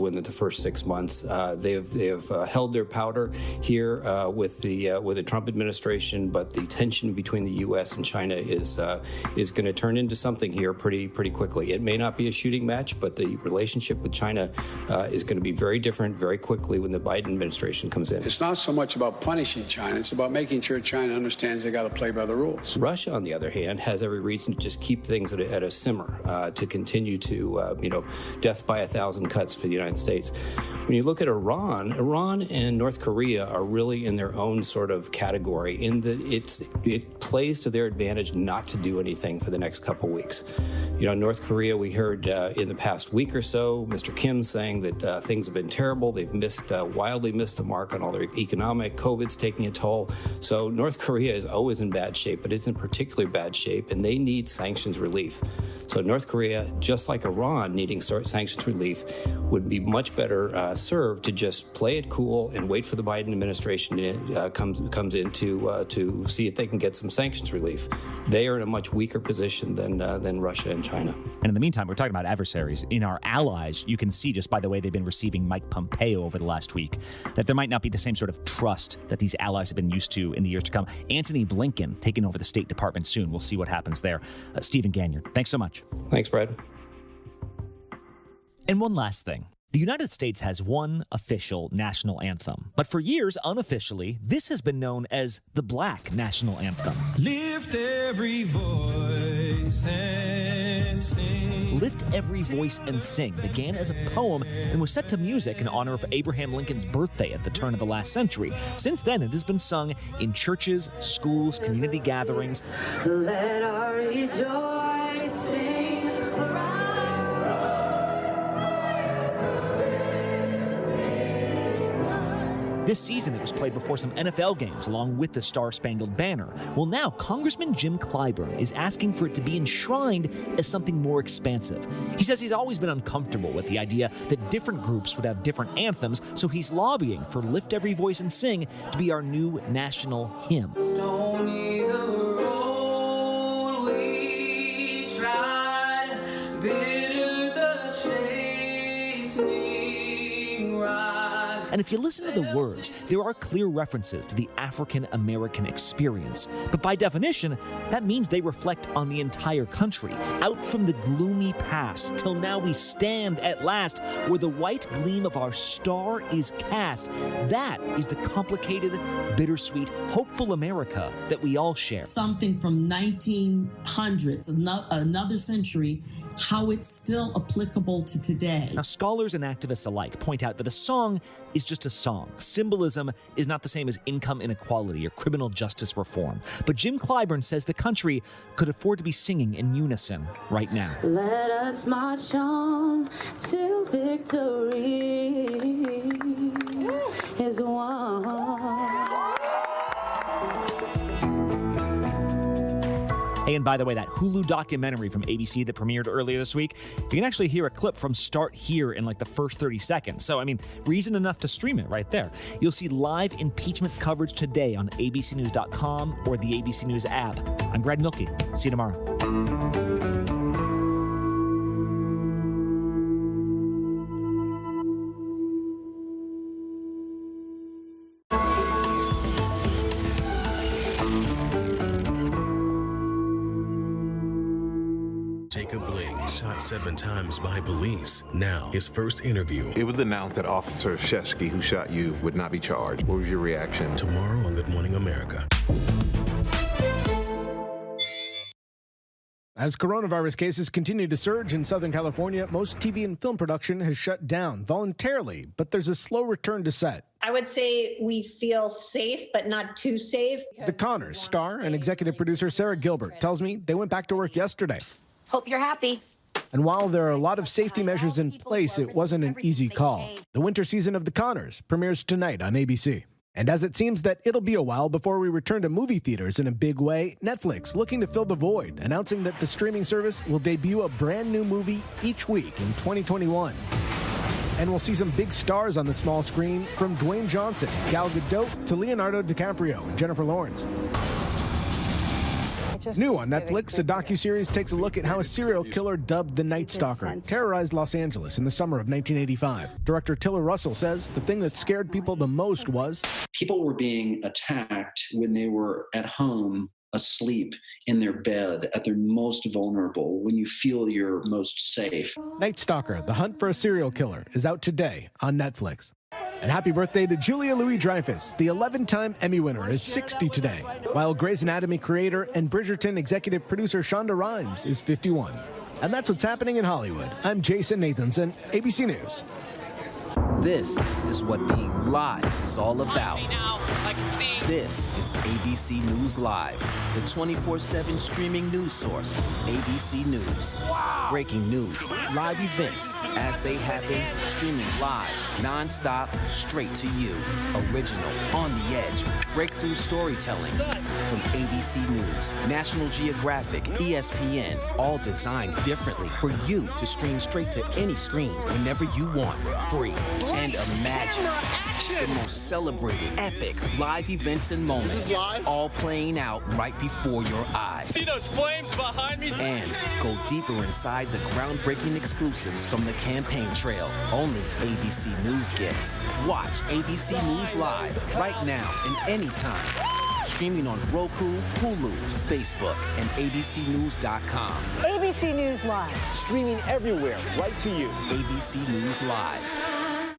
Within the first 6 months, they have held their powder here with the Trump administration, but the tension between the U.S. and China is going to turn into something here pretty quickly. It may not be a shooting match, but the relationship with China is going to be very different very quickly when the Biden administration comes in. It's not so much about punishing China; it's about making sure China understands they got to play by the rules. Russia, on the other hand, has every reason to just keep things at a simmer, to continue to death by 1,000 cuts for the United States. When you look at Iran and North Korea are really in their own sort of category in that it plays to their advantage not to do anything for the next couple weeks. North Korea, we heard in the past week or so, Mr. Kim saying that things have been terrible. They've wildly missed the mark on all their economic. COVID's taking a toll. So North Korea is always in bad shape, but it's in particularly bad shape, and they need sanctions relief. So North Korea, just like Iran needing sanctions relief, would be much better served to just play it cool and wait for the Biden administration comes in to see if they can get some sanctions relief. They are in a much weaker position than Russia and China. And in the meantime, we're talking about adversaries. In our allies, you can see just by the way they've been receiving Mike Pompeo over the last week that there might not be the same sort of trust that these allies have been used to in the years to come. Antony Blinken taking over the State Department soon. We'll see what happens there. Stephen Gagnon, thanks so much. Thanks, Brad. And one last thing. The United States has one official national anthem, but for years, unofficially, this has been known as the Black National Anthem. Lift every voice and sing. Lift Every Voice and Sing began as a poem and was set to music in honor of Abraham Lincoln's birthday at the turn of the last century. Since then, it has been sung in churches, schools, community gatherings. Let our rejoicing This season, it was played before some NFL games along with the Star-Spangled Banner. Well, now, Congressman Jim Clyburn is asking for it to be enshrined as something more expansive. He says he's always been uncomfortable with the idea that different groups would have different anthems, so he's lobbying for Lift Every Voice and Sing to be our new national hymn. Stony the road we tried, bitter the chastening ride. And if you listen to the words, there are clear references to the African American experience. But by definition, that means they reflect on the entire country. Out from the gloomy past, till now we stand at last, where the white gleam of our star is cast. That is the complicated, bittersweet, hopeful America that we all share. Something from 1900s, another century, how it's still applicable to today. Now, scholars and activists alike point out that a song is just a song. Symbolism is not the same as income inequality or criminal justice reform. But Jim Clyburn says the country could afford to be singing in unison right now. Let us march on till victory is won. Hey, and by the way, that Hulu documentary from ABC that premiered earlier this week, you can actually hear a clip from start here in like the first 30 seconds. So, reason enough to stream it right there. You'll see live impeachment coverage today on abcnews.com or the ABC News app. I'm Brad Milkey. See you tomorrow. Jacob Blake shot 7 times by police. Now, his first interview. It was announced that Officer Shesky, who shot you, would not be charged. What was your reaction? Tomorrow on Good Morning America. As coronavirus cases continue to surge in Southern California, most TV and film production has shut down voluntarily, but there's a slow return to set. I would say we feel safe, but not too safe. The Connors star and executive producer Sarah Gilbert tells me they went back to work yesterday. Hope you're happy. And while there are a lot of safety measures in place, it wasn't an easy call. The winter season of The Connors premieres tonight on ABC. And as it seems that it'll be a while before we return to movie theaters in a big way, Netflix looking to fill the void, announcing that the streaming service will debut a brand new movie each week in 2021. And we'll see some big stars on the small screen, from Dwayne Johnson, Gal Gadot, to Leonardo DiCaprio and Jennifer Lawrence. New on Netflix, a docuseries takes a look at how a serial killer dubbed the Night Stalker terrorized Los Angeles in the summer of 1985. Director Tiller Russell says the thing that scared people the most was people were being attacked when they were at home, asleep in their bed, at their most vulnerable, when you feel you're most safe. Night Stalker, The Hunt for a Serial Killer, is out today on Netflix. And happy birthday to Julia Louis-Dreyfus. The 11-time Emmy winner is 60 today, while Grey's Anatomy creator and Bridgerton executive producer Shonda Rhimes is 51. And that's what's happening in Hollywood. I'm Jason Nathanson, ABC News. This is what being live is all about. This is ABC News Live, the 24/7 streaming news source, ABC News. Breaking news, live events as they happen, streaming live, non-stop, straight to you. Original, on the edge, breakthrough storytelling from ABC News, National Geographic, ESPN, all designed differently for you to stream straight to any screen whenever you want, free. And imagine the most celebrated, epic live events and moments, all playing out right before your eyes. See those flames behind me? And go deeper inside the groundbreaking exclusives from the campaign trail only ABC News gets. Watch ABC News Live right now and anytime. Streaming on Roku, Hulu, Facebook, and abcnews.com. ABC News Live. Streaming everywhere, right to you. ABC News Live.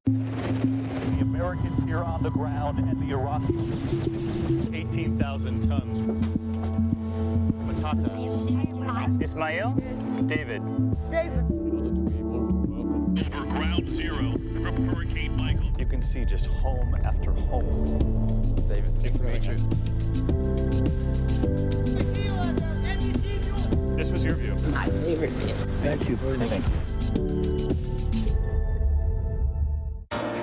The Americans here on the ground and the Iraqis. 18,000 tons. Patatas. Ismail? David. Over ground zero from Hurricane Michael. You can see just home after home. David, nice to meet you. This was your view. My favorite view. Thank you very much. Thank you.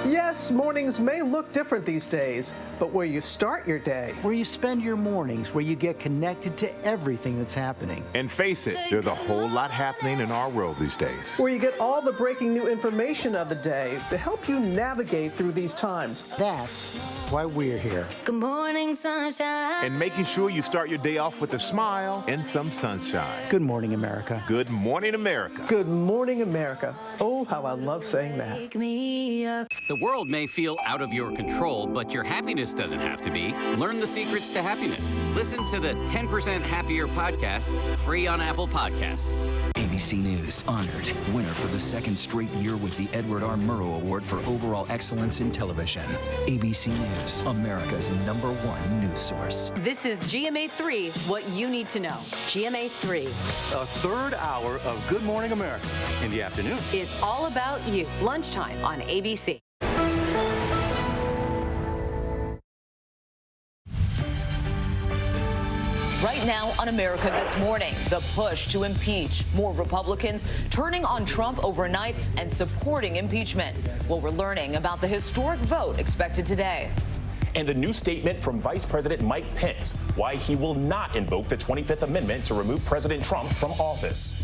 Yes, mornings may look different these days, but where you start your day, Where you spend your mornings, where you get connected to everything that's happening. And face it, there's a whole lot happening in our world these days. where you get all the breaking new information of the day to help you navigate through these times. That's why we're here. Good morning, sunshine. And making sure you start your day off with a smile and some sunshine. Good morning, America. Good morning, America. Good morning, America. Oh, how I love saying that. Wake me up. The world may feel out of your control, but your happiness doesn't have to be. Learn the secrets to happiness. Listen to the 10% Happier podcast, free on Apple Podcasts. ABC News honored winner for the second straight year with the Edward R. Murrow Award for Overall Excellence in Television. ABC News, America's #1 news source. This is GMA3, what you need to know. GMA3. A third hour of Good Morning America in the afternoon. It's all about you. Lunchtime on ABC. Right now on America This Morning, the push to impeach. More Republicans turning on Trump overnight and supporting impeachment. Well, we're learning about the historic vote expected today. And the new statement from Vice President Mike Pence, why he will not invoke the 25th Amendment to remove President Trump from office.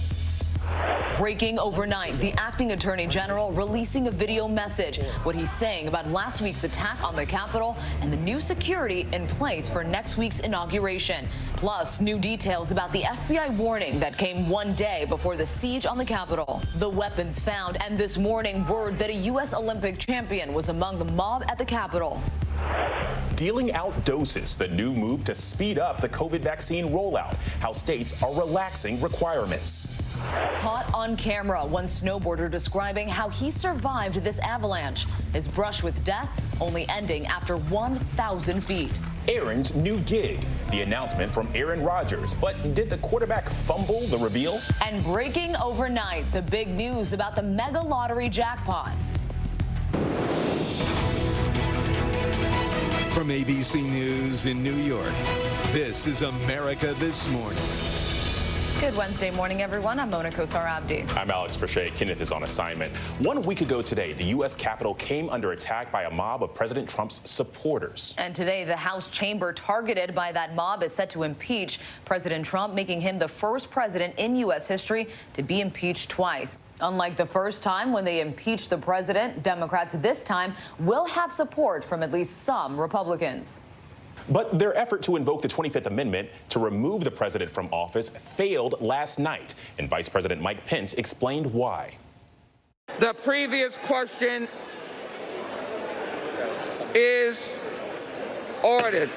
Breaking overnight, the acting attorney general releasing a video message. What he's saying about last week's attack on the Capitol and the new security in place for next week's inauguration. Plus, new details about the FBI warning that came one day before the siege on the Capitol. The weapons found, and this morning, word that a U.S. Olympic champion was among the mob at the Capitol. Dealing out doses, the new move to speed up the COVID vaccine rollout, how states are relaxing requirements. Caught on camera, one snowboarder describing how he survived this avalanche. His brush with death only ending after 1,000 feet. Aaron's new gig, the announcement from Aaron Rodgers. But did the quarterback fumble the reveal? And breaking overnight, the big news about the mega lottery jackpot. From ABC News in New York, this is America This Morning. Good Wednesday morning, everyone. I'm Mona Kosar Abdi. I'm Alex Crochet. Kenneth is on assignment. 1 week ago today, the U.S. Capitol came under attack by a mob of President Trump's supporters. And today, the House chamber targeted by that mob is set to impeach President Trump, making him the first president in U.S. history to be impeached twice. Unlike the first time when they impeached the president, Democrats this time will have support from at least some Republicans. But their effort to invoke the 25th Amendment to remove the president from office failed last night, and Vice President Mike Pence explained why. The previous question is ordered.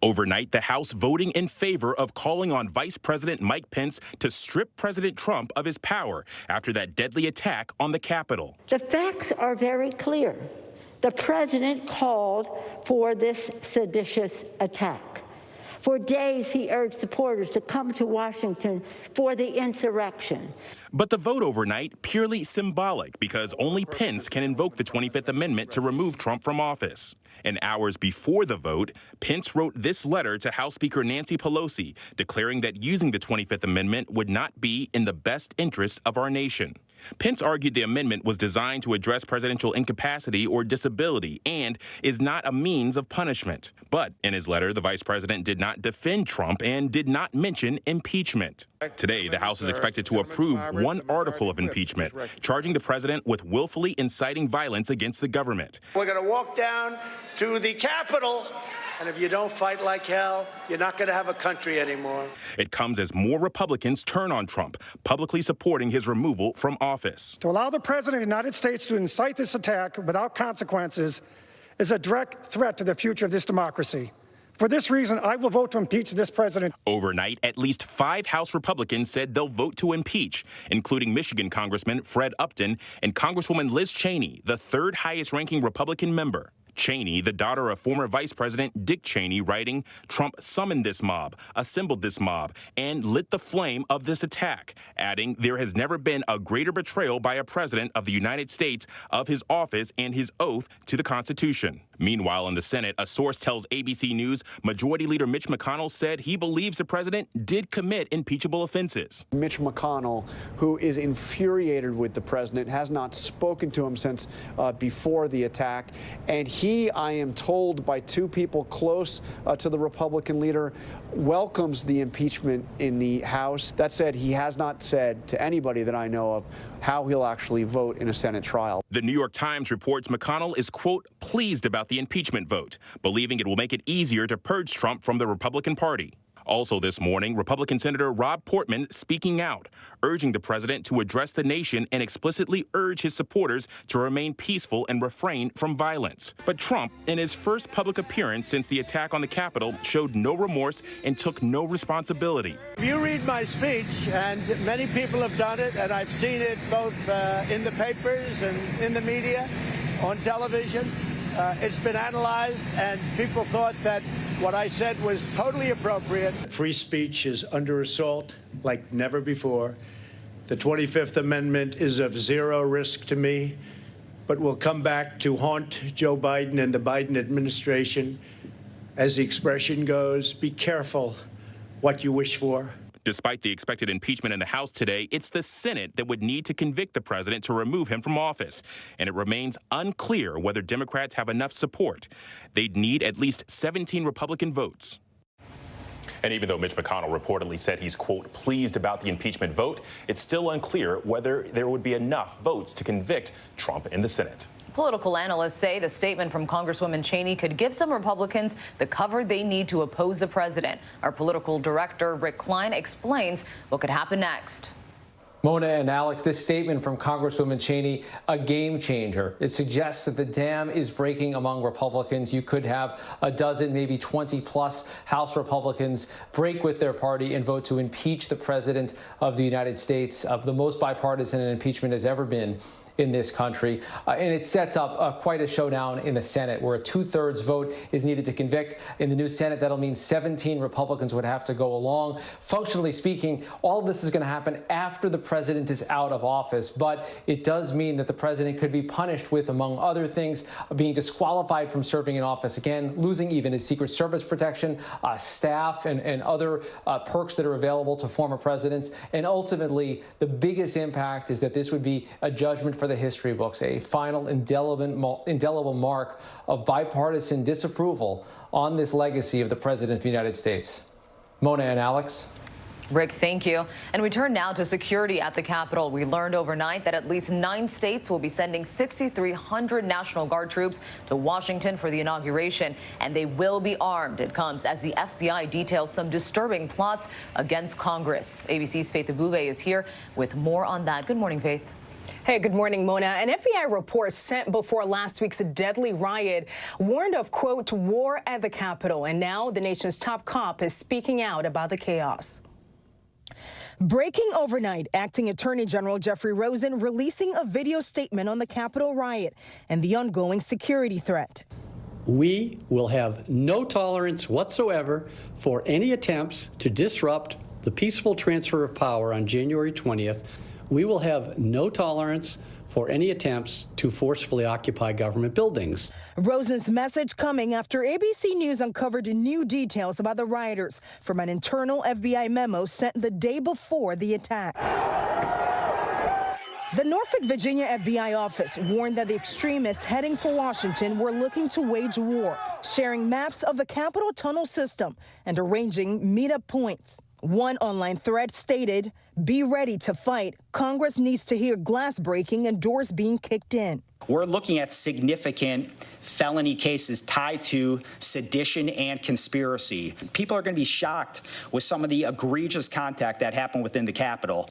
Overnight, the House voting in favor of calling on Vice President Mike Pence to strip President Trump of his power after that deadly attack on the Capitol. The facts are very clear. The president called for this seditious attack. For days, he urged supporters to come to Washington for the insurrection. But the vote overnight, purely symbolic, because only Pence can invoke the 25th Amendment to remove Trump from office. And hours before the vote, Pence wrote this letter to House Speaker Nancy Pelosi, declaring that using the 25th Amendment would not be in the best interest of our nation. Pence argued the amendment was designed to address presidential incapacity or disability and is not a means of punishment. But in his letter, the vice president did not defend Trump and did not mention impeachment. Today, the House is expected to approve one article of impeachment, charging the president with willfully inciting violence against the government. We're going to walk down to the Capitol, and if you don't fight like hell, you're not going to have a country anymore. It comes as more Republicans turn on Trump, publicly supporting his removal from office. To allow the President of the United States to incite this attack without consequences is a direct threat to the future of this democracy. For this reason, I will vote to impeach this president. Overnight, at least 5 House Republicans said they'll vote to impeach, including Michigan Congressman Fred Upton and Congresswoman Liz Cheney, the third highest-ranking Republican member. Cheney, the daughter of former Vice President Dick Cheney, writing, "Trump summoned this mob, assembled this mob, and lit the flame of this attack," adding, "There has never been a greater betrayal by a president of the United States of his office and his oath to the Constitution." Meanwhile, in the Senate, a source tells ABC News Majority Leader Mitch McConnell said he believes the president did commit impeachable offenses. Mitch McConnell, who is infuriated with the president, has not spoken to him since before the attack. And he, I am told by 2 people close to the Republican leader, welcomes the impeachment in the House. That said, he has not said to anybody that I know of how he'll actually vote in a Senate trial. The New York Times reports McConnell is, quote, pleased about the impeachment vote, believing it will make it easier to purge Trump from the Republican Party. Also this morning, Republican Senator Rob Portman speaking out, urging the president to address the nation and explicitly urge his supporters to remain peaceful and refrain from violence. But Trump, in his first public appearance since the attack on the Capitol, showed no remorse and took no responsibility. If you read my speech, and many people have done it, and I've seen it both in the papers and in the media, on television, it's been analyzed, and people thought that what I said was totally appropriate. Free speech is under assault like never before. The 25th Amendment is of zero risk to me, but will come back to haunt Joe Biden and the Biden administration. As the expression goes, be careful what you wish for. Despite the expected impeachment in the House today, it's the Senate that would need to convict the president to remove him from office. And it remains unclear whether Democrats have enough support. They'd need at least 17 Republican votes. And even though Mitch McConnell reportedly said he's, quote, pleased about the impeachment vote, it's still unclear whether there would be enough votes to convict Trump in the Senate. Political analysts say the statement from Congresswoman Cheney could give some Republicans the cover they need to oppose the president. Our political director, Rick Klein, explains what could happen next. Mona and Alex, this statement from Congresswoman Cheney, a game changer. It suggests that the dam is breaking among Republicans. You could have a dozen, maybe 20-plus House Republicans break with their party and vote to impeach the president of the United States, of the most bipartisan an impeachment has ever been in this country. And it sets up quite a showdown in the Senate, where a 2/3 vote is needed to convict. In the new Senate, that'll mean 17 Republicans would have to go along. Functionally speaking, all of this is going to happen after the president is out of office, but it does mean that the president could be punished with, among other things, being disqualified from serving in office again, losing even his Secret Service protection, staff, and other perks that are available to former presidents. And ultimately, the biggest impact is that this would be a judgment for the history books, a final indelible mark of bipartisan disapproval on this legacy of the President of the United States. Mona and Alex. Rick, thank you. And we turn now to security at the Capitol. We learned overnight that at least 9 states will be sending 6,300 National Guard troops to Washington for the inauguration, and they will be armed. It comes as the FBI details some disturbing plots against Congress. ABC's Faith Abube is here with more on that. Good morning, Faith. Hey, good morning, Mona. An FBI report sent before last week's deadly riot warned of, quote, war at the Capitol. And now the nation's top cop is speaking out about the chaos. Breaking overnight, Acting Attorney General Jeffrey Rosen releasing a video statement on the Capitol riot and the ongoing security threat. We will have no tolerance whatsoever for any attempts to disrupt the peaceful transfer of power on January 20th. We will have no tolerance for any attempts to forcefully occupy government buildings. Rosen's message coming after ABC News uncovered new details about the rioters from an internal FBI memo sent the day before the attack. The Norfolk, Virginia FBI office warned that the extremists heading for Washington were looking to wage war, sharing maps of the Capitol tunnel system and arranging meetup points. One online thread stated, "Be ready to fight. Congress needs to hear glass breaking and doors being kicked in." We're looking at significant felony cases tied to sedition and conspiracy. People are going to be shocked with some of the egregious contact that happened within the Capitol.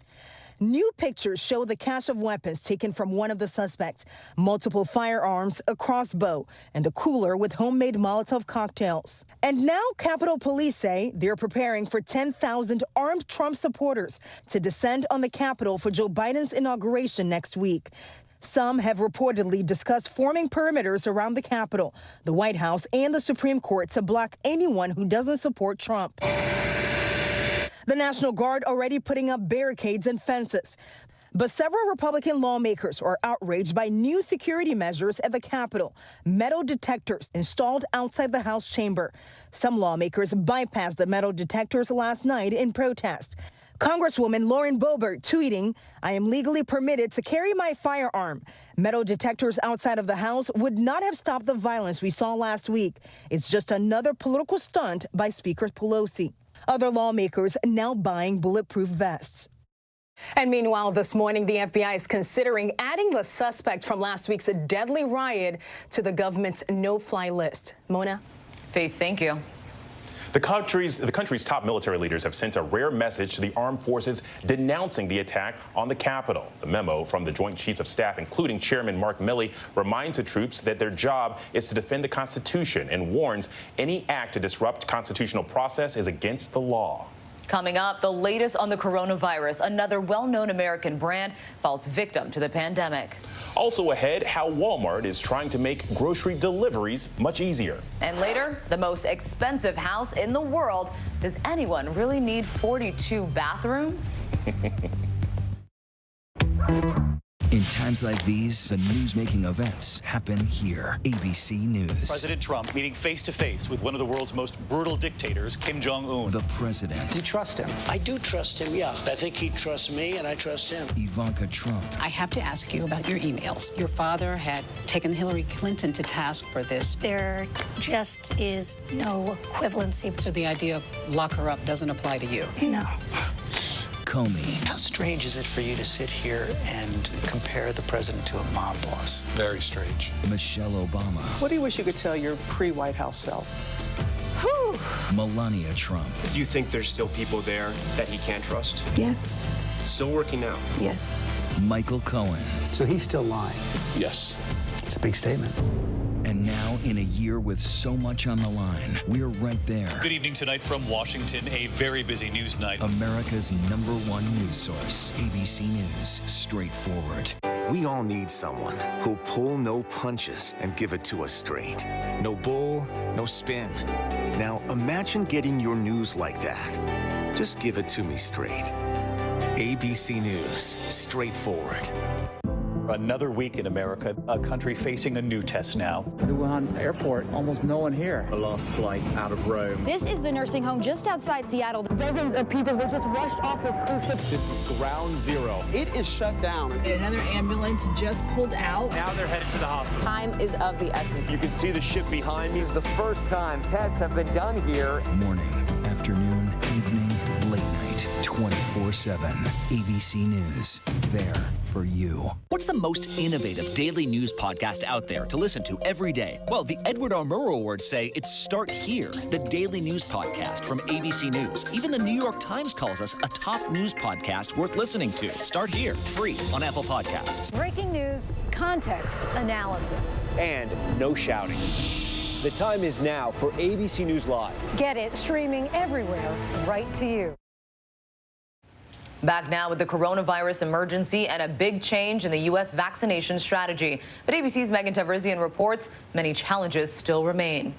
New pictures show the cache of weapons taken from one of the suspects, multiple firearms, a crossbow, and a cooler with homemade Molotov cocktails. And now Capitol Police say they're preparing for 10,000 armed Trump supporters to descend on the Capitol for Joe Biden's inauguration next week. Some have reportedly discussed forming perimeters around the Capitol, the White House, and the Supreme Court to block anyone who doesn't support Trump. The National Guard already putting up barricades and fences. But several Republican lawmakers are outraged by new security measures at the Capitol, metal detectors installed outside the House chamber. Some lawmakers bypassed the metal detectors last night in protest. Congresswoman Lauren Boebert tweeting, "I am legally permitted to carry my firearm. Metal detectors outside of the House would not have stopped the violence we saw last week. It's just another political stunt by Speaker Pelosi." Other lawmakers now buying bulletproof vests. And meanwhile, this morning, the FBI is considering adding the suspect from last week's deadly riot to the government's no-fly list. Mona? Faith, thank you. The country's top military leaders have sent a rare message to the armed forces denouncing the attack on the Capitol. The memo from the Joint Chiefs of Staff, including Chairman Mark Milley, reminds the troops that their job is to defend the Constitution and warns any act to disrupt constitutional process is against the law. Coming up, the latest on the coronavirus. Another well-known American brand falls victim to the pandemic. Also ahead, how Walmart is trying to make grocery deliveries much easier. And later, the most expensive house in the world. Does anyone really need 42 bathrooms? In times like these, the news-making events happen here. ABC News. President Trump meeting face-to-face with one of the world's most brutal dictators, Kim Jong-un. The president. Do you trust him? I do trust him, yeah. I think he trusts me, and I trust him. Ivanka Trump. I have to ask you about your emails. Your father had taken Hillary Clinton to task for this. There just is no equivalency. So the idea of lock her up doesn't apply to you? No. Comey. How strange is it for you to sit here and compare the president to a mob boss? Very strange. Michelle Obama. What do you wish you could tell your pre-White House self? Whew. Melania Trump. Do you think there's still people there that he can't trust? Yes. Still working now? Yes. Michael Cohen. So he's still lying? Yes. It's a big statement. And now, in a year with so much on the line, we're right there. Good evening tonight from Washington, a very busy news night. America's #1 news source, ABC News, straightforward. We all need someone who'll pull no punches and give it to us straight. No bull, no spin. Now imagine getting your news like that. Just give it to me straight. ABC News, straightforward. Another week in America, a country facing a new test now. Wuhan Airport, almost no one here. The last flight out of Rome. This is the nursing home just outside Seattle. Dozens of people were just rushed off this cruise ship. This is ground zero. It is shut down. Another ambulance just pulled out. Now they're headed to the hospital. Time is of the essence. You can see the ship behind me. This is the first time tests have been done here. Morning, afternoon, evening, late night, 24/7. ABC News. There for you. What's the most innovative daily news podcast out there to listen to every day? Well, the Edward R. Murrow Awards say it's Start Here, the daily news podcast from ABC News. Even the New York Times calls us a top news podcast worth listening to. Start Here, free on Apple Podcasts. Breaking news, context, analysis. And no shouting. The time is now for ABC News Live. Get it streaming everywhere, right to you. Back now with the coronavirus emergency and a big change in the U.S. vaccination strategy. But ABC's Megan Tavrizian reports many challenges still remain.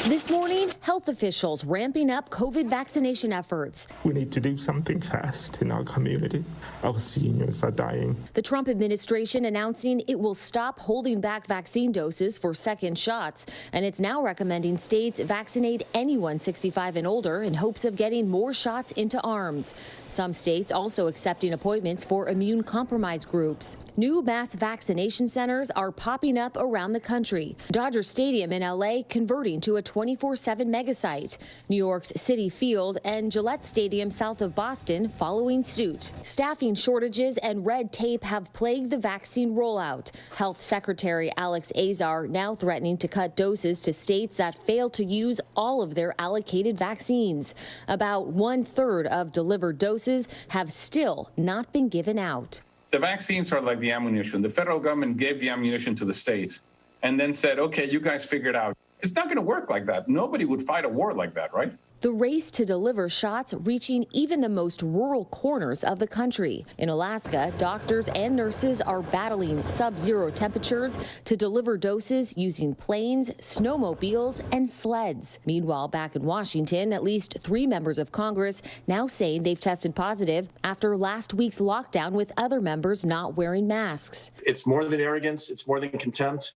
This morning, health officials ramping up COVID vaccination efforts. We need to do something fast in our community. Our seniors are dying. The Trump administration announcing it will stop holding back vaccine doses for second shots, and it's now recommending states vaccinate anyone 65 and older in hopes of getting more shots into arms. Some states also accepting appointments for immune-compromised groups. New mass vaccination centers are popping up around the country. Dodger Stadium in L.A. converting to a 24/7 megasite. New York's Citi Field and Gillette Stadium south of Boston following suit. Staffing shortages and red tape have plagued the vaccine rollout. Health Secretary Alex Azar now threatening to cut doses to states that fail to use all of their allocated vaccines. About 1/3 of delivered doses have still not been given out. The vaccines are like the ammunition. The federal government gave the ammunition to the states and then said, okay, you guys figure it out. It's not going to work like that. Nobody would fight a war like that, right? The race to deliver shots reaching even the most rural corners of the country. In Alaska, doctors and nurses are battling sub-zero temperatures to deliver doses using planes, snowmobiles, and sleds. Meanwhile, back in Washington, at least 3 members of Congress now saying they've tested positive after last week's lockdown with other members not wearing masks. It's more than arrogance. It's more than contempt.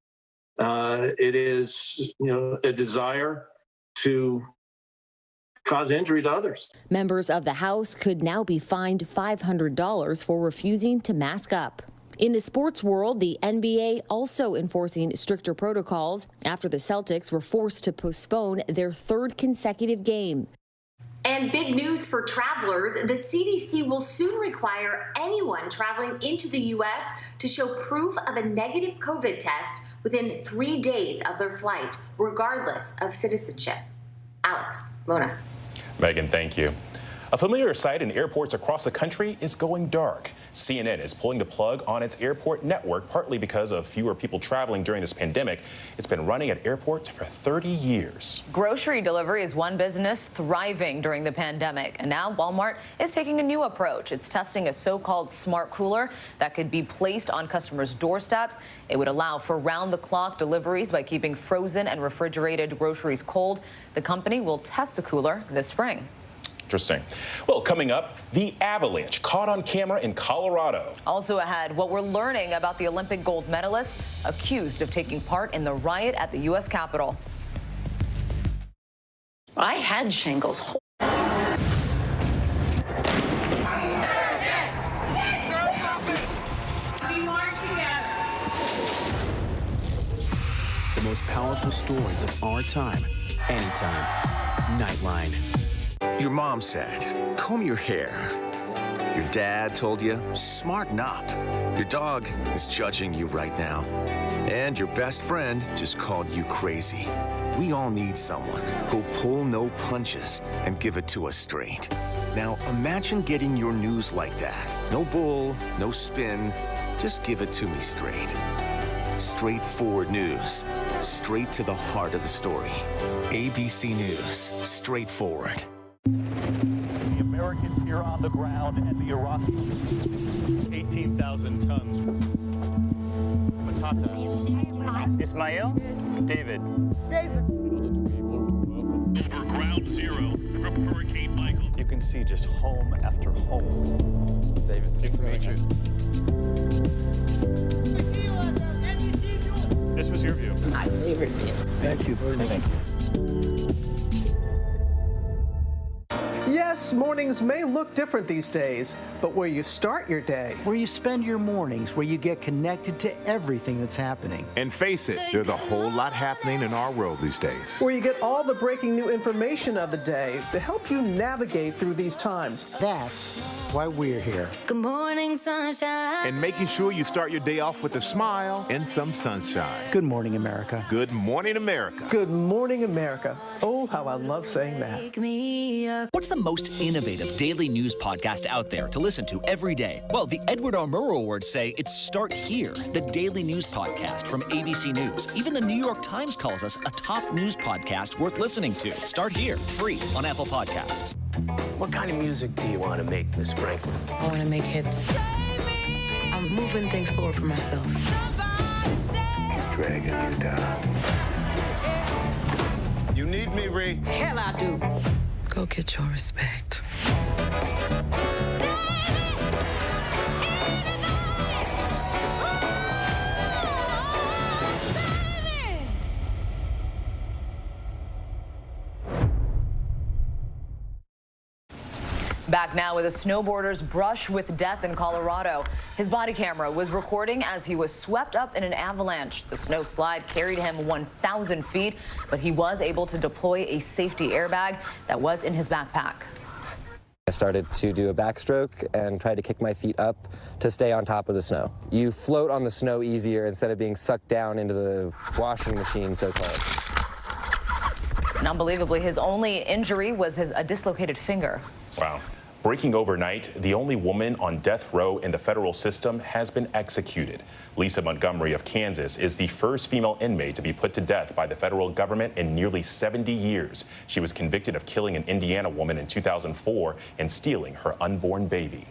It is, a desire to cause injury to others. Members of the House could now be fined $500 for refusing to mask up. In the sports world, the NBA also enforcing stricter protocols after the Celtics were forced to postpone their 3rd consecutive game. And big news for travelers, the CDC will soon require anyone traveling into the U.S. to show proof of a negative COVID test within 3 days of their flight, regardless of citizenship. Alex, Mona. Megan, thank you. A familiar sight in airports across the country is going dark. CNN is pulling the plug on its airport network, partly because of fewer people traveling during this pandemic. It's been running at airports for 30 years. Grocery delivery is one business thriving during the pandemic. And now Walmart is taking a new approach. It's testing a so-called smart cooler that could be placed on customers' doorsteps. It would allow for round-the-clock deliveries by keeping frozen and refrigerated groceries cold. The company will test the cooler this spring. Interesting. Well, coming up, the avalanche caught on camera in Colorado. Also ahead, what we're learning about the Olympic gold medalist accused of taking part in the riot at the U.S. Capitol. I had shingles. The most powerful stories of our time, anytime. Nightline. Your mom said, comb your hair. Your dad told you, smarten up. Your dog is judging you right now. And your best friend just called you crazy. We all need someone who'll pull no punches and give it to us straight. Now, imagine getting your news like that. No bull, no spin, just give it to me straight. Straightforward news, straight to the heart of the story. ABC News, straightforward. The Americans here on the ground and the Iraqis, 18,000 tons. Patatas. Ismail? David. Over ground zero from Hurricane Michael. You can see just home after home. David, nice to meet you. This was your view. My favorite view. Thank you very much. Yes, mornings may look different these days, but where you start your day, Where you spend your mornings, where you get connected to everything that's happening. And face it, there's a whole lot happening in our world these days. where you get all the breaking new information of the day to help you navigate through these times. That's why we're here. Good morning, sunshine. And making sure you start your day off with a smile and some sunshine. Good morning, America. Good morning, America. Good morning, America. Oh, how I love saying that. Wake me up. What's the most innovative daily news podcast out there to listen to every day? Well, the Edward R. Murrow Awards say it's Start Here, the daily news podcast from ABC News. Even the New York Times calls us a top news podcast worth listening to. Start Here, free on Apple Podcasts. What kind of music do you want to make, Miss Franklin? I want to make hits. I'm moving things forward for myself. He's dragging you down. You need me, Ree? Hell, I do. Go get your respect. Back now with a snowboarder's brush with death in Colorado. His body camera was recording as he was swept up in an avalanche. The snow slide carried him 1,000 feet, but he was able to deploy a safety airbag that was in his backpack. I started to do a backstroke and tried to kick my feet up to stay on top of the snow. You float on the snow easier instead of being sucked down into the washing machine so-called. And unbelievably, his only injury was a dislocated finger. Wow. Breaking overnight, the only woman on death row in the federal system has been executed. Lisa Montgomery of Kansas is the first female inmate to be put to death by the federal government in nearly 70 years. She was convicted of killing an Indiana woman in 2004 and stealing her unborn baby.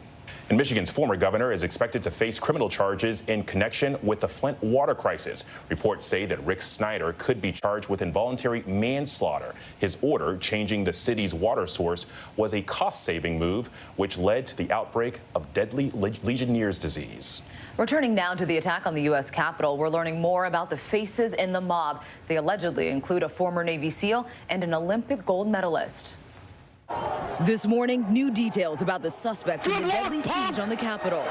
And Michigan's former governor is expected to face criminal charges in connection with the Flint water crisis. Reports say that Rick Snyder could be charged with involuntary manslaughter. His order changing the city's water source was a cost-saving move, which led to the outbreak of deadly Legionnaire's disease. Returning now to the attack on the U.S. Capitol, we're learning more about the faces in the mob. They allegedly include a former Navy SEAL and an Olympic gold medalist. This morning, new details about the suspects in the deadly siege on the Capitol.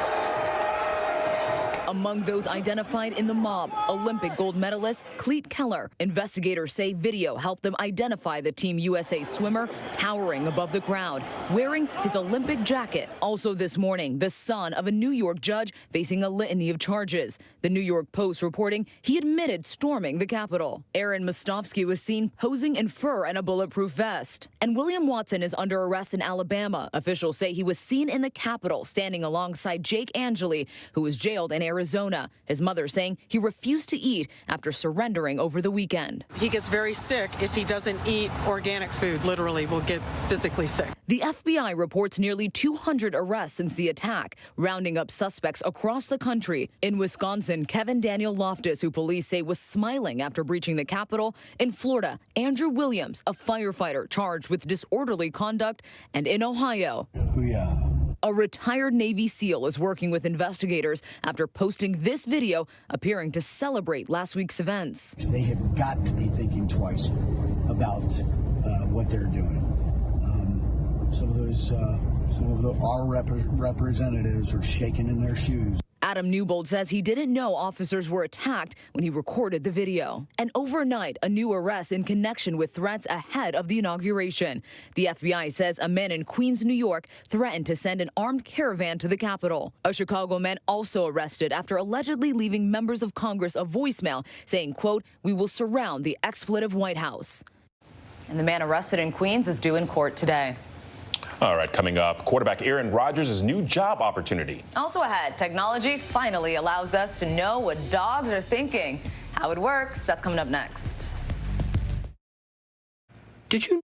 Among those identified in the mob, Olympic gold medalist Cleet Keller. Investigators say video helped them identify the Team USA swimmer towering above the crowd, wearing his Olympic jacket. Also this morning, the son of a New York judge facing a litany of charges. The New York Post reporting he admitted storming the Capitol. Aaron Mostovsky was seen posing in fur and a bulletproof vest. And William Watson is under arrest in Alabama. Officials say he was seen in the Capitol standing alongside Jake Angeli, who was jailed in Arizona. His mother saying he refused to eat after surrendering over the weekend. He gets very sick if he doesn't eat organic food, literally will get physically sick. The FBI reports nearly 200 arrests since the attack, rounding up suspects across the country. In Wisconsin, Kevin Daniel Loftus, who police say was smiling after breaching the Capitol. In Florida, Andrew Williams, a firefighter charged with disorderly conduct. And in Ohio, a retired Navy SEAL is working with investigators after posting this video appearing to celebrate last week's events. They have got to be thinking twice about what they're doing. Some of our representatives are shaking in their shoes. Adam Newbold says he didn't know officers were attacked when he recorded the video. And overnight, a new arrest in connection with threats ahead of the inauguration. The FBI says a man in Queens, New York, threatened to send an armed caravan to the Capitol. A Chicago man also arrested after allegedly leaving members of Congress a voicemail saying, quote, "We will surround the expletive White House." And the man arrested in Queens is due in court today. All right, coming up, quarterback Aaron Rodgers' new job opportunity. Also ahead, technology finally allows us to know what dogs are thinking. How it works, that's coming up next. Did you?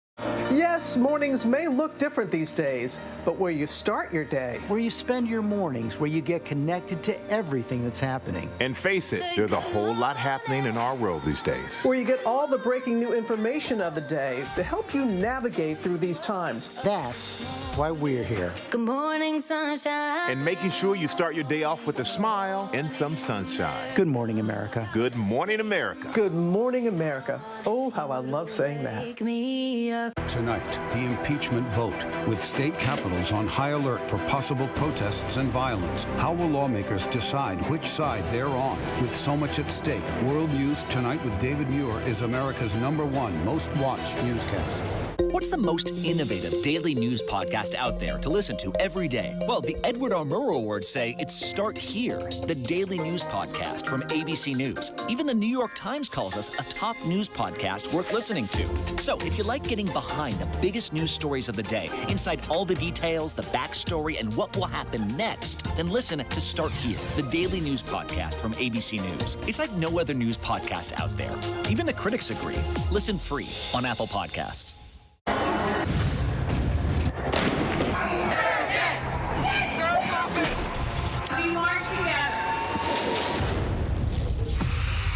Yes, mornings may look different these days, but where you start your day, where you spend your mornings, where you get connected to everything that's happening. And face it, there's a whole lot happening in our world these days. Where you get all the breaking new information of the day to help you navigate through these times. That's why we're here. Good morning, sunshine. And making sure you start your day off with a smile and some sunshine. Good morning, America. Good morning, America. Good morning, America. Oh, how I love saying that. Wake me up. up. Tonight, the impeachment vote, with state capitals on high alert for possible protests and violence. How will lawmakers decide which side they're on? With so much at stake, World News Tonight with David Muir is America's #1 most watched newscast. What's the most innovative daily news podcast out there to listen to every day? Well, the Edward R. Murrow Awards say it's Start Here, the daily news podcast from ABC News. Even the New York Times calls us a top news podcast worth listening to. So if you like getting behind the biggest news stories of the day, inside all the details, the backstory, and what will happen next, then listen to Start Here, the daily news podcast from ABC News. It's like no other news podcast out there. Even the critics agree. Listen free on Apple Podcasts.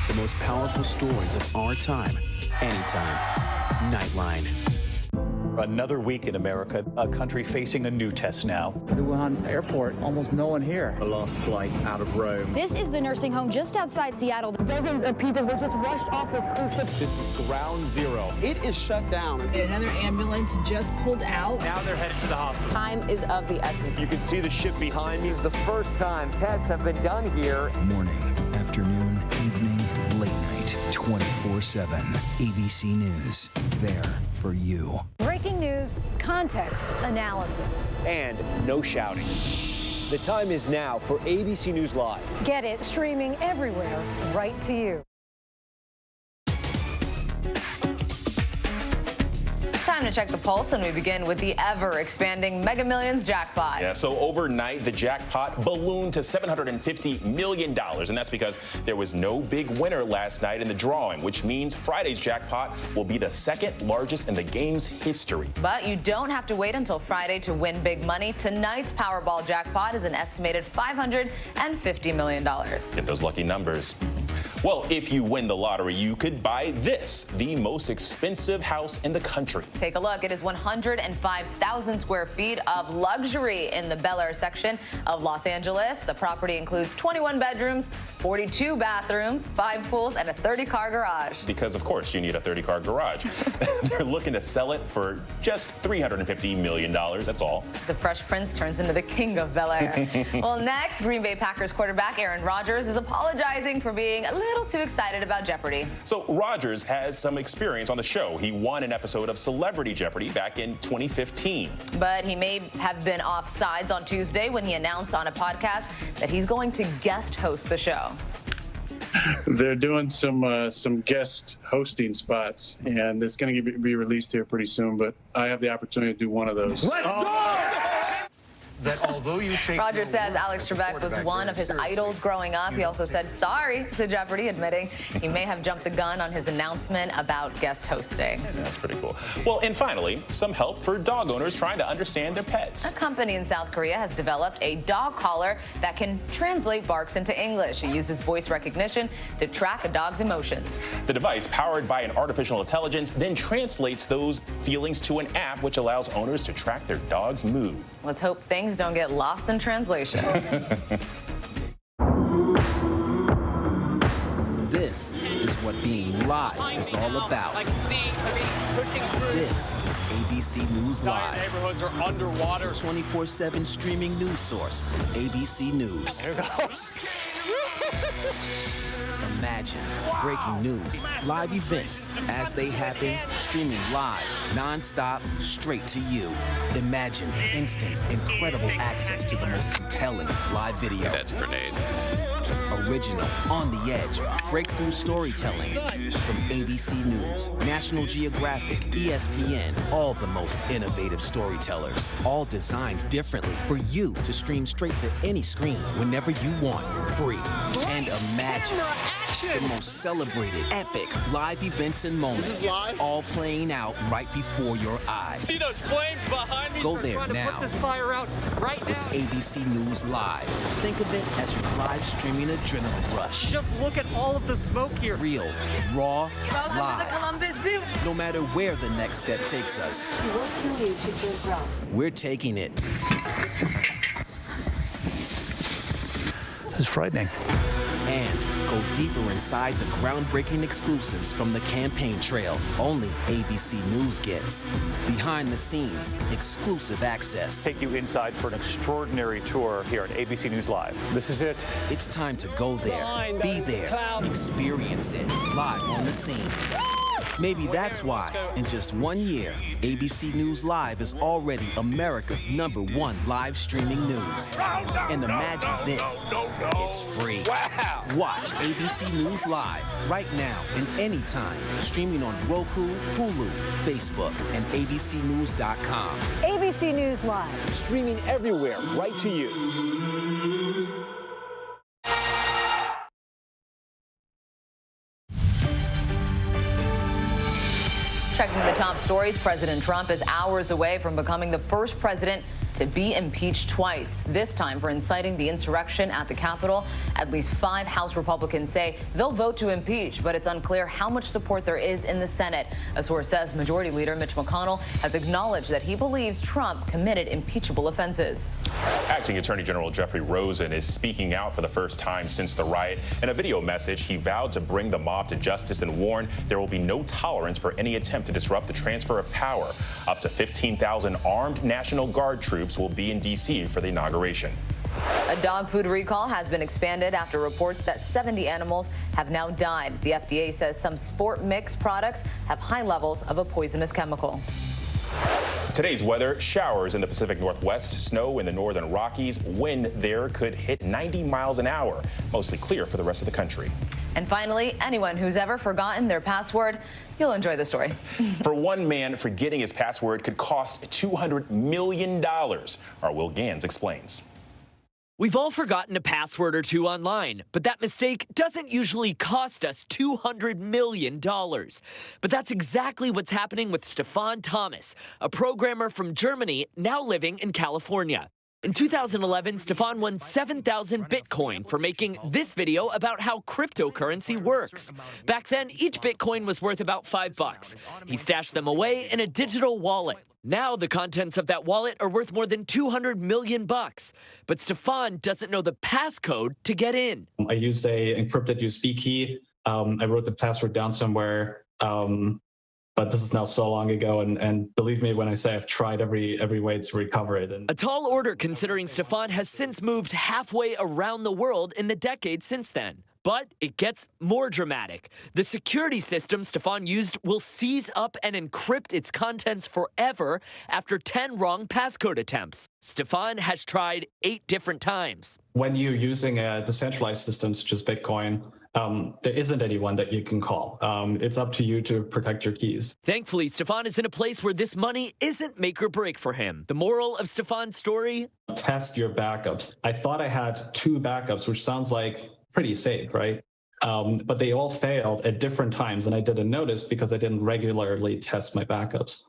The most powerful stories of our time, anytime. Nightline. Another week in America, a country facing a new test now. The Wuhan airport, almost no one here. The last flight out of Rome. This is the nursing home just outside Seattle. Dozens of people were just rushed off this cruise ship. This is ground zero. It is shut down. Another ambulance just pulled out. Now they're headed to the hospital. Time is of the essence. You can see the ship behind me. This is the first time tests have been done here. Morning, afternoon, evening, late night, 24/7. ABC News. There for you. Breaking news, context, analysis. And no shouting. The time is now for ABC News Live. Get it streaming everywhere, right to you. Time to check the pulse, and we begin with the ever-expanding Mega Millions jackpot. Yeah, so overnight, the jackpot ballooned to $750 million, and that's because there was no big winner last night in the drawing, which means Friday's jackpot will be the second largest in the game's history. But you don't have to wait until Friday to win big money. Tonight's Powerball jackpot is an estimated $550 million. Get those lucky numbers. Well, if you win the lottery, you could buy this, the most expensive house in the country. Take a look. It is 105,000 square feet of luxury in the Bel Air section of Los Angeles. The property includes 21 bedrooms, 42 bathrooms, 5 pools, and a 30-car garage. Because, of course, you need a 30-car garage. They're looking to sell it for just $350 million. That's all. The Fresh Prince turns into the king of Bel Air. Well, next, Green Bay Packers quarterback Aaron Rodgers is apologizing for being a little too excited about Jeopardy. So Rodgers has some experience on the show. He won an episode of Celebrity Jeopardy back in 2015. But he may have been off sides on Tuesday when he announced on a podcast that he's going to guest host the show. They're doing some guest hosting spots, and it's going to be released here pretty soon, but I have the opportunity to do one of those. Let's go! That although you take Rodgers says Alex Trebek was one of his idols growing up. He also said sorry to Jeopardy, admitting he may have jumped the gun on his announcement about guest hosting. That's pretty cool. Well, and finally, some help for dog owners trying to understand their pets. A company in South Korea has developed a dog collar that can translate barks into English. It uses voice recognition to track a dog's emotions. The device, powered by an artificial intelligence, then translates those feelings to an app which allows owners to track their dog's mood. Let's hope things don't get lost in translation. This is what being live is all about. I can see pushing through. This is ABC News Entire Live. neighborhoods are underwater. 24/7 streaming news source, ABC News. There goes. Imagine breaking news, live events as they happen, streaming live, non-stop, straight to you. Imagine instant, incredible access to the most compelling live video. That's a grenade. Original, on the edge, breakthrough storytelling from ABC News, National Geographic, ESPN, all the most innovative storytellers, all designed differently for you to stream straight to any screen whenever you want, free. And imagine the most celebrated, epic live events and moments, all playing out right before your eyes. See those flames behind me? Go there We're trying now. to put this fire out right With now. ABC News Live. Think of it as your live streaming adrenaline rush. Just look at all of the smoke here. Real, raw, Welcome live. to the Columbus Zoo. No matter where the next step takes us, we're taking it. It's frightening. And go go deeper inside the groundbreaking exclusives from the campaign trail only ABC News gets. Behind the scenes, exclusive access. Take you inside for an extraordinary tour here at ABC News Live. This is it. It's time to go there, be there, experience it, live on the scene. Maybe that's why, in just 1 year, ABC News Live is already America's #1 live streaming news. And imagine this, it's free. Watch ABC News Live right now and anytime, streaming on Roku, Hulu, Facebook, and abcnews.com. ABC News Live. Streaming everywhere, right to you. Checking the top stories, President Trump is hours away from becoming the first president to be impeached twice, this time for inciting the insurrection at the Capitol. At least 5 House Republicans say they'll vote to impeach, but it's unclear how much support there is in the Senate. A source says Majority Leader Mitch McConnell has acknowledged that he believes Trump committed impeachable offenses. Acting Attorney General Jeffrey Rosen is speaking out for the first time since the riot. In a video message, he vowed to bring the mob to justice and warned there will be no tolerance for any attempt to disrupt the transfer of power. Up to 15,000 armed National Guard troops will be in D.C. for the inauguration. A dog food recall has been expanded after reports that 70 animals have now died. The FDA says some sport mix products have high levels of a poisonous chemical. Today's weather: showers in the Pacific Northwest, snow in the northern Rockies. Wind there could hit 90 miles an hour. Mostly clear for the rest of the country. And finally, anyone who's ever forgotten their password, you'll enjoy the story. For one man, forgetting his password could cost $200 million. Our Will Gans explains. We've all forgotten a password or two online, but that mistake doesn't usually cost us $200 million. But that's exactly what's happening with Stefan Thomas, a programmer from Germany now living in California. In 2011, Stefan won 7,000 Bitcoin for making this video about how cryptocurrency works. Back then, each Bitcoin was worth about $5. He stashed them away in a digital wallet. Now the contents of that wallet are worth more than $200 million. But Stefan doesn't know the passcode to get in. I used a encrypted USB key. I wrote the password down somewhere. But this is now so long ago, and believe me when I say I've tried every way to recover it. A tall order considering Stefan has since moved halfway around the world in the decade since then. But it gets more dramatic. The security system Stefan used will seize up and encrypt its contents forever after 10 wrong passcode attempts. Stefan has tried 8 different times. When you're using a decentralized system such as Bitcoin, there isn't anyone that you can call. It's up to you to protect your keys. Thankfully, Stefan is in a place where this money isn't make or break for him. The moral of Stefan's story? Test your backups. I thought I had 2 backups, which sounds like pretty safe, right? But they all failed at different times, and I didn't notice because I didn't regularly test my backups.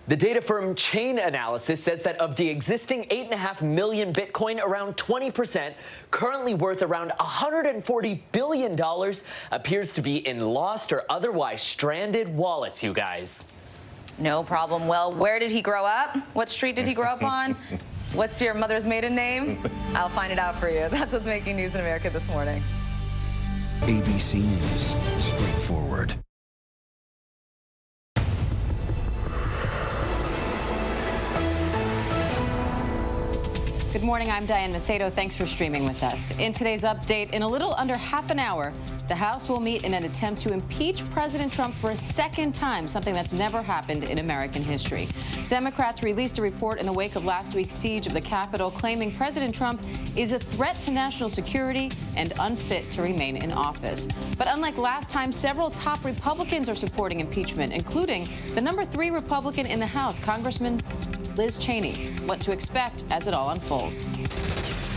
The data firm Chain Analysis says that of the existing 8.5 million Bitcoin, around 20%, currently worth around $140 billion, appears to be in lost or otherwise stranded wallets, you guys. No problem. Well, where did he grow up? What street did he grow up on? What's your mother's maiden name? I'll find it out for you. That's what's making news in America this morning. ABC News, straightforward. Good morning, I'm Diane Macedo. Thanks for streaming with us. In today's update, in a little under half an hour, the House will meet in an attempt to impeach President Trump for a second time, something that's never happened in American history. Democrats released a report in the wake of last week's siege of the Capitol, claiming President Trump is a threat to national security and unfit to remain in office. But unlike last time, several top Republicans are supporting impeachment, including the number 3 Republican in the House, Congressman Liz Cheney. What to expect as it all unfolds.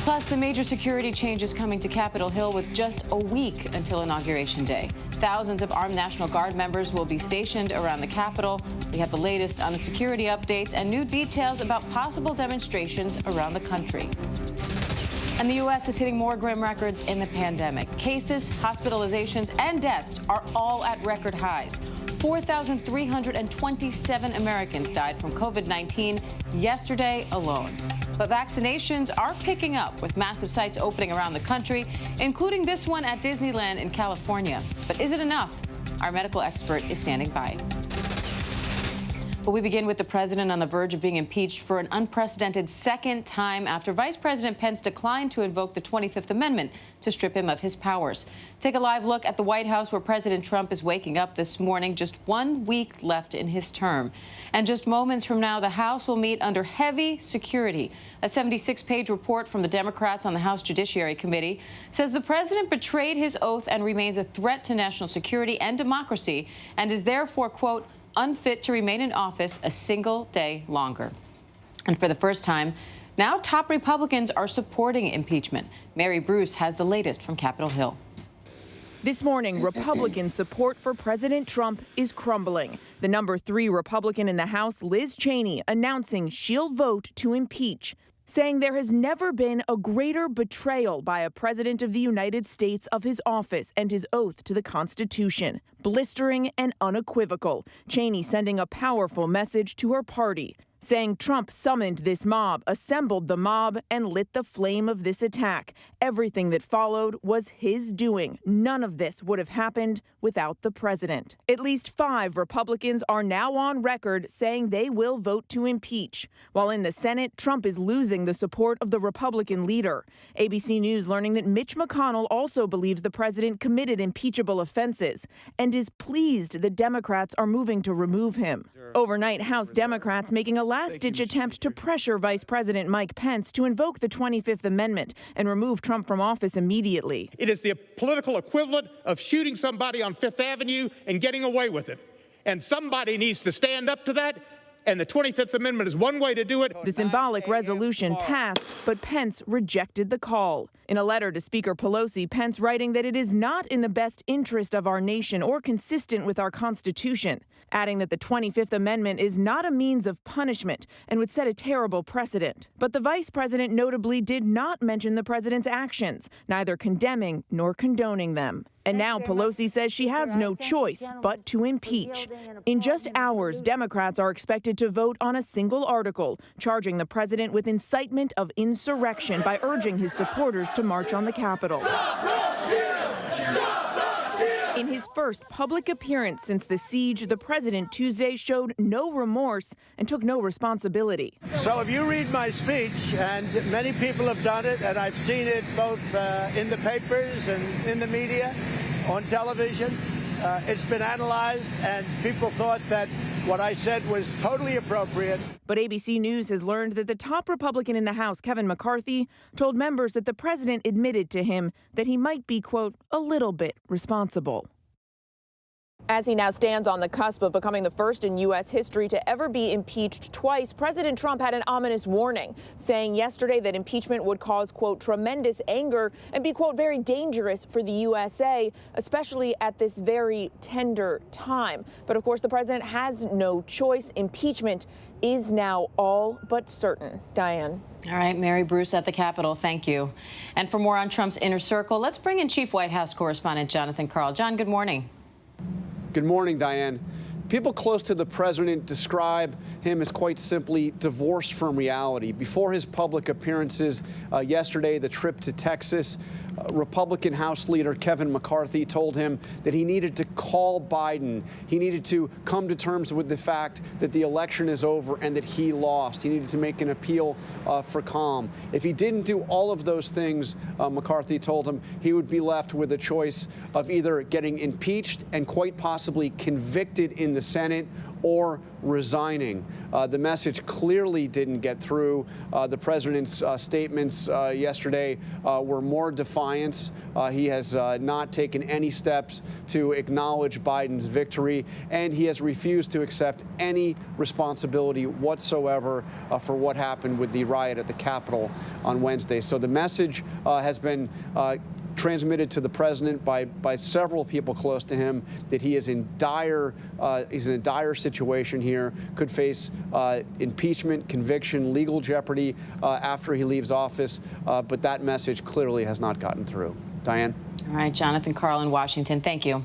Plus, the major security changes coming to Capitol Hill with just a week until Inauguration Day. Thousands of armed National Guard members will be stationed around the Capitol. We have the latest on the security updates and new details about possible demonstrations around the country. And the U.S. is hitting more grim records in the pandemic. Cases, hospitalizations, and deaths are all at record highs. 4,327 Americans died from COVID-19 yesterday alone. But vaccinations are picking up, with massive sites opening around the country, including this one at Disneyland in California. But is it enough? Our medical expert is standing by. But we begin with the president on the verge of being impeached for an unprecedented second time after Vice President Pence declined to invoke the 25th Amendment to strip him of his powers. Take a live look at the White House, where President Trump is waking up this morning, just 1 week left in his term. And just moments from now, the House will meet under heavy security. A 76-page report from the Democrats on the House Judiciary Committee says the president betrayed his oath and remains a threat to national security and democracy, and is therefore, quote, unfit to remain in office a single day longer. And for the first time, now top Republicans are supporting impeachment. Mary Bruce has the latest from Capitol Hill. This morning, Republican support for President Trump is crumbling. The number 3 Republican in the House, Liz Cheney, announcing she'll vote to impeach, saying there has never been a greater betrayal by a president of the United States of his office and his oath to the Constitution. Blistering and unequivocal, Cheney sending a powerful message to her party, saying Trump summoned this mob, assembled the mob, and lit the flame of this attack. Everything that followed was his doing. None of this would have happened without the president. At least 5 Republicans are now on record saying they will vote to impeach. While in the Senate, Trump is losing the support of the Republican leader. ABC News learning that Mitch McConnell also believes the president committed impeachable offenses and is pleased the Democrats are moving to remove him. Overnight, House Democrats making a last-ditch attempt to pressure Vice President Mike Pence to invoke the 25th Amendment and remove Trump from office immediately. It is the political equivalent of shooting somebody on Fifth Avenue and getting away with it. And somebody needs to stand up to that, and the 25th Amendment is one way to do it. The symbolic resolution passed, but Pence rejected the call. In a letter to Speaker Pelosi, Pence writing that it is not in the best interest of our nation or consistent with our Constitution, adding that the 25th Amendment is not a means of punishment and would set a terrible precedent. But the vice president notably did not mention the president's actions, neither condemning nor condoning them. And now Pelosi says she has no choice but to impeach. In just hours, Democrats are expected to vote on a single article, charging the president with incitement of insurrection by urging his supporters to march on the Capitol. In his first public appearance since the siege, the president Tuesday showed no remorse and took no responsibility. So if you read my speech, and many people have done it, and I've seen it both in the papers and in the media, on television, it's been analyzed, and people thought that what I said was totally appropriate. But ABC News has learned that the top Republican in the House, Kevin McCarthy, told members that the president admitted to him that he might be, quote, a little bit responsible. As he now stands on the cusp of becoming the first in U.S. history to ever be impeached twice, President Trump had an ominous warning, saying yesterday that impeachment would cause, quote, tremendous anger and be, quote, very dangerous for the USA, especially at this very tender time. But of course, the president has no choice. Impeachment is now all but certain. Diane. All right, Mary Bruce at the Capitol, thank you. And for more on Trump's inner circle, let's bring in Chief White House correspondent Jonathan Karl. John, good morning. Good morning, Diane. People close to the president describe him as quite simply divorced from reality. Before his public appearances yesterday, the trip to Texas, Republican House Leader Kevin McCarthy told him that he needed to call Biden. He needed to come to terms with the fact that the election is over and that he lost. He needed to make an appeal for calm. If he didn't do all of those things, McCarthy told him, he would be left with a choice of either getting impeached and quite possibly convicted in the Senate or resigning. The message clearly didn't get through. The president's statements yesterday were more defiance. He has not taken any steps to acknowledge Biden's victory, and he has refused to accept any responsibility whatsoever for what happened with the riot at the Capitol on Wednesday. So the message has been transmitted to the president by several people close to him that he is he's in a dire situation here, could face impeachment, conviction, legal jeopardy after he leaves office. But that message clearly has not gotten through. Diane? All right, Jonathan Karl in Washington, thank you.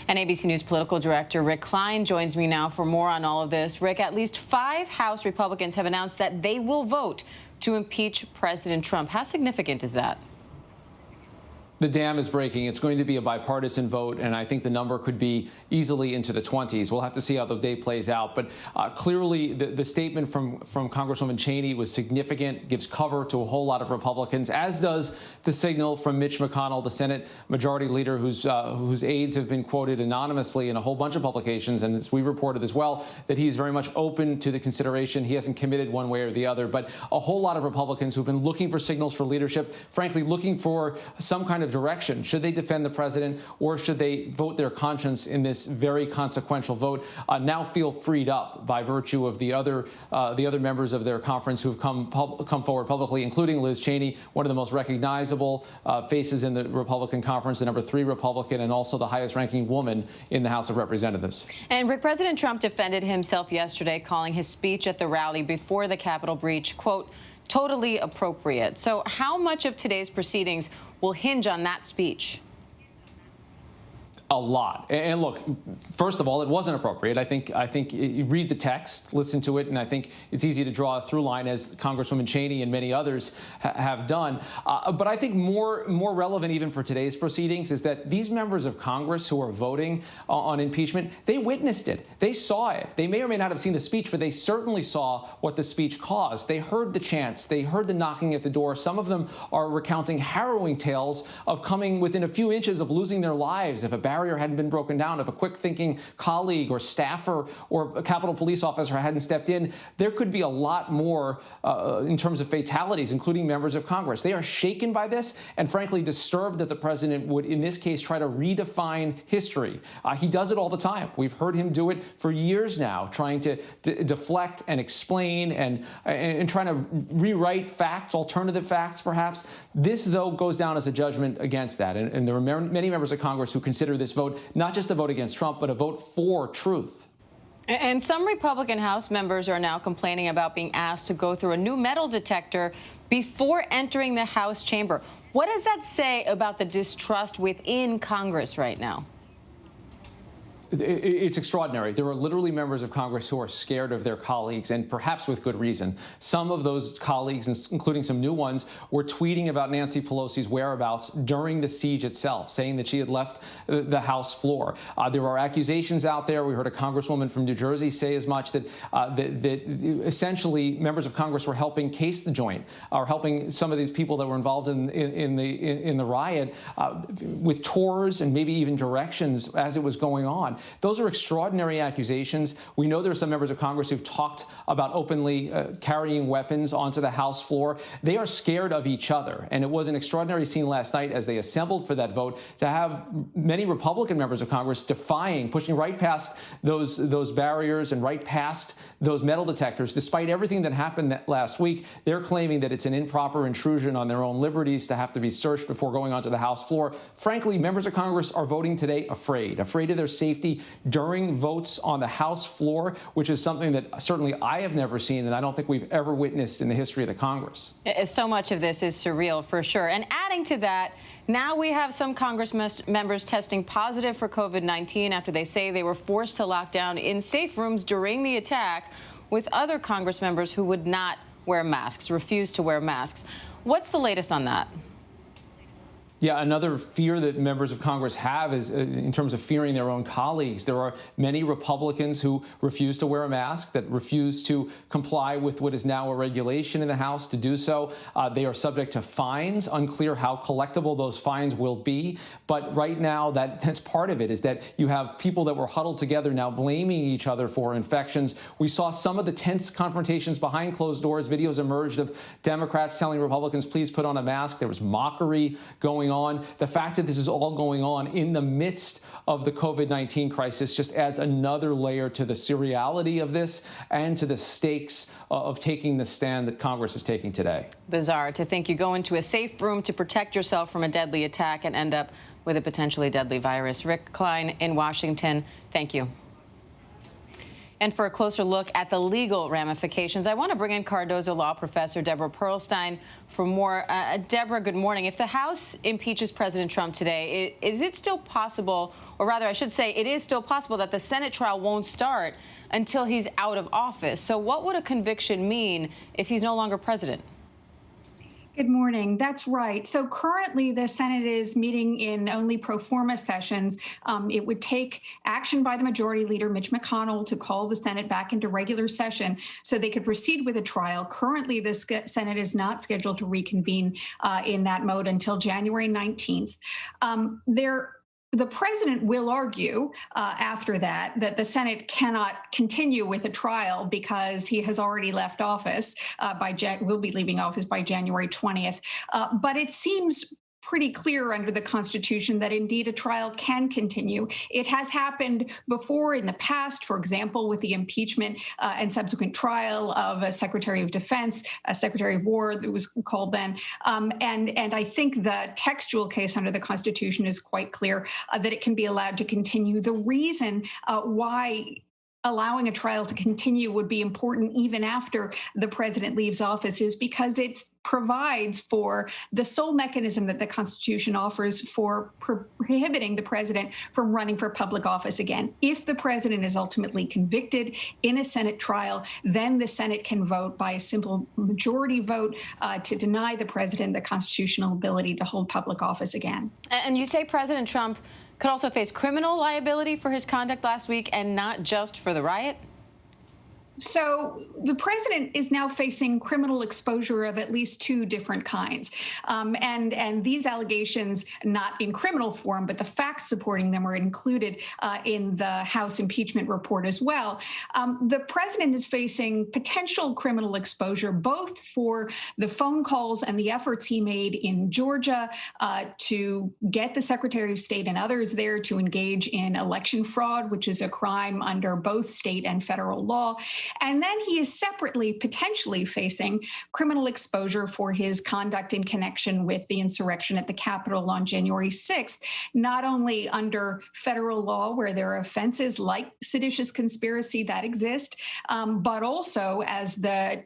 And ABC News political director Rick Klein joins me now for more on all of this. Rick, at least 5 House Republicans have announced that they will vote to impeach President Trump. How significant is that? The dam is breaking. It's going to be a bipartisan vote, and I think the number could be easily into the 20s. We'll have to see how the day plays out. But clearly, the statement from Congresswoman Cheney was significant, gives cover to a whole lot of Republicans, as does the signal from Mitch McConnell, the Senate Majority Leader, whose aides have been quoted anonymously in a whole bunch of publications, and as we reported as well, that he's very much open to the consideration. He hasn't committed one way or the other. But a whole lot of Republicans who've been looking for signals for leadership, frankly, looking for some kind of direction. Should they defend the president, or should they vote their conscience in this very consequential vote? Now feel freed up by virtue of the other members of their conference who have come forward publicly, including Liz Cheney, one of the most recognizable faces in the Republican conference, the number 3 Republican, and also the highest-ranking woman in the House of Representatives. And Rick, President Trump defended himself yesterday, calling his speech at the rally before the Capitol breach, quote, totally appropriate. So how much of today's proceedings will hinge on that speech? A lot. And look, first of all, it wasn't appropriate. I think you read the text, listen to it, and I think it's easy to draw a through line, as Congresswoman Cheney and many others have done. But I think more relevant even for today's proceedings is that these members of Congress who are voting on impeachment, they witnessed it. They saw it. They may or may not have seen the speech, but they certainly saw what the speech caused. They heard the chants. They heard the knocking at the door. Some of them are recounting harrowing tales of coming within a few inches of losing their lives if a barrier hadn't been broken down, if a quick-thinking colleague or staffer or a Capitol Police officer hadn't stepped in. There could be a lot more in terms of fatalities, including members of Congress. They are shaken by this and, frankly, disturbed that the president would, in this case, try to redefine history. He does it all the time. We've heard him do it for years now, trying to deflect and explain and trying to rewrite facts, alternative facts, perhaps. This, though, goes down as a judgment against that. And there are many members of Congress who consider this vote not just a vote against Trump, but a vote for truth. And some Republican House members are now complaining about being asked to go through a new metal detector before entering the House chamber. What does that say about the distrust within Congress right now? It's extraordinary. There are literally members of Congress who are scared of their colleagues, and perhaps with good reason. Some of those colleagues, including some new ones, were tweeting about Nancy Pelosi's whereabouts during the siege itself, saying that she had left the House floor. There are accusations out there. We heard a congresswoman from New Jersey say as much, that essentially members of Congress were helping case the joint, or helping some of these people that were involved in the riot with tours and maybe even directions as it was going on. Those are extraordinary accusations. We know there are some members of Congress who've talked about openly carrying weapons onto the House floor. They are scared of each other. And it was an extraordinary scene last night as they assembled for that vote to have many Republican members of Congress defying, pushing right past those barriers and right past those metal detectors. Despite everything that happened last week, they're claiming that it's an improper intrusion on their own liberties to have to be searched before going onto the House floor. Frankly, members of Congress are voting today afraid of their safety during votes on the House floor, which is something that certainly I have never seen, and I don't think we've ever witnessed in the history of the Congress. So much of this is surreal, for sure. And adding to that, now we have some Congress members testing positive for COVID-19 after they say they were forced to lock down in safe rooms during the attack, with other Congress members who would not wear masks, refused to wear masks. What's the latest on that? Yeah, another fear that members of Congress have is in terms of fearing their own colleagues. There are many Republicans who refuse to wear a mask, that refuse to comply with what is now a regulation in the House to do so. They are subject to fines. Unclear how collectible those fines will be. But right now, that's part of it, is that you have people that were huddled together now blaming each other for infections. We saw some of the tense confrontations behind closed doors. Videos emerged of Democrats telling Republicans, please put on a mask. There was mockery going on. The fact that this is all going on in the midst of the COVID-19 crisis just adds another layer to the surreality of this and to the stakes of taking the stand that Congress is taking today. Bizarre to think you go into a safe room to protect yourself from a deadly attack and end up with a potentially deadly virus. Rick Klein in Washington, thank you. And for a closer look at the legal ramifications, I want to bring in Cardozo Law Professor Deborah Pearlstein for more. Deborah, good morning. If the House impeaches President Trump today, is it still possible, or rather I should say it is still possible, that the Senate trial won't start until he's out of office? So what would a conviction mean if he's no longer president? Good morning. That's right. So currently the Senate is meeting in only pro forma sessions. It would take action by the Majority Leader Mitch McConnell to call the Senate back into regular session so they could proceed with a trial. Currently, the Senate is not scheduled to reconvene in that mode until January 19th. The president will argue after that the Senate cannot continue with a trial because he has already left office will be leaving office by January 20th. But it seems pretty clear under the Constitution that indeed a trial can continue. It has happened before in the past, for example, with the impeachment and subsequent trial of a Secretary of Defense, a Secretary of War that was called then. And I think the textual case under the Constitution is quite clear that it can be allowed to continue. The reason why allowing a trial to continue would be important even after the president leaves office is because it provides for the sole mechanism that the Constitution offers for prohibiting the president from running for public office again. If the president is ultimately convicted in a Senate trial, then the Senate can vote by a simple majority vote to deny the president the constitutional ability to hold public office again. And you say President Trump could also face criminal liability for his conduct last week and not just for the riot? So the president is now facing criminal exposure of at least two different kinds. And these allegations, not in criminal form, but the facts supporting them are included in the House impeachment report as well. The president is facing potential criminal exposure, both for the phone calls and the efforts he made in Georgia to get the Secretary of State and others there to engage in election fraud, which is a crime under both state and federal law. And then he is separately potentially facing criminal exposure for his conduct in connection with the insurrection at the Capitol on January 6th, not only under federal law where there are offenses like seditious conspiracy that exist, but also as the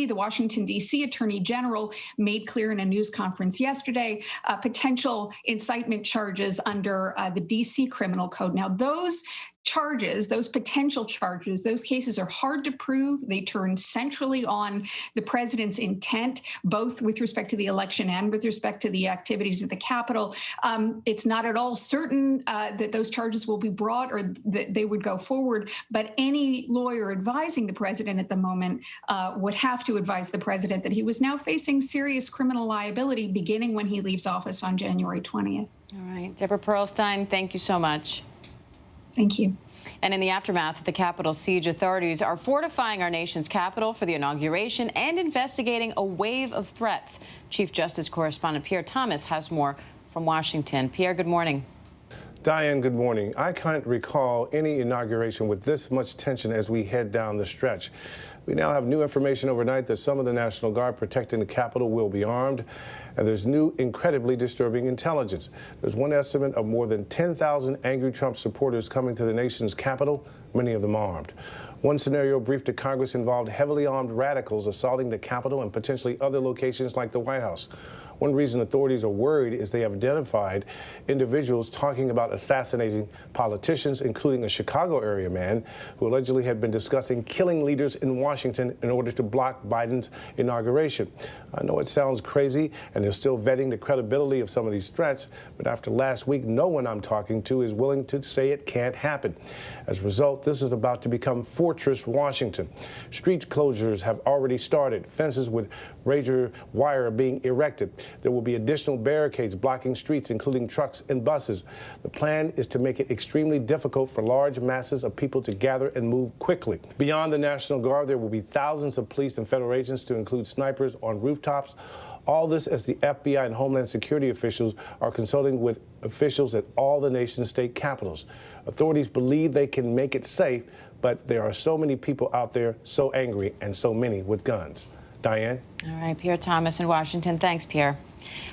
Washington, D.C. Attorney General made clear in a news conference yesterday, potential incitement charges under the D.C. Criminal Code. Now, those charges, those potential charges, those cases are hard to prove. They turn centrally on the president's intent, both with respect to the election and with respect to the activities at the Capitol. It's not at all certain that those charges will be brought or that they would go forward, but any lawyer advising the president at the moment would have to advise the president that he was now facing serious criminal liability beginning when he leaves office on January 20th. All right. Deborah Pearlstein, thank you so much. Thank you. And in the aftermath of the Capitol siege, authorities are fortifying our nation's capital for the inauguration and investigating a wave of threats. Chief Justice correspondent Pierre Thomas has more from Washington. Pierre, good morning. Diane, good morning. I can't recall any inauguration with this much tension as we head down the stretch. We now have new information overnight that some of the National Guard protecting the Capitol will be armed, and there's new, incredibly disturbing intelligence. There's one estimate of more than 10,000 angry Trump supporters coming to the nation's capital, many of them armed. One scenario briefed to Congress involved heavily armed radicals assaulting the Capitol and potentially other locations like the White House. One reason authorities are worried is they have identified individuals talking about assassinating politicians, including a Chicago area man who allegedly had been discussing killing leaders in Washington in order to block Biden's inauguration. I know it sounds crazy, and they're still vetting the credibility of some of these threats, but after last week, no one I'm talking to is willing to say it can't happen. As a result, this is about to become Fortress Washington. Street closures have already started, fences with razor wire being erected. There will be additional barricades blocking streets, including trucks and buses. The plan is to make it extremely difficult for large masses of people to gather and move quickly. Beyond the National Guard, there will be thousands of police and federal agents to include snipers on rooftops. All this as the FBI and Homeland Security officials are consulting with officials at all the nation's state capitals. Authorities believe they can make it safe, but there are so many people out there so angry and so many with guns. Diane? All right, Pierre Thomas in Washington. Thanks, Pierre.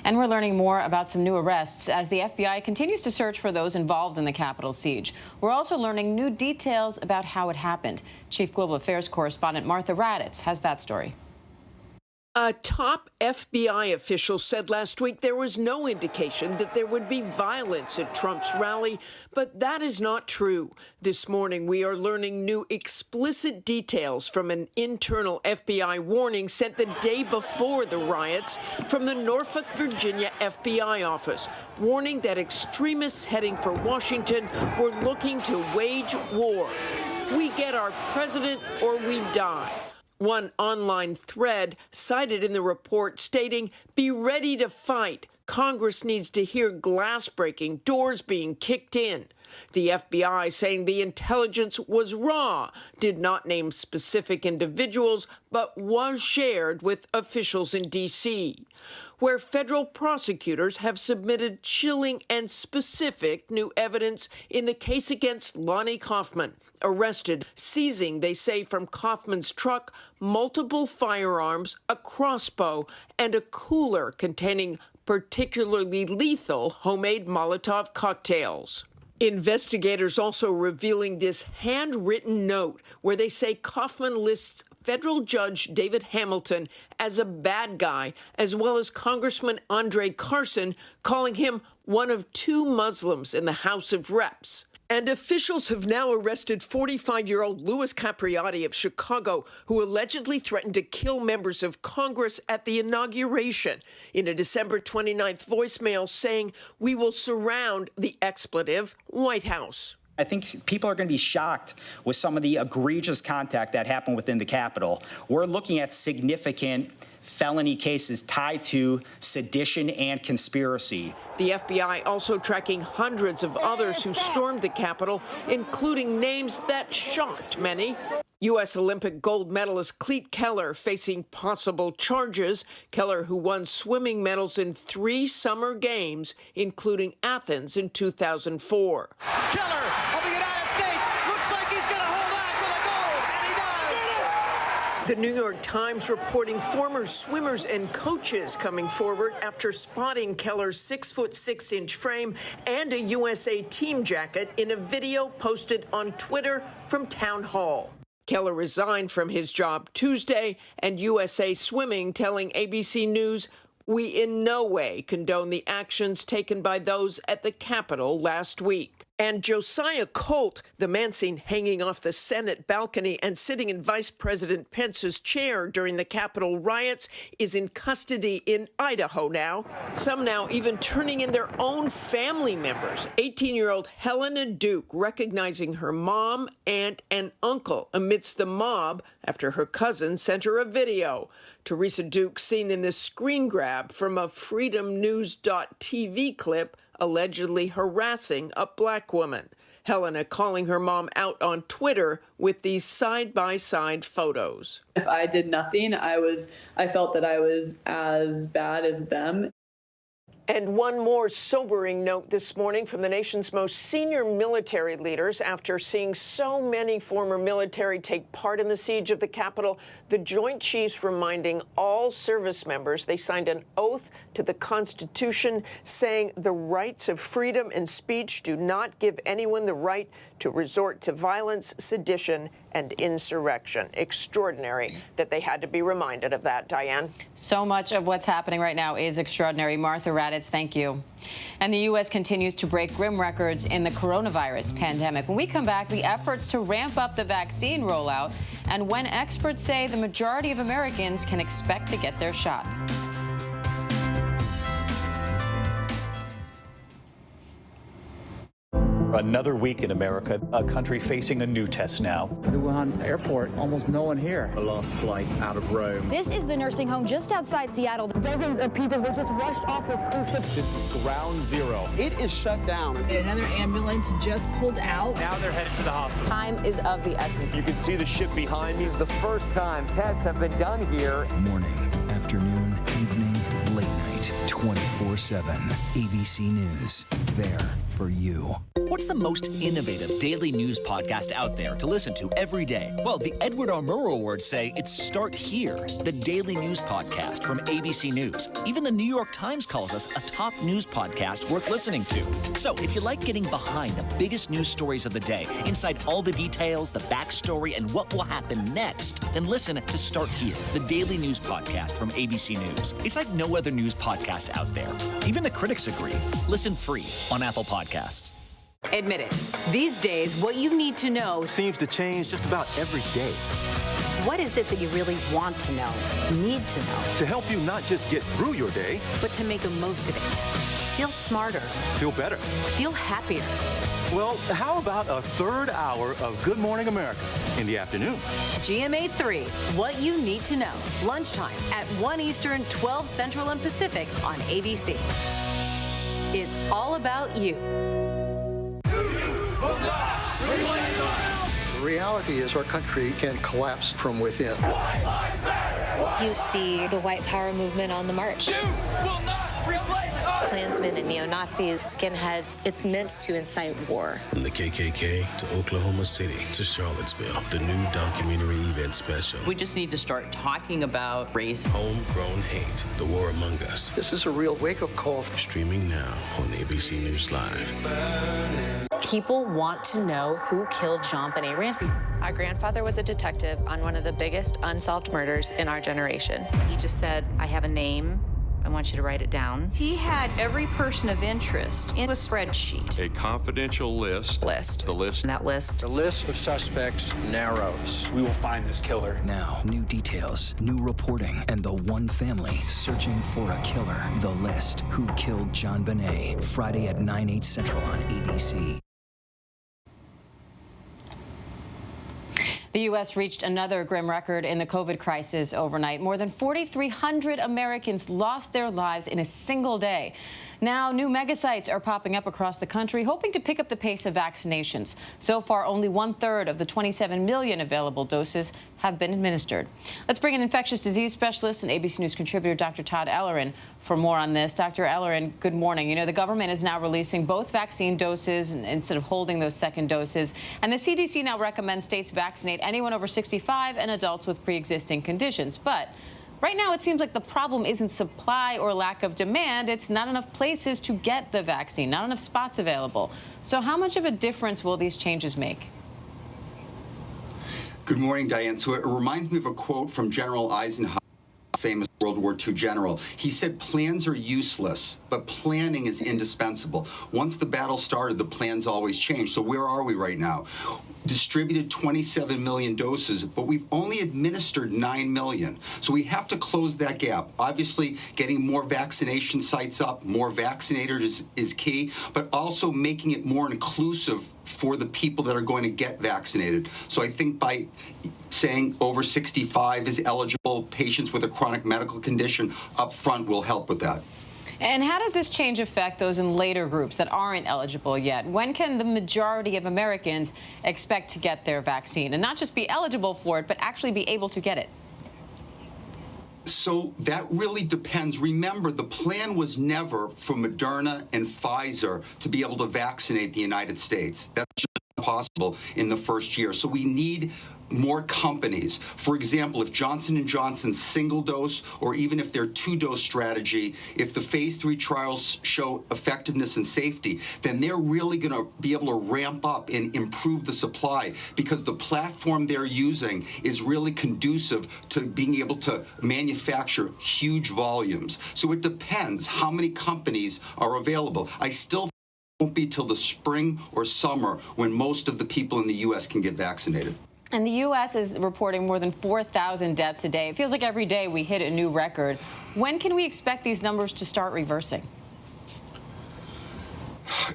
And we're learning more about some new arrests as the FBI continues to search for those involved in the Capitol siege. We're also learning new details about how it happened. Chief Global Affairs correspondent Martha Raddatz has that story. A top FBI official said last week there was no indication that there would be violence at Trump's rally, but that is not true. This morning, we are learning new explicit details from an internal FBI warning sent the day before the riots from the Norfolk, Virginia FBI office, warning that extremists heading for Washington were looking to wage war. We get our president or we die. One online thread cited in the report stating, "Be ready to fight. Congress needs to hear glass breaking, doors being kicked in." The FBI saying the intelligence was raw, did not name specific individuals, but was shared with officials in D.C., where federal prosecutors have submitted chilling and specific new evidence in the case against Lonnie Kaufman, arrested, seizing, they say, from Kaufman's truck, multiple firearms, a crossbow, and a cooler containing particularly lethal homemade Molotov cocktails. Investigators also revealing this handwritten note where they say Kaufman lists federal judge David Hamilton as a bad guy, as well as Congressman Andre Carson, calling him one of two Muslims in the House of Reps. And officials have now arrested 45-year-old Louis Capriotti of Chicago, who allegedly threatened to kill members of Congress at the inauguration, in a December 29th voicemail saying, "We will surround the expletive White House." I think people are going to be shocked with some of the egregious contact that happened within the Capitol. We're looking at significant felony cases tied to sedition and conspiracy. The FBI also tracking hundreds of others who stormed the Capitol, including names that shocked many. U.S. Olympic gold medalist Clete Keller facing possible charges. Keller, who won swimming medals in 3 summer games, including Athens in 2004. Keller of the United States looks like he's going to hold on for the gold, and he does. The New York Times reporting former swimmers and coaches coming forward after spotting Keller's 6'6" frame and a USA team jacket in a video posted on Twitter from Town Hall. Keller resigned from his job Tuesday, and USA Swimming telling ABC News, "We in no way condone the actions taken by those at the Capitol last week." And Josiah Colt, the man seen hanging off the Senate balcony and sitting in Vice President Pence's chair during the Capitol riots, is in custody in Idaho now. Some now even turning in their own family members. 18-year-old Helena Duke recognizing her mom, aunt, and uncle amidst the mob after her cousin sent her a video. Teresa Duke seen in this screen grab from a freedomnews.tv clip allegedly harassing a black woman. Helena calling her mom out on Twitter with these side-by-side photos. If I did nothing, I felt that I was as bad as them. And one more sobering note this morning from the nation's most senior military leaders. After seeing so many former military take part in the siege of the Capitol, the Joint Chiefs reminding all service members they signed an oath to the Constitution saying the rights of freedom and speech do not give anyone the right to resort to violence, sedition, and insurrection. Extraordinary that they had to be reminded of that, Diane. So much of what's happening right now is extraordinary. Martha Raddatz, thank you. And the U.S. continues to break grim records in the coronavirus pandemic. When we come back, the efforts to ramp up the vaccine rollout and when experts say the majority of Americans can expect to get their shot. Another week in America, a country facing a new test now. The Wuhan airport, almost no one here. The last flight out of Rome. This is the nursing home just outside Seattle. Dozens of people were just rushed off this cruise ship. This is ground zero. It is shut down. Another ambulance just pulled out. Now they're headed to the hospital. Time is of the essence. You can see the ship behind me. This is the first time tests have been done here. Morning, afternoon, evening, late night, 24/7. ABC News. There for you. What's the most innovative daily news podcast out there to listen to every day? Well, the Edward R. Murrow Awards say it's Start Here, the daily news podcast from ABC News. Even the New York Times calls us a top news podcast worth listening to. So if you like getting behind the biggest news stories of the day, inside all the details, the backstory, and what will happen next, then listen to Start Here, the daily news podcast from ABC News. It's like no other news podcast out there. Even the critics agree. Listen free on Apple Podcasts. Admit it. These days, what you need to know seems to change just about every day. What is it that you really want to know, need to know? To help you not just get through your day, but to make the most of it. Feel smarter. Feel better. Feel happier. Well, how about a third hour of Good Morning America in the afternoon? GMA 3, what you need to know. Lunchtime at 1 Eastern, 12 Central and Pacific on ABC. It's all about you. The reality is our country can collapse from within. You see the white power movement on the march. Klansmen and neo-Nazis, skinheads, it's meant to incite war. From the KKK to Oklahoma City to Charlottesville, the new documentary event special. We just need to start talking about race. Homegrown Hate, The War Among Us. This is a real wake-up call. Streaming now on ABC News Live. People want to know who killed JonBenet Ramsey. Our grandfather was a detective on one of the biggest unsolved murders in our generation. He just said, I have a name. I want you to write it down. He had every person of interest in a spreadsheet. A confidential list. The list. That list. The list of suspects narrows. We will find this killer. Now, new details, new reporting, and the one family searching for a killer. The List, Who Killed JonBenet. Friday at 9/8 Central on ABC. The U.S. reached another grim record in the COVID crisis overnight. More than 4,300 Americans lost their lives in a single day. Now, new megasites are popping up across the country, hoping to pick up the pace of vaccinations. So far, only 1/3 of the 27 million available doses have been administered. Let's bring in infectious disease specialist and ABC News contributor Dr. Todd Ellerin for more on this. Dr. Ellerin, good morning. You know, the government is now releasing both vaccine doses instead of holding those second doses. And the CDC now recommends states vaccinate anyone over 65 and adults with pre-existing conditions. But right now, it seems like the problem isn't supply or lack of demand. It's not enough places to get the vaccine, not enough spots available. So how much of a difference will these changes make? Good morning, Diane. So it reminds me of a quote from General Eisenhower, famous World War II general. He said, plans are useless, but planning is indispensable. Once the battle started, the plans always change. So where are we right now? Distributed 27 million doses, but we've only administered 9 million. So we have to close that gap. Obviously, getting more vaccination sites up, more vaccinators is key, but also making it more inclusive for the people that are going to get vaccinated. So I think by saying over 65 is eligible, patients with a chronic medical condition up front will help with that. And how does this change affect those in later groups that aren't eligible yet? When can the majority of Americans expect to get their vaccine and not just be eligible for it, but actually be able to get it? So that really depends. Remember, the plan was never for Moderna and Pfizer to be able to vaccinate the United States. That's just not possible in the first year. So we need more companies. For example, if Johnson & Johnson's single dose or even if their 2-dose strategy, if the phase 3 trials show effectiveness and safety, then they're really going to be able to ramp up and improve the supply because the platform they're using is really conducive to being able to manufacture huge volumes. So it depends how many companies are available. I still think it won't be till the spring or summer when most of the people in the U.S. can get vaccinated. And the U.S. is reporting more than 4,000 deaths a day. It feels like every day we hit a new record. When can we expect these numbers to start reversing?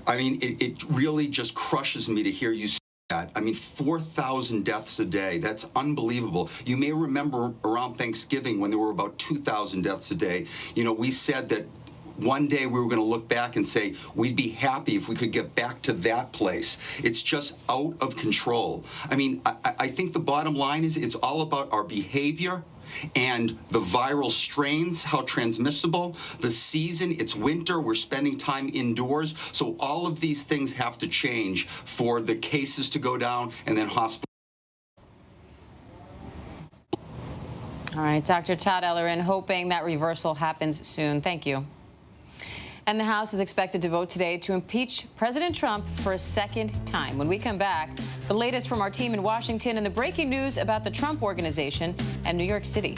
I mean, it really just crushes me to hear you say that. I mean, 4,000 deaths a day. That's unbelievable. You may remember around Thanksgiving when there were about 2,000 deaths a day. You know, we said that one day we were going to look back and say we'd be happy if we could get back to that place. It's just out of control. I mean, I think the bottom line is it's all about our behavior and the viral strains, how transmissible, the season, it's winter, we're spending time indoors. So all of these things have to change for the cases to go down and then hospitals. All right, Dr. Todd Ellerin, hoping that reversal happens soon. Thank you. And the House is expected to vote today to impeach President Trump for a second time. When we come back, the latest from our team in Washington and the breaking news about the Trump Organization and New York City.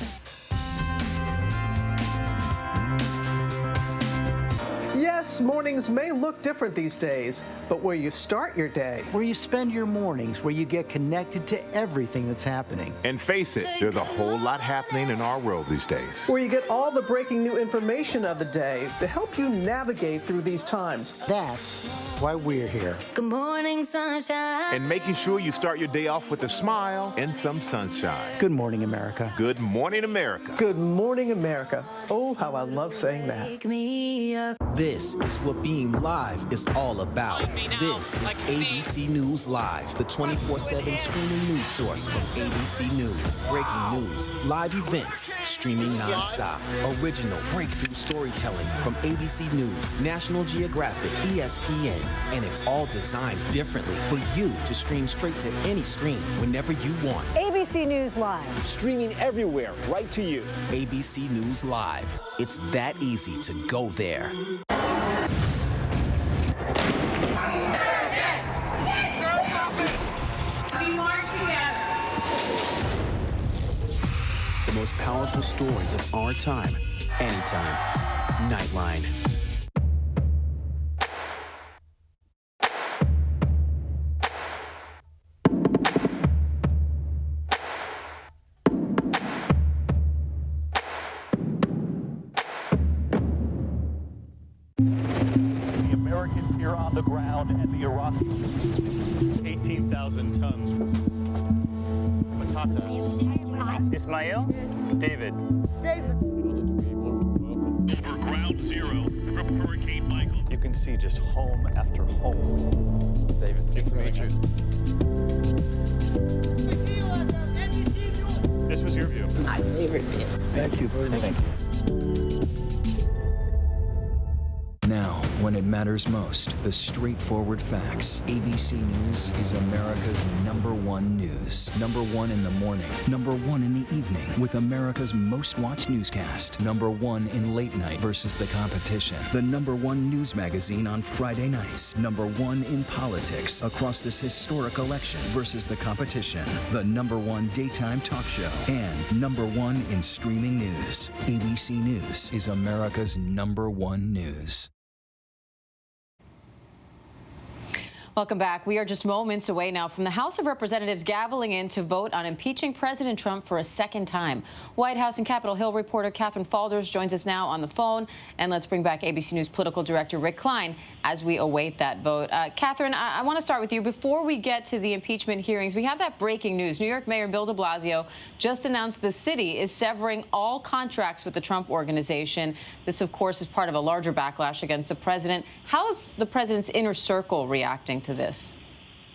Yes, mornings may look different these days, but where you start your day, Where you spend your mornings, where you get connected to everything that's happening. And face it, there's a whole lot happening in our world these days. where you get all the breaking new information of the day to help you navigate through these times. That's why we're here. Good morning, sunshine. And making sure you start your day off with a smile and some sunshine. Good morning, America. Good morning, America. Good morning, America. Oh, how I love saying that. Wake me up. This is what being live is all about. This is ABC News Live, the 24/7 streaming news source from ABC News. Breaking news, live events, streaming nonstop. Original breakthrough storytelling from ABC News, National Geographic, ESPN, and it's all designed differently for you to stream straight to any screen whenever you want. ABC News Live. Streaming everywhere, right to you. ABC News Live. It's that easy to go there. The most powerful stories of our time, anytime. Nightline. The Americans here on the ground and the Iraqis, 18,000 tons. Patatas. Ismail? David. Over ground zero from Hurricane Michael. You can see just home after home. David, nice to meet you. This was your view. My favorite view. Thank you very much. Thank you. Now, when it matters most, the straightforward facts. ABC News is America's #1 news. #1 in the morning, #1 in the evening, with America's most watched newscast. #1 in late night versus the competition. The #1 news magazine on Friday nights. #1 in politics across this historic election versus the competition. The #1 daytime talk show. And #1 in streaming news. ABC News is America's #1 news. Welcome back. We are just moments away now from the House of Representatives gaveling in to vote on impeaching President Trump for a second time. White House and Capitol Hill reporter Catherine Faulders joins us now on the phone. And let's bring back ABC News political director Rick Klein as we await that vote. Catherine, I want to start with you. Before we get to the impeachment hearings, we have that breaking news. New York Mayor Bill de Blasio just announced the city is severing all contracts with the Trump Organization. This, of course, is part of a larger backlash against the president. How's the president's inner circle reacting to this?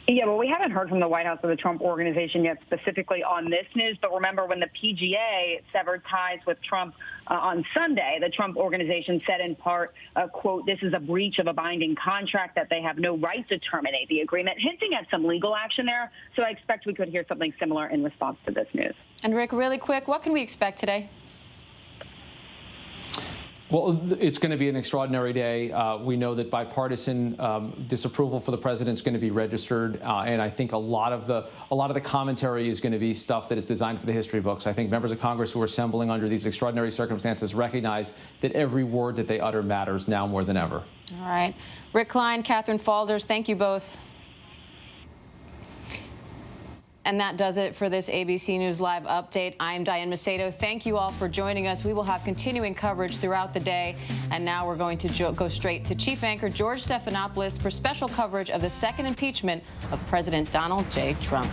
Yeah, well, we haven't heard from the White House or the Trump Organization yet specifically on this news. But remember, when the PGA severed ties with Trump on Sunday, the Trump Organization said in part, quote, this is a breach of a binding contract that they have no right to terminate the agreement, hinting at some legal action there. So I expect we could hear something similar in response to this news. And Rick, really quick, what can we expect today? Well, it's going to be an extraordinary day. We know that bipartisan disapproval for the president is going to be registered, and I think a lot of the commentary is going to be stuff that is designed for the history books. I think members of Congress who are assembling under these extraordinary circumstances recognize that every word that they utter matters now more than ever. All right, Rick Klein, Catherine Faulders, thank you both. And that does it for this ABC News Live update. I'm Diane Macedo. Thank you all for joining us. We will have continuing coverage throughout the day. And now we're going to go straight to Chief Anchor George Stephanopoulos for special coverage of the second impeachment of President Donald J. Trump.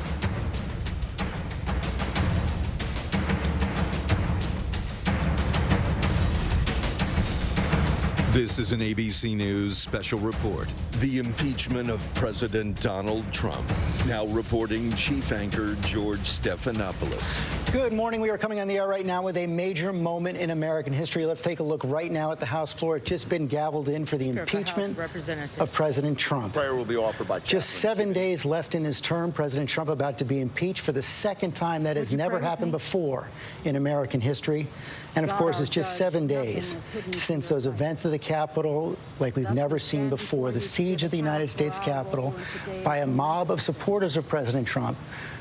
This is an ABC News special report. The impeachment of President Donald Trump. Now reporting chief anchor George Stephanopoulos. Good morning. We are coming on the air right now with a major moment in American history. Let's take a look right now at the House floor. It's just been gavelled in for the impeachment of President Trump. Prayer will be offered by just 7 days left in his term. President Trump about to be impeached for the second time. That has never happened before in American history. And of course, it's just 7 days since those events of the Capitol, like we've never seen before, the siege of the United States Capitol by a mob of supporters of President Trump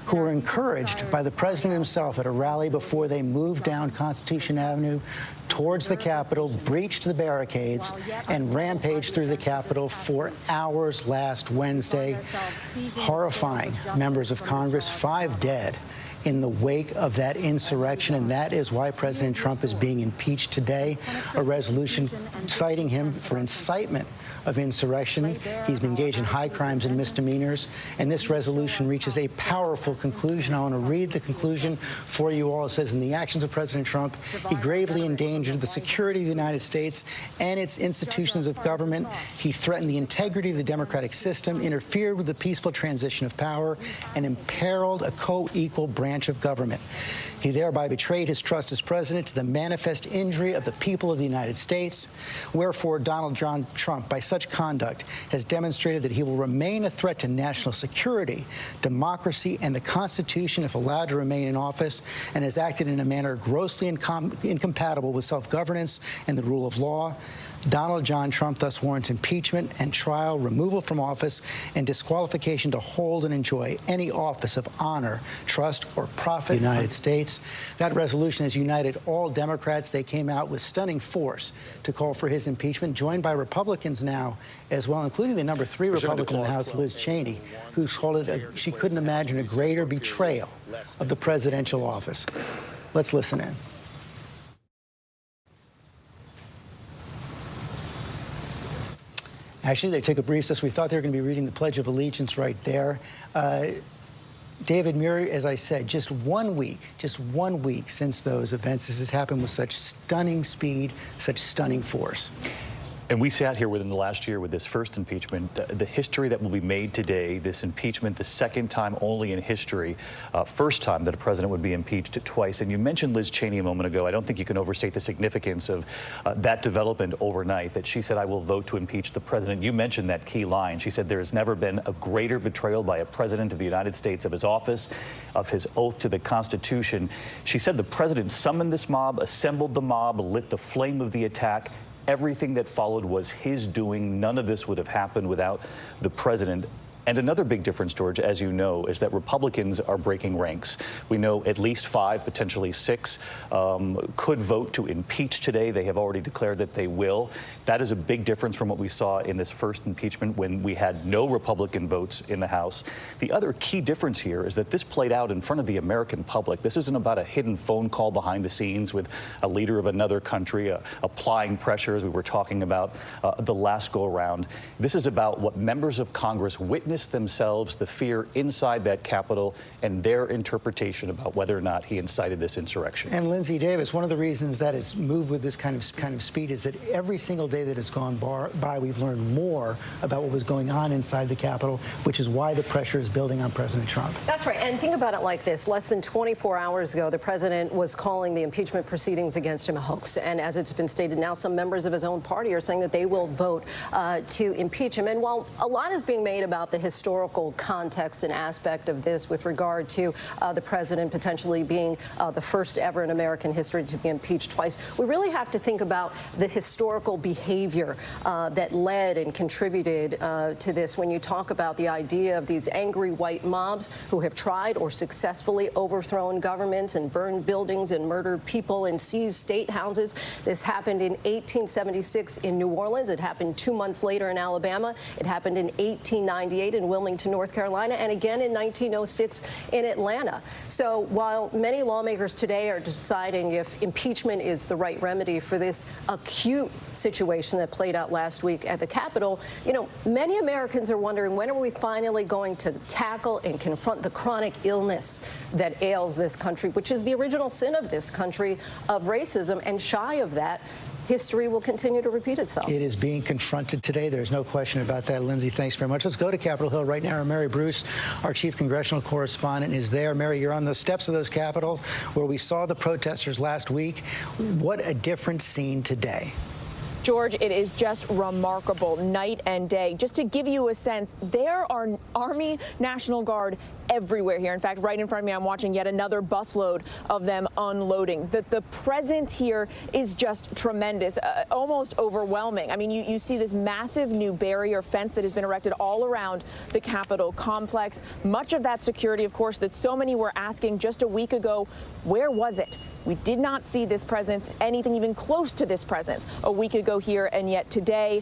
who were encouraged by the president himself at a rally before they moved down Constitution Avenue towards the Capitol, breached the barricades, and rampaged through the Capitol for hours last Wednesday, horrifying members of Congress, 5 dead in the wake of that insurrection, and that is why President Trump is being impeached today, a resolution citing him for incitement of insurrection. He's been engaged in high crimes and misdemeanors, and this resolution reaches a powerful conclusion. I want to read the conclusion for you all. It says, in the actions of President Trump, he gravely endangered the security of the United States and its institutions of government. He threatened the integrity of the democratic system, interfered with the peaceful transition of power, and imperiled a co-equal branch of government. He thereby betrayed his trust as president to the manifest injury of the people of the United States. Wherefore, Donald John Trump, by such conduct, has demonstrated that he will remain a threat to national security, democracy, and the Constitution if allowed to remain in office, and has acted in a manner grossly incompatible with self-governance and the rule of law. Donald John Trump thus warrants impeachment and trial, removal from office, and disqualification to hold and enjoy any office of honor, trust, or profit in the United States. That resolution has united all Democrats. They came out with stunning force to call for his impeachment, joined by Republicans now as well, including the number 3 Republican in the House, Liz Cheney, who called it she couldn't imagine a greater betrayal of the presidential office. Let's listen in. Actually, they took a recess. We thought they were going to be reading the Pledge of Allegiance right there. David Muir, as I said, just 1 week since those events. This has happened with such stunning speed, such stunning force. And we sat here within the last year with this first impeachment. The history that will be made today, this impeachment, the second time only in history, first time that a president would be impeached twice. And you mentioned Liz Cheney a moment ago. I don't think you can overstate the significance of that development overnight, that she said, I will vote to impeach the president. You mentioned that key line. She said there has never been a greater betrayal by a president of the United States of his office, of his oath to the Constitution. She said the president summoned this mob, assembled the mob, lit the flame of the attack. Everything that followed was his doing. None of this would have happened without the president. And another big difference, George, as you know, is that Republicans are breaking ranks. We know at least 5, potentially 6, could vote to impeach today. They have already declared that they will. That is a big difference from what we saw in this first impeachment when we had no Republican votes in the House. The other key difference here is that this played out in front of the American public. This isn't about a hidden phone call behind the scenes with a leader of another country applying pressure, as we were talking about the last go around. This is about what members of Congress witnessed themselves, the fear inside that Capitol, and their interpretation about whether or not he incited this insurrection. And Lindsay Davis, one of the reasons that has moved with this kind of speed is that every single day that has gone by, we've learned more about what was going on inside the Capitol, which is why the pressure is building on President Trump. That's right. And think about it like this. Less than 24 hours ago, the president was calling the impeachment proceedings against him a hoax. And as it's been stated now, some members of his own party are saying that they will vote to impeach him. And while a lot is being made about the historical context and aspect of this with regard to the president potentially being the first ever in American history to be impeached twice, we really have to think about the historical behavior that led and contributed to this. When you talk about the idea of these angry white mobs who have tried or successfully overthrown governments and burned buildings and murdered people and seized state houses. This happened in 1876 in New Orleans. It happened 2 months later in Alabama. It happened in 1898 in Wilmington, North Carolina, and again in 1906 in Atlanta. So while many lawmakers today are deciding if impeachment is the right remedy for this acute situation that played out last week at the Capitol, you know, many Americans are wondering, when are we finally going to tackle and confront the chronic illness that ails this country, which is the original sin of this country, of racism, and shy of that, history will continue to repeat itself. It is being confronted today. There's no question about that. Lindsay, thanks very much. Let's go to Capitol Hill right now. Mary Bruce, our chief congressional correspondent, is there. Mary, you're on the steps of those Capitols where we saw the protesters last week. What a different scene today. George, it is just remarkable, night and day. Just to give you a sense, there are Army National Guard everywhere here. In fact, right in front of me, I'm watching yet another busload of them unloading. The presence here is just tremendous, almost overwhelming. I mean, you see this massive new barrier fence that has been erected all around the Capitol complex. Much of that security, of course, that so many were asking just a week ago, where was it? We did not see this presence, anything even close to this presence a week ago here, and yet today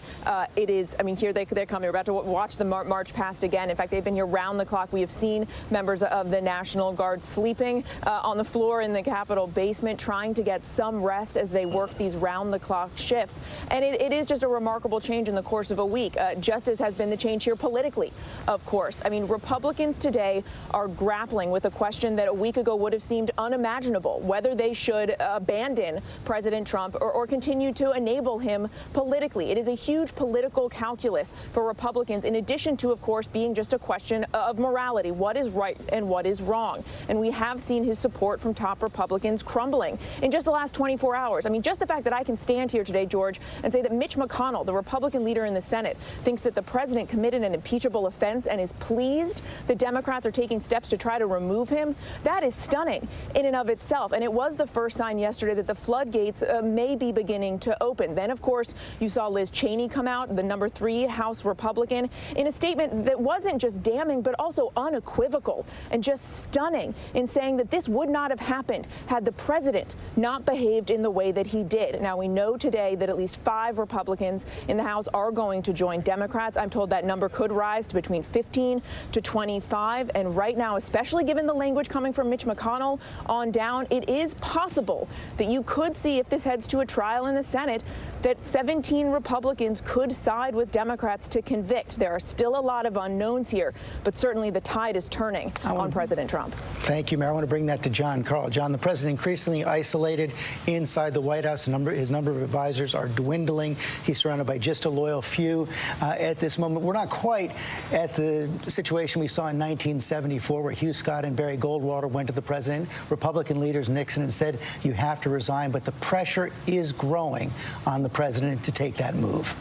it is, I mean, here they're coming. We're about to watch the march past again. In fact, they've been here round the clock. We have seen members of the National Guard sleeping on the floor in the Capitol basement, trying to get some rest as they work these round-the-clock shifts. And it is just a remarkable change in the course of a week, just as has been the change here politically, of course. I mean, Republicans today are grappling with a question that a week ago would have seemed unimaginable, whether they should abandon President Trump or continue to enable him politically. It is a huge political calculus for Republicans, in addition to, of course, being just a question of morality. What is right and what is wrong? And we have seen his support from top Republicans crumbling in just the last 24 hours. I mean, just the fact that I can stand here today, George, and say that Mitch McConnell, the Republican leader in the Senate, thinks that the president committed an impeachable offense and is pleased the Democrats are taking steps to try to remove him, that is stunning in and of itself. And it was the first sign yesterday that the floodgates may be beginning to open. Then, of course, you saw Liz Cheney come out, the number 3 House Republican, in a statement that wasn't just damning, but also unequivocal and just stunning in saying that this would not have happened had the president not behaved in the way that he did. Now, we know today that at least 5 Republicans in the House are going to join Democrats. I'm told that number could rise to between 15 to 25. And right now, especially given the language coming from Mitch McConnell on down, it is possible that you could see, if this heads to a trial in the Senate, that 17 Republicans could side with Democrats to convict. There are still a lot of unknowns here, but certainly the tide is turning on President Trump. Thank you, Mayor. I want to bring that to John Carl. John, the president increasingly isolated inside the White House. His number of advisors are dwindling. He's surrounded by just a loyal few at this moment. We're not quite at the situation we saw in 1974, where Hugh Scott and Barry Goldwater went to the president, Republican leaders Nixon, and said, you have to resign. But the pressure is growing on the president to take that move.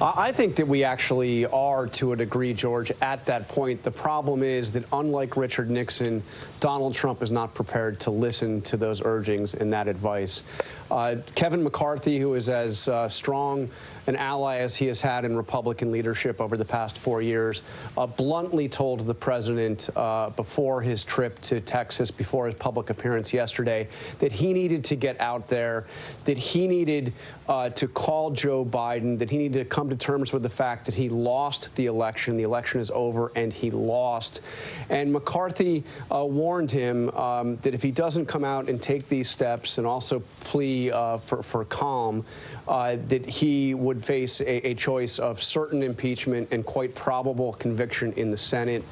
I think that we actually are, to a degree, George, at that point. The problem is that, unlike Richard Nixon, Donald Trump is not prepared to listen to those urgings and that advice. Kevin McCarthy, who is as strong an ally as he has had in Republican leadership over the past 4 years, bluntly told the president before his trip to Texas, before his public appearance yesterday, that he needed to get out there, that he needed to call Joe Biden, that he needed to come to terms with the fact that he lost the election. The election is over, and he lost. And McCarthy warned him that if he doesn't come out and take these steps and also plea for calm, that he would face a choice of certain impeachment and quite probable conviction in the Senate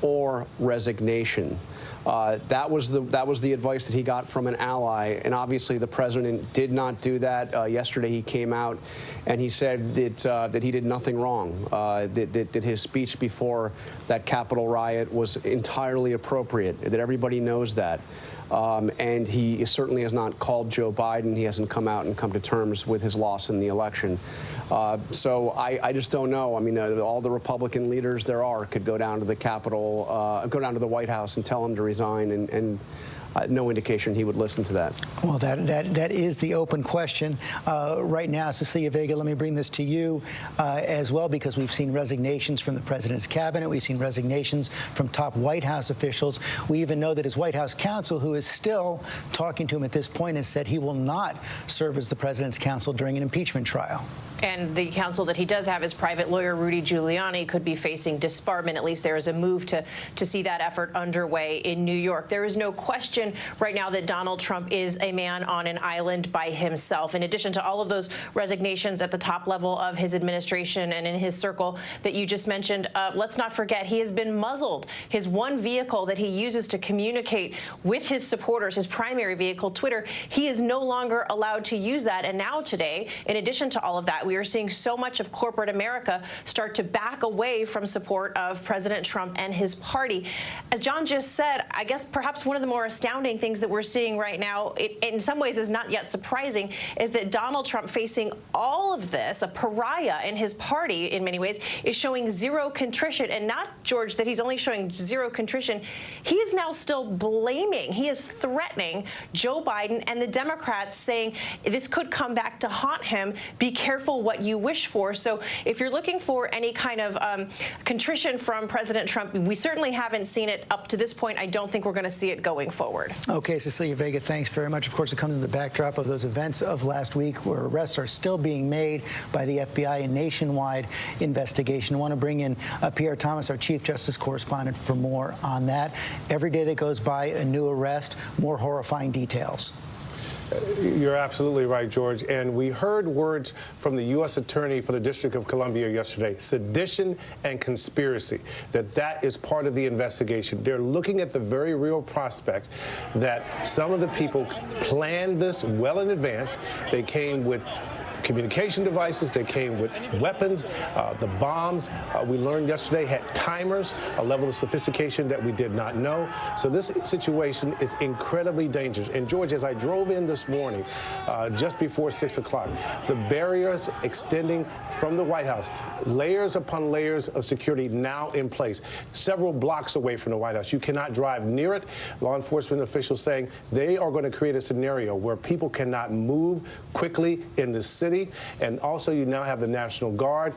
or resignation. That was the advice that he got from an ally, and obviously the president did not do that. Yesterday he came out and he said that he did nothing wrong, that his speech before that Capitol riot was entirely appropriate, that everybody knows that. And he certainly has not called Joe Biden. He hasn't come out and come to terms with his loss in the election. So I just don't know. I mean, all the Republican leaders there are could go down to the Capitol, go down to the White House and tell him to resign, and no indication he would listen to that. Well, that is the open question right now. Cecilia Vega, let me bring this to you as well, because we've seen resignations from the president's cabinet. We've seen resignations from top White House officials. We even know that his White House counsel, who is still talking to him at this point, has said he will not serve as the president's counsel during an impeachment trial. And the counsel that he does have, his private lawyer, Rudy Giuliani, could be facing disbarment. At least there is a move to see that effort underway in New York. There is no question right now that Donald Trump is a man on an island by himself. In addition to all of those resignations at the top level of his administration and in his circle that you just mentioned, let's not forget he has been muzzled. His one vehicle that he uses to communicate with his supporters, his primary vehicle, Twitter, he is no longer allowed to use that. And now today, in addition to all of that, we are seeing so much of corporate America start to back away from support of President Trump and his party. As John just said, I guess perhaps one of the more astounding things that we're seeing right now, in some ways is not yet surprising, is that Donald Trump, facing all of this, a pariah in his party in many ways, is showing zero contrition. And not, George, that he's only showing zero contrition. He is now still blaming, he is threatening Joe Biden and the Democrats, saying this could come back to haunt him. Be careful what you wish for. So if you're looking for any kind of contrition from President Trump, we certainly haven't seen it up to this point. I don't think we're going to see it going forward. Okay, Cecilia Vega, thanks very much. Of course, it comes in the backdrop of those events of last week where arrests are still being made by the FBI in nationwide investigation. I want to bring in Pierre Thomas, our Chief Justice correspondent, for more on that. Every day that goes by, a new arrest, more horrifying details. You're absolutely right, George. And we heard words from the U.S. Attorney for the District of Columbia yesterday, sedition and conspiracy, that is part of the investigation. They're looking at the very real prospect that some of the people planned this well in advance. They came with communication devices, they came with weapons, the bombs we learned yesterday had timers, a level of sophistication that we did not know. So this situation is incredibly dangerous. And George, as I drove in this morning, just before 6 o'clock, the barriers extending from the White House, layers upon layers of security now in place, several blocks away from the White House. You cannot drive near it. Law enforcement officials saying they are going to create a scenario where people cannot move quickly in the city. And also, you now have the National Guard,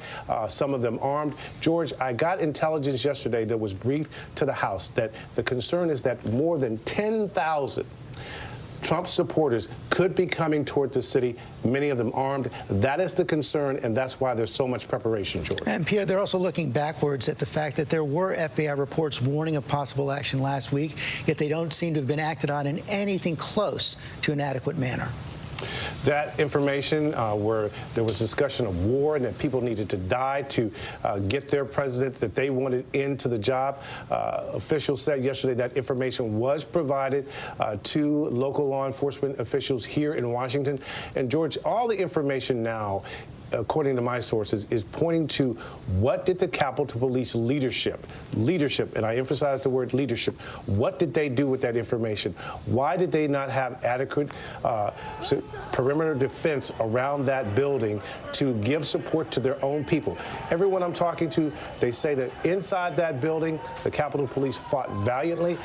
some of them armed. George, I got intelligence yesterday that was briefed to the House that the concern is that more than 10,000 Trump supporters could be coming toward the city, many of them armed. That is the concern, and that's why there's so much preparation, George. And Pierre, they're also looking backwards at the fact that there were FBI reports warning of possible action last week, yet they don't seem to have been acted on in anything close to an adequate manner. That information where there was discussion of war and that people needed to die to get their president that they wanted into the job. Officials said yesterday that information was provided to local law enforcement officials here in Washington. And George, all the information now, according to my sources, is pointing to what did the Capitol Police leadership, and I emphasize the word leadership, what did they do with that information? Why did they not have adequate perimeter defense around that building to give support to their own people? Everyone I'm talking to, they say that inside that building, the Capitol Police fought valiantly.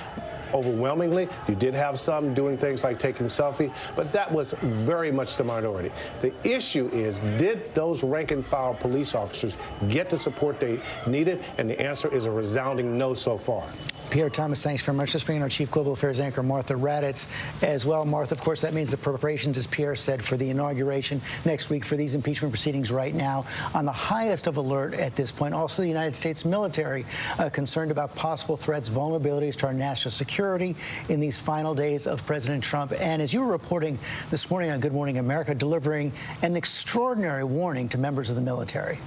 Overwhelmingly, you did have some doing things like taking selfie, but that was very much the minority. The issue is, did those rank and file police officers get the support they needed? And the answer is a resounding no so far. Pierre Thomas, thanks very much. Let's bring in our Chief Global Affairs anchor, Martha Raddatz, as well. Martha, of course, that means the preparations, as Pierre said, for the inauguration next week for these impeachment proceedings right now on the highest of alert at this point. Also, the United States military concerned about possible threats, vulnerabilities to our national security in these final days of President Trump. And as you were reporting this morning on Good Morning America, delivering an extraordinary warning to members of the military.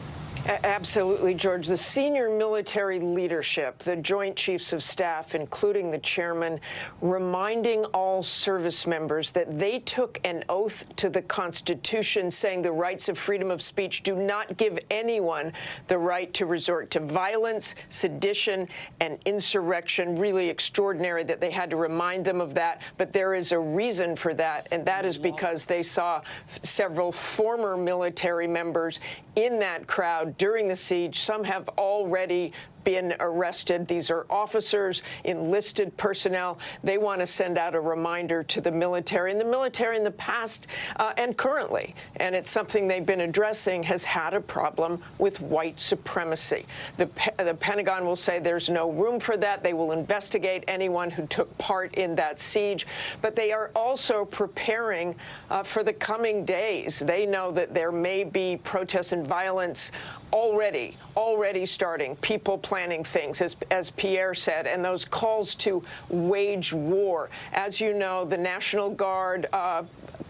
Absolutely, George. The senior military leadership, the Joint Chiefs of Staff, including the chairman, reminding all service members that they took an oath to the Constitution saying the rights of freedom of speech do not give anyone the right to resort to violence, sedition, and insurrection. Really extraordinary that they had to remind them of that. But there is a reason for that, and that is because they saw several former military members in that crowd during the siege. Some have already been arrested. These are officers, enlisted personnel. They want to send out a reminder to the military. And the military in the past and currently, and it's something they've been addressing, has had a problem with white supremacy. The Pentagon will say there's no room for that. They will investigate anyone who took part in that siege. But they are also preparing for the coming days. They know that there may be protests and violence already starting, people planning things, as Pierre said, and those calls to wage war. As you know, the National Guard,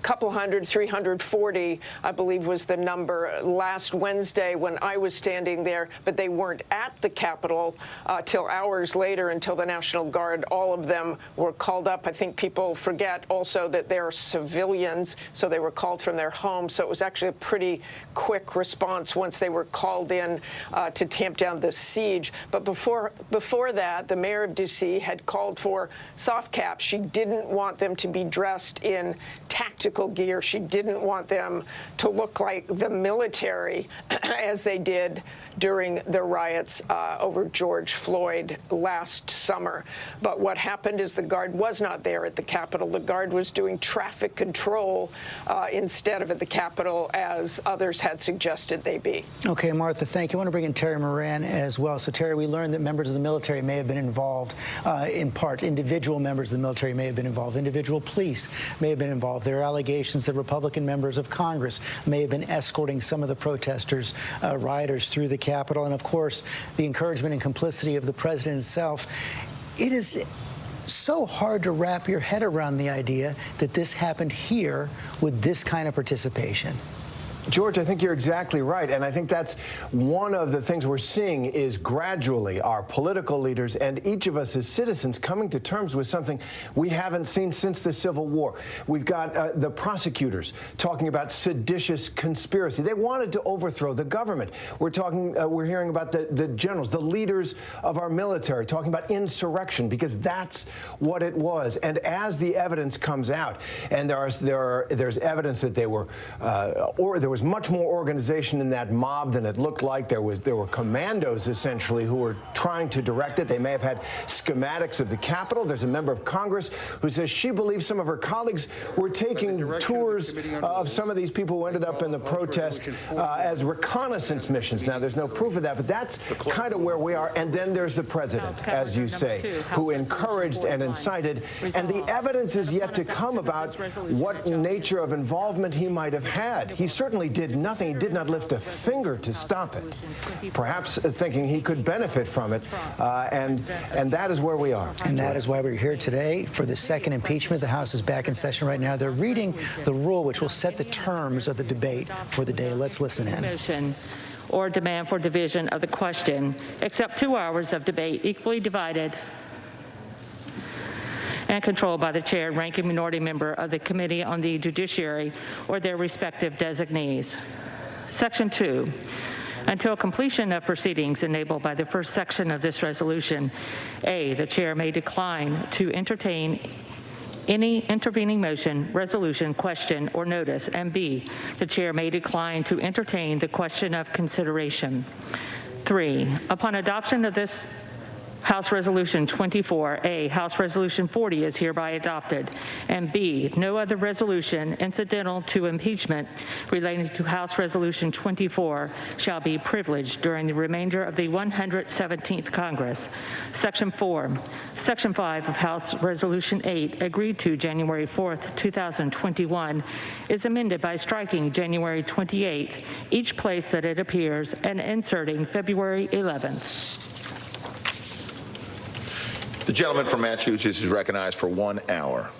couple hundred, 340, I believe was the number last Wednesday when I was standing there, but they weren't at the Capitol till hours later, until the National Guard, all of them were called up. I think people forget also that they're civilians, so they were called from their homes. So it was actually a pretty quick response once they were called in to tamp down the siege. But before that, the mayor of D.C. had called for soft caps. She didn't want them to be dressed in tactical gear. She didn't want them to look like the military as they did during the riots over George Floyd last summer. But what happened is the Guard was not there at the Capitol. The Guard was doing traffic control instead of at the Capitol, as others had suggested they be. Okay, Martha, thank you. I want to bring in Terry Moran as well. So, Terry, we learned that members of the military may have been involved, in part. Individual members of the military may have been involved. Individual police may have been involved. There are allegations that Republican members of Congress may have been escorting some of the protesters, rioters, through the Capitol. And, of course, the encouragement and complicity of the president himself. It is so hard to wrap your head around the idea that this happened here with this kind of participation. George, I think you're exactly right. And I think that's one of the things we're seeing is gradually our political leaders and each of us as citizens coming to terms with something we haven't seen since the Civil War. We've got the prosecutors talking about seditious conspiracy. They wanted to overthrow the government. We're hearing about the generals, the leaders of our military talking about insurrection, because that's what it was. And as the evidence comes out, and there's evidence that there was much more organization in that mob than it looked like. There were commandos, essentially, who were trying to direct it. They may have had schematics of the Capitol. There's a member of Congress who says she believes some of her colleagues were taking tours of some of these people who ended up in the protest as reconnaissance missions. Now, there's no proof of that, but that's kind of where we are. And then there's the president, as you say, who encouraged and incited. And the evidence is yet to come about what nature of involvement he might have had. He certainly did nothing. He did not lift a finger to stop it, perhaps thinking he could benefit from it. And that is where we are. And that is why we're here today for the second impeachment. The House is back in session right now. They're reading the rule which will set the terms of the debate for the day. Let's listen in. Motion or demand for division of the question, except 2 hours of debate equally divided and controlled by the chair and ranking minority member of the Committee on the Judiciary or their respective designees. Section 2. Until completion of proceedings enabled by the first section of this resolution, A, the chair may decline to entertain any intervening motion, resolution, question, or notice, and B, the chair may decline to entertain the question of consideration. 3, upon adoption of this House Resolution 24, A, House Resolution 40 is hereby adopted, and B, no other resolution incidental to impeachment relating to House Resolution 24 shall be privileged during the remainder of the 117th Congress. Section 4, Section 5 of House Resolution 8, agreed to January 4th, 2021, is amended by striking January 28th, each place that it appears, and inserting February 11th. The gentleman from Massachusetts is recognized for 1 hour.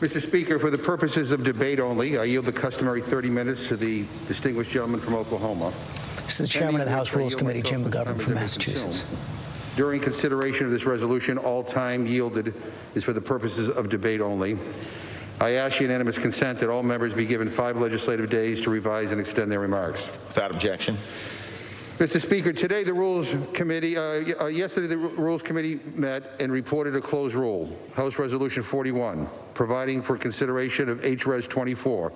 Mr. Speaker, for the purposes of debate only, I yield the customary 30 minutes to the distinguished gentleman from Oklahoma. This is the chairman of the House Rules Committee, Jim McGovern from Massachusetts. During consideration of this resolution, all time yielded is for the purposes of debate only. I ask unanimous consent that all members be given 5 legislative days to revise and extend their remarks. Without objection. Mr. Speaker, today the Rules Committee, yesterday the Rules Committee met and reported a closed rule, House Resolution 41, providing for consideration of H.Res. 24,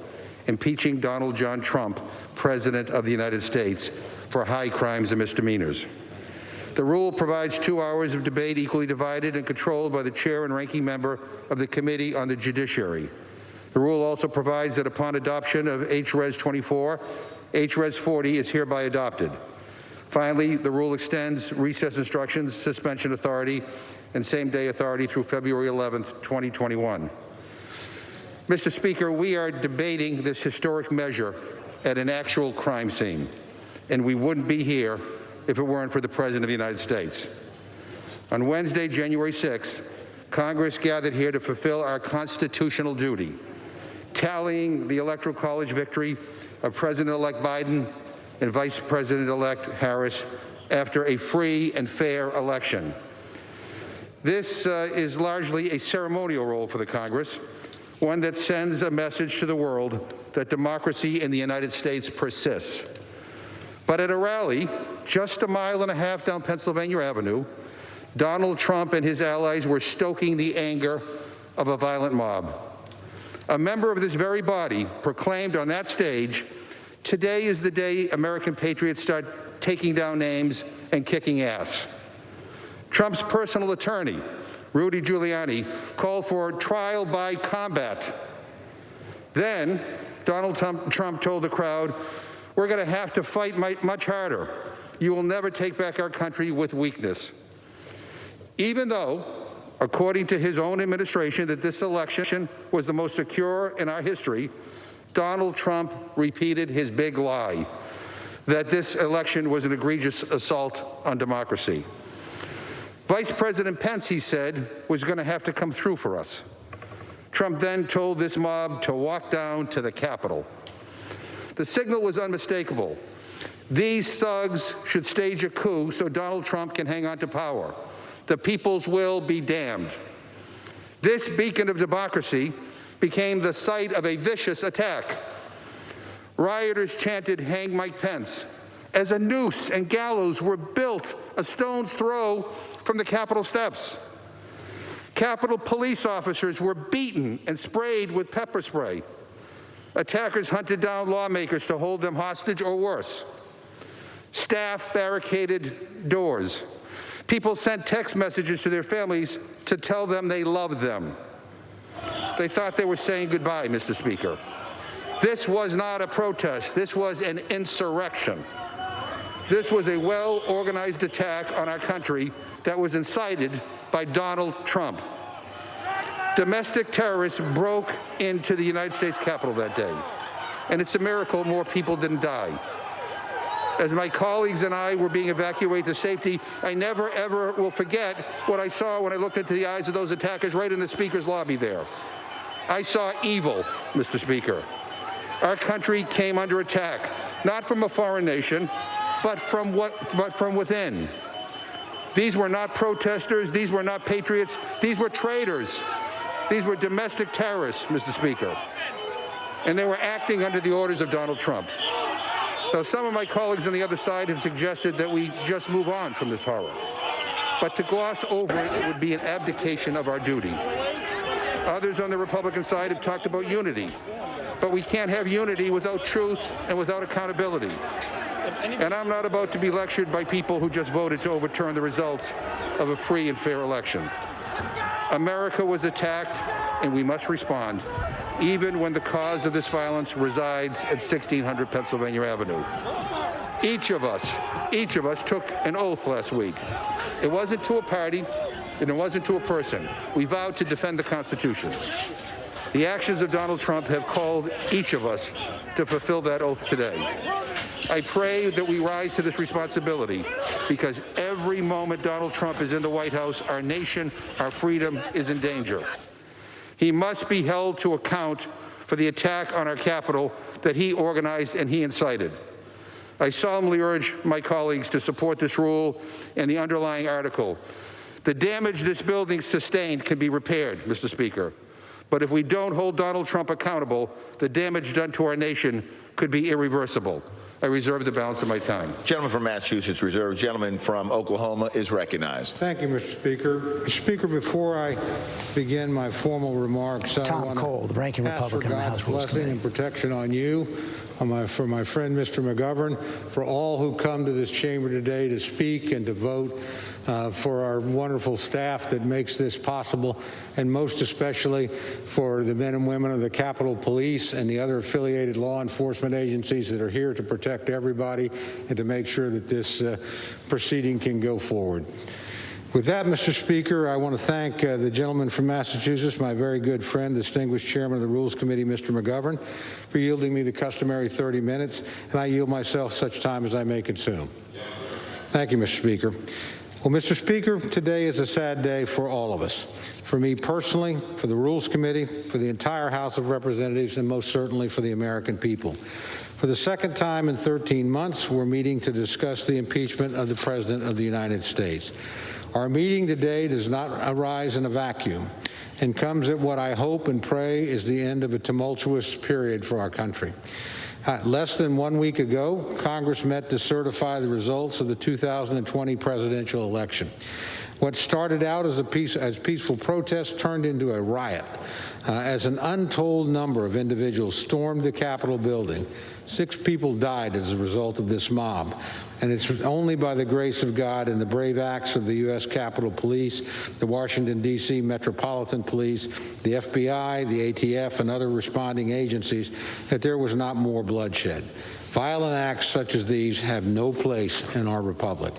impeaching Donald John Trump, President of the United States, for high crimes and misdemeanors. The rule provides 2 hours of debate equally divided and controlled by the chair and ranking member of the Committee on the Judiciary. The rule also provides that upon adoption of HRes 24, HRes 40 is hereby adopted. Finally, the rule extends recess instructions, suspension authority, and same-day authority through February 11th, 2021. Mr. Speaker, we are debating this historic measure at an actual crime scene, and we wouldn't be here if it weren't for the President of the United States. On Wednesday, January 6th, Congress gathered here to fulfill our constitutional duty, tallying the Electoral College victory of President-elect Biden and Vice President-elect Harris after a free and fair election. This is largely a ceremonial role for the Congress, one that sends a message to the world that democracy in the United States persists. But at a rally just a mile and a half down Pennsylvania Avenue, Donald Trump and his allies were stoking the anger of a violent mob. A member of this very body proclaimed on that stage, "Today is the day American patriots start taking down names and kicking ass." Trump's personal attorney, Rudy Giuliani, called for trial by combat. Then Donald Trump told the crowd, "We're going to have to fight much harder. You will never take back our country with weakness." Even though, according to his own administration, that this election was the most secure in our history, Donald Trump repeated his big lie, that this election was an egregious assault on democracy. Vice President Pence, he said, was going to have to come through for us. Trump then told this mob to walk down to the Capitol. The signal was unmistakable. These thugs should stage a coup so Donald Trump can hang on to power. The people's will be damned. This beacon of democracy became the site of a vicious attack. Rioters chanted, "Hang Mike Pence," as a noose and gallows were built a stone's throw from the Capitol steps. Capitol police officers were beaten and sprayed with pepper spray. Attackers hunted down lawmakers to hold them hostage or worse. Staff barricaded doors. People sent text messages to their families to tell them they loved them. They thought they were saying goodbye, Mr. Speaker. This was not a protest. This was an insurrection. This was a well-organized attack on our country that was incited by Donald Trump. Domestic terrorists broke into the United States Capitol that day, and it's a miracle more people didn't die. As my colleagues and I were being evacuated to safety, I never, ever will forget what I saw when I looked into the eyes of those attackers right in the Speaker's lobby there. I saw evil, Mr. Speaker. Our country came under attack, not from a foreign nation, but from within. These were not protesters. These were not patriots. These were traitors. These were domestic terrorists, Mr. Speaker. And they were acting under the orders of Donald Trump. Now, some of my colleagues on the other side have suggested that we just move on from this horror. But to gloss over it would be an abdication of our duty. Others on the Republican side have talked about unity. But we can't have unity without truth and without accountability. And I'm not about to be lectured by people who just voted to overturn the results of a free and fair election. America was attacked, and we must respond, even when the cause of this violence resides at 1600 Pennsylvania Avenue. Each of us took an oath last week. It wasn't to a party, and it wasn't to a person. We vowed to defend the Constitution. The actions of Donald Trump have called each of us to fulfill that oath today. I pray that we rise to this responsibility, because every moment Donald Trump is in the White House, our nation, our freedom is in danger. He must be held to account for the attack on our Capitol that he organized and he incited. I solemnly urge my colleagues to support this rule and the underlying article. The damage this building sustained can be repaired, Mr. Speaker. But if we don't hold Donald Trump accountable, the damage done to our nation could be irreversible. I reserve the balance of my time. Gentleman from Massachusetts reserved. Gentleman from Oklahoma is recognized. Thank you, Mr. Speaker. Mr. Speaker, before I begin my formal remarks, I want the ranking Republican in the House Rules blessing and protection on you, for my friend Mr. McGovern, for all who come to this chamber today to speak and to vote, for our wonderful staff that makes this possible, and most especially for the men and women of the Capitol Police and the other affiliated law enforcement agencies that are here to protect everybody and to make sure that this proceeding can go forward. With that, Mr. Speaker, I want to thank the gentleman from Massachusetts, my very good friend, distinguished chairman of the Rules Committee, Mr. McGovern, for yielding me the customary 30 minutes, and I yield myself such time as I may consume. Thank you, Mr. Speaker. Well, Mr. Speaker, today is a sad day for all of us. For me personally, for the Rules Committee, for the entire House of Representatives, and most certainly for the American people. For the second time in 13 months, we're meeting to discuss the impeachment of the President of the United States. Our meeting today does not arise in a vacuum and comes at what I hope and pray is the end of a tumultuous period for our country. Less than 1 week ago, Congress met to certify the results of the 2020 presidential election. What started out as peaceful protest turned into a riot as an untold number of individuals stormed the Capitol building. 6 people died as a result of this mob. And it's only by the grace of God and the brave acts of the U.S. Capitol Police, the Washington, D.C. Metropolitan Police, the FBI, the ATF, and other responding agencies that there was not more bloodshed. Violent acts such as these have no place in our republic.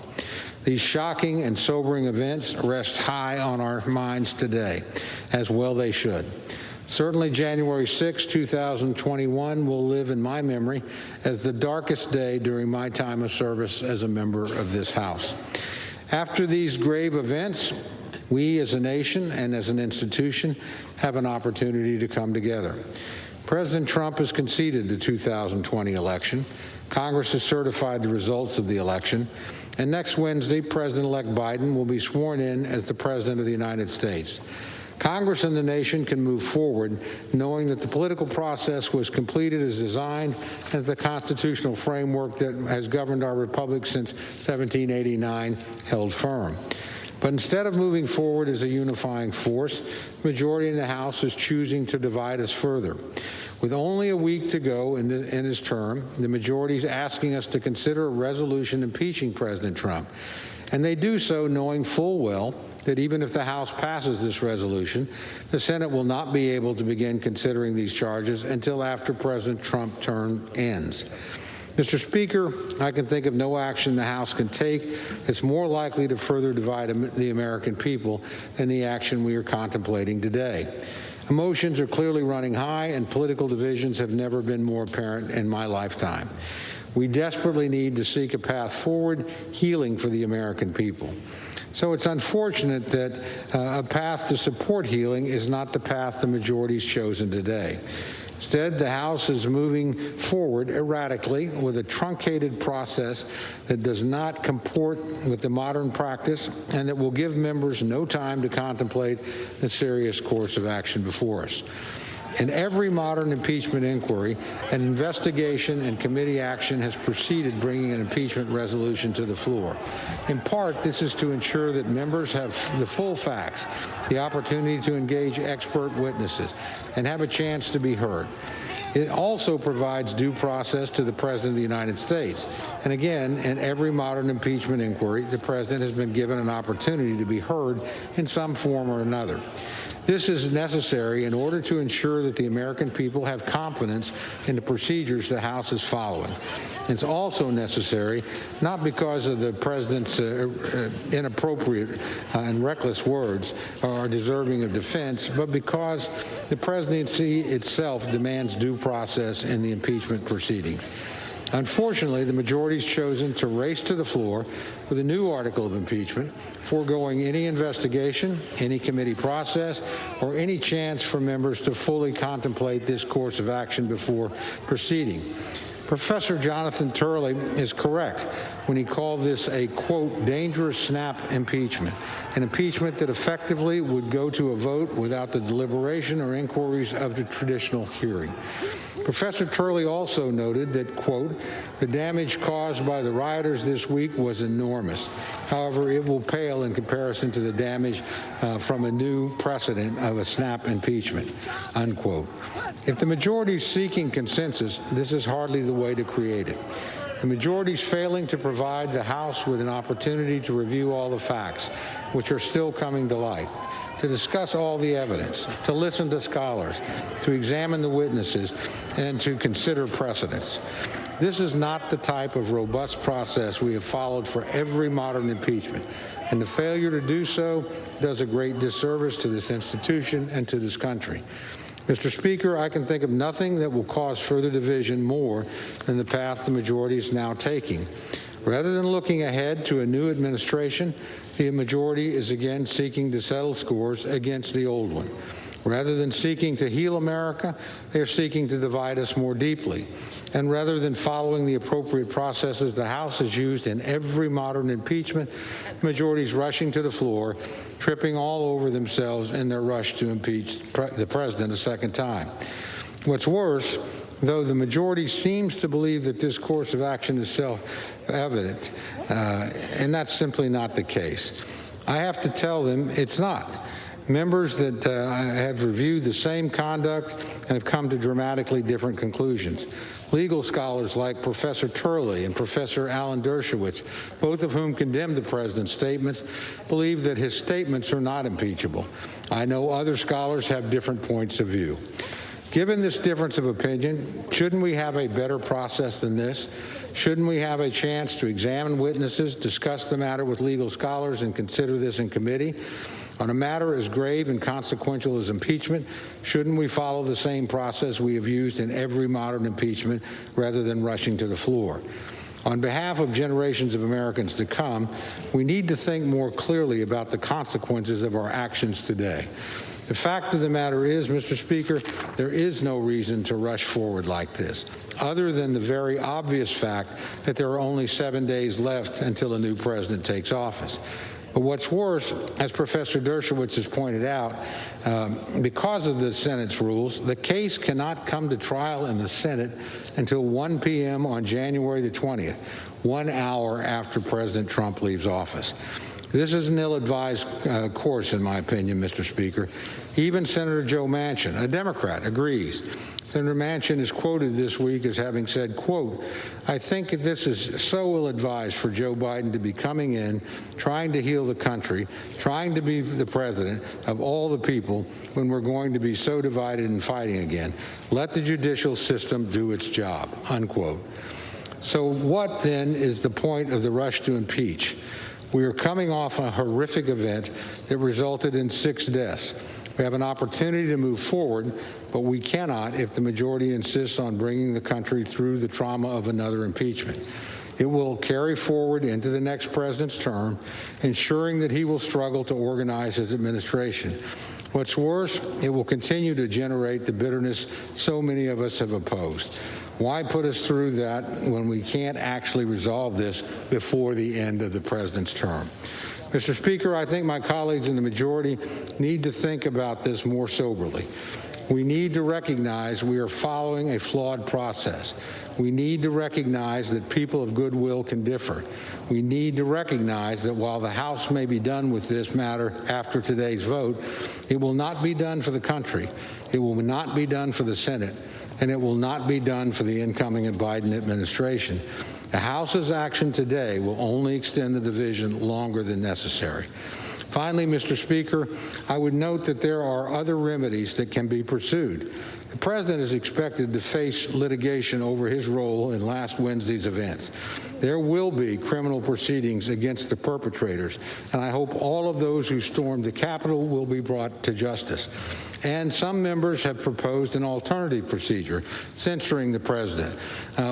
These shocking and sobering events rest high on our minds today, as well they should. Certainly January 6, 2021 will live in my memory as the darkest day during my time of service as a member of this House. After these grave events, we as a nation and as an institution have an opportunity to come together. President Trump has conceded the 2020 election. Congress has certified the results of the election. And next Wednesday, President-elect Biden will be sworn in as the President of the United States. Congress and the nation can move forward knowing that the political process was completed as designed and the constitutional framework that has governed our republic since 1789 held firm. But instead of moving forward as a unifying force, the majority in the House is choosing to divide us further. With only a week to go in his term, the majority is asking us to consider a resolution impeaching President Trump. And they do so knowing full well that even if the House passes this resolution, the Senate will not be able to begin considering these charges until after President Trump's term ends. Mr. Speaker, I can think of no action the House can take that's more likely to further divide the American people than the action we are contemplating today. Emotions are clearly running high, and political divisions have never been more apparent in my lifetime. We desperately need to seek a path forward, healing for the American people. So it's unfortunate that a path to support healing is not the path the majority's chosen today. Instead, the House is moving forward erratically with a truncated process that does not comport with the modern practice and that will give members no time to contemplate the serious course of action before us. In every modern impeachment inquiry, an investigation and committee action has preceded bringing an impeachment resolution to the floor. In part, this is to ensure that members have the full facts, the opportunity to engage expert witnesses, and have a chance to be heard. It also provides due process to the President of the United States. And again, in every modern impeachment inquiry, the President has been given an opportunity to be heard in some form or another. This is necessary in order to ensure that the American people have confidence in the procedures the House is following. It's also necessary, not because of the President's inappropriate and reckless words are deserving of defense, but because the presidency itself demands due process in the impeachment proceedings. Unfortunately, the majority has chosen to race to the floor with a new article of impeachment, foregoing any investigation, any committee process, or any chance for members to fully contemplate this course of action before proceeding. Professor Jonathan Turley is correct when he called this a, quote, dangerous snap impeachment, an impeachment that effectively would go to a vote without the deliberation or inquiries of the traditional hearing. Professor Turley also noted that, quote, the damage caused by the rioters this week was enormous. However, it will pale in comparison to the damage from a new precedent of a snap impeachment, unquote. If the majority is seeking consensus, this is hardly the way to create it. The majority is failing to provide the House with an opportunity to review all the facts, which are still coming to light, to discuss all the evidence, to listen to scholars, to examine the witnesses, and to consider precedents. This is not the type of robust process we have followed for every modern impeachment, and the failure to do so does a great disservice to this institution and to this country. Mr. Speaker, I can think of nothing that will cause further division more than the path the majority is now taking. Rather than looking ahead to a new administration, the majority is again seeking to settle scores against the old one. Rather than seeking to heal America, they are seeking to divide us more deeply. And rather than following the appropriate processes the House has used in every modern impeachment, the majority is rushing to the floor, tripping all over themselves in their rush to impeach the president a second time. What's worse, though the majority seems to believe that this course of action is self-evident, and that's simply not the case. I have to tell them it's not. Members that have reviewed the same conduct and have come to dramatically different conclusions. Legal scholars like Professor Turley and Professor Alan Dershowitz, both of whom condemned the president's statements, believe that his statements are not impeachable. I know other scholars have different points of view. Given this difference of opinion, shouldn't we have a better process than this? Shouldn't we have a chance to examine witnesses, discuss the matter with legal scholars, and consider this in committee? On a matter as grave and consequential as impeachment, shouldn't we follow the same process we have used in every modern impeachment rather than rushing to the floor? On behalf of generations of Americans to come, we need to think more clearly about the consequences of our actions today. The fact of the matter is, Mr. Speaker, there is no reason to rush forward like this, other than the very obvious fact that there are only 7 days left until a new president takes office. But what's worse, as Professor Dershowitz has pointed out, because of the Senate's rules, the case cannot come to trial in the Senate until 1 p.m. on January the 20th, 1 hour after President Trump leaves office. This is an ill-advised course, in my opinion, Mr. Speaker. Even Senator Joe Manchin, a Democrat, agrees. Senator Manchin is quoted this week as having said, quote, I think this is so ill-advised for Joe Biden to be coming in, trying to heal the country, trying to be the president of all the people when we're going to be so divided and fighting again. Let the judicial system do its job, unquote. So what, then, is the point of the rush to impeach? We are coming off a horrific event that resulted in 6 deaths. We have an opportunity to move forward, but we cannot if the majority insists on bringing the country through the trauma of another impeachment. It will carry forward into the next president's term, ensuring that he will struggle to organize his administration. What's worse, it will continue to generate the bitterness so many of us have opposed. Why put us through that when we can't actually resolve this before the end of the president's term? Mr. Speaker, I think my colleagues in the majority need to think about this more soberly. We need to recognize we are following a flawed process. We need to recognize that people of goodwill can differ. We need to recognize that while the House may be done with this matter after today's vote, it will not be done for the country. It will not be done for the Senate, and it will not be done for the incoming Biden administration. The House's action today will only extend the division longer than necessary. Finally, Mr. Speaker, I would note that there are other remedies that can be pursued. The president is expected to face litigation over his role in last Wednesday's events. There will be criminal proceedings against the perpetrators, and I hope all of those who stormed the Capitol will be brought to justice. And some members have proposed an alternative procedure, censoring the president,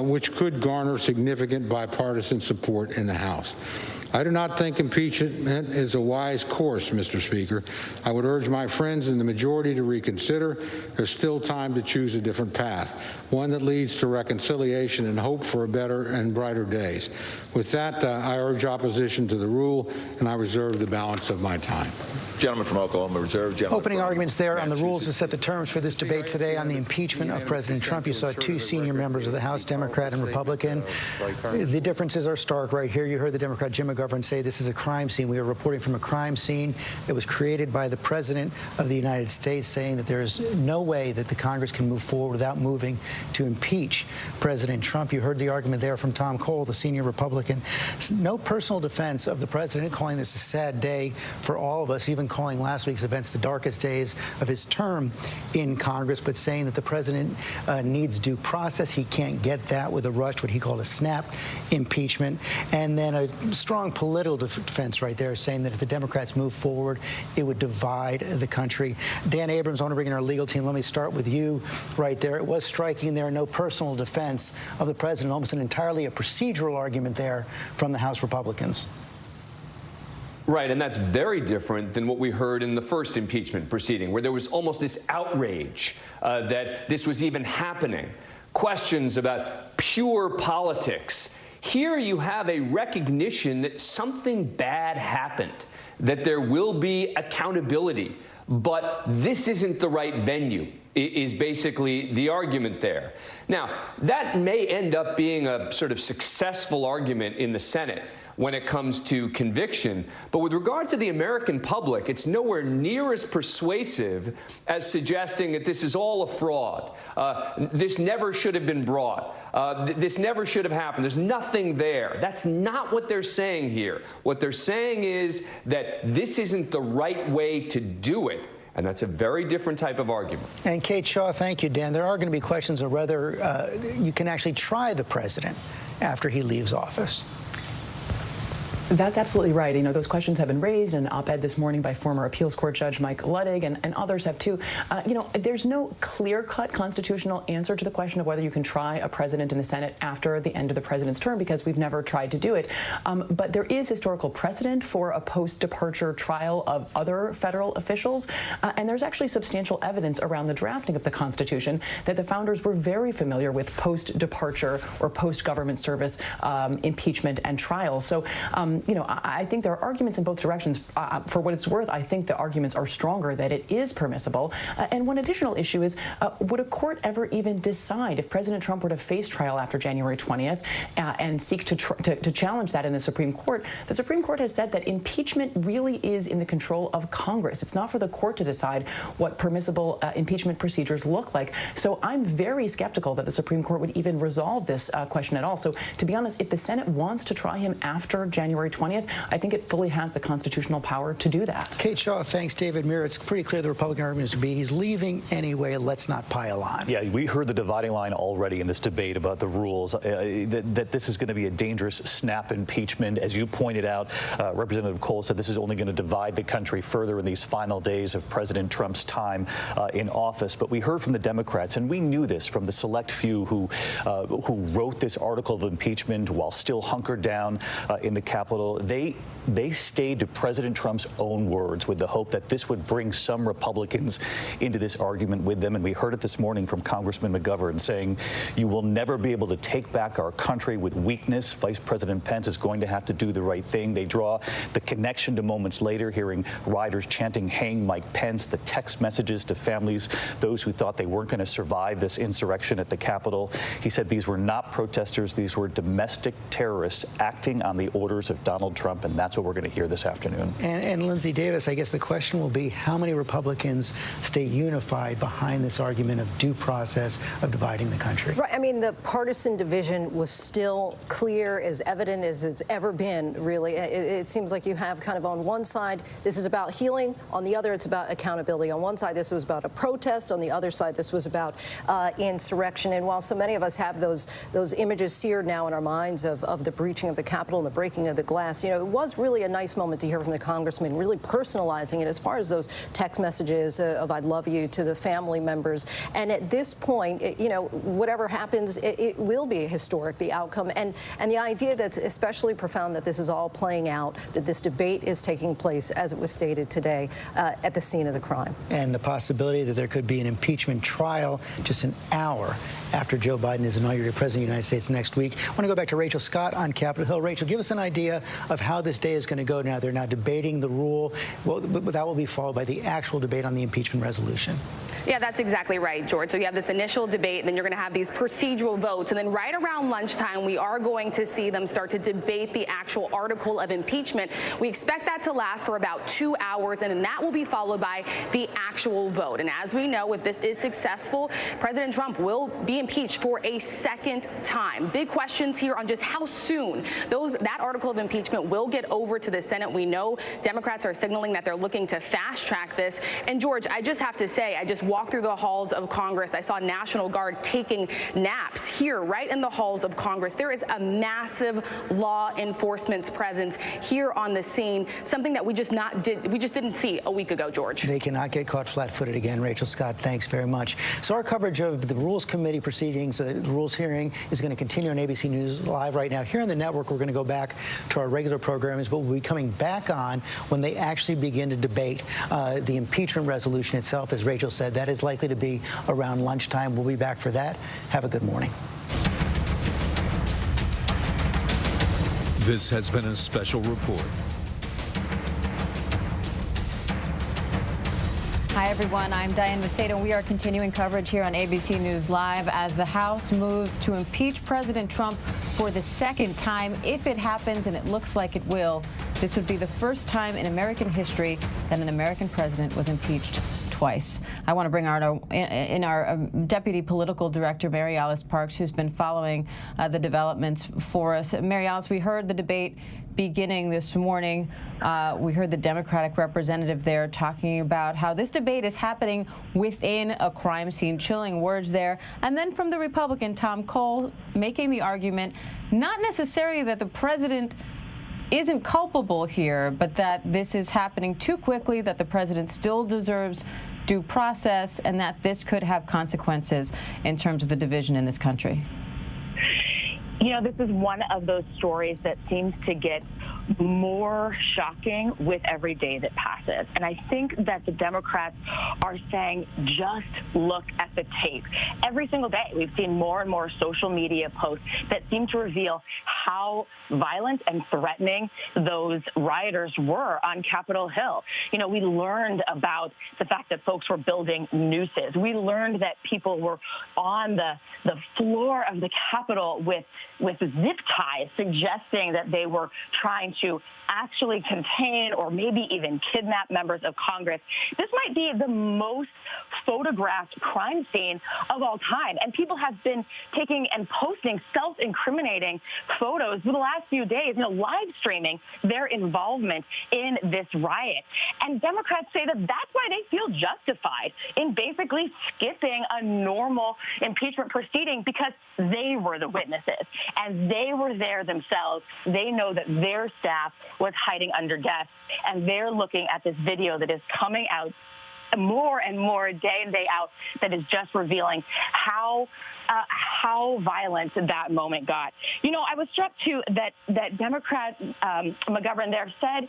which could garner significant bipartisan support in the House. I do not think impeachment is a wise course, Mr. Speaker. I would urge my friends in the majority to reconsider. There's still time to choose a different path, one that leads to reconciliation and hope for a better and brighter days. With that, I urge opposition to the rule, and I reserve the balance of my time. Gentleman from Oklahoma reserve. Opening arguments there on the rules to set the terms for this debate today on the impeachment of President Trump. You saw two senior members of the House, Democrat and Republican. The differences are stark right here. You heard the Democrat Jim McGovern say this is a crime scene. We are reporting from a crime scene that was created by the President of the United States, saying that there is no way that the Congress can move forward without moving to impeach President Trump. You heard the argument there from Tom Cole, the senior Republican. No personal defense of the President, calling this a sad day for all of us, even calling last week's events the darkest days of his term in Congress, but saying that the President needs due process. He can't get that with a rush, what he called a snap impeachment. And then a strong political defense right there, saying that if the Democrats move forward, it would divide the country. Dan Abrams, I want to bring in our legal team. Let me start with you right there. It was striking there, no personal defense of the President, almost an entirely a procedural argument there from the House Republicans. Right, and that's very different than what we heard in the first impeachment proceeding, where there was almost this outrage that this was even happening. Questions about pure politics. Here you have a recognition that something bad happened, that there will be accountability, but this isn't the right venue, is basically the argument there. Now, that may end up being a sort of successful argument in the Senate when it comes to conviction. But with regard to the American public, it's nowhere near as persuasive as suggesting that this is all a fraud. This never should have been brought. This never should have happened. There's nothing there. That's not what they're saying here. What they're saying is that this isn't the right way to do it. And that's a very different type of argument. And Kate Shaw, thank you, Dan. There are going to be questions of whether you can actually try the president after he leaves office. That's absolutely right. You know, those questions have been raised in an op-ed this morning by former appeals court judge Mike Luttig, and others have too. You know, there's no clear-cut constitutional answer to the question of whether you can try a president in the Senate after the end of the president's term, because we've never tried to do it. But there is historical precedent for a post-departure trial of other federal officials, and there's actually substantial evidence around the drafting of the Constitution that the founders were very familiar with post-departure or post-government service impeachment and trials. So, you know, I think there are arguments in both directions. For what it's worth, I think the arguments are stronger that it is permissible. And one additional issue is, would a court ever even decide if President Trump were to face trial after January 20th and seek to challenge that in the Supreme Court? The Supreme Court has said that impeachment really is in the control of Congress. It's not for the court to decide what permissible impeachment procedures look like. So I'm very skeptical that the Supreme Court would even resolve this question at all. So to be honest, if the Senate wants to try him after January 20th, I think it fully has the constitutional power to do that. Kate Shaw, thanks. David Muir, it's pretty clear the Republican argument is to be he's leaving anyway, let's not pile on. Yeah, we heard the dividing line already in this debate about the rules, that this is going to be a dangerous snap impeachment. As you pointed out, Representative Cole said this is only going to divide the country further in these final days of President Trump's time in office. But we heard from the Democrats, and we knew this from the select few who wrote this article of impeachment while still hunkered down in the Capitol. They stayed to President Trump's own words with the hope that this would bring some Republicans into this argument with them. And we heard it this morning from Congressman McGovern saying, you will never be able to take back our country with weakness. Vice President Pence is going to have to do the right thing. They draw the connection to moments later, hearing riders chanting, hang Mike Pence, the text messages to families, those who thought they weren't going to survive this insurrection at the Capitol. He said these were not protesters. These were domestic terrorists acting on the orders of Donald Trump, and that's what we're going to hear this afternoon. And Lindsey Davis, I guess the question will be how many Republicans stay unified behind this argument of due process of dividing the country? Right. I mean, the partisan division was still clear, as evident as it's ever been, really. It seems like you have kind of on one side, this is about healing. On the other, it's about accountability. On one side, this was about a protest. On the other side, this was about insurrection. And while so many of us have those images seared now in our minds of the breaching of the Capitol and the breaking of the glass. You know, it was really a nice moment to hear from the congressman, really personalizing it as far as those text messages of "I love you" to the family members. And at this point, you know, whatever happens, it will be historic, the outcome. And the idea that's especially profound that this is all playing out, that this debate is taking place, as it was stated today, at the scene of the crime. And the possibility that there could be an impeachment trial just an hour after Joe Biden is inaugurated president of the United States next week. I want to go back to Rachel Scott on Capitol Hill. Rachel, give us an idea of how this day is going to go now. They're now debating the rule. Well, that will be followed by the actual debate on the impeachment resolution. Yeah, that's exactly right, George. So you have this initial debate, then you're going to have these procedural votes, and then right around lunchtime, we are going to see them start to debate the actual article of impeachment. We expect that to last for about 2 hours, and then that will be followed by the actual vote. And as we know, if this is successful, President Trump will be impeached for a second time. Big questions here on just how soon that article of impeachment will get over to the Senate. We know Democrats are signaling that they're looking to fast track this. And George, I just have to say, I just walked through the halls of Congress. I saw National Guard taking naps here, right in the halls of Congress. There is a massive law enforcement presence here on the scene, something that we just didn't see a week ago, George. They cannot get caught flat-footed again. Rachel Scott, thanks very much. So our coverage of the Rules Committee proceedings, the Rules hearing, is going to continue on ABC News Live right now. Here on the network, we're going to go back to our regular programming, but we'll be coming back on when they actually begin to debate the impeachment resolution itself. As Rachel said, that is likely to be around lunchtime. We'll be back for that. Have a good morning. This has been a special report. Hi, everyone. I'm Diane Macedo. We are continuing coverage here on ABC News Live as the House moves to impeach President Trump for the second time. If it happens, and it looks like it will, this would be the first time in American history that an American president was impeached twice. I want to bring our Deputy Political Director, Mary Alice Parks, who's been following the developments for us. Mary Alice, we heard the debate beginning this morning. We heard the Democratic representative there talking about how this debate is happening within a crime scene, chilling words there. And then from the Republican, Tom Cole, making the argument not necessarily that the president isn't culpable here, but that this is happening too quickly, that the president still deserves due process, and that this could have consequences in terms of the division in this country. You know, this is one of those stories that seems to get more shocking with every day that passes. And I think that the Democrats are saying, just look at the tape. Every single day, we've seen more and more social media posts that seem to reveal how violent and threatening those rioters were on Capitol Hill. You know, we learned about the fact that folks were building nooses. We learned that people were on the floor of the Capitol with zip ties, suggesting that they were trying to actually contain or maybe even kidnap members of Congress. This might be the most photographed crime scene of all time. And people have been taking and posting self-incriminating photos for the last few days, live streaming their involvement in this riot. And Democrats say that that's why they feel justified in basically skipping a normal impeachment proceeding, because they were the witnesses and they were there themselves. They know that their staff was hiding under desks, and they're looking at this video that is coming out more and more day in, day out, that is just revealing how violent that moment got. I was struck too that Democrat McGovern there said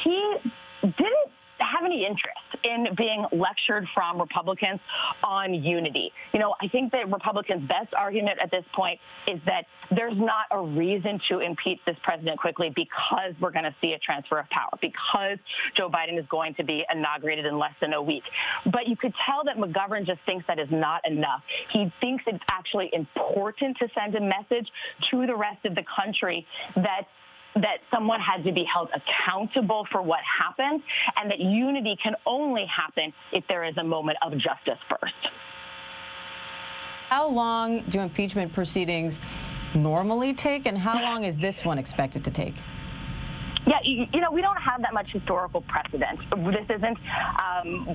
he didn't have any interest in being lectured from Republicans on unity. I think that Republicans' best argument at this point is that there's not a reason to impeach this president quickly, because we're going to see a transfer of power, because Joe Biden is going to be inaugurated in less than a week. But you could tell that McGovern just thinks that is not enough. He thinks it's actually important to send a message to the rest of the country that someone had to be held accountable for what happened, and that unity can only happen if there is a moment of justice first. How long do impeachment proceedings normally take, and how long is this one expected to take? Yeah, you know, we don't have that much historical precedent. This isn't,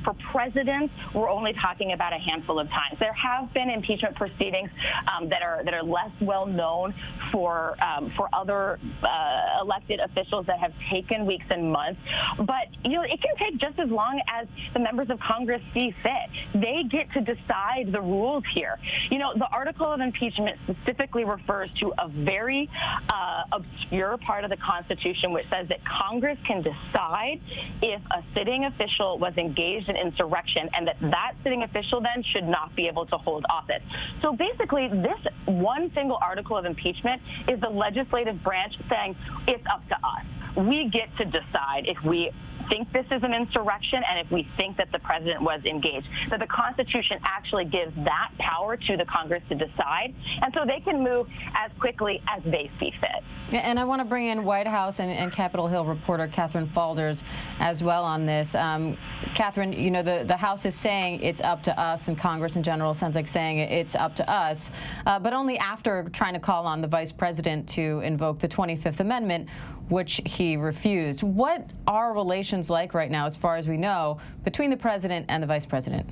for presidents, we're only talking about a handful of times. There have been impeachment proceedings that are less well known for other elected officials that have taken weeks and months. But, you know, it can take just as long as the members of Congress see fit. They get to decide the rules here. You know, the article of impeachment specifically refers to a very obscure part of the Constitution, which says that Congress can decide if a sitting official was engaged in insurrection and that sitting official then should not be able to hold office. So basically, this one single article of impeachment is the legislative branch saying it's up to us. We get to decide if we think this is an insurrection and if we think that the president was engaged. That the Constitution actually gives that power to the Congress to decide, and so they can move as quickly as they see fit. And I want to bring in White House and Capitol Hill reporter Catherine Faulders as well on this. Catherine, you know, the House is saying it's up to us, and Congress in general sounds like saying it's up to us, but only after trying to call on the vice president to invoke the 25th Amendment, which he refused. What are relations like right now, as far as we know, between the president and the vice president?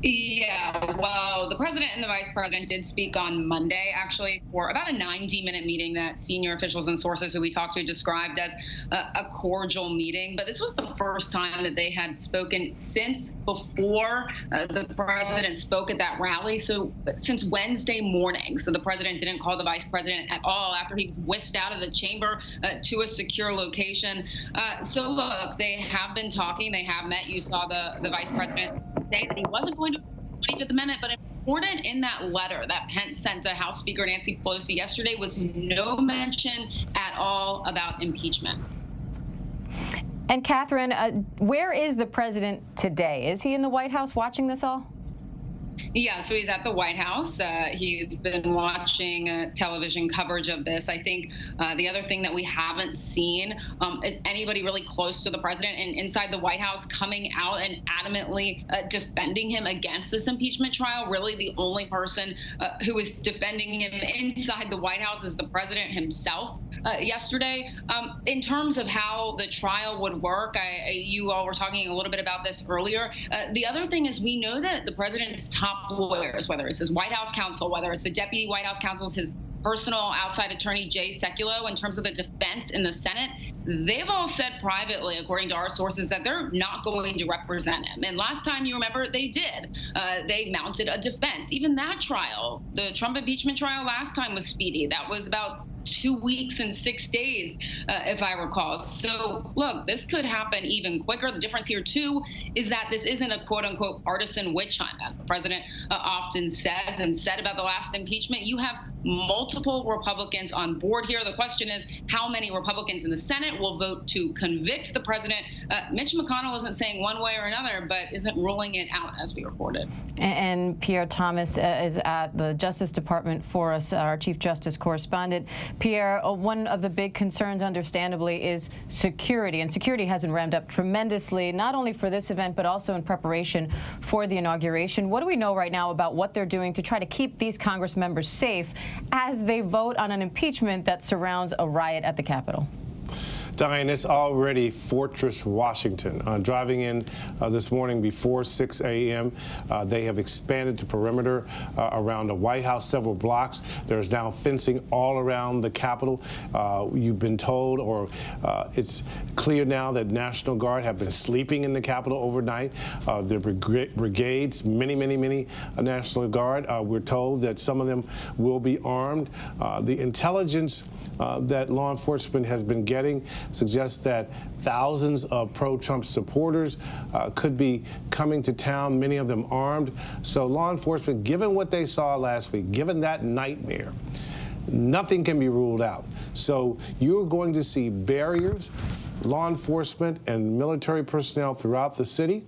Yeah, well, the president and the vice president did speak on Monday, actually, for about a 90-minute meeting that senior officials and sources who we talked to described as a cordial meeting. But this was the first time that they had spoken since before the president spoke at that rally. So since Wednesday morning. So the president didn't call the vice president at all after he was whisked out of the chamber to a secure location. So look, they have been talking. They have met. You saw the vice president say that he wasn't going to the 25th Amendment, but important in that letter that Pence sent to House Speaker Nancy Pelosi yesterday was no mention at all about impeachment. And Catherine, where is the president today? Is he in the White House watching this all? Yeah, so he's at the White House. He's been watching television coverage of this. I think the other thing that we haven't seen is anybody really close to the president and inside the White House coming out and adamantly defending him against this impeachment trial. Really, the only person who is defending him inside the White House is the president himself yesterday. In terms of how the trial would work, you all were talking a little bit about this earlier. The other thing is we know that the president's top lawyers, whether it's his White House counsel, whether it's the deputy White House counsel, his personal outside attorney, Jay Sekulow, in terms of the defense in the Senate, they've all said privately, according to our sources, that they're not going to represent him. And last time, you remember, they did. They mounted a defense. Even that trial, the Trump impeachment trial last time, was speedy. That was about 2 weeks and 6 days, if I recall. So, look, this could happen even quicker. The difference here, too, is that this isn't a quote-unquote partisan witch hunt, as the president often says and said about the last impeachment. You have multiple Republicans on board here. The question is how many Republicans in the Senate will vote to convict the president. Mitch McConnell isn't saying one way or another, but isn't ruling it out, as we reported. And Pierre Thomas is at the Justice Department for us, our Chief Justice correspondent. Pierre, one of the big concerns, understandably, is security. And security has been ramped up tremendously, not only for this event, but also in preparation for the inauguration. What do we know right now about what they're doing to try to keep these Congress members safe as they vote on an impeachment that surrounds a riot at the Capitol? Diane, it's already Fortress Washington. Driving in this morning before 6 a.m., they have expanded the perimeter around the White House several blocks. There's now fencing all around the Capitol. You've been told, or it's clear now, that National Guard have been sleeping in the Capitol overnight. The brigades, many National Guard, we're told that some of them will be armed. The intelligence that law enforcement has been getting suggests that thousands of pro-Trump supporters could be coming to town, many of them armed. So law enforcement, given what they saw last week, given that nightmare, nothing can be ruled out. So you're going to see barriers, law enforcement and military personnel throughout the city.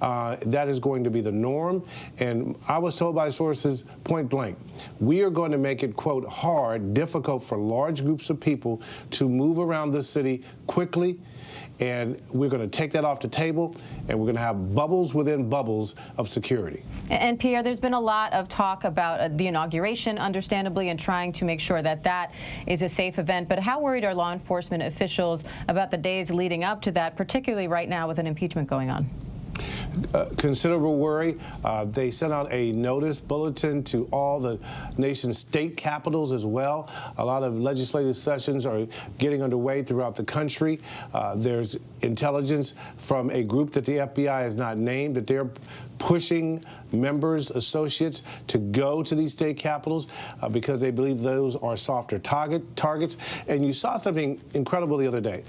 That is going to be the norm. And I was told by sources point blank, we are going to make it, quote, hard, difficult for large groups of people to move around the city quickly and we're going to take that off the table, and we're going to have bubbles within bubbles of security. And Pierre, there's been a lot of talk about the inauguration, understandably, and trying to make sure that that is a safe event. But how worried are law enforcement officials about the days leading up to that, particularly right now with an impeachment going on? Considerable worry. They sent out a notice bulletin to all the nation's state capitals as well. A lot of legislative sessions are getting underway throughout the country. There's intelligence from a group that the FBI has not named that they're pushing members, associates to go to these state capitals because they believe those are softer targets. And you saw something incredible the other day.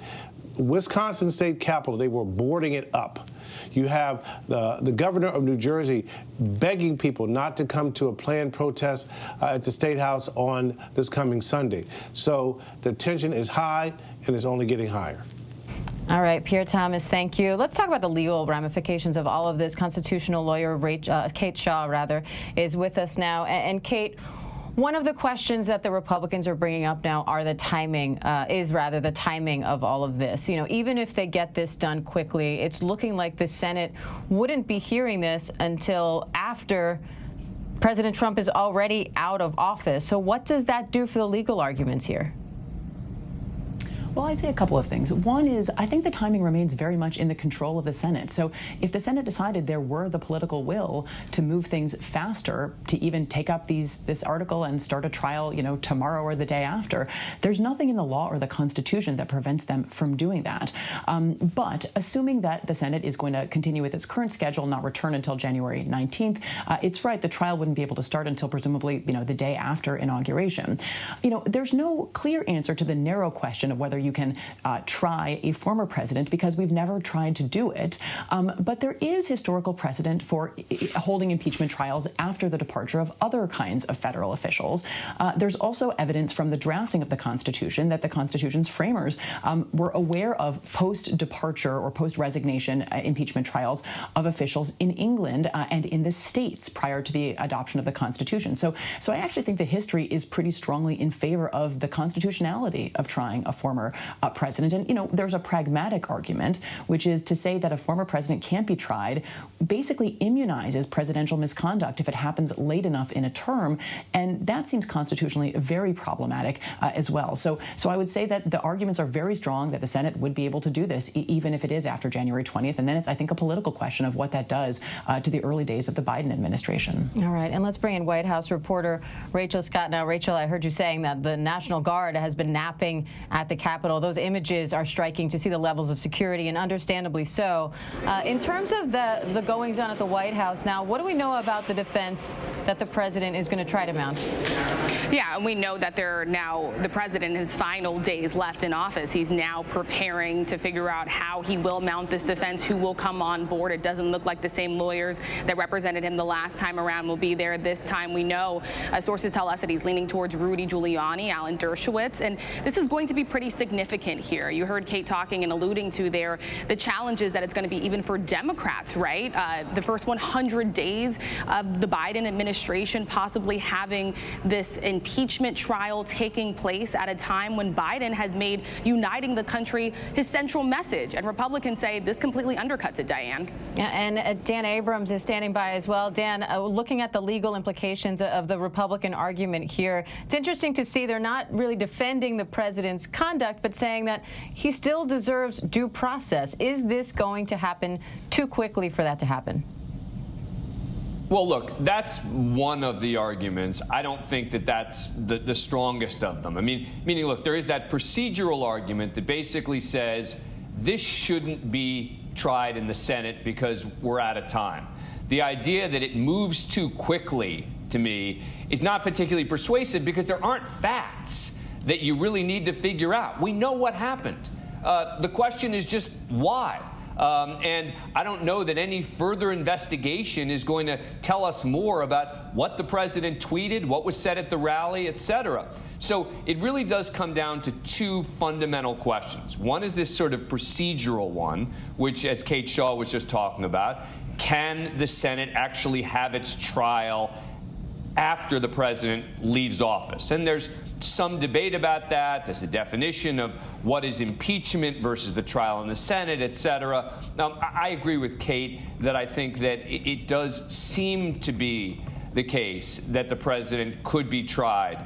Wisconsin State Capitol, they were boarding it up. You have the governor of New Jersey begging people not to come to a planned protest at the State House on this coming Sunday. So the tension is high, and it's only getting higher. All right, Pierre Thomas, thank you. Let's talk about the legal ramifications of all of this. Constitutional lawyer Kate Shaw, is with us now. And Kate, one of the questions that the Republicans are bringing up now are the timing of all of this. You know, even if they get this done quickly, it's looking like the Senate wouldn't be hearing this until after President Trump is already out of office. So what does that do for the legal arguments here? Well, I'd say a couple of things. One is I think the timing remains very much in the control of the Senate. So if the Senate decided there were the political will to move things faster, to even take up this article and start a trial, tomorrow or the day after, there's nothing in the law or the Constitution that prevents them from doing that. But assuming that the Senate is going to continue with its current schedule, not return until January 19th, it's right, the trial wouldn't be able to start until presumably, the day after inauguration. There's no clear answer to the narrow question of whether you can try a former president, because we've never tried to do it. But there is historical precedent for holding impeachment trials after the departure of other kinds of federal officials. There's also evidence from the drafting of the Constitution that the Constitution's framers were aware of post-departure or post-resignation impeachment trials of officials in England and in the states prior to the adoption of the Constitution. So I actually think the history is pretty strongly in favor of the constitutionality of trying a former president. And, there's a pragmatic argument, which is to say that a former president can't be tried, basically immunizes presidential misconduct if it happens late enough in a term. And that seems constitutionally very problematic as well. So I would say that the arguments are very strong that the Senate would be able to do this, even if it is after January 20th. And then it's, I think, a political question of what that does to the early days of the Biden administration. All right. And let's bring in White House reporter Rachel Scott. Now, Rachel, I heard you saying that the National Guard has been napping at the Capitol. Those images are striking to see the levels of security, and understandably so. In terms of the goings-on at the White House now, what do we know about the defense that the president is going to try to mount? Yeah, and we know that the president in his final days left in office. He's now preparing to figure out how he will mount this defense, who will come on board. It doesn't look like the same lawyers that represented him the last time around will be there this time. We know sources tell us that he's leaning towards Rudy Giuliani, Alan Dershowitz, and this is going to be pretty significant here. You heard Kate talking and alluding to there the challenges that it's going to be even for Democrats, right? The first 100 days of the Biden administration possibly having this impeachment trial taking place at a time when Biden has made uniting the country his central message. And Republicans say this completely undercuts it, Diane. And Dan Abrams is standing by as well. Dan, looking at the legal implications of the Republican argument here, it's interesting to see they're not really defending the president's conduct, but saying that he still deserves due process. Is this going to happen too quickly for that to happen? Well, look, that's one of the arguments. I don't think that that's the strongest of them. Meaning, look, there is that procedural argument that basically says this shouldn't be tried in the Senate because we're out of time. The idea that it moves too quickly, to me, is not particularly persuasive because there aren't facts that you really need to figure out. We know what happened. The question is just why. And I don't know that any further investigation is going to tell us more about what the president tweeted, what was said at the rally, etc. So it really does come down to two fundamental questions. One is this sort of procedural one, which, as Kate Shaw was just talking about, can the Senate actually have its trial after the president leaves office. And there's some debate about that. There's a definition of what is impeachment versus the trial in the Senate, et cetera. I agree with Kate that I think that it does seem to be the case that the president could be tried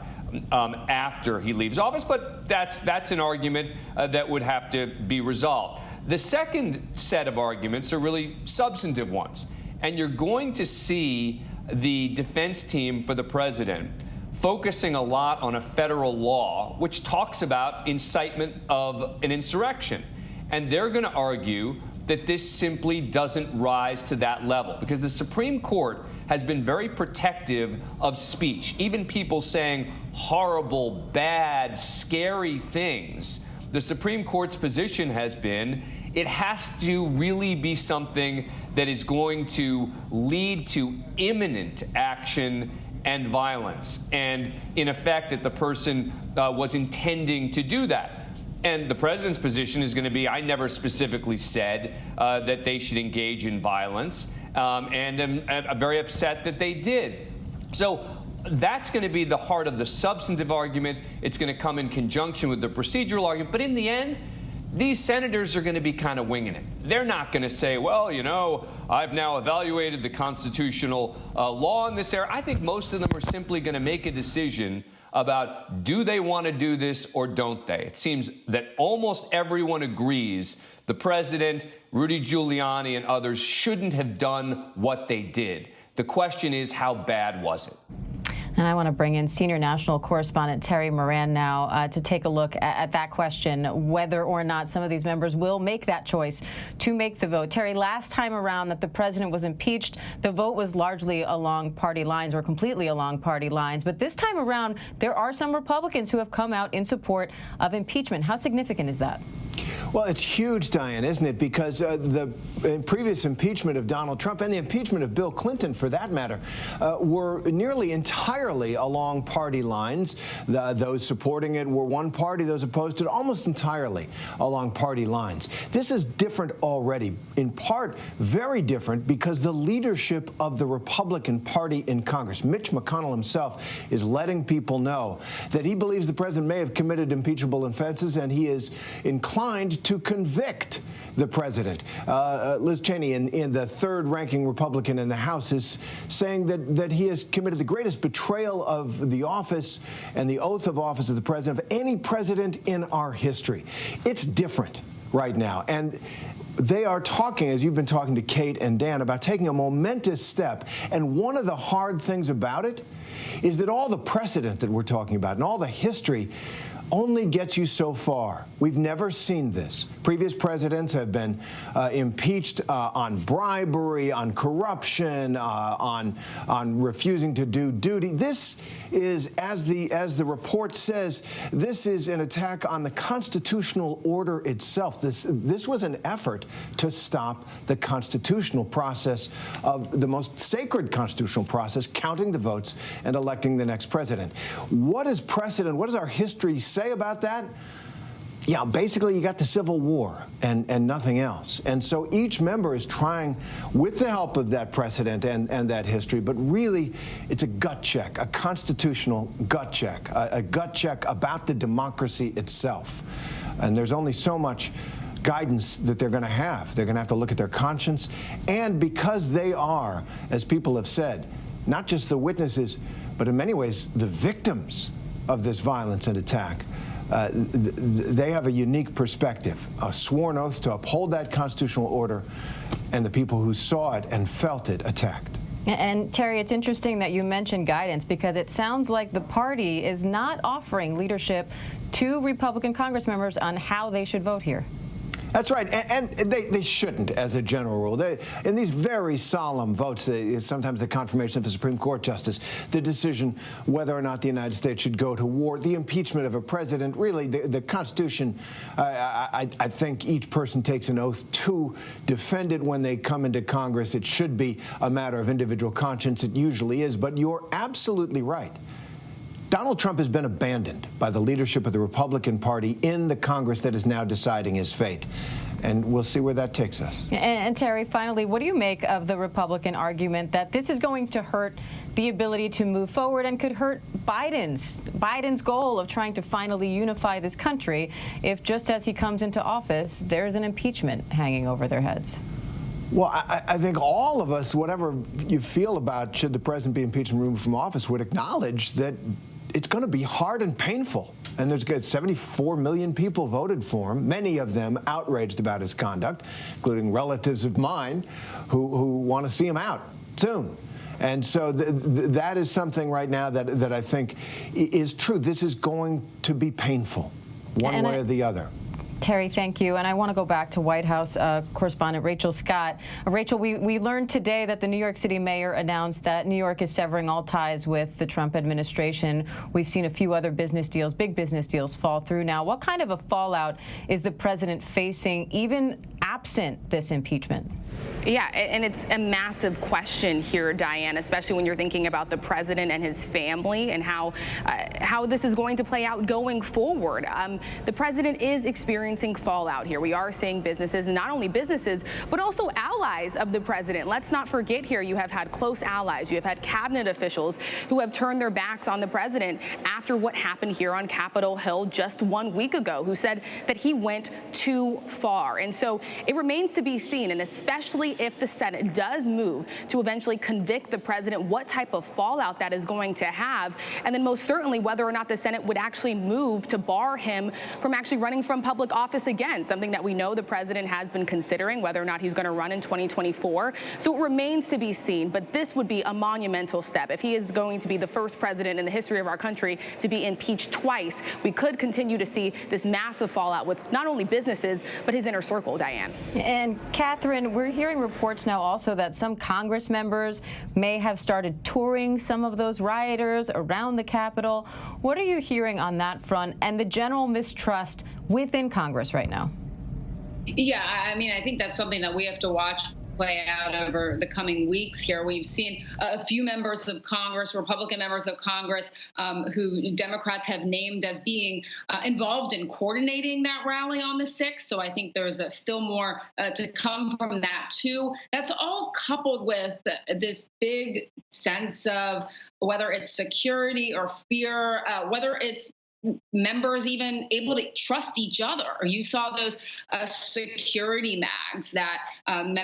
after he leaves office, but that's an argument that would have to be resolved. The second set of arguments are really substantive ones, and you're going to see the defense team for the president focusing a lot on a federal law which talks about incitement of an insurrection, and they're going to argue that this simply doesn't rise to that level because the Supreme Court has been very protective of speech, even people saying horrible, bad, scary things. The Supreme Court's position has been it has to really be something that is going to lead to imminent action and violence, and in effect that the person was intending to do that. And the president's position is going to be, I never specifically said that they should engage in violence, and I'm very upset that they did. So that's going to be the heart of the substantive argument. It's going to come in conjunction with the procedural argument. But in the end, these senators are going to be kind of winging it. They're not going to say, well, you know, I've now evaluated the constitutional law in this area. I think most of them are simply going to make a decision about do they want to do this or don't they. It seems that almost everyone agrees the president, Rudy Giuliani, and others shouldn't have done what they did. The question is, how bad was it? And I want to bring in senior national correspondent Terry Moran now to take a look at that question, whether or not some of these members will make that choice to make the vote. Terry, last time around that the president was impeached, the vote was largely along party lines or completely along party lines. But this time around, there are some Republicans who have come out in support of impeachment. How significant is that? Well, it's huge, Diane, isn't it? Because the previous impeachment of Donald Trump and the impeachment of Bill Clinton, for that matter, were nearly entirely along party lines. Those supporting it were one party, those opposed it almost entirely along party lines. This is different already, in part very different because the leadership of the Republican Party in Congress, Mitch McConnell himself, is letting people know that he believes the president may have committed impeachable offenses and he is inclined to convict the president. Liz Cheney, in the third-ranking Republican in the House, is saying that he has committed the greatest betrayal of the office and the oath of office of the president of any president in our history. It's different right now. And they are talking, as you've been talking to Kate and Dan, about taking a momentous step. And one of the hard things about it is that all the precedent that we're talking about and all the history only gets you so far. We've never seen this. Previous presidents have been impeached on bribery, on corruption, on refusing to do duty. This is, as the report says, this is an attack on the constitutional order itself. This was an effort to stop the constitutional process of the most sacred constitutional process, counting the votes and electing the next president. What is precedent? What does our history say about that? Yeah, basically you got the Civil War and nothing else. And so each member is trying, with the help of that precedent and that history, but really it's a gut check, a constitutional gut check, a gut check about the democracy itself. And there's only so much guidance that they're going to have. They're going to have to look at their conscience. And because they are, as people have said, not just the witnesses, but in many ways the victims of this violence and attack, they have a unique perspective, a sworn oath to uphold that constitutional order, and the people who saw it and felt it attacked. And Terry, it's interesting that you mentioned guidance because it sounds like the party is not offering leadership to Republican Congress members on how they should vote here. That's right, and they shouldn't, as a general rule. In these very solemn votes, sometimes the confirmation of a Supreme Court justice, the decision whether or not the United States should go to war, the impeachment of a president, really, the Constitution, I think each person takes an oath to defend it when they come into Congress. It should be a matter of individual conscience. It usually is, but you're absolutely right. Donald Trump has been abandoned by the leadership of the Republican Party in the Congress that is now deciding his fate. and we'll see where that takes us. And Terry, finally, what do you make of the Republican argument that this is going to hurt the ability to move forward and could hurt Biden's goal of trying to finally unify this country if just as he comes into office, there's an impeachment hanging over their heads? Well, I think all of us, whatever you feel about should the president be impeached and removed from office, would acknowledge that it's going to be hard and painful. And there's 74 million people voted for him, many of them outraged about his conduct, including relatives of mine who want to see him out soon. And so that is something right now that I think is true. This is going to be painful, one way or the other. Terry, thank you. And I want to go back to White House correspondent Rachel Scott. Rachel, we learned today that the New York City mayor announced that New York is severing all ties with the Trump administration. We've seen a few other business deals, big business deals, fall through now. What kind of a fallout is the president facing, even absent this impeachment? Yeah, and it's a massive question here, Diane, especially when you're thinking about the president and his family and how this is going to play out going forward. The president is experiencing fallout here. We are seeing businesses, and not only businesses, but also allies of the president. Let's not forget here, you have had close allies. You have had cabinet officials who have turned their backs on the president after what happened here on Capitol Hill just 1 week ago, who said that he went too far. And so it remains to be seen, and especially if the Senate does move to eventually convict the president, what type of fallout that is going to have, and then most certainly whether or not the Senate would actually move to bar him from actually running from public office again, something that we know the president has been considering, whether or not he's going to run in 2024. So it remains to be seen, but this would be a monumental step. If he is going to be the first president in the history of our country to be impeached twice, we could continue to see this massive fallout with not only businesses, but his inner circle, Diane. And Catherine, we're hearing reports now also that some Congress members may have started touring some of those rioters around the Capitol. What are you hearing on that front and the general mistrust within Congress right now? Yeah, I mean, I think that's something that we have to watch play out over the coming weeks here. We've seen a few members of Congress, Republican members of Congress, who Democrats have named as being involved in coordinating that rally on the 6th. So I think there's still more to come from that, too. That's all coupled with this big sense of whether it's security or fear, whether it's members even able to trust each other. You saw those security mags that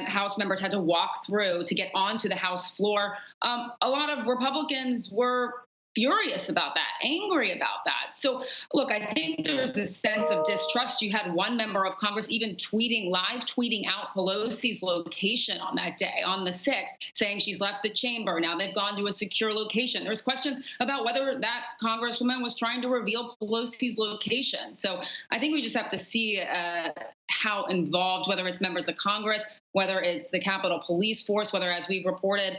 House members had to walk through to get onto the House floor. A lot of Republicans were furious about that, angry about that. So, look, I think there's this sense of distrust. You had one member of Congress even live tweeting out Pelosi's location on that day, on the 6th, saying she's left the chamber. Now they've gone to a secure location. There's questions about whether that Congresswoman was trying to reveal Pelosi's location. So I think we just have to see how involved, whether it's members of Congress, whether it's the Capitol Police Force, whether, as we've reported,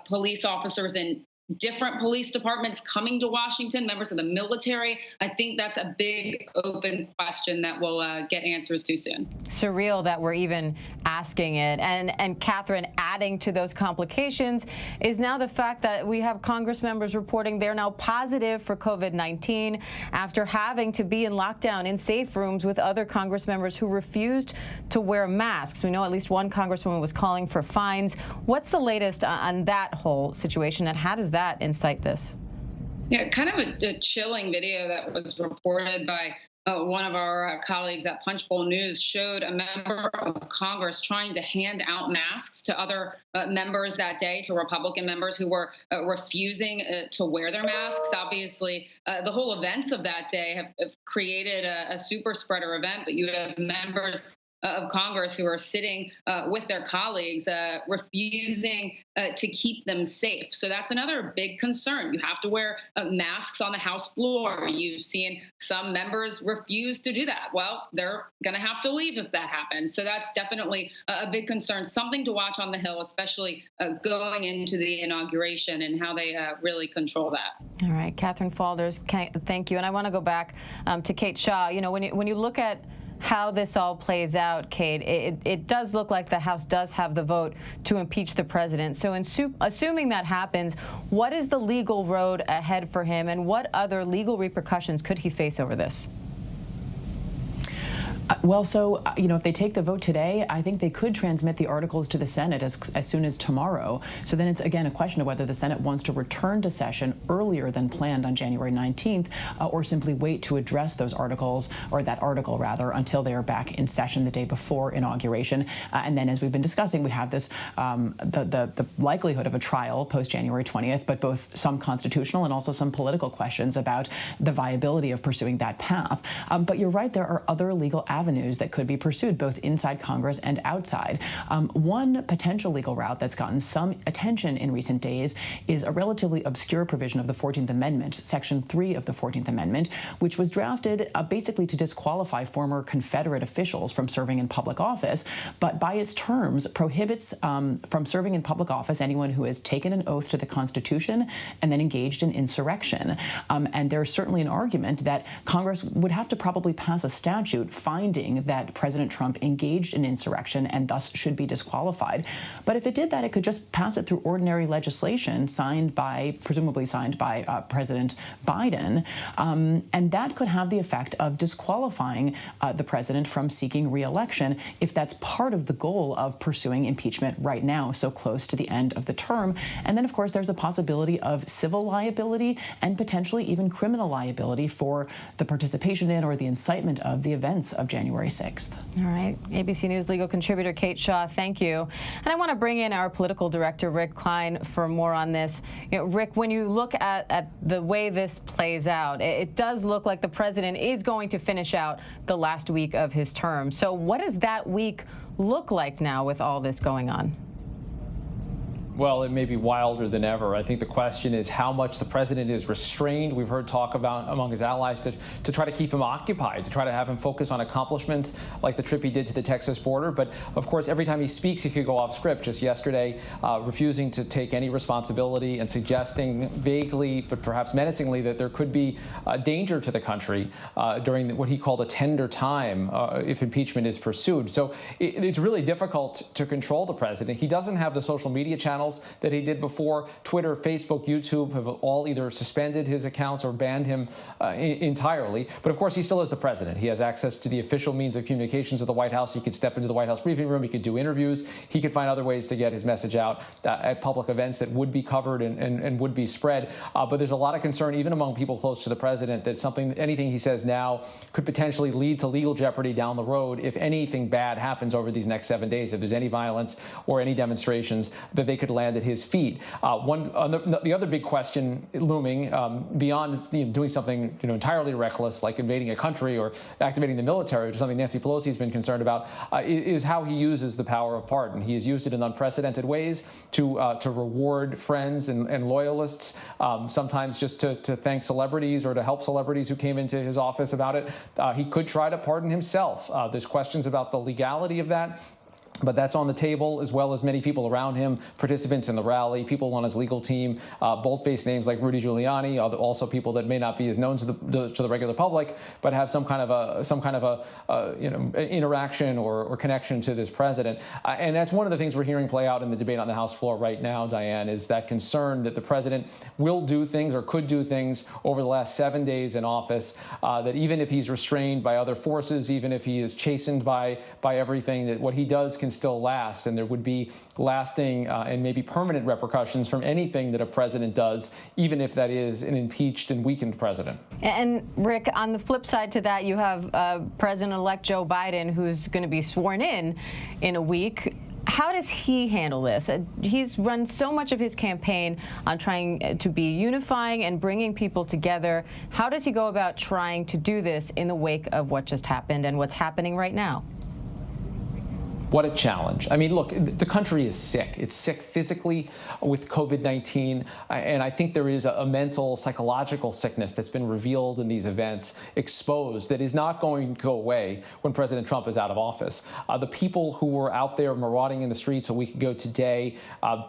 police officers in different police departments coming to Washington, members of the military. I think that's a big open question that we'll get answers to soon. Surreal that we're even asking it. And Catherine, adding to those complications is now the fact that we have Congress members reporting they're now positive for COVID-19 after having to be in lockdown in safe rooms with other Congress members who refused to wear masks. We know at least one Congresswoman was calling for fines. What's the latest on that whole situation, and how does that incite this? Yeah, kind of a chilling video that was reported by one of our colleagues at Punchbowl News showed a member of Congress trying to hand out masks to other members that day, to Republican members who were refusing to wear their masks. Obviously, the whole events of that day have created a super spreader event, but you have members of Congress who are sitting with their colleagues, refusing to keep them safe. So that's another big concern. You have to wear masks on the House floor. You've seen some members refuse to do that. Well, they're going to have to leave if that happens. So that's definitely a big concern, something to watch on the Hill, especially going into the inauguration and how they really control that. All right, Catherine Faulders, thank you. And I want to go back to Kate Shaw. You know, when you look at how this all plays out, Kate, it does look like the House does have the vote to impeach the president. So assuming that happens, what is the legal road ahead for him, and what other legal repercussions could he face over this? Well, so, if they take the vote today, I think they could transmit the articles to the Senate as soon as tomorrow. So then it's, again, a question of whether the Senate wants to return to session earlier than planned on January 19th, or simply wait to address those articles, or that article, rather, until they are back in session the day before inauguration. And then, as we've been discussing, we have this, the likelihood of a trial post-January 20th, but both some constitutional and also some political questions about the viability of pursuing that path. But you're right, there are other legal avenues that could be pursued both inside Congress and outside. One potential legal route that's gotten some attention in recent days is a relatively obscure provision of the 14th Amendment, Section 3 of the 14th Amendment, which was drafted basically to disqualify former Confederate officials from serving in public office, but by its terms prohibits from serving in public office anyone who has taken an oath to the Constitution and then engaged in insurrection. And there's certainly an argument that Congress would have to probably pass a statute finding that President Trump engaged in insurrection and thus should be disqualified. But if it did that, it could just pass it through ordinary legislation presumably signed by President Biden. And that could have the effect of disqualifying the president from seeking re-election if that's part of the goal of pursuing impeachment right now, so close to the end of the term. And then, of course, there's a possibility of civil liability and potentially even criminal liability for the participation in or the incitement of the events of January 6th. All right. ABC News legal contributor Kate Shaw, thank you. And I want to bring in our political director, Rick Klein, for more on this. Rick, when you look at the way this plays out, it does look like the president is going to finish out the last week of his term. So what does that week look like now with all this going on? Well, it may be wilder than ever. I think the question is how much the president is restrained. We've heard talk about among his allies to try to keep him occupied, to try to have him focus on accomplishments like the trip he did to the Texas border. But of course, every time he speaks, he could go off script. Just yesterday, refusing to take any responsibility and suggesting vaguely, but perhaps menacingly, that there could be danger to the country during what he called a tender time if impeachment is pursued. So it's really difficult to control the president. He doesn't have the social media channels that he did before. Twitter, Facebook, YouTube have all either suspended his accounts or banned him entirely. But of course, he still is the president. He has access to the official means of communications of the White House. He could step into the White House briefing room. He could do interviews. He could find other ways to get his message out at public events that would be covered and would be spread. But there's a lot of concern, even among people close to the president, that anything he says now could potentially lead to legal jeopardy down the road if anything bad happens over these next 7 days. If there's any violence or any demonstrations, that they could land at his feet. The other big question looming beyond doing something entirely reckless like invading a country or activating the military, which is something Nancy Pelosi has been concerned about, is how he uses the power of pardon. He has used it in unprecedented ways to reward friends and loyalists, sometimes just to thank celebrities or to help celebrities who came into his office about it. He could try to pardon himself. There's questions about the legality of that. But that's on the table, as well as many people around him, participants in the rally, people on his legal team, bold-faced names like Rudy Giuliani, also people that may not be as known to the regular public, but have some kind of a interaction or connection to this president. And that's one of the things we're hearing play out in the debate on the House floor right now, Diane, is that concern that the president will do things or could do things over the last 7 days in office, that even if he's restrained by other forces, even if he is chastened by everything, that what he does can still last, and there would be lasting and maybe permanent repercussions from anything that a president does, even if that is an impeached and weakened president. And Rick, on the flip side to that, you have President-elect Joe Biden, who's going to be sworn in a week. How does he handle this? He's run so much of his campaign on trying to be unifying and bringing people together. How does he go about trying to do this in the wake of what just happened and what's happening right now? What a challenge. I mean, look, the country is sick. It's sick physically with COVID-19, and I think there is a mental, psychological sickness that's been revealed in these events, exposed, that is not going to go away when President Trump is out of office. The people who were out there marauding in the streets a week ago today,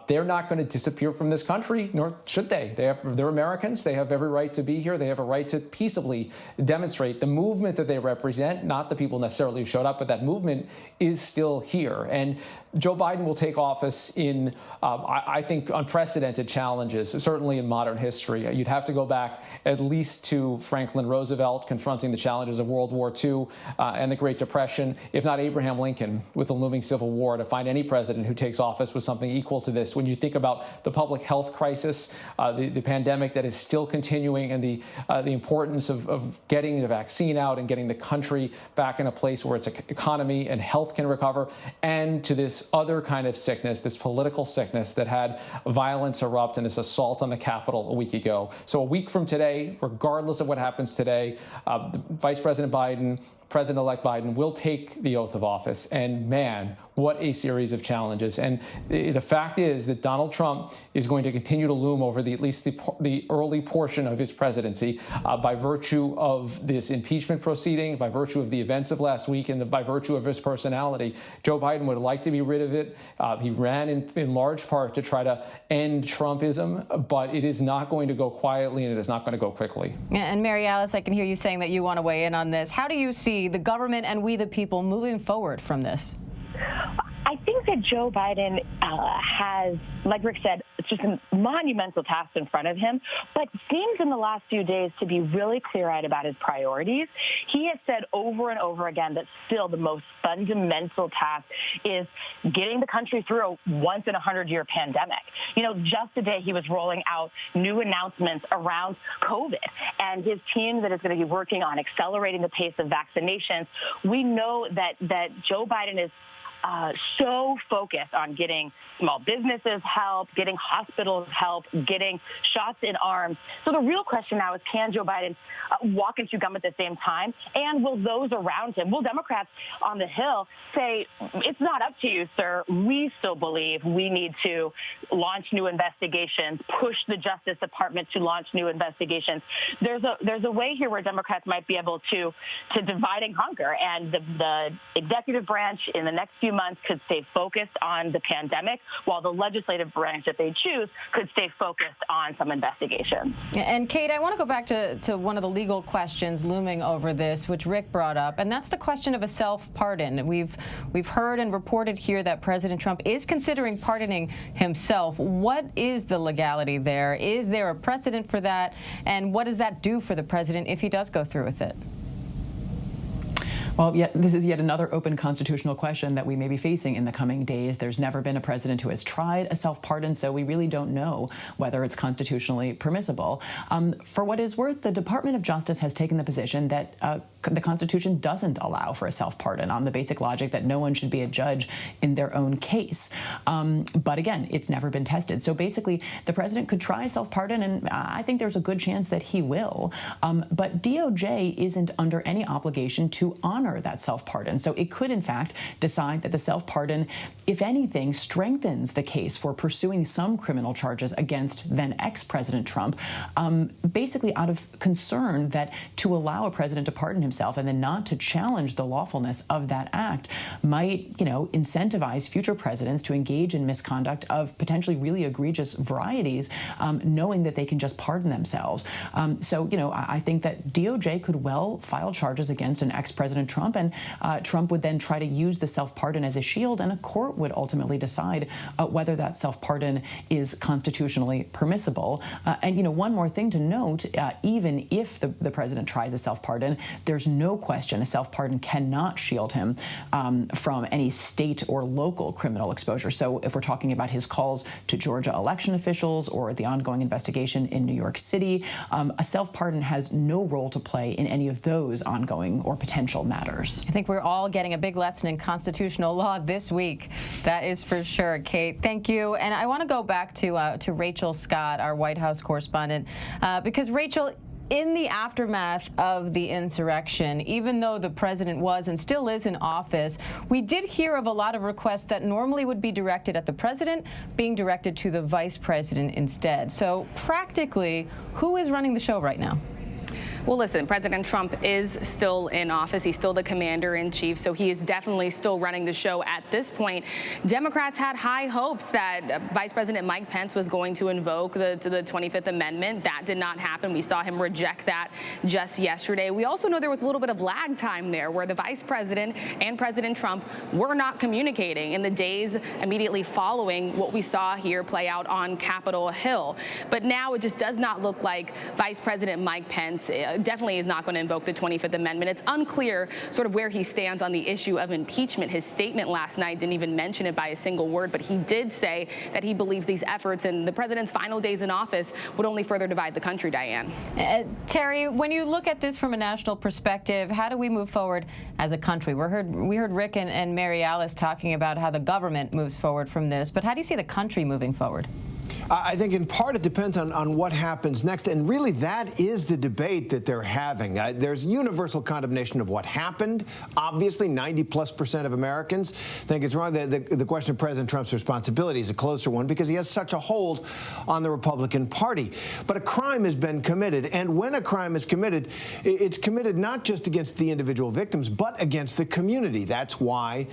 they're not going to disappear from this country, nor should they. They're Americans. They have every right to be here. They have a right to peaceably demonstrate the movement that they represent, not the people necessarily who showed up, but that movement is still here. And Joe Biden will take office in, I think, unprecedented challenges, certainly in modern history. You'd have to go back at least to Franklin Roosevelt confronting the challenges of World War II and the Great Depression, if not Abraham Lincoln with the looming Civil War, to find any president who takes office with something equal to this. When you think about the public health crisis, the pandemic that is still continuing, and the importance of getting the vaccine out and getting the country back in a place where its economy and health can recover, and to this other kind of sickness, this political sickness that had violence erupt and this assault on the Capitol a week ago. So a week from today, regardless of what happens today, Vice President Biden, President-elect Biden will take the oath of office. And man, what a series of challenges. And the fact is that Donald Trump is going to continue to loom over at least the early portion of his presidency by virtue of this impeachment proceeding, by virtue of the events of last week, and by virtue of his personality. Joe Biden would like to be rid of it. He ran in large part to try to end Trumpism, but it is not going to go quietly, and it is not going to go quickly. And Mary Alice, I can hear you saying that you want to weigh in on this. How do you see the government and we the people moving forward from this? I think that Joe Biden has, like Rick said, it's just a monumental task in front of him, but seems in the last few days to be really clear-eyed about his priorities. He has said over and over again that still the most fundamental task is getting the country through a once-in-a-100-year pandemic. You know, just today he was rolling out new announcements around COVID, and his team that is going to be working on accelerating the pace of vaccinations. We know that Joe Biden is so focused on getting small businesses help, getting hospitals help, getting shots in arms. So the real question now is, can Joe Biden walk and chew gum at the same time? And will those around him, will Democrats on the Hill say, it's not up to you, sir. We still believe we need to launch new investigations, push the Justice Department to launch new investigations. There's a way here where Democrats might be able to divide and conquer, and the executive branch in the next few months could stay focused on the pandemic, while the legislative branch, if they choose, could stay focused on some investigations. And Kate, I want to go back to one of the legal questions looming over this, which Rick brought up, and that's the question of a self-pardon. We've heard and reported here that President Trump is considering pardoning himself. What is the legality there? Is there a precedent for that? And what does that do for the president if he does go through with it? Well, this is yet another open constitutional question that we may be facing in the coming days. There's never been a president who has tried a self-pardon, so we really don't know whether it's constitutionally permissible. For what is worth, the Department of Justice has taken the position that the Constitution doesn't allow for a self-pardon on the basic logic that no one should be a judge in their own case. But again, it's never been tested. So basically, the president could try a self-pardon, and I think there's a good chance that he will. But DOJ isn't under any obligation to honor that self-pardon. So it could, in fact, decide that the self-pardon, if anything, strengthens the case for pursuing some criminal charges against then ex-President Trump, basically out of concern that to allow a president to pardon himself and then not to challenge the lawfulness of that act might, incentivize future presidents to engage in misconduct of potentially really egregious varieties, knowing that they can just pardon themselves. So, I think that DOJ could well file charges against an ex-President Trump, and Trump would then try to use the self-pardon as a shield, and a court would ultimately decide whether that self-pardon is constitutionally permissible. And, one more thing to note, even if the president tries a self-pardon, there's no question a self-pardon cannot shield him from any state or local criminal exposure. So if we're talking about his calls to Georgia election officials or the ongoing investigation in New York City, a self-pardon has no role to play in any of those ongoing or potential matters. I think we're all getting a big lesson in constitutional law this week. That is for sure. Kate, thank you. And I want to go back to Rachel Scott, our White House correspondent, because Rachel, in the aftermath of the insurrection, even though the president was and still is in office, we did hear of a lot of requests that normally would be directed at the president being directed to the vice president instead. So practically, who is running the show right now? Well, listen, President Trump is still in office. He's still the commander-in-chief, so he is definitely still running the show at this point. Democrats had high hopes that Vice President Mike Pence was going to invoke the 25th Amendment. That did not happen. We saw him reject that just yesterday. We also know there was a little bit of lag time there where the Vice President and President Trump were not communicating in the days immediately following what we saw here play out on Capitol Hill. But now it just does not look like Vice President Mike Pence definitely is not going to invoke the 25th Amendment. It's unclear sort of where he stands on the issue of impeachment. His statement last night didn't even mention it by a single word, but he did say that he believes these efforts in the president's final days in office would only further divide the country, Diane. Terry, when you look at this from a national perspective, how do we move forward as a country? We heard Rick and Mary Alice talking about how the government moves forward from this, but how do you see the country moving forward? I think in part it depends on what happens next, and really that is the debate that they're having. There's universal condemnation of what happened. Obviously, 90+% of Americans think it's wrong. The question of President Trump's responsibility is a closer one because he has such a hold on the Republican Party. But a crime has been committed, and when a crime is committed, it's committed not just against the individual victims, but against the community. That's why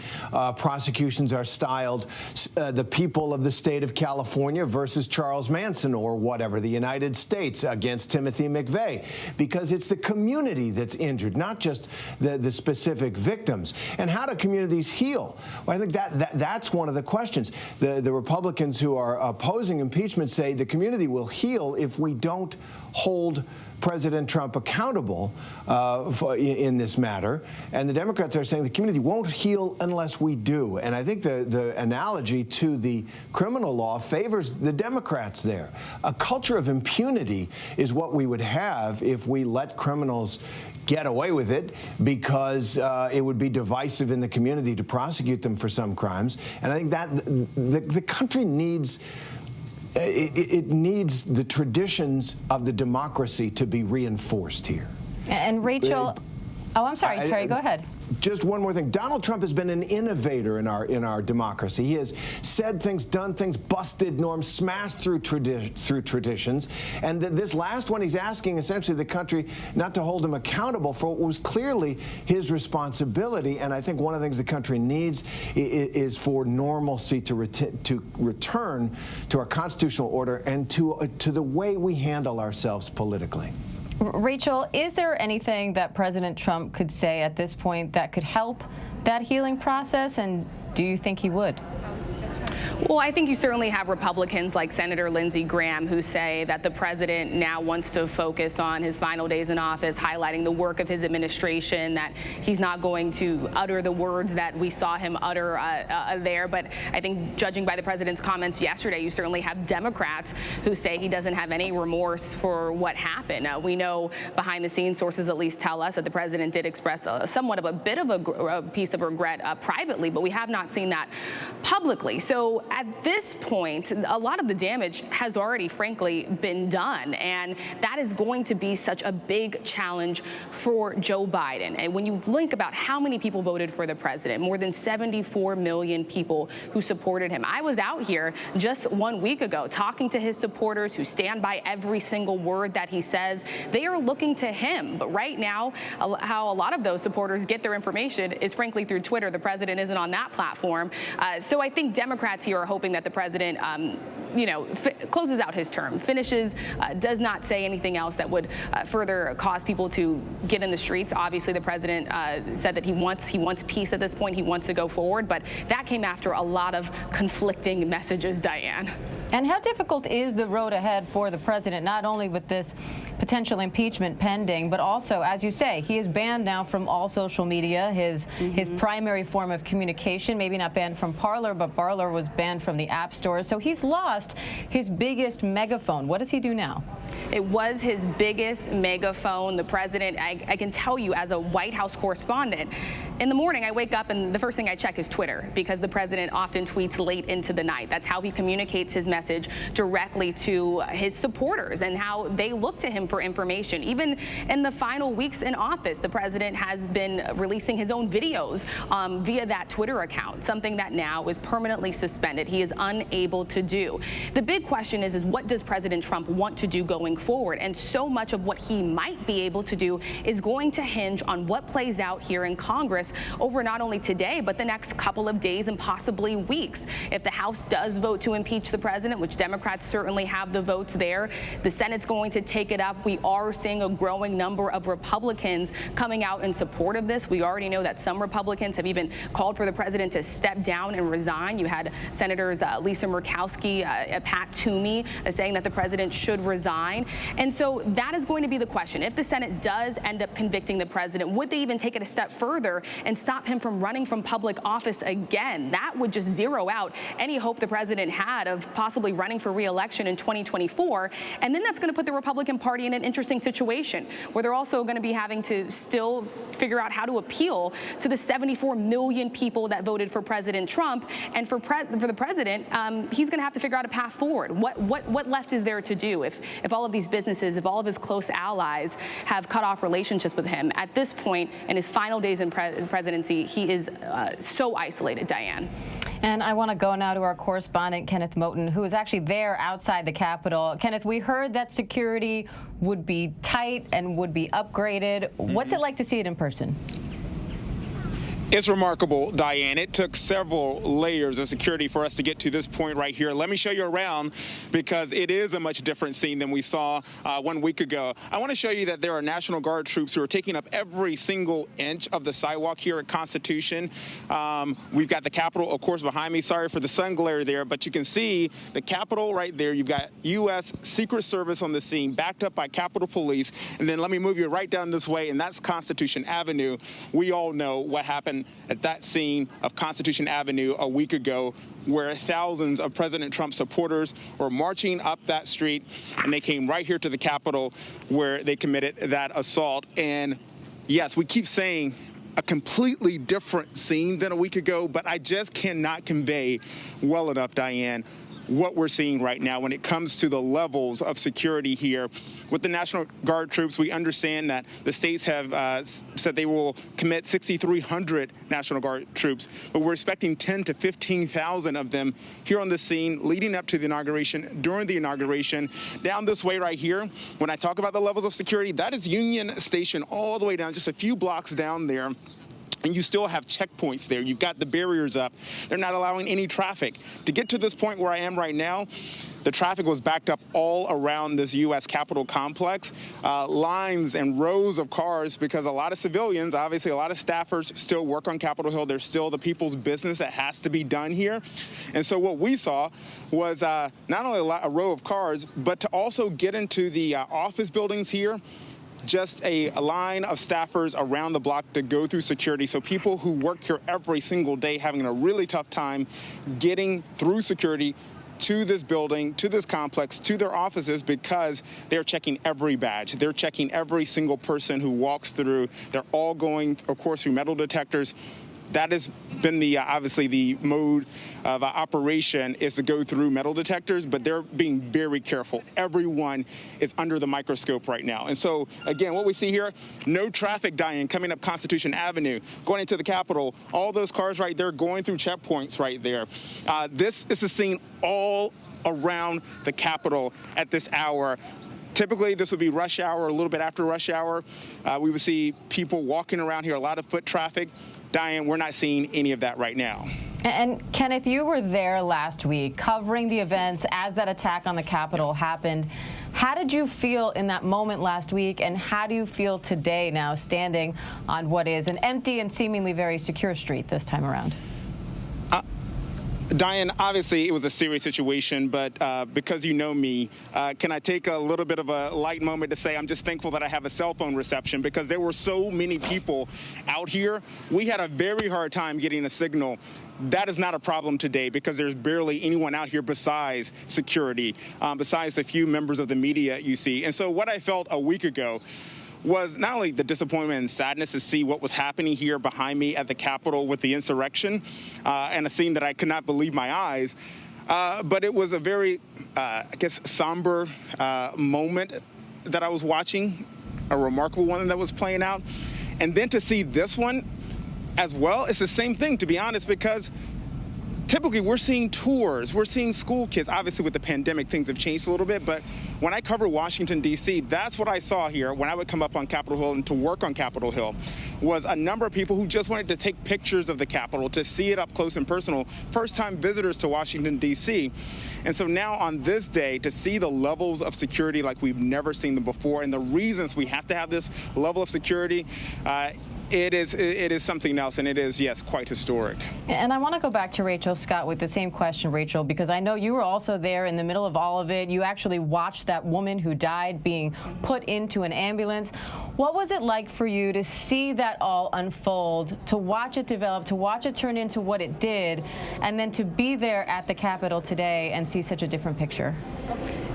prosecutions are styled the people of the state of California versus Charles Manson or whatever, the United States against Timothy McVeigh, because it's the community that's injured, not just the specific victims. And how do communities heal? Well, I think that's one of the questions. The Republicans who are opposing impeachment say the community will heal if we don't hold President Trump accountable in this matter, and the Democrats are saying the community won't heal unless we do. And I think the analogy to the criminal law favors the Democrats there. A culture of impunity is what we would have if we let criminals get away with it, because it would be divisive in the community to prosecute them for some crimes. And I think that the country needs it needs the traditions of the democracy to be reinforced here. And Rachel, I'm sorry, Terry, go ahead. Just one more thing. Donald Trump has been an innovator in our democracy. He has said things, done things, busted norms, smashed through traditions. And this last one, he's asking essentially the country not to hold him accountable for what was clearly his responsibility. And I think one of the things the country needs is for normalcy to return to our constitutional order and to the way we handle ourselves politically. Rachel, is there anything that President Trump could say at this point that could help that healing process, and do you think he would? Well, I think you certainly have Republicans like Senator Lindsey Graham who say that the president now wants to focus on his final days in office, highlighting the work of his administration, that he's not going to utter the words that we saw him utter there. But I think judging by the president's comments yesterday, you certainly have Democrats who say he doesn't have any remorse for what happened. We know behind the scenes sources at least tell us that the president did express somewhat of a bit of a piece of regret privately, but we have not seen that publicly. So at this point, a lot of the damage has already, frankly, been done. And that is going to be such a big challenge for Joe Biden. And when you think about how many people voted for the president, more than 74 million people who supported him. I was out here just 1 week ago talking to his supporters who stand by every single word that he says. They are looking to him. But right now, how a lot of those supporters get their information is, frankly, through Twitter. The president isn't on that platform. So I think Democrats here are hoping that the president, closes out his term, finishes, does not say anything else that would further cause people to get in the streets. Obviously, the president said that he wants peace at this point. He wants to go forward, but that came after a lot of conflicting messages, Diane. And how difficult is the road ahead for the president, not only with this potential impeachment pending, but also, as you say, he is banned now from all social media, his primary form of communication, maybe not banned from Parler, but Parler was banned from the App Store. So he's lost his biggest megaphone. What does he do now? It was his biggest megaphone. The president, I can tell you as a White House correspondent, in the morning I wake up and the first thing I check is Twitter, because the president often tweets late into the night. That's how he communicates his message directly to his supporters and how they look to him for information. Even in the final weeks in office, the president has been releasing his own videos via that Twitter account, something that now is permanently suspended. He is unable to do. The big question is what does President Trump want to do going forward? And so much of what he might be able to do is going to hinge on what plays out here in Congress over not only today, but the next couple of days and possibly weeks. If the House does vote to impeach the president, which Democrats certainly have the votes there, the Senate's going to take it up. We are seeing a growing number of Republicans coming out in support of this. We already know that some Republicans have even called for the president to step down and resign. You had Senators Lisa Murkowski, Pat Toomey saying that the president should resign. And so that is going to be the question. If the Senate does end up convicting the president, would they even take it a step further and stop him from running from public office again? That would just zero out any hope the president had of possibly running for re-election in 2024. And then that's going to put the Republican Party in an interesting situation where they're also going to be having to still figure out how to appeal to the 74 million people that voted for President Trump. And for the president, he's going to have to figure out a path forward. What left is there to do if all of these businesses, if all of his close allies have cut off relationships with him? At this point, in his final days in presidency, he is so isolated, Diane. And I want to go now to our correspondent, Kenneth Moton, who is actually there outside the Capitol. Kenneth, we heard that security would be tight and would be upgraded. What's it like to see it in person? It's remarkable, Diane. It took several layers of security for us to get to this point right here. Let me show you around because it is a much different scene than we saw 1 week ago. I want to show you that there are National Guard troops who are taking up every single inch of the sidewalk here at Constitution. We've got the Capitol, of course, behind me. Sorry for the sun glare there, but you can see the Capitol right there. You've got U.S. Secret Service on the scene, backed up by Capitol Police. And then let me move you right down this way, and that's Constitution Avenue. We all know what happened at that scene of Constitution Avenue a week ago, where thousands of President Trump supporters were marching up that street, and they came right here to the Capitol where they committed that assault. And yes, we keep saying a completely different scene than a week ago, but I just cannot convey well enough, Diane, what we're seeing right now when it comes to the levels of security here. With the National Guard troops, we understand that the states have said they will commit 6,300 National Guard troops, but we're expecting 10 to 15,000 of them here on the scene leading up to the inauguration, during the inauguration. Down this way right here, when I talk about the levels of security, that is Union Station all the way down, just a few blocks down there. And you still have checkpoints there. You've got the barriers up. They're not allowing any traffic. To get to this point where I am right now, the traffic was backed up all around this U.S. Capitol complex. Lines and rows of cars because a lot of civilians, obviously a lot of staffers still work on Capitol Hill. There's still the people's business that has to be done here. And so what we saw was not only a row of cars, but to also get into the office buildings here, just a line of staffers around the block to go through security. So people who work here every single day having a really tough time getting through security to this building, to this complex, to their offices because they're checking every badge. They're checking every single person who walks through. They're all going, of course, through metal detectors. That has been the obviously the mode of operation is to go through metal detectors, but they're being very careful. Everyone is under the microscope right now. And so, again, what we see here, no traffic, Diane, coming up Constitution Avenue, going into the Capitol, all those cars right there going through checkpoints right there. This is a scene all around the Capitol at this hour. Typically, this would be rush hour, a little bit after rush hour. We would see people walking around here, a lot of foot traffic. Diane, we're not seeing any of that right now. And Kenneth, you were there last week covering the events as that attack on the Capitol happened. How did you feel in that moment last week, and how do you feel today now standing on what is an empty and seemingly very secure street this time around? Diane, obviously it was a serious situation, but because you know me, can I take a little bit of a light moment to say I'm just thankful that I have a cell phone reception because there were so many people out here. We had a very hard time getting a signal. That is not a problem today because there's barely anyone out here besides security, besides a few members of the media you see. And so what I felt a week ago was not only the disappointment and sadness to see what was happening here behind me at the Capitol with the insurrection and a scene that I could not believe my eyes, but it was a very, I guess, somber moment that I was watching, a remarkable one that was playing out. And then to see this one as well, it's the same thing, to be honest, because typically we're seeing tours, we're seeing school kids. Obviously with the pandemic, things have changed a little bit, but when I cover Washington, D.C., that's what I saw here when I would come up on Capitol Hill and to work on Capitol Hill, was a number of people who just wanted to take pictures of the Capitol, to see it up close and personal, first-time visitors to Washington, D.C. And so now on this day, to see the levels of security like we've never seen them before, and the reasons we have to have this level of security, it is something else, and it is, yes, quite historic. And I want to go back to Rachel Scott with the same question, Rachel, because I know you were also there in the middle of all of it. You actually watched that woman who died being put into an ambulance. What was it like for you to see that all unfold, to watch it develop, to watch it turn into what it did, and then to be there at the Capitol today and see such a different picture?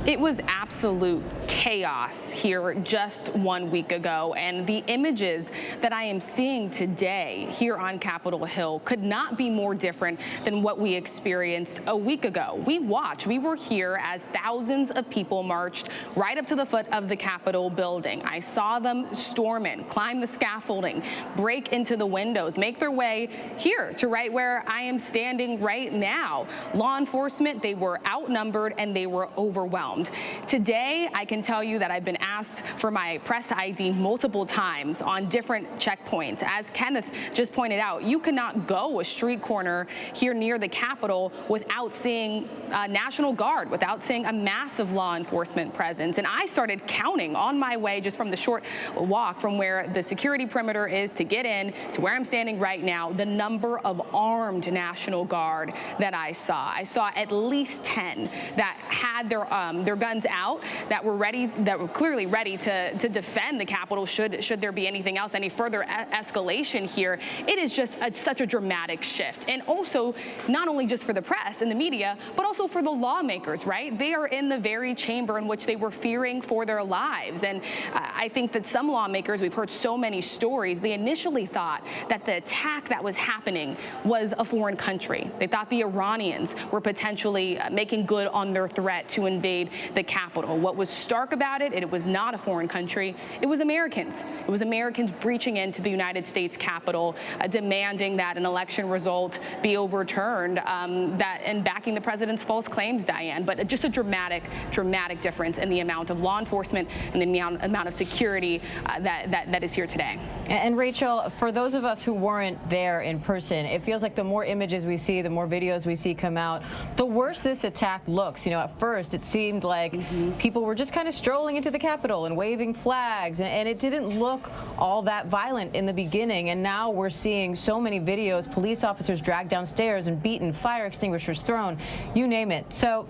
It was absolute chaos here just 1 week ago, and the images that I am seeing today here on Capitol Hill could not be more different than what we experienced a week ago. We were here as thousands of people marched right up to the foot of the Capitol building. I saw them storm in, climb the scaffolding, break into the windows, make their way here to right where I am standing right now. Law enforcement, they were outnumbered and they were overwhelmed. Today, I can tell you that I've been asked for my press ID multiple times on different checkpoints. As Kenneth just pointed out, you cannot go a street corner here near the Capitol without seeing National Guard, without seeing a massive law enforcement presence. And I started counting on my way just from the short walk from where the security perimeter is to get in to where I'm standing right now, the number of armed National Guard that I saw. I saw at least 10 that had their guns out, that were ready, that were clearly ready to defend the Capitol should there be anything else, any further escalation here. It is just such a dramatic shift. And also, not only just for the press and the media, but also for the lawmakers, right? They are in the very chamber in which they were fearing for their lives. And I think that some lawmakers, we've heard so many stories, they initially thought that the attack that was happening was a foreign country. They thought the Iranians were potentially making good on their threat to invade the Capitol. What was stark about it, it was not a foreign country. It was Americans. It was Americans breaching into the United States Capitol, demanding that an election result be overturned, and backing the president's false claims, Diane. But just a dramatic difference in the amount of law enforcement and the amount of security that is here today. And Rachel, for those of us who weren't there in person, it feels like the more images we see, the more videos we see come out, the worse this attack looks. You know, at first it seemed like people were just kind of strolling into the Capitol and waving flags, and it didn't look all that violent in the beginning. And now we're seeing so many videos, police officers dragged downstairs and beaten, fire extinguishers thrown, you name it. So,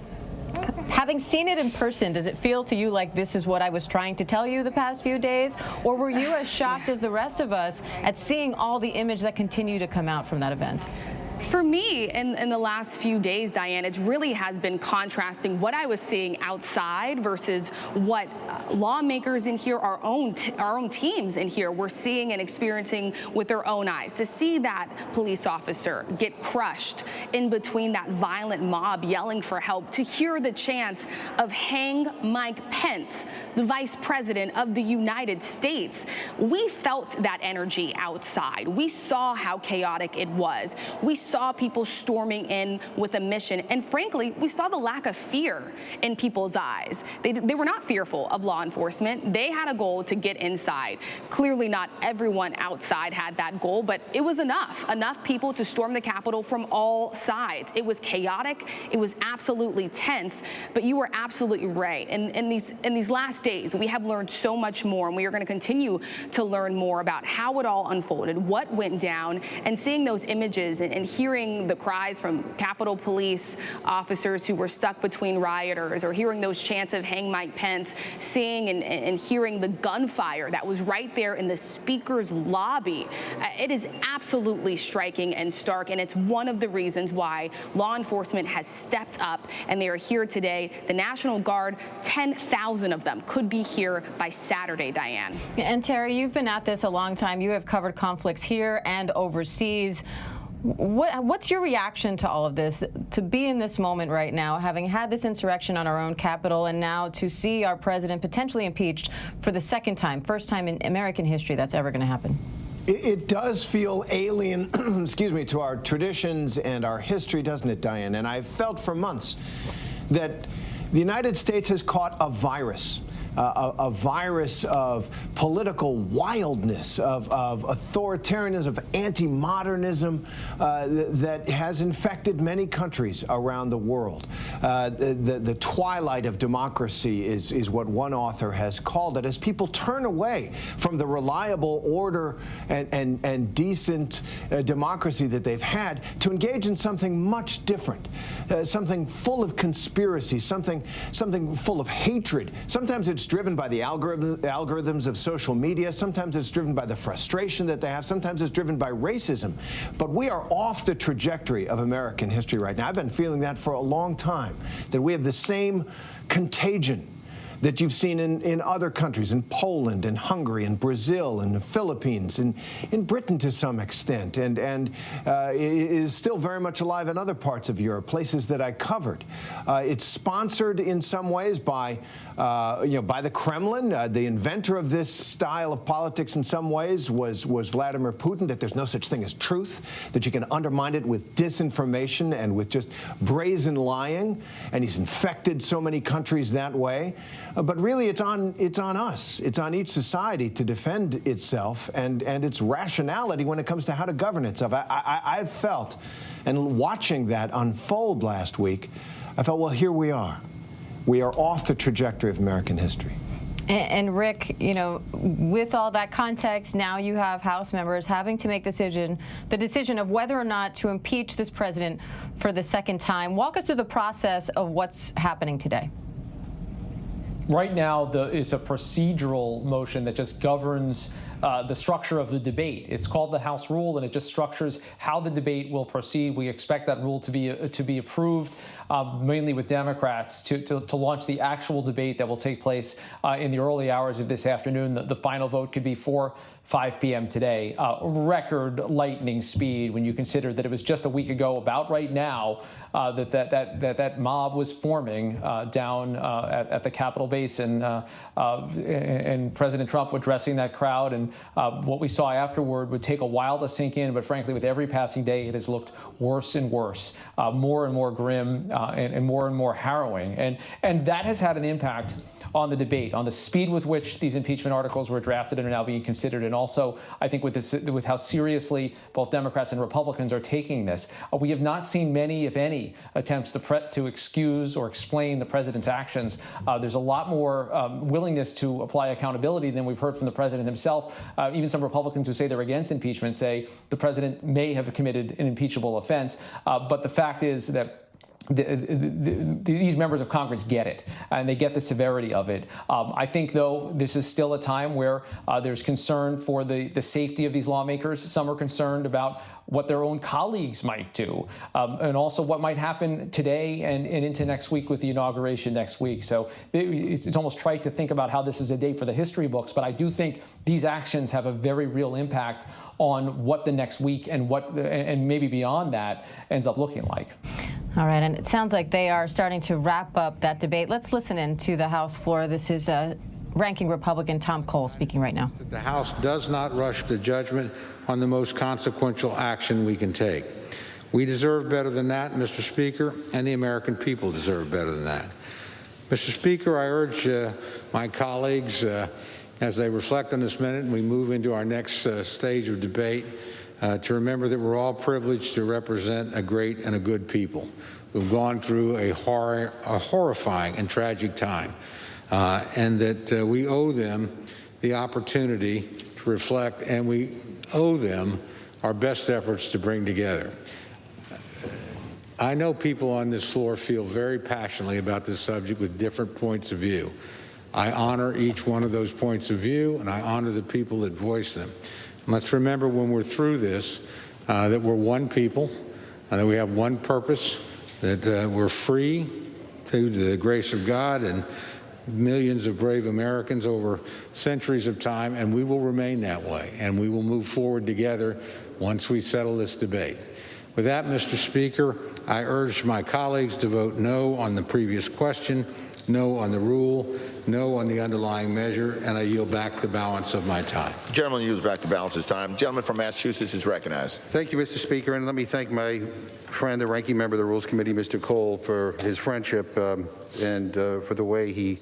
having seen it in person, does it feel to you like this is what I was trying to tell you the past few days? Or were you as shocked as the rest of us at seeing all the image that continue to come out from that event? For me, in the last few days, Diane, it really has been contrasting what I was seeing outside versus what lawmakers in here, our own teams in here, were seeing and experiencing with their own eyes. To see that police officer get crushed in between that violent mob yelling for help, to hear the chants of "Hang Mike Pence," the Vice President of the United States. We felt that energy outside. We saw how chaotic it was. We saw people storming in with a mission. And frankly, we saw the lack of fear in people's eyes. They were not fearful of law enforcement. They had a goal to get inside. Clearly not everyone outside had that goal, but it was enough people to storm the Capitol from all sides. It was chaotic. It was absolutely tense, but you were absolutely right. In these last days, we have learned so much more, and we are going to continue to learn more about how it all unfolded, what went down, and seeing those images and hearing the cries from Capitol Police officers who were stuck between rioters, or hearing those chants of "Hang Mike Pence," seeing and hearing the gunfire that was right there in the Speaker's lobby. It is absolutely striking and stark, and it's one of the reasons why law enforcement has stepped up, and they are here today. The National Guard, 10,000 of them, could be here by Saturday, Diane. And Terry, you've been at this a long time. You have covered conflicts here and overseas. What's your reaction to all of this, to be in this moment right now, having had this insurrection on our own Capitol, and now to see our president potentially impeached for the second time, first time in American history that's ever going to happen? It does feel alien, excuse me, to our traditions and our history, doesn't it, Diane? And I've felt for months that the United States has caught a virus. A virus of political wildness, of authoritarianism, of anti-modernism that has infected many countries around the world. The twilight of democracy is what one author has called it, as people turn away from the reliable order and decent democracy that they've had to engage in something much different, something full of conspiracy, something full of hatred. Sometimes it's driven by the algorithms of social media. Sometimes it's driven by the frustration that they have. Sometimes it's driven by racism. But we are off the trajectory of American history right now. I've been feeling that for a long time, that we have the same contagion that you've seen in other countries, in Poland and Hungary and Brazil and the Philippines and in Britain to some extent, and is still very much alive in other parts of Europe, places that I covered. It's sponsored in some ways by by the Kremlin. The inventor of this style of politics in some ways was Vladimir Putin, that there's no such thing as truth, that you can undermine it with disinformation and with just brazen lying, and he's infected so many countries that way. But really, it's on us. It's on each society to defend itself and its rationality when it comes to how to govern itself. I've felt, and watching that unfold last week, I felt, well, here we are. We are off the trajectory of American history. And Rick, with all that context, now you have House members having to make the decision of whether or not to impeach this president for the second time. Walk us through the process of what's happening today. Right now, it's a procedural motion that just governs the structure of the debate. It's called the House Rule, and it just structures how the debate will proceed. We expect that rule to be approved, mainly with Democrats, to launch the actual debate that will take place in the early hours of this afternoon. The final vote could be 5 p.m. today. Record lightning speed when you consider that it was just a week ago, about right now, that mob was forming down at the Capitol base, and President Trump addressing that crowd. And what we saw afterward would take a while to sink in, but frankly, with every passing day, it has looked worse and worse, more and more grim, and more harrowing. And that has had an impact on the debate, on the speed with which these impeachment articles were drafted and are now being considered, and also, I think, with how seriously both Democrats and Republicans are taking this. We have not seen many, if any, attempts to excuse or explain the president's actions. There's a lot more willingness to apply accountability than we've heard from the president himself. Even some Republicans who say they're against impeachment say the president may have committed an impeachable offense. But the fact is that these members of Congress get it, and they get the severity of it. I think, though, this is still a time where there's concern for the safety of these lawmakers. Some are concerned about what their own colleagues might do, and also what might happen today and into next week with the inauguration next week. So it's almost trite to think about how this is a day for the history books, but I do think these actions have a very real impact on what the next week and maybe beyond that ends up looking like. All right, and it sounds like they are starting to wrap up that debate. Let's listen in to the House floor. This is Ranking Republican Tom Cole speaking right now. The House does not rush to judgment on the most consequential action we can take. We deserve better than that, Mr. Speaker, and the American people deserve better than that. Mr. Speaker, I urge my colleagues, as they reflect on this minute and we move into our next stage of debate, to remember that we're all privileged to represent a great and a good people who've gone through a horrifying and tragic time, and that we owe them the opportunity to reflect, and we owe them our best efforts to bring together. I know people on this floor feel very passionately about this subject with different points of view. I honor each one of those points of view, and I honor the people that voice them. And let's remember when we're through this that we're one people, and that we have one purpose, that we're free through the grace of God and millions of brave Americans over centuries of time, and we will remain that way, and we will move forward together once we settle this debate. With that, Mr. Speaker, I urge my colleagues to vote no on the previous question, no on the rule, no on the underlying measure, and I yield back the balance of my time. The gentleman yields back the balance of his time. The gentleman from Massachusetts is recognized. Thank you, Mr. Speaker, and let me thank my friend, the ranking member of the Rules Committee, Mr. Cole, for his friendship and for the way he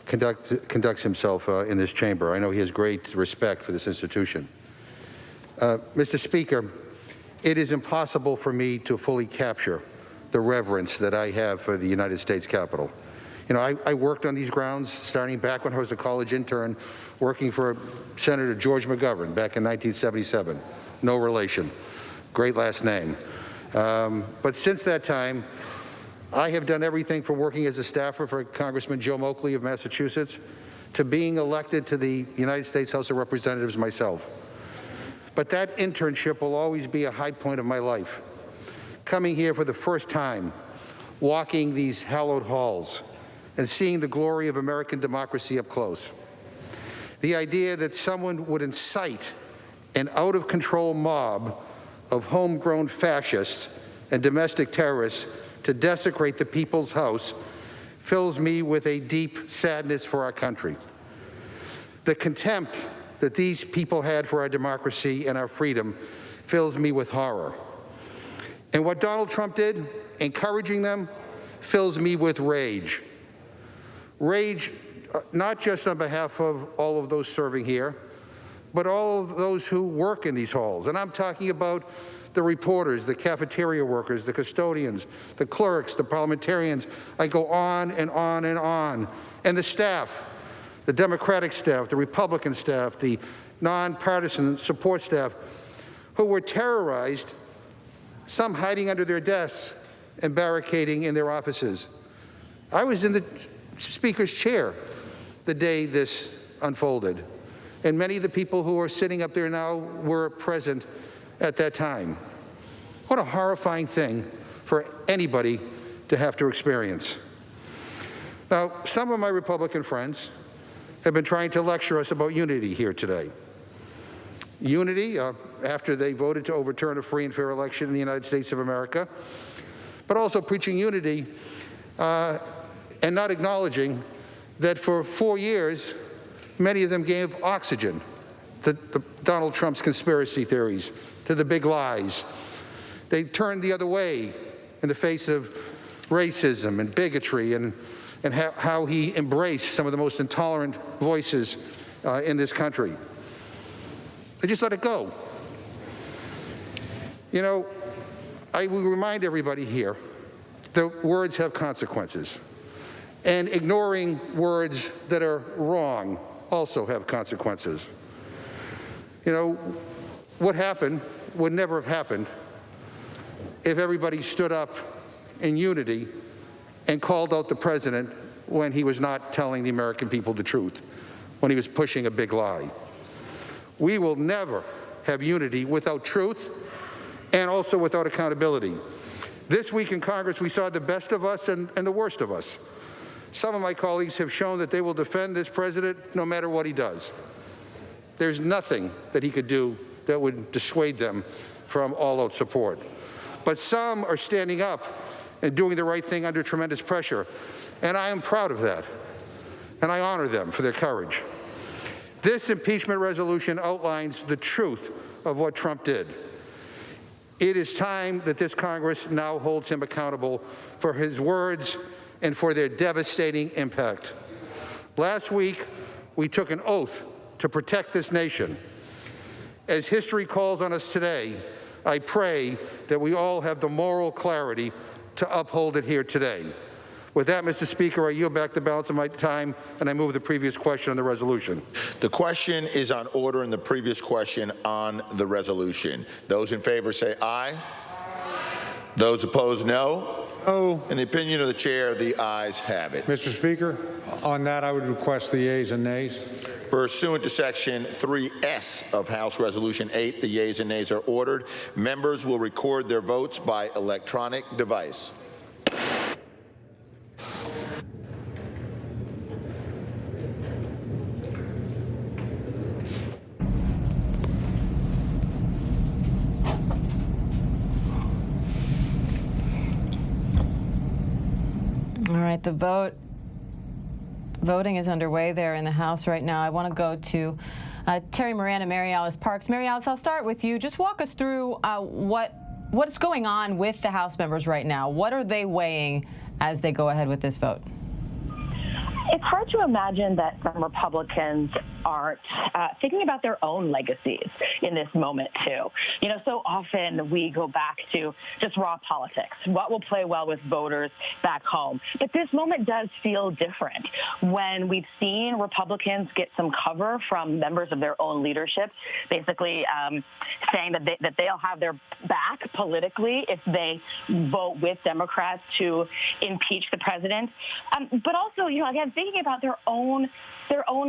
conducts himself in this chamber. I know he has great respect for this institution. Mr. Speaker, it is impossible for me to fully capture the reverence that I have for the United States Capitol. You know, I worked on these grounds starting back when I was a college intern, working for Senator George McGovern back in 1977. No relation. Great last name. But since that time, I have done everything from working as a staffer for Congressman Joe Moakley of Massachusetts to being elected to the United States House of Representatives myself. But that internship will always be a high point of my life. Coming here for the first time, walking these hallowed halls, and seeing the glory of American democracy up close. The idea that someone would incite an out-of-control mob of homegrown fascists and domestic terrorists to desecrate the People's House fills me with a deep sadness for our country. The contempt that these people had for our democracy and our freedom fills me with horror. And what Donald Trump did, encouraging them, fills me with rage. Rage, not just on behalf of all of those serving here, but all of those who work in these halls. And I'm talking about the reporters, the cafeteria workers, the custodians, the clerks, the parliamentarians. I go on and on and on. And the staff, the Democratic staff, the Republican staff, the nonpartisan support staff, who were terrorized, some hiding under their desks and barricading in their offices. I was in the Speaker's chair the day this unfolded, and many of the people who are sitting up there now were present at that time. What a horrifying thing for anybody to have to experience. Now, some of my Republican friends have been trying to lecture us about unity here today. Unity, after they voted to overturn a free and fair election in the United States of America, but also preaching unity and not acknowledging that for 4 years, many of them gave oxygen to Donald Trump's conspiracy theories, to the big lies. They turned the other way in the face of racism and bigotry and how he embraced some of the most intolerant voices in this country. They just let it go. You know, I will remind everybody here that words have consequences. And ignoring words that are wrong also have consequences. You know, what happened would never have happened if everybody stood up in unity and called out the president when he was not telling the American people the truth, when he was pushing a big lie. We will never have unity without truth and also without accountability. This week in Congress, we saw the best of us and the worst of us. Some of my colleagues have shown that they will defend this president no matter what he does. There's nothing that he could do that would dissuade them from all-out support. But some are standing up and doing the right thing under tremendous pressure, and I am proud of that, and I honor them for their courage. This impeachment resolution outlines the truth of what Trump did. It is time that this Congress now holds him accountable for his words and for their devastating impact. Last week, we took an oath to protect this nation. As history calls on us today, I pray that we all have the moral clarity to uphold it here today. With that, Mr. Speaker, I yield back the balance of my time, and I move the previous question on the resolution. The question is on order in the previous question on the resolution. Those in favor say aye. Those opposed, no. No. In the opinion of the chair, the ayes have it. Mr. Speaker, on that, I would request the yeas and nays. Pursuant to Section 3S of House Resolution 8, the yeas and nays are ordered. Members will record their votes by electronic device. right, voting is underway there in the House right now. I want to go to Terry Moran and Mary Alice Parks. Mary Alice, I'll start with you. Just walk us through what's going on with the House members right now. What are they weighing as they go ahead with this vote? It's hard to imagine that some Republicans aren't thinking about their own legacies in this moment, too. You know, so often we go back to just raw politics, what will play well with voters back home. But this moment does feel different when we've seen Republicans get some cover from members of their own leadership, basically saying that they'll have their back politically if they vote with Democrats to impeach the president. But also, you know, again, thinking about their own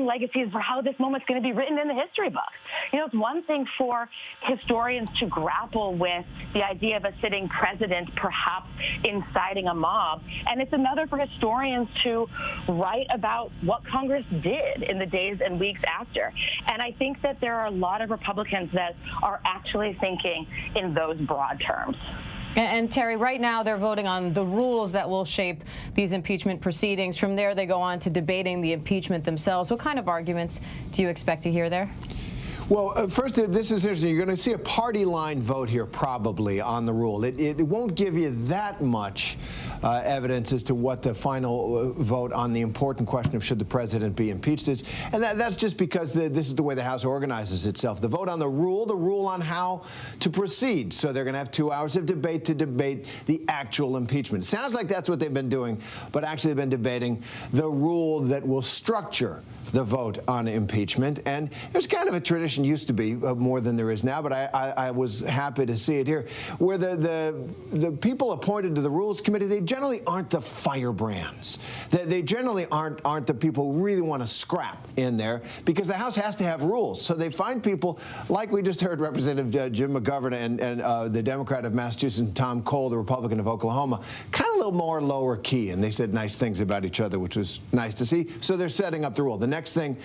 legacies for how this moment's going to be written in the history books. You know, it's one thing for historians to grapple with the idea of a sitting president perhaps inciting a mob, and it's another for historians to write about what Congress did in the days and weeks after. And I think that there are a lot of Republicans that are actually thinking in those broad terms. And Terry, right now they're voting on the rules that will shape these impeachment proceedings. From there, they go on to debating the impeachment themselves. What kind of arguments do you expect to hear there? Well, first, this is interesting. You're going to see a party line vote here probably on the rule. It won't give you that much evidence as to what the final vote on the important question of should the president be impeached is. And that's just because this is the way the House organizes itself. The vote on the rule on how to proceed. So they're going to have 2 hours of debate to debate the actual impeachment. It sounds like that's what they've been doing, but actually they've been debating the rule that will structure the vote on impeachment. And there's kind of a tradition, used to be more than there is now, but I was happy to see it here, where the people appointed to the Rules Committee, they generally aren't the firebrands. They generally aren't the people who really want to scrap in there, because the House has to have rules. So they find people like we just heard Representative Jim McGovern and the Democrat of Massachusetts, Tom Cole, the Republican of Oklahoma, kind of a little more lower key, and they said nice things about each other, which was nice to see. So they're setting up the rule. The next thing,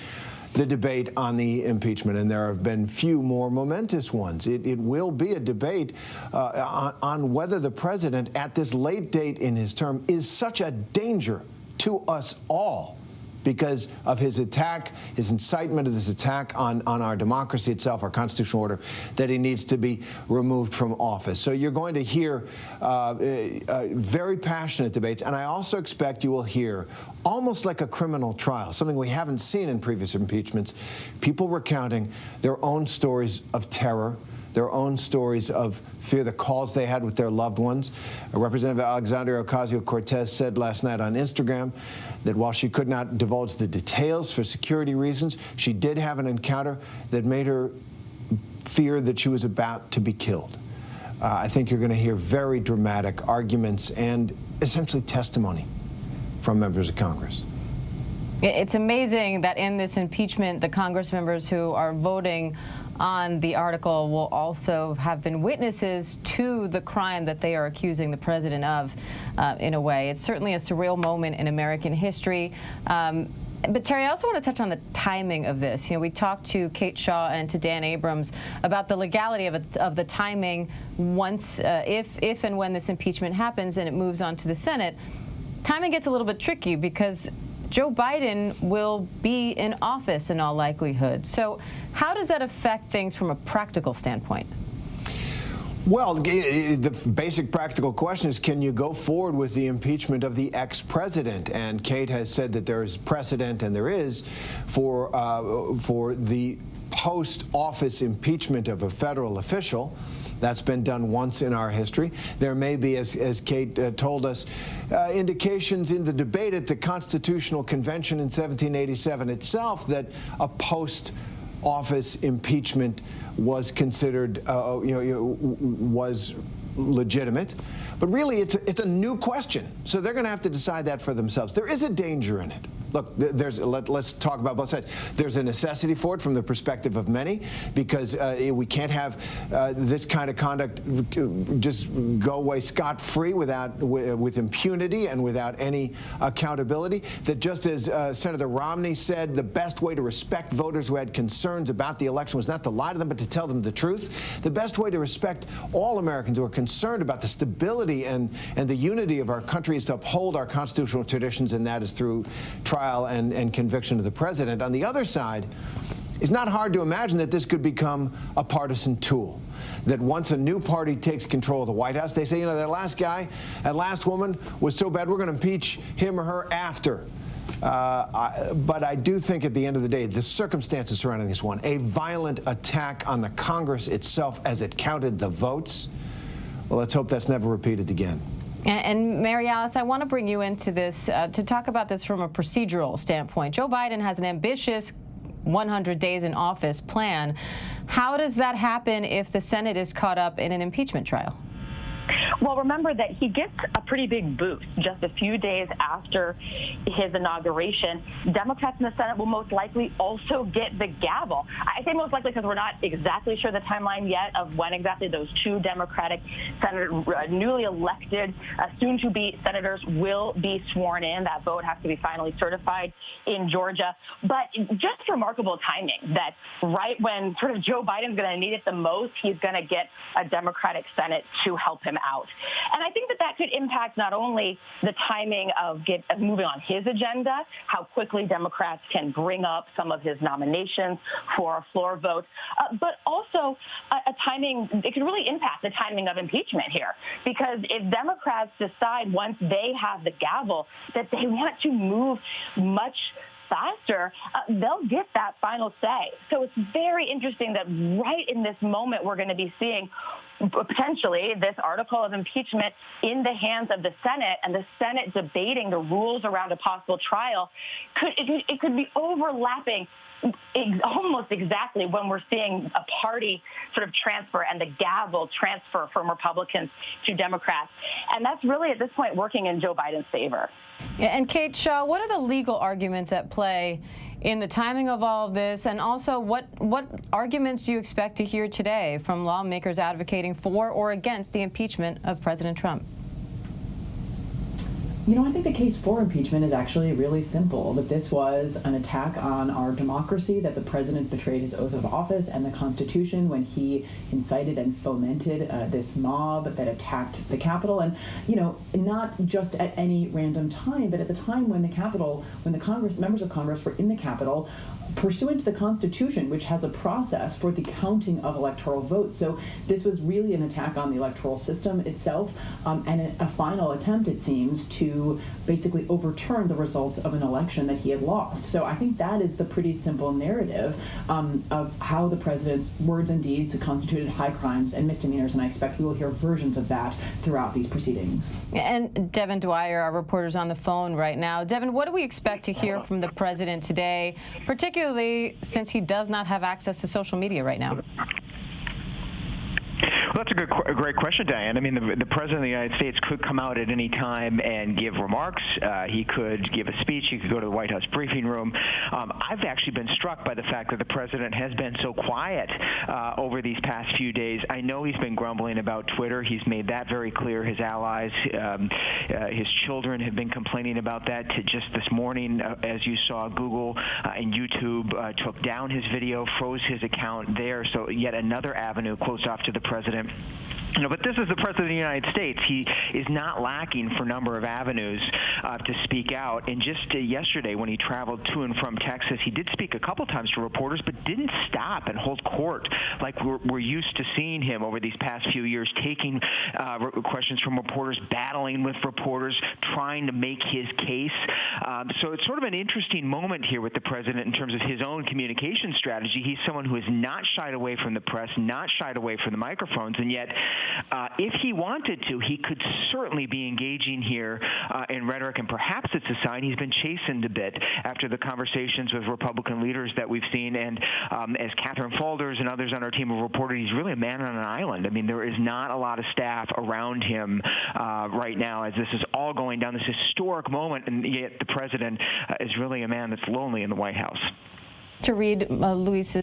the debate on the impeachment, and there have been few more momentous ones. It will be a debate on whether the president at this late date in his term is such a danger to us all because of his attack, his incitement of this attack on our democracy itself, our constitutional order, that he needs to be removed from office. So you're going to hear very passionate debates, and I also expect you will hear, almost like a criminal trial, something we haven't seen in previous impeachments, people recounting their own stories of terror, their own stories of fear, the calls they had with their loved ones. Representative Alexandria Ocasio-Cortez said last night on Instagram that while she could not divulge the details for security reasons, she did have an encounter that made her fear that she was about to be killed. I think you're going to hear very dramatic arguments and essentially testimony from members of Congress. It's amazing that in this impeachment, the Congress members who are voting on the article will also have been witnesses to the crime that they are accusing the president of, in a way. It's certainly a surreal moment in American history. But Terry, I also want to touch on the timing of this. You know, we talked to Kate Shaw and to Dan Abrams about the legality of the timing once, if and when this impeachment happens and it moves on to the Senate. Timing gets a little bit tricky because Joe Biden will be in office in all likelihood. So how does that affect things from a practical standpoint? Well, the basic practical question is, can you go forward with the impeachment of the ex-president? And Kate has said that there is precedent, and there is, for the post-office impeachment of a federal official. That's been done once in our history. There may be, as Kate told us, indications in the debate at the Constitutional Convention in 1787 itself that a post-office impeachment was considered, was legitimate. But really, it's a new question. So they're going to have to decide that for themselves. There is a danger in it. look, let's talk about both sides. There's a necessity for it from the perspective of many, because we can't have this kind of conduct just go away scot-free with impunity and without any accountability. That just as Senator Romney said, the best way to respect voters who had concerns about the election was not to lie to them, but to tell them the truth. The best way to respect all Americans who are concerned about the stability and the unity of our country is to uphold our constitutional traditions, and that is through trial and conviction of the president. On the other side, it's not hard to imagine that this could become a partisan tool. That once a new party takes control of the White House, they say, you know, that last guy, that last woman was so bad, we're going to impeach him or her after. But I do think at the end of the day, the circumstances surrounding this one, a violent attack on the Congress itself as it counted the votes, well, let's hope that's never repeated again. And Mary Alice, I want to bring you into this to talk about this from a procedural standpoint. Joe Biden has an ambitious 100 days in office plan. How does that happen if the Senate is caught up in an impeachment trial? Well, remember that he gets a pretty big boost just a few days after his inauguration. Democrats in the Senate will most likely also get the gavel. I say most likely because we're not exactly sure the timeline yet of when exactly those two Democratic newly elected, soon-to-be senators will be sworn in. That vote has to be finally certified in Georgia. But just remarkable timing that right when sort of Joe Biden's going to need it the most, he's going to get a Democratic Senate to help him out. And I think that could impact not only the timing of moving on his agenda, how quickly Democrats can bring up some of his nominations for a floor vote, but also a timing. It could really impact the timing of impeachment here, because if Democrats decide once they have the gavel that they want to move much faster, they'll get that final say. So it's very interesting that right in this moment we're going to be seeing potentially this article of impeachment in the hands of the Senate, and the Senate debating the rules around a possible trial. It could be overlapping almost exactly when we're seeing a party sort of transfer and the gavel transfer from Republicans to Democrats. And that's really at this point working in Joe Biden's favor. And Kate Shaw, what are the legal arguments at play in the timing of all of this? And also, what arguments do you expect to hear today from lawmakers advocating for or against the impeachment of President Trump? You know, I think the case for impeachment is actually really simple, that this was an attack on our democracy, that the president betrayed his oath of office and the Constitution when he incited and fomented this mob that attacked the Capitol. And, you know, not just at any random time, but at the time when the Congress, members of Congress were in the Capitol, pursuant to the Constitution, which has a process for the counting of electoral votes. So this was really an attack on the electoral system itself, and a final attempt, it seems, to basically overturn the results of an election that he had lost. So I think that is the pretty simple narrative of how the president's words and deeds constituted high crimes and misdemeanors, and I expect we will hear versions of that throughout these proceedings. And Devin Dwyer, our reporter's on the phone right now. Devin, what do we expect to hear from the president today, particularly since he does not have access to social media right now? Well, that's a great question, Diane. I mean, the President of the United States could come out at any time and give remarks. He could give a speech. He could go to the White House briefing room. I've actually been struck by the fact that the President has been so quiet over these past few days. I know he's been grumbling about Twitter. He's made that very clear. His allies, his children have been complaining about that. Just this morning, as you saw, Google and YouTube took down his video, froze his account there. So yet another avenue closed off to the President. You know, but this is the President of the United States. He is not lacking for a number of avenues to speak out. And just yesterday, when he traveled to and from Texas, he did speak a couple times to reporters, but didn't stop and hold court like we're used to seeing him over these past few years, taking questions from reporters, battling with reporters, trying to make his case. So it's sort of an interesting moment here with the President in terms of his own communication strategy. He's someone who has not shied away from the press, not shied away from the microphones, and yet If he wanted to, he could certainly be engaging here in rhetoric, and perhaps it's a sign he's been chastened a bit after the conversations with Republican leaders that we've seen. And as Catherine Faulders and others on our team have reported, he's really a man on an island. I mean, there is not a lot of staff around him right now as this is all going down, this historic moment, and yet the president is really a man that's lonely in the White House. To read Luis's.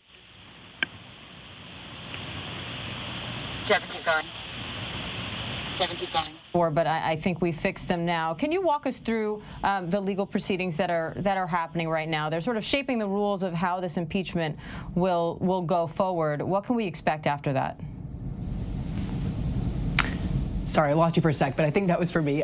But I think we fixed them now. Can you walk us through the legal proceedings that are happening right now? They're sort of shaping the rules of how this impeachment will go forward. What can we expect after that? Sorry, I lost you for a sec, but I think that was for me.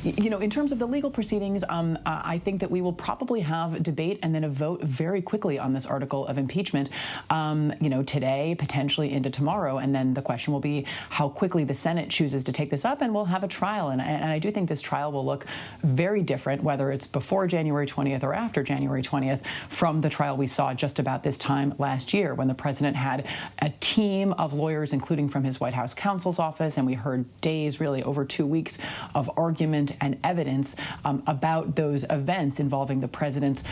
You know, in terms of the legal proceedings, I think that we will probably have a debate and then a vote very quickly on this article of impeachment, you know, today, potentially into tomorrow. And then the question will be how quickly the Senate chooses to take this up, and we'll have a trial. And I do think this trial will look very different, whether it's before January 20th or after January 20th, from the trial we saw just about this time last year, when the president had a team of lawyers, including from his White House counsel's office, and we heard days, really over 2 weeks of argument and evidence about those events involving the president's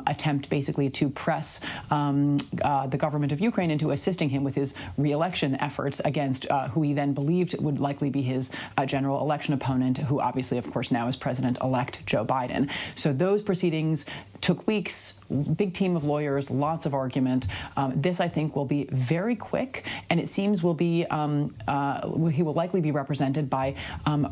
attempt basically to press the government of Ukraine into assisting him with his re-election efforts against who he then believed would likely be his general election opponent, who obviously, of course, now is President-elect Joe Biden. So those proceedings took weeks, big team of lawyers, lots of argument. This, I think, will be very quick, and it seems will be he will likely be represented by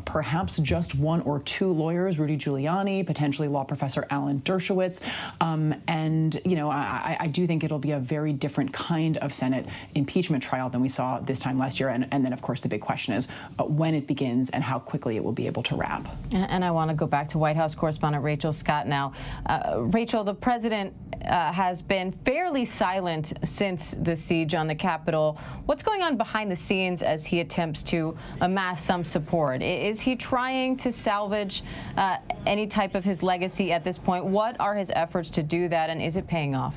perhaps just one or two lawyers, Rudy Giuliani, potentially law professor Alan Dershowitz, and you know, I do think it'll be a very different kind of Senate impeachment trial than we saw this time last year, and then of course the big question is when it begins and how quickly it will be able to wrap. And I want to go back to White House correspondent Rachel Scott now. Rachel, the president has been fairly silent since the siege on the Capitol. What's going on behind the scenes as he attempts to amass some support? Is he trying to salvage any type of his legacy at this point? What are his efforts to do that, and is it paying off?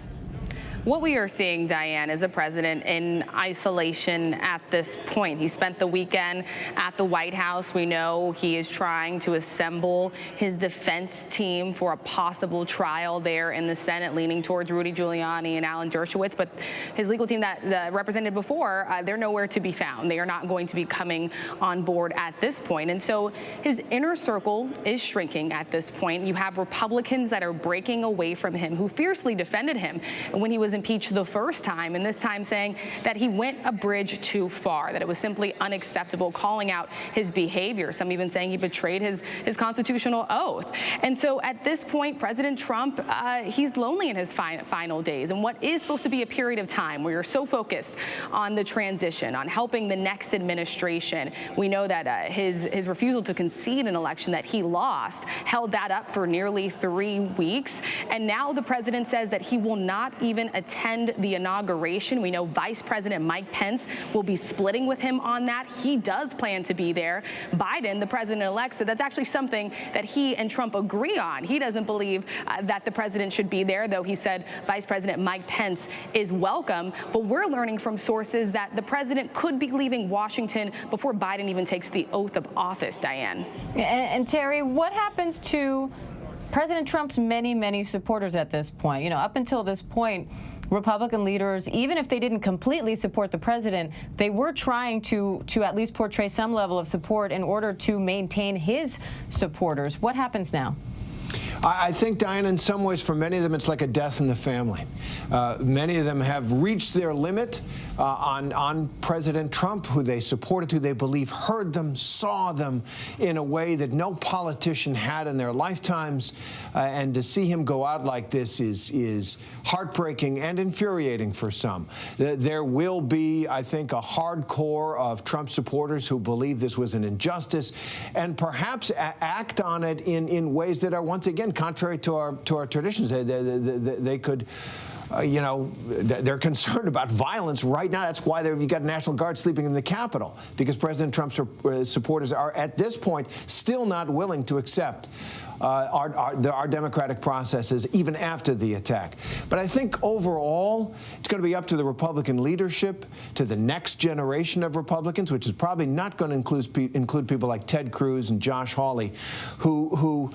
What we are seeing, Diane, is a president in isolation at this point. He spent the weekend at the White House. We know he is trying to assemble his defense team for a possible trial there in the Senate, leaning towards Rudy Giuliani and Alan Dershowitz. But his legal team that represented before, they're nowhere to be found. They are not going to be coming on board at this point. And so his inner circle is shrinking at this point. You have Republicans that are breaking away from him, who fiercely defended him when he was impeached the first time, and this time saying that he went a bridge too far, that it was simply unacceptable, calling out his behavior, some even saying he betrayed his constitutional oath. And so at this point, President Trump, he's lonely in his final days, and what is supposed to be a period of time where you're so focused on the transition, on helping the next administration. We know that his refusal to concede an election that he lost held that up for nearly 3 weeks, and now the president says that he will not even attend the inauguration. We know Vice President Mike Pence will be splitting with him on that. He does plan to be there. Biden, the president-elect, said that's actually something that he and Trump agree on. He doesn't believe that the president should be there, though he said Vice President Mike Pence is welcome. But we're learning from sources that the president could be leaving Washington before Biden even takes the oath of office, Diane. And Terry, what happens to President Trump's many supporters at this point? You know, up until this point, Republican leaders, even if they didn't completely support the president, they were trying to at least portray some level of support in order to maintain his supporters. What happens now? I think, Diane, in some ways, for many of them, it's like a death in the family. Many of them have reached their limit on President Trump, who they supported, who they believe heard them, saw them in a way that no politician had in their lifetimes. And to see him go out like this is heartbreaking and infuriating for some. There will be, I think, a hardcore of Trump supporters who believe this was an injustice and perhaps act on it in ways that are, once again, contrary to our traditions. They could they're concerned about violence right now. That's why you got National Guard sleeping in the Capitol, because President Trump's supporters are at this point still not willing to accept our democratic processes even after the attack. But I think overall, it's going to be up to the Republican leadership, to the next generation of Republicans, which is probably not going to include people like Ted Cruz and Josh Hawley, who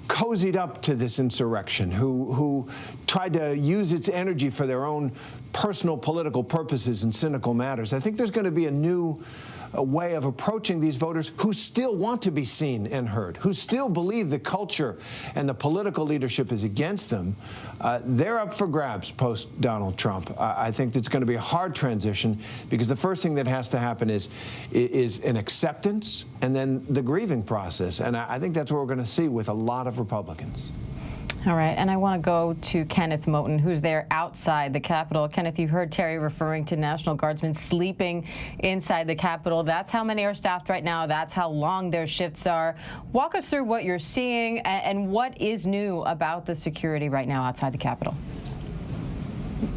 cozied up to this insurrection, who tried to use its energy for their own personal political purposes and cynical matters. I think there's going to be a new way of approaching these voters who still want to be seen and heard, who still believe the culture and the political leadership is against them. They're up for grabs post-Donald Trump. I think it's going to be a hard transition, because the first thing that has to happen is an acceptance and then the grieving process. And I think that's what we're going to see with a lot of Republicans. All right, and I want to go to Kenneth Moton, who's there outside the Capitol. Kenneth, you heard Terry referring to National Guardsmen sleeping inside the Capitol. That's how many are staffed right now. That's how long their shifts are. Walk us through what you're seeing and what is new about the security right now outside the Capitol.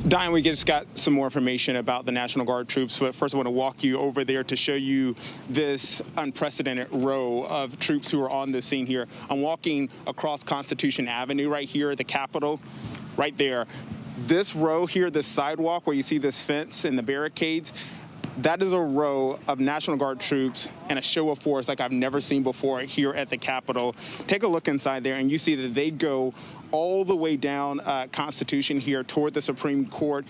Diane, we just got some more information about the National Guard troops, but first I want to walk you over there to show you this unprecedented row of troops who are on the scene here. I'm walking across Constitution Avenue right here at the Capitol, right there. This row here, this sidewalk where you see this fence and the barricades, that is a row of National Guard troops and a show of force like I've never seen before here at the Capitol. Take a look inside there and you see that they go all the way down Constitution here toward the Supreme Court.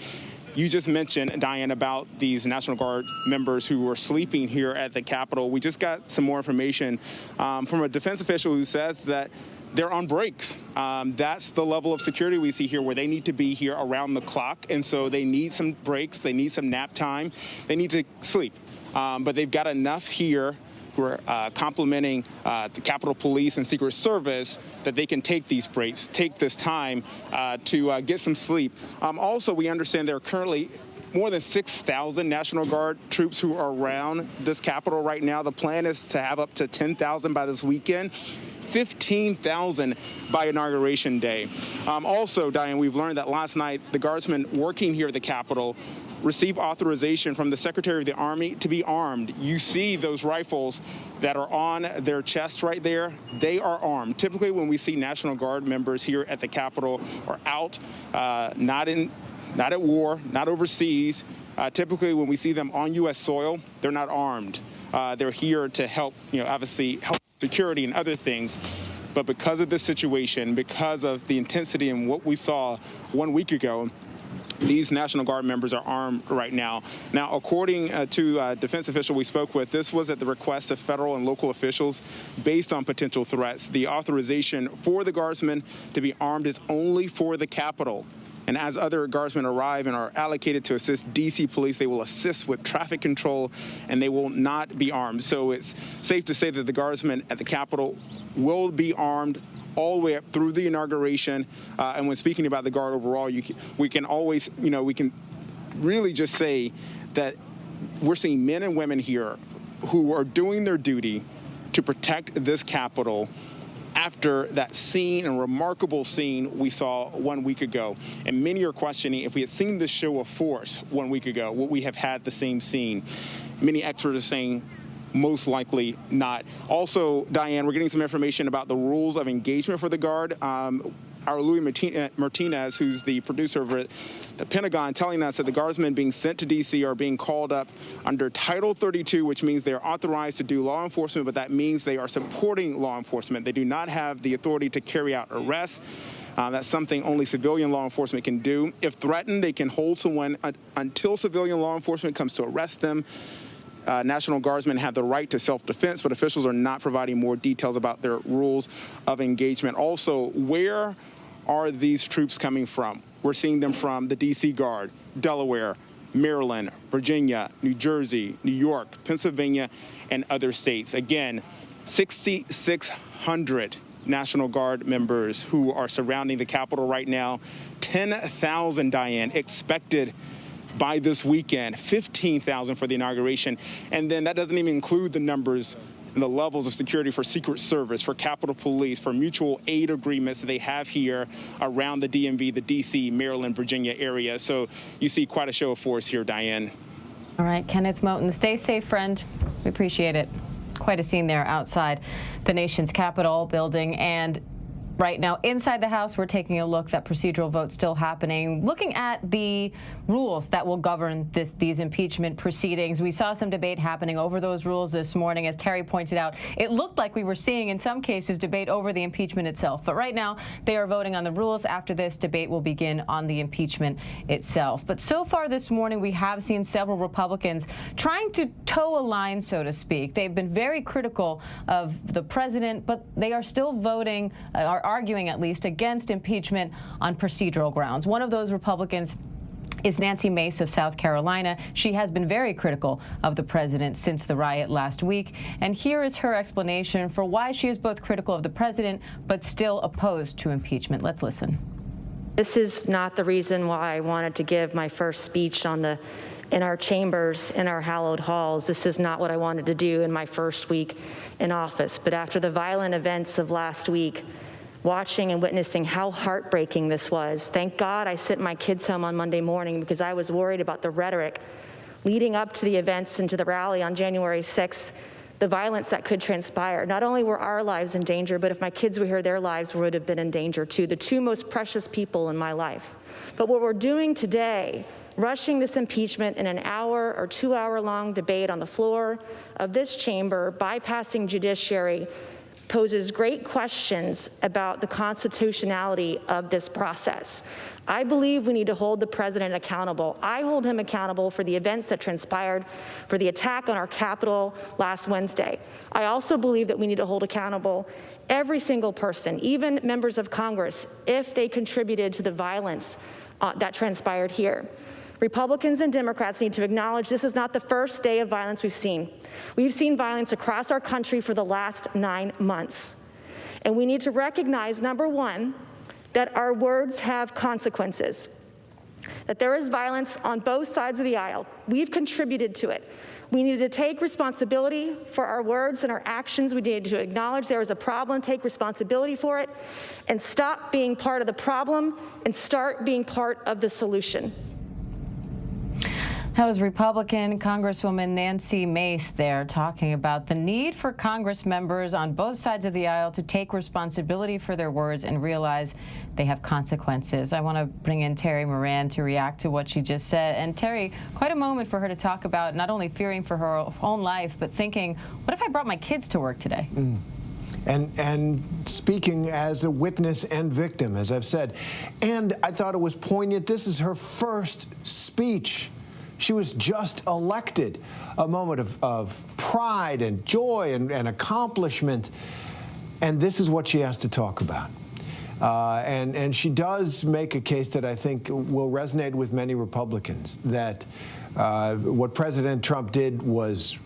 You just mentioned, Diane, about these National Guard members who were sleeping here at the Capitol. We just got some more information from a defense official who says that they're on breaks. That's the level of security we see here, where they need to be here around the clock. And so they need some breaks. They need some nap time. They need to sleep. But they've got enough here who are complimenting the Capitol Police and Secret Service that they can take these breaks, take this time to get some sleep. Also, we understand there are currently more than 6,000 National Guard troops who are around this Capitol right now. The plan is to have up to 10,000 by this weekend. 15,000 by Inauguration Day. Also, Diane, we've learned that last night the Guardsmen working here at the Capitol received authorization from the Secretary of the Army to be armed. You see those rifles that are on their chest right there. They are armed. Typically, when we see National Guard members here at the Capitol or out, not at war, not overseas, typically when we see them on U.S. soil, they're not armed. They're here to help, obviously help security and other things. But because of this situation, because of the intensity and what we saw 1 week ago, these National Guard members are armed right now. Now, according to a defense official we spoke with, this was at the request of federal and local officials based on potential threats. The authorization for the Guardsmen to be armed is only for the Capitol. And as other Guardsmen arrive and are allocated to assist D.C. police, they will assist with traffic control, and they will not be armed. So it's safe to say that the Guardsmen at the Capitol will be armed all the way up through the inauguration. And when speaking about the Guard overall, we can always, we can really just say that we're seeing men and women here who are doing their duty to protect this Capitol after that scene and remarkable scene we saw 1 week ago. And many are questioning if we had seen this show of force 1 week ago, would we have had the same scene? Many experts are saying most likely not. Also, Diane, we're getting some information about the rules of engagement for the Guard. Our Louis Martinez, who's the producer over at the Pentagon, telling us that the Guardsmen being sent to D.C. are being called up under Title 32, which means they're authorized to do law enforcement, but that means they are supporting law enforcement. They do not have the authority to carry out arrests. That's something only civilian law enforcement can do. If threatened, they can hold someone until civilian law enforcement comes to arrest them. National Guardsmen have the right to self-defense, but officials are not providing more details about their rules of engagement. Also, where are these troops coming from? We're seeing them from the D.C. Guard, Delaware, Maryland, Virginia, New Jersey, New York, Pennsylvania, and other states. Again, 6,600 National Guard members who are surrounding the Capitol right now. 10,000, Diane, expected by this weekend, 15,000 for the inauguration. And then that doesn't even include the numbers and the levels of security for Secret Service, for Capitol Police, for mutual aid agreements that they have here around the DMV, the D.C., Maryland, Virginia area. So you see quite a show of force here, Diane. All right, Kenneth Moton, stay safe, friend. We appreciate it. Quite a scene there outside the nation's Capitol building. And right now, inside the House, we're taking a look. That procedural vote still happening. Looking at the rules that will govern these impeachment proceedings. We saw some debate happening over those rules this morning. As Terry pointed out, it looked like we were seeing, in some cases, debate over the impeachment itself. But right now, they are voting on the rules. After this, debate will begin on the impeachment itself. But so far this morning, we have seen several Republicans trying to toe a line, so to speak. They've been very critical of the president, but they are still voting, are arguing at least, against impeachment on procedural grounds. One of those Republicans is Nancy Mace of South Carolina. She has been very critical of the president since the riot last week. And here is her explanation for why she is both critical of the president but still opposed to impeachment. Let's listen. This is not the reason why I wanted to give my first speech in our chambers, in our hallowed halls. This is not what I wanted to do in my first week in office. But after the violent events of last week, watching and witnessing how heartbreaking this was. Thank God I sent my kids home on Monday morning because I was worried about the rhetoric leading up to the events and to the rally on January 6th, the violence that could transpire. Not only were our lives in danger, but if my kids were here, their lives would have been in danger too, the two most precious people in my life. But what we're doing today, rushing this impeachment in an hour or 2 hour long debate on the floor of this chamber, bypassing judiciary, poses great questions about the constitutionality of this process. I believe we need to hold the president accountable. I hold him accountable for the events that transpired, for the attack on our Capitol last Wednesday. I also believe that we need to hold accountable every single person, even members of Congress, if they contributed to the violence that transpired here. Republicans and Democrats need to acknowledge this is not the first day of violence we've seen. We've seen violence across our country for the last 9 months. And we need to recognize, number one, that our words have consequences, that there is violence on both sides of the aisle. We've contributed to it. We need to take responsibility for our words and our actions. We need to acknowledge there is a problem, take responsibility for it, and stop being part of the problem and start being part of the solution. That was Republican Congresswoman Nancy Mace there talking about the need for Congress members on both sides of the aisle to take responsibility for their words and realize they have consequences. I want to bring in Terry Moran to react to what she just said. And Terry, quite a moment for her to talk about not only fearing for her own life, but thinking, what if I brought my kids to work today? And speaking as a witness and victim, as I've said. And I thought it was poignant. This is her first speech. She was just elected, a moment of pride and joy and accomplishment. And this is what she has to talk about. And she does make a case that I think will resonate with many Republicans, that what President Trump did was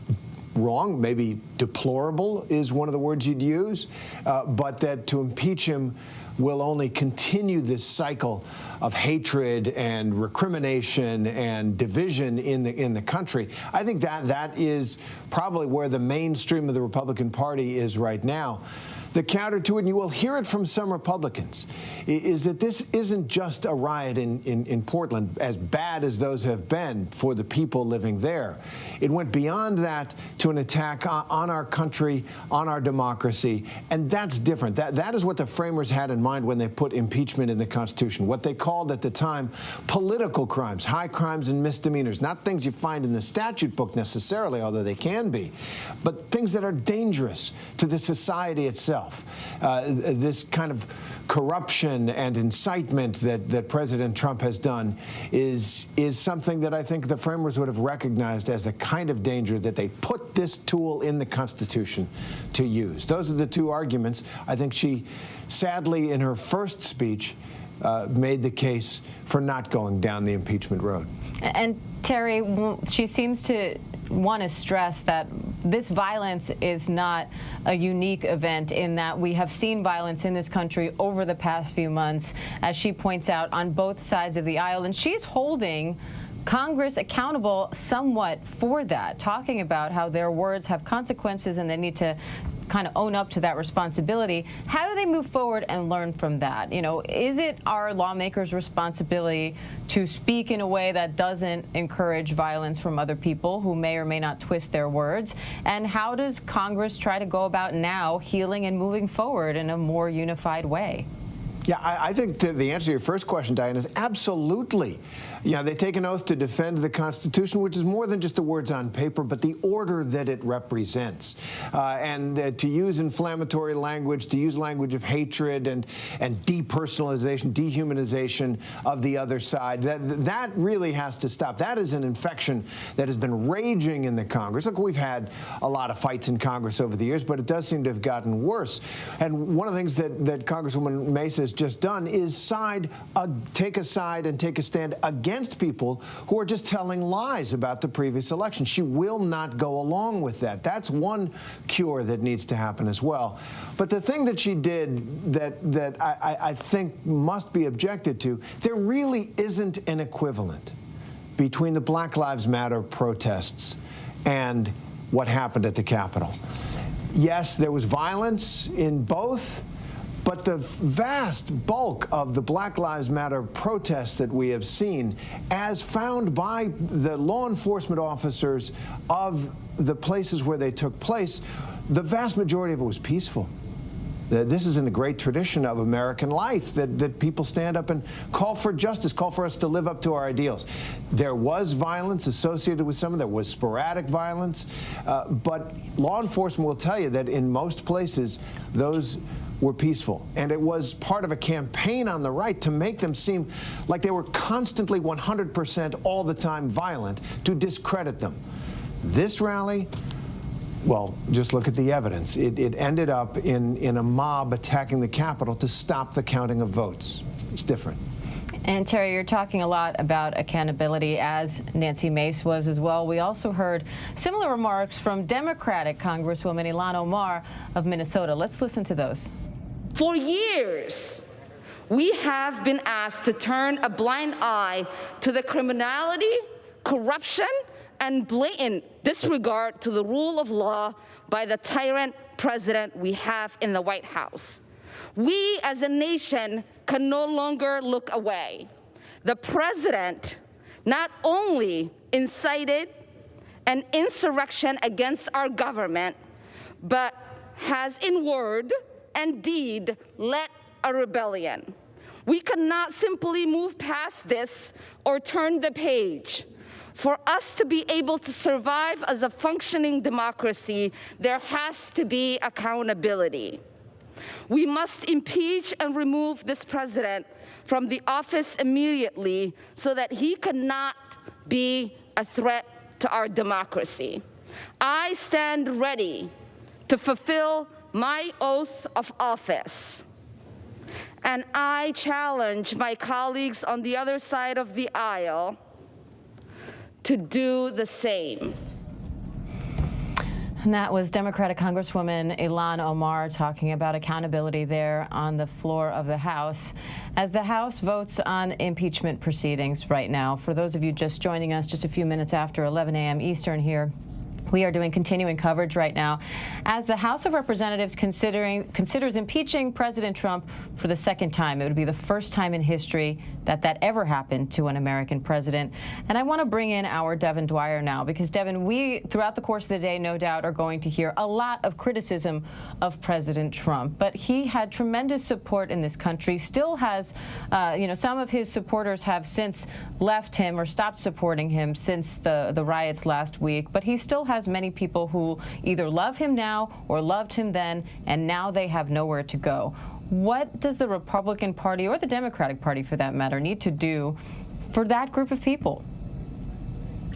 wrong, maybe deplorable is one of the words you'd use, but that to impeach him will only continue this cycle of hatred and recrimination and division in the country. I think that is probably where the mainstream of the Republican Party is right now. The counter to it, and you will hear it from some Republicans, is that this isn't just a riot in Portland, as bad as those have been for the people living there. It went beyond that to an attack on our country, on our democracy, and that's different. That is what the framers had in mind when they put impeachment in the Constitution, what they called at the time political crimes, high crimes and misdemeanors, not things you find in the statute book necessarily, although they can be, but things that are dangerous to the society itself. This kind of corruption and incitement that President Trump has done is something that I think the framers would have recognized as the kind of danger that they put this tool in the Constitution to use. Those are the two arguments. I think she, sadly, in her first speech, made the case for not going down the impeachment road. And Terry, she seems to want to stress that this violence is not a unique event, in that we have seen violence in this country over the past few months, as she points out, on both sides of the aisle. And she's holding Congress accountable somewhat for that, talking about how their words have consequences and they need to kind of own up to that responsibility. How do they move forward and learn from that? You know, is it our lawmakers' responsibility to speak in a way that doesn't encourage violence from other people who may or may not twist their words? And how does Congress try to go about now healing and moving forward in a more unified way? Yeah, I think the answer to your first question, Diane, is absolutely. Yeah, they take an oath to defend the Constitution, which is more than just the words on paper, but the order that it represents. And to use inflammatory language, to use language of hatred and depersonalization, dehumanization of the other side, that really has to stop. That is an infection that has been raging in the Congress. Look, we've had a lot of fights in Congress over the years, but it does seem to have gotten worse. And one of the things that Congresswoman Mace has just done is take a side and take a stand against people who are just telling lies about the previous election. She will not go along with that. That's one cure that needs to happen as well. But the thing that she did that I think must be objected to, there really isn't an equivalent between the Black Lives Matter protests and what happened at the Capitol. Yes, there was violence in both, but the vast bulk of the Black Lives Matter protests that we have seen, as found by the law enforcement officers of the places where they took place, the vast majority of it was peaceful. This is in the great tradition of American life, that people stand up and call for justice, call for us to live up to our ideals. There was violence associated with some of it. There was sporadic violence, but law enforcement will tell you that in most places, those were peaceful. And it was part of a campaign on the right to make them seem like they were constantly 100% all the time violent, to discredit them. This rally, well, just look at the evidence. It ended up in a mob attacking the Capitol to stop the counting of votes. It's different. And Terry, you're talking a lot about accountability, as Nancy Mace was as well. We also heard similar remarks from Democratic Congresswoman Ilhan Omar of Minnesota. Let's listen to those. For years, we have been asked to turn a blind eye to the criminality, corruption, and blatant disregard to the rule of law by the tyrant president we have in the White House. We as a nation can no longer look away. The president not only incited an insurrection against our government, but has in word and deed led a rebellion. We cannot simply move past this or turn the page. For us to be able to survive as a functioning democracy, there has to be accountability. We must impeach and remove this president from the office immediately so that he cannot be a threat to our democracy. I stand ready to fulfill my oath of office, and I challenge my colleagues on the other side of the aisle to do the same. And that was Democratic Congresswoman Ilhan Omar talking about accountability there on the floor of the House. As the House votes on impeachment proceedings right now, for those of you just joining us just a few minutes after 11 a.m. Eastern here, we are doing continuing coverage right now as the House of Representatives considers impeaching President Trump for the second time. It would be the first time in history that ever happened to an American president. And I want to bring in our Devin Dwyer now, because Devin, we throughout the course of the day, no doubt, are going to hear a lot of criticism of President Trump. But he had tremendous support in this country, still has, some of his supporters have since left him or stopped supporting him since the riots last week. But he still has many people who either love him now or loved him then, and now they have nowhere to go. What does the Republican Party, or the Democratic Party for that matter, need to do for that group of people?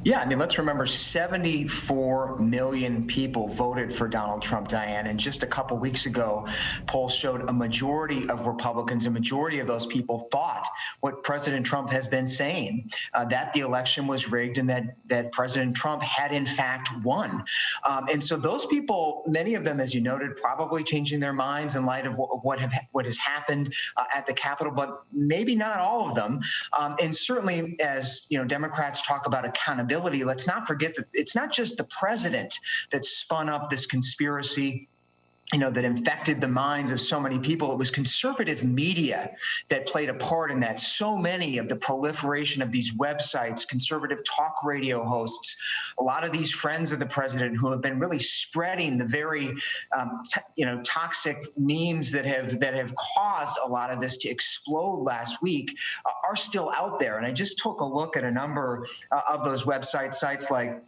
Yeah, I mean, let's remember 74 million people voted for Donald Trump, Diane, and just a couple weeks ago, polls showed a majority of Republicans, a majority of those people thought what President Trump has been saying, that the election was rigged and that President Trump had in fact won. And so those people, many of them, as you noted, probably changing their minds in light of what has happened at the Capitol, but maybe not all of them. And certainly, as you know, Democrats talk about accountability, let's not forget that it's not just the president that spun up this conspiracy, you know, that infected the minds of so many people. It was conservative media that played a part in that. So many of the proliferation of these websites, conservative talk radio hosts, a lot of these friends of the president who have been really spreading the very, toxic memes that have caused a lot of this to explode last week are still out there. And I just took a look at a number of those websites, sites like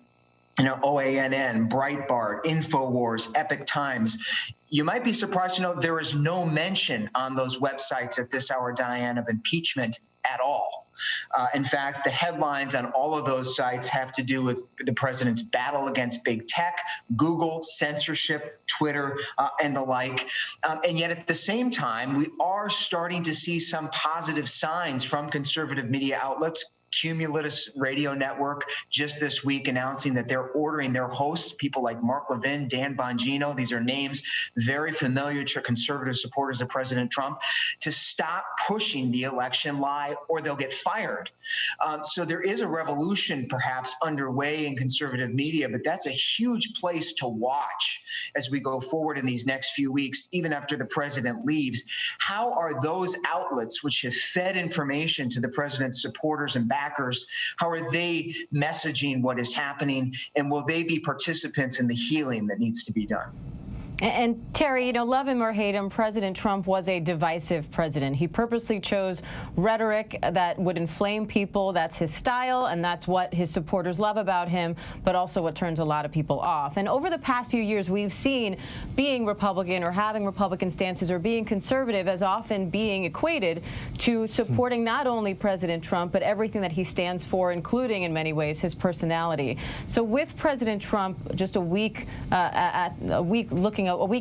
OANN, Breitbart, InfoWars, Epoch Times. You might be surprised to know there is no mention on those websites at this hour, Diane, of impeachment at all. In fact, the headlines on all of those sites have to do with the president's battle against big tech, Google, censorship, Twitter, and the like. And yet at the same time, we are starting to see some positive signs from conservative media outlets. Cumulus Radio Network just this week announcing that they're ordering their hosts, people like Mark Levin, Dan Bongino, these are names very familiar to conservative supporters of President Trump, to stop pushing the election lie or they'll get fired. So there is a revolution perhaps underway in conservative media, but that's a huge place to watch as we go forward in these next few weeks, even after the president leaves. How are those outlets which have fed information to the president's supporters and backers, how are they messaging what is happening, and will they be participants in the healing that needs to be done? And Terry, love him or hate him, President Trump was a divisive president. He purposely chose rhetoric that would inflame people. That's his style, and that's what his supporters love about him, but also what turns a lot of people off. And over the past few years, we've seen being Republican or having Republican stances or being conservative as often being equated to supporting not only President Trump, but everything that he stands for, including, in many ways, his personality. So with President Trump just a week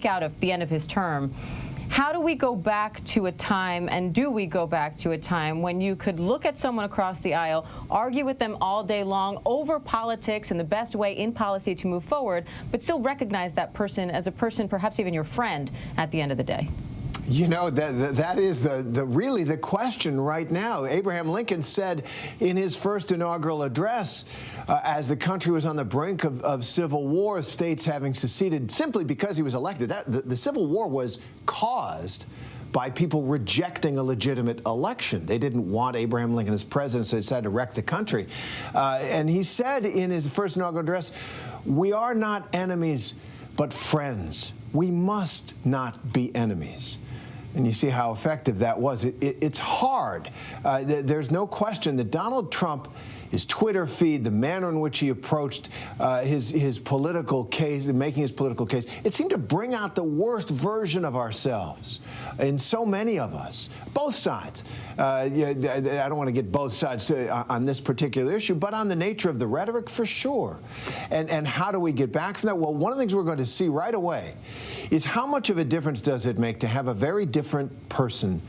out of the end of his term, how do we go back to a time, and do we go back to a time when you could look at someone across the aisle, argue with them all day long over politics and the best way in policy to move forward, but still recognize that person as a person, perhaps even your friend, at the end of the day? You know, that is really the question right now. Abraham Lincoln said in his first inaugural address, as the country was on the brink of civil war, states having seceded simply because he was elected. The Civil War was caused by people rejecting a legitimate election. They didn't want Abraham Lincoln as president, so they decided to wreck the country. And he said in his first inaugural address, "We are not enemies, but friends. We must not be enemies." And you see how effective that was. It's hard. There's no question that Donald Trump, his Twitter feed, the manner in which he approached his political case, making his political case, it seemed to bring out the worst version of ourselves in so many of us, both sides. I don't want to get both sides on this particular issue, but on the nature of the rhetoric, for sure. And how do we get back from that? Well, one of the things we're going to see right away is how much of a difference does it make to have a very different person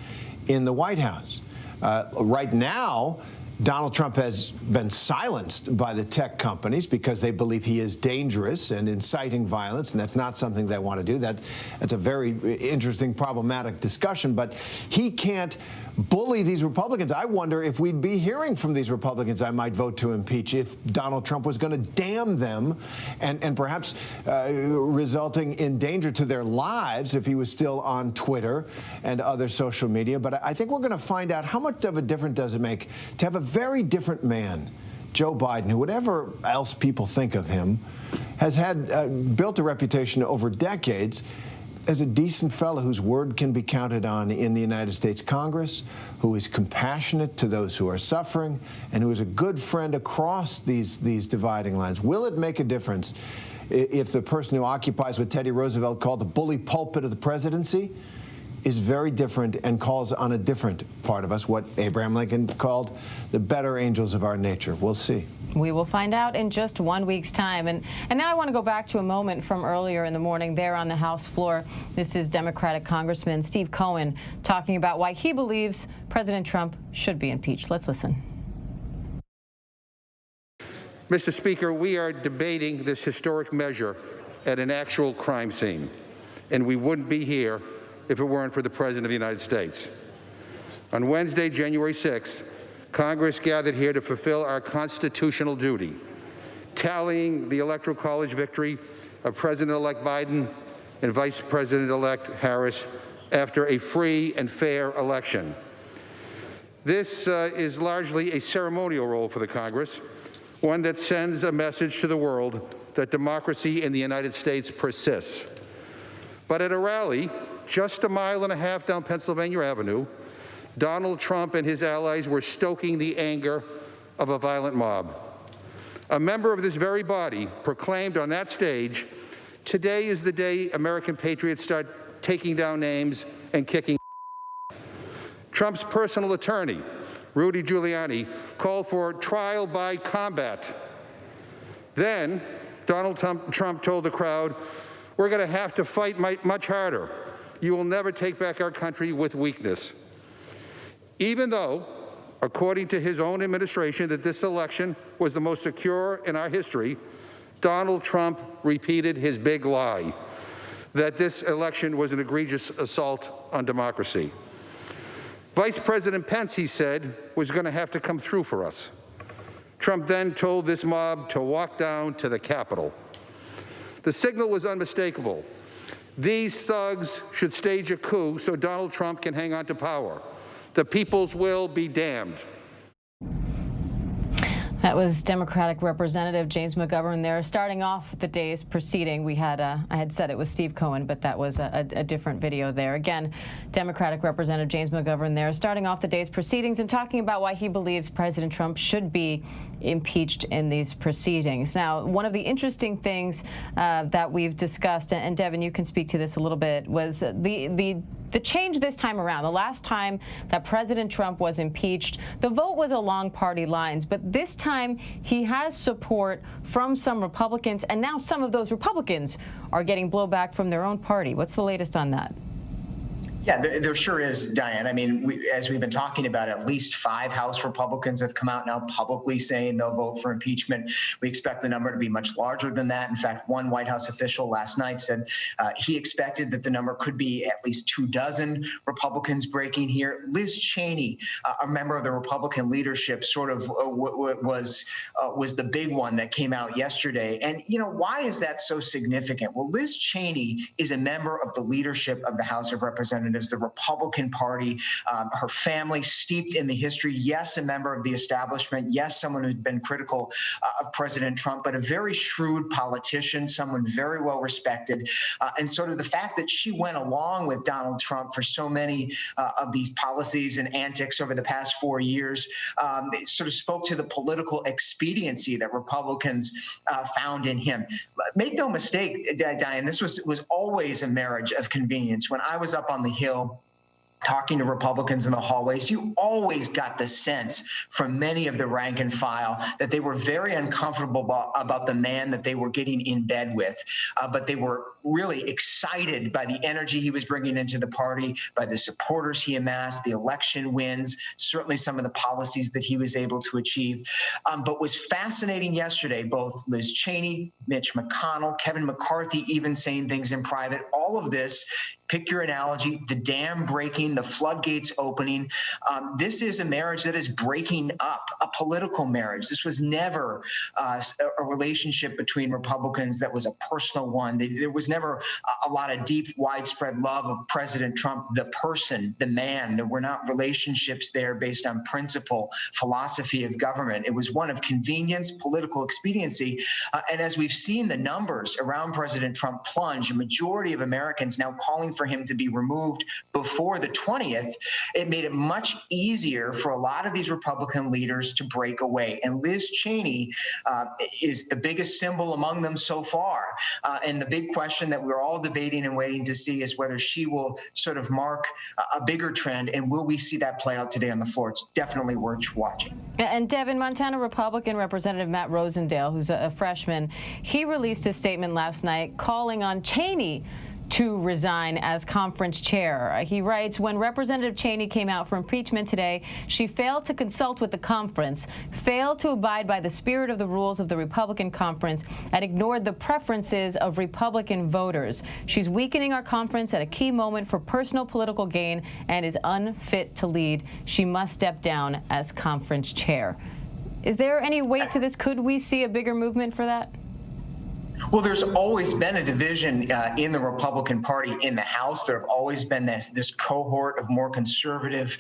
in the White House. Right now, Donald Trump has been silenced by the tech companies because they believe he is dangerous and inciting violence, and that's not something they want to do. That's a very interesting, problematic discussion, but he can't bully these Republicans. I wonder if we'd be hearing from these Republicans I might vote to impeach if Donald Trump was going to damn them and perhaps resulting in danger to their lives if he was still on Twitter and other social media. But I think we're going to find out how much of a difference does it make to have a very different man, Joe Biden, who, whatever else people think of him, has had built a reputation over decades as a decent fellow whose word can be counted on in the United States Congress, who is compassionate to those who are suffering, and who is a good friend across these dividing lines. Will it make a difference if the person who occupies what Teddy Roosevelt called the bully pulpit of the presidency is very different and calls on a different part of us, what Abraham Lincoln called the better angels of our nature? We'll see. We will find out in just 1 week's time. And now I want to go back to a moment from earlier in the morning there on the House floor. This is Democratic Congressman Steve Cohen talking about why he believes President Trump should be impeached. Let's listen. Mr. Speaker, we are debating this historic measure at an actual crime scene, and we wouldn't be here if it weren't for the President of the United States. On Wednesday, January 6th, Congress gathered here to fulfill our constitutional duty, tallying the Electoral College victory of President-elect Biden and Vice President-elect Harris after a free and fair election. This is largely a ceremonial role for the Congress, one that sends a message to the world that democracy in the United States persists. But at a rally just 1.5 miles down Pennsylvania Avenue, Donald Trump and his allies were stoking the anger of a violent mob. A member of this very body proclaimed on that stage, "Today is the day American patriots start taking down names and kicking." Trump's personal attorney, Rudy Giuliani, called for trial by combat. Then Donald Trump told the crowd, "We're going to have to fight much harder. You will never take back our country with weakness." Even though, according to his own administration, that this election was the most secure in our history, Donald Trump repeated his big lie, that this election was an egregious assault on democracy. Vice President Pence, he said, was going to have to come through for us. Trump then told this mob to walk down to the Capitol. The signal was unmistakable. These thugs should stage a coup so Donald Trump can hang on to power. The people's will be damned. That was Democratic Representative James McGovern there, starting off the day's proceeding. We had, I had said it was Steve Cohen, but that was a different video there. Again, Democratic Representative James McGovern there, starting off the day's proceedings and talking about why he believes President Trump should be impeached in these proceedings. Now, one of the interesting things that we've discussed, and Devin, you can speak to this a little bit, was the change this time around. The last time that President Trump was impeached, the vote was along party lines, but this time he has support from some Republicans, and now some of those Republicans are getting blowback from their own party. What's the latest on that? Yeah, there sure is, Diane. I mean, as we've been talking about, at least 5 House Republicans have come out now publicly saying they'll vote for impeachment. We expect the number to be much larger than that. In fact, one White House official last night said he expected that the number could be at least 24 Republicans breaking here. Liz Cheney, a member of the Republican leadership, sort of was the big one that came out yesterday. And, you know, why is that so significant? Well, Liz Cheney is a member of the leadership of the House of Representatives, the Republican Party, her family steeped in the history. Yes, a member of the establishment. Yes, someone who's been critical of President Trump, but a very shrewd politician, someone very well respected. And sort of the fact that she went along with Donald Trump for so many of these policies and antics over the past 4 years, it sort of spoke to the political expediency that Republicans found in him. Make no mistake, Diane, this was always a marriage of convenience. When I was up on the Hill talking to Republicans in the hallways, you always got the sense from many of the rank and file that they were very uncomfortable about the man that they were getting in bed with, but they were really excited by the energy he was bringing into the party, by the supporters he amassed, the election wins, certainly some of the policies that he was able to achieve. But was fascinating yesterday, both Liz Cheney, Mitch McConnell, Kevin McCarthy even saying things in private, all of this, pick your analogy, the dam breaking, the floodgates opening. This is a marriage that is breaking up, a political marriage. This was never a relationship between Republicans that was a personal one. There was never a lot of deep, widespread love of President Trump, the person, the man. There were not relationships there based on principle, philosophy of government. It was one of convenience, political expediency. And as we've seen the numbers around President Trump plunge, a majority of Americans now calling for him to be removed before the 20th, it made it much easier for a lot of these Republican leaders to break away. And Liz Cheney is the biggest symbol among them so far. And the big question that we're all debating and waiting to see is whether she will sort of mark a bigger trend, and will we see that play out today on the floor? It's definitely worth watching. And Devin, Montana Republican Representative Matt Rosendale, who's a freshman, he released a statement last night calling on Cheney to resign as conference chair. He writes, when Representative Cheney came out for impeachment today, she failed to consult with the conference, failed to abide by the spirit of the rules of the Republican conference, and ignored the preferences of Republican voters. She's weakening our conference at a key moment for personal political gain and is unfit to lead. She must step down as conference chair. Is there any weight to this? Could we see a bigger movement for that? Well, there's always been a division in the Republican Party in the House. There have always been this cohort of more conservative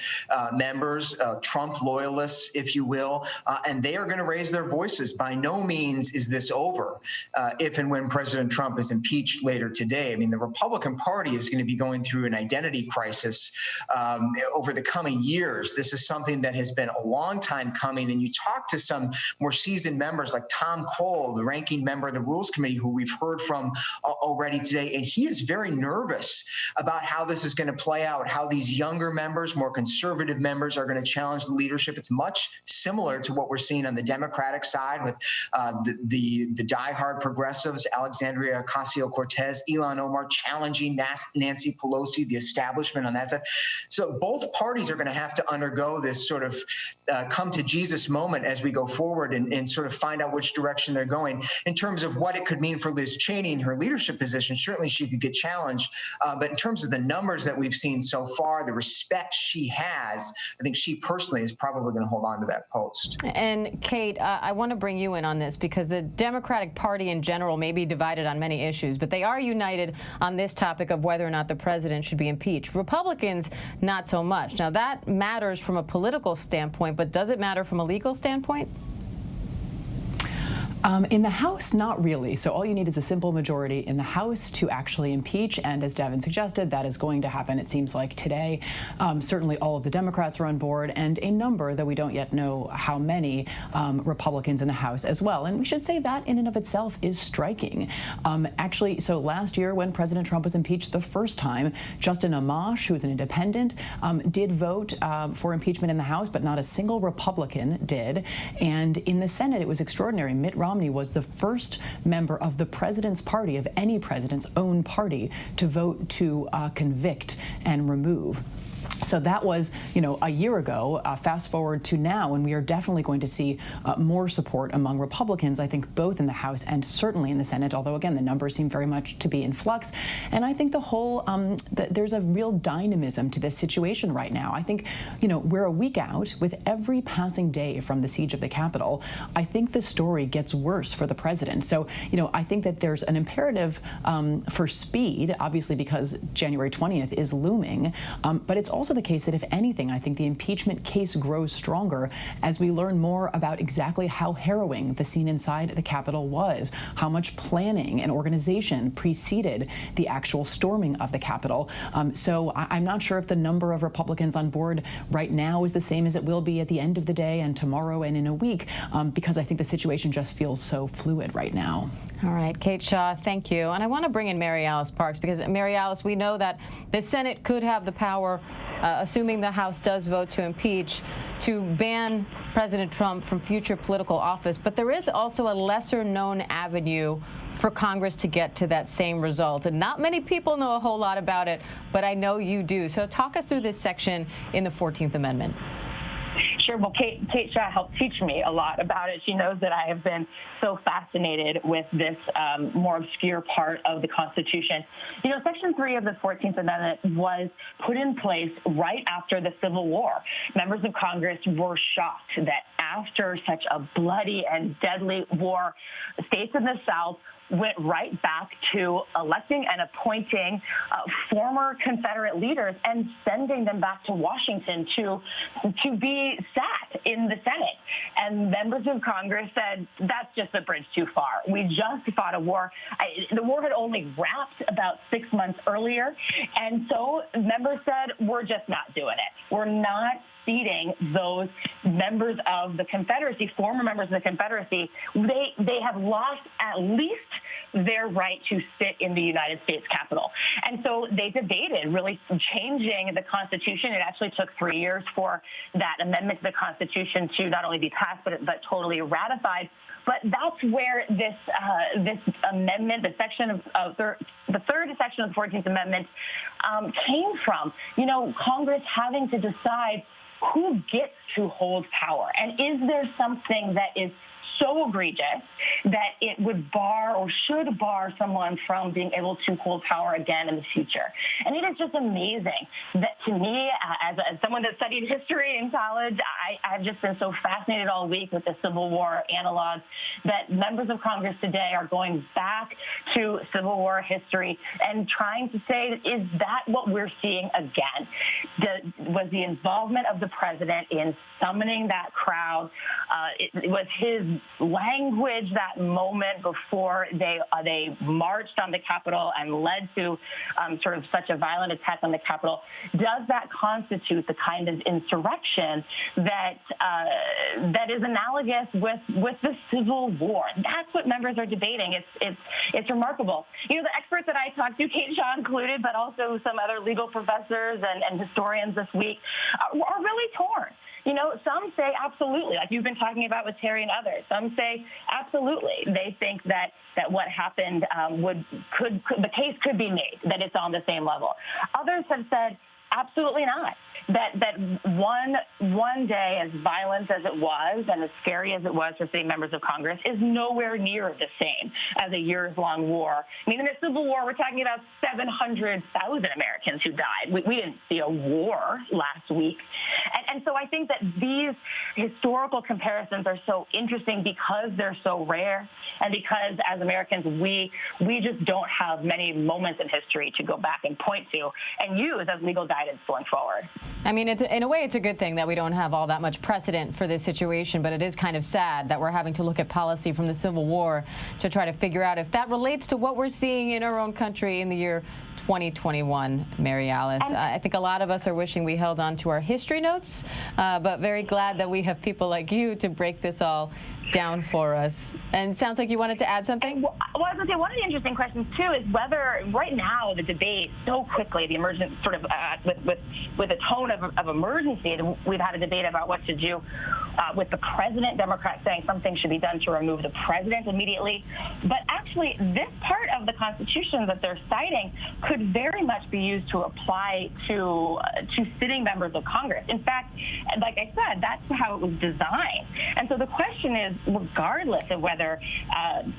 members, Trump loyalists, if you will, and they are going to raise their voices. By no means is this over if and when President Trump is impeached later today. I mean, the Republican Party is going to be going through an identity crisis over the coming years. This is something that has been a long time coming, and you talk to some more seasoned members like Tom Cole, the ranking member of the Rules Committee, who we've heard from already today, and he is very nervous about how this is going to play out, how these younger members, more conservative members, are going to challenge the leadership. It's much similar to what we're seeing on the Democratic side with the diehard progressives, Alexandria Ocasio-Cortez, Ilhan Omar challenging Nancy Pelosi, the establishment on that side. So both parties are going to have to undergo this sort of come to Jesus moment as we go forward and sort of find out which direction they're going. In terms of what it could mean for Liz Cheney in her leadership position, certainly she could get challenged. But in terms of the numbers that we've seen so far, the respect she has, I think she personally is probably going to hold on to that post. And Kate, I want to bring you in on this because the Democratic Party in general may be divided on many issues, but they are united on this topic of whether or not the president should be impeached. Republicans, not so much. Now, that matters from a political standpoint, but does it matter from a legal standpoint? In the House, not really. So all you need is a simple majority in the House to actually impeach. And as Devin suggested, that is going to happen, it seems like, today. Certainly all of the Democrats are on board, and a number, though we don't yet know how many, Republicans in the House as well. And we should say that in and of itself is striking. Actually, so last year when President Trump was impeached the first time, Justin Amash, who's an independent, did vote for impeachment in the House, but not a single Republican did. And in the Senate, it was extraordinary. Mitt Romney was the first member of the president's party, of any president's own party, to vote to convict and remove. So that was, a year ago. Fast forward to now, and we are definitely going to see more support among Republicans, I think, both in the House and certainly in the Senate, although, again, the numbers seem very much to be in flux. And I think the whole, there's a real dynamism to this situation right now. I think, we're a week out. With every passing day from the siege of the Capitol, I think the story gets worse for the president. So, I think that there's an imperative for speed, obviously, because January 20th is looming, but it's also the case that, if anything, I think the impeachment case grows stronger as we learn more about exactly how harrowing the scene inside the Capitol was, how much planning and organization preceded the actual storming of the Capitol. So I'm not sure if the number of Republicans on board right now is the same as it will be at the end of the day and tomorrow and in a week, because I think the situation just feels so fluid right now. All right, Kate Shaw, thank you. And I want to bring in Mary Alice Parks, because, Mary Alice, we know that the Senate could have the power, assuming the House does vote to impeach, to ban President Trump from future political office. But there is also a lesser-known avenue for Congress to get to that same result. And not many people know a whole lot about it, but I know you do. So talk us through this section in the 14th Amendment. Sure. Well, Kate Shaw helped teach me a lot about it. She knows that I have been so fascinated with this more obscure part of the Constitution. Section 3 of the 14th Amendment was put in place right after the Civil War. Members of Congress were shocked that after such a bloody and deadly war, states in the South went right back to electing and appointing former Confederate leaders and sending them back to Washington to be sat in the Senate. And members of Congress said, that's just a bridge too far. We just fought a war. The war had only wrapped about 6 months earlier. And so members said, we're just not doing it. We're not seating those members of the Confederacy, former members of the Confederacy. They have lost at least their right to sit in the United States Capitol. And so they debated really changing the Constitution. It actually took 3 years for that amendment to the Constitution to not only be passed, but totally ratified. But that's where this amendment, the third section of the 14th Amendment, came from. You know, Congress having to decide who gets to hold power, and is there something that is so egregious that it would bar or should bar someone from being able to hold power again in the future. And it is just amazing that, to me, as someone that studied history in college, I've just been so fascinated all week with the Civil War analogs, that members of Congress today are going back to Civil War history and trying to say, is that what we're seeing again? Was the involvement of the president in summoning that crowd, it was his language that moment before they marched on the Capitol and led to sort of such a violent attack on the Capitol, does that constitute the kind of insurrection that is analogous with the Civil War? That's what members are debating. It's remarkable. You know, the experts that I talked to, Kate Shaw included, but also some other legal professors and historians this week, are really torn. You know, some say absolutely, like you've been talking about with Terry and others. Some say absolutely. They think that what happened the case could be made, that it's on the same level. Others have said absolutely not. That one day, as violent as it was and as scary as it was for sitting members of Congress, is nowhere near the same as a years-long war. I mean, in the Civil War, we're talking about 700,000 Americans who died. We didn't see a war last week. And so I think that these historical comparisons are so interesting because they're so rare, and because as Americans, we just don't have many moments in history to go back and point to and use as legal guidance going forward. I mean, in a way, it's a good thing that we don't have all that much precedent for this situation, but it is kind of sad that we're having to look at policy from the Civil War to try to figure out if that relates to what we're seeing in our own country in the year 2021, Mary Alice. I think a lot of us are wishing we held on to our history notes, but very glad that we have people like you to break this all down for us. And it sounds like you wanted to add something? Well, I was going to say, one of the interesting questions, too, is whether right now the debate so quickly, the emergent sort of with a tone of emergency, we've had a debate about what to do with the president, Democrats saying something should be done to remove the president immediately. But actually, this part of the Constitution that they're citing could very much be used to apply to sitting members of Congress. In fact, like I said, that's how it was designed. And so the question is, regardless of whether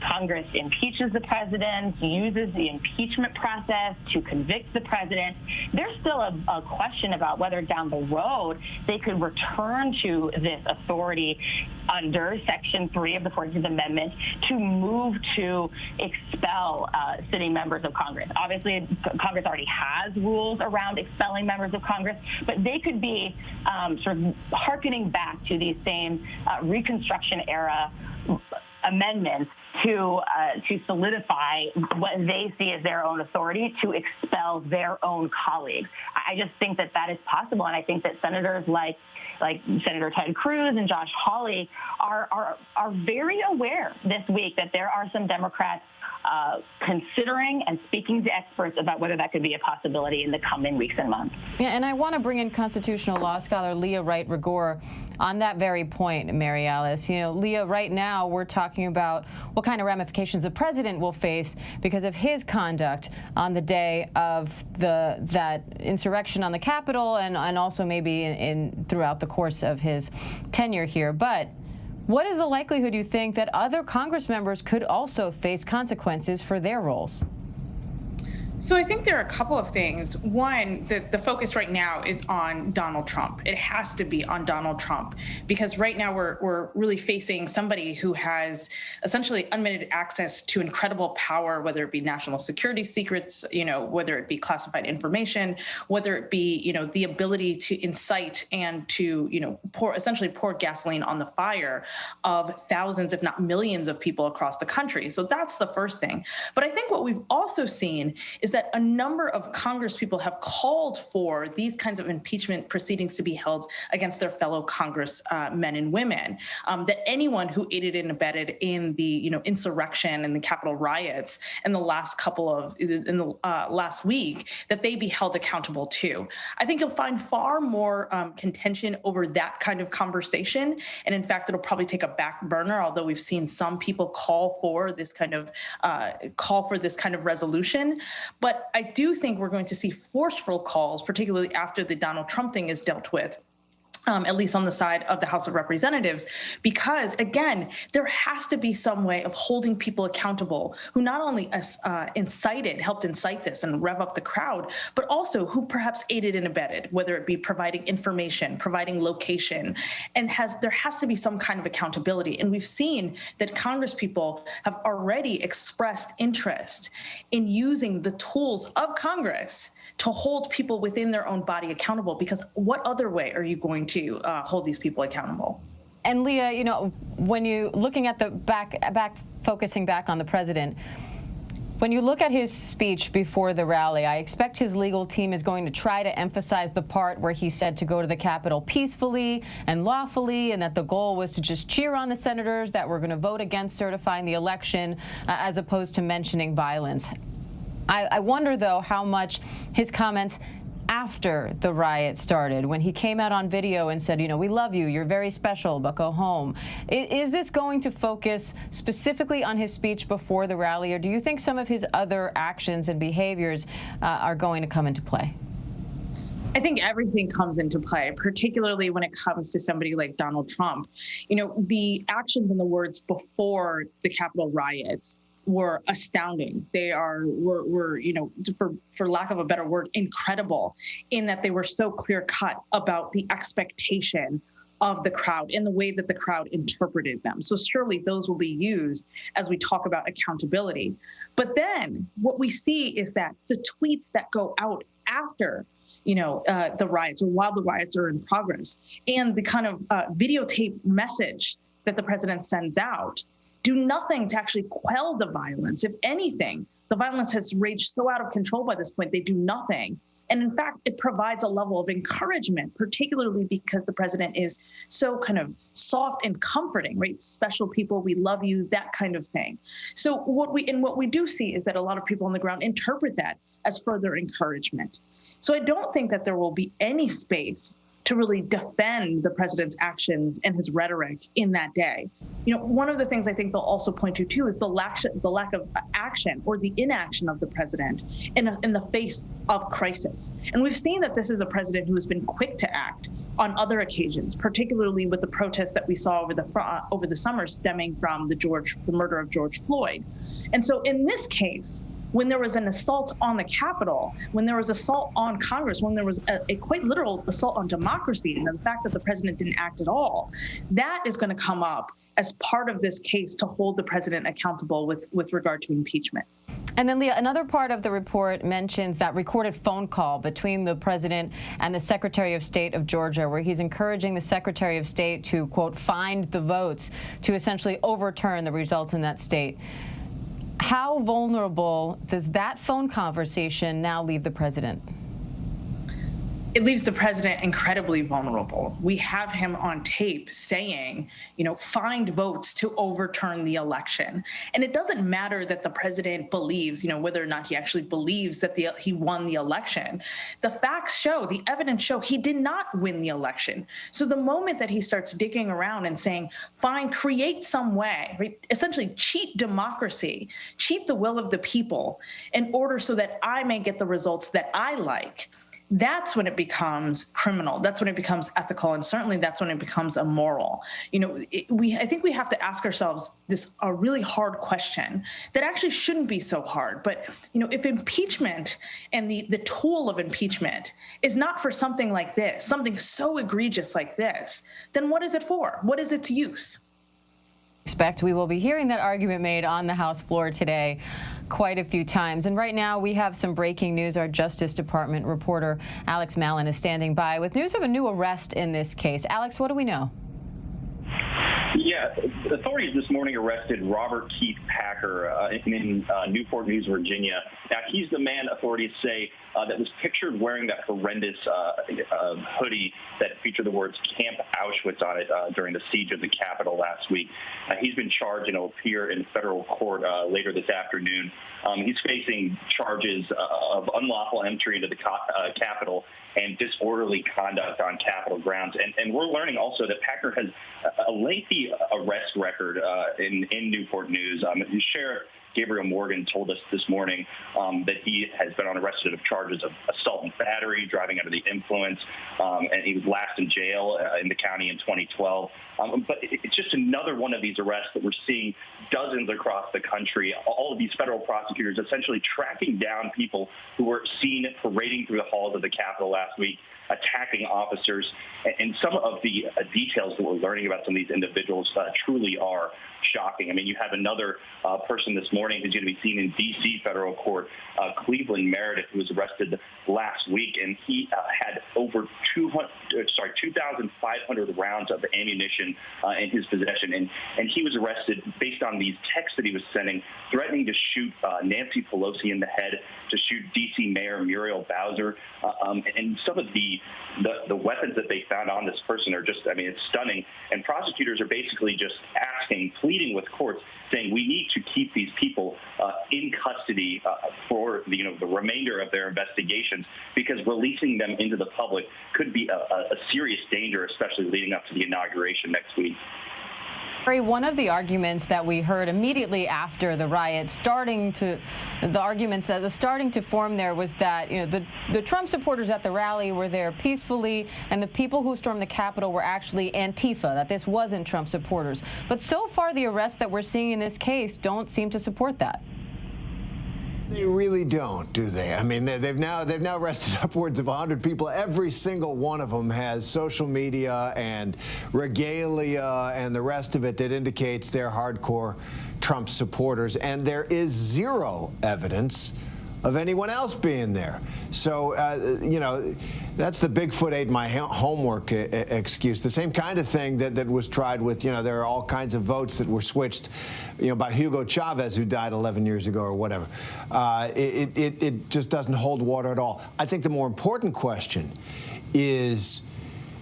Congress impeaches the president, uses the impeachment process to convict the president, there's still a question about whether down the road they could return to this authority under Section 3 of the 14th Amendment to move to expel sitting members of Congress. Obviously, Congress already has rules around expelling members of Congress, but they could be sort of hearkening back to these same Reconstruction era amendments to solidify what they see as their own authority to expel their own colleagues. I just think that is possible, and I think that senators like Senator Ted Cruz and Josh Hawley are very aware this week that there are some Democrats considering and speaking to experts about whether that could be a possibility in the coming weeks and months. Yeah, and I want to bring in constitutional law scholar Leah Wright-Rigueur on that very point, Mary Alice. You know, Leah, right now we're talking about what kind of ramifications the president will face because of his conduct on the day of that insurrection on the Capitol, and also maybe in throughout the course of his tenure here. But what is the likelihood, you think, that other Congress members could also face consequences for their roles? So I think there are a couple of things. One, the focus right now is on Donald Trump. It has to be on Donald Trump because right now we're really facing somebody who has essentially unlimited access to incredible power, whether it be national security secrets, whether it be classified information, whether it be, the ability to incite and to, pour gasoline on the fire of thousands, if not millions of people across the country. So that's the first thing. But I think what we've also seen is that a number of Congress people have called for these kinds of impeachment proceedings to be held against their fellow Congress men and women. That anyone who aided and abetted in the insurrection and the Capitol riots in the last last week, that they be held accountable too. I think you'll find far more contention over that kind of conversation, and in fact, it'll probably take a back burner. Although we've seen some people call for this kind of resolution. But I do think we're going to see forceful calls, particularly after the Donald Trump thing is dealt with. At least on the side of the House of Representatives, because again, there has to be some way of holding people accountable who not only helped incite this and rev up the crowd, but also who perhaps aided and abetted, whether it be providing information, providing location, and there has to be some kind of accountability. And we've seen that Congress people have already expressed interest in using the tools of Congress to hold people within their own body accountable, because what other way are you going to hold these people accountable? And Leah, when you looking at the focusing back on the president, when you look at his speech before the rally, I expect his legal team is going to try to emphasize the part where he said to go to the Capitol peacefully and lawfully, and that the goal was to just cheer on the senators that were going to vote against certifying the election, as opposed to mentioning violence. I wonder, though, how much his comments after the riot started, when he came out on video and said, we love you, you're very special, but go home. Is this going to focus specifically on his speech before the rally, or do you think some of his other actions and behaviors are going to come into play? I think everything comes into play, particularly when it comes to somebody like Donald Trump. The actions and the words before the Capitol riots were astounding. They were for lack of a better word, incredible, in that they were so clear-cut about the expectation of the crowd in the way that the crowd interpreted them. So surely those will be used as we talk about accountability. But then what we see is that the tweets that go out after the riots, or while the riots are in progress, and the kind of videotape message that the president sends out do nothing to actually quell the violence. If anything, the violence has raged so out of control by this point, they do nothing. And in fact, it provides a level of encouragement, particularly because the president is so kind of soft and comforting, right? Special people, we love you, that kind of thing. So what we do see is that a lot of people on the ground interpret that as further encouragement. So I don't think that there will be any space to really defend the president's actions and his rhetoric in that day. One of the things I think they'll also point to too is the lack of action or the inaction of the president in the face of crisis. And we've seen that this is a president who has been quick to act on other occasions, particularly with the protests that we saw over the summer stemming from the murder of George Floyd. And so in this case, when there was an assault on the Capitol, when there was assault on Congress, when there was a quite literal assault on democracy, and the fact that the president didn't act at all, that is going to come up as part of this case to hold the president accountable with regard to impeachment. And then, Leah, another part of the report mentions that recorded phone call between the president and the Secretary of State of Georgia, where he's encouraging the Secretary of State to, quote, find the votes to essentially overturn the results in that state. How vulnerable does that phone conversation now leave the president? It leaves the president incredibly vulnerable. We have him on tape saying, find votes to overturn the election. And it doesn't matter that the president believes, whether or not he actually believes that he won the election. The facts show, the evidence show he did not win the election. So the moment that he starts digging around and saying, fine, create some way, right? Essentially cheat democracy, cheat the will of the people in order so that I may get the results that I like, that's when it becomes criminal. That's when it becomes ethical, and certainly that's when it becomes immoral. I think we have to ask ourselves a really hard question that actually shouldn't be so hard. But if impeachment and the tool of impeachment is not for something like this, something so egregious like this, then what is it for? What is its use? Expect we will be hearing that argument made on the House floor today quite a few times. And right now we have some breaking news. Our Justice Department reporter Alex Mallon is standing by with news of a new arrest in this case. Alex, what do we know? Yeah, authorities this morning arrested Robert Keith Packer in Newport News, Virginia. Now, he's the man, authorities say, that was pictured wearing that horrendous hoodie that featured the words Camp Auschwitz on it during the siege of the Capitol last week. He's been charged and will appear in federal court later this afternoon. He's facing charges of unlawful entry into the Capitol and disorderly conduct on Capitol grounds. And we're learning also that Packer has a lengthy arrest record in Newport News. His sheriff, Gabriel Morgan, told us this morning that he has been arrested of charges of assault and battery, driving under the influence, and he was last in jail in the county in 2012. But it's just another one of these arrests that we're seeing dozens across the country, all of these federal prosecutors essentially tracking down people who were seen parading through the halls of the Capitol last week, attacking officers. And some of the details that we're learning about some of these individuals truly are shocking. I mean, you have another person this morning who's going to be seen in D.C. federal court, Cleveland Meredith, who was arrested last week, and he had over 2,500 rounds of ammunition in his possession. And he was arrested based on these texts that he was sending, threatening to shoot Nancy Pelosi in the head, to shoot D.C. Mayor Muriel Bowser. And some of the weapons that they found on this person are just, I mean, it's stunning. And prosecutors are basically just pleading with courts, saying we need to keep these people in custody for the remainder of their investigations, because releasing them into the public could be a serious danger, especially leading up to the inauguration next week. One of the arguments that we heard immediately after the riot, the arguments that was starting to form there was that the Trump supporters at the rally were there peacefully, and the people who stormed the Capitol were actually Antifa, that this wasn't Trump supporters. But so far, the arrests that we're seeing in this case don't seem to support that. They really don't, do they? I mean, they've now arrested upwards of 100 people. Every single one of them has social media and regalia and the rest of it that indicates they're hardcore Trump supporters. And there is zero evidence of anyone else being there. So, that's the Bigfoot ate my homework excuse. The same kind of thing that was tried with, there are all kinds of votes that were switched, by Hugo Chavez, who died 11 years ago or whatever. It just doesn't hold water at all. I think the more important question is,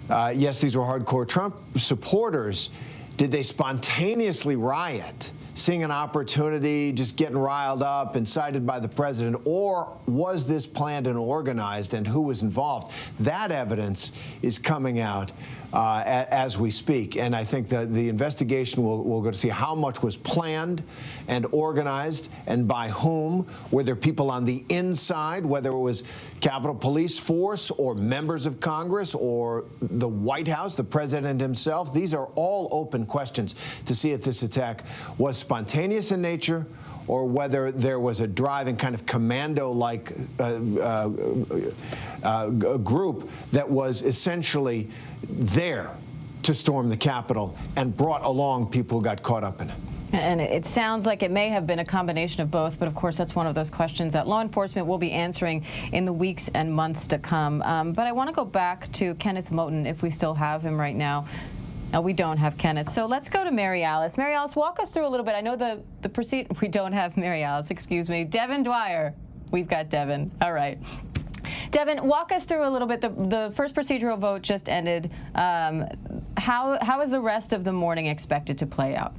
yes, these were hardcore Trump supporters. Did they spontaneously riot, seeing an opportunity, just getting riled up, incited by the president, or was this planned and organized, and who was involved? That evidence is coming out as we speak, and I think that the investigation will go to see how much was planned and organized and by whom. Were there people on the inside, whether it was Capitol Police Force or members of Congress or the White House, the president himself? These are all open questions to see if this attack was spontaneous in nature or whether there was a driving kind of commando-like group that was essentially there to storm the Capitol and brought along people who got caught up in it. And it sounds like it may have been a combination of both, but of course that's one of those questions that law enforcement will be answering in the weeks and months to come. But I want to go back to Kenneth Moton, if we still have him right now. No, we don't have Kenneth. So let's go to Mary Alice. Mary Alice, walk us through a little bit. I know we don't have Mary Alice, excuse me. Devin Dwyer. We've got Devin. All right. Devin, walk us through a little bit. The first procedural vote just ended. How is the rest of the morning expected to play out?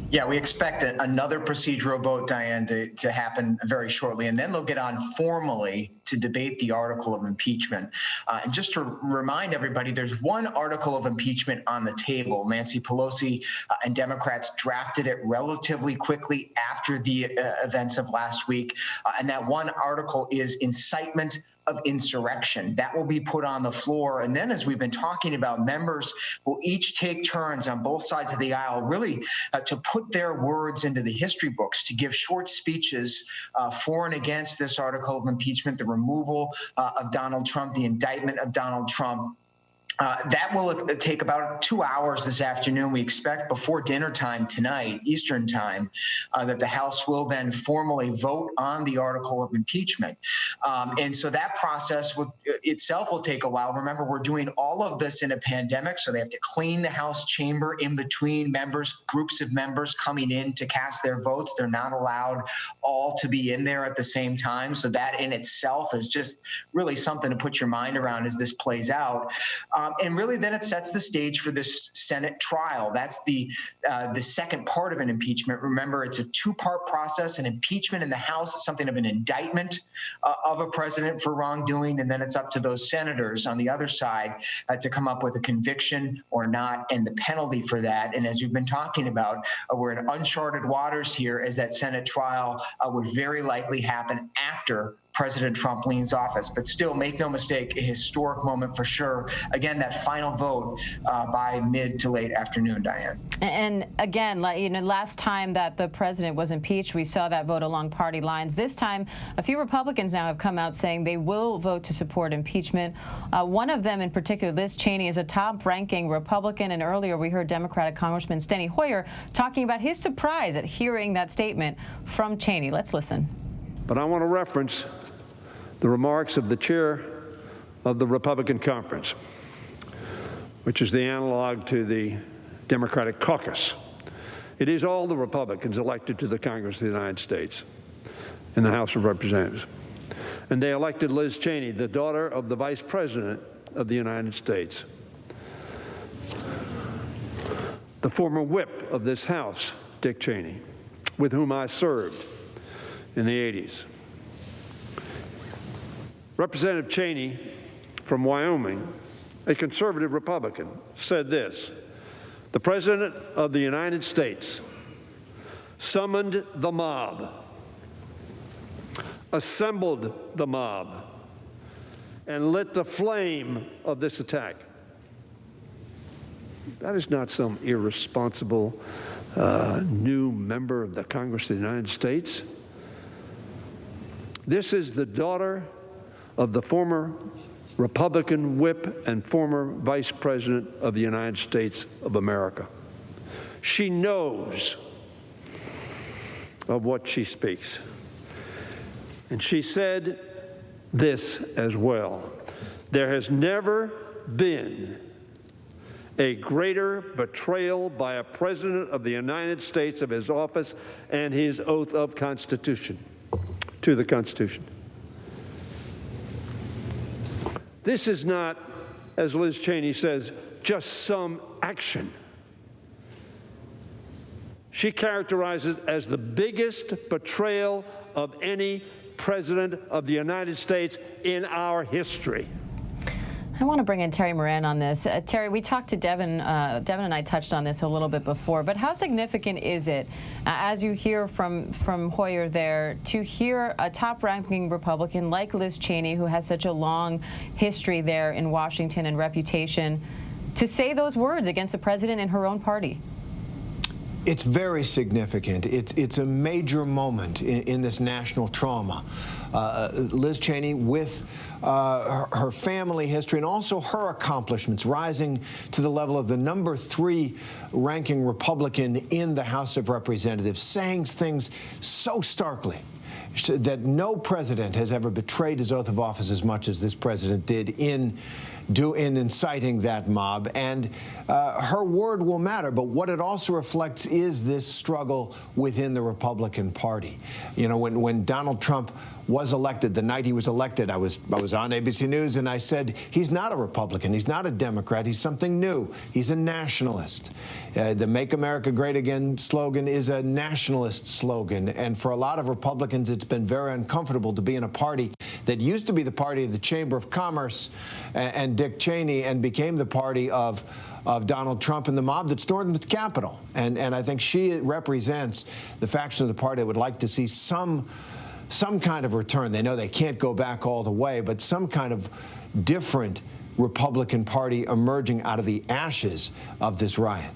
Yeah, we expect another procedural vote, Diane, to happen very shortly, and then they'll get on formally to debate the article of impeachment. And just to remind everybody, there's one article of impeachment on the table. Nancy Pelosi and Democrats drafted it relatively quickly after the events of last week, and that one article is incitement of insurrection. That will be put on the floor. And then, as we've been talking about, members will each take turns on both sides of the aisle, really to put their words into the history books, to give short speeches for and against this article of impeachment, the removal of Donald Trump, the indictment of Donald Trump. That will take about 2 hours this afternoon. We expect before dinner time tonight, Eastern time, that the House will then formally vote on the article of impeachment. And so that process itself will take a while. Remember, we're doing all of this in a pandemic, so they have to clean the House chamber in between members, groups of members coming in to cast their votes. They're not allowed all to be in there at the same time. So that in itself is just really something to put your mind around as this plays out. And really, then it sets the stage for this Senate trial. That's the second part of an impeachment. Remember, it's a two-part process. An impeachment in the House is something of an indictment of a president for wrongdoing, and then it's up to those senators on the other side to come up with a conviction or not, and the penalty for that. And as we've been talking about, we're in uncharted waters here, as that Senate trial would very likely happen after President Trump leaves office. But still, make no mistake, a historic moment for sure. Again, that final vote by mid to late afternoon, Diane. And again, last time that the president was impeached, we saw that vote along party lines. This time, a few Republicans now have come out saying they will vote to support impeachment. One of them in particular, Liz Cheney, is a top-ranking Republican. And earlier we heard Democratic Congressman Steny Hoyer talking about his surprise at hearing that statement from Cheney. Let's listen. But I want to reference the remarks of the chair of the Republican Conference, which is the analog to the Democratic caucus. It is all the Republicans elected to the Congress of the United States in the House of Representatives. And they elected Liz Cheney, the daughter of the Vice President of the United States, the former whip of this House, Dick Cheney, with whom I served in the 80s. Representative Cheney from Wyoming, a conservative Republican, said this: "The President of the United States summoned the mob, assembled the mob, and lit the flame of this attack." That is not some irresponsible new member of the Congress of the United States. This is the daughter of the former Republican whip and former Vice President of the United States of America. She knows of what she speaks. And she said this as well: "There has never been a greater betrayal by a President of the United States of his office and his oath of Constitution, to the Constitution." This is not, as Liz Cheney says, just some action. She characterizes it as the biggest betrayal of any president of the United States in our history. I want to bring in Terry Moran on this. Terry, we talked to Devin. Devin and I touched on this a little bit before, but how significant is it, as you hear from Hoyer there, to hear a top-ranking Republican like Liz Cheney, who has such a long history there in Washington and reputation, to say those words against the president in her own party? It's very significant. It's a major moment in this national trauma. Liz Cheney, with her family history and also her accomplishments, rising to the level of the number 3 ranking Republican in the House of Representatives, saying things so starkly that no president has ever betrayed his oath of office as much as this president did in inciting that mob. And her word will matter, but what it also reflects is this struggle within the Republican Party. You know, when Donald Trump was elected, the night he was elected, I was on ABC News and I said, he's not a Republican, he's not a Democrat, he's something new. He's a nationalist. The Make America Great Again slogan is a nationalist slogan, and for a lot of Republicans, it's been very uncomfortable to be in a party that used to be the party of the Chamber of Commerce and Dick Cheney, and became the party of Donald Trump and the mob that stormed the Capitol. And I think she represents the faction of the party that would like to see some some kind of return. They know they can't go back all the way, but some kind of different Republican Party emerging out of the ashes of this riot.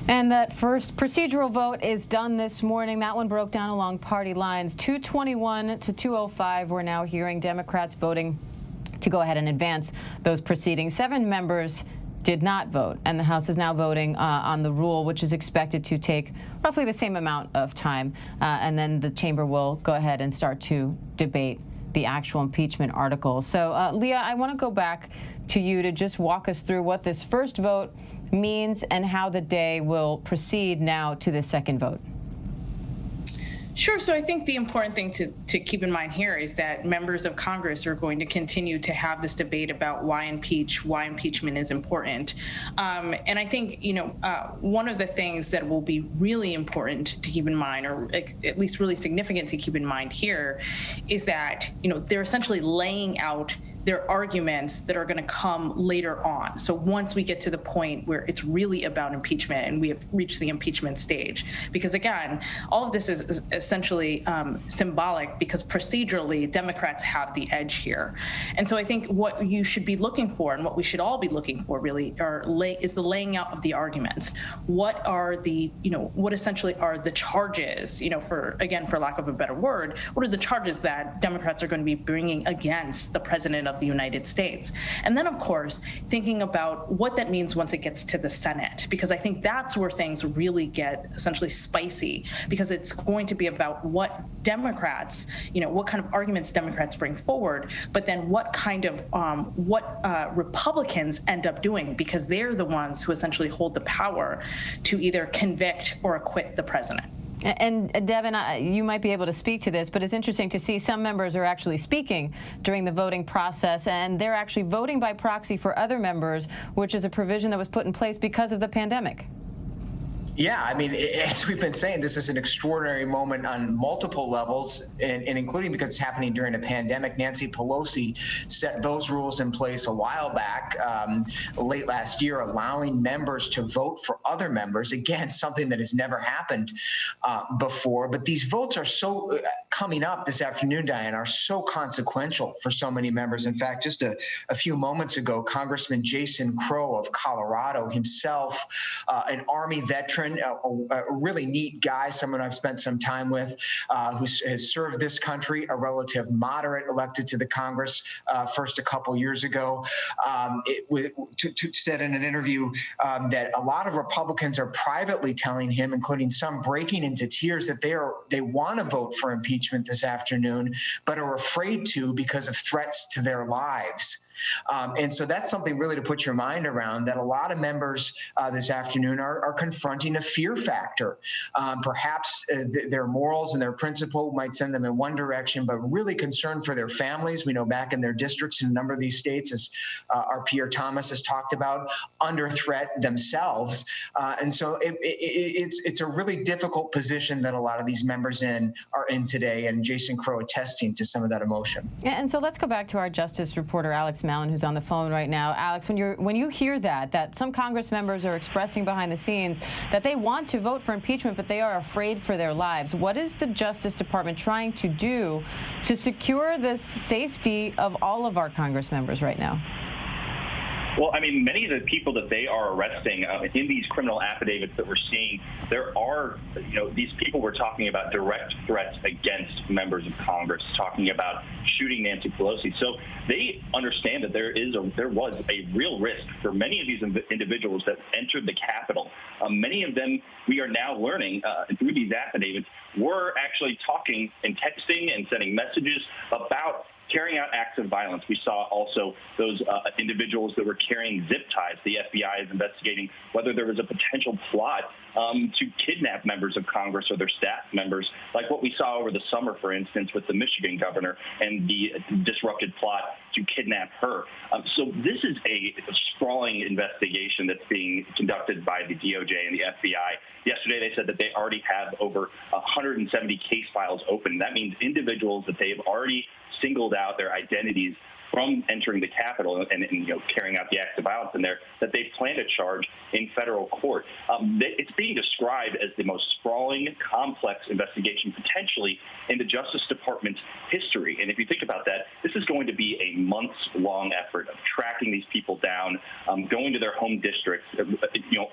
And that first procedural vote is done this morning. That one broke down along party lines. 221 to 205. We're now hearing Democrats voting to go ahead and advance those proceedings. 7 members did not vote, and the House is now voting on the rule, which is expected to take roughly the same amount of time. And then the chamber will go ahead and start to debate the actual impeachment article. So, Leah, I want to go back to you to just walk us through what this first vote means and how the day will proceed now to the second vote. Sure. So I think the important thing to keep in mind here is that members of Congress are going to continue to have this debate about why impeachment is important. And I think, one of the things that will be really important to keep in mind, or at least really significant to keep in mind here, is that, they're essentially laying out their arguments that are going to come later on. So once we get to the point where it's really about impeachment and we have reached the impeachment stage, because again, all of this is essentially symbolic because procedurally Democrats have the edge here. And so I think what you should be looking for and what we should all be looking for really is the laying out of the arguments. What are the, what essentially are the charges, for lack of a better word, what are the charges that Democrats are going to be bringing against the president of the United States? And then, of course, thinking about what that means once it gets to the Senate, because I think that's where things really get essentially spicy, because it's going to be about what Democrats, what kind of arguments Democrats bring forward, but then what kind of, Republicans end up doing, because they're the ones who essentially hold the power to either convict or acquit the president. And Devin, you might be able to speak to this, but it's interesting to see some members are actually speaking during the voting process, and they're actually voting by proxy for other members, which is a provision that was put in place because of the pandemic. Yeah, I mean, as we've been saying, this is an extraordinary moment on multiple levels, and including because it's happening during a pandemic. Nancy Pelosi set those rules in place a while back, late last year, allowing members to vote for other members. Again, something that has never happened before. But these votes are so coming up this afternoon, Diane, are so consequential for so many members. In fact, just a few moments ago, Congressman Jason Crow of Colorado, himself an Army veteran, a really neat guy, someone I've spent some time with, who has served this country, a relative moderate elected to the Congress first a couple years ago, said in an interview that a lot of Republicans are privately telling him, including some breaking into tears, that they want to vote for impeachment this afternoon, but are afraid to because of threats to their lives. And so that's something really to put your mind around, that a lot of members this afternoon are confronting a fear factor. Perhaps their morals and their principle might send them in one direction, but really concerned for their families. We know back in their districts in a number of these states, as our Pierre Thomas has talked about, under threat themselves. And so it's a really difficult position that a lot of these members are in today, and Jason Crow attesting to some of that emotion. And so let's go back to our Justice reporter, Alex Malin, who's on the phone right now. Alex, when you hear that some Congress members are expressing behind the scenes that they want to vote for impeachment, but they are afraid for their lives, what is the Justice Department trying to do to secure the safety of all of our Congress members right now? Well, I mean, many of the people that they are arresting in these criminal affidavits that we're seeing, there are, these people were talking about direct threats against members of Congress, talking about shooting Nancy Pelosi. So they understand that there was a real risk for many of these individuals that entered the Capitol. Many of them, we are now learning through these affidavits, were actually talking and texting and sending messages about carrying out acts of violence. We saw also those individuals that were carrying zip ties. The FBI is investigating whether there was a potential plot to kidnap members of Congress or their staff members, like what we saw over the summer, for instance, with the Michigan governor and the disrupted plot to kidnap her. So this is a sprawling investigation that's being conducted by the DOJ and the FBI. Yesterday, they said that they already have over 170 case files open. That means individuals that they have already singled out their identities from entering the Capitol and carrying out the acts of violence in there that they plan to charge in federal court. It's being described as the most sprawling, complex investigation potentially in the Justice Department's history. And if you think about that, this is going to be a months-long effort of tracking these people down, going to their home districts.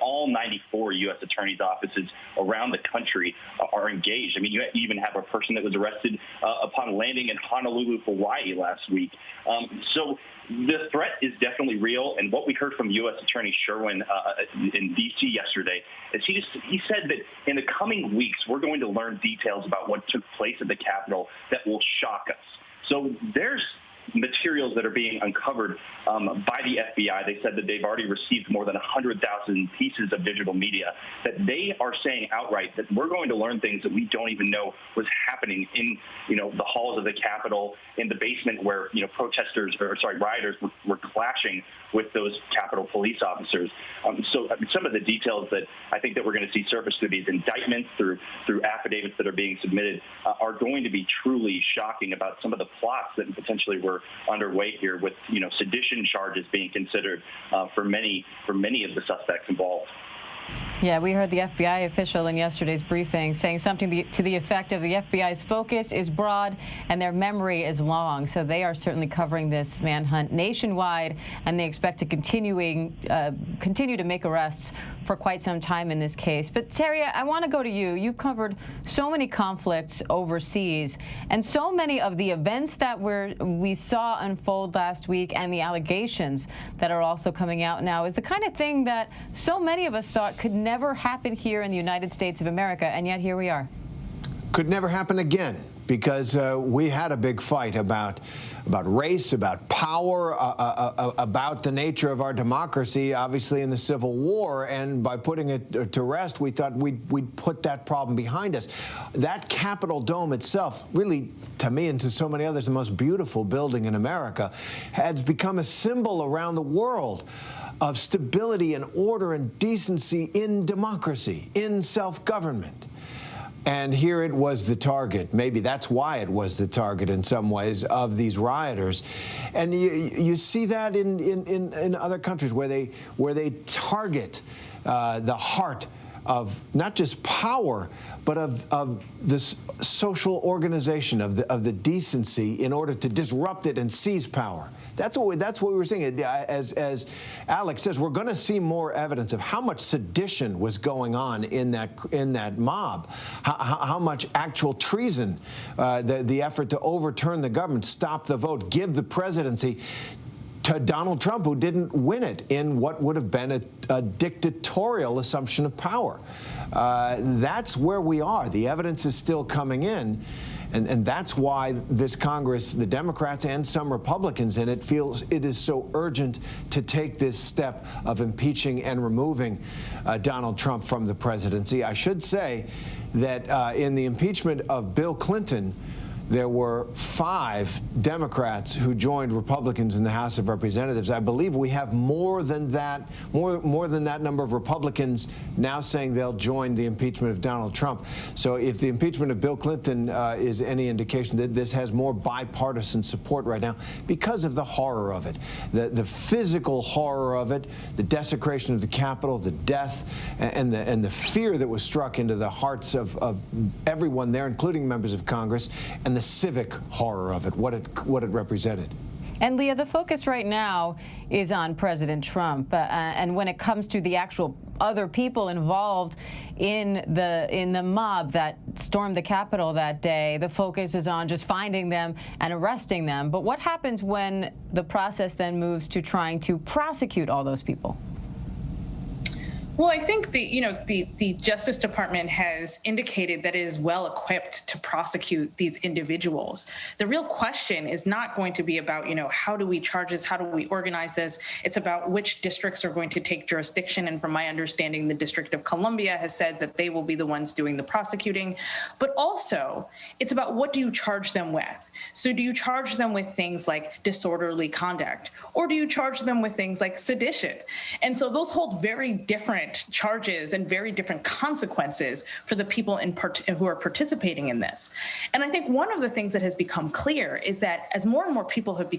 All 94 U.S. attorneys' offices around the country are engaged. I mean, you even have a person that was arrested upon landing in Honolulu, Hawaii last week. So the threat is definitely real. And what we heard from U.S. Attorney Sherwin in D.C. yesterday is he said that in the coming weeks, we're going to learn details about what took place at the Capitol that will shock us. So there's materials that are being uncovered by the FBI. They said that they've already received more than 100,000 pieces of digital media, that they are saying outright that we're going to learn things that we don't even know was happening in, the halls of the Capitol, in the basement where, rioters were clashing with those Capitol police officers. So some of the details that I think that we're going to see surface through these indictments, through affidavits that are being submitted, are going to be truly shocking about some of the plots that potentially were underway here, with sedition charges being considered for many of the suspects involved. Yeah, we heard the FBI official in yesterday's briefing saying something to the effect of the FBI's focus is broad and their memory is long. So they are certainly covering this manhunt nationwide, and they expect to continue to make arrests for quite some time in this case. But Terry, I want to go to you. You've covered so many conflicts overseas, and so many of the events that we saw unfold last week and the allegations that are also coming out now is the kind of thing that so many of us thought could never happen here in the United States of America, and yet here we are. Could never happen again, because we had a big fight about race, about power, about the nature of our democracy, obviously in the Civil War, and by putting it to rest, we thought we'd put that problem behind us. That Capitol Dome itself, really, to me and to so many others, the most beautiful building in America, has become a symbol around the world of stability and order and decency in democracy, in self-government. And here it was the target. Maybe that's why it was the target in some ways of these rioters. And you see that in other countries where they target the heart of not just power, but of this social organization, of the decency, in order to disrupt it and seize power. That's what we were seeing. As Alex says, we're going to see more evidence of how much sedition was going on in that mob, how much actual treason, the effort to overturn the government, stop the vote, give the presidency to Donald Trump, who didn't win it in what would have been a dictatorial assumption of power. That's where we are. The evidence is still coming in. And that's why this Congress, the Democrats and some Republicans in it, feels it is so urgent to take this step of impeaching and removing Donald Trump from the presidency. I should say that in the impeachment of Bill Clinton, there were 5 Democrats who joined Republicans in the House of Representatives. I believe we have more than that number of Republicans now saying they'll join the impeachment of Donald Trump. So if the impeachment of Bill Clinton is any indication, that this has more bipartisan support right now because of the horror of it, the physical horror of it, the desecration of the Capitol, the death, and the fear that was struck into the hearts of everyone there, including members of Congress, and the civic horror of it, what it represented. And Leah, the focus right now is on President Trump, and when it comes to the actual other people involved in the mob that stormed the Capitol that day, the focus is on just finding them and arresting them. But what happens when the process then moves to trying to prosecute all those people? Well, I think the Justice Department has indicated that it is well equipped to prosecute these individuals. The real question is not going to be about, how do we charge this? How do we organize this? It's about which districts are going to take jurisdiction. And from my understanding, the District of Columbia has said that they will be the ones doing the prosecuting. But also, it's about what do you charge them with? So do you charge them with things like disorderly conduct? Or do you charge them with things like sedition? And so those hold very different different charges and very different consequences for the people who are participating in this. And I think one of the things that has become clear is that as more and more people have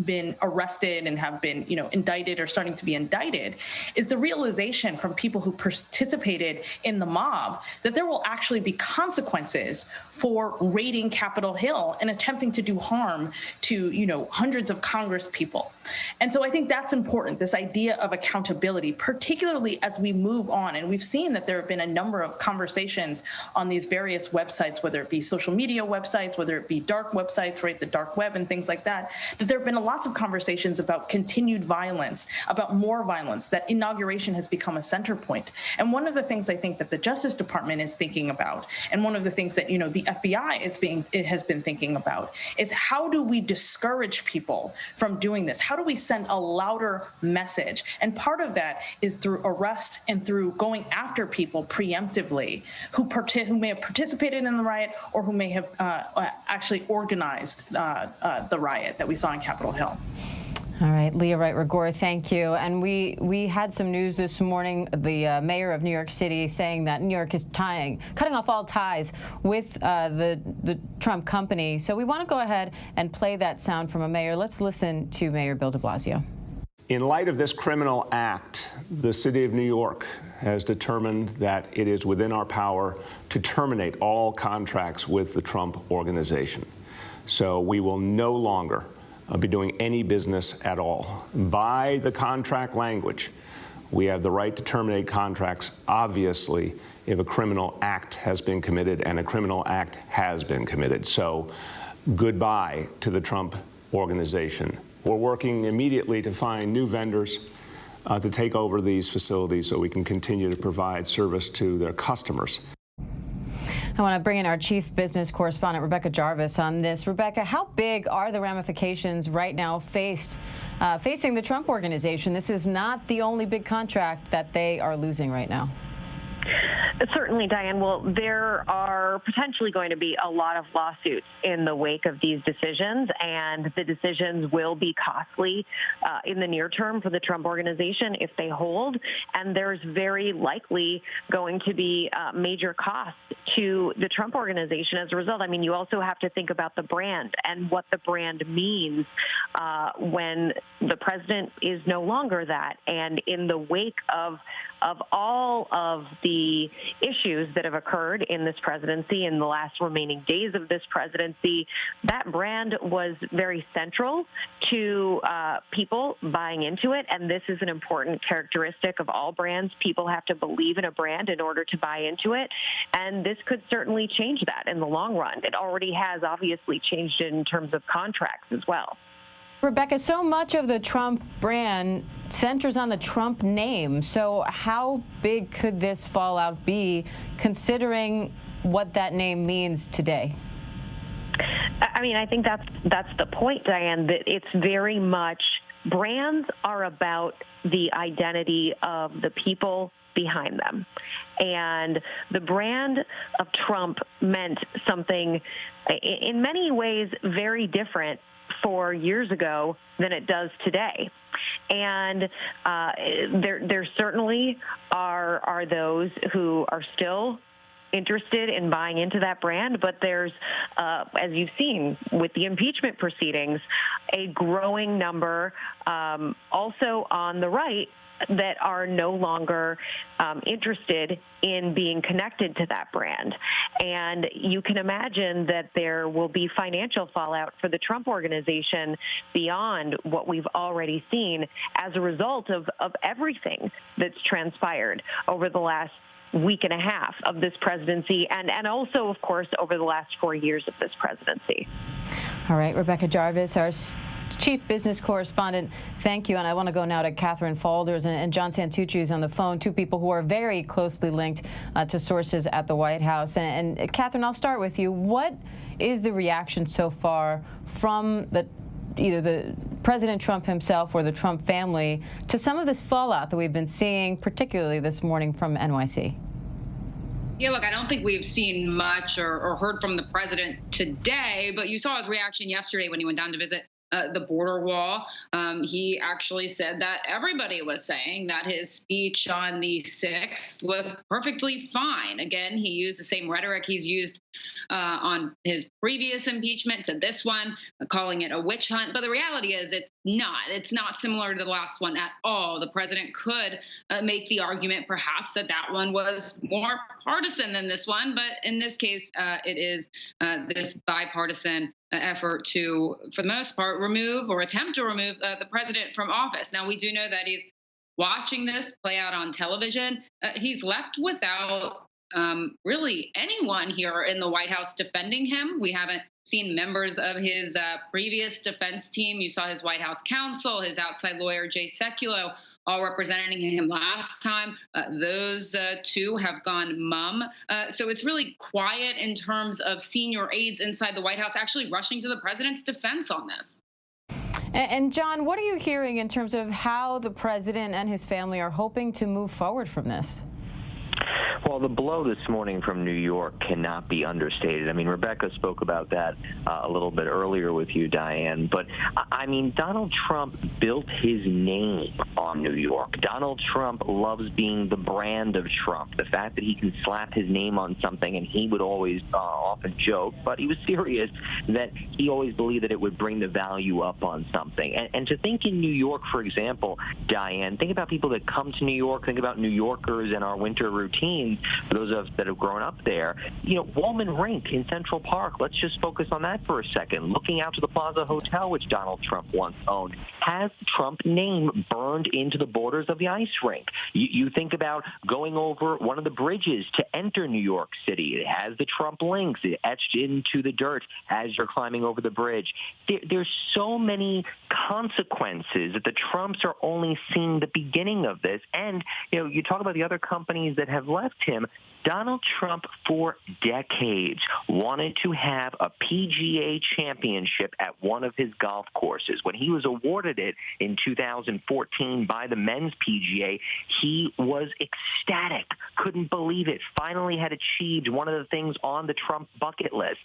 been arrested and have been, indicted or starting to be indicted, is the realization from people who participated in the mob that there will actually be consequences for raiding Capitol Hill and attempting to do harm to, hundreds of Congress people. And so I think that's important, this idea of accountability, particularly as we move on. And we've seen that there have been a number of conversations on these various websites, whether it be social media websites, whether it be dark websites, right, the dark web and things like that, that there have been lots of conversations about continued violence, about more violence, that inauguration has become a center point. And one of the things I think that the Justice Department is thinking about, and one of the things that, the FBI has been thinking about, is how do we discourage people from doing this? How do we send a louder message? And part of that is through arrest and through going after people preemptively who may have participated in the riot or who may have actually organized the riot that we saw in Capitol Hill. All right, Leah Wright Rigueur, thank you. And we had some news this morning, the mayor of New York City saying that New York is cutting off all ties with the Trump company. So we want to go ahead and play that sound from a mayor. Let's listen to Mayor Bill de Blasio. In light of this criminal act, the city of New York has determined that it is within our power to terminate all contracts with the Trump organization. So we will no longer be doing any business at all. By the contract language, we have the right to terminate contracts, obviously, if a criminal act has been committed, and a criminal act has been committed. So goodbye to the Trump organization. We're working immediately to find new vendors to take over these facilities so we can continue to provide service to their customers. I want to bring in our chief business correspondent, Rebecca Jarvis, on this. Rebecca, how big are the ramifications right now facing the Trump organization? This is not the only big contract that they are losing right now. Certainly, Diane. Well, there are potentially going to be a lot of lawsuits in the wake of these decisions, and the decisions will be costly in the near term for the Trump organization if they hold. And there's very likely going to be major costs to the Trump organization as a result. I mean, you also have to think about the brand and what the brand means when the president is no longer that. And in the wake of all of the issues that have occurred in this presidency, in the last remaining days of this presidency, that brand was very central to people buying into it. And this is an important characteristic of all brands. People have to believe in a brand in order to buy into it. And this could certainly change that in the long run. It already has obviously changed it in terms of contracts as well. Rebecca, so much of the Trump brand centers on the Trump name. So how big could this fallout be, considering what that name means today? I mean, I think that's the point, Diane, that it's very much brands are about the identity of the people behind them. And the brand of Trump meant something in many ways very different 4 years ago than it does today. And there certainly are those who are still interested in buying into that brand, but there's, as you've seen with the impeachment proceedings, a growing number also on the right that are no longer interested in being connected to that brand. And you can imagine that there will be financial fallout for the Trump organization beyond what we've already seen as a result of everything that's transpired over the last week and a half of this presidency, and also, of course, over the last 4 years of this presidency. All right, Rebecca Jarvis, our chief business correspondent, thank you. And I want to go now to Catherine Faulders and John Santucci on the phone, two people who are very closely linked to sources at the White House. And Catherine, I'll start with you. What is the reaction so far from either the President Trump himself or the Trump family to some of this fallout that we've been seeing, particularly this morning from NYC? Yeah, look, I don't think we've seen much or heard from the president today, but you saw his reaction yesterday when he went down to visit the border wall. He actually said that everybody was saying that his speech on the 6th was perfectly fine. Again, he used the same rhetoric he's used on his previous impeachment to this one, calling it a witch hunt. But the reality is it's not. It's not similar to the last one at all. The president could make the argument perhaps that that one was more partisan than this one. But in this case, it is this bipartisan effort to, for the most part, remove or attempt to remove the president from office. Now, we do know that he's watching this play out on television. He's left without really anyone here in the White House defending him. We haven't seen members of his previous defense team. You saw his White House counsel, his outside lawyer, Jay Sekulow, all representing him last time. Those two have gone mum. So it's really quiet in terms of senior aides inside the White House actually rushing to the president's defense on this. And John, what are you hearing in terms of how the president and his family are hoping to move forward from this? Well, the blow this morning from New York cannot be understated. I mean, Rebecca spoke about that a little bit earlier with you, Diane. But, I mean, Donald Trump built his name on New York. Donald Trump loves being the brand of Trump. The fact that he can slap his name on something, and he would always often joke, but he was serious, that he always believed that it would bring the value up on something. And to think in New York, for example, Diane, think about people that come to New York, think about New Yorkers and our winter routines. For those of us that have grown up there, you know, Woolman Rink in Central Park, let's just focus on that for a second. Looking out to the Plaza Hotel, which Donald Trump once owned, has the Trump name burned into the borders of the ice rink. You think about going over one of the bridges to enter New York City. It has the Trump links etched into the dirt as you're climbing over the bridge. There's so many consequences that the Trumps are only seeing the beginning of this. And, you know, you talk about the other companies that have left him. Donald Trump, for decades, wanted to have a PGA championship at one of his golf courses. When he was awarded it in 2014 by the men's PGA, he was ecstatic, couldn't believe it, finally had achieved one of the things on the Trump bucket list.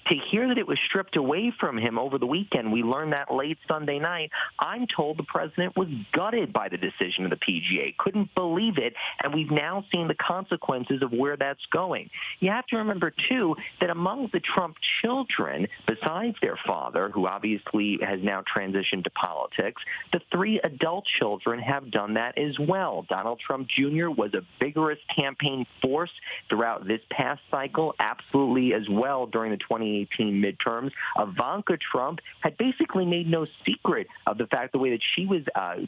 To hear that it was stripped away from him over the weekend, we learned that late Sunday night, I'm told the president was gutted by the decision of the PGA, couldn't believe it, and we've now seen the consequences of where that's going. You have to remember, too, that among the Trump children, besides their father, who obviously has now transitioned to politics, the 3 adult children have done that as well. Donald Trump Jr. was a vigorous campaign force throughout this past cycle, absolutely as well during the 2018 midterms. Ivanka Trump had basically made no secret of the fact, the way that she was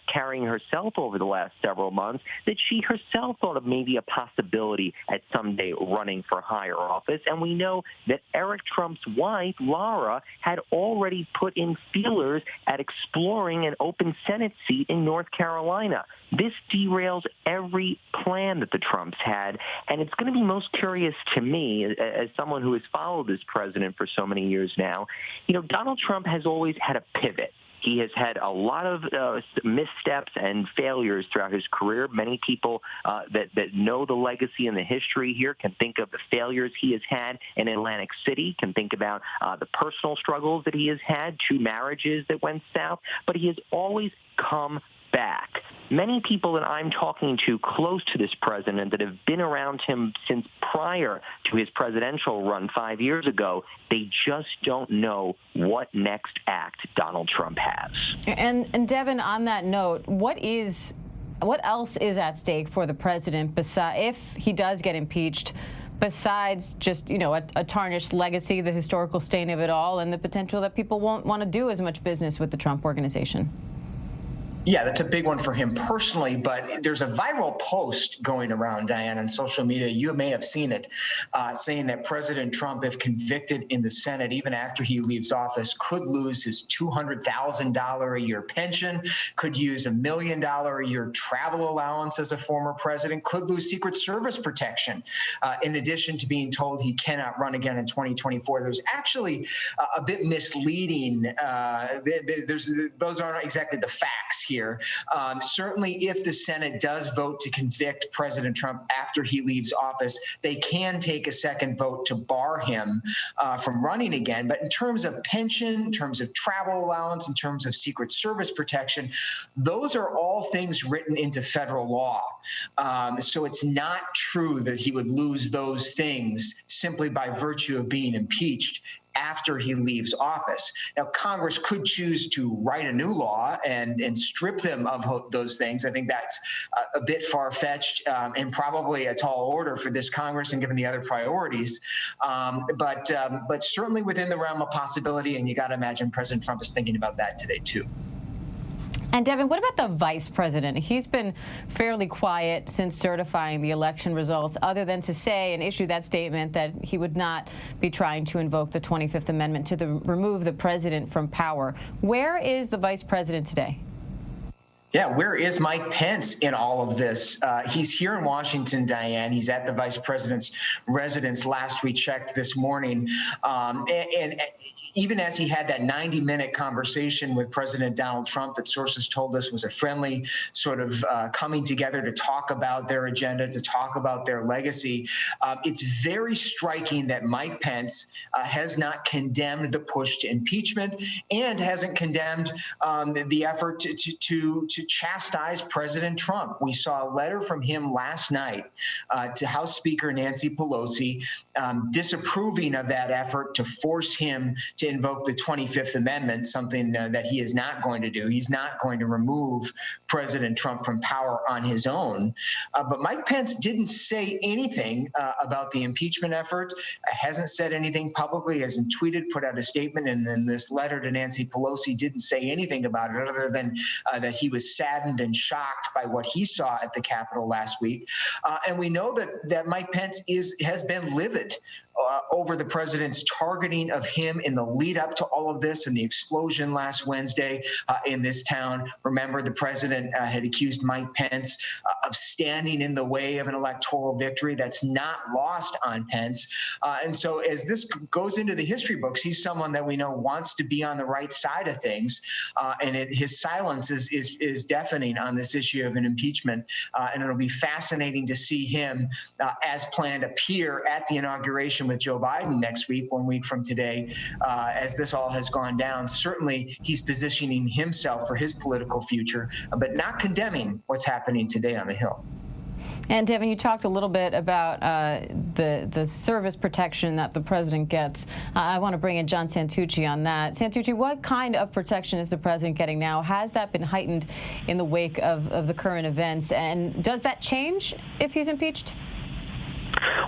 carrying herself over the last several months, that she herself thought of maybe a possibility at someday running for higher office. And we know that Eric Trump's wife, Laura, had already put in feelers at exploring an open Senate seat in North Carolina. This derails every plan that the Trumps had, and it's going to be most curious to me, as someone who has followed this president for so many years now. You know, Donald Trump has always had a pivot. He has had a lot of missteps and failures throughout his career. Many people that know the legacy and the history here can think of the failures he has had in Atlantic City, can think about the personal struggles that he has had, 2 marriages that went south, but he has always come back. Many people that I'm talking to close to this president that have been around him since prior to his presidential run 5 years ago, they just don't know what next act Donald Trump has. And Devin, on that note, what else is at stake for the president if he does get impeached, besides just, you know, a tarnished legacy, the historical stain of it all, and the potential that people won't want to do as much business with the Trump organization? Yeah, that's a big one for him personally, but there's a viral post going around, Diane, on social media. You may have seen it, saying that President Trump, if convicted in the Senate, even after he leaves office, could lose his $200,000 a year pension, could use $1 million a year travel allowance as a former president, could lose Secret Service protection, in addition to being told he cannot run again in 2024. There's actually a bit misleading. Those aren't exactly the facts here. Certainly, if the Senate does vote to convict President Trump after he leaves office, they can take a second vote to bar him from running again. But in terms of pension, in terms of travel allowance, in terms of Secret Service protection, those are all things written into federal law. So it's not true that he would lose those things simply by virtue of being impeached after he leaves office. Now, Congress could choose to write a new law and strip them of those things. I think that's a bit far-fetched and probably a tall order for this Congress and given the other priorities. But certainly within the realm of possibility, and you got to imagine President Trump is thinking about that today, too. And Devin, what about the vice president? He's been fairly quiet since certifying the election results, other than to say and issue that statement that he would not be trying to invoke the 25th Amendment to remove the president from power. Where is the vice president today? Yeah, where is Mike Pence in all of this? He's here in Washington, Diane. He's at the vice president's residence last we checked this morning. And even as he had that 90-minute conversation with President Donald Trump that sources told us was a friendly sort of coming together to talk about their agenda, to talk about their legacy, it's very striking that Mike Pence has not condemned the push to impeachment and hasn't condemned the effort to chastise President Trump. We saw a letter from him last night to House Speaker Nancy Pelosi disapproving of that effort to force him to invoke the 25th Amendment, something that he is not going to do. He's not going to remove President Trump from power on his own. But Mike Pence didn't say anything about the impeachment effort, hasn't said anything publicly, hasn't tweeted, put out a statement, and then this letter to Nancy Pelosi didn't say anything about it other than that he was saddened and shocked by what he saw at the Capitol last week. And we know that Mike Pence has been livid over the president's targeting of him in the lead up to all of this and the explosion last Wednesday in this town. Remember, the president had accused Mike Pence of standing in the way of an electoral victory. That's not lost on Pence. And so as this goes into the history books, he's someone that we know wants to be on the right side of things. And his silence is deafening on this issue of an impeachment. And it'll be fascinating to see him, as planned, appear at the inauguration with Joe Biden next week, 1 week from today, as this all has gone down. Certainly, he's positioning himself for his political future, but not condemning what's happening today on the Hill. And Devin, you talked a little bit about the service protection that the president gets. I want to bring in John Santucci on that. Santucci, what kind of protection is the president getting now? Has that been heightened in the wake of the current events? And does that change if he's impeached?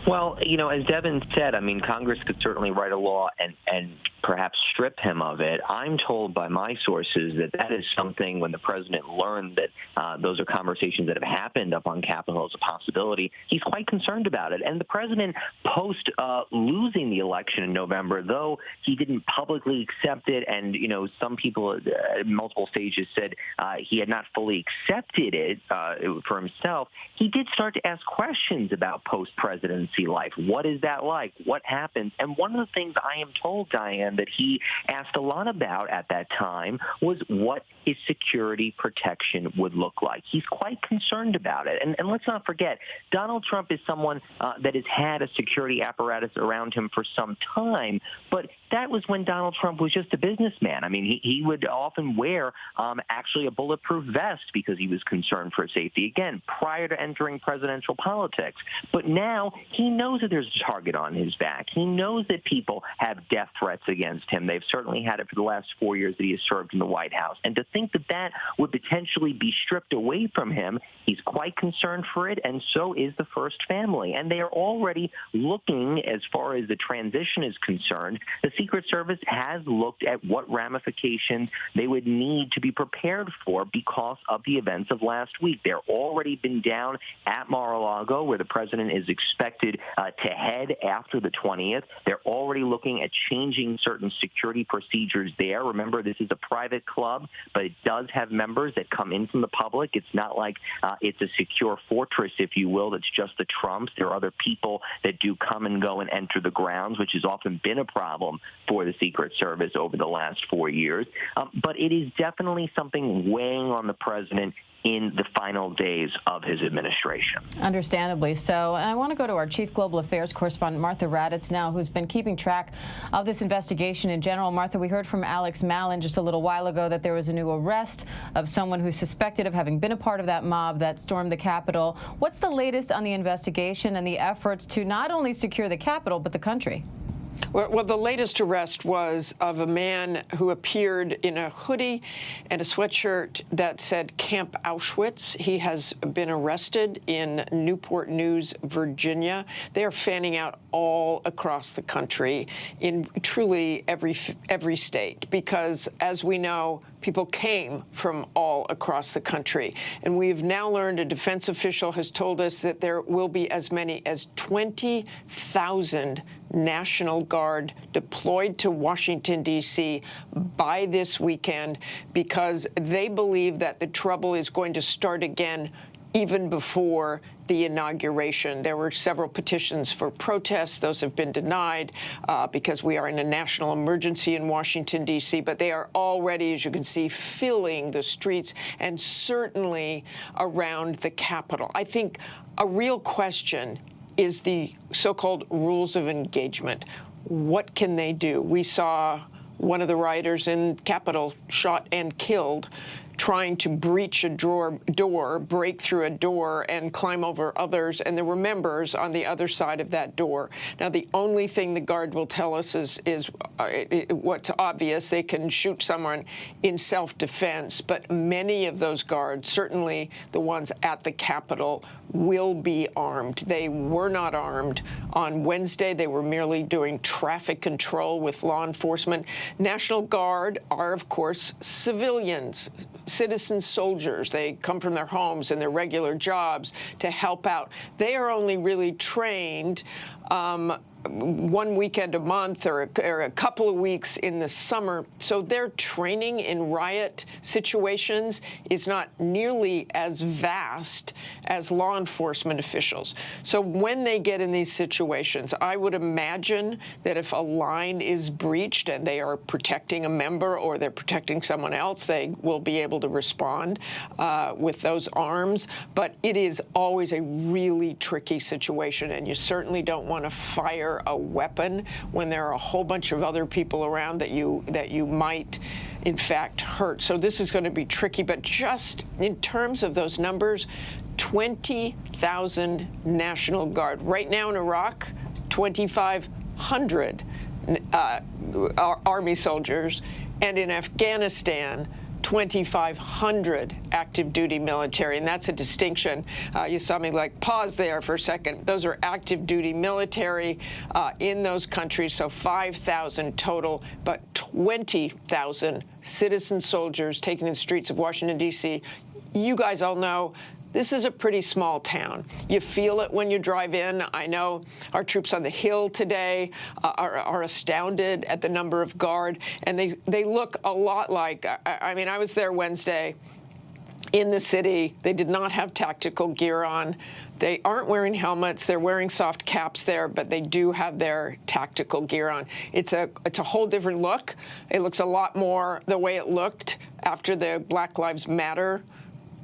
Well, as Devin said, I mean, Congress could certainly write a law and perhaps strip him of it. I'm told by my sources that is something when the president learned that those are conversations that have happened up on Capitol Hill as a possibility, he's quite concerned about it. And the president, post losing the election in November, though he didn't publicly accept it, and, some people at multiple stages said he had not fully accepted it for himself, he did start to ask questions about post-presidency life. What is that like? What happens? And one of the things I am told, Diane, that he asked a lot about at that time was what his security protection would look like. He's quite concerned about it. And let's not forget, Donald Trump is someone that has had a security apparatus around him for some time, but that was when Donald Trump was just a businessman. I mean, he would often wear actually a bulletproof vest because he was concerned for safety, again, prior to entering presidential politics. But now he knows that there's a target on his back. He knows that people have death threats against him. They've certainly had it for the last 4 years that he has served in the White House. And to think that would potentially be stripped away from him, he's quite concerned for it, and so is the First Family. And they are already looking, as far as the transition is concerned, the Secret Service has looked at what ramifications they would need to be prepared for because of the events of last week. They're already been down at Mar-a-Lago, where the president is expected to head after the 20th. They're already looking at changing certain certain security procedures there. Remember, this is a private club, but it does have members that come in from the public. It's not like it's a secure fortress, if you will, that's just the Trumps. There are other people that do come and go and enter the grounds, which has often been a problem for the Secret Service over the last 4 years. But it is definitely something weighing on the president in the final days of his administration. Understandably so. And I want to go to our chief global affairs correspondent, Martha Raddatz, now, who's been keeping track of this investigation in general. Martha, we heard from Alex Malin just a little while ago that there was a new arrest of someone who's suspected of having been a part of that mob that stormed the Capitol. What's the latest on the investigation and the efforts to not only secure the Capitol, but the country? Well, the latest arrest was of a man who appeared in a hoodie and a sweatshirt that said Camp Auschwitz. He has been arrested in Newport News, Virginia. They are fanning out all across the country in truly every state because, as we know, people came from all across the country. And we've now learned, a defense official has told us that there will be as many as 20,000 National Guard deployed to Washington, D.C. by this weekend because they believe that the trouble is going to start again even before the inauguration. There were several petitions for protests. Those have been denied because we are in a national emergency in Washington, D.C., but they are already, as you can see, filling the streets and certainly around the Capitol. I think a real question is the so-called rules of engagement. What can they do? We saw one of the rioters in Capitol shot and killed trying to breach a door, break through a door, and climb over others, and there were members on the other side of that door. Now, the only thing the Guard will tell us is what's obvious. They can shoot someone in self-defense, but many of those guards, certainly the ones at the Capitol, will be armed. They were not armed on Wednesday. They were merely doing traffic control with law enforcement. National Guard are, of course, civilians, citizen soldiers. They come from their homes and their regular jobs to help out. They are only really trained one weekend a month or a couple of weeks in the summer. So their training in riot situations is not nearly as vast as law enforcement officials. So when they get in these situations, I would imagine that if a line is breached and they are protecting a member or they're protecting someone else, they will be able to respond with those arms. But it is always a really tricky situation, and you certainly don't want to fire a weapon when there are a whole bunch of other people around that you might in fact hurt. So this is going to be tricky, but just in terms of those numbers, 20,000 National Guard. Right now in Iraq, 2,500 Army soldiers, and in Afghanistan, 2,500 active duty military, and that's a distinction. You saw me pause there for a second. Those are active duty military in those countries, so 5,000 total, but 20,000 citizen soldiers taking the streets of Washington, D.C. You guys all know this is a pretty small town. You feel it when you drive in. I know our troops on the Hill today are astounded at the number of Guard, and they look a lot like, I mean, I was there Wednesday in the city. They did not have tactical gear on. They aren't wearing helmets. They're wearing soft caps there, but they do have their tactical gear on. It's a whole different look. It looks a lot more the way it looked after the Black Lives Matter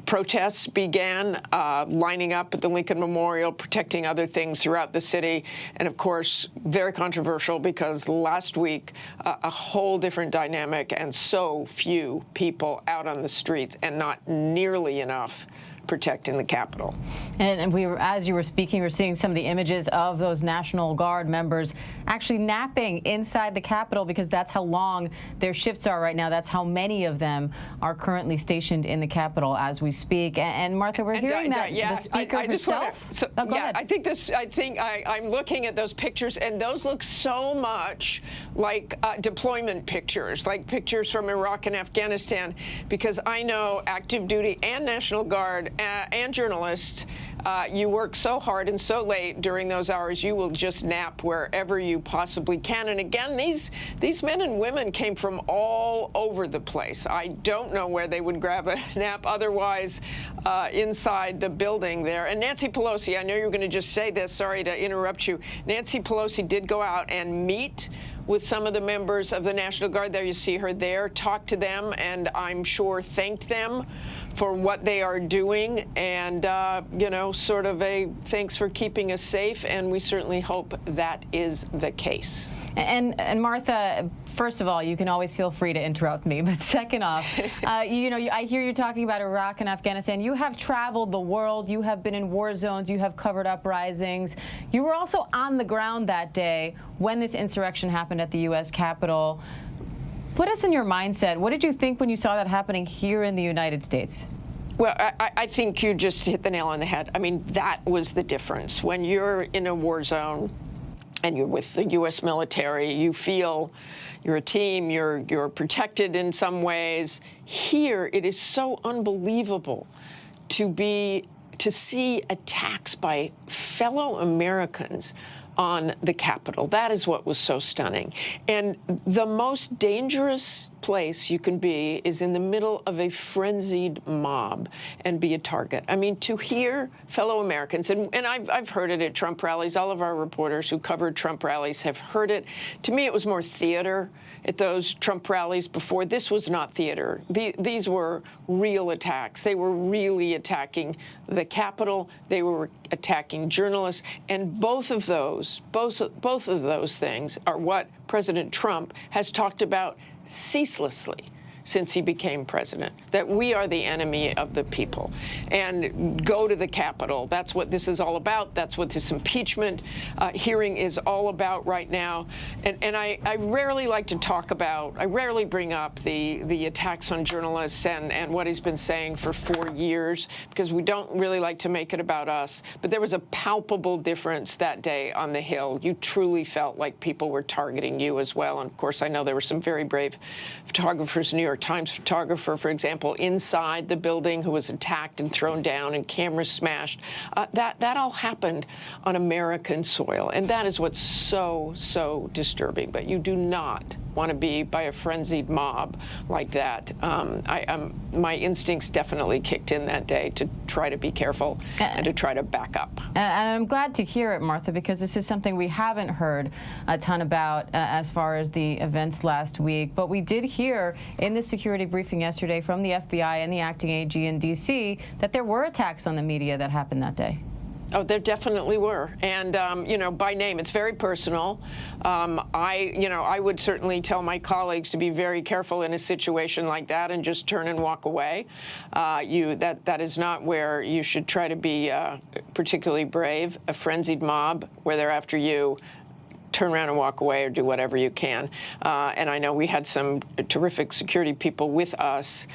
protests began, lining up at the Lincoln Memorial, protecting other things throughout the city. And of course, very controversial because last week, a whole different dynamic and so few people out on the streets and not nearly enough protecting the Capitol. And we were, as you were speaking, we're seeing some of the images of those National Guard members actually napping inside the Capitol because that's how long their shifts are right now. That's how many of them are currently stationed in the Capitol as we speak. And Martha, we're hearing that the Speaker herself. I'm looking at those pictures, and those look so much like deployment pictures, like pictures from Iraq and Afghanistan, because I know active duty and National Guard and journalists, you work so hard and so late during those hours, you will just nap wherever you possibly can. And again, these men and women came from all over the place. I don't know where they would grab a nap otherwise inside the building there. And Nancy Pelosi, I know you were going to just say this, sorry to interrupt you. Nancy Pelosi did go out and meet with some of the members of the National Guard. There you see her there, talked to them, and I'm sure thanked them for what they are doing, and you know, sort of a thanks for keeping us safe, and we certainly hope that is the case. And Martha, first of all, you can always feel free to interrupt me, but second off, you know, I hear you talking about Iraq and Afghanistan. You have traveled the world. You have been in war zones. You have covered uprisings. You were also on the ground that day when this insurrection happened at the U.S. Capitol. Put us in your mindset. What did you think when you saw that happening here in the United States? Well, I think you just hit the nail on the head. I mean, that was the difference. When you're in a war zone and you're with the U.S. military, you feel you're a team, you're protected in some ways. Here, it is so unbelievable to see attacks by fellow Americans on the Capitol. That is what was so stunning. And the most dangerous place you can be is in the middle of a frenzied mob and be a target. I mean, to hear fellow Americans, and I've heard it at Trump rallies, all of our reporters who covered Trump rallies have heard it. To me, it was more theater at those Trump rallies before. This was not theater. These were real attacks. They were really attacking the Capitol. They were attacking journalists. And both of those things are what President Trump has talked about ceaselessly since he became president, that we are the enemy of the people. And go to the Capitol. That's what this is all about. That's what this impeachment hearing is all about right now. And I rarely like to talk about, I rarely bring up the attacks on journalists and what he's been saying for 4 years, because we don't really like to make it about us. But there was a palpable difference that day on the Hill. You truly felt like people were targeting you as well. And of course, I know there were some very brave photographers, New York Times photographer, for example, inside the building who was attacked and thrown down and cameras smashed. That all happened on American soil. And that is what's so disturbing. But you do not want to be by a frenzied mob like that. My instincts definitely kicked in that day to try to be careful and to try to back up. And I'm glad to hear it, Martha, because this is something we haven't heard a ton about as far as the events last week. But we did hear in the security briefing yesterday from the FBI and the acting AG in D.C. that there were attacks on the media that happened that day. Oh, there definitely were. And, you know, by name, it's very personal. I would certainly tell my colleagues to be very careful in a situation like that and just turn and walk away. That is not where you should try to be particularly brave. A frenzied mob where they're after you, turn around and walk away or do whatever you can. And I know we had some terrific security people with us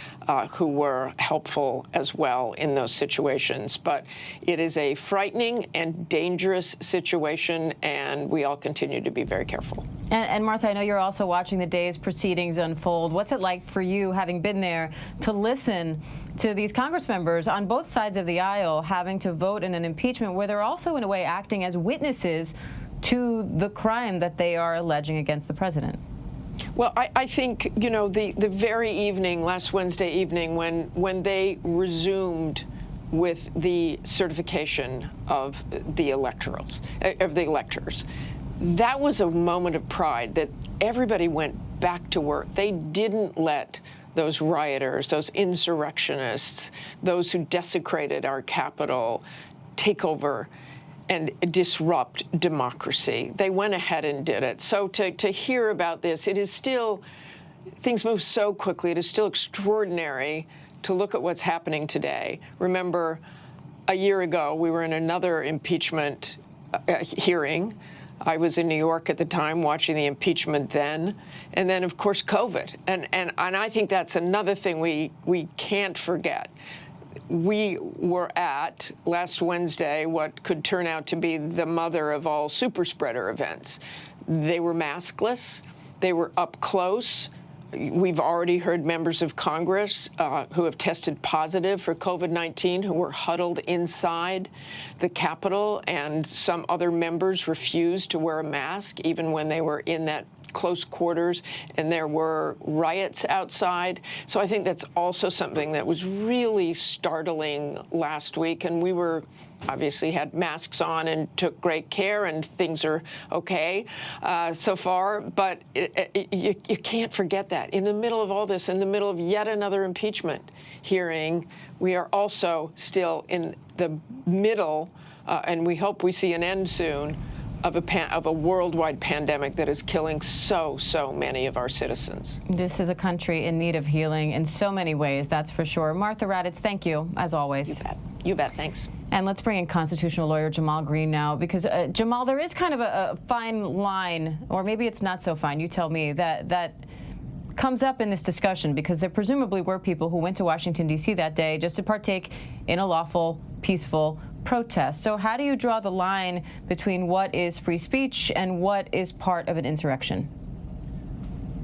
who were helpful as well in those situations. But it is a frightening and dangerous situation, and we all continue to be very careful. And Martha, I know you're also watching the day's proceedings unfold. What's it like for you, having been there, to listen to these Congress members on both sides of the aisle having to vote in an impeachment where they're also, in a way, acting as witnesses to the crime that they are alleging against the president? Well, I think, you know, the very evening, last Wednesday evening, when they resumed with the certification of the electors, that was a moment of pride that everybody went back to work. They didn't let those rioters, those insurrectionists, those who desecrated our Capitol take over and disrupt democracy. They went ahead and did it. So to hear about this, it is still, things move so quickly. It is still extraordinary to look at what's happening today. Remember, a year ago, we were in another impeachment hearing. I was in New York at the time watching the impeachment then. And then, of course, COVID. And I think that's another thing we can't forget. We were at, last Wednesday, what could turn out to be the mother of all super spreader events. They were maskless. They were up close We've already heard members of Congress who have tested positive for COVID-19 who were huddled inside the Capitol, and some other members refused to wear a mask even when they were in that close quarters, and there were riots outside. So I think that's also something that was really startling last week, and we were obviously had masks on and took great care, and things are okay so far. But you can't forget that. In the middle of all this, in the middle of yet another impeachment hearing, we are also still in the middle, and we hope we see an end soon, of a worldwide pandemic that is killing so many of our citizens. This is a country in need of healing in so many ways, that's for sure. Martha Raddatz, thank you, as always. You bet. You bet. Thanks. And let's bring in constitutional lawyer Jamal Greene now, because Jamal, there is kind of a fine line, or maybe it's not so fine, you tell me, that comes up in this discussion, because there presumably were people who went to Washington, D.C. that day just to partake in a lawful, peaceful protest. So how do you draw the line between what is free speech and what is part of an insurrection?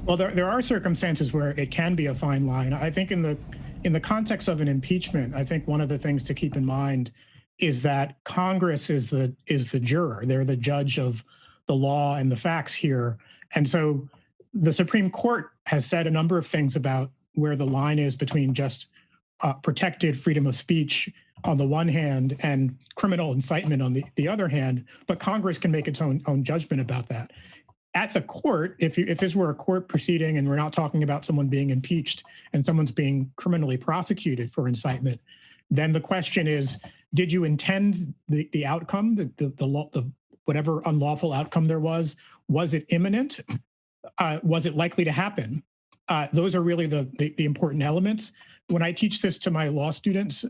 Well, there are circumstances where it can be a fine line. I think in the context of an impeachment, I think one of the things to keep in mind is that Congress is the juror. They're the judge of the law and the facts here. And so the Supreme Court has said a number of things about where the line is between just protected freedom of speech on the one hand and criminal incitement on the other hand, but Congress can make its own judgment about that. At the court, if this were a court proceeding and we're not talking about someone being impeached and someone's being criminally prosecuted for incitement, then the question is, did you intend the outcome, the whatever unlawful outcome there was it imminent? Was it likely to happen? Those are really the important elements. When I teach this to my law students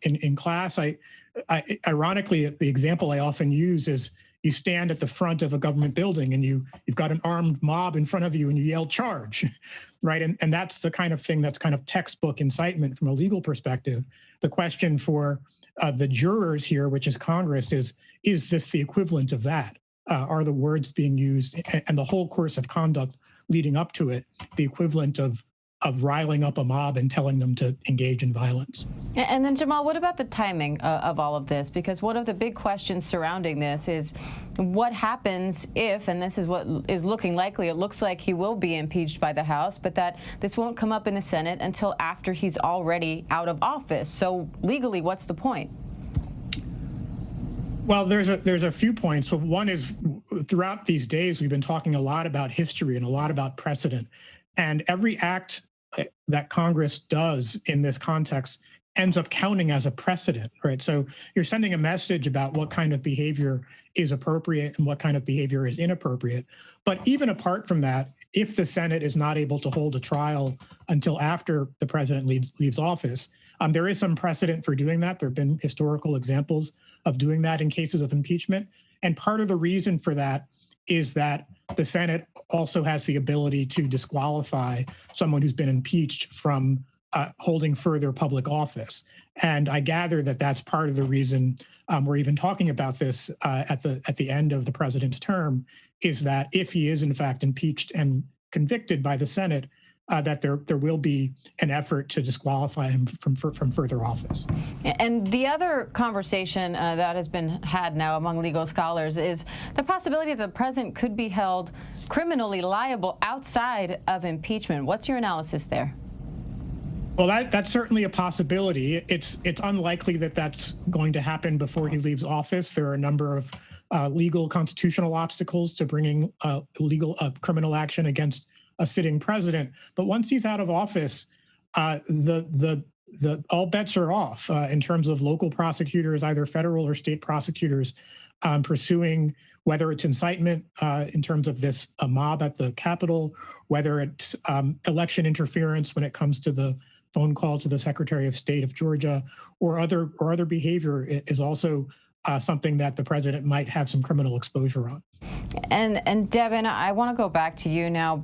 in class, I ironically, the example I often use is you stand at the front of a government building and you've got an armed mob in front of you and you yell charge, right? And that's the kind of thing that's kind of textbook incitement from a legal perspective. The question for the jurors here, which is Congress, is this the equivalent of that? Are the words being used and the whole course of conduct leading up to it the equivalent of riling up a mob and telling them to engage in violence? And then, Jamal, what about the timing of all of this? Because one of the big questions surrounding this is what happens if, and this is what is looking likely, it looks like he will be impeached by the House, but that this won't come up in the Senate until after he's already out of office. So legally, what's the point? Well, there's a few points. So one is, throughout these days, we've been talking a lot about history and a lot about precedent. And every act that Congress does in this context ends up counting as a precedent, right? So you're sending a message about what kind of behavior is appropriate and what kind of behavior is inappropriate. But even apart from that, if the Senate is not able to hold a trial until after the president leaves office, there is some precedent for doing that. There have been historical examples of doing that in cases of impeachment. And part of the reason for that is that the Senate also has the ability to disqualify someone who's been impeached from holding further public office. And I gather that that's part of the reason we're even talking about this at the end of the president's term, is that if he is in fact impeached and convicted by the Senate, that there will be an effort to disqualify him from further office. And the other conversation that has been had now among legal scholars is the possibility that the president could be held criminally liable outside of impeachment. What's your analysis there? Well, that's certainly a possibility. It's unlikely that that's going to happen before he leaves office. There are a number of legal constitutional obstacles to bringing criminal action against a sitting president. But once he's out of office, the all bets are off in terms of local prosecutors, either federal or state prosecutors, pursuing whether it's incitement in terms of this mob at the Capitol, whether it's election interference when it comes to the phone call to the Secretary of State of Georgia, or other behavior is also something that the president might have some criminal exposure on. And Devin, I want to go back to you now.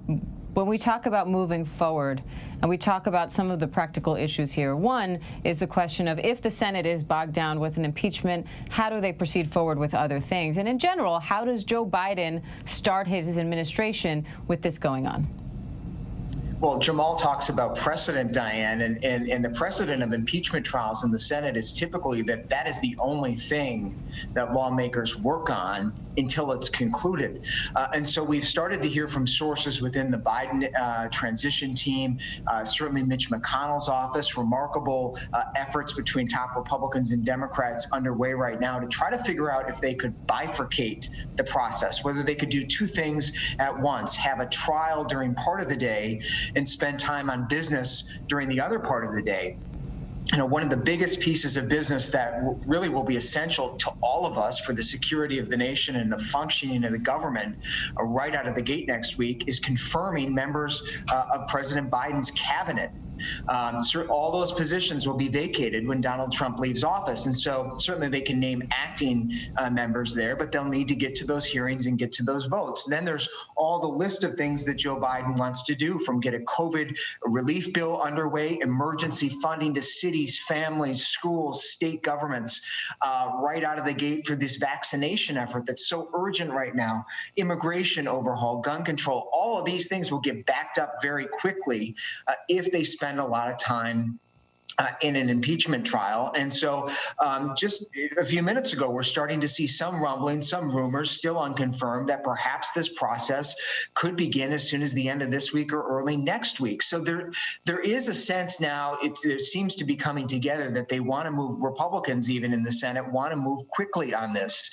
When we talk about moving forward and we talk about some of the practical issues here, one is the question of if the Senate is bogged down with an impeachment, how do they proceed forward with other things? And in general, how does Joe Biden start his administration with this going on? Well, Jamal talks about precedent, Diane, and the precedent of impeachment trials in the Senate is typically that is the only thing that lawmakers work on until it's concluded. And so we've started to hear from sources within the Biden transition team, certainly Mitch McConnell's office, remarkable efforts between top Republicans and Democrats underway right now to try to figure out if they could bifurcate the process, whether they could do two things at once, have a trial during part of the day and spend time on business during the other part of the day. You know, one of the biggest pieces of business that really will be essential to all of us for the security of the nation and the functioning of the government right out of the gate next week is confirming members of President Biden's cabinet. All those positions will be vacated when Donald Trump leaves office. And so certainly they can name acting members there, but they'll need to get to those hearings and get to those votes. Then there's all the list of things that Joe Biden wants to do, from get a COVID relief bill underway, emergency funding to cities, families, schools, state governments, right out of the gate for this vaccination effort that's so urgent right now, immigration overhaul, gun control. All of these things will get backed up very quickly if they spend a lot of time in an impeachment trial. And so just a few minutes ago, we're starting to see some rumblings, some rumors, still unconfirmed, that perhaps this process could begin as soon as the end of this week or early next week. So there is a sense now, it seems to be coming together, that they want to move, Republicans even in the Senate want to move quickly on this.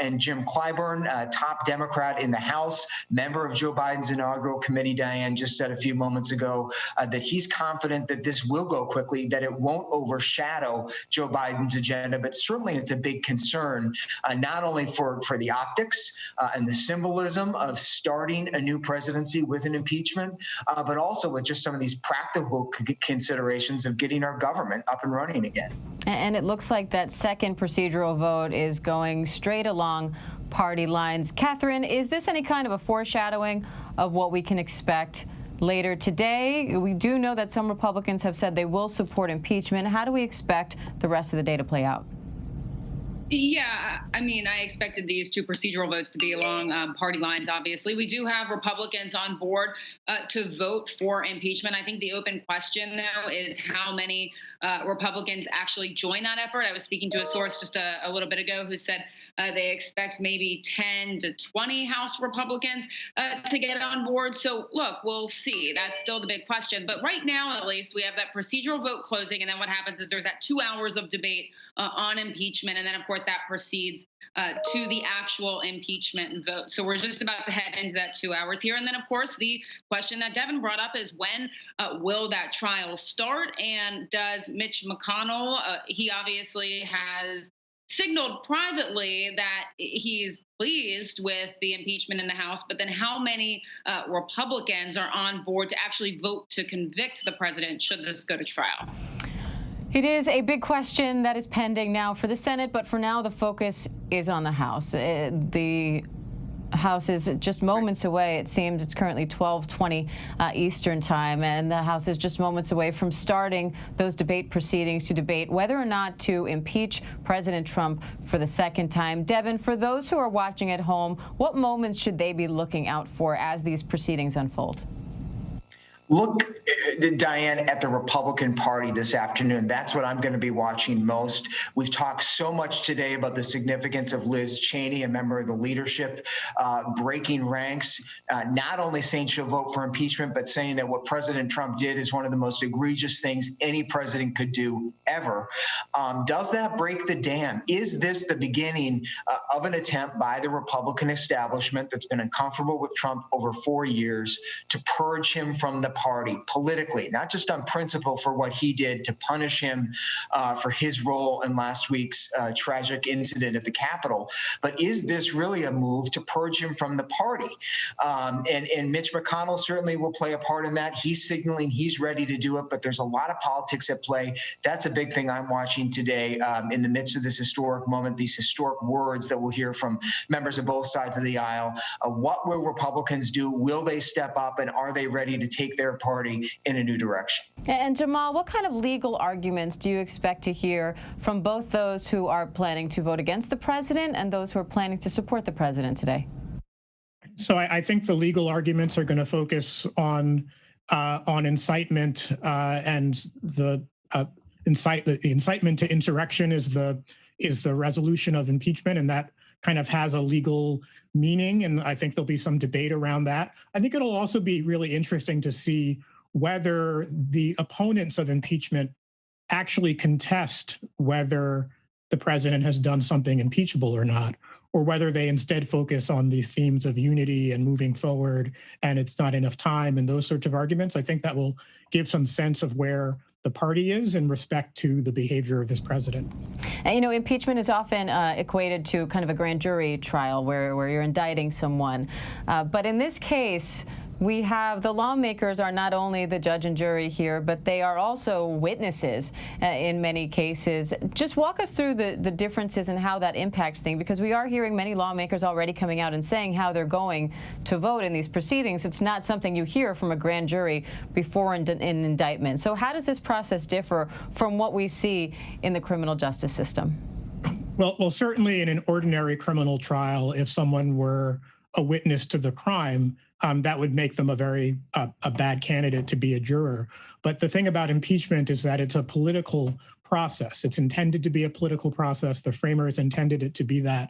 And Jim Clyburn, top Democrat in the House, member of Joe Biden's inaugural committee, Diane, just said a few moments ago that he's confident that this will go quickly, that it won't overshadow Joe Biden's agenda, but certainly it's a big concern, not only for the optics and the symbolism of starting a new presidency with an impeachment, but also with just some of these practical considerations of getting our government up and running again. And it looks like that second procedural vote is going straight along party lines. Catherine, is this any kind of a foreshadowing of what we can expect later today? We do know that some Republicans have said they will support impeachment. How do we expect the rest of the day to play out? Yeah, I mean, I expected these two procedural votes to be along party lines, obviously. We do have Republicans on board to vote for impeachment. I think the open question, though, is how many Republicans actually join that effort. I was speaking to a source just a little bit ago who said they expect maybe 10 to 20 House Republicans to get on board. So, look, we'll see. That's still the big question. But right now, at least, we have that procedural vote closing. And then what happens is there's that 2 hours of debate on impeachment. And then, of course, that proceeds to the actual impeachment vote. So we're just about to head into that 2 hours here. And then, of course, the question that Devin brought up is when will that trial start? And does Mitch McConnell, he obviously has signaled privately that he's pleased with the impeachment in the House, but then how many Republicans are on board to actually vote to convict the president should this go to trial? It is a big question that is pending now for the Senate, but for now the focus is on the House. The House is just moments away. It seems it's currently 12:20 Eastern time, and the House is just moments away from starting those debate proceedings to debate whether or not to impeach President Trump for the second time. Devin, for those who are watching at home, what moments should they be looking out for as these proceedings unfold? Look, Diane, at the Republican Party this afternoon. That's what I'm going to be watching most. We've talked so much today about the significance of Liz Cheney, a member of the leadership, breaking ranks, not only saying she'll vote for impeachment, but saying that what President Trump did is one of the most egregious things any president could do ever. Does that break the dam? Is this the beginning of an attempt by the Republican establishment that's been uncomfortable with Trump over 4 years to purge him from the party politically, not just on principle for what he did, to punish him for his role in last week's tragic incident at the Capitol? But is this really a move to purge him from the party? And Mitch McConnell certainly will play a part in that. He's signaling he's ready to do it, but there's a lot of politics at play. That's a big thing I'm watching today in the midst of this historic moment, these historic words that we'll hear from members of both sides of the aisle. What will Republicans do? Will they step up, and are they ready to take their party in a new direction? And Jamal, what kind of legal arguments do you expect to hear from both those who are planning to vote against the president and those who are planning to support the president today? So I think the legal arguments are going to focus on on incitement, and the incitement to insurrection is the resolution of impeachment, and that kind of has a legal meaning. And I think there'll be some debate around that. I think it'll also be really interesting to see whether the opponents of impeachment actually contest whether the president has done something impeachable or not, or whether they instead focus on these themes of unity and moving forward and it's not enough time and those sorts of arguments. I think that will give some sense of where the party is in respect to the behavior of this president. And, you know, impeachment is often equated to kind of a grand jury trial where you're indicting someone. But in this case, we have the lawmakers are not only the judge and jury here, but they are also witnesses in many cases. Just walk us through the differences and how that impacts things, because we are hearing many lawmakers already coming out and saying how they're going to vote in these proceedings. It's not something you hear from a grand jury before an indictment. So how does this process differ from what we see in the criminal justice system? Well, certainly in an ordinary criminal trial, if someone were a witness to the crime, that would make them a very bad candidate to be a juror. But the thing about impeachment is that it's a political process. It's intended to be a political process. The framers intended it to be that.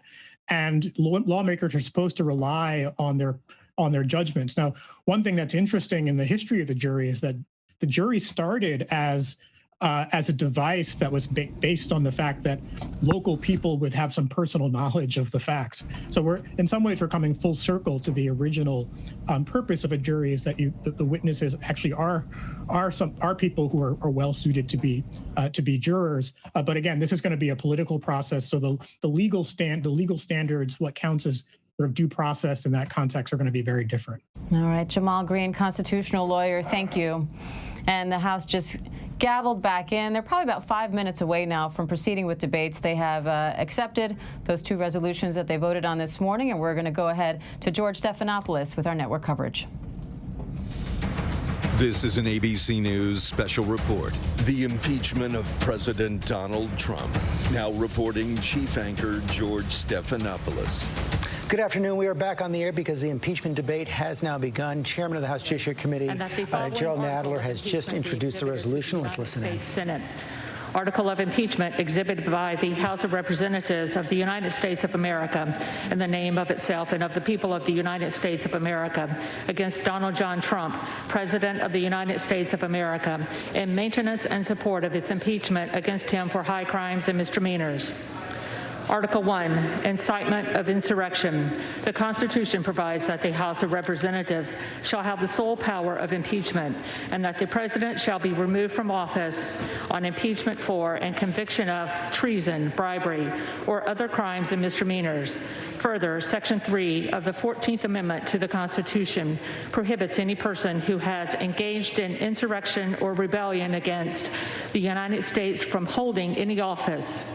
And lawmakers are supposed to rely on their judgments. Now, one thing that's interesting in the history of the jury is that the jury started as a device that was based on the fact that local people would have some personal knowledge of the facts. So in some ways, we're coming full circle to the original purpose of a jury, is that the witnesses actually are people who are well suited to be jurors. But again, this is going to be a political process. So the legal standards, what counts as sort of due process in that context, are going to be very different. All right, Jamal Greene, constitutional lawyer, thank you. And the House just gavelled back in. They're probably about 5 minutes away now from proceeding with debates. They have accepted those two resolutions that they voted on this morning, and we're going to go ahead to George Stephanopoulos with our network coverage. This is an ABC News special report. The impeachment of President Donald Trump. Now reporting chief anchor George Stephanopoulos. Good afternoon. We are back on the air because the impeachment debate has now begun. Chairman of the House Judiciary Committee, Gerald Nadler, has just introduced the resolution. Let's listen in. Senate. Article of impeachment exhibited by the House of Representatives of the United States of America in the name of itself and of the people of the United States of America against Donald John Trump, President of the United States of America, in maintenance and support of its impeachment against him for high crimes and misdemeanors. Article 1, incitement of insurrection. The Constitution provides that the House of Representatives shall have the sole power of impeachment, and that the President shall be removed from office on impeachment for and conviction of treason, bribery, or other crimes and misdemeanors. Further, Section 3 of the 14th Amendment to the Constitution prohibits any person who has engaged in insurrection or rebellion against the United States from holding any office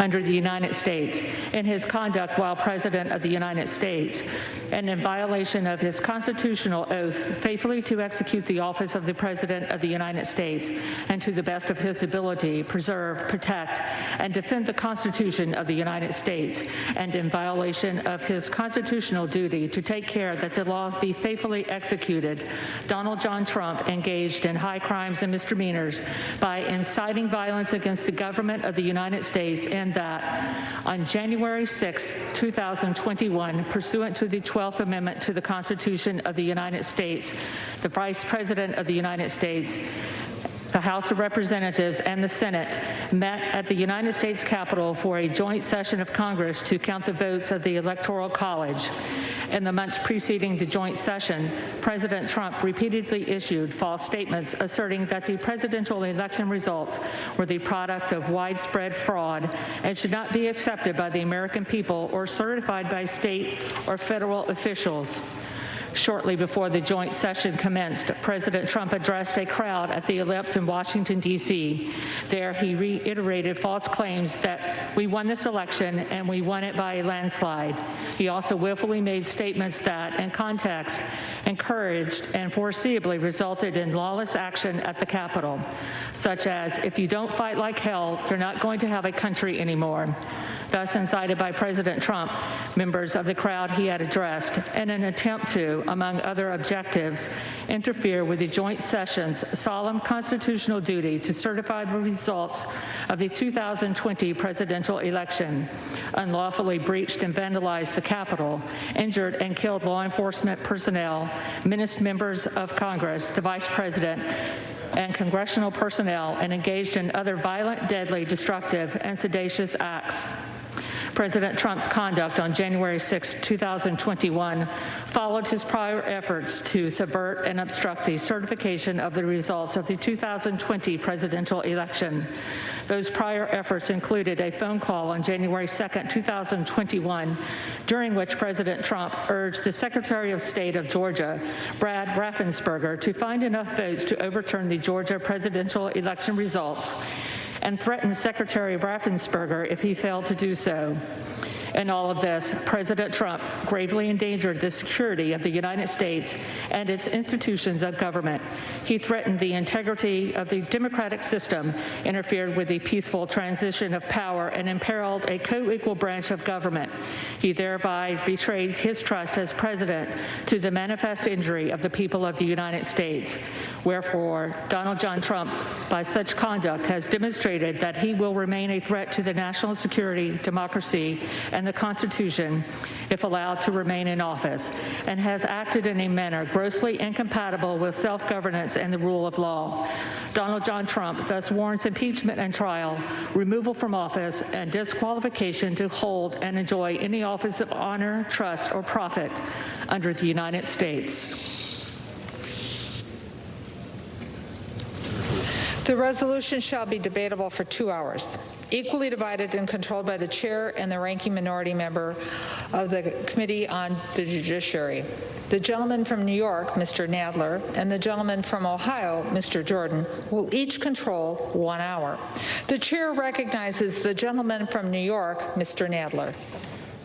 under the United States in his conduct while President of the United States, and in violation of his constitutional oath faithfully to execute the office of the President of the United States and to the best of his ability preserve, protect, and defend the Constitution of the United States, and in violation of his constitutional duty to take care that the laws be faithfully executed, Donald John Trump engaged in high crimes and misdemeanors by inciting violence against the government of the United States, and that on January 6, 2021, pursuant to the 12th Amendment to the Constitution of the United States, the Vice President of the United States, the House of Representatives, and the Senate met at the United States Capitol for a joint session of Congress to count the votes of the Electoral College. In the months preceding the joint session, President Trump repeatedly issued false statements asserting that the presidential election results were the product of widespread fraud and should not be accepted by the American people or certified by state or federal officials. Shortly before the joint session commenced, President Trump addressed a crowd at the Ellipse in Washington, D.C. There, he reiterated false claims that we won this election and we won it by a landslide. He also willfully made statements that, in context, encouraged and foreseeably resulted in lawless action at the Capitol, such as, if you don't fight like hell, you're not going to have a country anymore. thus incited by President Trump, members of the crowd he had addressed, in an attempt to, among other objectives, interfere with the joint session's solemn constitutional duty to certify the results of the 2020 presidential election, unlawfully breached and vandalized the Capitol, injured and killed law enforcement personnel, menaced members of Congress, the Vice President, and congressional personnel, and engaged in other violent, deadly, destructive, and seditious acts. President Trump's conduct on January 6, 2021 followed his prior efforts to subvert and obstruct the certification of the results of the 2020 presidential election. Those prior efforts included a phone call on January 2, 2021, during which President Trump urged the Secretary of State of Georgia, Brad Raffensperger, to find enough votes to overturn the Georgia presidential election results, and threatened Secretary Raffensperger if he failed to do so. In all of this, President Trump gravely endangered the security of the United States and its institutions of government. He threatened the integrity of the democratic system, interfered with the peaceful transition of power, and imperiled a co-equal branch of government. He thereby betrayed his trust as president to the manifest injury of the people of the United States. Wherefore, Donald John Trump, by such conduct, has demonstrated that he will remain a threat to the national security, democracy, and the Constitution if allowed to remain in office, and has acted in a manner grossly incompatible with self-governance and the rule of law. Donald John Trump thus warrants impeachment and trial, removal from office, and disqualification to hold and enjoy any office of honor, trust, or profit under the United States. The resolution shall be debatable for 2 hours, equally divided and controlled by the chair and the ranking minority member of the Committee on the Judiciary. The gentleman from New York, Mr. Nadler, and the gentleman from Ohio, Mr. Jordan, will each control 1 hour. The chair recognizes the gentleman from New York, Mr. Nadler.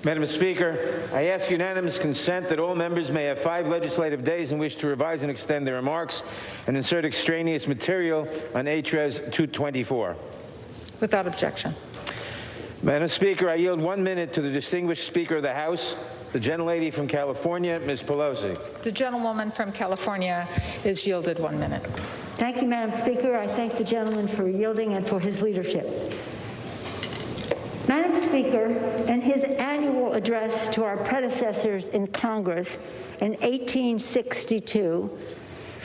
Madam Speaker, I ask unanimous consent that all members may have 5 legislative days in which to revise and extend their remarks and insert extraneous material on HRES 224. Without objection. Madam Speaker, I yield 1 minute to the distinguished Speaker of the House, the gentlelady from California, Ms. Pelosi. The gentlewoman from California is yielded 1 minute. Thank you, Madam Speaker. I thank the gentleman for yielding and for his leadership. Madam Speaker, in his annual address to our predecessors in Congress in 1862,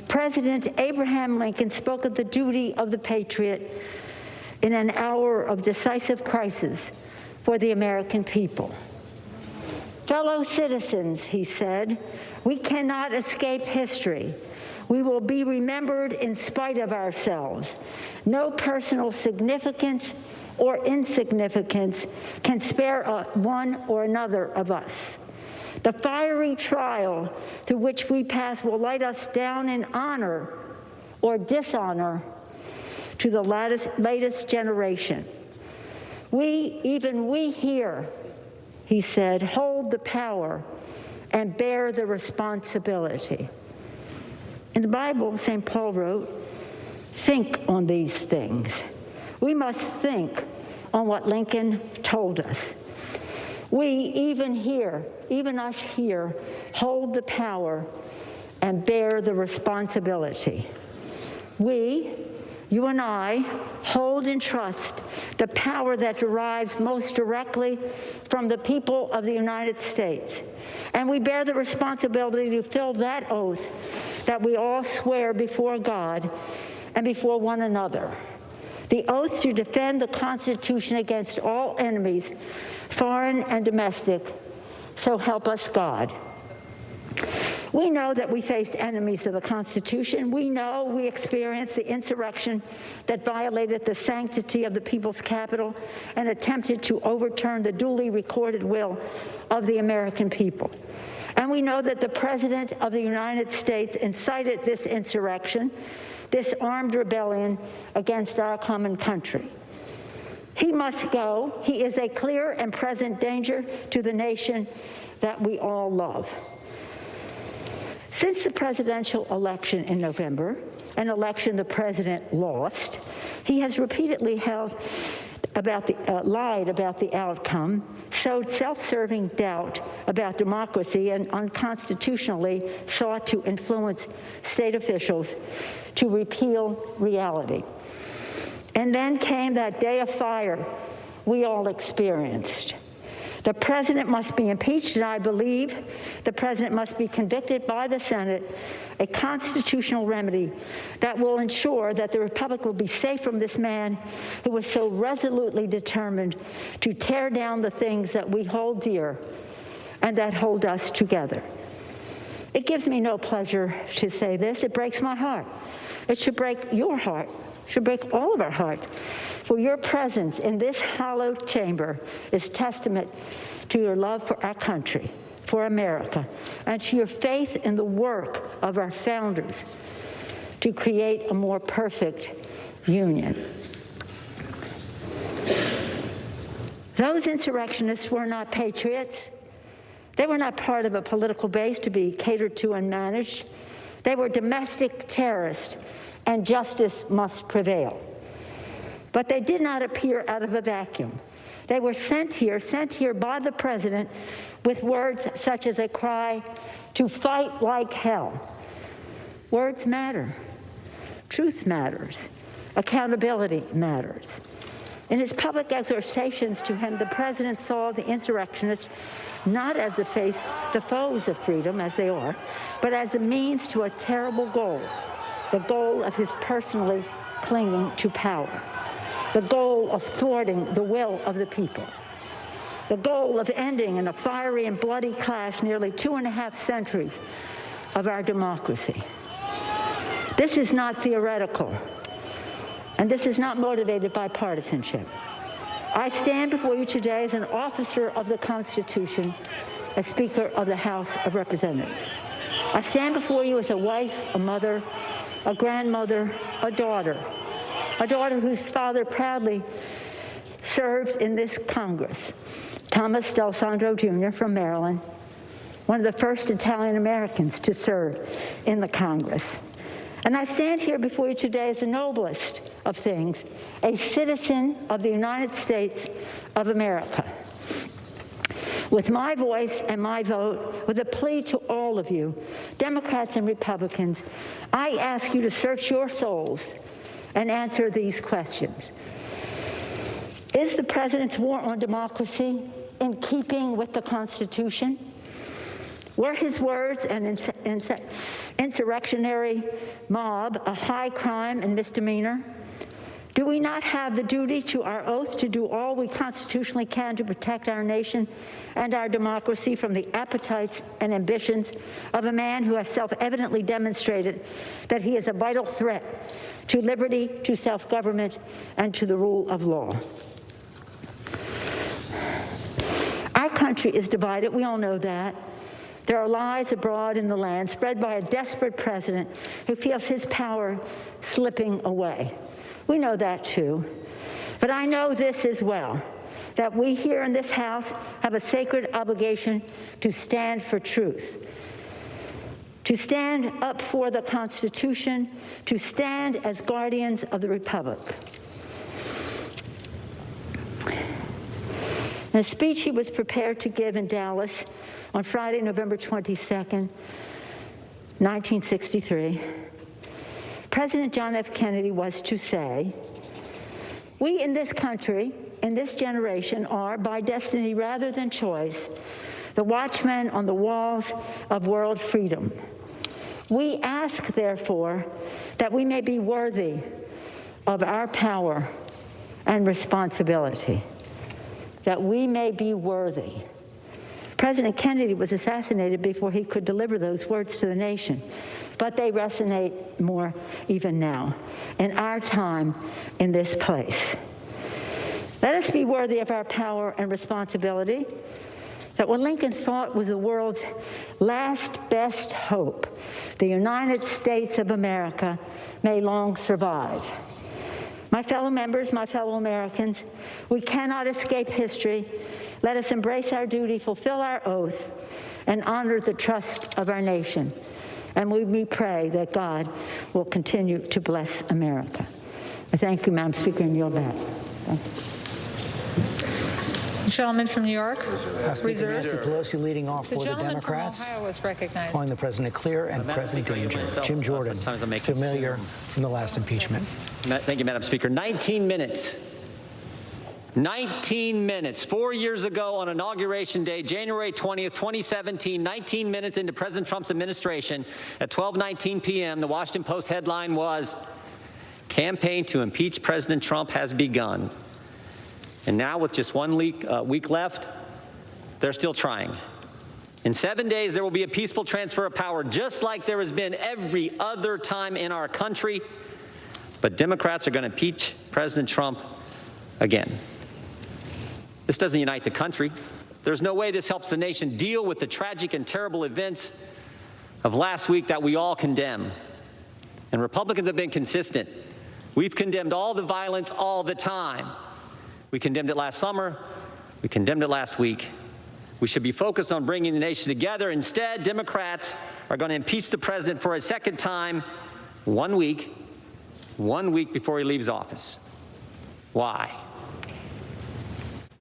President Abraham Lincoln spoke of the duty of the patriot in an hour of decisive crisis for the American people. Fellow citizens, he said, we cannot escape history. We will be remembered in spite of ourselves. No personal significance or insignificance can spare one or another of us. The fiery trial through which we pass will light us down in honor or dishonor to the latest generation. Even we here, he said, hold the power and bear the responsibility. In the Bible, St. Paul wrote, think on these things. We must think on what Lincoln told us. We, even us here, hold the power and bear the responsibility. We, you and I, hold and trust the power that derives most directly from the people of the United States. And we bear the responsibility to fill that oath that we all swear before God and before one another. The oath to defend the Constitution against all enemies, foreign and domestic, so help us God. We know that we faced enemies of the Constitution. We know we experienced the insurrection that violated the sanctity of the people's capital and attempted to overturn the duly recorded will of the American people. And we know that the President of the United States incited this insurrection, this armed rebellion against our common country. He must go. He is a clear and present danger to the nation that we all love. Since the presidential election in November, an election the president lost, he has repeatedly held lied about the outcome, sowed self-serving doubt about democracy, and unconstitutionally sought to influence state officials to repeal reality. And then came that day of fire we all experienced. The president must be impeached, and I believe the president must be convicted by the Senate, a constitutional remedy that will ensure that the Republic will be safe from this man who was so resolutely determined to tear down the things that we hold dear and that hold us together. It gives me no pleasure to say this. It breaks my heart. It should break your heart. It should break all of our hearts. For your presence in this hallowed chamber is testament to your love for our country, for America, and to your faith in the work of our founders to create a more perfect union. Those insurrectionists were not patriots. They were not part of a political base to be catered to and managed. They were domestic terrorists, and justice must prevail. But they did not appear out of a vacuum. They were sent here by the president with words such as a cry to fight like hell. Words matter. Truth matters. Accountability matters. In his public exhortations to him, the president saw the insurrectionists not as the foes of freedom, as they are, but as a means to a terrible goal, the goal of his personally clinging to power, the goal of thwarting the will of the people, the goal of ending in a fiery and bloody clash nearly 2.5 centuries of our democracy. This is not theoretical, and this is not motivated by partisanship. I stand before you today as an officer of the Constitution, as Speaker of the House of Representatives. I stand before you as a wife, a mother, a grandmother, a daughter whose father proudly served in this Congress, Thomas D'Alessandro Jr. from Maryland, one of the first Italian Americans to serve in the Congress. And I stand here before you today as the noblest of things, a citizen of the United States of America. With my voice and my vote, with a plea to all of you, Democrats and Republicans, I ask you to search your souls and answer these questions. Is the president's war on democracy in keeping with the Constitution? Were his words an insurrectionary mob a high crime and misdemeanor? Do we not have the duty to our oath to do all we constitutionally can to protect our nation and our democracy from the appetites and ambitions of a man who has self-evidently demonstrated that he is a vital threat to liberty, to self-government, and to the rule of law? Our country is divided. We all know that. There are lies abroad in the land spread by a desperate president who feels his power slipping away. We know that too. But I know this as well, that we here in this House have a sacred obligation to stand for truth, to stand up for the Constitution, to stand as guardians of the Republic. In a speech he was prepared to give in Dallas on Friday, November 22nd, 1963, President John F. Kennedy was to say, "We in this country, in this generation, are, by destiny rather than choice, the watchmen on the walls of world freedom. We ask, therefore, that we may be worthy of our power and responsibility." That we may be worthy. President Kennedy was assassinated before he could deliver those words to the nation, but they resonate more even now, in our time, in this place. Let us be worthy of our power and responsibility, that what Lincoln thought was the world's last best hope, the United States of America, may long survive. My fellow members, my fellow Americans, we cannot escape history. Let us embrace our duty, fulfill our oath, and honor the trust of our nation. And we pray that God will continue to bless America. I thank you, Madam Speaker, and yield back. Thank you. The gentleman from New York, House Speaker Nancy Pelosi leading off for the Democrats, from Ohio is recognized. calling the president clear and present danger. Jim Jordan, familiar from the last impeachment. Thank you, Madam Speaker. 19 minutes. 19 minutes. 4 years ago on Inauguration Day, January 20th, 2017, 19 minutes into President Trump's administration, at 12:19 p.m., the Washington Post headline was, "Campaign to impeach President Trump has begun." And now, with just 1 week left, they're still trying. In 7 days, there will be a peaceful transfer of power, just like there has been every other time in our country. But Democrats are going to impeach President Trump again. This doesn't unite the country. There's no way this helps the nation deal with the tragic and terrible events of last week that we all condemn. And Republicans have been consistent. We've condemned all the violence all the time. We condemned it last summer. We condemned it last week. We should be focused on bringing the nation together. Instead, Democrats are going to impeach the president for a second time 1 week before he leaves office. Why?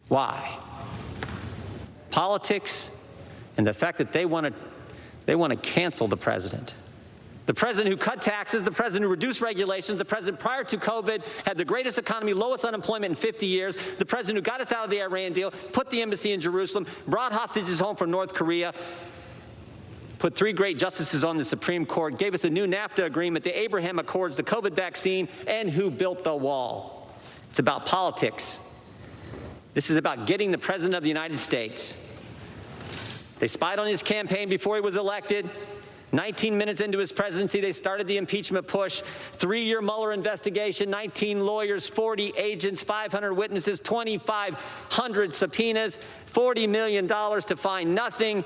Why? Politics and the fact that they want to cancel the president. The president who cut taxes, the president who reduced regulations, the president prior to COVID had the greatest economy, lowest unemployment in 50 years, the president who got us out of the Iran deal, put the embassy in Jerusalem, brought hostages home from North Korea, put 3 great justices on the Supreme Court, gave us a new NAFTA agreement, the Abraham Accords, the COVID vaccine, and who built the wall. It's about politics. This is about getting the President of the United States. They spied on his campaign before he was elected. 19 minutes into his presidency, they started the impeachment push. 3-year Mueller investigation, 19 lawyers, 40 agents, 500 witnesses, 2,500 subpoenas, $40 million to find nothing.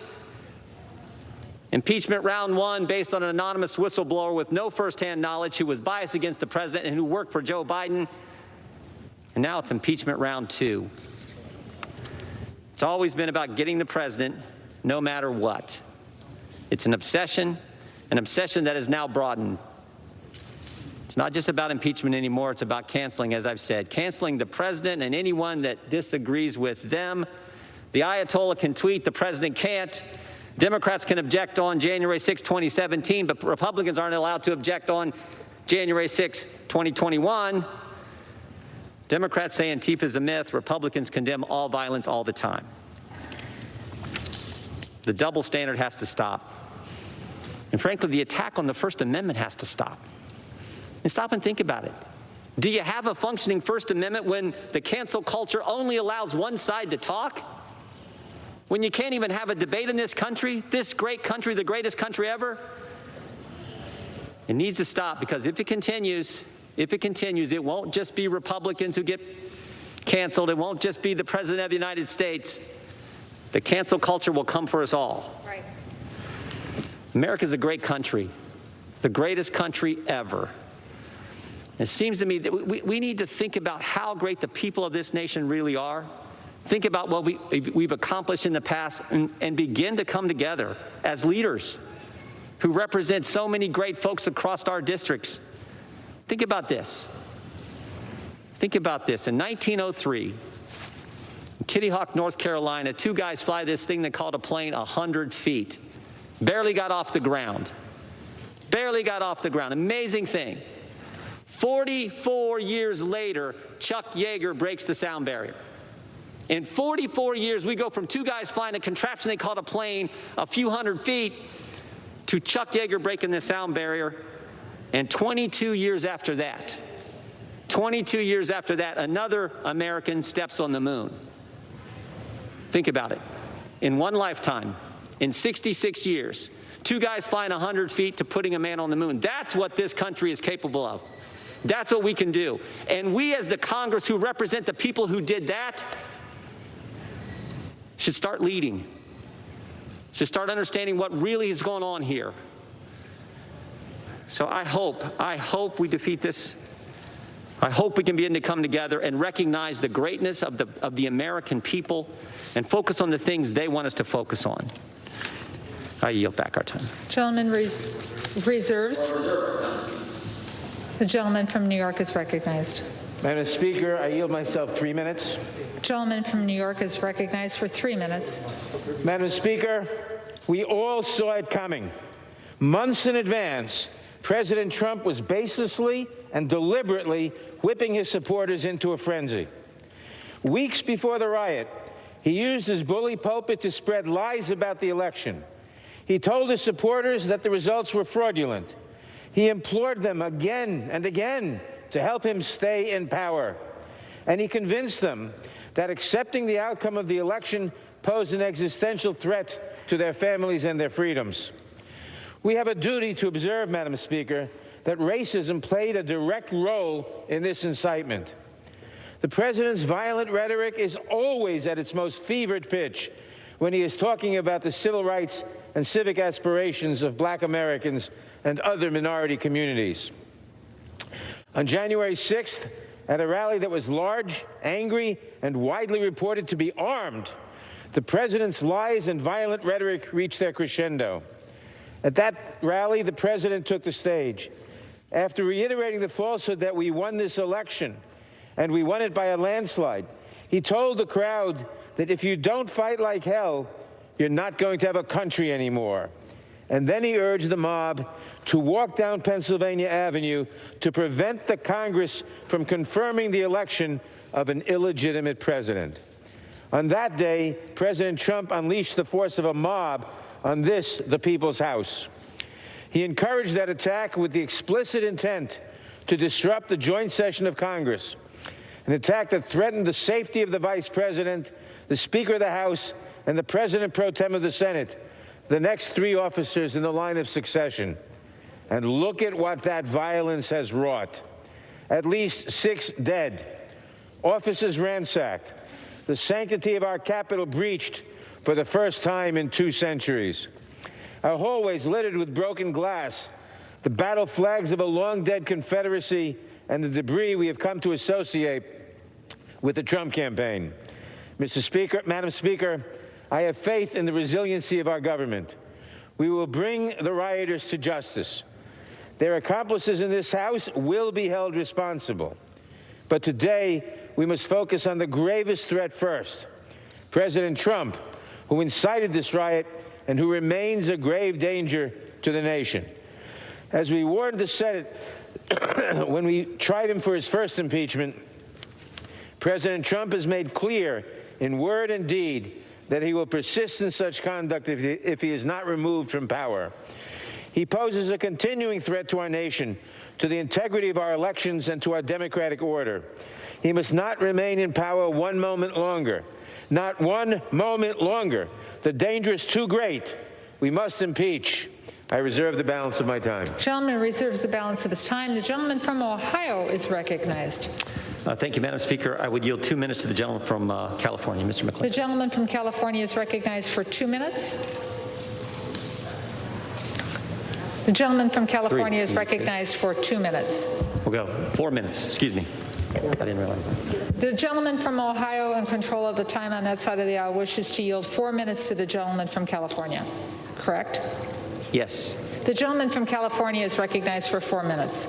Impeachment round 1 based on an anonymous whistleblower with no firsthand knowledge who was biased against the president and who worked for Joe Biden. And now it's impeachment round 2. It's always been about getting the president no matter what. It's an obsession that is now broadened. It's not just about impeachment anymore. It's about canceling, as I've said, canceling the president and anyone that disagrees with them. The Ayatollah can tweet, the president can't. Democrats can object on January 6, 2017, but Republicans aren't allowed to object on January 6, 2021. Democrats say Antifa is a myth. Republicans condemn all violence all the time. The double standard has to stop. And frankly, the attack on the First Amendment has to stop. And stop and think about it. Do you have a functioning First Amendment when the cancel culture only allows one side to talk? When you can't even have a debate in this country, this great country, the greatest country ever? It needs to stop, because if it continues, it won't just be Republicans who get canceled. It won't just be the President of the United States. The cancel culture will come for us all. Right. America's a great country, the greatest country ever. It seems to me that we need to think about how great the people of this nation really are. Think about what we've accomplished in the past and begin to come together as leaders who represent so many great folks across our districts. Think about this. Think about this. In 1903, in Kitty Hawk, North Carolina, 2 guys fly this thing they called a plane 100 feet. Barely got off the ground. Barely got off the ground. Amazing thing. 44 years later, Chuck Yeager breaks the sound barrier. In 44 years, we go from 2 guys flying a contraption they called a plane a few hundred feet to Chuck Yeager breaking the sound barrier. And 22 years after that, another American steps on the moon. Think about it. In one lifetime, in 66 years, 2 guys flying 100 feet to putting a man on the moon. That's what this country is capable of. That's what we can do. And we, as the Congress who represent the people who did that, should start leading, should start understanding what really is going on here. So I hope we defeat this. I hope we can begin to come together and recognize the greatness of the American people and focus on the things they want us to focus on. I yield back our time. Gentleman reserves. The gentleman from New York is recognized. Madam Speaker, I yield myself 3 minutes. The gentleman from New York is recognized for 3 minutes. Madam Speaker, we all saw it coming. Months in advance, President Trump was baselessly and deliberately whipping his supporters into a frenzy. Weeks before the riot, he used his bully pulpit to spread lies about the election. He told his supporters that the results were fraudulent. He implored them again and again to help him stay in power. And he convinced them that accepting the outcome of the election posed an existential threat to their families and their freedoms. We have a duty to observe, Madam Speaker, that racism played a direct role in this incitement. The president's violent rhetoric is always at its most fevered pitch when he is talking about the civil rights and civic aspirations of Black Americans and other minority communities. On January 6th, at a rally that was large, angry, and widely reported to be armed, the president's lies and violent rhetoric reached their crescendo. At that rally, the president took the stage. After reiterating the falsehood that we won this election, and we won it by a landslide, he told the crowd that if you don't fight like hell, you're not going to have a country anymore. And then he urged the mob to walk down Pennsylvania Avenue to prevent the Congress from confirming the election of an illegitimate president. On that day, President Trump unleashed the force of a mob on this, the People's House. He encouraged that attack with the explicit intent to disrupt the joint session of Congress, an attack that threatened the safety of the Vice President, the Speaker of the House, and the President pro tem of the Senate, the next three officers in the line of succession. And look at what that violence has wrought. At least 6 dead, offices ransacked, the sanctity of our Capitol breached for the first time in 2 centuries. Our hallways littered with broken glass, the battle flags of a long-dead Confederacy, and the debris we have come to associate with the Trump campaign. Madam Speaker, I have faith in the resiliency of our government. We will bring the rioters to justice. Their accomplices in this House will be held responsible. But today, we must focus on the gravest threat first. President Trump, who incited this riot and who remains a grave danger to the nation. As we warned the Senate when we tried him for his first impeachment, President Trump has made clear in word and deed that he will persist in such conduct if he is not removed from power. He poses a continuing threat to our nation, to the integrity of our elections, and to our democratic order. He must not remain in power one moment longer. Not one moment longer. The danger is too great. We must impeach. I reserve the balance of my time. The gentleman reserves the balance of his time. The gentleman from Ohio is recognized. Thank you, Madam Speaker. I would yield 2 minutes to the gentleman from California, Mr. McClain. The gentleman from California is recognized for 2 minutes. The gentleman from California is recognized for 2 minutes. We'll go 4 minutes. Excuse me. I didn't realize that. The gentleman from Ohio, in control of the time on that side of the aisle, wishes to yield 4 minutes to the gentleman from California. Correct? Yes. The gentleman from California is recognized for 4 minutes.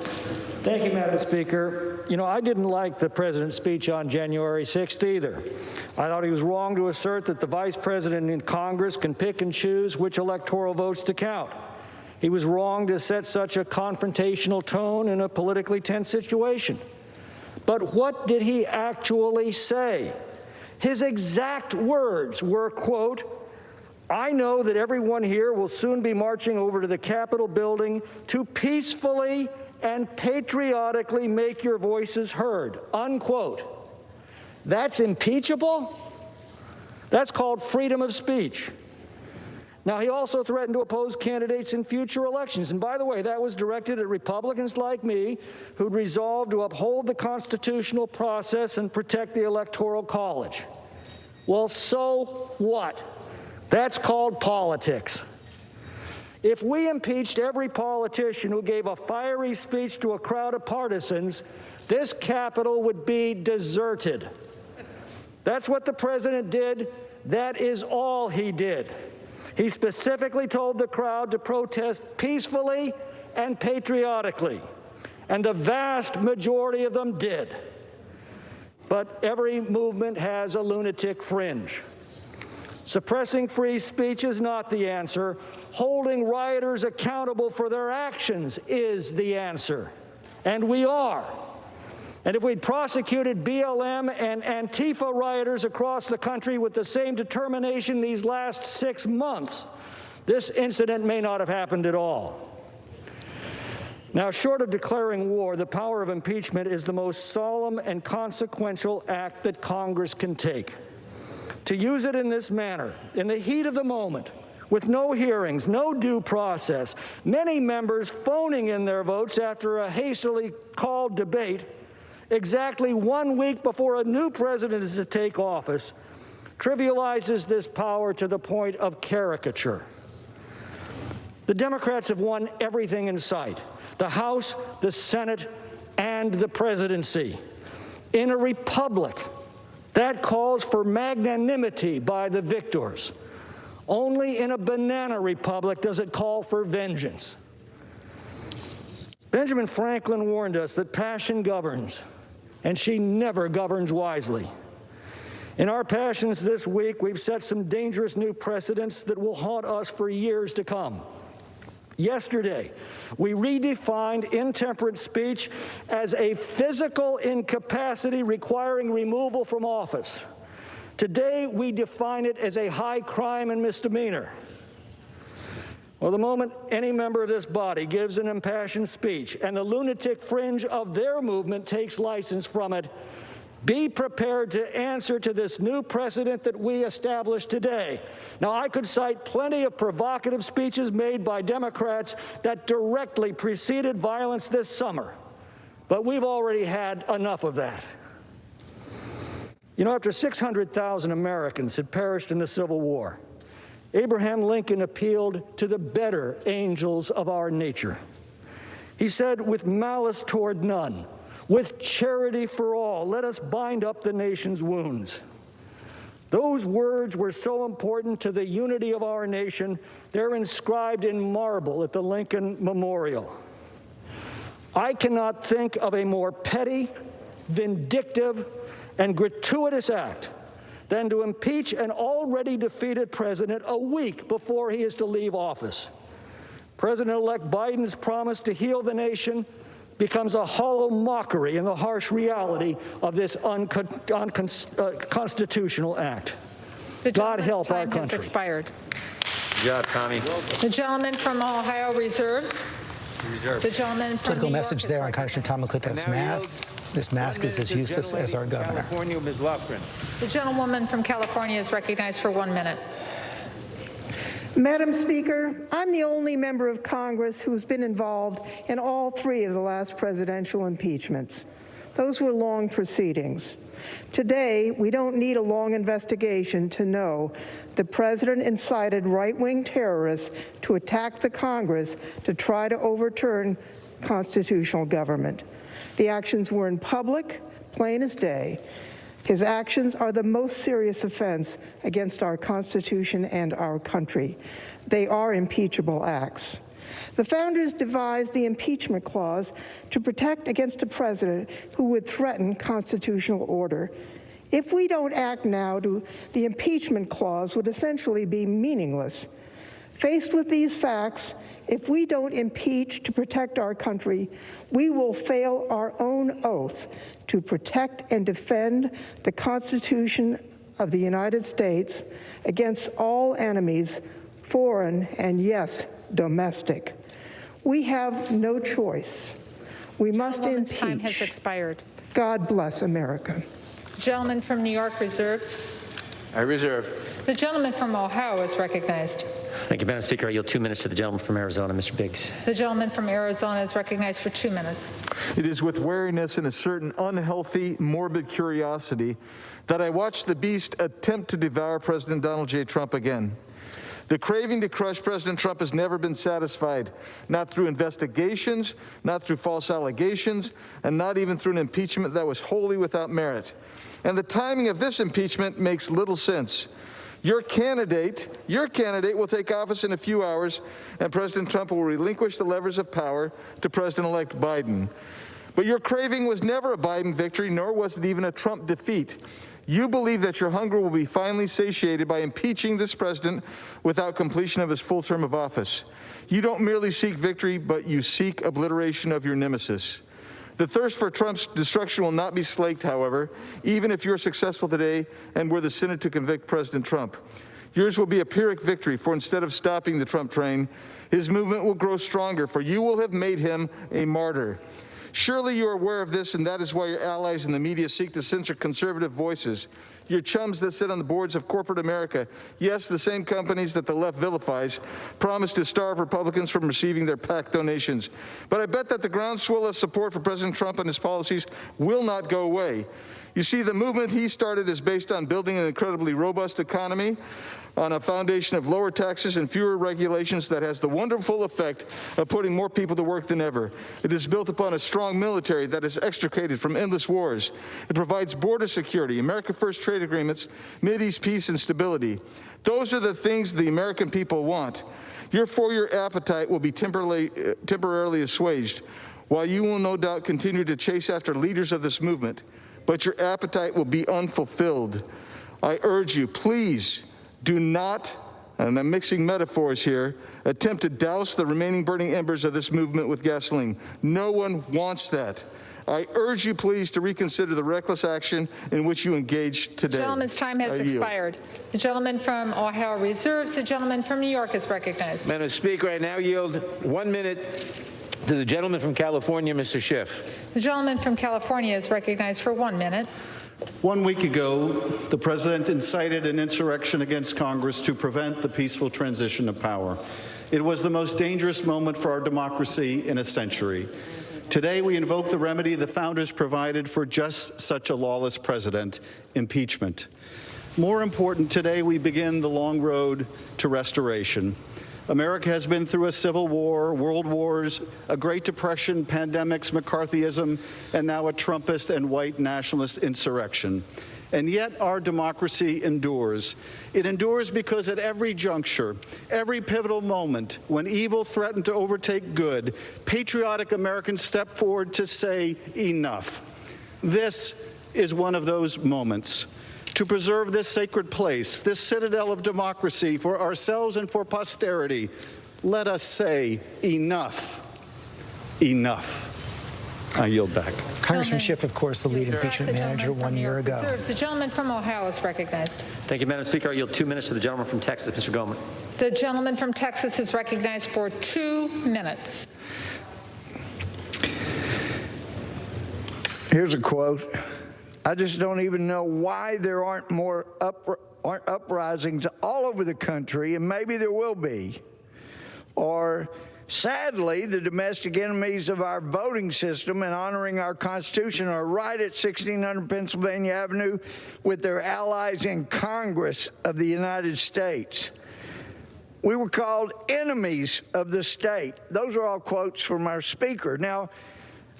Thank you, Madam Speaker. You know, I didn't like the president's speech on January 6th either. I thought he was wrong to assert that the vice president in Congress can pick and choose which electoral votes to count. He was wrong to set such a confrontational tone in a politically tense situation. But what did he actually say? His exact words were, quote, "I know that everyone here will soon be marching over to the Capitol building to peacefully and patriotically make your voices heard," unquote. That's impeachable? That's called freedom of speech. Now, he also threatened to oppose candidates in future elections. And by the way, that was directed at Republicans like me who'd resolved to uphold the constitutional process and protect the Electoral College. Well, so what? That's called politics. If we impeached every politician who gave a fiery speech to a crowd of partisans, this Capitol would be deserted. That's what the president did. That is all he did. He specifically told the crowd to protest peacefully and patriotically, and the vast majority of them did. but every movement has a lunatic fringe. Suppressing free speech is not the answer. Holding rioters accountable for their actions is the answer. And we are. And if we'd prosecuted BLM and Antifa rioters across the country with the same determination these last 6 months, this incident may not have happened at all. Now, short of declaring war, the power of impeachment is the most solemn and consequential act that Congress can take. To use it in this manner, in the heat of the moment, with no hearings, no due process, many members phoning in their votes after a hastily called debate, exactly 1 week before a new president is to take office, trivializes this power to the point of caricature. The Democrats have won everything in sight: the House, the Senate, and the presidency. In a republic, that calls for magnanimity by the victors. Only in a banana republic does it call for vengeance. Benjamin Franklin warned us that passion governs, and she never governs wisely. In our passions this week, we've set some dangerous new precedents that will haunt us for years to come. Yesterday, we redefined intemperate speech as a physical incapacity requiring removal from office. Today, we define it as a high crime and misdemeanor. Well, the moment any member of this body gives an impassioned speech and the lunatic fringe of their movement takes license from it, be prepared to answer to this new precedent that we established today. Now, I could cite plenty of provocative speeches made by Democrats that directly preceded violence this summer, but we've already had enough of that. You know, after 600,000 Americans had perished in the Civil War, Abraham Lincoln appealed to the better angels of our nature. He said, "With malice toward none, with charity for all, let us bind up the nation's wounds." Those words were so important to the unity of our nation, they're inscribed in marble at the Lincoln Memorial. I cannot think of a more petty, vindictive, and gratuitous act than to impeach an already defeated president a week before he is to leave office. President-elect Biden's promise to heal the nation becomes a hollow mockery in the harsh reality of this unconstitutional act. God help our country. Has expired. Good job, Tommy. The gentleman from Ohio reserves. The gentleman from Political New message York there on Congressman Tom McClintock's mask. This mask is as useless as our governor. California, Ms. Loughran. The gentlewoman from California is recognized for 1 minute. Madam Speaker, I'm the only member of Congress who's been involved in all 3 of the last presidential impeachments. Those were long proceedings. Today, we don't need a long investigation to know the president incited right-wing terrorists to attack the Congress to try to overturn constitutional government. The actions were in public, plain as day. His actions are the most serious offense against our Constitution and our country. They are impeachable acts. The founders devised the impeachment clause to protect against a president who would threaten constitutional order. If we don't act now, the impeachment clause would essentially be meaningless. Faced with these facts, if we don't impeach to protect our country, we will fail our own oath to protect and defend the Constitution of the United States against all enemies, foreign and, yes, domestic. We have no choice. We must impeach. Time has expired. God bless America. Gentleman from New York reserves. I reserve. The gentleman from Ohio is recognized. Thank you, Madam Speaker. I yield 2 minutes to the gentleman from Arizona, Mr. Biggs. The gentleman from Arizona is recognized for 2 minutes. It is with wariness and a certain unhealthy, morbid curiosity that I watch the beast attempt to devour President Donald J. Trump again. The craving to crush President Trump has never been satisfied, not through investigations, not through false allegations, and not even through an impeachment that was wholly without merit. And the timing of this impeachment makes little sense. Your candidate will take office in a few hours, and President Trump will relinquish the levers of power to President-elect Biden. But your craving was never a Biden victory, nor was it even a Trump defeat. You believe that your hunger will be finally satiated by impeaching this president without completion of his full term of office. You don't merely seek victory, but you seek obliteration of your nemesis. The thirst for Trump's destruction will not be slaked, however, even if you're successful today and were the Senate to convict President Trump. Yours will be a Pyrrhic victory, for instead of stopping the Trump train, his movement will grow stronger, for you will have made him a martyr. Surely you are aware of this, and that is why your allies in the media seek to censor conservative voices. Your chums that sit on the boards of corporate America, yes, the same companies that the left vilifies, promise to starve Republicans from receiving their PAC donations. But I bet that the groundswell of support for President Trump and his policies will not go away. You see, the movement he started is based on building an incredibly robust economy on a foundation of lower taxes and fewer regulations that has the wonderful effect of putting more people to work than ever. It is built upon a strong military that is extricated from endless wars. It provides border security, America First trade agreements, Mideast peace and stability. Those are the things the American people want. Your four-year appetite will be temporarily assuaged, while you will no doubt continue to chase after leaders of this movement. But your appetite will be unfulfilled. I urge you, please, do not, and I'm mixing metaphors here, attempt to douse the remaining burning embers of this movement with gasoline. No one wants that. I urge you, please, to reconsider the reckless action in which you engaged today. The gentleman's time has expired. The gentleman from Ohio reserves. The gentleman from New York is recognized. Madam Speaker, I now yield 1 minute to the gentleman from California, Mr. Schiff. The gentleman from California is recognized for 1 minute. 1 week ago, the president incited an insurrection against Congress to prevent the peaceful transition of power. It was the most dangerous moment for our democracy in a century. Today, we invoke the remedy the founders provided for just such a lawless president, impeachment. More important, today we begin the long road to restoration. America has been through a civil war, world wars, a Great Depression, pandemics, McCarthyism, and now a Trumpist and white nationalist insurrection. And yet our democracy endures. It endures because at every juncture, every pivotal moment, when evil threatened to overtake good, patriotic Americans step forward to say enough. This is one of those moments. To preserve this sacred place, this citadel of democracy for ourselves and for posterity, let us say enough. Enough. I yield back. Congressman Schiff, of course, the lead impeachment manager 1 year ago. The gentleman from Ohio is recognized. Thank you, Madam Speaker. I yield 2 minutes to the gentleman from Texas, Mr. Gohmert. The gentleman from Texas is recognized for 2 minutes. Here's a quote. I just don't even know why there aren't more uprisings all over the country, and maybe there will be. Or, sadly, the domestic enemies of our voting system and honoring our Constitution are right at 1600 Pennsylvania Avenue with their allies in Congress of the United States. We were called enemies of the state. Those are all quotes from our speaker. Now,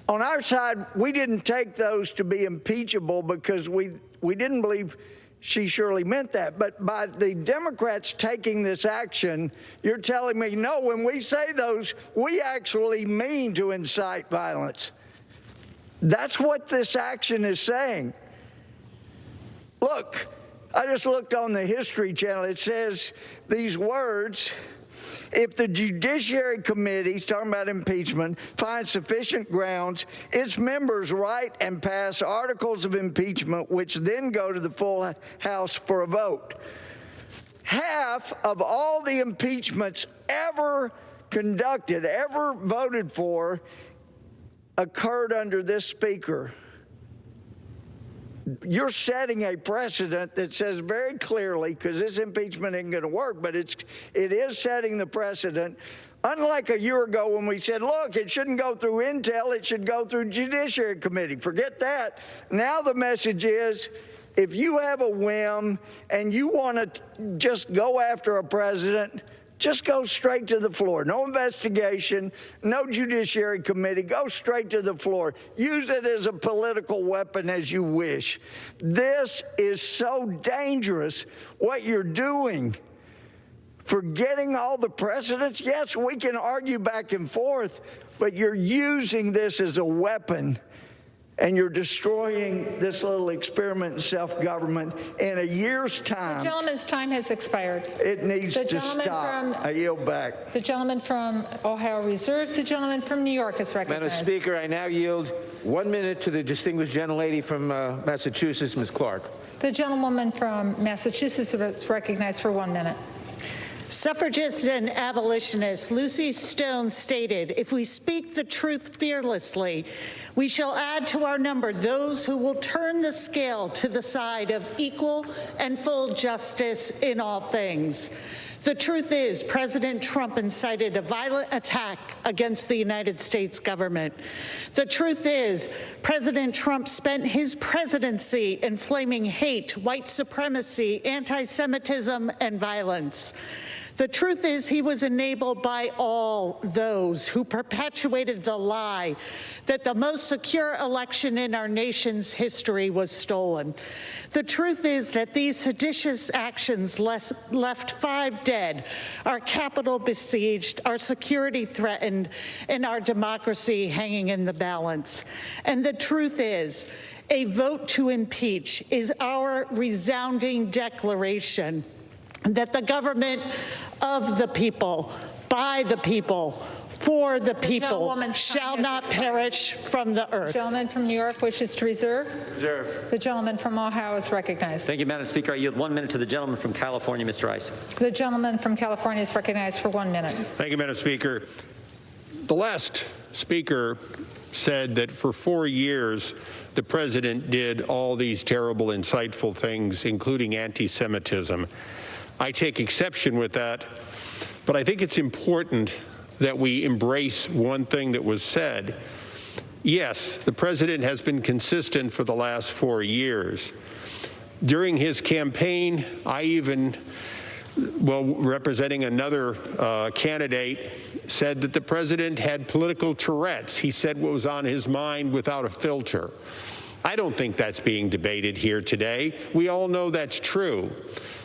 on our side, we didn't take those to be impeachable because we didn't believe she surely meant that. But by the Democrats taking this action, you're telling me, no, when we say those, we actually mean to incite violence. That's what this action is saying. Look, I just looked on the History Channel. It says these words: if the Judiciary Committee, talking about impeachment, finds sufficient grounds, its members write and pass articles of impeachment, which then go to the full House for a vote. Half of all the impeachments ever conducted, ever voted for, occurred under this speaker. You're setting a precedent that says very clearly, because this impeachment isn't going to work, but it is setting the precedent. Unlike a year ago when we said, look, it shouldn't go through Intel, it should go through Judiciary Committee. Forget that. Now the message is, if you have a whim and you want to just go after a president, just go straight to the floor. No investigation, no Judiciary Committee. Go straight to the floor. Use it as a political weapon as you wish. This is so dangerous, what you're doing. forgetting all the precedents? Yes, we can argue back and forth, but you're using this as a weapon, and you're destroying this little experiment in self-government in a year's time. The gentleman's time has expired. It needs to stop. I yield back. The gentleman from Ohio reserves. The gentleman from New York is recognized. Madam Speaker, I now yield 1 minute to the distinguished gentlelady from Massachusetts, Ms. Clark. The gentlewoman from Massachusetts is recognized for 1 minute. Suffragist and abolitionist Lucy Stone stated, "If we speak the truth fearlessly, we shall add to our number those who will turn the scale to the side of equal and full justice in all things." The truth is, President Trump incited a violent attack against the United States government. The truth is, President Trump spent his presidency inflaming hate, white supremacy, anti-Semitism, and violence. The truth is, he was enabled by all those who perpetuated the lie that the most secure election in our nation's history was stolen. The truth is that these seditious actions left 5 dead, our Capitol besieged, our security threatened, and our democracy hanging in the balance. And the truth is, a vote to impeach is our resounding declaration that the government of the people, by the people, for the people, shall not perish from the earth. The gentleman from New York wishes to reserve. Reserve. The gentleman from Ohio is recognized. Thank you, Madam Speaker. I yield 1 minute to the gentleman from California, Mr. Rice. The gentleman from California is recognized for 1 minute. Thank you, Madam Speaker. The last speaker said that for 4 years, the president did all these terrible, insightful things, including anti-Semitism. I take exception with that, but I think it's important that we embrace one thing that was said. Yes, the president has been consistent for the last 4 years. During his campaign, I even, representing another candidate, said that the president had political Tourette's. He said what was on his mind without a filter. I don't think that's being debated here today. We all know that's true.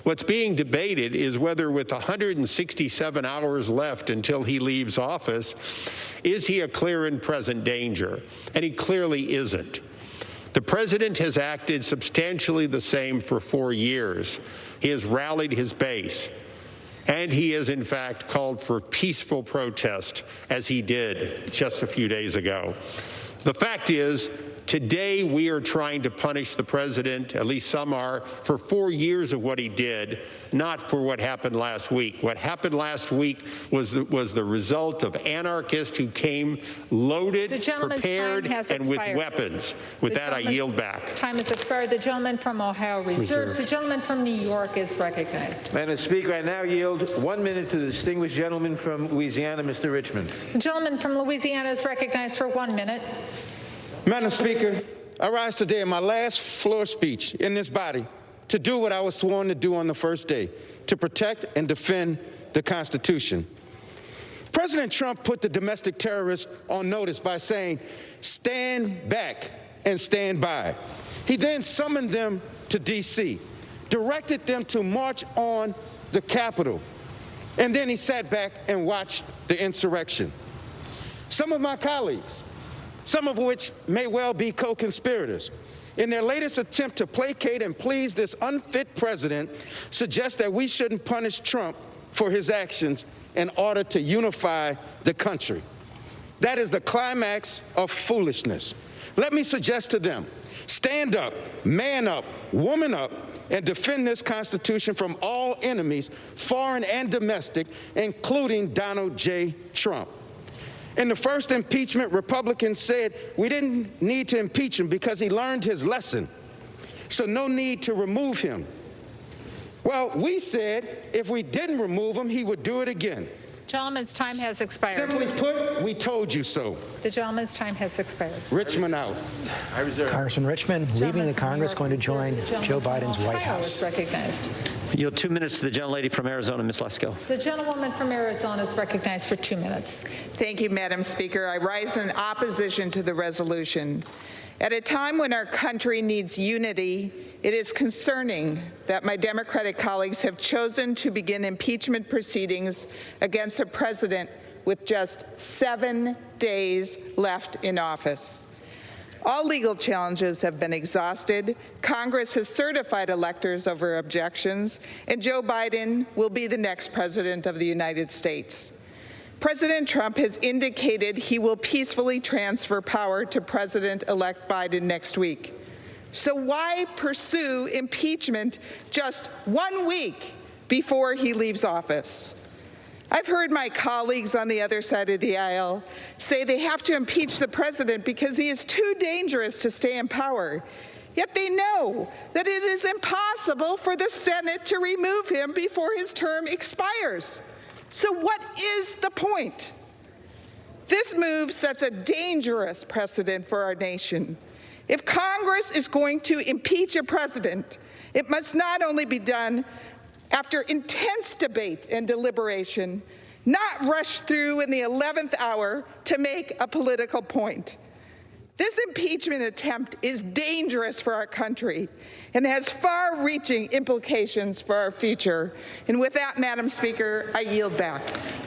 What's being debated is whether, with 167 hours left until he leaves office, is he a clear and present danger? And he clearly isn't. The president has acted substantially the same for 4 years. He has rallied his base, and he has, in fact, called for peaceful protest, as he did just a few days ago. The fact is, today, we are trying to punish the president, at least some are, for 4 years of what he did, not for what happened last week. What happened last week was the result of anarchists who came loaded, prepared, and with weapons. With that, I yield back. Time has expired. The gentleman from Ohio reserves. The gentleman from New York is recognized. Madam Speaker, I now yield 1 minute to the distinguished gentleman from Louisiana, Mr. Richmond. The gentleman from Louisiana is recognized for 1 minute. Madam Speaker, I rise today in my last floor speech in this body to do what I was sworn to do on the first day, to protect and defend the Constitution. President Trump put the domestic terrorists on notice by saying, "Stand back and stand by." He then summoned them to D.C., directed them to march on the Capitol, and then he sat back and watched the insurrection. Some of my colleagues, some of which may well be co-conspirators, in their latest attempt to placate and please this unfit president, suggest that we shouldn't punish Trump for his actions in order to unify the country. That is the climax of foolishness. Let me suggest to them, stand up, man up, woman up, and defend this Constitution from all enemies, foreign and domestic, including Donald J. Trump. In the first impeachment, Republicans said we didn't need to impeach him because he learned his lesson, so no need to remove him. Well, we said if we didn't remove him, he would do it again. Gentleman's time has expired. Simply put, we told you so. The gentleman's time has expired. Richmond out. I reserve. Congressman Richmond leaving the Congress, going to join Joe Biden's White House. Recognized. Yield 2 minutes to the gentlelady from Arizona, Ms. Lesko. The gentlewoman from Arizona is recognized for 2 minutes. Thank you, Madam Speaker. I rise in opposition to the resolution. At a time when our country needs unity It is concerning that my Democratic colleagues have chosen to begin impeachment proceedings against a president with just 7 days left in office. All legal challenges have been exhausted. Congress has certified electors over objections, and Joe Biden will be the next president of the United States. President Trump has indicated he will peacefully transfer power to President-elect Biden next week. So why pursue impeachment just 1 week before he leaves office? I've heard my colleagues on the other side of the aisle say they have to impeach the president because he is too dangerous to stay in power. Yet they know that it is impossible for the Senate to remove him before his term expires. So what is the point? This move sets a dangerous precedent for our nation. If Congress is going to impeach a president, it must not only be done after intense debate and deliberation, not rushed through in the 11th hour to make a political point. This impeachment attempt is dangerous for our country and has far-reaching implications for our future. And with that, Madam Speaker, I yield back.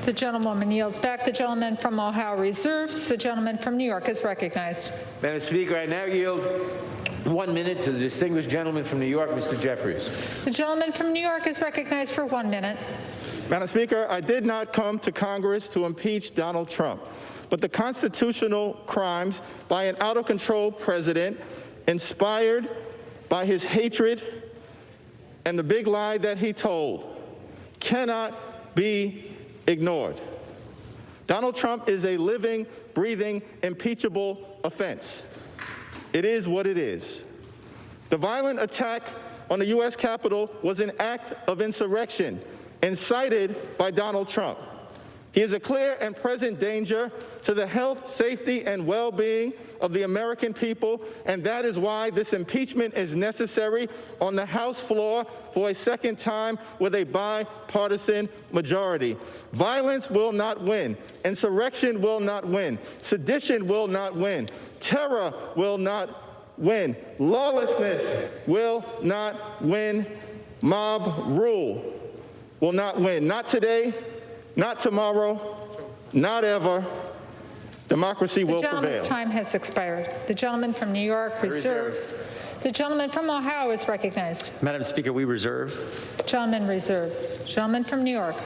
The gentlewoman yields back. The gentleman from Ohio reserves. The gentleman from New York is recognized. Madam Speaker, I now yield 1 minute to the distinguished gentleman from New York, Mr. Jeffries. The gentleman from New York is recognized for 1 minute. Madam Speaker, I did not come to Congress to impeach Donald Trump, but the constitutional crimes by an out-of-control president inspired by his hatred and the big lie that he told cannot be ignored. Donald Trump is a living, breathing, impeachable offense. It is what it is. The violent attack on the U.S. Capitol was an act of insurrection incited by Donald Trump. He is a clear and present danger to the health, safety, and well-being of the American people, and that is why this impeachment is necessary on the House floor for a second time with a bipartisan majority. Violence will not win. Insurrection will not win. Sedition will not win. Terror will not win. Lawlessness will not win. Mob rule will not win. Not today, not tomorrow, not ever. Democracy will prevail. The gentleman's time has expired. The gentleman from New York reserves. The gentleman from Ohio is recognized. Madam Speaker, we reserve. Gentleman reserves. Gentleman from New York.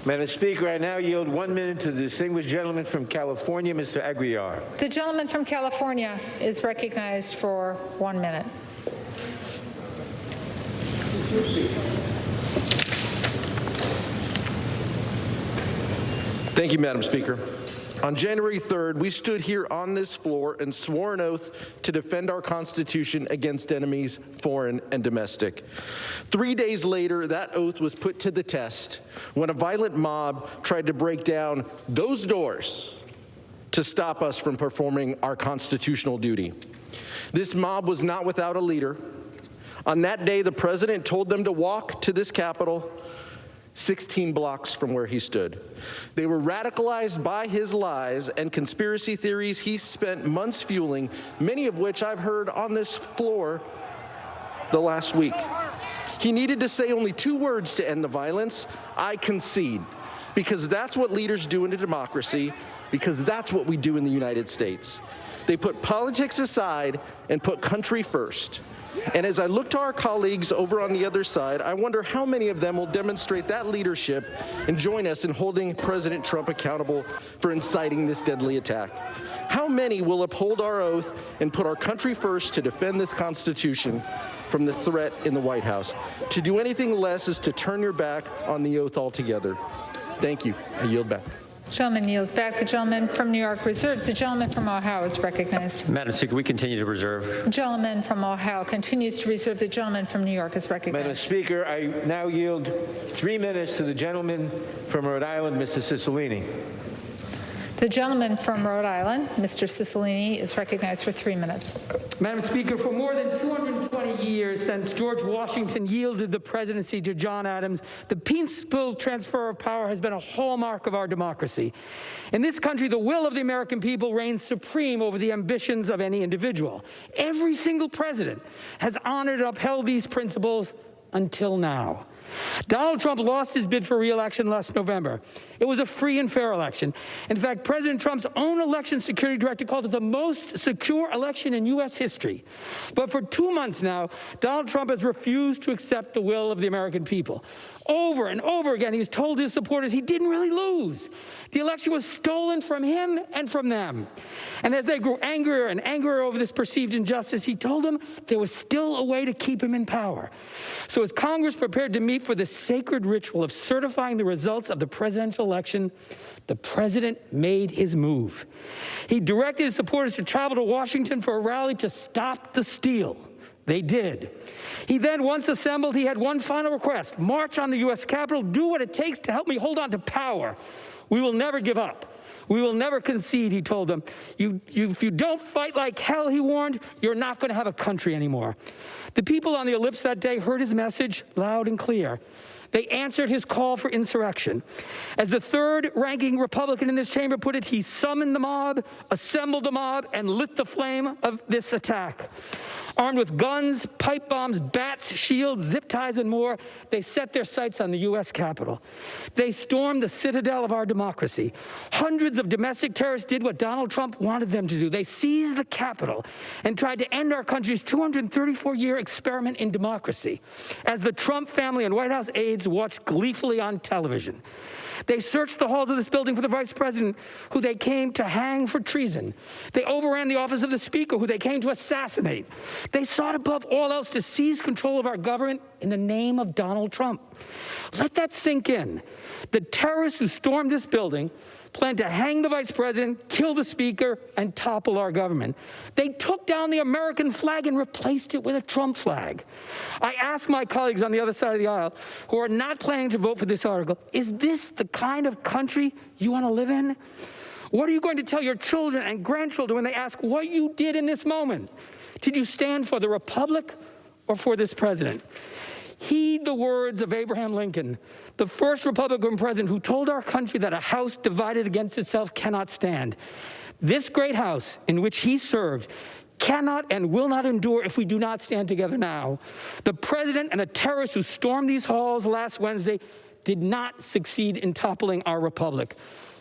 Madam Speaker, I now yield 1 minute to the distinguished gentleman from California, Mr. Aguilar. The gentleman from California is recognized for 1 minute. Thank you, Madam Speaker. On January 3rd, we stood here on this floor and swore an oath to defend our Constitution against enemies, foreign and domestic. 3 days later, that oath was put to the test when a violent mob tried to break down those doors to stop us from performing our constitutional duty. This mob was not without a leader. On that day, the president told them to walk to this Capitol 16 blocks from where he stood. They were radicalized by his lies and conspiracy theories he spent months fueling, many of which I've heard on this floor the last week. He needed to say only 2 words to end the violence: I concede. Because that's what leaders do in a democracy, because that's what we do in the United States. They put politics aside and put country first. And as I look to our colleagues over on the other side, I wonder how many of them will demonstrate that leadership and join us in holding President Trump accountable for inciting this deadly attack. How many will uphold our oath and put our country first to defend this Constitution from the threat in the White House? To do anything less is to turn your back on the oath altogether. Thank you. I yield back. Gentleman yields back. The gentleman from New York reserves. The gentleman from Ohio is recognized. Madam Speaker, we continue to reserve. The gentleman from Ohio continues to reserve. The gentleman from New York is recognized. Madam Speaker, I now yield 3 minutes to the gentleman from Rhode Island, Mr. Cicilline. The gentleman from Rhode Island, Mr. Cicilline, is recognized for 3 minutes. Madam Speaker, for more than 220 years since George Washington yielded the presidency to John Adams, the peaceful transfer of power has been a hallmark of our democracy. In this country, the will of the American people reigns supreme over the ambitions of any individual. Every single president has honored and upheld these principles until now. Donald Trump lost his bid for re-election last November. It was a free and fair election. In fact, President Trump's own election security director called it the most secure election in U.S. history. But for 2 months now, Donald Trump has refused to accept the will of the American people. Over and over again, he's told his supporters he didn't really lose. The election was stolen from him and from them. And as they grew angrier and angrier over this perceived injustice, he told them there was still a way to keep him in power. So as Congress prepared to meet for the sacred ritual of certifying the results of the presidential election, the president made his move. He directed his supporters to travel to Washington for a rally to stop the steal. They did. He then, once assembled, he had one final request: march on the U.S. Capitol, do what it takes to help me hold on to power. We will never give up. We will never concede, he told them. If you don't fight like hell, he warned, you're not going to have a country anymore. The people on the ellipse that day heard his message loud and clear. They answered his call for insurrection. As the third-ranking Republican in this chamber put it, he summoned the mob, assembled the mob, and lit the flame of this attack. Armed with guns, pipe bombs, bats, shields, zip ties, and more, they set their sights on the U.S. Capitol. They stormed the citadel of our democracy. Hundreds of domestic terrorists did what Donald Trump wanted them to do. They seized the Capitol and tried to end our country's 234-year experiment in democracy, as the Trump family and White House aides watched gleefully on television. They searched the halls of this building for the vice president, who they came to hang for treason. They overran the office of the speaker, who they came to assassinate. They sought above all else to seize control of our government in the name of Donald Trump. Let that sink in. The terrorists who stormed this building planned to hang the vice president, kill the speaker, and topple our government. They took down the American flag and replaced it with a Trump flag. I ask my colleagues on the other side of the aisle who are not planning to vote for this article, is this the kind of country you want to live in? What are you going to tell your children and grandchildren when they ask what you did in this moment? Did you stand for the republic or for this president? Heed the words of Abraham Lincoln, the first Republican president who told our country that a house divided against itself cannot stand. This great house in which he served cannot and will not endure if we do not stand together now. The president and the terrorists who stormed these halls last Wednesday did not succeed in toppling our republic.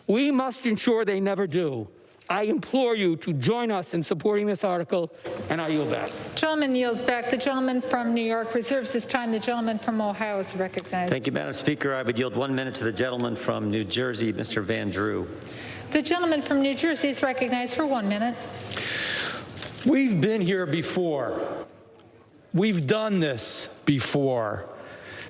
We must ensure they never do. I implore you to join us in supporting this article, and I yield back. Gentleman yields back. The gentleman from New York reserves his time. The gentleman from Ohio is recognized. Thank you, Madam Speaker. I would yield 1 minute to the gentleman from New Jersey, Mr. Van Drew. The gentleman from New Jersey is recognized for 1 minute. We've been here before. We've done this before.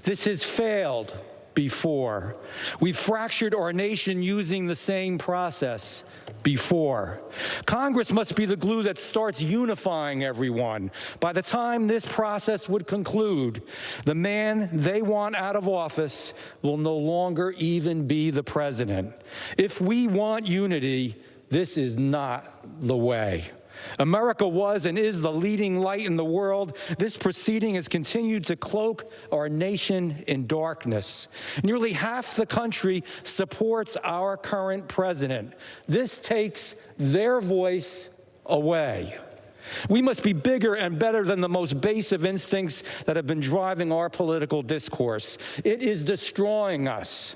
This has failed before. We've fractured our nation using the same process before. Congress must be the glue that starts unifying everyone. By the time this process would conclude, the man they want out of office will no longer even be the president. If we want unity, this is not the way. America was and is the leading light in the world. This proceeding has continued to cloak our nation in darkness. Nearly half the country supports our current president. This takes their voice away. We must be bigger and better than the most base of instincts that have been driving our political discourse. It is destroying us.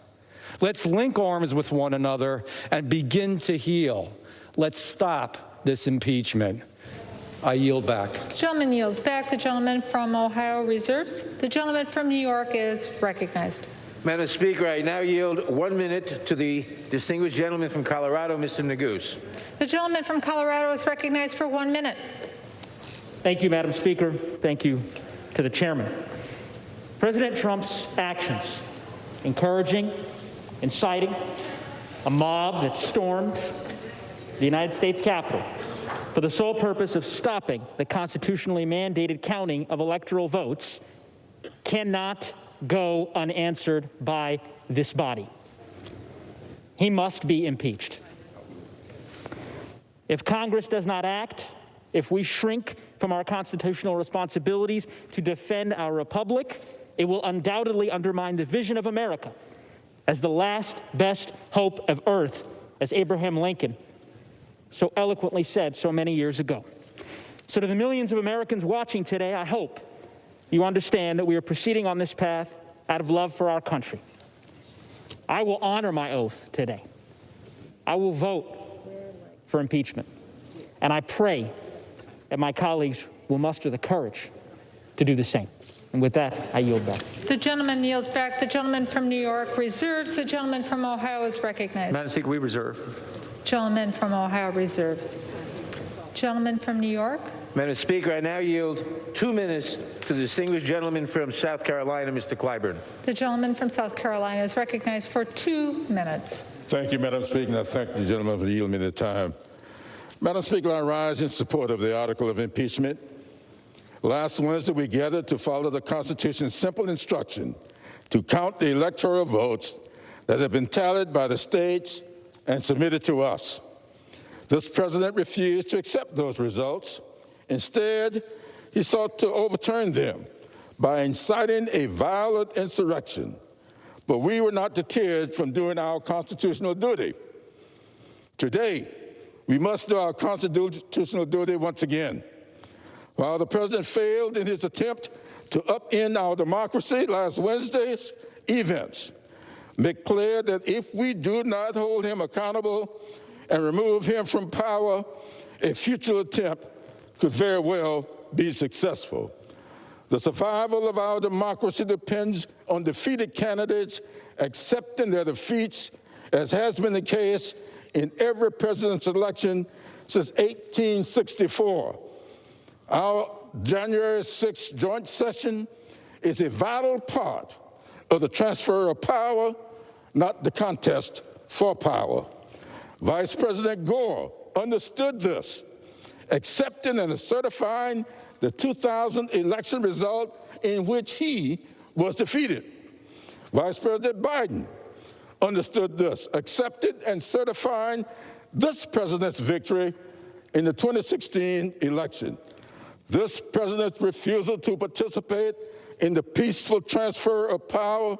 Let's link arms with one another and begin to heal. Let's stop this impeachment. I yield back. Gentleman yields back. The gentleman from Ohio reserves. The gentleman from New York is recognized. Madam Speaker, I now yield 1 minute to the distinguished gentleman from Colorado, Mr. Neguse. The gentleman from Colorado is recognized for 1 minute. Thank you, Madam Speaker. Thank you to the chairman. President Trump's actions, encouraging, inciting a mob that stormed the United States Capitol for the sole purpose of stopping the constitutionally mandated counting of electoral votes, cannot go unanswered by this body. He must be impeached. If Congress does not act, if we shrink from our constitutional responsibilities to defend our republic, it will undoubtedly undermine the vision of America as the last best hope of earth, as Abraham Lincoln so eloquently said so many years ago. So to the millions of Americans watching today, I hope you understand that we are proceeding on this path out of love for our country. I will honor my oath today. I will vote for impeachment. And I pray that my colleagues will muster the courage to do the same. And with that, I yield back. The gentleman yields back. The gentleman from New York reserves. The gentleman from Ohio is recognized. Madam Speaker, we reserve. Gentleman from Ohio reserves. Gentleman from New York. Madam Speaker, I now yield 2 minutes to the distinguished gentleman from South Carolina, Mr. Clyburn. The gentleman from South Carolina is recognized for 2 minutes. Thank you, Madam Speaker, and I thank the gentleman for yielding me the time. Madam Speaker, I rise in support of the article of impeachment. Last Wednesday, we gathered to follow the Constitution's simple instruction to count the electoral votes that have been tallied by the states and submitted to us. This president refused to accept those results. Instead, he sought to overturn them by inciting a violent insurrection. But we were not deterred from doing our constitutional duty. Today, we must do our constitutional duty once again. While the president failed in his attempt to upend our democracy last Wednesday's events make clear that if we do not hold him accountable and remove him from power, a future attempt could very well be successful. The survival of our democracy depends on defeated candidates accepting their defeats, as has been the case in every presidential election since 1864. Our January 6th joint session is a vital part of the transfer of power, not the contest for power. Vice President Gore understood this, accepting and certifying the 2000 election result in which he was defeated. Vice President Biden understood this, accepted and certifying this president's victory in the 2016 election. This president's refusal to participate in the peaceful transfer of power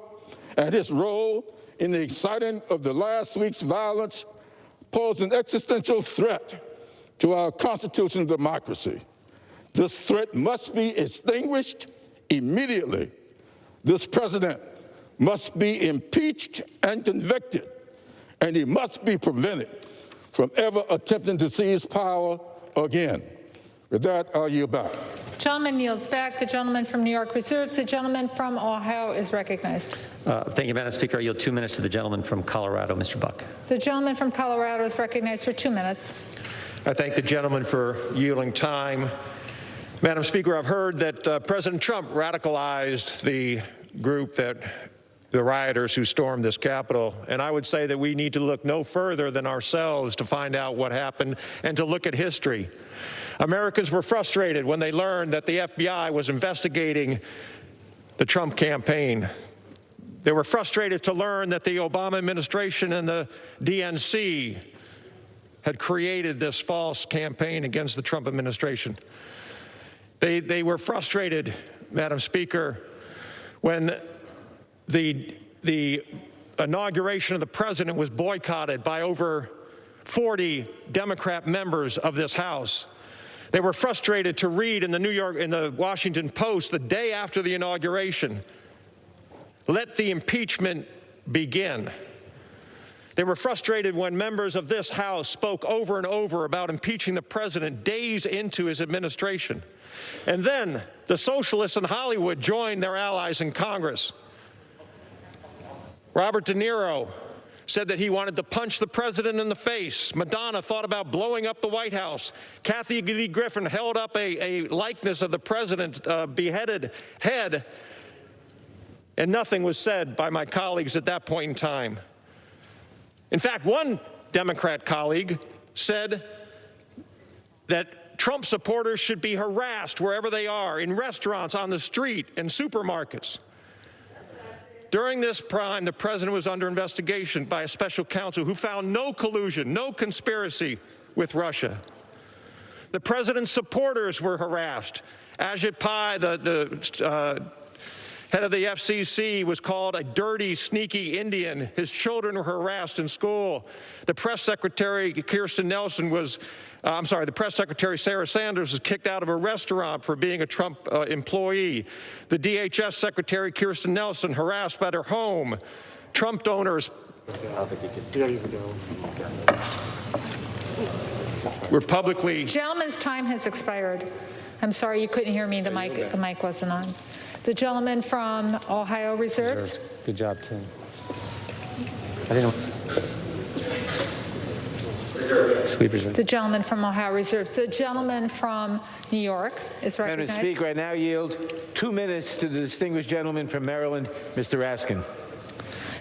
and his role in the inciting of the last week's violence pose an existential threat to our constitutional democracy. This threat must be extinguished immediately. This president must be impeached and convicted, and he must be prevented from ever attempting to seize power again. With that, I'll yield back. Gentleman yields back. The gentleman from New York reserves. The gentleman from Ohio is recognized. Thank you, Madam Speaker. I yield 2 minutes to the gentleman from Colorado, Mr. Buck. The gentleman from Colorado is recognized for 2 minutes. I thank the gentleman for yielding time. Madam Speaker, I've heard that President Trump radicalized the group the rioters who stormed this Capitol, and I would say that we need to look no further than ourselves to find out what happened and to look at history. Americans were frustrated when they learned that the FBI was investigating the Trump campaign. They were frustrated to learn that the Obama administration and the DNC had created this false campaign against the Trump administration. They were frustrated, Madam Speaker, when the inauguration of the president was boycotted by over 40 Democrat members of this House. They were frustrated to read in the Washington Post the day after the inauguration, "Let the impeachment begin." They were frustrated when members of this House spoke over and over about impeaching the president days into his administration. And then the socialists in Hollywood joined their allies in Congress. Robert De Niro said that he wanted to punch the president in the face. Madonna thought about blowing up the White House. Kathy Lee Griffin held up a likeness of the president's beheaded head, and nothing was said by my colleagues at that point in time. In fact, one Democrat colleague said that Trump supporters should be harassed wherever they are, in restaurants, on the street, in supermarkets. During this time, the president was under investigation by a special counsel who found no collusion, no conspiracy with Russia. The president's supporters were harassed. Ajit Pai, the head of the FCC, was called a dirty, sneaky Indian. His children were harassed in school. The press secretary, Kirsten Nelson, the press secretary, Sarah Sanders, was kicked out of a restaurant for being a Trump employee. The DHS secretary, Kirsten Nelson, harassed at her home. Trump donors were publicly... Gentleman's time has expired. I'm sorry you couldn't hear me. The mic wasn't on. The gentleman from Ohio reserves. Good job, Ken. I didn't know. The gentleman from Ohio reserves. The gentleman from New York is recognized. Madam Speaker, I now yield 2 minutes to the distinguished gentleman from Maryland, Mr. Raskin.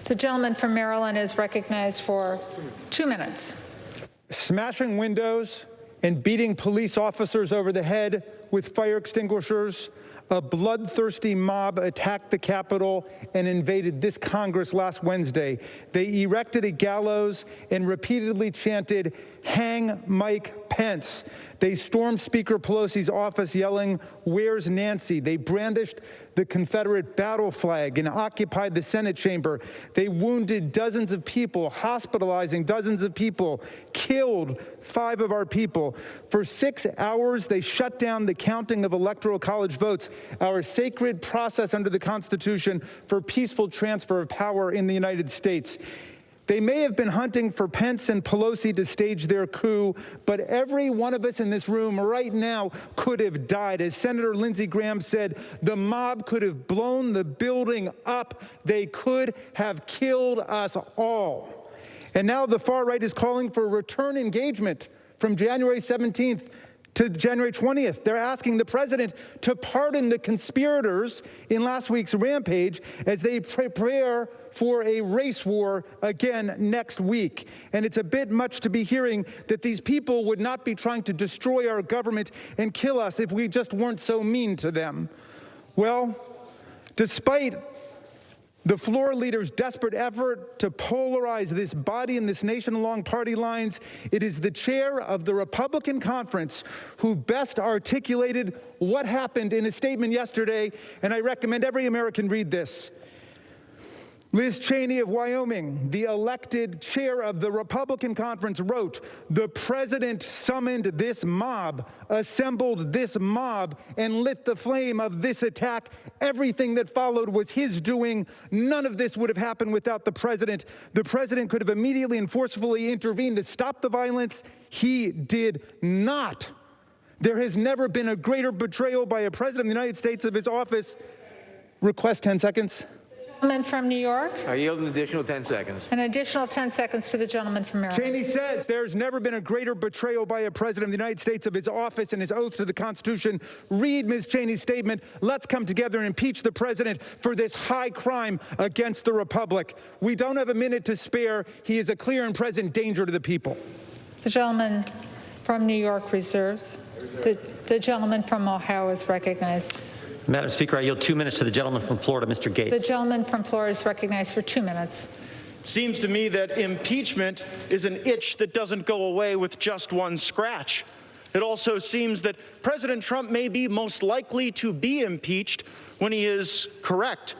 The gentleman from Maryland is recognized for 2 minutes. Smashing windows and beating police officers over the head with fire extinguishers, a bloodthirsty mob attacked the Capitol and invaded this Congress last Wednesday. They erected a gallows and repeatedly chanted, "Hang Mike Pence." They stormed Speaker Pelosi's office yelling, "Where's Nancy?" They brandished the Confederate battle flag and occupied the Senate chamber. They wounded dozens of people, hospitalizing dozens of people, killed 5 of our people. For 6 hours, they shut down the counting of electoral college votes, our sacred process under the Constitution for peaceful transfer of power in the United States. They may have been hunting for Pence and Pelosi to stage their coup, but every one of us in this room right now could have died. As Senator Lindsey Graham said, the mob could have blown the building up. They could have killed us all. And now the far right is calling for return engagement from January 17th to January 20th. They're asking the president to pardon the conspirators in last week's rampage as they prepare for a race war again next week. And it's a bit much to be hearing that these people would not be trying to destroy our government and kill us if we just weren't so mean to them. Well, despite the floor leader's desperate effort to polarize this body and this nation along party lines, it is the chair of the Republican conference who best articulated what happened in a statement yesterday, and I recommend every American read this. Liz Cheney of Wyoming, the elected chair of the Republican conference, wrote, "The president summoned this mob, assembled this mob, and lit the flame of this attack. Everything that followed was his doing. None of this would have happened without the president. The president could have immediately and forcefully intervened to stop the violence. He did not. There has never been a greater betrayal by a president of the United States of his office." Request 10 seconds. Gentleman from New York. I yield an additional 10 seconds. An additional 10 seconds to the gentleman from Maryland. Cheney says there's never been a greater betrayal by a president of the United States of his office and his oath to the Constitution. Read Ms. Cheney's statement. Let's come together and impeach the president for this high crime against the republic. We don't have a minute to spare. He is a clear and present danger to the people. The gentleman from New York reserves. The gentleman from Ohio is recognized. Madam Speaker, I yield 2 minutes to the gentleman from Florida, Mr. Gates. The gentleman from Florida is recognized for 2 minutes. Seems to me that impeachment is an itch that doesn't go away with just one scratch. It also seems that President Trump may be most likely to be impeached when he is correct.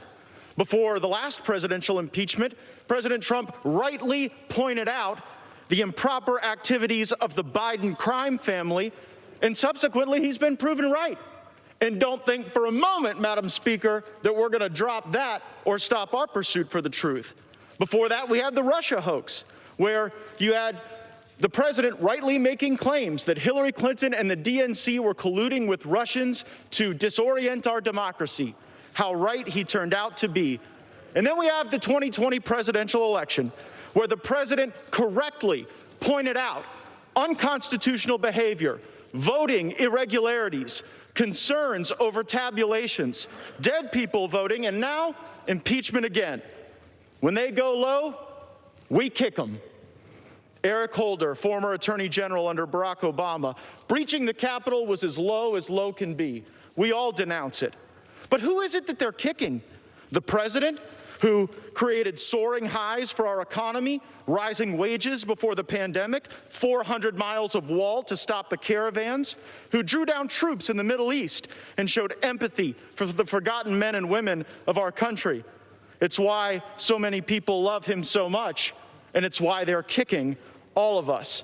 Before the last presidential impeachment, President Trump rightly pointed out the improper activities of the Biden crime family, and subsequently he's been proven right. And don't think for a moment, Madam Speaker, that we're going to drop that or stop our pursuit for the truth. Before that, we had the Russia hoax, where you had the president rightly making claims that Hillary Clinton and the DNC were colluding with Russians to disorient our democracy. How right he turned out to be. And then we have the 2020 presidential election, where the president correctly pointed out unconstitutional behavior, voting irregularities, concerns over tabulations, dead people voting, and now impeachment again. When they go low, we kick them. Eric Holder, former Attorney General under Barack Obama, breaching the Capitol was as low can be. We all denounce it. But who is it that they're kicking? The president, who created soaring highs for our economy, rising wages before the pandemic, 400 miles of wall to stop the caravans, who drew down troops in the Middle East and showed empathy for the forgotten men and women of our country. It's why so many people love him so much, and it's why they're kicking all of us.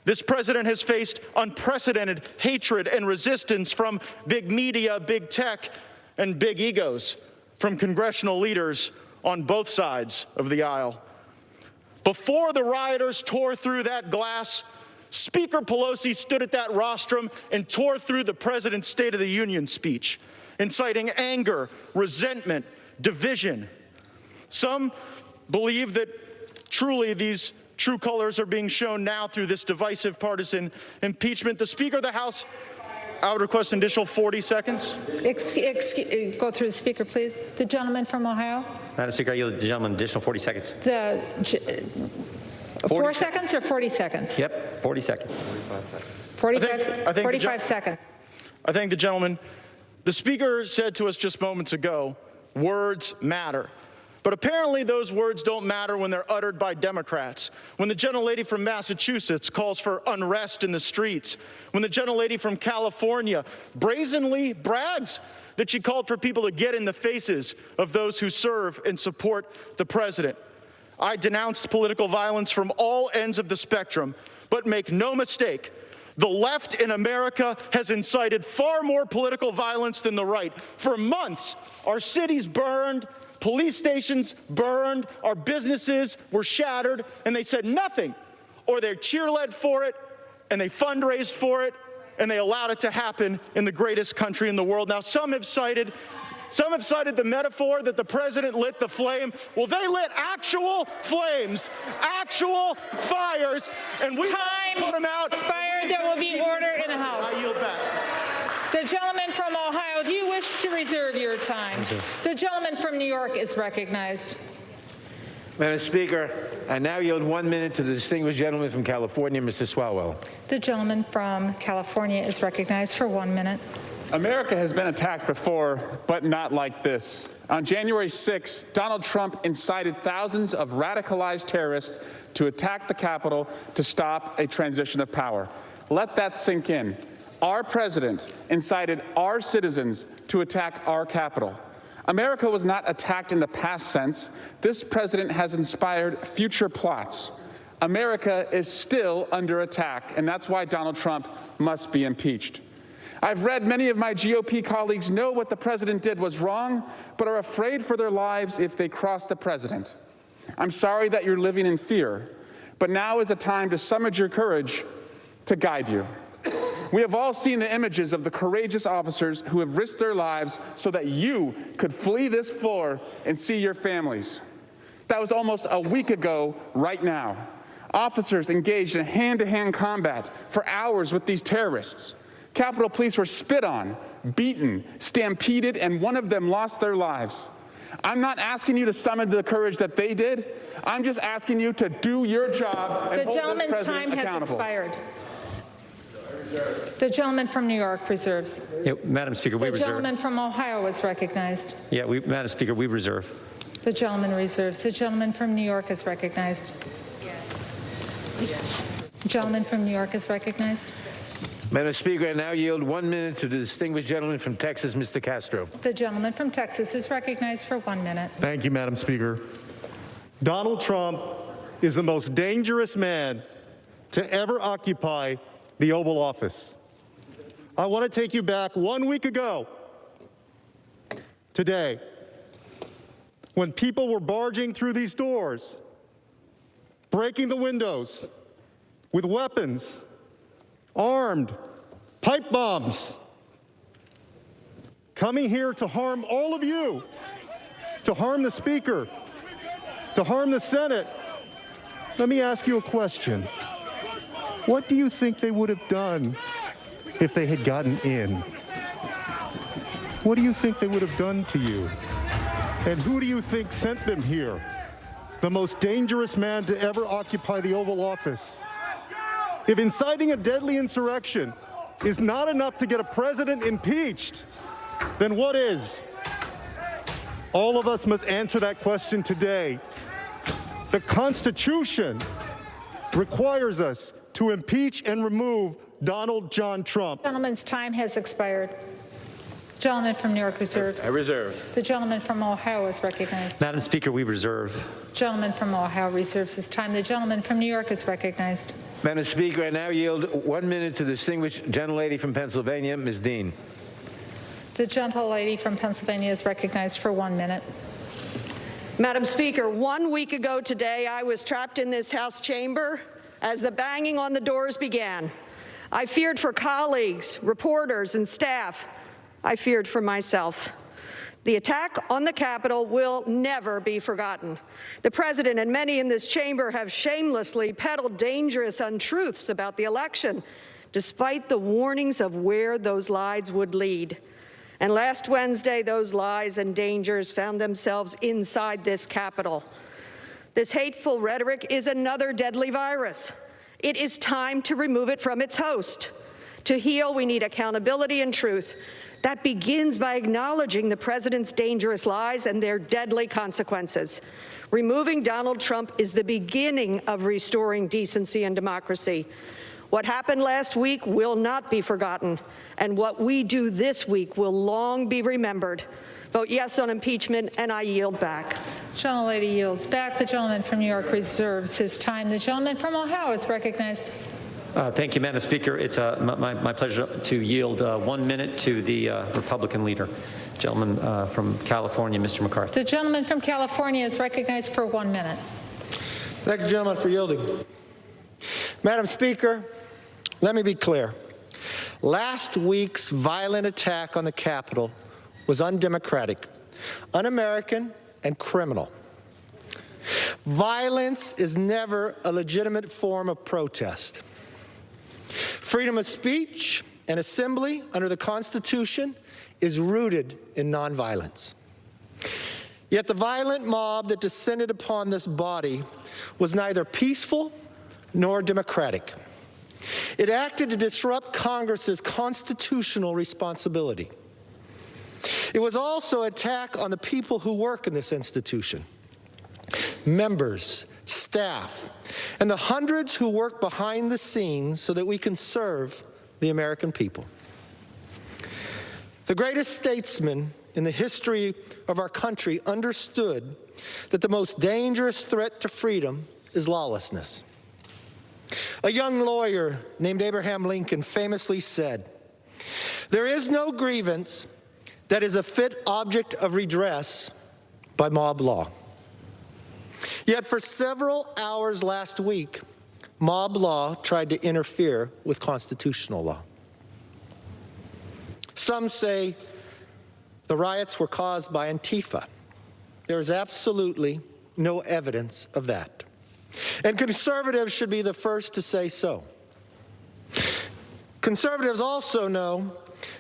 This president has faced unprecedented hatred and resistance from big media, big tech, and big egos, from congressional leaders on both sides of the aisle. Before the rioters tore through that glass, Speaker Pelosi stood at that rostrum and tore through the president's State of the Union speech, inciting anger, resentment, division. Some believe that truly these true colors are being shown now through this divisive partisan impeachment. The Speaker of the House, I would request an additional 40 seconds. Go through the speaker, please. The gentleman from Ohio. Madam Speaker, I yield the gentleman additional 40 seconds. 4 seconds or 40 seconds? Yep, 40 seconds. 45 seconds. I thank the gentleman. The Speaker said to us just moments ago, words matter. But apparently those words don't matter when they're uttered by Democrats. When the gentlelady from Massachusetts calls for unrest in the streets. When the gentlelady from California brazenly brags that she called for people to get in the faces of those who serve and support the president. I denounced political violence from all ends of the spectrum, but make no mistake, the left in America has incited far more political violence than the right. For months, our cities burned, police stations burned, our businesses were shattered, and they said nothing. Or they cheerled for it, and they fundraised for it, and they allowed it to happen in the greatest country in the world. Now, some have cited the metaphor that the president lit the flame. Well, they lit actual flames, actual fires, and we put them out. Expired. There will be order in the House. I yield back. The gentleman from Ohio, do you wish to reserve your time? The gentleman from New York is recognized. Madam Speaker, I now yield 1 minute to the distinguished gentleman from California, Mr. Swalwell. The gentleman from California is recognized for 1 minute. America has been attacked before, but not like this. On January 6, Donald Trump incited thousands of radicalized terrorists to attack the Capitol to stop a transition of power. Let that sink in. Our president incited our citizens to attack our Capitol. America was not attacked in the past sense. This president has inspired future plots. America is still under attack, and that's why Donald Trump must be impeached. I've read many of my GOP colleagues know what the president did was wrong, but are afraid for their lives if they cross the president. I'm sorry that you're living in fear, but now is a time to summon your courage to guide you. We have all seen the images of the courageous officers who have risked their lives so that you could flee this floor and see your families. That was almost a week ago right now. Officers engaged in hand-to-hand combat for hours with these terrorists. Capitol Police were spit on, beaten, stampeded, and one of them lost their lives. I'm not asking you to summon the courage that they did. I'm just asking you to do your job and hold this president accountable. The gentleman's time has expired. The gentleman from New York reserves. Yeah, Madam Speaker, we The reserve. gentleman from Ohio is recognized. Yeah, Madam Speaker, we reserve. The gentleman reserves. The gentleman from New York is recognized. The gentleman from New York is recognized. Madam Speaker, I now yield 1 minute to the distinguished gentleman from Texas, Mr. Castro. The gentleman from Texas is recognized for 1 minute. Thank you, Madam Speaker. Donald Trump is the most dangerous man to ever occupy the Oval Office. I want to take you back 1 week ago today, when people were barging through these doors, breaking the windows with weapons, armed, pipe bombs, coming here to harm all of you, to harm the Speaker, to harm the Senate. Let me ask you a question. What do you think they would have done if they had gotten in? What do you think they would have done to you? And who do you think sent them here? The most dangerous man to ever occupy the Oval Office. If inciting a deadly insurrection is not enough to get a president impeached, then what is? All of us must answer that question today. The Constitution requires us to impeach and remove Donald John Trump. Gentleman's time has expired. Gentleman from New York reserves. I reserve. The gentleman from Ohio is recognized. Madam Speaker, we reserve. Gentleman from Ohio reserves his time. The gentleman from New York is recognized. Madam Speaker, I now yield 1 minute to the distinguished gentlelady from Pennsylvania, Ms. Dean. The gentlelady from Pennsylvania is recognized for 1 minute. Madam Speaker, 1 week ago today, I was trapped in this House chamber as the banging on the doors began. I feared for colleagues, reporters, and staff. I feared for myself. The attack on the Capitol will never be forgotten. The President and many in this chamber have shamelessly peddled dangerous untruths about the election, despite the warnings of where those lies would lead. And last Wednesday, those lies and dangers found themselves inside this Capitol. This hateful rhetoric is another deadly virus. It is time to remove it from its host. To heal, we need accountability and truth. That begins by acknowledging the President's dangerous lies and their deadly consequences. Removing Donald Trump is the beginning of restoring decency and democracy. What happened last week will not be forgotten, and what we do this week will long be remembered. Vote yes on impeachment, and I yield back. Gentlelady yields back. The gentleman from New York reserves his time. The gentleman from Ohio is recognized. Thank you, Madam Speaker. It's my pleasure to yield 1 minute to the Republican leader, gentleman from California, Mr. McCarthy. The gentleman from California is recognized for 1 minute. Thank you, gentlemen, for yielding. Madam Speaker, let me be clear. Last week's violent attack on the Capitol was undemocratic, un-American, and criminal. Violence is never a legitimate form of protest. Freedom of speech and assembly under the Constitution is rooted in nonviolence. Yet the violent mob that descended upon this body was neither peaceful nor democratic. It acted to disrupt Congress's constitutional responsibility. It was also an attack on the people who work in this institution, members, staff, and the hundreds who work behind the scenes so that we can serve the American people. The greatest statesman in the history of our country understood that the most dangerous threat to freedom is lawlessness. A young lawyer named Abraham Lincoln famously said, "There is no grievance that is a fit object of redress by mob law." Yet for several hours last week, mob law tried to interfere with constitutional law. Some say the riots were caused by Antifa. There is absolutely no evidence of that. And conservatives should be the first to say so. Conservatives also know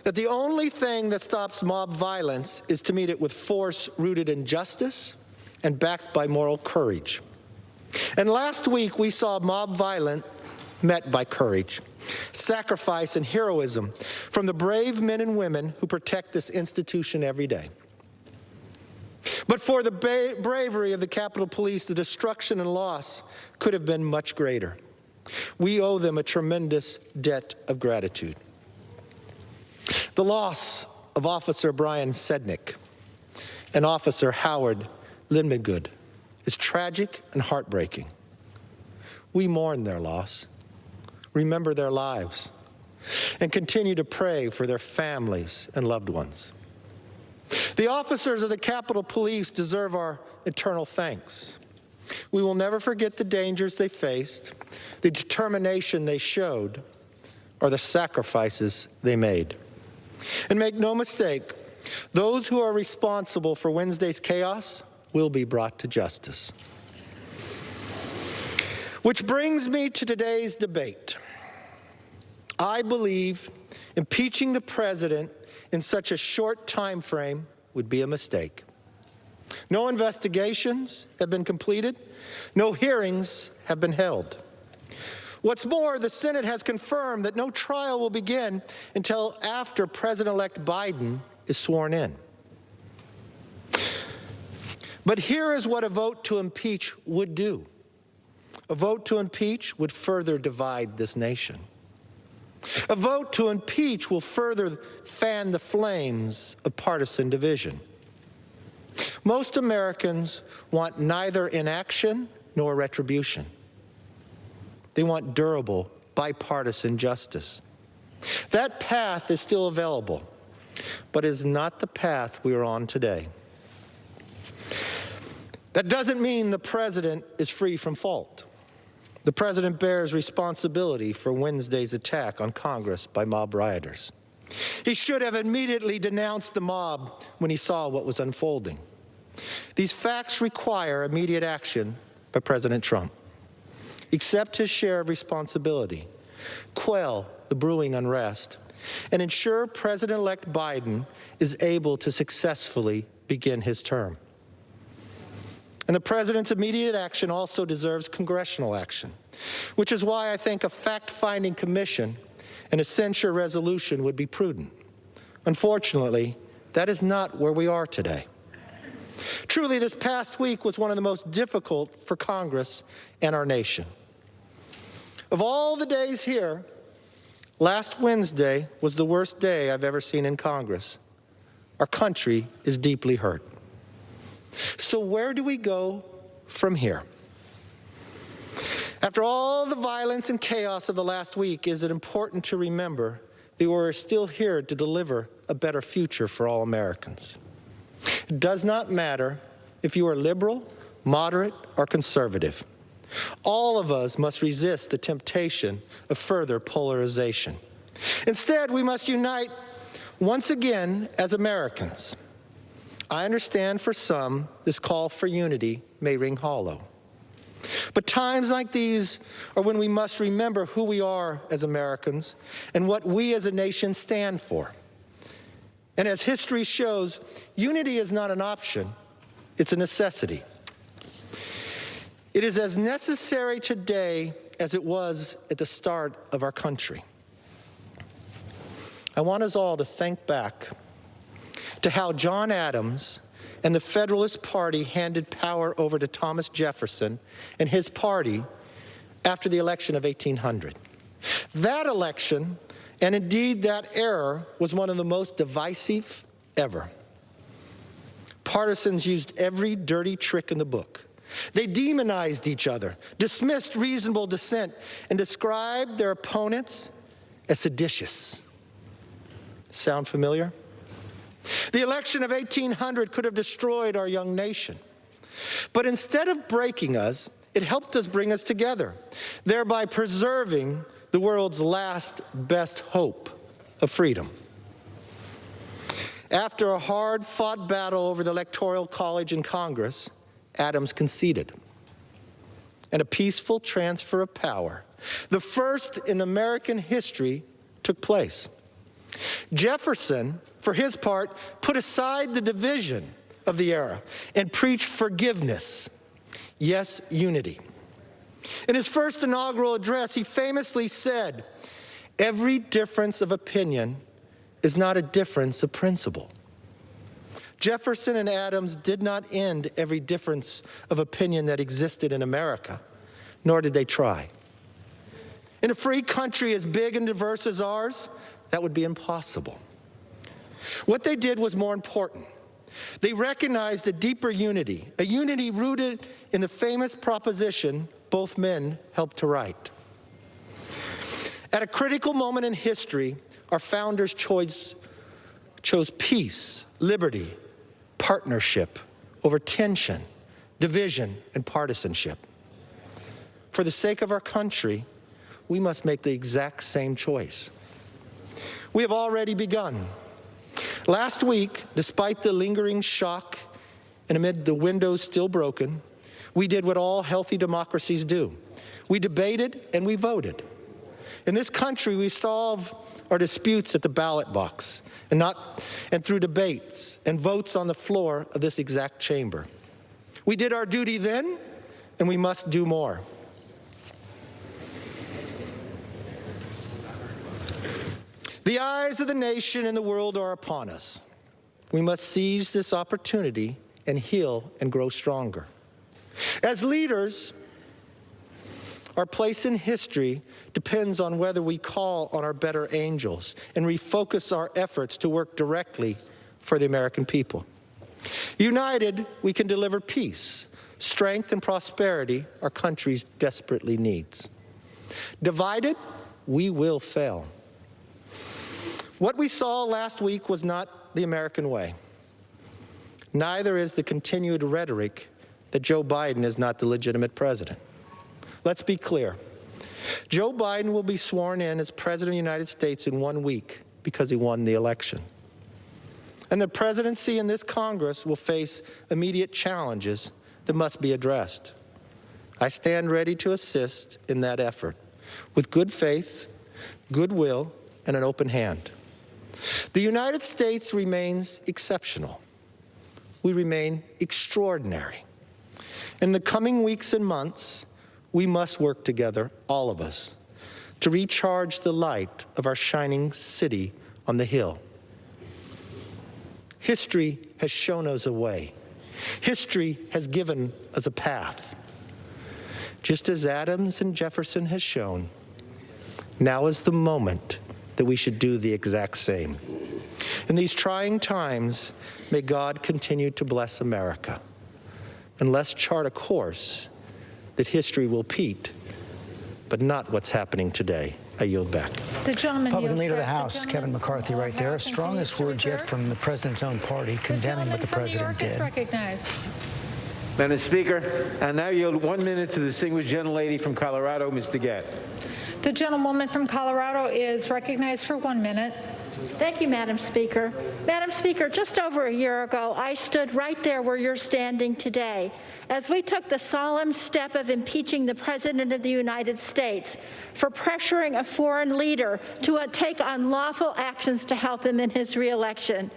that the only thing that stops mob violence is to meet it with force rooted in justice and backed by moral courage. And last week we saw mob violence met by courage, sacrifice, and heroism from the brave men and women who protect this institution every day. But for the bravery of the Capitol Police, the destruction and loss could have been much greater. We owe them a tremendous debt of gratitude. The loss of Officer Brian Sednick and Officer Howard Lindmagood is tragic and heartbreaking. We mourn their loss, remember their lives, and continue to pray for their families and loved ones. The officers of the Capitol Police deserve our eternal thanks. We will never forget the dangers they faced, the determination they showed, or the sacrifices they made. And make no mistake, those who are responsible for Wednesday's chaos will be brought to justice. Which brings me to today's debate. I believe impeaching the president in such a short time frame would be a mistake. No investigations have been completed. No hearings have been held. What's more, the Senate has confirmed that no trial will begin until after President-elect Biden is sworn in. But here is what a vote to impeach would do. A vote to impeach would further divide this nation. A vote to impeach will further fan the flames of partisan division. Most Americans want neither inaction nor retribution. They want durable, bipartisan justice. That path is still available, but is not the path we are on today. That doesn't mean the president is free from fault. The president bears responsibility for Wednesday's attack on Congress by mob rioters. He should have immediately denounced the mob when he saw what was unfolding. These facts require immediate action by President Trump. Accept his share of responsibility, quell the brewing unrest, and ensure President-elect Biden is able to successfully begin his term. And the president's immediate action also deserves congressional action, which is why I think a fact-finding commission and a censure resolution would be prudent. Unfortunately, that is not where we are today. Truly, this past week was one of the most difficult for Congress and our nation. Of all the days here, last Wednesday was the worst day I've ever seen in Congress. Our country is deeply hurt. So where do we go from here? After all the violence and chaos of the last week, is it important to remember that we're still here to deliver a better future for all Americans. It does not matter if you are liberal, moderate, or conservative. All of us must resist the temptation of further polarization. Instead, we must unite once again as Americans. I understand for some, this call for unity may ring hollow. But times like these are when we must remember who we are as Americans and what we as a nation stand for. And as history shows, unity is not an option, it's a necessity. It is as necessary today as it was at the start of our country. I want us all to think back to how John Adams and the Federalist Party handed power over to Thomas Jefferson and his party after the election of 1800. That election, and indeed that era, was one of the most divisive ever. Partisans used every dirty trick in the book. They demonized each other, dismissed reasonable dissent, and described their opponents as seditious. Sound familiar? The election of 1800 could have destroyed our young nation. But instead of breaking us, it helped us bring us together, thereby preserving the world's last best hope of freedom. After a hard-fought battle over the Electoral College in Congress, Adams conceded. And a peaceful transfer of power, the first in American history, took place. Jefferson, for his part, put aside the division of the era and preached forgiveness, yes, unity. In his first inaugural address, he famously said, "Every difference of opinion is not a difference of principle." Jefferson and Adams did not end every difference of opinion that existed in America, nor did they try. In a free country as big and diverse as ours, that would be impossible. What they did was more important. They recognized a deeper unity, a unity rooted in the famous proposition both men helped to write. At a critical moment in history, our founders chose peace, liberty, partnership over tension, division, and partisanship. For the sake of our country, we must make the exact same choice. We have already begun. Last week, despite the lingering shock and amid the windows still broken, we did what all healthy democracies do. We debated and we voted. In this country, we solve our disputes at the ballot box and through debates and votes on the floor of this exact chamber. We did our duty then, and we must do more. The eyes of the nation and the world are upon us. We must seize this opportunity and heal and grow stronger. As leaders, our place in history depends on whether we call on our better angels and refocus our efforts to work directly for the American people. United, we can deliver peace, strength, and prosperity our country desperately needs. Divided, we will fail. What we saw last week was not the American way. Neither is the continued rhetoric that Joe Biden is not the legitimate president. Let's be clear. Joe Biden will be sworn in as President of the United States in 1 week because he won the election. And the presidency and this Congress will face immediate challenges that must be addressed. I stand ready to assist in that effort with good faith, goodwill, and an open hand. The United States remains exceptional. We remain extraordinary. In the coming weeks and months, we must work together, all of us, to recharge the light of our shining city on the hill. History has shown us a way. History has given us a path. Just as Adams and Jefferson has shown, now is the moment that we should do the exact same. In these trying times, may God continue to bless America. And let's chart a course that history will repeat, but not what's happening today. I yield back. The gentleman Republican yields Leader of the back. House, Kevin McCarthy, right there. Strongest words yet from the president's own party, condemning what the president did. Recognized. Madam Speaker, I now yield 1 minute to the distinguished gentlelady from Colorado, Ms. DeGette. The gentlewoman from Colorado is recognized for 1 minute. Thank you, Madam Speaker. Madam Speaker, just over a year ago, I stood right there where you're standing today as we took the solemn step of impeaching the President of the United States for pressuring a foreign leader to take unlawful actions to help him in his reelection.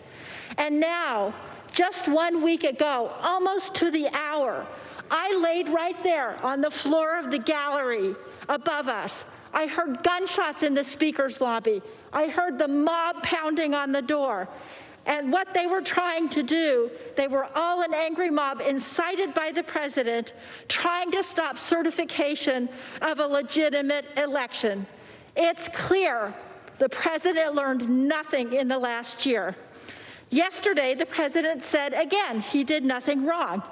And now, just 1 week ago, almost to the hour, I laid right there on the floor of the gallery above us. I heard gunshots in the Speaker's lobby. I heard the mob pounding on the door. And what they were trying to do, they were all an angry mob incited by the president, trying to stop certification of a legitimate election. It's clear the president learned nothing in the last year. Yesterday, the president said again he did nothing wrong.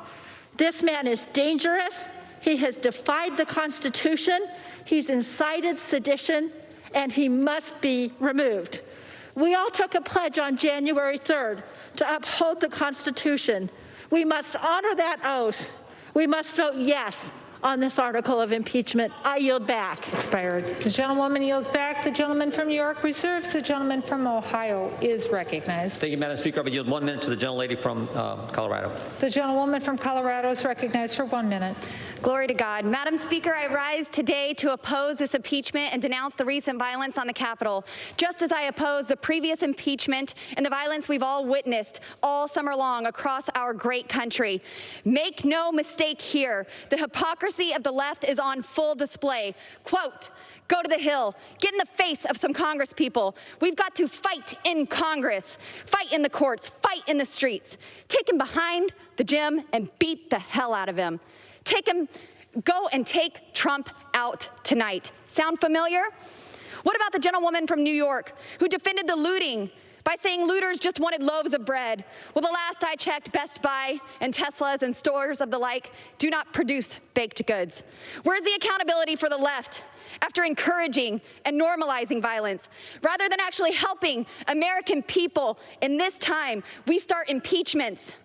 This man is dangerous. He has defied the Constitution. He's incited sedition, and he must be removed. We all took a pledge on January 3rd to uphold the Constitution. We must honor that oath. We must vote yes on this article of impeachment. I yield back. Expired. The gentlewoman yields back. The gentleman from New York reserves. The gentleman from Ohio is recognized. Thank you, Madam Speaker. I would yield 1 minute to the gentlelady from Colorado. The gentlewoman from Colorado is recognized for 1 minute. Glory to God. Madam Speaker, I rise today to oppose this impeachment and denounce the recent violence on the Capitol, just as I oppose the previous impeachment and the violence we've all witnessed all summer long across our great country. Make no mistake here, the hypocrisy of the left is on full display. Quote, go to the Hill, get in the face of some Congress people. We've got to fight in Congress, fight in the courts, fight in the streets. Take him behind the gym and beat the hell out of him. Go and take Trump out tonight. Sound familiar? What about the gentlewoman from New York who defended the looting by saying looters just wanted loaves of bread? Well, the last I checked, Best Buy and Teslas and stores of the like do not produce baked goods. Where's the accountability for the left after encouraging and normalizing violence? Rather than actually helping American people in this time, we start impeachments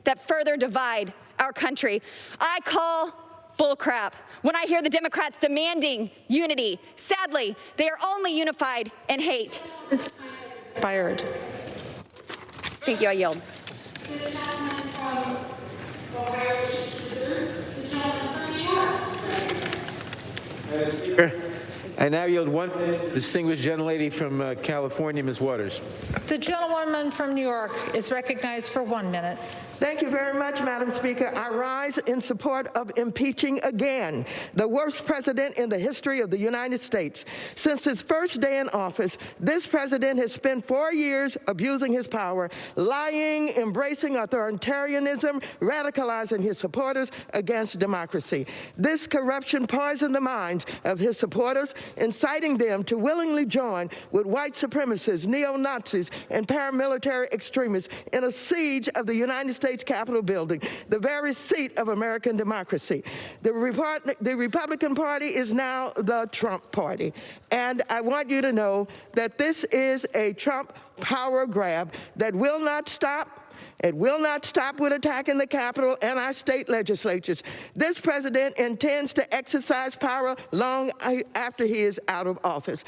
that further divide our country. I call bullcrap when I hear the Democrats demanding unity. Sadly, they are only unified in hate. Expired. Thank you. I yield. Madam Speaker, I now yield 1 minute. Distinguished gentlelady from California, Ms. Waters. The gentlewoman from New York is recognized for 1 minute. Thank you very much, Madam Speaker. I rise in support of impeaching again the worst president in the history of the United States. Since his first day in office, this president has spent 4 years abusing his power, lying, embracing authoritarianism, radicalizing his supporters against democracy. This corruption poisoned the minds of his supporters, inciting them to willingly join with white supremacists, neo-Nazis, and paramilitary extremists in a siege of the United States Capitol building, the very seat of American democracy. The Republican Party is now the Trump Party. And I want you to know that this is a Trump power grab that will not stop. It will not stop with attacking the Capitol and our state legislatures. This president intends to exercise power long after he is out of office.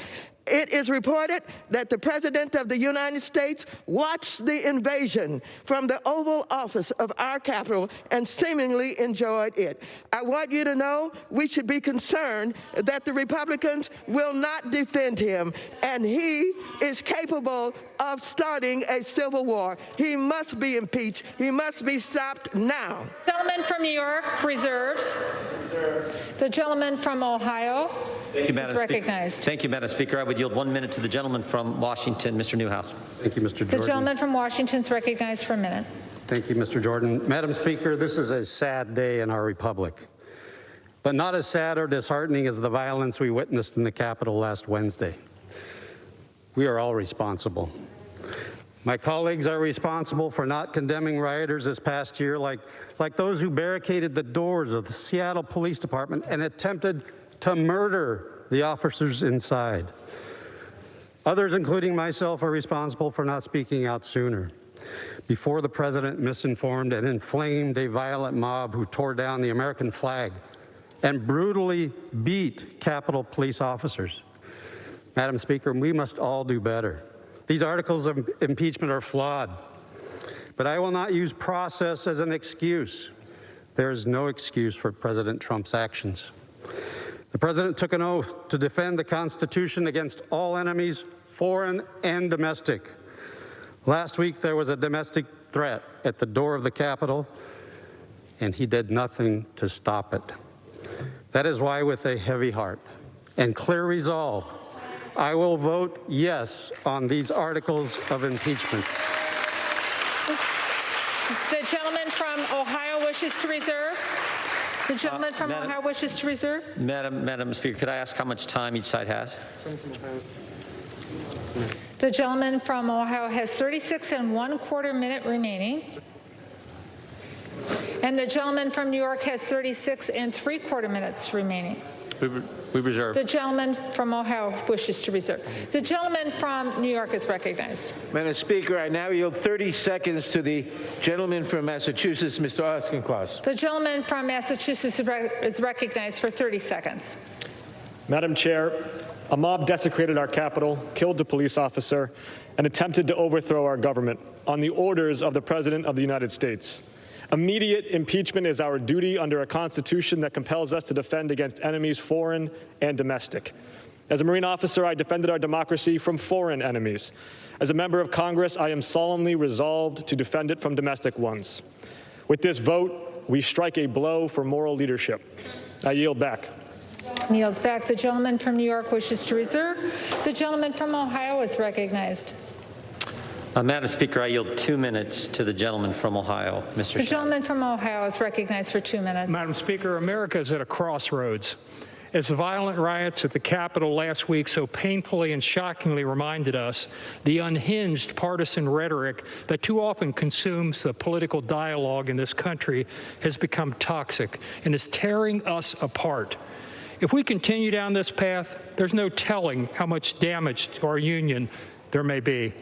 It is reported that the President of the United States watched the invasion from the Oval Office of our Capitol and seemingly enjoyed it. I want you to know we should be concerned that the Republicans will not defend him, and he is capable of starting a civil war. He must be impeached. He must be stopped now. The gentleman from New York reserves. The gentleman from Ohio is recognized. Thank you, Madam Speaker. I would yield 1 minute to the gentleman from Washington, Mr. Newhouse. Thank you, Mr. Jordan. The gentleman from Washington is recognized for a minute. Thank you, Mr. Jordan. Madam Speaker, this is a sad day in our republic, but not as sad or disheartening as the violence we witnessed in the Capitol last Wednesday. We are all responsible. My colleagues are responsible for not condemning rioters this past year, like those who barricaded the doors of the Seattle Police Department and attempted to murder the officers inside. Others, including myself, are responsible for not speaking out sooner, before the president misinformed and inflamed a violent mob who tore down the American flag and brutally beat Capitol Police officers. Madam Speaker, we must all do better. These articles of impeachment are flawed, but I will not use process as an excuse. There is no excuse for President Trump's actions. The president took an oath to defend the Constitution against all enemies, foreign and domestic. Last week, there was a domestic threat at the door of the Capitol, and he did nothing to stop it. That is why, with a heavy heart and clear resolve, I will vote yes on these articles of impeachment. The gentleman from Ohio wishes to reserve. The gentleman from Ohio wishes to reserve. Madam Speaker, could I ask how much time each side has? The gentleman from Ohio has 36 1/4 minute remaining. And the gentleman from New York has 36 3/4 minutes remaining. We reserve. The gentleman from Ohio wishes to reserve. The gentleman from New York is recognized. Madam Speaker, I now yield 30 seconds to the gentleman from Massachusetts, Mr. Auchincloss. The gentleman from Massachusetts is recognized for 30 seconds. Madam Chair, a mob desecrated our Capitol, killed a police officer, and attempted to overthrow our government on the orders of the President of the United States. Immediate impeachment is our duty under a Constitution that compels us to defend against enemies, foreign and domestic. As a Marine officer, I defended our democracy from foreign enemies. As a member of Congress, I am solemnly resolved to defend it from domestic ones. With this vote, we strike a blow for moral leadership. I yield back. Yields back. The gentleman from New York wishes to reserve. The gentleman from Ohio is recognized. Madam Speaker, I yield 2 minutes to the gentleman from Ohio, Mr. The gentleman from Ohio is recognized for 2 minutes. Madam Speaker, America is at a crossroads. As the violent riots at the Capitol last week so painfully and shockingly reminded us, the unhinged partisan rhetoric that too often consumes the political dialogue in this country has become toxic and is tearing us apart. If we continue down this path, there's no telling how much damage to our union there may be.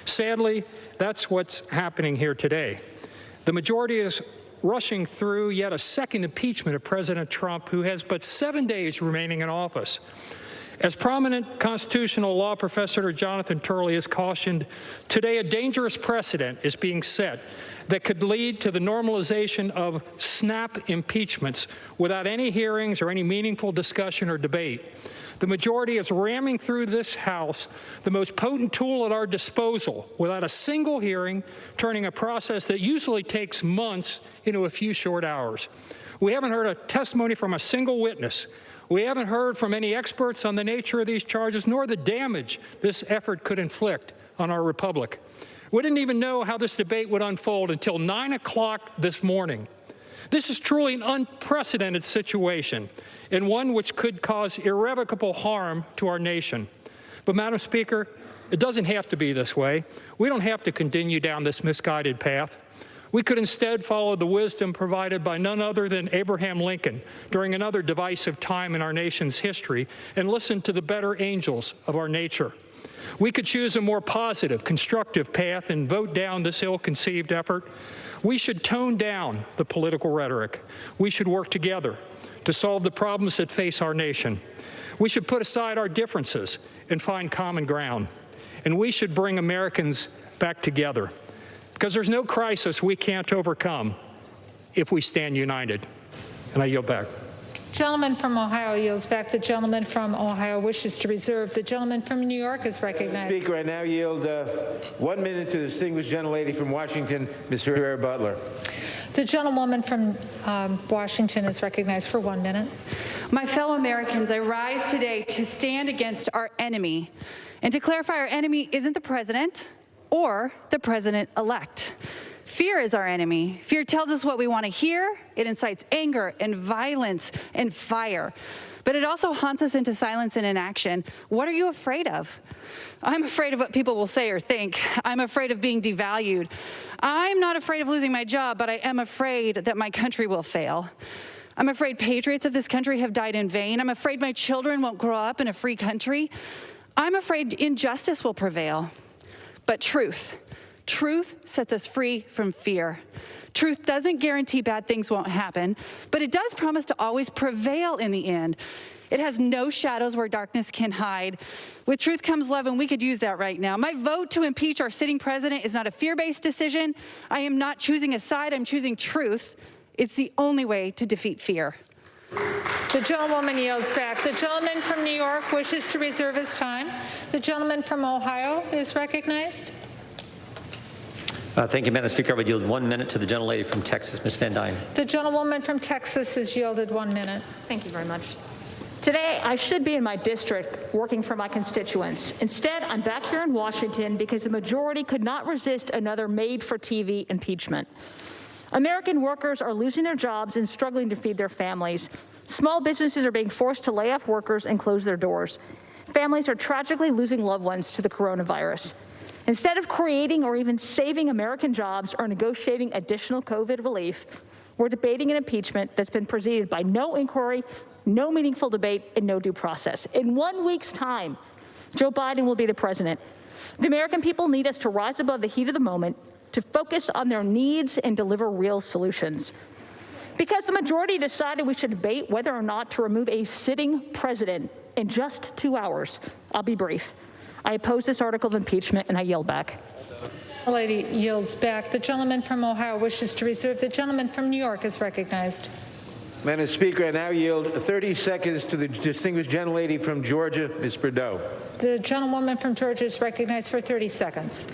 Sadly, that's what's happening here today. The majority is rushing through yet a second impeachment of President Trump, who has but 7 days remaining in office. As prominent constitutional law professor Jonathan Turley has cautioned, today a dangerous precedent is being set that could lead to the normalization of snap impeachments without any hearings or any meaningful discussion or debate. The majority is ramming through this House the most potent tool at our disposal without a single hearing, turning a process that usually takes months into a few short hours. We haven't heard a testimony from a single witness. We haven't heard from any experts on the nature of these charges, nor the damage this effort could inflict on our republic. We didn't even know how this debate would unfold until 9 o'clock this morning. This is truly an unprecedented situation, and one which could cause irrevocable harm to our nation. But, Madam Speaker, it doesn't have to be this way. We don't have to continue down this misguided path. We could instead follow the wisdom provided by none other than Abraham Lincoln during another divisive time in our nation's history and listen to the better angels of our nature. We could choose a more positive, constructive path and vote down this ill-conceived effort. We should tone down the political rhetoric. We should work together to solve the problems that face our nation. We should put aside our differences and find common ground. And we should bring Americans back together, because there's no crisis we can't overcome if we stand united. And I yield back. Gentleman from Ohio yields back. The gentleman from Ohio wishes to reserve. The gentleman from New York is recognized. Speaker, I now yield 1 minute to the distinguished gentlelady from Washington, Ms. Herrera Butler. The gentlewoman from Washington is recognized for 1 minute. My fellow Americans, I rise today to stand against our enemy and to clarify our enemy isn't the president or the president-elect. Fear is our enemy. Fear tells us what we want to hear. It incites anger and violence and fire. But it also haunts us into silence and inaction. What are you afraid of? I'm afraid of what people will say or think. I'm afraid of being devalued. I'm not afraid of losing my job, but I am afraid that my country will fail. I'm afraid patriots of this country have died in vain. I'm afraid my children won't grow up in a free country. I'm afraid injustice will prevail. But truth sets us free from fear. Truth doesn't guarantee bad things won't happen, but it does promise to always prevail in the end. It has no shadows where darkness can hide. With truth comes love, and we could use that right now. My vote to impeach our sitting president is not a fear-based decision. I am not choosing a side, I'm choosing truth. It's the only way to defeat fear. The gentlewoman yields back. The gentleman from New York wishes to reserve his time. The gentleman from Ohio is recognized. Thank you, Madam Speaker. I would yield 1 minute to the gentlelady from Texas, Ms. Van Dyne. The gentlewoman from Texas is yielded 1 minute. Thank you very much. Today, I should be in my district working for my constituents. Instead, I'm back here in Washington because the majority could not resist another made-for-TV impeachment. American workers are losing their jobs and struggling to feed their families. Small businesses are being forced to lay off workers and close their doors. Families are tragically losing loved ones to the coronavirus. Instead of creating or even saving American jobs or negotiating additional COVID relief, we're debating an impeachment that's been preceded by no inquiry, no meaningful debate, and no due process. In 1 week's time, Joe Biden will be the president. The American people need us to rise above the heat of the moment, to focus on their needs and deliver real solutions. Because the majority decided we should debate whether or not to remove a sitting president in just 2 hours, I'll be brief. I oppose this article of impeachment, and I yield back. The lady yields back. The gentleman from Ohio wishes to reserve. The gentleman from New York is recognized. Madam Speaker, I now yield 30 seconds to the distinguished gentlelady from Georgia, Ms. Prideaux. The gentlewoman from Georgia is recognized for 30 seconds.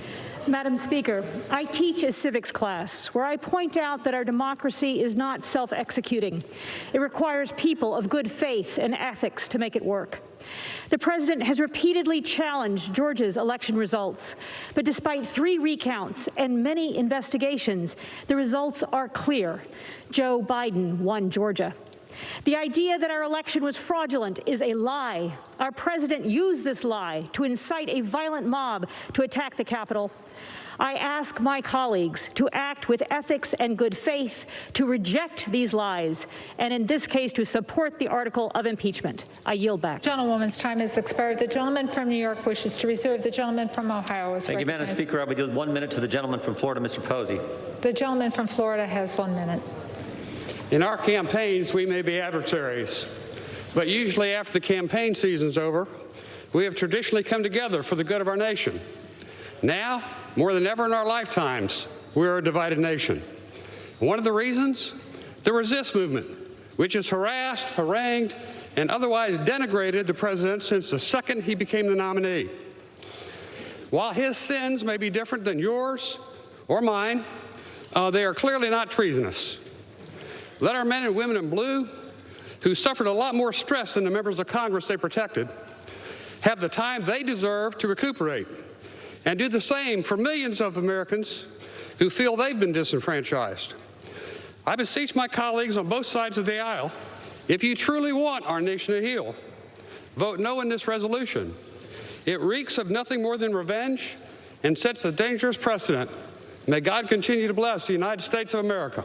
Madam Speaker, I teach a civics class where I point out that our democracy is not self-executing. It requires people of good faith and ethics to make it work. The president has repeatedly challenged Georgia's election results, but despite 3 recounts and many investigations, the results are clear. Joe Biden won Georgia. The idea that our election was fraudulent is a lie. Our president used this lie to incite a violent mob to attack the Capitol. I ask my colleagues to act with ethics and good faith, to reject these lies, and in this case, to support the article of impeachment. I yield back. Gentlewoman's time has expired. The gentleman from New York wishes to reserve. The gentleman from Ohio is Thank you, Madam Speaker. I would yield 1 minute to the gentleman from Florida, Mr. Posey. The gentleman from Florida has 1 minute. In our campaigns, we may be adversaries, but usually after the campaign season's over, we have traditionally come together for the good of our nation. Now, more than ever in our lifetimes, we are a divided nation. One of the reasons? The resist movement, which is harassed, harangued, and otherwise denigrated the president since the second he became the nominee. While his sins may be different than yours or mine, they are clearly not treasonous. Let our men and women in blue, who suffered a lot more stress than the members of Congress they protected, have the time they deserve to recuperate, and do the same for millions of Americans who feel they've been disenfranchised. I beseech my colleagues on both sides of the aisle, if you truly want our nation to heal, vote no in this resolution. It reeks of nothing more than revenge and sets a dangerous precedent. May God continue to bless the United States of America.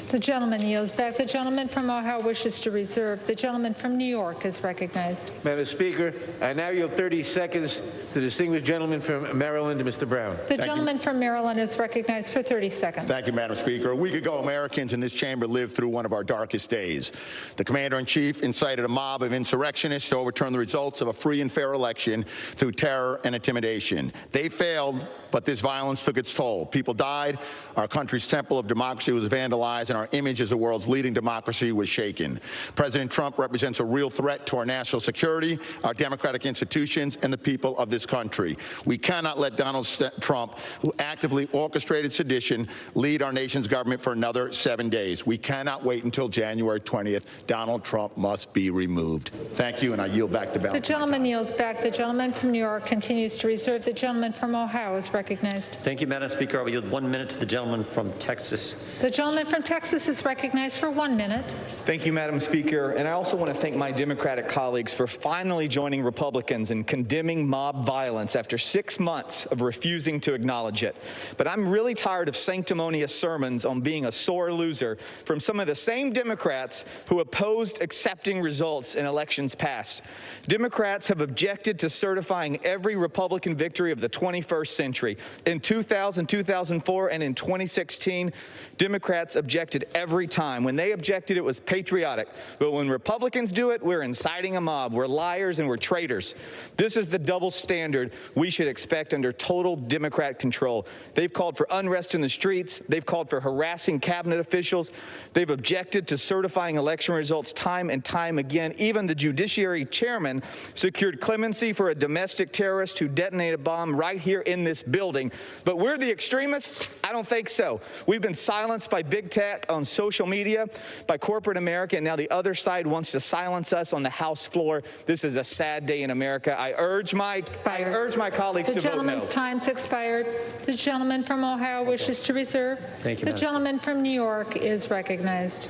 The gentleman yields back. The gentleman from Ohio wishes to reserve. The gentleman from New York is recognized. Madam Speaker, I now yield 30 seconds to the distinguished gentleman from Maryland, Mr. Brown. The gentleman from Maryland is recognized for 30 seconds. Thank you, Madam Speaker. A week ago, Americans in this chamber lived through one of our darkest days. The commander-in-chief incited a mob of insurrectionists to overturn the results of a free and fair election through terror and intimidation. They failed, but this violence took its toll. People died, our country's temple of democracy was vandalized, and our image as the world's leading democracy was shaken. President Trump represents a real threat to our national security, our democratic institutions, and the people of this country. We cannot let Donald Trump, who actively orchestrated sedition, lead our nation's government for another 7 days. We cannot wait until January 20th. Donald Trump must be removed. Thank you, and I yield back the balance. The gentleman yields back. The gentleman from New York continues to reserve. The gentleman from Ohio is recognized. Thank you, Madam Speaker. I will yield 1 minute to the gentleman from Texas. The gentleman from Texas is recognized for 1 minute. Thank you, Madam Speaker. And I also want to thank my Democratic colleagues for finally joining Republicans in condemning mob violence after 6 months of refusing to acknowledge it. But I'm really tired of sanctimonious sermons on being a sore loser from some of the same Democrats who opposed accepting results in elections past. Democrats have objected to certifying every Republican victory of the 21st century. In 2000, 2004, and in 2016, Democrats objected every time. When they objected, it was patriotic. But when Republicans do it, we're inciting a mob. We're liars and we're traitors. This is the double standard we should expect under total Democrat control. They've called for unrest in the streets. They've called for harassing cabinet officials. They've objected to certifying election results time and time again. Even the Judiciary Chairman secured clemency for a domestic terrorist who detonated a bomb right here in this building. But we're the extremists? I don't think so. We've been silenced by big tech on social media, by corporate America, and now the other side wants to silence us on the House floor. This is a sad day in America. I urge my colleagues to vote no. The gentleman's time's expired. The gentleman from Ohio wishes to reserve. Thank you, The Madam. gentleman from New York is recognized.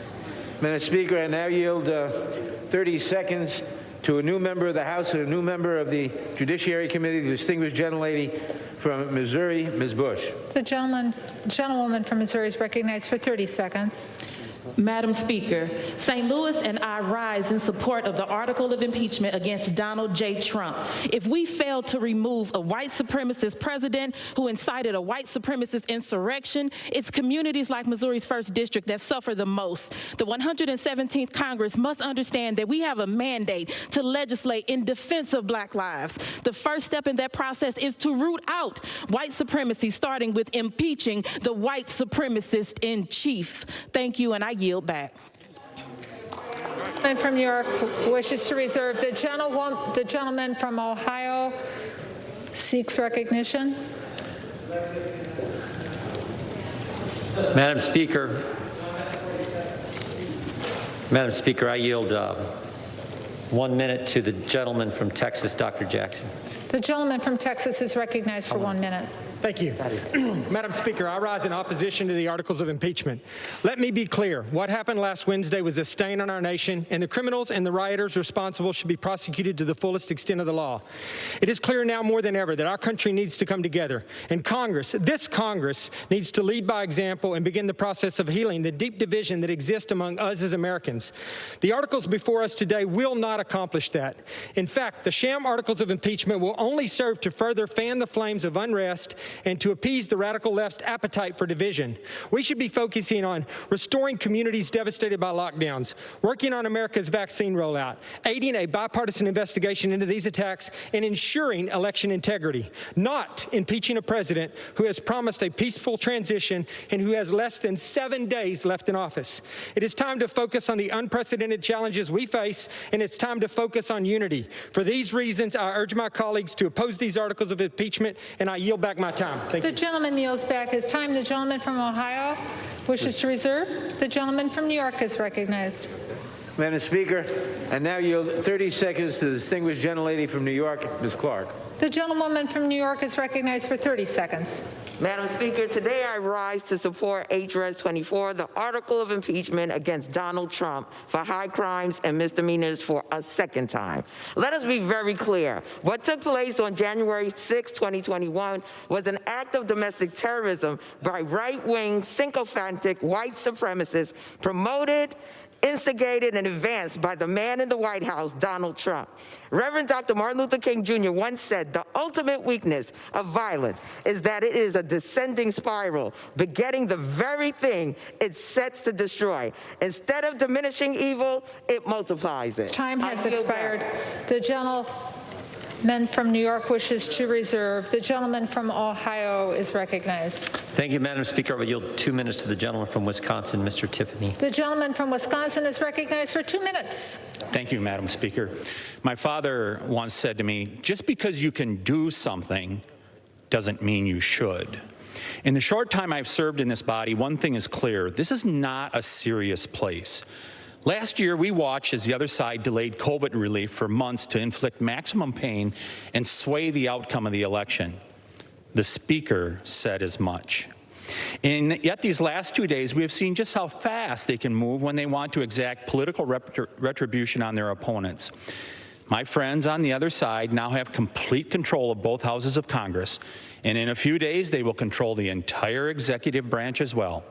Madam Speaker, I now yield 30 seconds to a new member of the House and a new member of the Judiciary Committee, the distinguished gentlelady from Missouri, Ms. Bush. The gentlewoman from Missouri is recognized for 30 seconds. Madam Speaker, St. Louis and I rise in support of the article of impeachment against Donald J. Trump. If we fail to remove a white supremacist president who incited a white supremacist insurrection, it's communities like Missouri's 1st District that suffer the most. The 117th Congress must understand that we have a mandate to legislate in defense of Black lives. The first step in that process is to root out white supremacy, starting with impeaching the white supremacist in chief. Thank you, and I yield back. And from New York wishes to reserve. The gentleman from Ohio seeks recognition. Madam Speaker, I yield 1 minute to the gentleman from Texas, Dr. Jackson. The gentleman from Texas is recognized for 1 minute. Thank you. Madam Speaker, I rise in opposition to the articles of impeachment. Let me be clear. What happened last Wednesday was a stain on our nation, and the criminals and the rioters responsible should be prosecuted to the fullest extent of the law. It is clear now more than ever that our country needs to come together, and this Congress, needs to lead by example and begin the process of healing the deep division that exists among us as Americans. The articles before us today will not accomplish that. In fact, the sham articles of impeachment will only serve to further fan the flames of unrest and to appease the radical left's appetite for division. We should be focusing on restoring communities devastated by lockdowns, working on America's vaccine rollout, aiding a bipartisan investigation into these attacks, and ensuring election integrity, not impeaching a president who has promised a peaceful transition and who has less than 7 days left in office. It is time to focus on the unprecedented challenges we face, and it's time to focus on unity. For these reasons, I urge my colleagues to oppose these articles of impeachment, and I yield back my time. Thank you. The gentleman yields back his time. The gentleman from Ohio wishes to reserve. The gentleman from New York is recognized. Madam Speaker, I now yield 30 seconds to the distinguished gentlelady from New York, Ms. Clark. The gentlewoman from New York is recognized for 30 seconds. Madam Speaker, today I rise to support H.R.S. 24, the article of impeachment against Donald Trump for high crimes and misdemeanors for a second time. Let us be very clear. What took place on January 6, 2021 was an act of domestic terrorism by right-wing, sycophantic white supremacists promoted, instigated, and advanced by the man in the White House, Donald Trump. Reverend Dr. Martin Luther King Jr. once said, the ultimate weakness of violence is that it is a descending spiral, begetting the very thing it sets to destroy. Instead of diminishing evil, it multiplies it. Time has expired. The gentleman from New York wishes to reserve. The gentleman from Ohio is recognized. Thank you, Madam Speaker. I will yield 2 minutes to the gentleman from Wisconsin, Mr. Tiffany. The gentleman from Wisconsin is recognized for 2 minutes. Thank you, Madam Speaker. My father once said to me, just because you can do something doesn't mean you should. In the short time I've served in this body, one thing is clear. This is not a serious place. Last year, we watched as the other side delayed COVID relief for months to inflict maximum pain and sway the outcome of the election. The Speaker said as much. And yet these last 2 days, we have seen just how fast they can move when they want to exact political retribution on their opponents. My friends on the other side now have complete control of both houses of Congress, and in a few days, they will control the entire executive branch as well.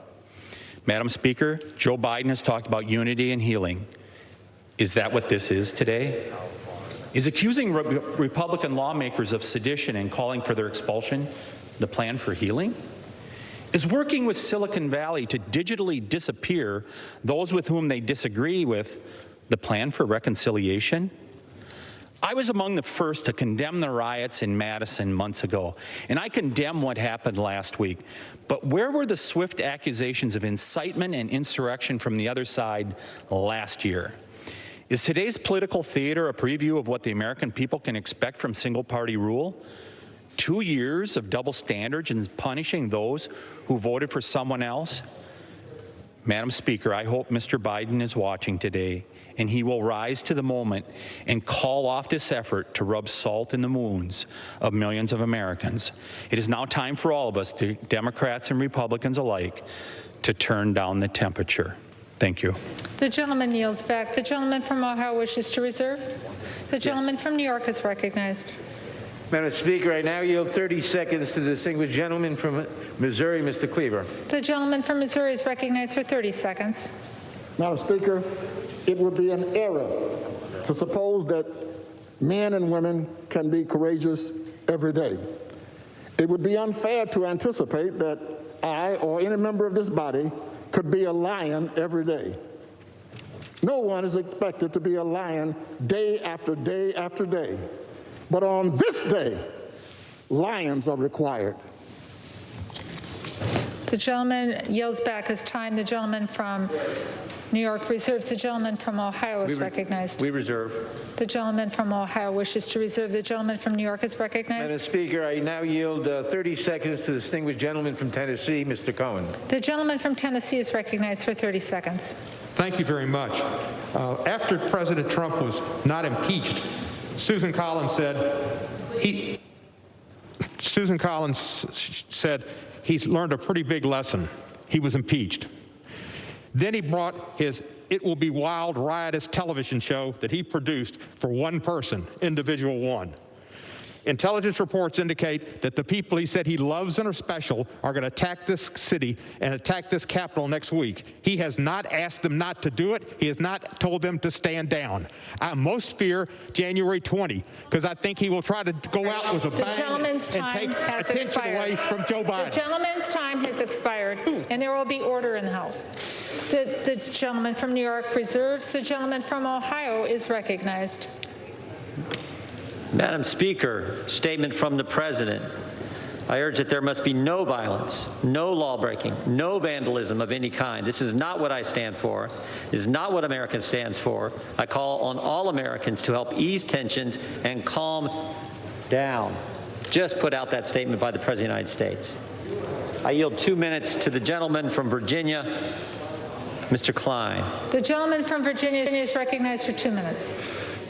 Madam Speaker, Joe Biden has talked about unity and healing. Is that what this is today? Is accusing Republican lawmakers of sedition and calling for their expulsion the plan for healing? Is working with Silicon Valley to digitally disappear those with whom they disagree with the plan for reconciliation? I was among the first to condemn the riots in Madison months ago, and I condemn what happened last week. But where were the swift accusations of incitement and insurrection from the other side last year? Is today's political theater a preview of what the American people can expect from single-party rule? 2 years of double standards and punishing those who voted for someone else? Madam Speaker, I hope Mr. Biden is watching today, and he will rise to the moment and call off this effort to rub salt in the wounds of millions of Americans. It is now time for all of us, Democrats and Republicans alike, to turn down the temperature. Thank you. The gentleman yields back. The gentleman from Ohio wishes to reserve. The gentleman from New York is recognized. Madam Speaker, I now yield 30 seconds to the distinguished gentleman from Missouri, Mr. Cleaver. The gentleman from Missouri is recognized for 30 seconds. Madam Speaker, it would be an error to suppose that men and women can be courageous every day. It would be unfair to anticipate that I or any member of this body could be a lion every day. No one is expected to be a lion day after day after day. But on this day, lions are required. The gentleman yields back his time. The gentleman from New York reserves. The gentleman from Ohio is recognized. We reserve. The gentleman from Ohio wishes to reserve. The gentleman from New York is recognized. Madam Speaker, I now yield 30 seconds to the distinguished gentleman from Tennessee, Mr. Cohen. The gentleman from Tennessee is recognized for 30 seconds. Thank you very much. After President Trump was not impeached, Susan Collins said he's learned a pretty big lesson. He was impeached. Then he brought his It Will Be Wild, riotous television show that he produced for one person, individual one. Intelligence reports indicate that the people he said he loves and are special are going to attack this city and attack this Capitol next week. He has not asked them not to do it. He has not told them to stand down. I most fear January 20, because I think he will try to go out with a bang and take attention away from Joe Biden. The gentleman's time has expired, and there will be order in the House. The gentleman from New York reserves. The gentleman from Ohio is recognized. Madam Speaker, statement from the President. I urge that there must be no violence, no lawbreaking, no vandalism of any kind. This is not what I stand for. This is not what America stands for. I call on all Americans to help ease tensions and calm down. Just put out that statement by the President of the United States. I yield 2 minutes to the gentleman from Virginia, Mr. Klein. The gentleman from Virginia is recognized for 2 minutes.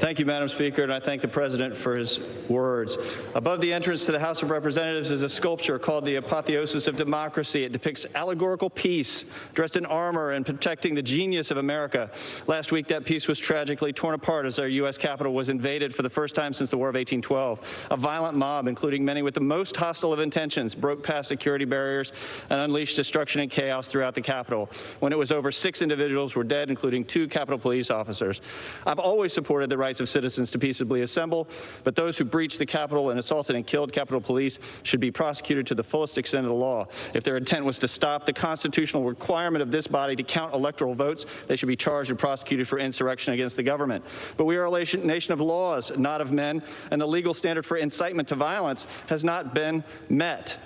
Thank you, Madam Speaker, and I thank the President for his words. Above the entrance to the House of Representatives is a sculpture called the Apotheosis of Democracy. It depicts allegorical peace, dressed in armor and protecting the genius of America. Last week, that peace was tragically torn apart as our U.S. Capitol was invaded for the first time since the War of 1812. A violent mob, including many with the most hostile of intentions, broke past security barriers and unleashed destruction and chaos throughout the Capitol. When it was over, 6 individuals were dead, including 2 Capitol Police officers. I've always supported the rights of citizens to peaceably assemble, but those who breached the Capitol and assaulted and killed Capitol Police should be prosecuted to the fullest extent of the law. If their intent was to stop the constitutional requirement of this body to count electoral votes, they should be charged and prosecuted for insurrection against the government. But we are a nation of laws, not of men, and the legal standard for incitement to violence has not been met.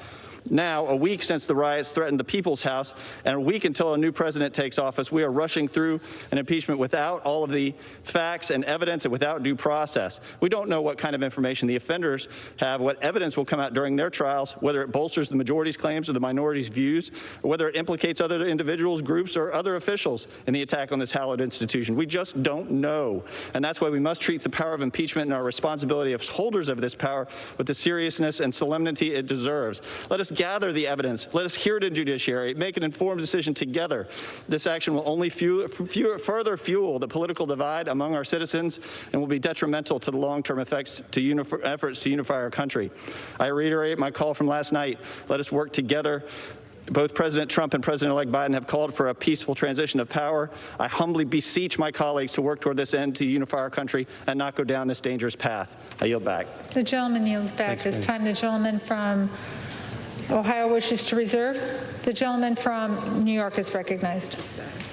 Now, a week since the riots threatened the People's House, and a week until a new president takes office, we are rushing through an impeachment without all of the facts and evidence and without due process. We don't know what kind of information the offenders have, what evidence will come out during their trials, whether it bolsters the majority's claims or the minority's views, or whether it implicates other individuals, groups, or other officials in the attack on this hallowed institution. We just don't know. And that's why we must treat the power of impeachment and our responsibility as holders of this power with the seriousness and solemnity it deserves. Let us gather the evidence. Let us hear it in judiciary. Make an informed decision together. This action will only further fuel the political divide among our citizens and will be detrimental to the long-term efforts to unify our country. I reiterate my call from last night. Let us work together. Both President Trump and President-elect Biden have called for a peaceful transition of power. I humbly beseech my colleagues to work toward this end to unify our country and not go down this dangerous path. I yield back. The gentleman yields back. This time the gentleman from Ohio wishes to reserve. The gentleman from New York is recognized.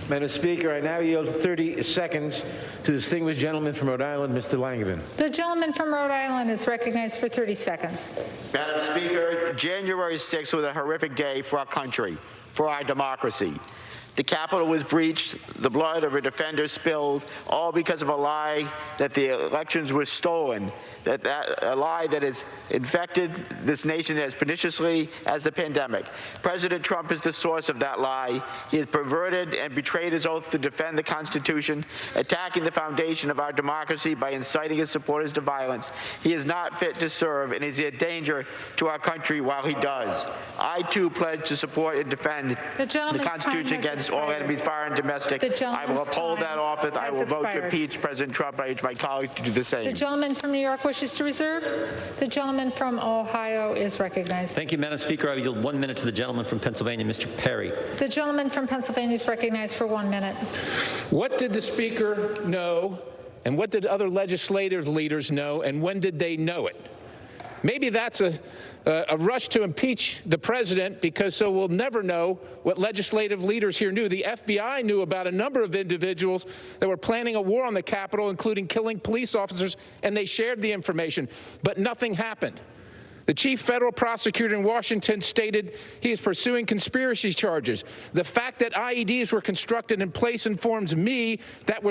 Madam Speaker, I now yield 30 seconds to the distinguished gentleman from Rhode Island, Mr. Langevin. The gentleman from Rhode Island is recognized for 30 seconds. Madam Speaker, January 6th was a horrific day for our country, for our democracy. The Capitol was breached, the blood of a defender spilled, all because of a lie that the elections were stolen, a lie that has infected this nation as perniciously as the pandemic. President Trump is the source of that lie. He has perverted and betrayed his oath to defend the Constitution, attacking the foundation of our democracy by inciting his supporters to violence. He is not fit to serve and is a danger to our country while he does. I, too, pledge to support and defend the Constitution against all enemies, foreign and domestic. I will uphold that office. I will vote to impeach President Trump. I urge my colleagues to do the same. The gentleman from New York wishes to reserve. The gentleman from Ohio is recognized. Thank you, Madam Speaker. I yield 1 minute to the gentleman from Pennsylvania, Mr. Perry. The gentleman from Pennsylvania is recognized for 1 minute. What did the Speaker know, and what did other legislative leaders know, and when did they know it? Maybe that's a rush to impeach the president, because so we'll never know what legislative leaders here knew. The FBI knew about a number of individuals that were planning a war on the Capitol, including killing police officers, and they shared the information, but nothing happened. The chief federal prosecutor in Washington stated he is pursuing conspiracy charges. The fact that IEDs were constructed in place informs me that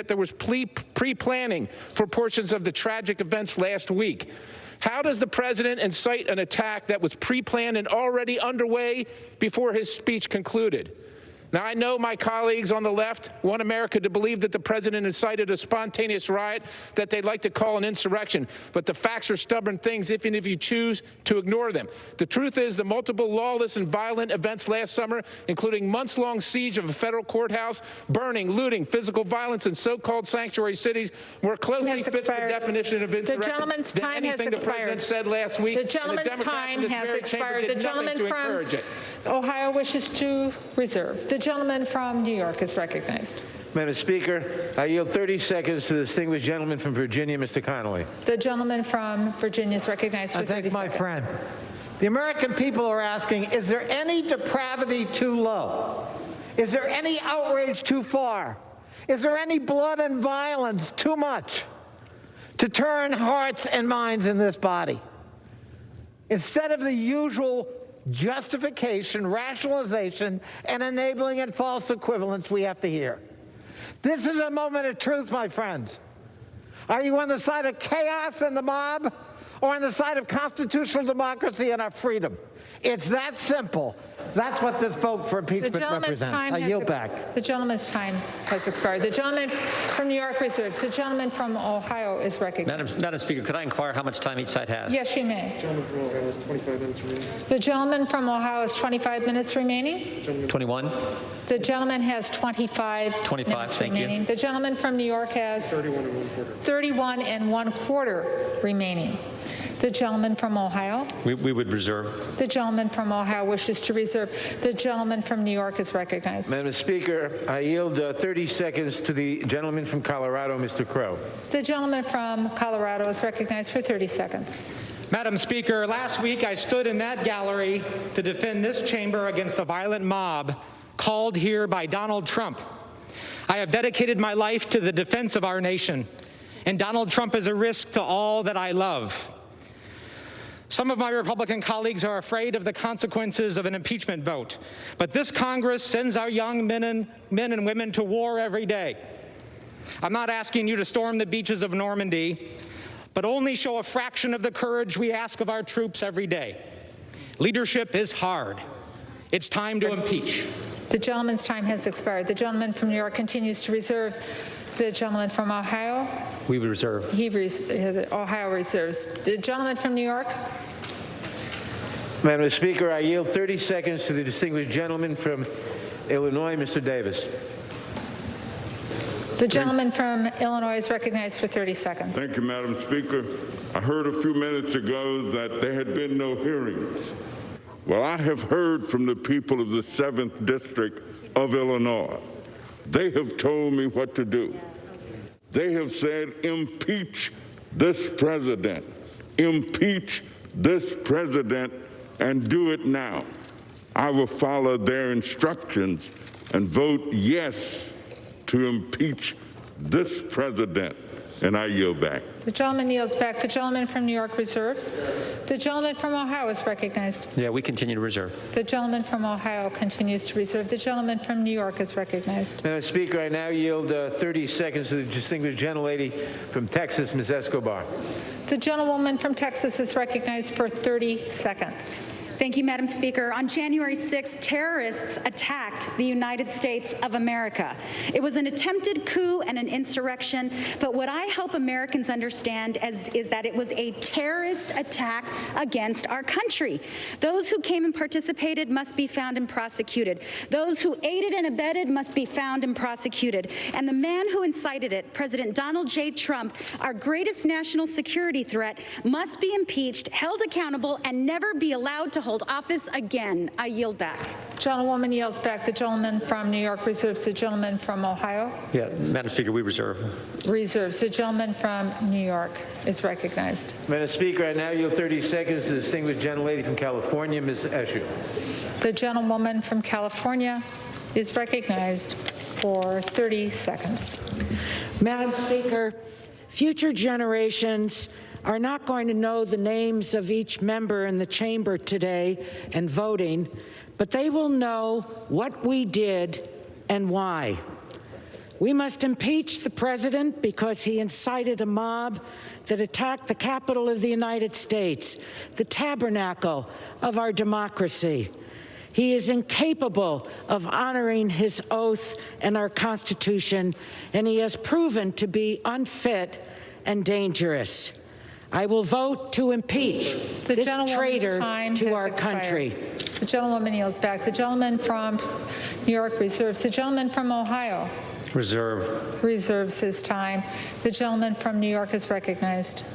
there was pre-planning for portions of the tragic events last week. How does the president incite an attack that was pre-planned and already underway before his speech concluded? Now, I know my colleagues on the left want America to believe that the president incited a spontaneous riot that they'd like to call an insurrection, but the facts are stubborn things even if you choose to ignore them. The truth is the multiple lawless and violent events last summer, including months-long siege of a federal courthouse, burning, looting, physical violence in so-called sanctuary cities, more closely fits the definition of insurrection The gentleman's than time has anything the expired. president said last week. The gentleman's time has expired. The gentleman from Ohio wishes to reserve. The gentleman from New York is recognized. Madam Speaker, I yield 30 seconds to the distinguished gentleman from Virginia, Mr. Connolly. The gentleman from Virginia is recognized for 30 seconds. My friend. The American people are asking, is there any depravity too low? Is there any outrage too far? Is there any blood and violence too much to turn hearts and minds in this body? Instead of the usual justification, rationalization, and enabling and false equivalence we have to hear. This is a moment of truth, my friends. Are you on the side of chaos and the mob, or on the side of constitutional democracy and our freedom? It's that simple. That's what this vote for impeachment represents. I yield back. The gentleman's time has expired. The gentleman from New York reserves. The gentleman from Ohio is recognized. Madam Speaker, could I inquire how much time each side has? Yes, you may. The gentleman from Ohio has 25 minutes remaining. 21? The gentleman has 25 minutes thank remaining. you. The gentleman from New York has 31 and one quarter remaining. The gentleman from Ohio. We would reserve. The gentleman from Ohio wishes to reserve. The gentleman from New York is recognized. Madam Speaker, I yield 30 seconds to the gentleman from Colorado, Mr. Crow. The gentleman from Colorado is recognized for 30 seconds. Madam Speaker, last week I stood in that gallery to defend this chamber against a violent mob called here by Donald Trump. I have dedicated my life to the defense of our nation, and Donald Trump is a risk to all that I love. Some of my Republican colleagues are afraid of the consequences of an impeachment vote, but this Congress sends our young men and women to war every day. I'm not asking you to storm the beaches of Normandy, but only show a fraction of the courage we ask of our troops every day. Leadership is hard. It's time to impeach. The gentleman's time has expired. The gentleman from New York continues to reserve. The gentleman from Ohio. We would reserve. Ohio reserves. The gentleman from New York. Madam Speaker, I yield 30 seconds to the distinguished gentleman from Illinois, Mr. Davis. The gentleman from Illinois is recognized for 30 seconds. Thank you, Madam Speaker. I heard a few minutes ago that there had been no hearings. Well, I have heard from the people of the 7th District of Illinois. They have told me what to do. They have said, impeach this president. Impeach this president and do it now. I will follow their instructions and vote yes to impeach this president. And I yield back. The gentleman yields back. The gentleman from New York reserves. The gentleman from Ohio is recognized. Yeah, we continue to reserve. The gentleman from Ohio continues to reserve. The gentleman from New York is recognized. Madam Speaker, I now yield 30 seconds to the distinguished gentlelady from Texas, Ms. Escobar. The gentlewoman from Texas is recognized for 30 seconds. Thank you, Madam Speaker. On January 6th, terrorists attacked the United States of America. It was an attempted coup and an insurrection, but what I hope Americans understand is that it was a terrorist attack against our country. Those who came and participated must be found and prosecuted. Those who aided and abetted must be found and prosecuted. And the man who incited it, President Donald J. Trump, our greatest national security threat, must be impeached, held accountable, and never be allowed to hold office again. I yield back. Gentlewoman yields back. The gentleman from New York reserves. The gentleman from Ohio. Yeah, Madam Speaker, we reserve. Reserves. The gentleman from New York is recognized. Madam Speaker, I now yield 30 seconds to the distinguished gentlelady from California, Ms. Eshoo. The gentlewoman from California is recognized for 30 seconds. Madam Speaker, future generations are not going to know the names of each member in the chamber today and voting, but they will know what we did and why. We must impeach the president because he incited a mob that attacked the Capitol of the United States, the tabernacle of our democracy. He is incapable of honoring his oath and our Constitution, and he has proven to be unfit and dangerous. I will vote to impeach this traitor to our country. The gentlewoman yields back. The gentleman from New York reserves. The gentleman from Ohio reserves his time. The gentleman from New York is recognized.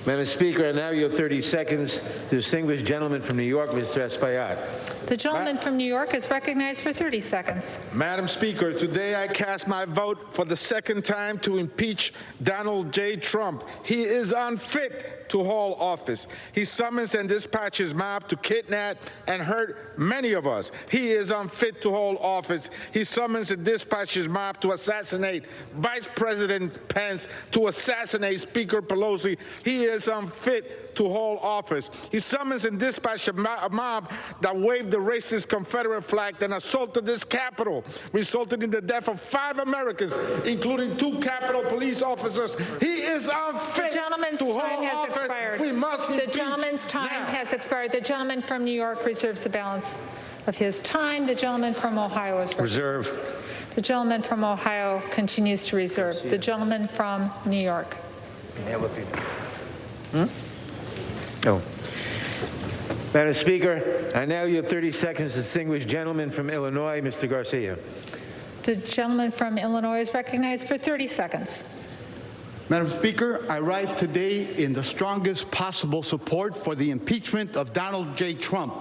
Madam Speaker, I now yield 30 seconds to the distinguished gentleman from New York, Mr. Espaillat. The gentleman from New York is recognized for 30 seconds. Madam Speaker, today I cast my vote for the second time to impeach Donald J. Trump. He is unfit to hold office. He summons and dispatches mob to kidnap and hurt many of us. He is unfit to hold office. He summons and dispatches mob to assassinate Vice President Pence, to assassinate Speaker Pelosi. He is unfit to hold office. He summons and dispatches a mob that waved the racist Confederate flag and assaulted this Capitol, resulting in the death of 5 Americans, including 2 Capitol police officers. He is unfit The gentleman's to hold time has office. expired. We must The impeach gentleman's time now. has expired. The gentleman from New York reserves the balance of his time. The gentleman from Ohio is recognized. The gentleman from Ohio continues to reserve. The gentleman from New York. Oh. Madam Speaker, I now yield 30 seconds to the distinguished gentleman from Illinois, Mr. Garcia. The gentleman from Illinois is recognized for 30 seconds. Madam Speaker, I rise today in the strongest possible support for the impeachment of Donald J. Trump.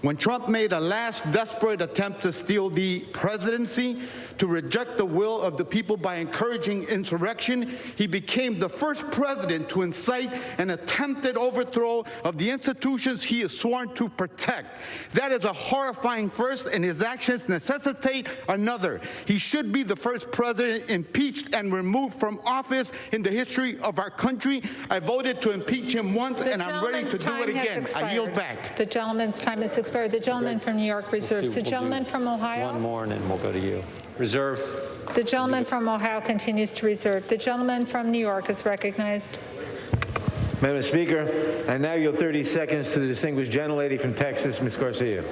When Trump made a last desperate attempt to steal the presidency, to reject the will of the people by encouraging insurrection, he became the first president to incite an attempted overthrow of the institutions he is sworn to protect. That is a horrifying first, and his actions necessitate another. He should be the first president impeached and removed from office in the history of our country. I voted to impeach him once, and I'm ready to do it again. I yield back. The gentleman's time has expired. The gentleman from New York reserves. The gentleman from Ohio. One more, and then we'll go to you. Reserve. The gentleman from Ohio continues to reserve. The gentleman from New York is recognized. Madam Speaker, I now yield 30 seconds to the distinguished gentlelady from Texas, Ms. Garcia.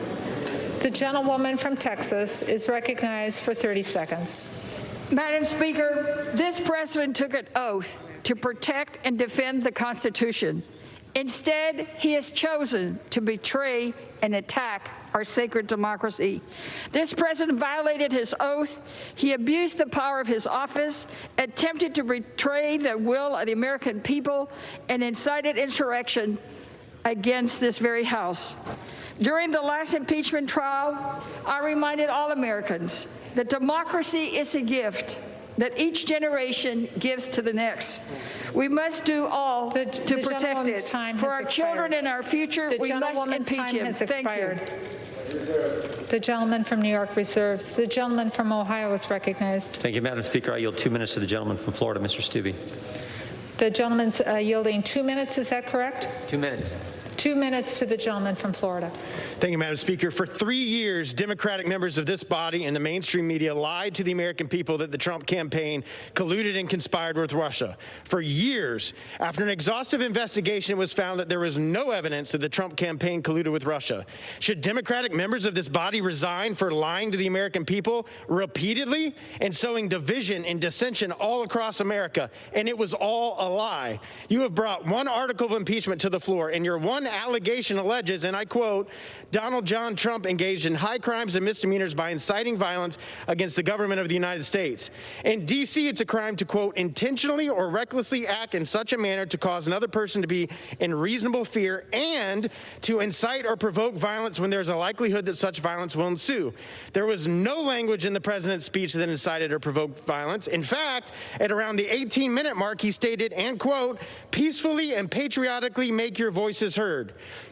The gentlewoman from Texas is recognized for 30 seconds. Madam Speaker, this president took an oath to protect and defend the Constitution. Instead, he has chosen to betray and attack our sacred democracy. This president violated his oath. He abused the power of his office, attempted to betray the will of the American people, and incited insurrection against this very House. During the last impeachment trial, I reminded all Americans that democracy is a gift that each generation gives to the next. We must do all to protect it. For our children and our future, we must impeach him. Thank you. The gentleman from New York reserves. The gentleman from Ohio is recognized. Thank you, Madam Speaker. I yield 2 minutes to the gentleman from Florida, Mr. Stubbe. The gentleman's yielding 2 minutes. Is that correct? 2 minutes. 2 minutes to the gentleman from Florida. Thank you, Madam Speaker. For 3 years, Democratic members of this body and the mainstream media lied to the American people that the Trump campaign colluded and conspired with Russia. For years, after an exhaustive investigation, it was found that there was no evidence that the Trump campaign colluded with Russia. Should Democratic members of this body resign for lying to the American people repeatedly and sowing division and dissension all across America? And it was all a lie. You have brought one article of impeachment to the floor, and your one allegation alleges, and I quote, Donald John Trump engaged in high crimes and misdemeanors by inciting violence against the government of the United States. In D.C., it's a crime to, quote, intentionally or recklessly act in such a manner to cause another person to be in reasonable fear and to incite or provoke violence when there's a likelihood that such violence will ensue. There was no language in the president's speech that incited or provoked violence. In fact, at around the 18-minute mark, he stated, and quote, peacefully and patriotically make your voices heard.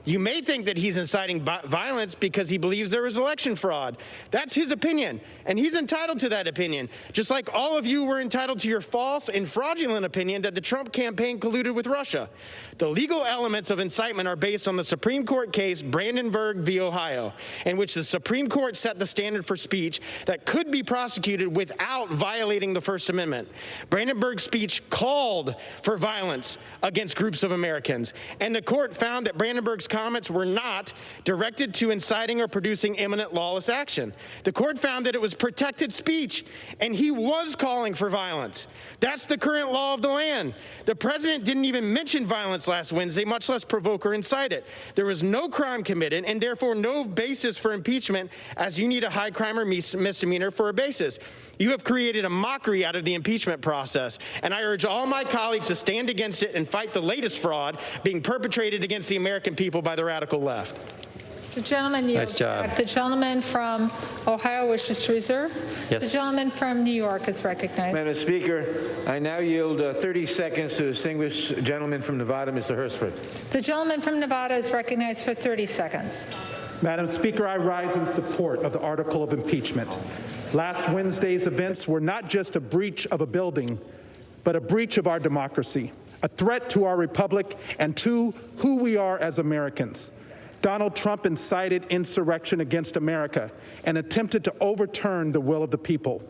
You may think that he's inciting violence because he believes there was election fraud. That's his opinion, and he's entitled to that opinion, just like all of you were entitled to your false and fraudulent opinion that the Trump campaign colluded with Russia. The legal elements of incitement are based on the Supreme Court case Brandenburg v. Ohio, in which the Supreme Court set the standard for speech that could be prosecuted without violating the First Amendment. Brandenburg's speech called for violence against groups of Americans, and the court found that that Brandenburg's comments were not directed to inciting or producing imminent lawless action. The court found that it was protected speech, and he was calling for violence. That's the current law of the land. The president didn't even mention violence last Wednesday, much less provoke or incite it. There was no crime committed, and therefore no basis for impeachment, as you need a high crime or misdemeanor for a basis. You have created a mockery out of the impeachment process, and I urge all my colleagues to stand against it and fight the latest fraud being perpetrated against the American people by the radical left. The gentleman yields Nice job. back. The gentleman from Ohio wishes to reserve. Yes. The gentleman from New York is recognized. Madam Speaker, I now yield 30 seconds to the distinguished gentleman from Nevada, Mr. Hertzford. The gentleman from Nevada is recognized for 30 seconds. Madam Speaker, I rise in support of the article of impeachment. Last Wednesday's events were not just a breach of a building, but a breach of our democracy, a threat to our republic and to who we are as Americans. Donald Trump incited insurrection against America and attempted to overturn the will of the people.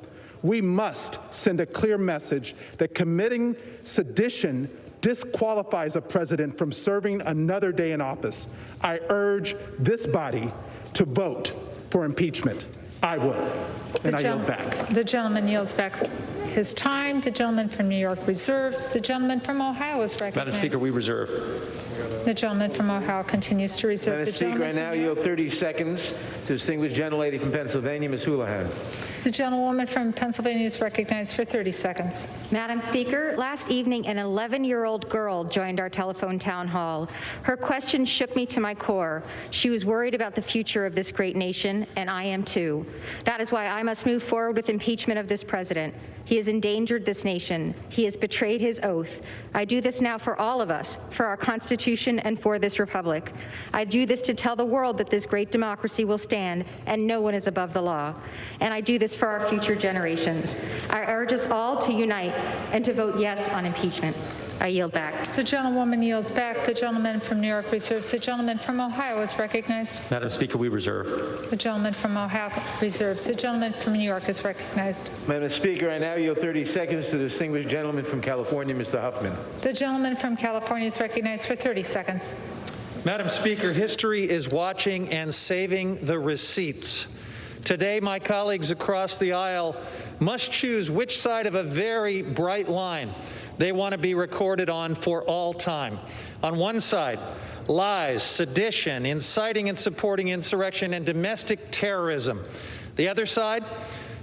We must send a clear message that committing sedition disqualifies a president from serving another day in office. I urge this body to vote for impeachment. I will, and I yield back. The gentleman yields back his time. The gentleman from New York reserves. The gentleman from Ohio is recognized. Madam Speaker, we reserve. The gentleman from Ohio continues to reserve. Madam Speaker, I now yield 30 seconds to distinguished gentlelady from Pennsylvania, Ms. Houlihan. The gentlewoman from Pennsylvania is recognized for 30 seconds. Madam Speaker, last evening an 11-year-old girl joined our telephone town hall. Her question shook me to my core. She was worried about the future of this great nation, and I am too. That is why I must move forward with impeachment of this president. He has endangered this nation. He has betrayed his oath. I do this now for all of us, for our Constitution and for this republic. I do this to tell the world that this great democracy will stand and no one is above the law. And I do this for our future generations. I urge us all to unite and to vote yes on impeachment. I yield back. The gentlewoman yields back. The gentleman from New York reserves. The gentleman from Ohio is recognized. Madam Speaker, we reserve. The gentleman from Ohio reserves. The gentleman from New York is recognized. Madam Speaker, I now yield 30 seconds to the distinguished gentleman from California, Mr. Huffman. The gentleman from California is recognized for 30 seconds. Madam Speaker, history is watching and saving the receipts. Today, my colleagues across the aisle must choose which side of a very bright line they want to be recorded on for all time. On one side, lies, sedition, inciting and supporting insurrection, and domestic terrorism. The other side,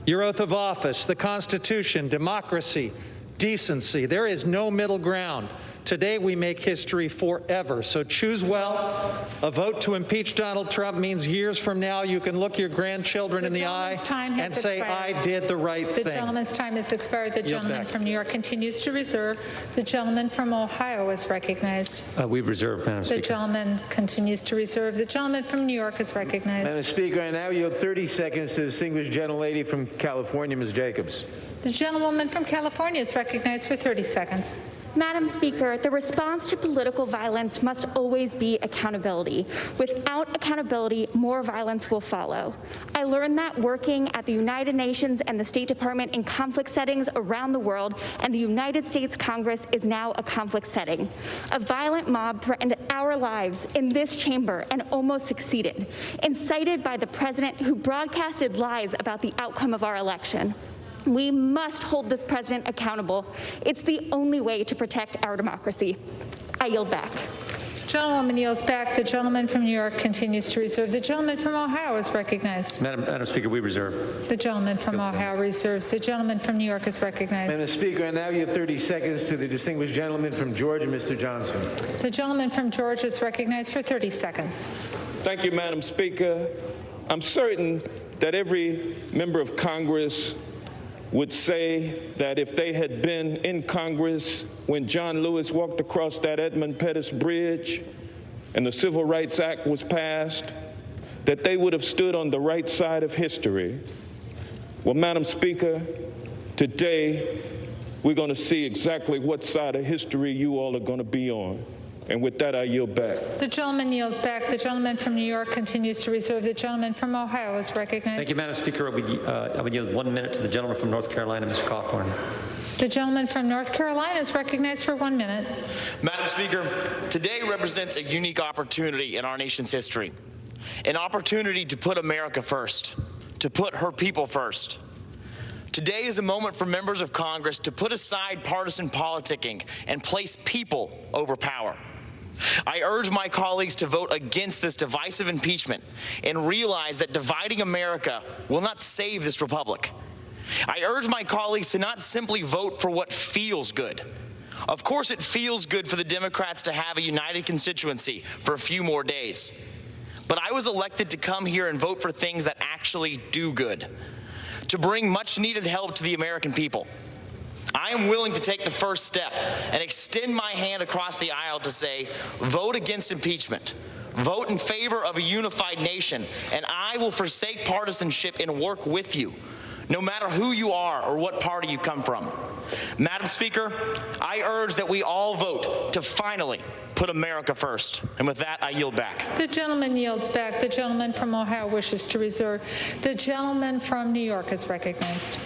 your oath of office, the Constitution, democracy, decency. There is no middle ground. Today, we make history forever. So choose well. A vote to impeach Donald Trump means years from now you can look your grandchildren in the eye and say, I did the right thing. The gentleman's time has expired. The gentleman from New York continues to reserve. The gentleman from Ohio is recognized. We reserve, Madam Speaker. The gentleman continues to reserve. The gentleman from New York is recognized. Madam Speaker, I now yield 30 seconds to the distinguished gentlelady from California, Ms. Jacobs. The gentlewoman from California is recognized for 30 seconds. Madam Speaker, the response to political violence must always be accountability. Without accountability, more violence will follow. I learned that working at the United Nations and the State Department in conflict settings around the world, and the United States Congress is now a conflict setting. A violent mob threatened our lives in this chamber and almost succeeded, incited by the president who broadcasted lies about the outcome of our election. We must hold this president accountable. It's the only way to protect our democracy. I yield back. Gentlewoman yields back. The gentleman from New York continues to reserve. The gentleman from Ohio is recognized. Madam Speaker, we reserve. The gentleman from Ohio reserves. The gentleman from New York is recognized. Madam Speaker, I now yield 30 seconds to the distinguished gentleman from Georgia, Mr. Johnson. The gentleman from Georgia is recognized for 30 seconds. Thank you, Madam Speaker. I'm certain that every member of Congress would say that if they had been in Congress when John Lewis walked across that Edmund Pettus Bridge and the Civil Rights Act was passed, that they would have stood on the right side of history. Well, Madam Speaker, today we're going to see exactly what side of history you all are going to be on. And with that, I yield back. The gentleman yields back. The gentleman from New York continues to reserve. The gentleman from Ohio is recognized. Thank you, Madam Speaker. I would yield 1 minute to the gentleman from North Carolina, Mr. Cawthorn. The gentleman from North Carolina is recognized for 1 minute. Madam Speaker, today represents a unique opportunity in our nation's history. An opportunity to put America first, to put her people first. Today is a moment for members of Congress to put aside partisan politicking and place people over power. I urge my colleagues to vote against this divisive impeachment and realize that dividing America will not save this republic. I urge my colleagues to not simply vote for what feels good. Of course, it feels good for the Democrats to have a united constituency for a few more days. But I was elected to come here and vote for things that actually do good, to bring much needed help to the American people. I am willing to take the first step and extend my hand across the aisle to say, vote against impeachment. Vote in favor of a unified nation, and I will forsake partisanship and work with you, no matter who you are or what party you come from. Madam Speaker, I urge that we all vote to finally put America first. And with that, I yield back. The gentleman yields back. The gentleman from Ohio wishes to reserve. The gentleman from New York is recognized.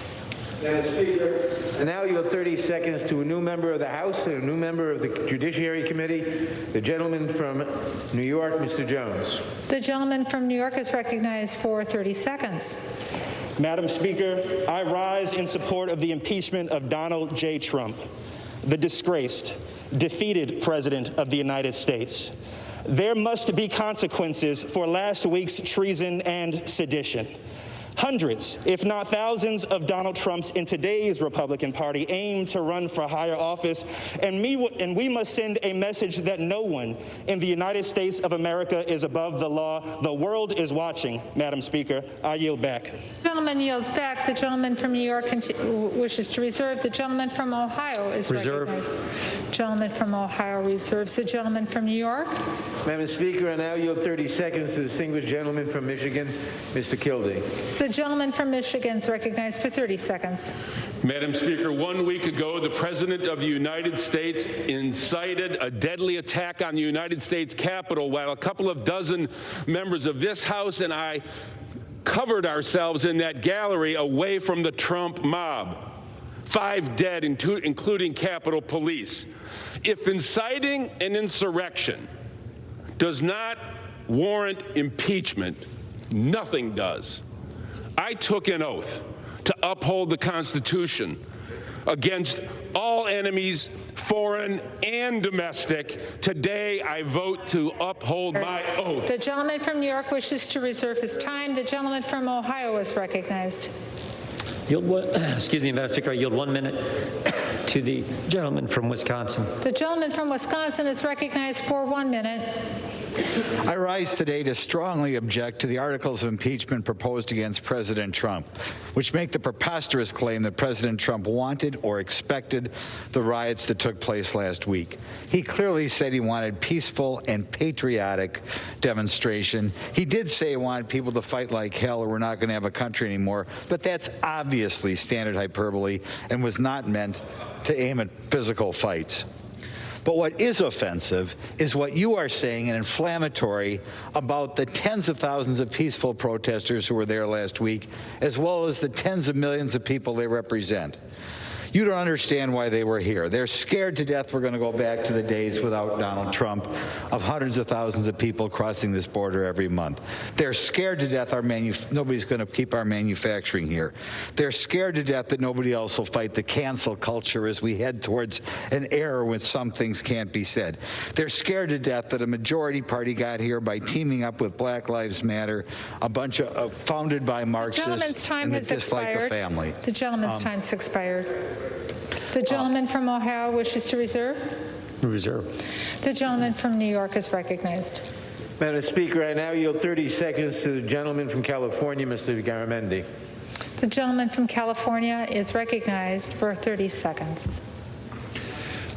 Madam Speaker, I now yield 30 seconds to a new member of the House and a new member of the Judiciary Committee. The gentleman from New York, Mr. Jones. The gentleman from New York is recognized for 30 seconds. Madam Speaker, I rise in support of the impeachment of Donald J. Trump, the disgraced, defeated President of the United States. There must be consequences for last week's treason and sedition. Hundreds, if not thousands, of Donald Trumps in today's Republican Party aim to run for higher office, and we must send a message that no one in the United States of America is above the law. The world is watching, Madam Speaker. I yield back. The gentleman yields back. The gentleman from New York wishes to reserve. The gentleman from Ohio is recognized. Gentleman from Ohio reserves. The gentleman from New York. Madam Speaker, I now yield 30 seconds to the distinguished gentleman from Michigan, Mr. Kildee. The gentleman from Michigan is recognized for 30 seconds. Madam Speaker, 1 week ago, the President of the United States incited a deadly attack on the United States Capitol while a couple of dozen members of this House and I covered ourselves in that gallery away from the Trump mob. 5 dead, including Capitol Police. If inciting an insurrection does not warrant impeachment, nothing does. I took an oath to uphold the Constitution against all enemies, foreign and domestic. Today, I vote to uphold my oath. The gentleman from New York wishes to reserve his time. The gentleman from Ohio is recognized. Excuse me, Madam Speaker, I yield 1 minute to the gentleman from Wisconsin. The gentleman from Wisconsin is recognized for 1 minute. I rise today to strongly object to the articles of impeachment proposed against President Trump, which make the preposterous claim that President Trump wanted or expected the riots that took place last week. He clearly said he wanted peaceful and patriotic demonstration. He did say he wanted people to fight like hell or we're not going to have a country anymore, but that's obviously standard hyperbole and was not meant to aim at physical fights. But what is offensive is what you are saying and inflammatory about the tens of thousands of peaceful protesters who were there last week, as well as the tens of millions of people they represent. You don't understand why they were here. They're scared to death we're going to go back to the days without Donald Trump of hundreds of thousands of people crossing this border every month. They're scared to death nobody's going to keep our manufacturing here. They're scared to death that nobody else will fight the cancel culture as we head towards an era when some things can't be said. They're scared to death that a majority party got here by teaming up with Black Lives Matter, a bunch of founded by Marxists and that dislike the family. The gentleman's time's expired. The gentleman from Ohio wishes to reserve. Reserve. The gentleman from New York is recognized. Madam Speaker, I now yield 30 seconds to the gentleman from California, Mr. Garamendi. The gentleman from California is recognized for 30 seconds.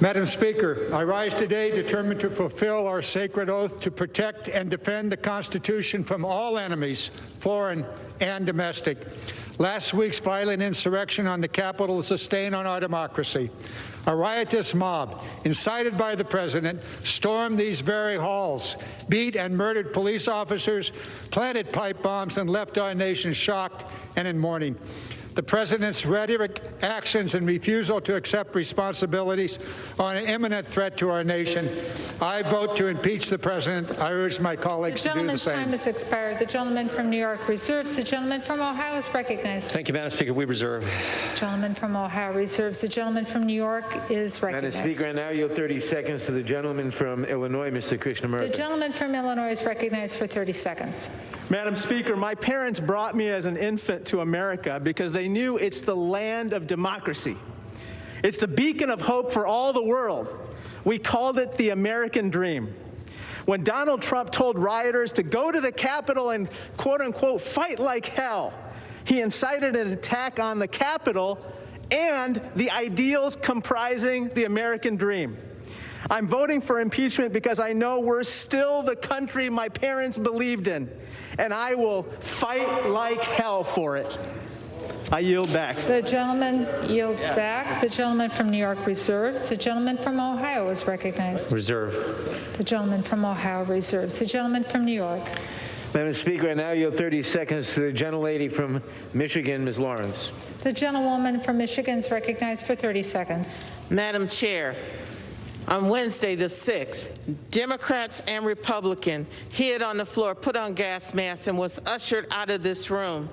Madam Speaker, I rise today determined to fulfill our sacred oath to protect and defend the Constitution from all enemies, foreign and domestic. Last week's violent insurrection on the Capitol is a stain on our democracy. A riotous mob, incited by the president, stormed these very halls, beat and murdered police officers, planted pipe bombs, and left our nation shocked and in mourning. The president's rhetoric, actions, and refusal to accept responsibilities are an imminent threat to our nation. I vote to impeach the president. I urge my colleagues to do the gentleman's same. time has expired. The gentleman from New York reserves. The gentleman from Ohio is recognized. Thank you, Madam Speaker. We reserve. Gentleman from Ohio reserves. The gentleman from New York is recognized. Madam Speaker, I now yield 30 seconds to the gentleman from Illinois, Mr. Krishnamurthy. The gentleman from Illinois is recognized for 30 seconds. Madam Speaker, my parents brought me as an infant to America because they knew it's the land of democracy. It's the beacon of hope for all the world. We called it the American dream. When Donald Trump told rioters to go to the Capitol and, quote unquote, fight like hell, he incited an attack on the Capitol and the ideals comprising the American dream. I'm voting for impeachment because I know we're still the country my parents believed in, and I will fight like hell for it. I yield back. The gentleman yields back. The gentleman from New York reserves. The gentleman from Ohio is recognized. Reserve. The gentleman from Ohio reserves. The gentleman from New York. Madam Speaker, I now yield 30 seconds to the gentlelady from Michigan, Ms. Lawrence. The gentlewoman from Michigan is recognized for 30 seconds. Madam Chair, on Wednesday the 6th, Democrats and Republicans hid on the floor, put on gas masks, and was ushered out of this room.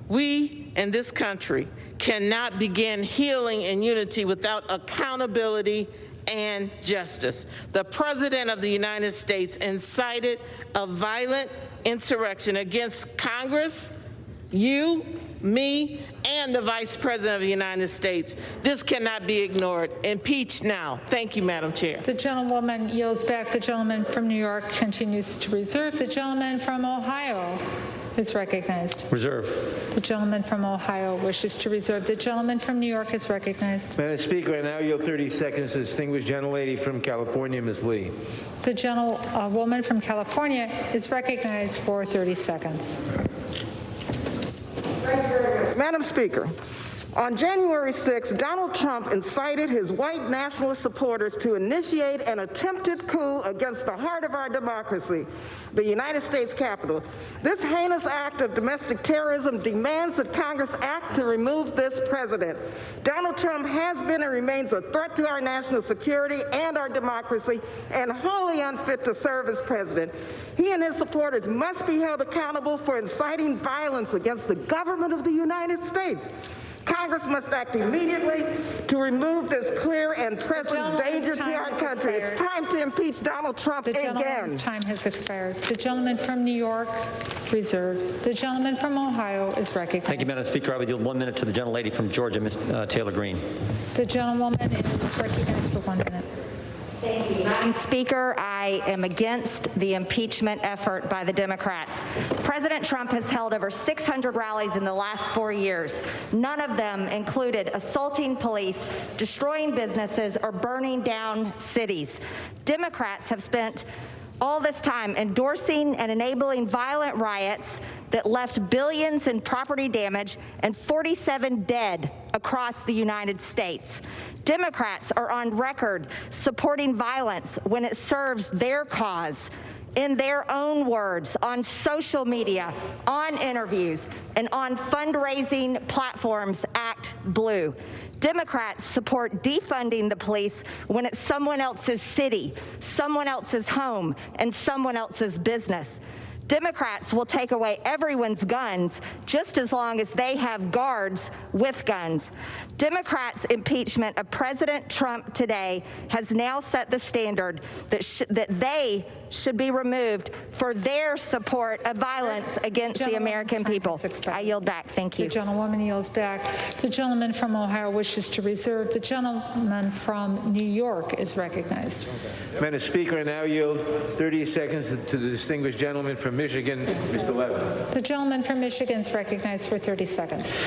We in this country cannot begin healing in unity without accountability and justice. The President of the United States incited a violent insurrection against Congress, you, me, and the Vice President of the United States. This cannot be ignored. Impeach now. Thank you, Madam Chair. The gentlewoman yields back. The gentleman from New York continues to reserve. The gentleman from Ohio is recognized. Reserve. The gentleman from Ohio wishes to reserve. The gentleman from New York is recognized. Madam Speaker, I now yield 30 seconds to the distinguished gentlelady from California, Ms. Lee. The gentlewoman from California is recognized for 30 seconds. Madam Speaker, on January 6, Donald Trump incited his white nationalist supporters to initiate an attempted coup against the heart of our democracy, the United States Capitol. This heinous act of domestic terrorism demands that Congress act to remove this president. Donald Trump has been and remains a threat to our national security and our democracy, and wholly unfit to serve as president. He and his supporters must be held accountable for inciting violence against the government of the United States. Congress must act immediately to remove this clear and present danger to our country. It's time to impeach Donald Trump again. The gentleman's time has expired. The gentleman from New York reserves. The gentleman from Ohio is recognized. Thank you, Madam Speaker. I would yield 1 minute to the gentlelady from Georgia, Ms. Taylor Greene. The gentlewoman is recognized for 1 minute. Thank you. Madam Speaker, I am against the impeachment effort by the Democrats. President Trump has held over 600 rallies in the last 4 years. None of them included assaulting police, destroying businesses, or burning down cities. Democrats have spent all this time endorsing and enabling violent riots that left billions in property damage and 47 dead across the United States. Democrats are on record supporting violence when it serves their cause. In their own words, on social media, on interviews, and on fundraising platforms, Act Blue. Democrats support defunding the police when it's someone else's city, someone else's home, and someone else's business. Democrats will take away everyone's guns just as long as they have guards with guns. Democrats' impeachment of President Trump today has now set the standard that they should be removed for their support of violence against the American people. I yield back. Thank you. The gentlewoman yields back. The gentleman from Ohio wishes to reserve. The gentleman from New York is recognized. Madam Speaker, I now yield 30 seconds to the distinguished gentleman from Michigan, Mr. Levin. The gentleman from Michigan is recognized for 30 seconds.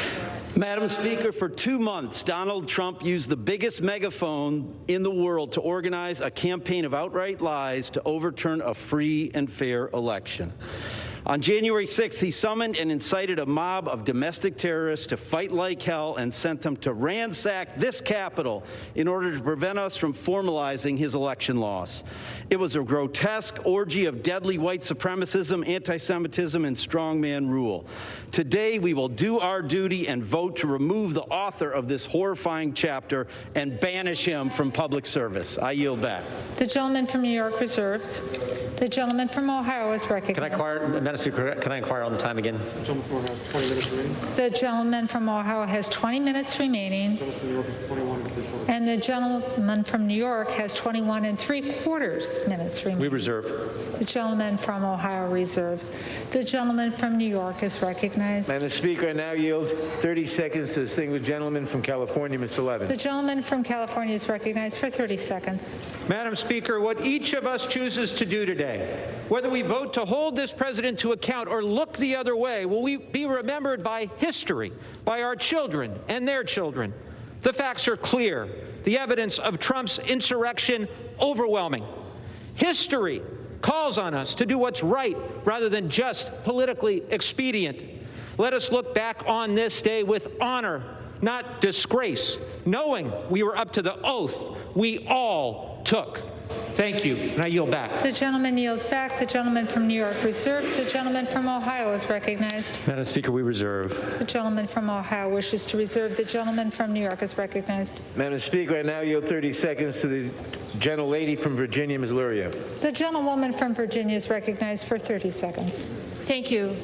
Madam Speaker, for 2 months, Donald Trump used the biggest megaphone in the world to organize a campaign of outright lies to overturn a free and fair election. On January 6th, he summoned and incited a mob of domestic terrorists to fight like hell and sent them to ransack this Capitol in order to prevent us from formalizing his election loss. It was a grotesque orgy of deadly white supremacism, anti-Semitism, and strongman rule. Today, we will do our duty and vote to remove the author of this horrifying chapter and banish him from public service. I yield back. The gentleman from New York reserves. The gentleman from Ohio is recognized. Madam Speaker, can I inquire on the time again? The gentleman from Ohio has 20 minutes remaining. And the gentleman from New York has 21 3/4 minutes remaining. We reserve. The gentleman from Ohio reserves. The gentleman from New York is recognized. Madam Speaker, I now yield 30 seconds to the distinguished gentleman from California, Mr. Levin. The gentleman from California is recognized for 30 seconds. Madam Speaker, what each of us chooses to do today, whether we vote to hold this president to account or look the other way, will we be remembered by history, by our children and their children. The facts are clear. The evidence of Trump's insurrection overwhelming. History calls on us to do what's right rather than just politically expedient. Let us look back on this day with honor, not disgrace, knowing we were up to the oath we all took. Thank you, and I yield back. The gentleman yields back. The gentleman from New York reserves. The gentleman from Ohio is recognized. Madam Speaker, we reserve. The gentleman from Ohio wishes to reserve. The gentleman from New York is recognized. Madam Speaker, I now yield 30 seconds to the gentlelady from Virginia, Ms. Luria. The gentlewoman from Virginia is recognized for 30 seconds. Thank you.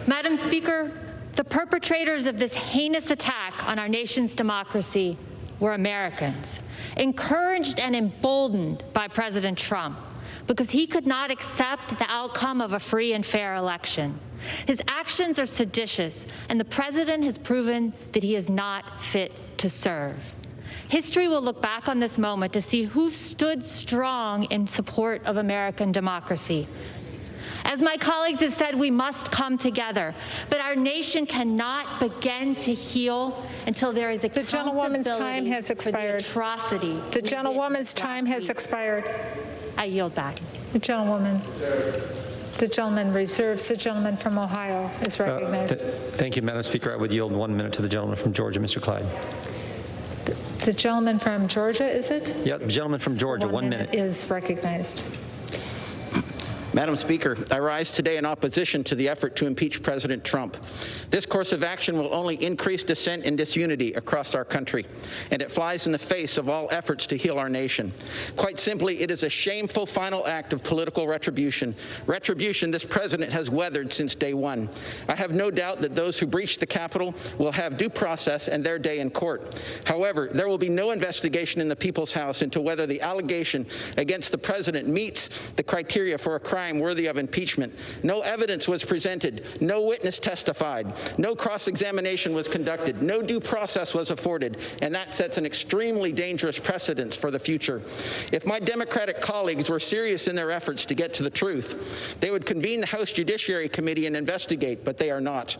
Madam Speaker, the perpetrators of this heinous attack on our nation's democracy were Americans, encouraged and emboldened by President Trump because he could not accept the outcome of a free and fair election. His actions are seditious, and the president has proven that he is not fit to serve. History will look back on this moment to see who stood strong in support of American democracy. As my colleagues have said, we must come together, but our nation cannot begin to heal until there is accountability. The gentlewoman's time has expired. For the atrocity. The gentlewoman's time has expired. I yield back. The gentleman reserves. The gentleman from Ohio is recognized. Thank you, Madam Speaker. I would yield 1 minute to the gentleman from Georgia, Mr. Clyde. The gentleman from Georgia, is it? Yeah, the gentleman from Georgia, 1 minute. Is recognized. Madam Speaker, I rise today in opposition to the effort to impeach President Trump. This course of action will only increase dissent and disunity across our country, and it flies in the face of all efforts to heal our nation. Quite simply, it is a shameful final act of political retribution this president has weathered since day one. I have no doubt that those who breached the Capitol will have due process and their day in court. However, there will be no investigation in the People's House into whether the allegation against the president meets the criteria for a crime worthy of impeachment. No evidence was presented. No witness testified. No cross-examination was conducted. No due process was afforded. And that sets an extremely dangerous precedent for the future. If my Democratic colleagues were serious in their efforts to get to the truth, they would convene the House Judiciary Committee and investigate, but they are not.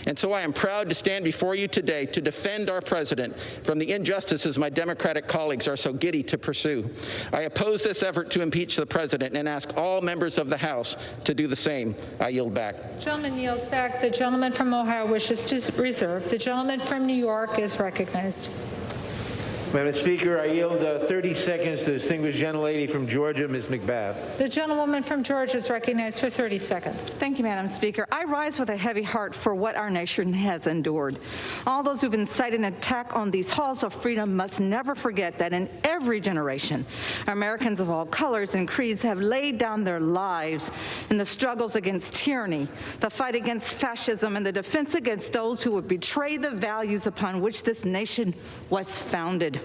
And so I am proud to stand before you today to defend our president from the injustices my Democratic colleagues are so giddy to pursue. I oppose this effort to impeach the president and ask all members of the House to do the same. I yield back. The gentleman yields back. The gentleman from Ohio wishes to reserve. The gentleman from New York is recognized. Madam Speaker, I yield 30 seconds to the distinguished gentlelady from Georgia, Ms. McBath. The gentlewoman from Georgia is recognized for 30 seconds. Thank you, Madam Speaker. I rise with a heavy heart for what our nation has endured. All those who've incited an attack on these halls of freedom must never forget that in every generation, Americans of all colors and creeds have laid down their lives in the struggles against tyranny, the fight against fascism, and the defense against those who would betray the values upon which this nation was founded.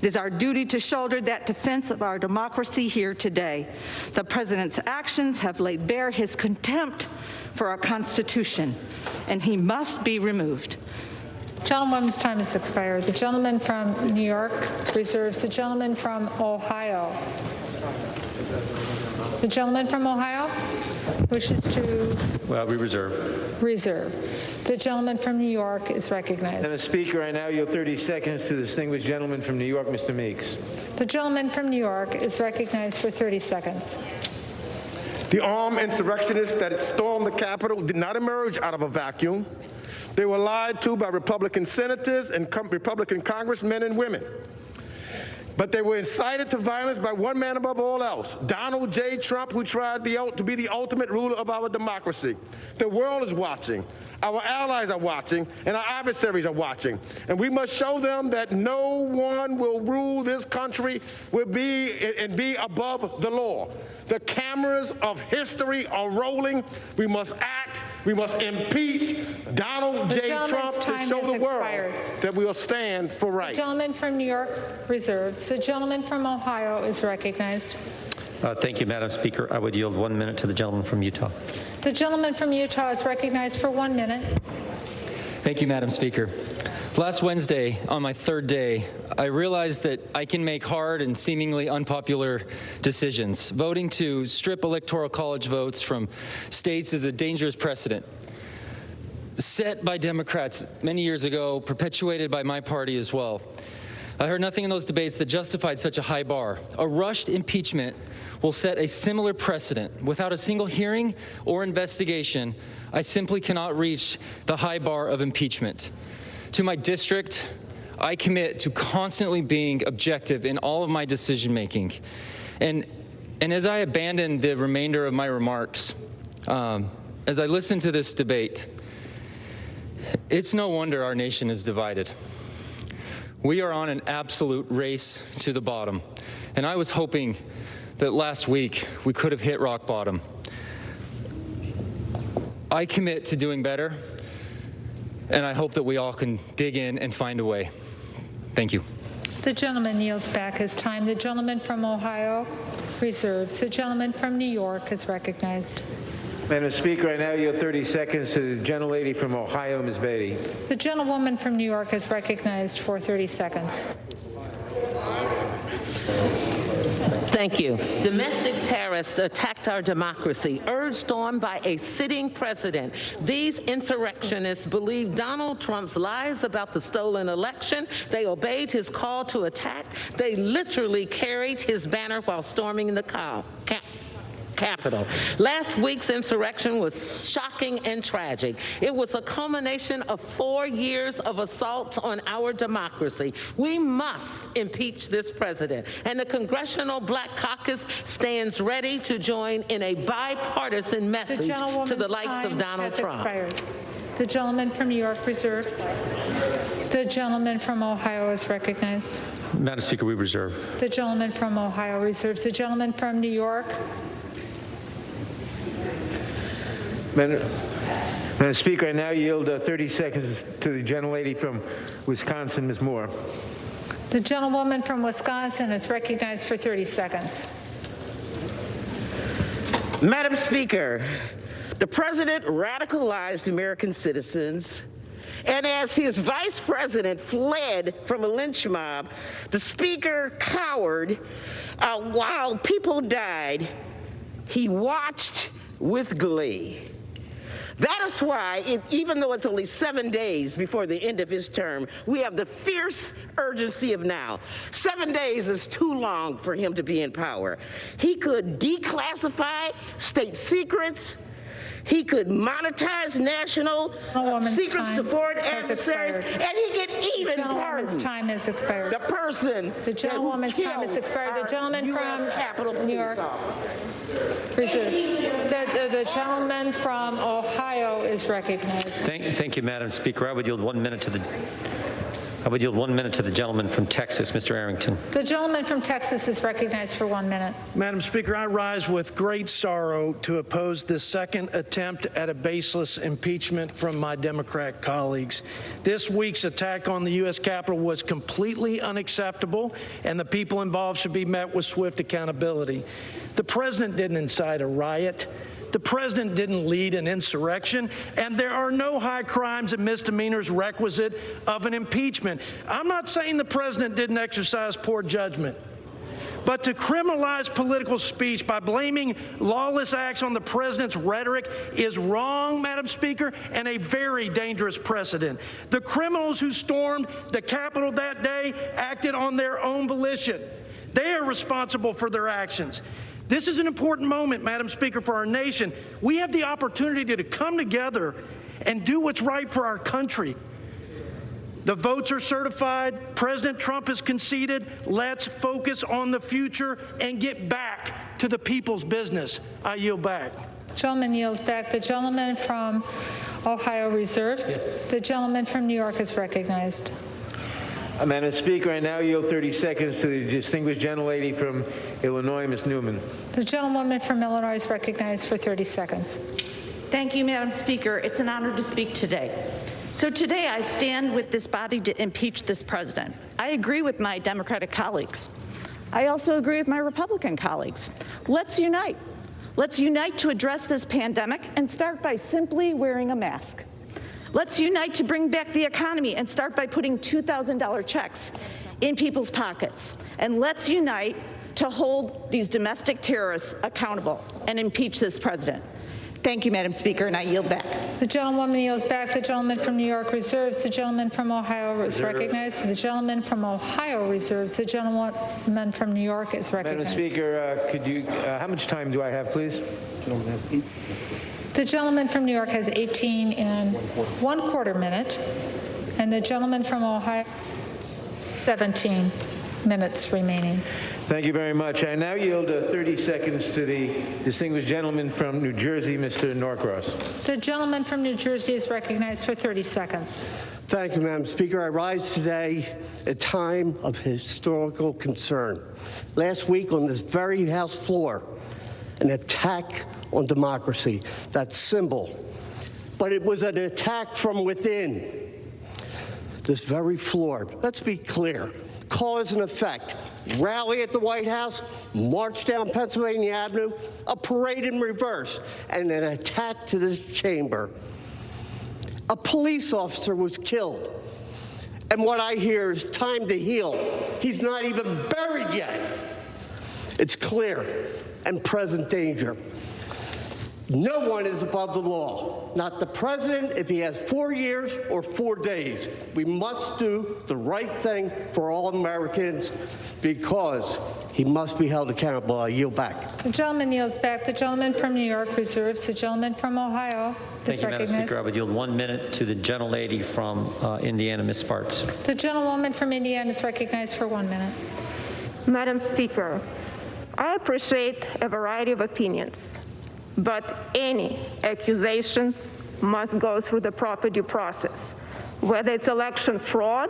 It is our duty to shoulder that defense of our democracy here today. The president's actions have laid bare his contempt for our Constitution, and he must be removed. Gentlewoman's time has expired. The gentleman from New York reserves. The gentleman from Ohio. The gentleman from Ohio wishes to We reserve. reserve. The gentleman from New York is recognized. Madam Speaker, I now yield 30 seconds to the distinguished gentleman from New York, Mr. Meeks. The gentleman from New York is recognized for 30 seconds. The armed insurrectionists that stormed the Capitol did not emerge out of a vacuum. They were lied to by Republican senators and Republican congressmen and women. But they were incited to violence by one man above all else, Donald J. Trump, who tried to be the ultimate ruler of our democracy. The world is watching. Our allies are watching, and our adversaries are watching. And we must show them that no one will rule this country and be above the law. The cameras of history are rolling. We must act. We must impeach Donald J. Trump to show the world that we will stand for right. The gentleman from New York reserves. The gentleman from Ohio is recognized. Thank you, Madam Speaker. I would yield 1 minute to the gentleman from Utah. The gentleman from Utah is recognized for 1 minute. Thank you, Madam Speaker. Last Wednesday, on my third day, I realized that I can make hard and seemingly unpopular decisions. Voting to strip Electoral College votes from states is a dangerous precedent set by Democrats many years ago, perpetuated by my party as well. I heard nothing in those debates that justified such a high bar. A rushed impeachment will set a similar precedent. Without a single hearing or investigation, I simply cannot reach the high bar of impeachment. To my district, I commit to constantly being objective in all of my decision-making. And as I abandon the remainder of my remarks, as I listen to this debate, it's no wonder our nation is divided. We are on an absolute race to the bottom. And I was hoping that last week we could have hit rock bottom. I commit to doing better, and I hope that we all can dig in and find a way. Thank you. The gentleman yields back his time. The gentleman from Ohio reserves. The gentleman from New York is recognized. Madam Speaker, I now yield 30 seconds to the gentlelady from Ohio, Ms. Beatty. The gentlewoman from New York is recognized for 30 seconds. Thank you. Domestic terrorists attacked our democracy, urged on by a sitting president. These insurrectionists believe Donald Trump's lies about the stolen election. They obeyed his call to attack. They literally carried his banner while storming the Capitol. Last week's insurrection was shocking and tragic. It was a culmination of 4 years of assaults on our democracy. We must impeach this president, and the Congressional Black Caucus stands ready to join in a bipartisan message to the likes of Donald Trump. The gentleman from New York reserves. The gentleman from Ohio is recognized. Madam Speaker, we reserve. The gentleman from Ohio reserves. The gentleman from New York. Madam Speaker, I now yield 30 seconds to the gentlelady from Wisconsin, Ms. Moore. The gentlewoman from Wisconsin is recognized for 30 seconds. Madam Speaker, the president radicalized American citizens, and as his vice president fled from a lynch mob, the speaker cowered while people died. He watched with glee. That is why, even though it's only 7 days before the end of his term, we have the fierce urgency of now. 7 days is too long for him to be in power. He could declassify state secrets. He could monetize national secrets to foreign adversaries, and he could even pardon. Time has expired. The person. The gentlewoman's time has expired. The gentleman from New York reserves. The gentleman from Ohio is recognized. Thank you, Madam Speaker. I would yield 1 minute to the. I would yield 1 minute to the gentleman from Texas, Mr. Arrington. The gentleman from Texas is recognized for 1 minute. Madam Speaker, I rise with great sorrow to oppose this second attempt at a baseless impeachment from my Democrat colleagues. This week's attack on the U.S. Capitol was completely unacceptable, and the people involved should be met with swift accountability. The president didn't incite a riot. The president didn't lead an insurrection, and there are no high crimes and misdemeanors requisite of an impeachment. I'm not saying the president didn't exercise poor judgment, but to criminalize political speech by blaming lawless acts on the president's rhetoric is wrong, Madam Speaker, and a very dangerous precedent. The criminals who stormed the Capitol that day acted on their own volition. They are responsible for their actions. This is an important moment, Madam Speaker, for our nation. We have the opportunity to come together and do what's right for our country. The votes are certified. President Trump has conceded. Let's focus on the future and get back to the people's business. I yield back. Gentleman yields back. The gentleman from Ohio reserves. The gentleman from New York is recognized. Madam Speaker, I now yield 30 seconds to the distinguished gentlelady from Illinois, Ms. Newman. The gentlewoman from Illinois is recognized for 30 seconds. Thank you, Madam Speaker. It's an honor to speak today. So today I stand with this body to impeach this president. I agree with my Democratic colleagues. I also agree with my Republican colleagues. Let's unite. Let's unite to address this pandemic and start by simply wearing a mask. Let's unite to bring back the economy and start by putting $2,000 checks in people's pockets. And let's unite to hold these domestic terrorists accountable and impeach this president. Thank you, Madam Speaker, and I yield back. The gentlewoman yields back. The gentleman from New York reserves. The gentleman from Ohio is recognized. The gentleman from Ohio reserves. The gentleman from New York is recognized. Madam Speaker, could you, how much time do I have, please? The gentleman from New York has 18 and 1/4 minute, and the gentleman from Ohio, 17 minutes remaining. Thank you very much. I now yield 30 seconds to the distinguished gentleman from New Jersey, Mr. Norcross. The gentleman from New Jersey is recognized for 30 seconds. Thank you, Madam Speaker. I rise today at a time of historical concern. Last week on this very House floor, an attack on democracy, that symbol. But it was an attack from within this very floor. Let's be clear. Cause and effect. Rally at the White House, march down Pennsylvania Avenue, a parade in reverse, and an attack to this chamber. A police officer was killed. And what I hear is time to heal. He's not even buried yet. It's clear and present danger. No one is above the law, not the president if he has 4 years or 4 days. We must do the right thing for all Americans because he must be held accountable. I yield back. The gentleman yields back. The gentleman from New York reserves. The gentleman from Ohio Thank is you, Madam recognized. Speaker. I would yield 1 minute to the gentlelady from Indiana, Ms. Sparks. The gentlewoman from Indiana is recognized for 1 minute. Madam Speaker, I appreciate a variety of opinions, but any accusations must go through the proper due process, whether it's election fraud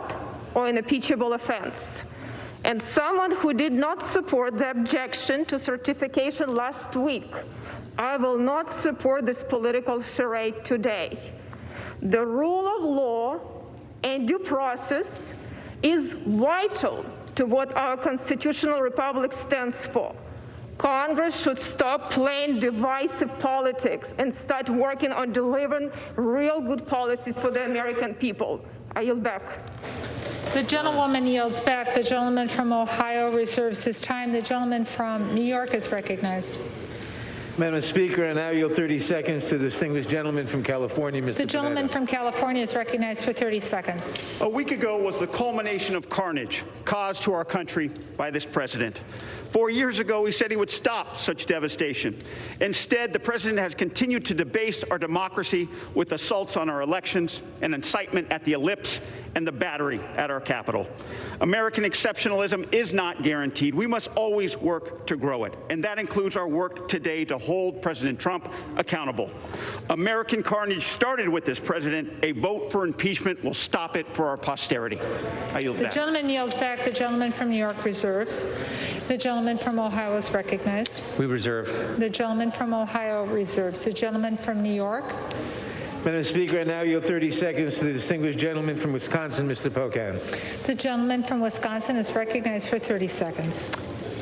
or an impeachable offense. And someone who did not support the objection to certification last week, I will not support this political charade today. The rule of law and due process is vital to what our constitutional republic stands for. Congress should stop playing divisive politics and start working on delivering real good policies for the American people. I yield back. The gentlewoman yields back. The gentleman from Ohio reserves his time. The gentleman from New York is recognized. Madam Speaker, I now yield 30 seconds to the distinguished gentleman from California, Mr. The gentleman Panetta. from California is recognized for 30 seconds. A week ago was the culmination of carnage caused to our country by this president. 4 years ago, he said he would stop such devastation. Instead, the president has continued to debase our democracy with assaults on our elections and incitement at the ellipse and the battery at our Capitol. American exceptionalism is not guaranteed. We must always work to grow it, and that includes our work today to hold President Trump accountable. American carnage started with this president. A vote for impeachment will stop it for our posterity. I yield The back. gentleman yields back. The gentleman from New York reserves. The gentleman from Ohio is recognized. We reserve. The gentleman from Ohio reserves. The gentleman from New York. Madam Speaker, I now yield 30 seconds to the distinguished gentleman from Wisconsin, Mr. Pocan. The gentleman from Wisconsin is recognized for 30 seconds.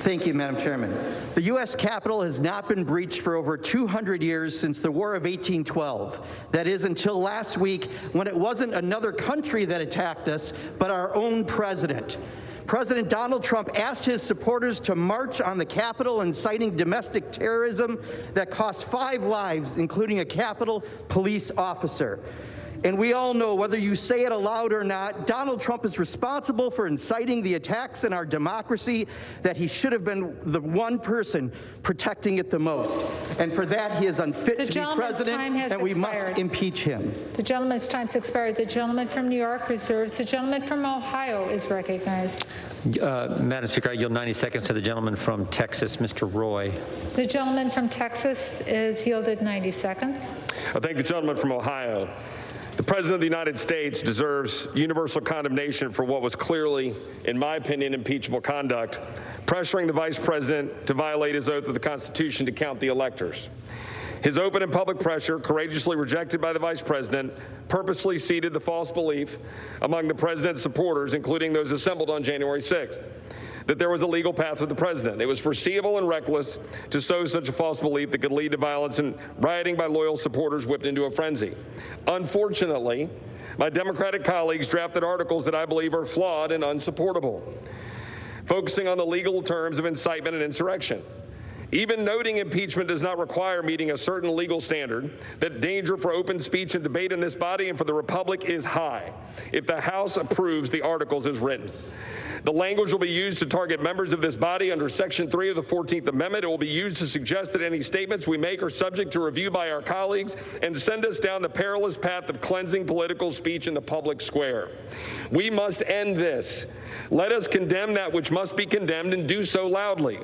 Thank you, Madam Chairman. The U.S. Capitol has not been breached for over 200 years since the War of 1812. That is, until last week, when it wasn't another country that attacked us, but our own president. President Donald Trump asked his supporters to march on the Capitol, inciting domestic terrorism that cost 5 lives, including a Capitol police officer. And we all know, whether you say it aloud or not, Donald Trump is responsible for inciting the attacks in our democracy, that he should have been the one person protecting it the most. And for that, he is unfit to be president, and we must impeach him. The gentleman's time's expired. The gentleman from New York reserves. The gentleman from Ohio is recognized. Madam Speaker, I yield 90 seconds to the gentleman from Texas, Mr. Roy. The gentleman from Texas is yielded 90 seconds. I thank the gentleman from Ohio. The President of the United States deserves universal condemnation for what was clearly, in my opinion, impeachable conduct, pressuring the Vice President to violate his oath of the Constitution to count the electors. His open and public pressure, courageously rejected by the Vice President, purposely seeded the false belief among the President's supporters, including those assembled on January 6th, that there was a legal path for the President. It was foreseeable and reckless to sow such a false belief that could lead to violence and rioting by loyal supporters whipped into a frenzy. Unfortunately, my Democratic colleagues drafted articles that I believe are flawed and unsupportable, focusing on the legal terms of incitement and insurrection. Even noting impeachment does not require meeting a certain legal standard, that danger for open speech and debate in this body and for the Republic is high if the House approves the articles as written. The language will be used to target members of this body under Section 3 of the 14th Amendment. It will be used to suggest that any statements we make are subject to review by our colleagues and send us down the perilous path of cleansing political speech in the public square. We must end this. Let us condemn that which must be condemned and do so loudly.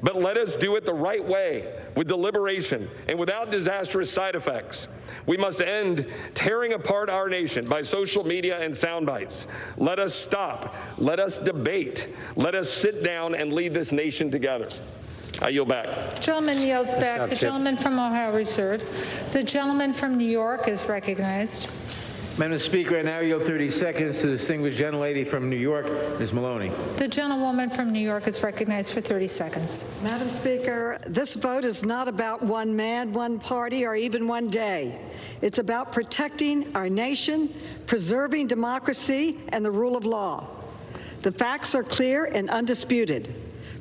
But let us do it the right way, with deliberation and without disastrous side effects. We must end tearing apart our nation by social media and sound bites. Let us stop. Let us debate. Let us sit down and lead this nation together. I yield back. Gentleman yields back. The gentleman from Ohio reserves. The gentleman from New York is recognized. Madam Speaker, I now yield 30 seconds to the distinguished gentlelady from New York, Ms. Maloney. The gentlewoman from New York is recognized for 30 seconds. Madam Speaker, this vote is not about one man, one party, or even one day. It's about protecting our nation, preserving democracy, and the rule of law. The facts are clear and undisputed.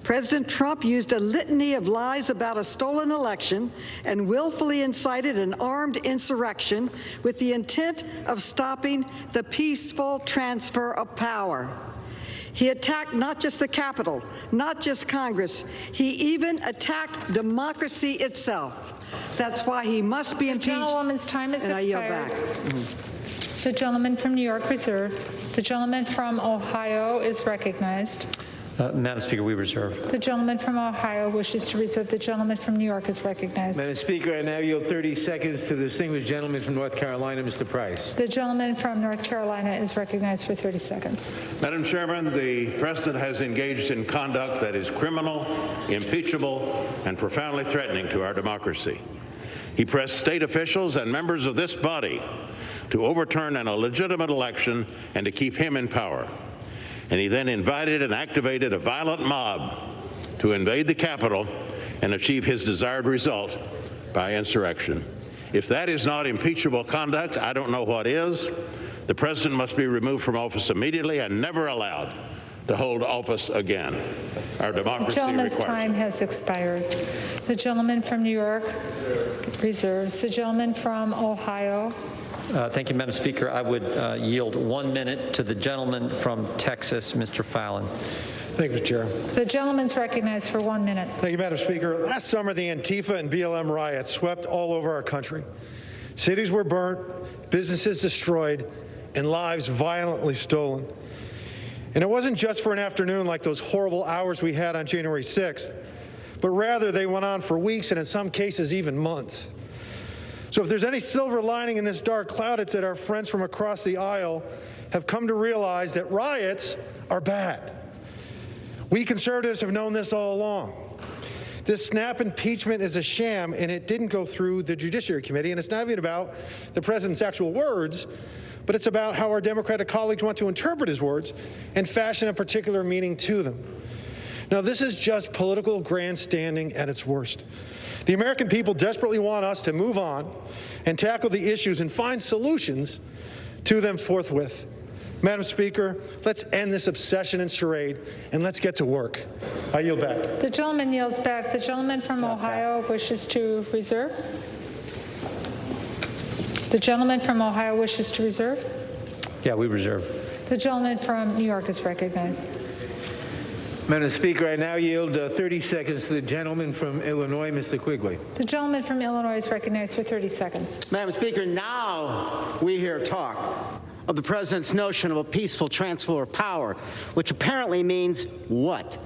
President Trump used a litany of lies about a stolen election and willfully incited an armed insurrection with the intent of stopping the peaceful transfer of power. He attacked not just the Capitol, not just Congress, he even attacked democracy itself. That's why he must be impeached. The gentlewoman's time is expired. I yield back. The gentleman from New York reserves. The gentleman from Ohio is recognized. Madam Speaker, we reserve. The gentleman from Ohio wishes to reserve. The gentleman from New York is recognized. Madam Speaker, I now yield 30 seconds to the distinguished gentleman from North Carolina, Mr. Price. The gentleman from North Carolina is recognized for 30 seconds. Madam Chairman, the President has engaged in conduct that is criminal, impeachable, and profoundly threatening to our democracy. He pressed state officials and members of this body to overturn an illegitimate election and to keep him in power. And he then invited and activated a violent mob to invade the Capitol and achieve his desired result by insurrection. If that is not impeachable conduct, I don't know what is. The President must be removed from office immediately and never allowed to hold office again. Our democracy The gentleman's requires time has expired. The gentleman from New York reserves. The gentleman from Ohio. Thank you, Madam Speaker. I would yield 1 minute to the gentleman from Texas, Mr. Fallon. Thank you, Mr. Chair. The gentleman's recognized for 1 minute. Thank you, Madam Speaker. Last summer, the Antifa and BLM riots swept all over our country. Cities were burnt, businesses destroyed, and lives violently stolen. And it wasn't just for an afternoon like those horrible hours we had on January 6th, but rather they went on for weeks and in some cases even months. So if there's any silver lining in this dark cloud, it's that our friends from across the aisle have come to realize that riots are bad. We conservatives have known this all along. This snap impeachment is a sham, and it didn't go through the Judiciary Committee, and it's not even about the president's actual words, but it's about how our Democratic colleagues want to interpret his words and fashion a particular meaning to them. Now, this is just political grandstanding at its worst. The American people desperately want us to move on and tackle the issues and find solutions to them forthwith. Madam Speaker, let's end this obsession and charade, and let's get to work. I yield back. The gentleman yields back. The gentleman from Ohio wishes to reserve. The gentleman from Ohio wishes to reserve. Yeah, we reserve. The gentleman from New York is recognized. Madam Speaker, I now yield 30 seconds to the gentleman from Illinois, Mr. Quigley. The gentleman from Illinois is recognized for 30 seconds. Madam Speaker, now we hear talk of the president's notion of a peaceful transfer of power, which apparently means what?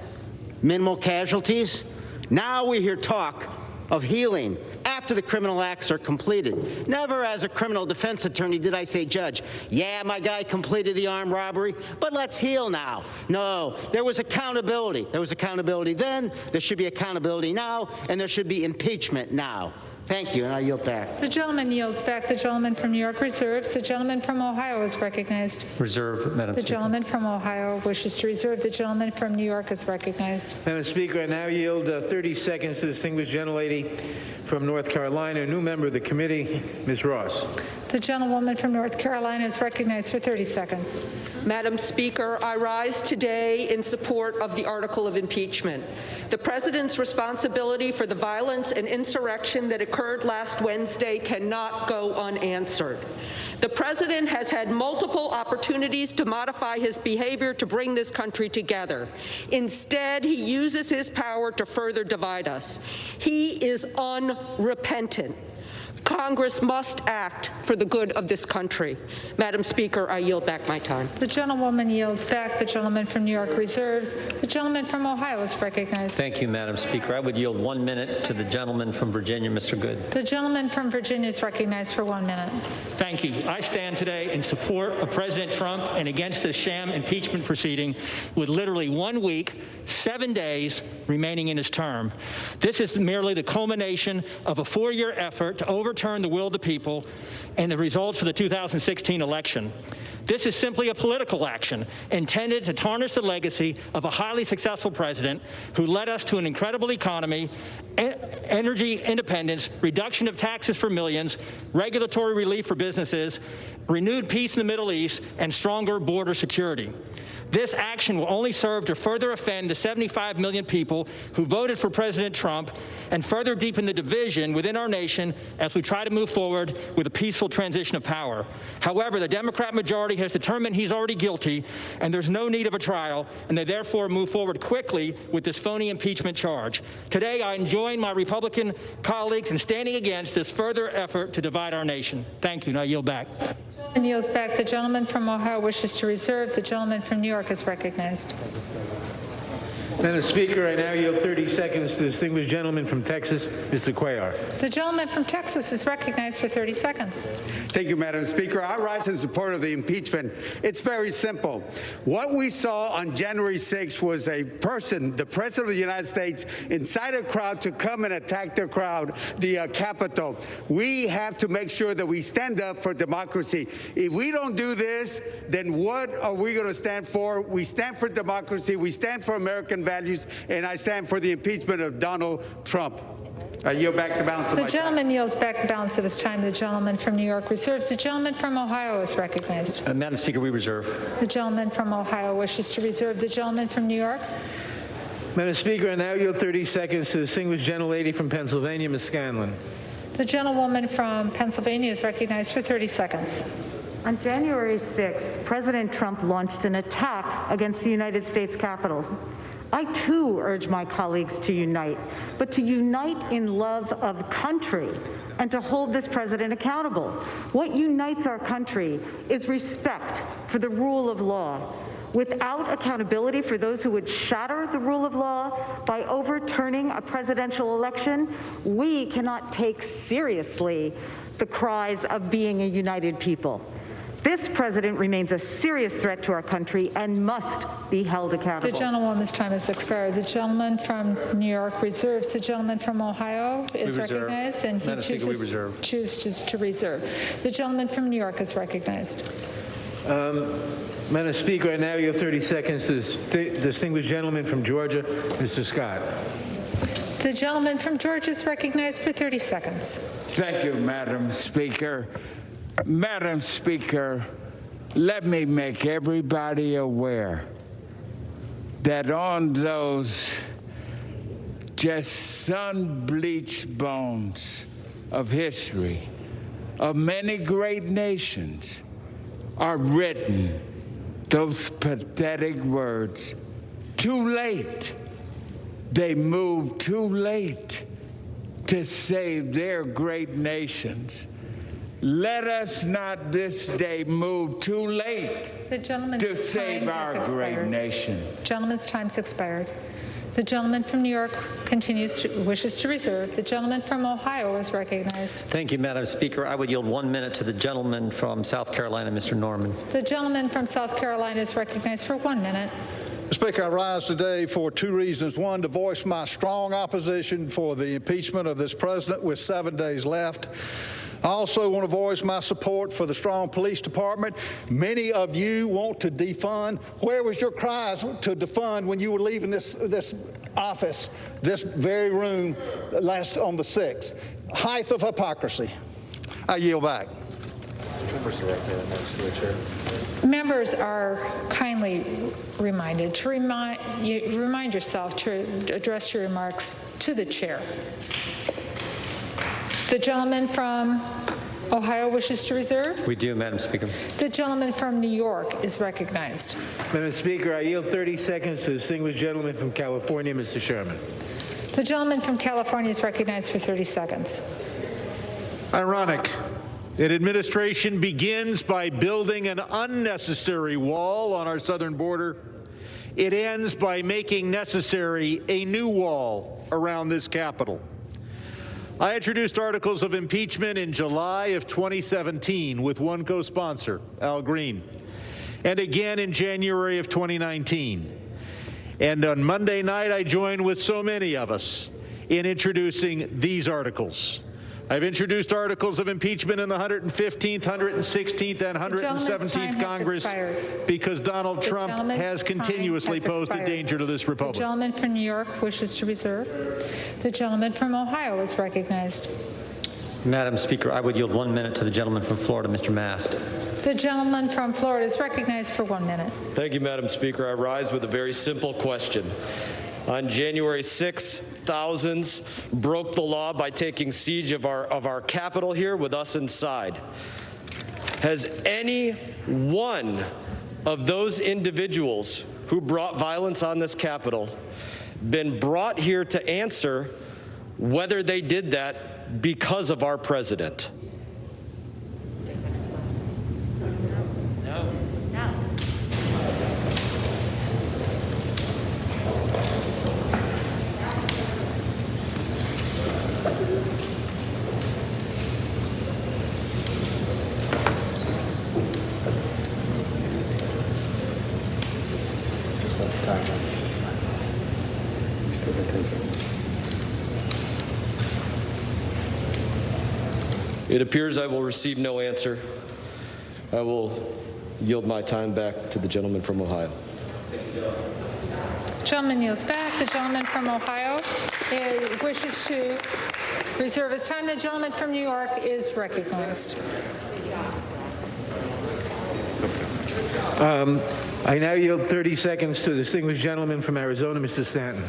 Minimal casualties? Now we hear talk of healing after the criminal acts are completed. Never as a criminal defense attorney did I say, Judge, yeah, my guy completed the armed robbery, but let's heal now. No, there was accountability. There was accountability then, there should be accountability now, and there should be impeachment now. Thank you, and I yield back. The gentleman yields back. The gentleman from New York reserves. The gentleman from Ohio is recognized. Reserve, Madam The Speaker. gentleman from Ohio wishes to reserve. The gentleman from New York is recognized. Madam Speaker, I now yield 30 seconds to the distinguished gentlelady from North Carolina, a new member of the committee, Ms. Ross. The gentlewoman from North Carolina is recognized for 30 seconds. Madam Speaker, I rise today in support of the article of impeachment. The President's responsibility for the violence and insurrection that occurred last Wednesday cannot go unanswered. The President has had multiple opportunities to modify his behavior to bring this country together. Instead, he uses his power to further divide us. He is unrepentant. Congress must act for the good of this country. Madam Speaker, I yield back my time. The gentlewoman yields back. The gentleman from New York reserves. The gentleman from Ohio is recognized. Thank you, Madam Speaker. I would yield 1 minute to the gentleman from Virginia, Mr. Good. The gentleman from Virginia is recognized for 1 minute. Thank you. I stand today in support of President Trump and against this sham impeachment proceeding with literally 1 week, 7 days remaining in his term. This is merely the culmination of a 4-year effort to overturn the will of the people and the results of the 2016 election. This is simply a political action intended to tarnish the legacy of a highly successful president who led us to an incredible economy, energy independence, reduction of taxes for millions, regulatory relief for businesses, renewed peace in the Middle East, and stronger border security. This action will only serve to further offend the 75 million people who voted for President Trump and further deepen the division within our nation as we try to move forward with a peaceful transition of power. However, the Democrat majority has determined he's already guilty and there's no need of a trial, and they therefore move forward quickly with this phony impeachment charge. Today, I join my Republican colleagues in standing against this further effort to divide our nation. Thank you, and I yield back. And yields back. The gentleman from Ohio wishes to reserve. The gentleman from New York is recognized. Madam Speaker, I now yield 30 seconds to the distinguished gentleman from Texas, Mr. Cuellar. The gentleman from Texas is recognized for 30 seconds. Thank you, Madam Speaker. I rise in support of the impeachment. It's very simple. What we saw on January 6th was a person, the President of the United States, incite a crowd to come and attack the crowd, the Capitol. We have to make sure that we stand up for democracy. If we don't do this, then what are we going to stand for? We stand for democracy. We stand for American values, and I stand for the impeachment of Donald Trump. I yield back the balance of my time. The gentleman yields back the balance of his time. The gentleman from New York reserves. The gentleman from Ohio is recognized. Madam Speaker, we reserve. The gentleman from Ohio wishes to reserve. The gentleman from New York. Madam Speaker, I now yield 30 seconds to the distinguished gentlelady from Pennsylvania, Ms. Scanlon. The gentlewoman from Pennsylvania is recognized for 30 seconds. On January 6th, President Trump launched an attack against the United States Capitol. I, too, urge my colleagues to unite, but to unite in love of country and to hold this president accountable. What unites our country is respect for the rule of law. Without accountability for those who would shatter the rule of law by overturning a presidential election, we cannot take seriously the cries of being a united people. This president remains a serious threat to our country and must be held accountable. The gentlewoman's time has expired. The gentleman from New York reserves. The gentleman from Ohio is recognized, and he chooses to reserve. The gentleman from New York is recognized. Madam Speaker, I now yield 30 seconds to the distinguished gentleman from Georgia, Mr. Scott. The gentleman from Georgia is recognized for 30 seconds. Thank you, Madam Speaker. Madam Speaker, let me make everybody aware that on those just sun-bleached bones of history, of many great nations are written, those pathetic words, too late. They moved too late to save their great nations. Let us not this day move too late The gentleman's to save time our has great expired. nation. Gentleman's time's expired. The gentleman from New York wishes to reserve. The gentleman from Ohio is recognized. Thank you, Madam Speaker. I would yield 1 minute to the gentleman from South Carolina, Mr. Norman. The gentleman from South Carolina is recognized for 1 minute. Mr. Speaker, I rise today for two reasons. One, to voice my strong opposition for the impeachment of this president with 7 days left. I also want to voice my support for the strong police department. Many of you want to defund. Where was your cries to defund when you were leaving this office, this very room last on the 6th? Height of hypocrisy. I yield back. Members are kindly reminded to remind yourself to address your remarks to the chair. The gentleman from Ohio wishes to reserve. We do, Madam Speaker. The gentleman from New York is recognized. Madam Speaker, I yield 30 seconds to the distinguished gentleman from California, Mr. Sherman. The gentleman from California is recognized for 30 seconds. Ironic. An administration begins by building an unnecessary wall on our southern border. It ends by making necessary a new wall around this Capitol. I introduced articles of impeachment in July of 2017 with one co-sponsor, Al Green, and again in January of 2019. And on Monday night, I joined with so many of us in introducing these articles. I've introduced articles of impeachment in the 115th, 116th, and 117th Congress because Donald Trump has continuously posed a danger to this The republic. gentleman from New York wishes to reserve. The gentleman from Ohio is recognized. Madam Speaker, I would yield 1 minute to the gentleman from Florida, Mr. Mast. The gentleman from Florida is recognized for 1 minute. Thank you, Madam Speaker. I rise with a very simple question. On January 6, thousands broke the law by taking siege of our Capitol here with us inside. Has any one of those individuals who brought violence on this Capitol been brought here to answer whether they did that because of our president? It appears I will receive no answer. I will yield my time back to the gentleman from Ohio. Gentleman yields back. The gentleman from Ohio wishes to reserve his time. The gentleman from New York is recognized. I now yield 30 seconds to the distinguished gentleman from Arizona, Mr. Stanton.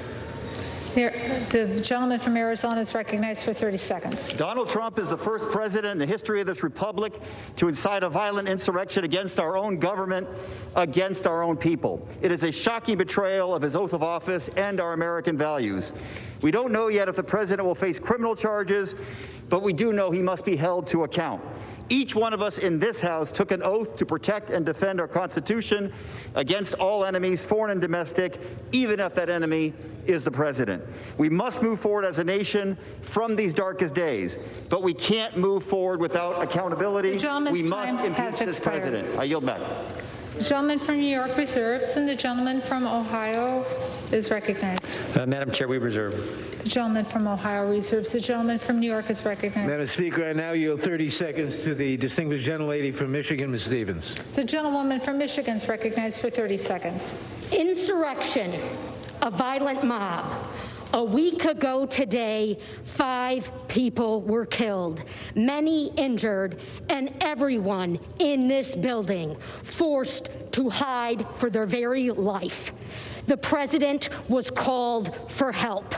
The gentleman from Arizona is recognized for 30 seconds. Donald Trump is the first president in the history of this republic to incite a violent insurrection against our own government, against our own people. It is a shocking betrayal of his oath of office and our American values. We don't know yet if the president will face criminal charges, but we do know he must be held to account. Each one of us in this House took an oath to protect and defend our Constitution against all enemies, foreign and domestic, even if that enemy is the president. We must move forward as a nation from these darkest days, but we can't move forward without accountability. We must impeach this president. I yield back. The gentleman from New York reserves, and the gentleman from Ohio is recognized. Madam Chair, we reserve. The gentleman from Ohio reserves. The gentleman from New York is recognized. Madam Speaker, I now yield 30 seconds to the distinguished gentlelady from Michigan, Ms. Stevens. The gentlewoman from Michigan is recognized for 30 seconds. Insurrection, a violent mob. A week ago today, 5 people were killed, many injured, and everyone in this building forced to hide for their very life. The president was called for help.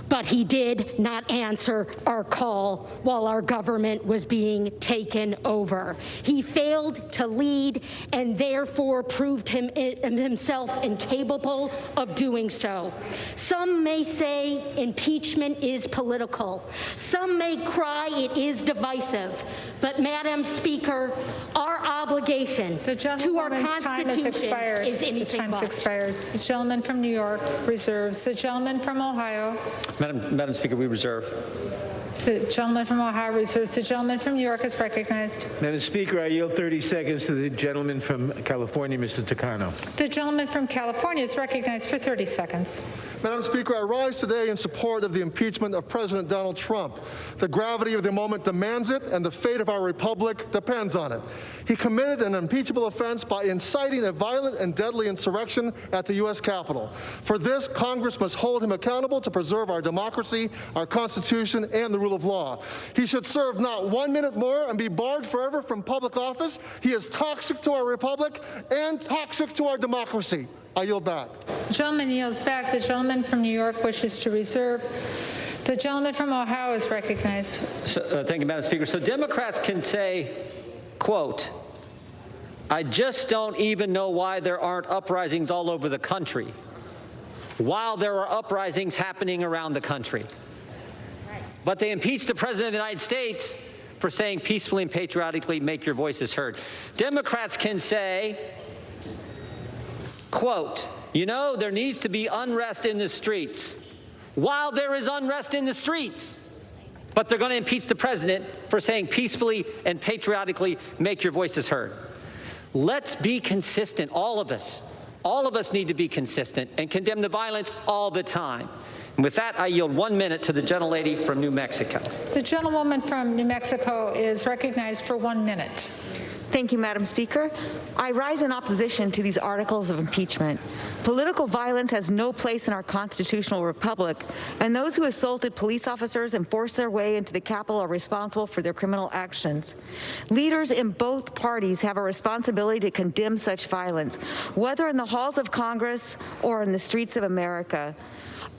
but he did not answer our call while our government was being taken over. He failed to lead and therefore proved himself incapable of doing so. Some may say impeachment is political. Some may cry it is divisive. But, Madam Speaker, our obligation to our Constitution is anything but. Expired. The gentleman from New York reserves. The gentleman from Ohio. Madam Speaker, we reserve. The gentleman from Ohio reserves. The gentleman from New York is recognized. Madam Speaker, I yield 30 seconds to the gentleman from California, Mr. Takano. The gentleman from California is recognized for 30 seconds. Madam Speaker, I rise today in support of the impeachment of President Donald Trump. The gravity of the moment demands it, and the fate of our republic depends on it. He committed an impeachable offense by inciting a violent and deadly insurrection at the U.S. Capitol. For this, Congress must hold him accountable to preserve our democracy, our Constitution, and the rule of law. He should serve not 1 minute more and be barred forever from public office. He is toxic to our republic and toxic to our democracy. I yield back. The gentleman yields back. The gentleman from New York wishes to reserve. The gentleman from Ohio is recognized. Thank you, Madam Speaker. So Democrats can say, quote, I just don't even know why there aren't uprisings all over the country, while there are uprisings happening around the country. But they impeached the President of the United States for saying peacefully and patriotically, make your voices heard. Democrats can say, quote, you know, there needs to be unrest in the streets, while there is unrest in the streets. But they're going to impeach the president for saying peacefully and patriotically, make your voices heard. Let's be consistent, all of us. All of us need to be consistent and condemn the violence all the time. And with that, I yield 1 minute to the gentlelady from New Mexico. The gentlewoman from New Mexico is recognized for 1 minute. Thank you, Madam Speaker. I rise in opposition to these articles of impeachment. Political violence has no place in our constitutional republic, and those who assaulted police officers and forced their way into the Capitol are responsible for their criminal actions. Leaders in both parties have a responsibility to condemn such violence, whether in the halls of Congress or in the streets of America.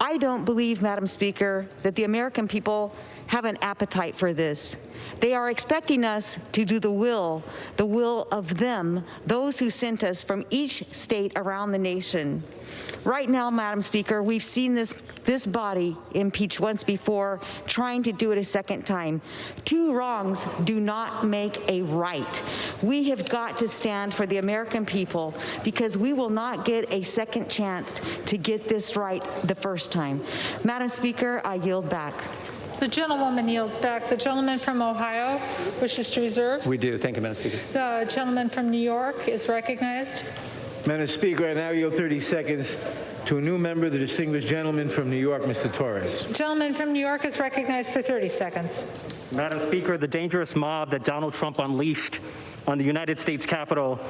I don't believe, Madam Speaker, that the American people have an appetite for this. They are expecting us to do the will of them, those who sent us from each state around the nation. Right now, Madam Speaker, we've seen this body impeach once before, trying to do it a second time. Two wrongs do not make a right. We have got to stand for the American people because we will not get a second chance to get this right the first time. Madam Speaker, I yield back. The gentlewoman yields back. The gentleman from Ohio wishes to reserve. We do. Thank you, Madam Speaker. The gentleman from New York is recognized. Madam Speaker, I now yield 30 seconds to a new member, the distinguished gentleman from New York, Mr. Torres. The gentleman from New York is recognized for 30 seconds. Madam Speaker, the dangerous mob that Donald Trump unleashed on the United States Capitol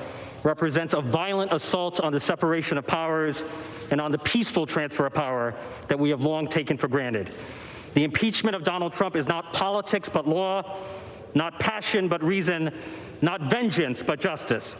represents a violent assault on the separation of powers and on the peaceful transfer of power that we have long taken for granted. The impeachment of Donald Trump is not politics but law, not passion but reason, not vengeance but justice.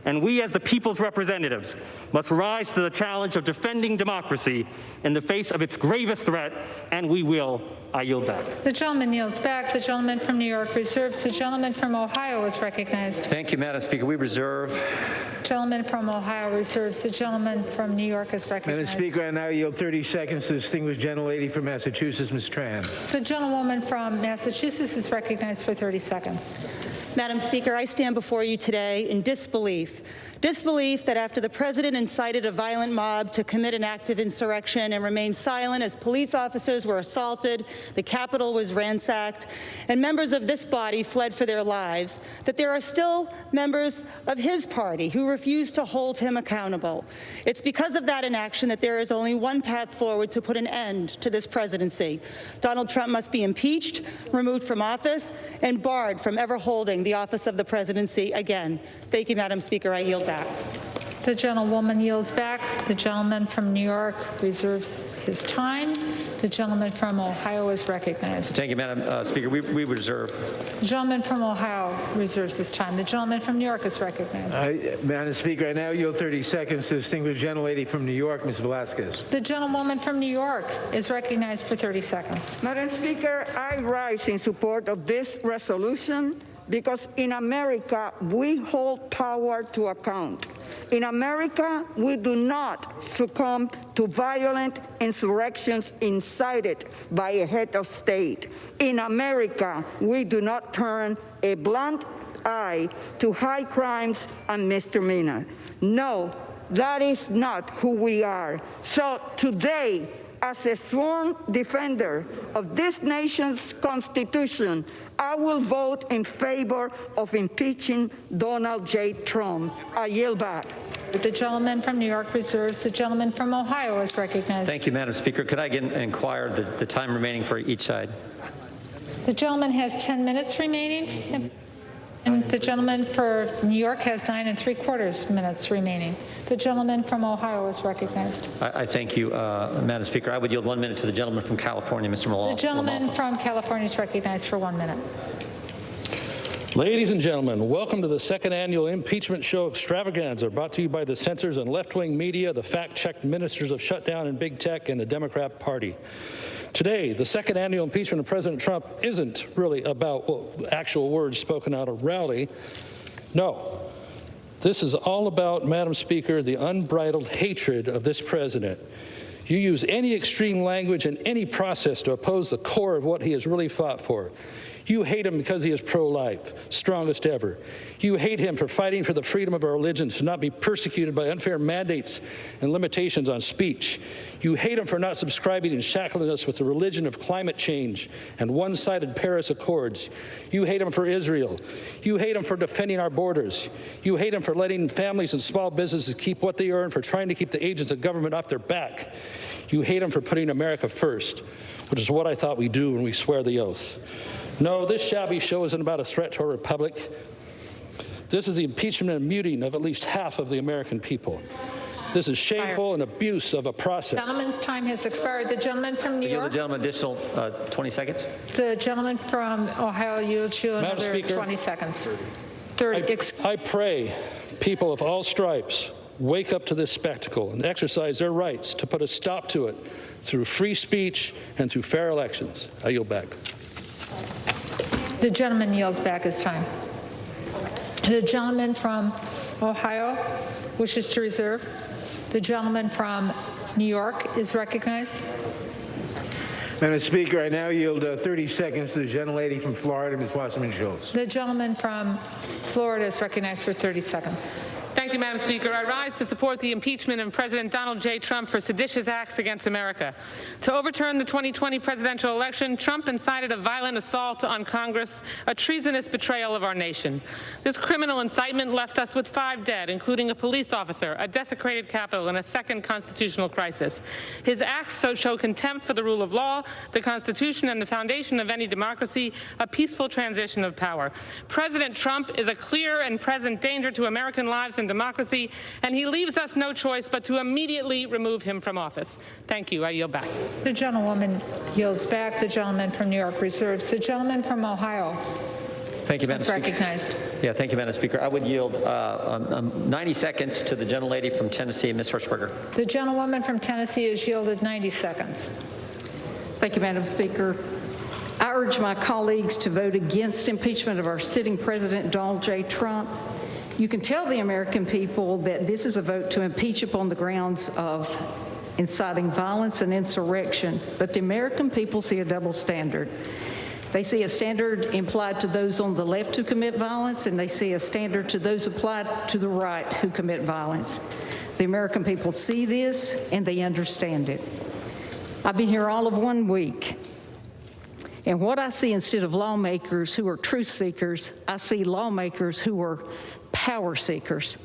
And we, as the people's representatives, must rise to the challenge of defending democracy in the face of its gravest threat, and we will. I yield back. The gentleman yields back. The gentleman from New York reserves. The gentleman from Ohio is recognized. Thank you, Madam Speaker. We reserve. The gentleman from Ohio reserves. The gentleman from New York is recognized. Madam Speaker, I now yield 30 seconds to the distinguished gentlelady from Massachusetts, Ms. Tran. The gentlewoman from Massachusetts is recognized for 30 seconds. Madam Speaker, I stand before you today in disbelief that after the president incited a violent mob to commit an act of insurrection and remained silent as police officers were assaulted, the Capitol was ransacked, and members of this body fled for their lives, that there are still members of his party who refuse to hold him accountable. It's because of that inaction that there is only one path forward to put an end to this presidency. Donald Trump must be impeached, removed from office, and barred from ever holding the office of the presidency again. Thank you, Madam Speaker. I yield back. The gentlewoman yields back. The gentleman from New York reserves his time. The gentleman from Ohio is recognized. Thank you, Madam Speaker. We reserve. The gentleman from Ohio reserves his time. The gentleman from New York is recognized. Madam Speaker, I now yield 30 seconds to the distinguished gentlelady from New York, Ms. Velasquez. The gentlewoman from New York is recognized for 30 seconds. Madam Speaker, I rise in support of this resolution because in America, we hold power to account. In America, we do not succumb to violent insurrections incited by a head of state. In America, we do not turn a blind eye to high crimes and misdemeanors. No, that is not who we are. So today, as a sworn defender of this nation's Constitution, I will vote in favor of impeaching Donald J. Trump. I yield back. The gentleman from New York reserves. The gentleman from Ohio is recognized. Thank you, Madam Speaker. Could I again inquire the time remaining for each side? The gentleman has 10 minutes remaining, and the gentleman for New York has 9 3/4 minutes remaining. The gentleman from Ohio is recognized. I thank you, Madam Speaker. I would yield 1 minute to the gentleman from California, Mr. Malala. The gentleman from California is recognized for 1 minute. Ladies and gentlemen, welcome to the second annual impeachment show extravaganza brought to you by the censors and left-wing media, the fact-checked ministers of shutdown and big tech, and the Democrat Party. Today, the second annual impeachment of President Trump isn't really about actual words spoken out of rally. No. This is all about, Madam Speaker, the unbridled hatred of this president. You use any extreme language in any process to oppose the core of what he has really fought for. You hate him because he is pro-life, strongest ever. You hate him for fighting for the freedom of our religion to not be persecuted by unfair mandates and limitations on speech. You hate him for not subscribing and shackling us with the religion of climate change and one-sided Paris Accords. You hate him for Israel. You hate him for defending our borders. You hate him for letting families and small businesses keep what they earn, for trying to keep the agents of government off their back. You hate him for putting America first, which is what I thought we do when we swear the oath. No, this shabby show isn't about a threat to our republic. This is the impeachment and muting of at least half of the American people. This is shameful and abuse of a process. The gentleman's time has expired. The gentleman from New I yield York. the gentleman additional 20 seconds. The gentleman from Ohio yields you another 20 seconds. 30. I pray people of all stripes wake up to this spectacle and exercise their rights to put a stop to it through free speech and through fair elections. I yield back. The gentleman yields back his time. The gentleman from Ohio wishes to reserve. The gentleman from New York is recognized. Madam Speaker, I now yield 30 seconds to the gentlelady from Florida, Ms. Wasserman Schultz. The gentleman from Florida is recognized for 30 seconds. Thank you, Madam Speaker. I rise to support the impeachment of President Donald J. Trump for seditious acts against America. To overturn the 2020 presidential election, Trump incited a violent assault on Congress, a treasonous betrayal of our nation. This criminal incitement left us with 5 dead, including a police officer, a desecrated Capitol, and a second constitutional crisis. His acts show contempt for the rule of law, the Constitution, and the foundation of any democracy, a peaceful transition of power. President Trump is a clear and present danger to American lives and democracy, and he leaves us no choice but to immediately remove him from office. Thank you. I yield back. The gentlewoman yields back. The gentleman from New York reserves. The gentleman from Ohio Thank you, Madam is Speaker. recognized. Yeah, thank you, Madam Speaker. I would yield 90 seconds to the gentlelady from Tennessee, Ms. Hirschberger. The gentlewoman from Tennessee is yielded 90 seconds. Thank you, Madam Speaker. I urge my colleagues to vote against impeachment of our sitting President, Donald J. Trump. You can tell the American people that this is a vote to impeach upon the grounds of inciting violence and insurrection, but the American people see a double standard. They see a standard implied to those on the left who commit violence, and they see a standard to those applied to the right who commit violence. The American people see this, and they understand it. I've been here all of 1 week, and what I see, instead of lawmakers who are truth seekers, I see lawmakers who are power seekers.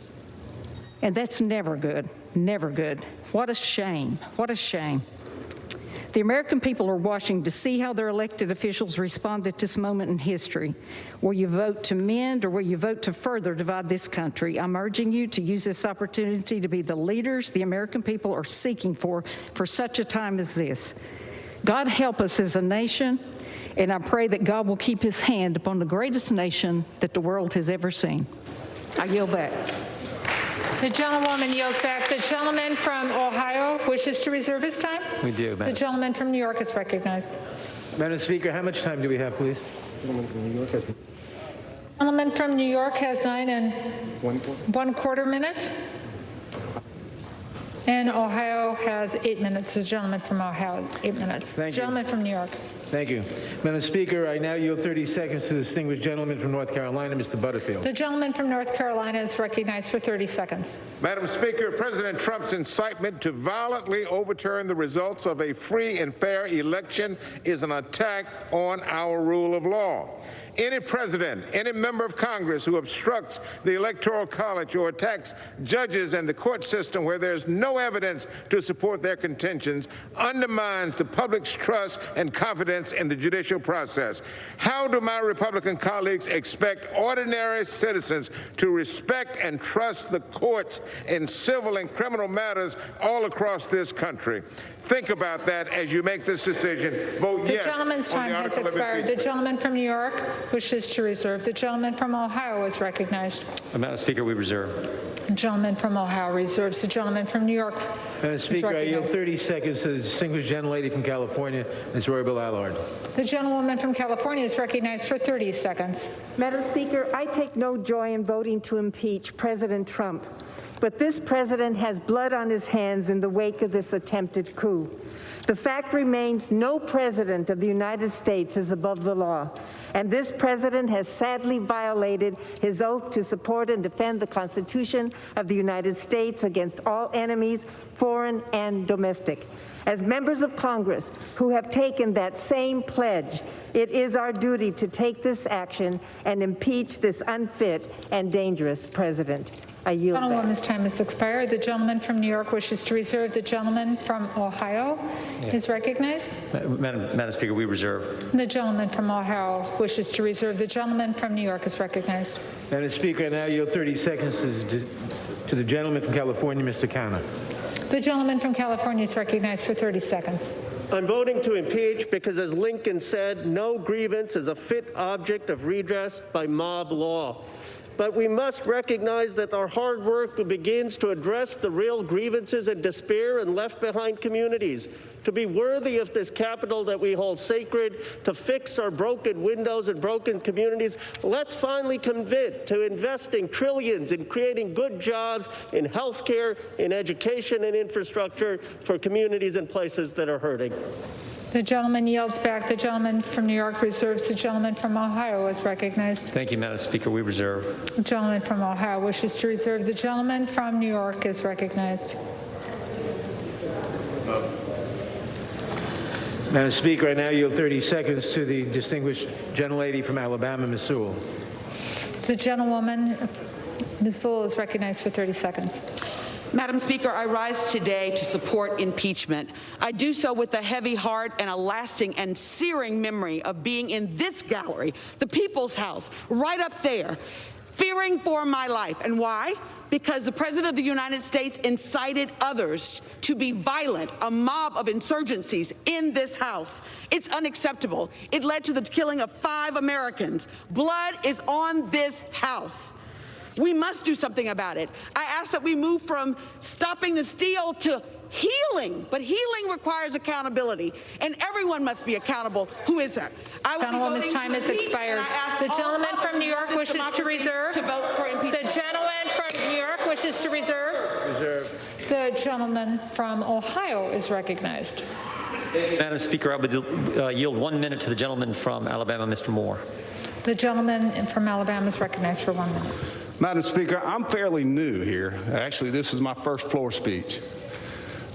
And that's never good, never good. What a shame, what a shame. The American people are watching to see how their elected officials respond at this moment in history. Will you vote to mend, or will you vote to further divide this country? I'm urging you to use this opportunity to be the leaders the American people are seeking for such a time as this. God help us as a nation, and I pray that God will keep his hand upon the greatest nation that the world has ever seen. I yield back. The gentlewoman yields back. The gentleman from Ohio wishes to reserve his time. We do, The gentleman from New York is recognized. Madam Speaker, how much time do we have, please? The gentleman from New York has 9 1/4 minutes. And Ohio has 8 minutes. The gentleman from Ohio, 8 minutes. Thank you. Gentleman from New York. Thank you. Madam Speaker, I now yield 30 seconds to the distinguished gentleman from North Carolina, Mr. Butterfield. The gentleman from North Carolina is recognized for 30 seconds. Madam Speaker, President Trump's incitement to violently overturn the results of a free and fair election is an attack on our rule of law. Any president, any member of Congress who obstructs the Electoral College or attacks judges and the court system where there's no evidence to support their contentions undermines the public's trust and confidence in the judicial process. How do my Republican colleagues expect ordinary citizens to respect and trust the courts in civil and criminal matters all across this country? Think about that as you make this decision. Vote yes. The gentleman's time has expired. The gentleman from New York wishes to reserve. The gentleman from Ohio is recognized. Madam Speaker, we reserve. The gentleman from Ohio reserves. The gentleman from New York Madam is Speaker, I yield recognized. 30 seconds to the distinguished gentlelady from California, Ms. Roybal Allard. The gentlewoman from California is recognized for 30 seconds. Madam Speaker, I take no joy in voting to impeach President Trump. But this president has blood on his hands in the wake of this attempted coup. The fact remains no president of the United States is above the law, and this president has sadly violated his oath to support and defend the Constitution of the United States against all enemies, foreign and domestic. As members of Congress who have taken that same pledge, it is our duty to take this action and impeach this unfit and dangerous president. I yield back. Gentlewoman's time has expired. The gentleman from New York wishes to reserve. The gentleman from Ohio is recognized. Madam Speaker, we reserve. The gentleman from Ohio wishes to reserve. The gentleman from New York is recognized. Madam Speaker, I now yield 30 seconds to the gentleman from California, Mr. Cano. The gentleman from California is recognized for 30 seconds. I'm voting to impeach because, as Lincoln said, no grievance is a fit object of redress by mob law. But we must recognize that our hard work begins to address the real grievances and despair in left-behind communities, to be worthy of this capital that we hold sacred, to fix our broken windows and broken communities. Let's finally commit to investing trillions in creating good jobs in healthcare, in education, and infrastructure for communities and places that are hurting. The gentleman yields back. The gentleman from New York reserves. The gentleman from Ohio is recognized. Thank you, Madam Speaker. We reserve. The gentleman from Ohio wishes to reserve. The gentleman from New York is recognized. Madam Speaker, I now yield 30 seconds to the distinguished gentlelady from Alabama, Ms. Sewell. The gentlewoman, Ms. Sewell, is recognized for 30 seconds. Madam Speaker, I rise today to support impeachment. I do so with a heavy heart and a lasting and searing memory of being in this gallery, the People's House, right up there, fearing for my life. And why? Because the President of the United States incited others to be violent, a mob of insurgencies in this House. It's unacceptable. It led to the killing of 5 Americans. Blood is on this House. We must do something about it. I ask that we move from stopping the steal to healing, but healing requires accountability, and everyone must be accountable. Who is that? Gentlewoman's time has expired. The gentleman from New York wishes to reserve. To vote for impeachment. The gentleman from New York wishes to reserve. Reserve. The gentleman from Ohio is recognized. Madam Speaker, I would yield 1 minute to the gentleman from Alabama, Mr. Moore. The gentleman from Alabama is recognized for 1 minute. Madam Speaker, I'm fairly new here. Actually, this is my first floor speech.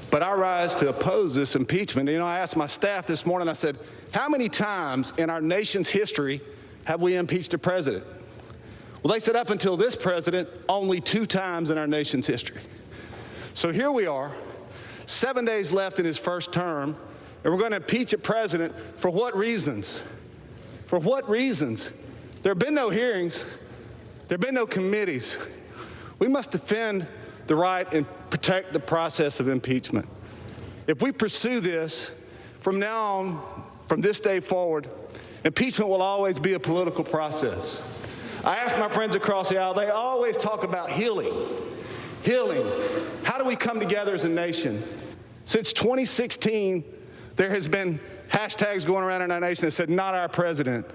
But I rise to oppose this impeachment. You know, I asked my staff this morning, I said, how many times in our nation's history have we impeached a president? Well, they said up until this president, only 2 times in our nation's history. So here we are, 7 days left in his first term, and we're going to impeach a president for what reasons? For what reasons? There have been no hearings. There have been no committees. We must defend the right and protect the process of impeachment. If we pursue this, from now on, from this day forward, impeachment will always be a political process. I ask my friends across the aisle, they always talk about healing. Healing. How do we come together as a nation? Since 2016, there has been hashtags going around in our nation that said, not our president.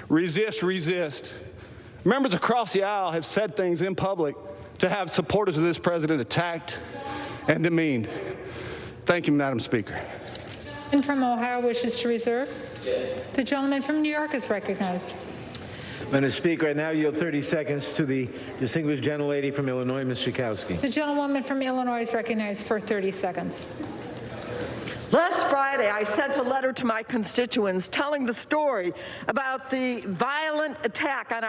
Resist, resist. Members across the aisle have said things in public to have supporters of this president attacked and demeaned. Thank you, Madam Speaker. And from Ohio wishes to reserve? Yes. The gentleman from New York is recognized. Madam Speaker, I now yield 30 seconds to the distinguished gentlelady from Illinois, Ms. Schakowsky. The gentlewoman from Illinois is recognized for 30 seconds. Last Friday, I sent a letter to my constituents telling the story about the violent attack on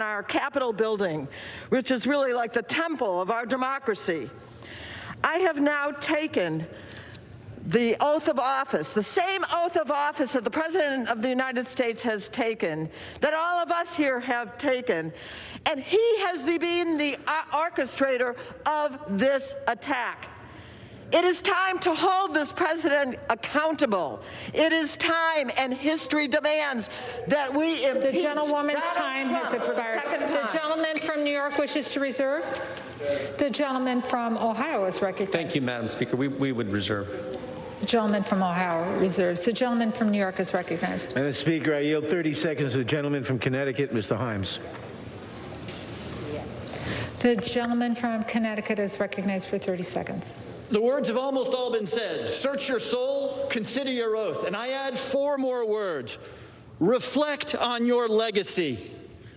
our Capitol building, which is really like the temple of our democracy. I have now taken the oath of office, the same oath of office that the President of the United States has taken, that all of us here have taken, and he has been the orchestrator of this attack. It is time to hold this president accountable. It is time, and history demands that we impeach. The gentlewoman's time has expired. The gentleman from New York wishes to reserve. The gentleman from Ohio is recognized. Thank you, Madam Speaker. We would reserve. The gentleman from Ohio reserves. The gentleman from New York is recognized. Madam Speaker, I yield 30 seconds to the gentleman from Connecticut, Mr. Himes. The gentleman from Connecticut is recognized for 30 seconds. The words have almost all been said. Search your soul, consider your oath. And I add 4 more words. Reflect on your legacy.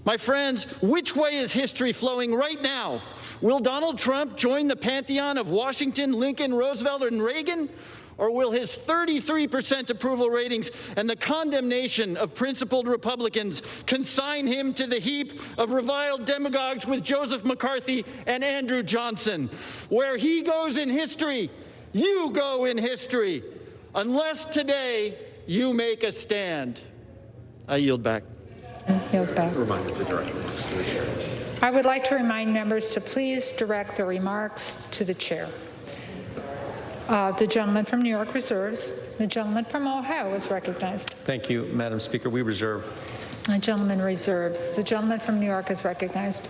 My friends, which way is history flowing right now? Will Donald Trump join the pantheon of Washington, Lincoln, Roosevelt, and Reagan? Or will his 33% approval ratings and the condemnation of principled Republicans consign him to the heap of reviled demagogues with Joseph McCarthy and Andrew Johnson? Where he goes in history, you go in history. Unless today you make a stand. I yield back. Yields back. I would like to remind members to please direct their remarks to the chair. The gentleman from New York reserves. The gentleman from Ohio is recognized. Thank you, Madam Speaker. We reserve. The gentleman reserves. The gentleman from New York is recognized.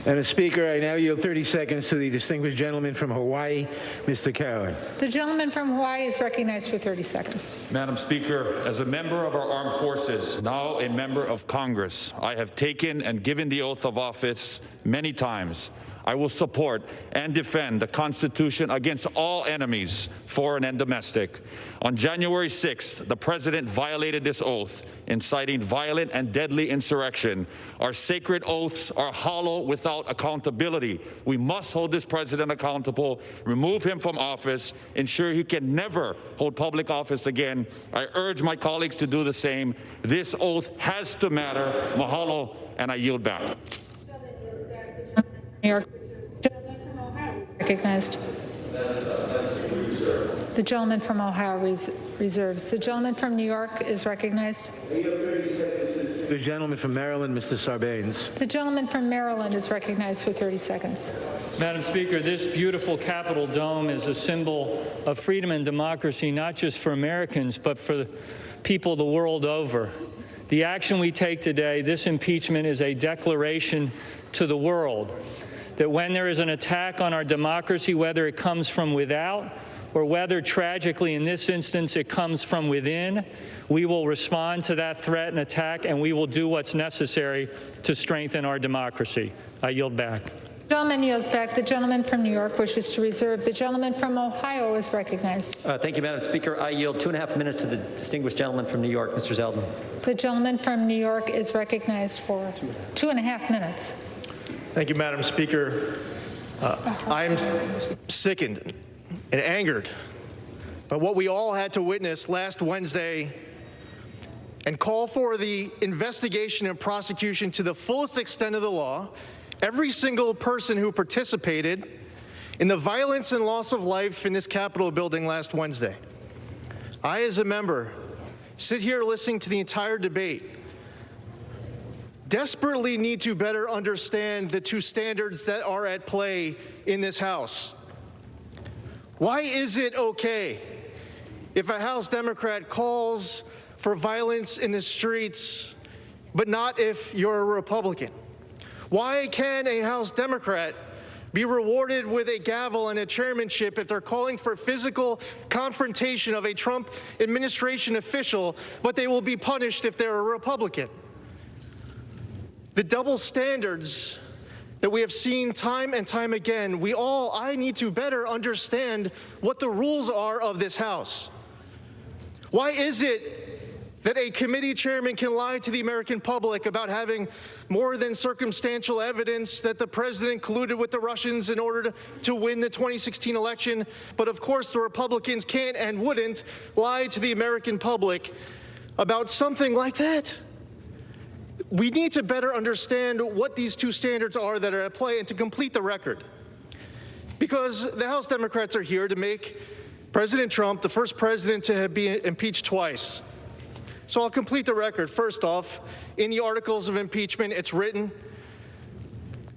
Madam Speaker, I now yield 30 seconds to the distinguished gentleman from Hawaii, Mr. Cowan. The gentleman from Hawaii is recognized for 30 seconds. Madam Speaker, as a member of our armed forces, now a member of Congress, I have taken and given the oath of office many times. I will support and defend the Constitution against all enemies, foreign and domestic. On January 6th, the President violated this oath, inciting violent and deadly insurrection. Our sacred oaths are hollow without accountability. We must hold this President accountable, remove him from office, ensure he can never hold public office again. I urge my colleagues to do the same. This oath has to matter. Mahalo, and I yield back. New York. Recognized. The gentleman from Ohio reserves. The gentleman from New York is recognized. The gentleman from Maryland, Mr. Sarbanes. The gentleman from Maryland is recognized for 30 seconds. Madam Speaker, this beautiful Capitol dome is a symbol of freedom and democracy, not just for Americans, but for people the world over. The action we take today, this impeachment, is a declaration to the world that when there is an attack on our democracy, whether it comes from without or whether, tragically, in this instance, it comes from within, we will respond to that threat and attack, and we will do what's necessary to strengthen our democracy. I yield back. The gentleman yields back. The gentleman from New York wishes to reserve. The gentleman from Ohio is recognized. Thank you, Madam Speaker. I yield 2.5 minutes to the distinguished gentleman from New York, Mr. Zeldin. The gentleman from New York is recognized for 2.5 minutes. Thank you, Madam Speaker. I am sickened and angered by what we all had to witness last Wednesday and call for the investigation and prosecution to the fullest extent of the law. Every single person who participated in the violence and loss of life in this Capitol building last Wednesday. I, as a member, sit here listening to the entire debate, desperately need to better understand the 2 standards that are at play in this House. Why is it okay if a House Democrat calls for violence in the streets, but not if you're a Republican? Why can a House Democrat be rewarded with a gavel and a chairmanship if they're calling for physical confrontation of a Trump administration official, but they will be punished if they're a Republican? The double standards that we have seen time and time again, I need to better understand what the rules are of this House. Why is it that a committee chairman can lie to the American public about having more than circumstantial evidence that the president colluded with the Russians in order to win the 2016 election, but of course the Republicans can't and wouldn't lie to the American public about something like that? We need to better understand what these two standards are that are at play and to complete the record. Because the House Democrats are here to make President Trump the first president to be impeached twice. So I'll complete the record. First off, in the articles of impeachment, it's written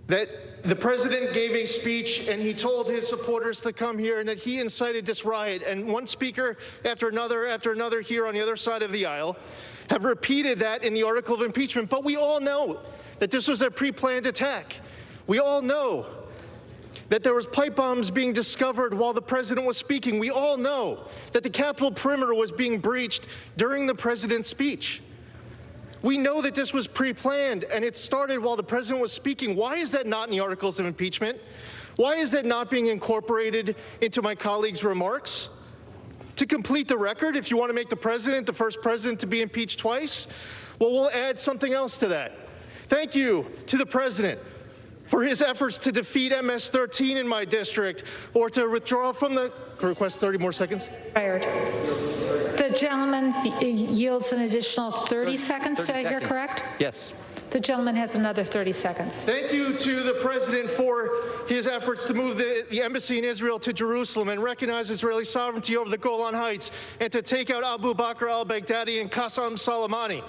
that the president gave a speech and he told his supporters to come here and that he incited this riot. And one speaker after another here on the other side of the aisle have repeated that in the article of impeachment. But we all know that this was a pre-planned attack. We all know that there was pipe bombs being discovered while the president was speaking. We all know that the Capitol perimeter was being breached during the president's speech. We know that this was pre-planned and it started while the president was speaking. Why is that not in the articles of impeachment? Why is that not being incorporated into my colleague's remarks? To complete the record, if you want to make the president the first president to be impeached twice, well, we'll add something else to that. Thank you to the president for his efforts to defeat MS-13 in my district or to withdraw from the, request 30 more seconds. Fired. The gentleman yields an additional 30 seconds. Did I hear correct? Yes. The gentleman has another 30 seconds. Thank you to the president for his efforts to move the embassy in Israel to Jerusalem and recognize Israeli sovereignty over the Golan Heights and to take out Abu Bakr al-Baghdadi and Qasem Soleimani,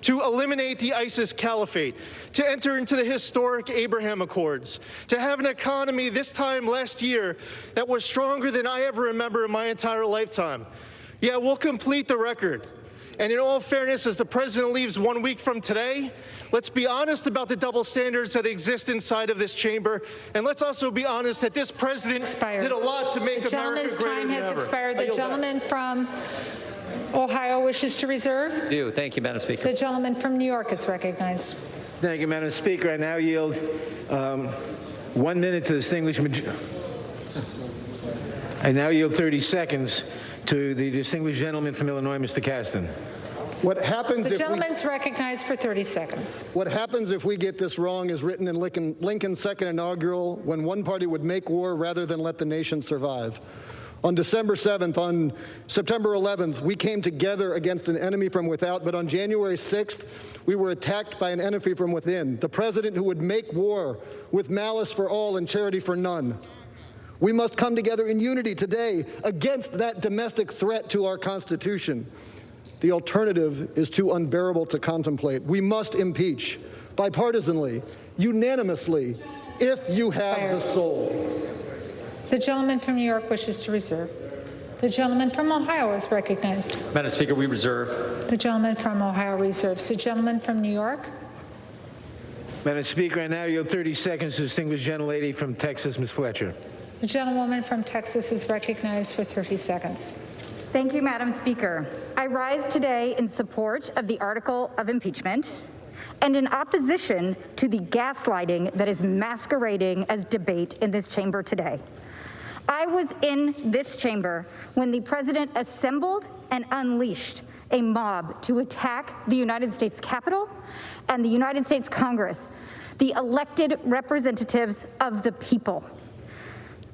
to eliminate the ISIS caliphate, to enter into the historic Abraham Accords, to have an economy this time last year that was stronger than I ever remember in my entire lifetime. Yeah, we'll complete the record. And in all fairness, as the president leaves 1 week from today, let's be honest about the double standards that exist inside of this chamber. And let's also be honest that this president did a lot to make America greater than ever. The gentleman's time has expired. The gentleman from Ohio wishes to reserve. Thank you, Madam Speaker. The gentleman from New York is recognized. Thank you, Madam Speaker. I now yield 1 minute to the distinguished I now yield 30 seconds to the distinguished gentleman from Illinois, Mr. Caston. What happens The if gentleman's recognized for 30 seconds. What happens if we get this wrong is written in Lincoln's second inaugural, when one party would make war rather than let the nation survive. On December 7th, on September 11th, we came together against an enemy from without, but on January 6th, we were attacked by an enemy from within, the president who would make war with malice for all and charity for none. We must come together in unity today against that domestic threat to our Constitution. The alternative is too unbearable to contemplate. We must impeach bipartisanly, unanimously, if you have the soul. The gentleman from New York wishes to reserve. The gentleman from Ohio is recognized. Madam Speaker, we reserve. The gentleman from Ohio reserves. The gentleman from New York. Madam Speaker, I now yield 30 seconds to the distinguished gentlelady from Texas, Ms. Fletcher. The gentlewoman from Texas is recognized for 30 seconds. Thank you, Madam Speaker. I rise today in support of the article of impeachment and in opposition to the gaslighting that is masquerading as debate in this chamber today. I was in this chamber when the president assembled and unleashed a mob to attack the United States Capitol and the United States Congress, the elected representatives of the people.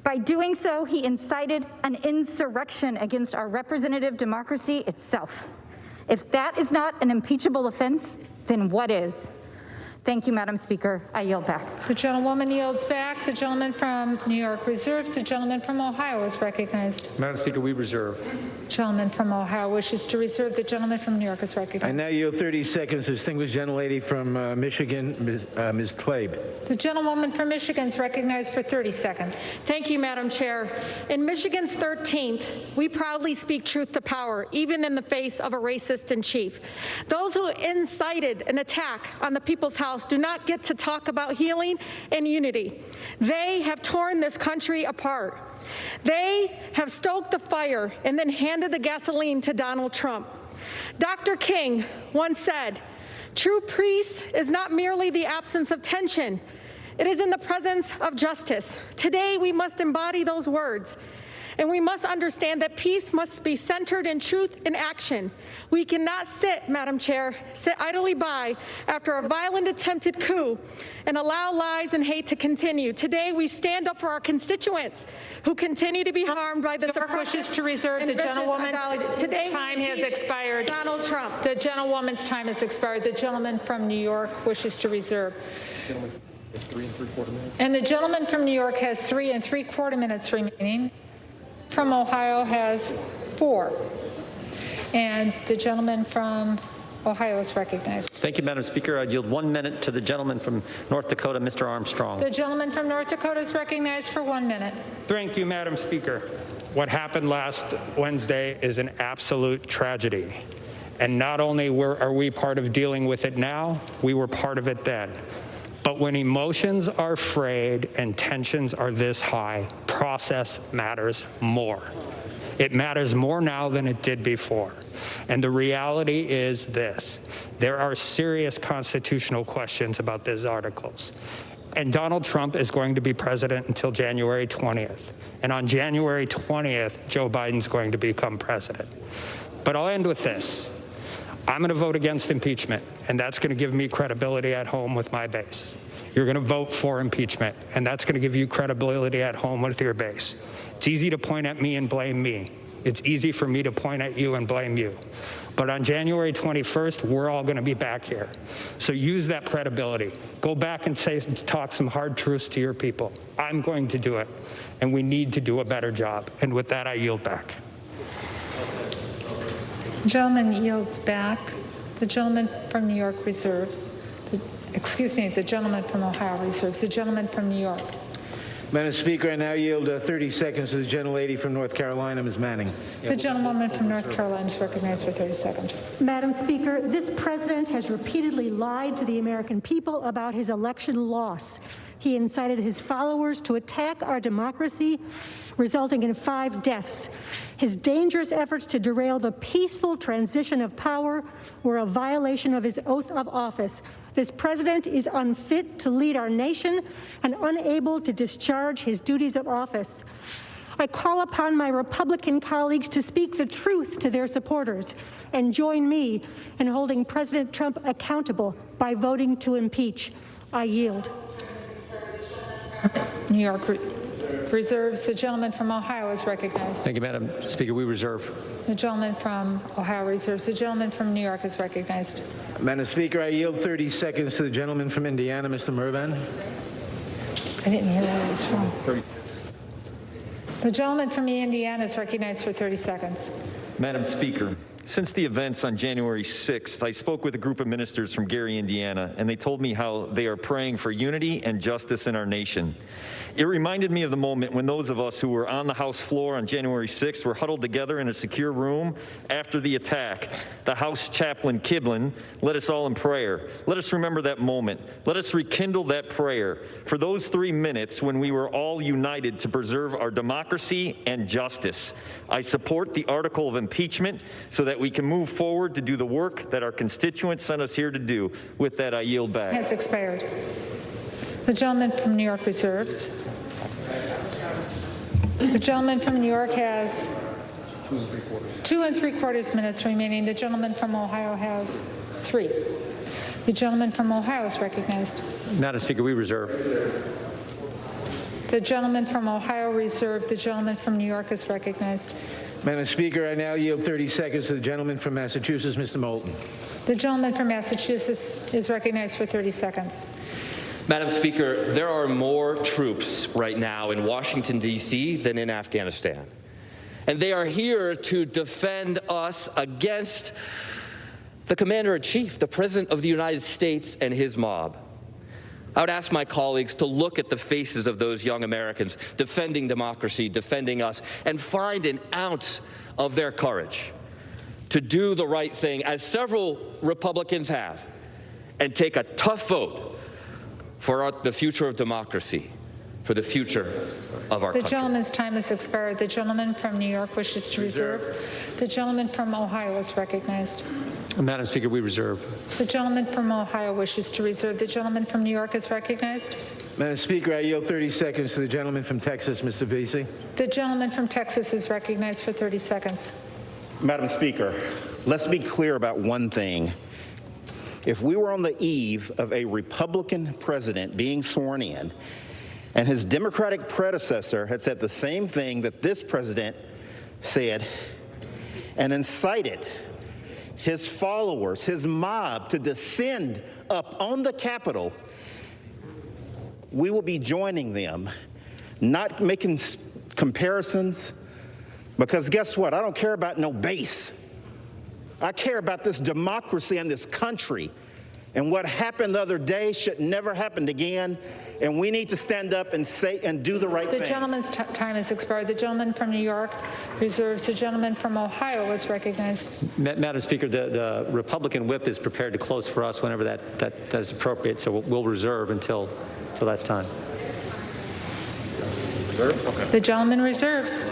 By doing so, he incited an insurrection against our representative democracy itself. If that is not an impeachable offense, then what is? Thank you, Madam Speaker. I yield back. The gentlewoman yields back. The gentleman from New York reserves. The gentleman from Ohio is recognized. Madam Speaker, we reserve. Gentleman from Ohio wishes to reserve. The gentleman from New York is recognized. I now yield 30 seconds to distinguished gentlelady from Michigan, Ms. Tlaib. The gentlewoman from Michigan is recognized for 30 seconds. Thank you, Madam Chair. In Michigan's 13th, we proudly speak truth to power, even in the face of a racist in chief. Those who incited an attack on the People's House do not get to talk about healing and unity. They have torn this country apart. They have stoked the fire and then handed the gasoline to Donald Trump. Dr. King once said, "True peace is not merely the absence of tension. It is in the presence of justice." Today, we must embody those words. And we must understand that peace must be centered in truth and action. We cannot sit, Madam Chair, sit idly by after a violent attempted coup and allow lies and hate to continue. Today, we stand up for our constituents who continue to be harmed by the suppression. Wishes to reserve. The gentlewoman's time has expired. Donald Trump. The gentlewoman's time has expired. The gentleman from New York wishes to reserve. Gentleman has 3 3/4 minutes. And the gentleman from New York has 3 3/4 minutes remaining. From Ohio has 4. And the gentleman from Ohio is recognized. Thank you, Madam Speaker. I yield 1 minute to the gentleman from North Dakota, Mr. Armstrong. The gentleman from North Dakota is recognized for 1 minute. Thank you, Madam Speaker. What happened last Wednesday is an absolute tragedy. And not only are we part of dealing with it now, we were part of it then. But when emotions are frayed and tensions are this high, process matters more. It matters more now than it did before. And the reality is this: there are serious constitutional questions about these articles. And Donald Trump is going to be president until January 20th. And on January 20th, Joe Biden's going to become president. But I'll end with this. I'm going to vote against impeachment, and that's going to give me credibility at home with my base. You're going to vote for impeachment, and that's going to give you credibility at home with your base. It's easy to point at me and blame me. It's easy for me to point at you and blame you. But on January 21st, we're all going to be back here. So use that credibility. Go back and talk some hard truths to your people. I'm going to do it, and we need to do a better job. And with that, I yield back. Gentleman yields back. The gentleman from New York reserves. The gentleman from Ohio reserves. The gentleman from New York. Madam Speaker, I now yield 30 seconds to the gentlelady from North Carolina, Ms. Manning. The gentlewoman from North Carolina is recognized for 30 seconds. Madam Speaker, this president has repeatedly lied to the American people about his election loss. He incited his followers to attack our democracy, resulting in 5 deaths. His dangerous efforts to derail the peaceful transition of power were a violation of his oath of office. This president is unfit to lead our nation and unable to discharge his duties of office. I call upon my Republican colleagues to speak the truth to their supporters and join me in holding President Trump accountable by voting to impeach. I yield. New York reserves. The gentleman from Ohio is recognized. Thank you, Madam Speaker. We reserve. The gentleman from Ohio reserves. The gentleman from New York is recognized. Madam Speaker, I yield 30 seconds to the gentleman from Indiana, Mr. Mervan. I didn't hear where he was from. 30. The gentleman from Indiana is recognized for 30 seconds. Madam Speaker, since the events on January 6th, I spoke with a group of ministers from Gary, Indiana, and they told me how they are praying for unity and justice in our nation. It reminded me of the moment when those of us who were on the House floor on January 6th were huddled together in a secure room after the attack. The House chaplain, Kiblin, led us all in prayer. Let us remember that moment. Let us rekindle that prayer for those 3 minutes when we were all united to preserve our democracy and justice. I support the article of impeachment so that we can move forward to do the work that our constituents sent us here to do. With that, I yield back. Has expired. The gentleman from New York reserves. The gentleman from New York has 2 3/4 minutes remaining. The gentleman from Ohio has 3. The gentleman from Ohio is recognized. Madam Speaker, we reserve. The gentleman from Ohio reserved. The gentleman from New York is recognized. Madam Speaker, I now yield 30 seconds to the gentleman from Massachusetts, Mr. Moulton. The gentleman from Massachusetts is recognized for 30 seconds. Madam Speaker, there are more troops right now in Washington, D.C. than in Afghanistan. And they are here to defend us against the Commander-in-Chief, the President of the United States, and his mob. I would ask my colleagues to look at the faces of those young Americans defending democracy, defending us, and find an ounce of their courage to do the right thing, as several Republicans have, and take a tough vote for the future of democracy, for the future of our The country. gentleman's time has expired. The gentleman from New York wishes to reserve. The gentleman from Ohio is recognized. Madam Speaker, we reserve. The gentleman from Ohio wishes to reserve. The gentleman from New York is recognized. Madam Speaker, I yield 30 seconds to the gentleman from Texas, Mr. Vesey. The gentleman from Texas is recognized for 30 seconds. Madam Speaker, let's be clear about one thing. If we were on the eve of a Republican president being sworn in, and his Democratic predecessor had said the same thing that this president said, and incited his followers, his mob, to descend up on the Capitol, we will be joining them, not making comparisons, because guess what? I don't care about no base. I care about this democracy and this country. And what happened the other day should never happen again. And we need to stand up and say and do the right thing. The gentleman's time has expired. The gentleman from New York reserves. The gentleman from Ohio is recognized. Madam Speaker, the Republican whip is prepared to close for us whenever that is appropriate, so we'll reserve until that's time. The gentleman reserves.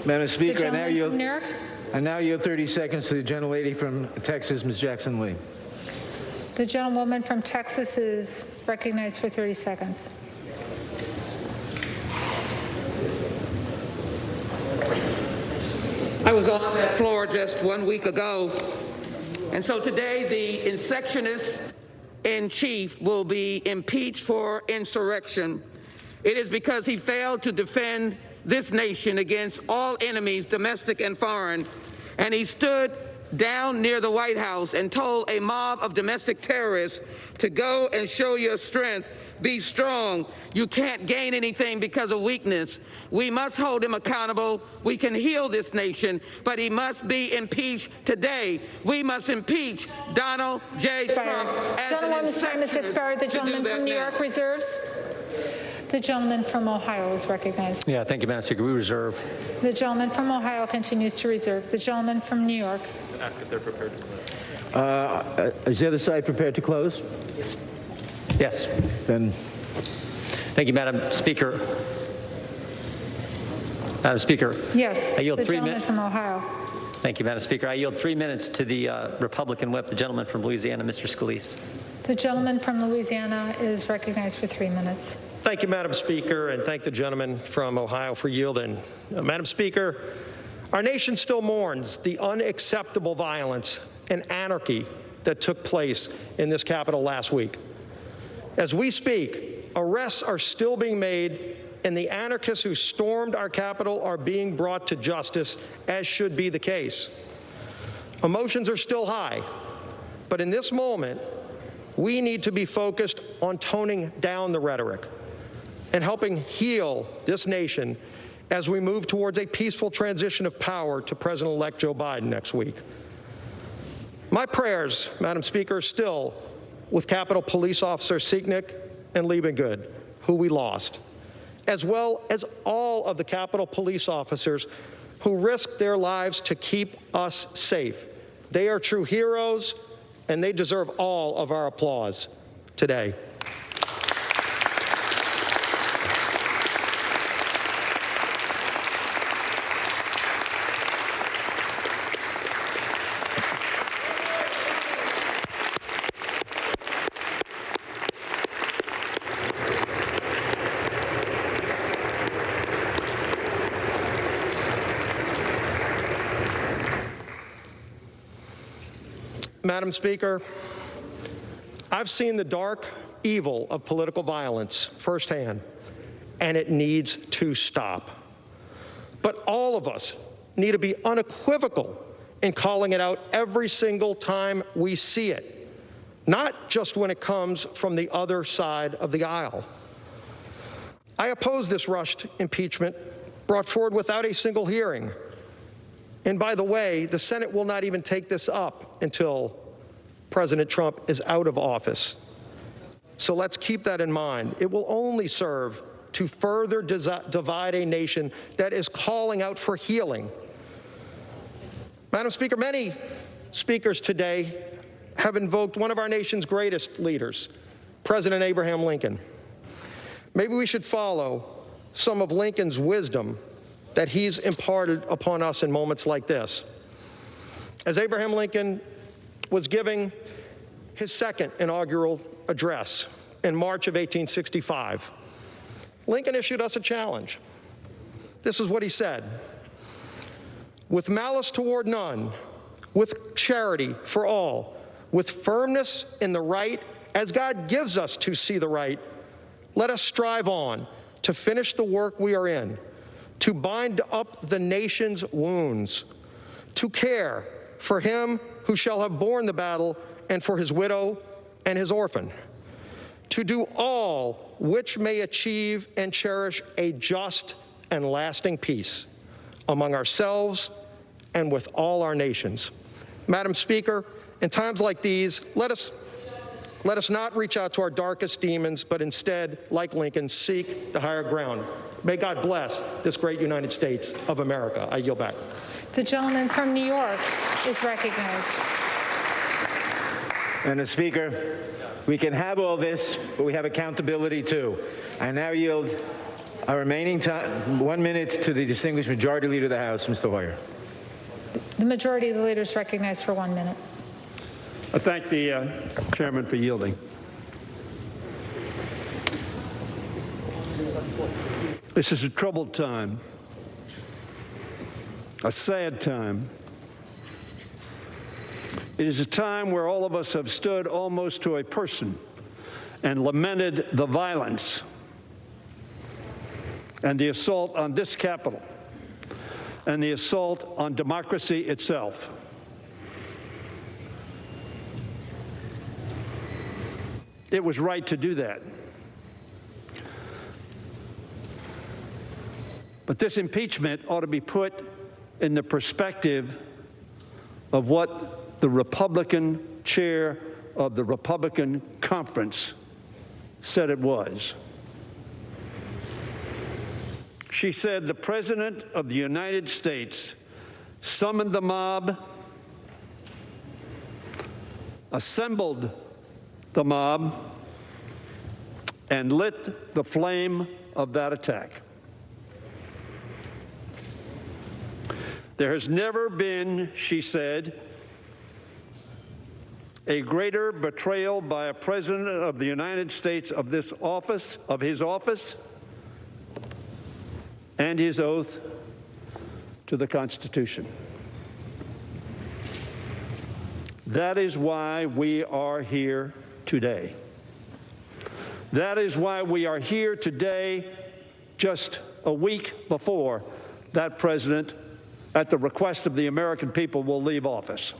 Madam The Speaker, gentleman from New York. I now yield 30 seconds to the gentlelady from Texas, Ms. Jackson Lee. The gentlewoman from Texas is recognized for 30 seconds. I was on that floor just 1 week ago, and so today the insurrectionist in chief will be impeached for insurrection. It is because he failed to defend this nation against all enemies, domestic and foreign, and he stood down near the White House and told a mob of domestic terrorists to go and show your strength. Be strong. You can't gain anything because of weakness. We must hold him accountable. We can heal this nation, but he must be impeached today. We must impeach Donald J. Trump. Gentlewoman's time has expired. The gentleman from New York reserves. The gentleman from Ohio is recognized. Yeah, thank you, Madam Speaker. We reserve. The gentleman from Ohio continues to reserve. The gentleman from New York. Ask if they're prepared to close. Is the other side prepared to close? Yes. Then. Thank you, Madam Speaker. Madam Speaker. Yes. I yield the 3 gentleman minutes. from Ohio. Thank you, Madam Speaker. I yield 3 minutes to the Republican whip, the gentleman from Louisiana, Mr. Scalise. The gentleman from Louisiana is recognized for 3 minutes. Thank you, Madam Speaker, and thank the gentleman from Ohio for yielding. Madam Speaker, our nation still mourns the unacceptable violence and anarchy that took place in this Capitol last week. As we speak, arrests are still being made, and the anarchists who stormed our Capitol are being brought to justice, as should be the case. Emotions are still high, but in this moment, we need to be focused on toning down the rhetoric and helping heal this nation as we move towards a peaceful transition of power to President-elect Joe Biden next week. My prayers, Madam Speaker, are still with Capitol Police Officer Sieknick and Liebengood, who we lost, as well as all of the Capitol Police officers who risked their lives to keep us safe. They are true heroes, and they deserve all of our applause today. Madam Speaker, I've seen the dark evil of political violence firsthand, and it needs to stop. But all of us need to be unequivocal in calling it out every single time we see it, not just when it comes from the other side of the aisle. I oppose this rushed impeachment brought forward without a single hearing. And by the way, the Senate will not even take this up until President Trump is out of office. So let's keep that in mind. It will only serve to further divide a nation that is calling out for healing. Madam Speaker, many speakers today have invoked one of our nation's greatest leaders, President Abraham Lincoln. Maybe we should follow some of Lincoln's wisdom that he's imparted upon us in moments like this. As Abraham Lincoln was giving his second inaugural address in March of 1865, Lincoln issued us a challenge. This is what he said: "With malice toward none, with charity for all, with firmness in the right, as God gives us to see the right, let us strive on to finish the work we are in, to bind up the nation's wounds, to care for him who shall have borne the battle and for his widow and his orphan, to do all which may achieve and cherish a just and lasting peace among ourselves and with all our nations." Madam Speaker, in times like these, let us not reach out to our darkest demons, but instead, like Lincoln, seek the higher ground. May God bless this great United States of America. I yield back. The gentleman from New York is recognized. Madam Speaker, we can have all this, but we have accountability too. I now yield our remaining time, 1 minute, to the distinguished Majority Leader of the House, Mr. Hoyer. The Majority of the Leader is recognized for 1 minute. I thank the chairman for yielding. This is a troubled time, a sad time. It is a time where all of us have stood almost to a person and lamented the violence and the assault on this Capitol and the assault on democracy itself. It was right to do that. But this impeachment ought to be put in the perspective of what the Republican chair of the Republican conference said it was. She said the President of the United States summoned the mob, assembled the mob, and lit the flame of that attack. There has never been, she said, a greater betrayal by a President of the United States of this office, of his office, and his oath to the Constitution. That is why we are here today. That is why we are here today, just a week before that president, at the request of the American people, will leave office.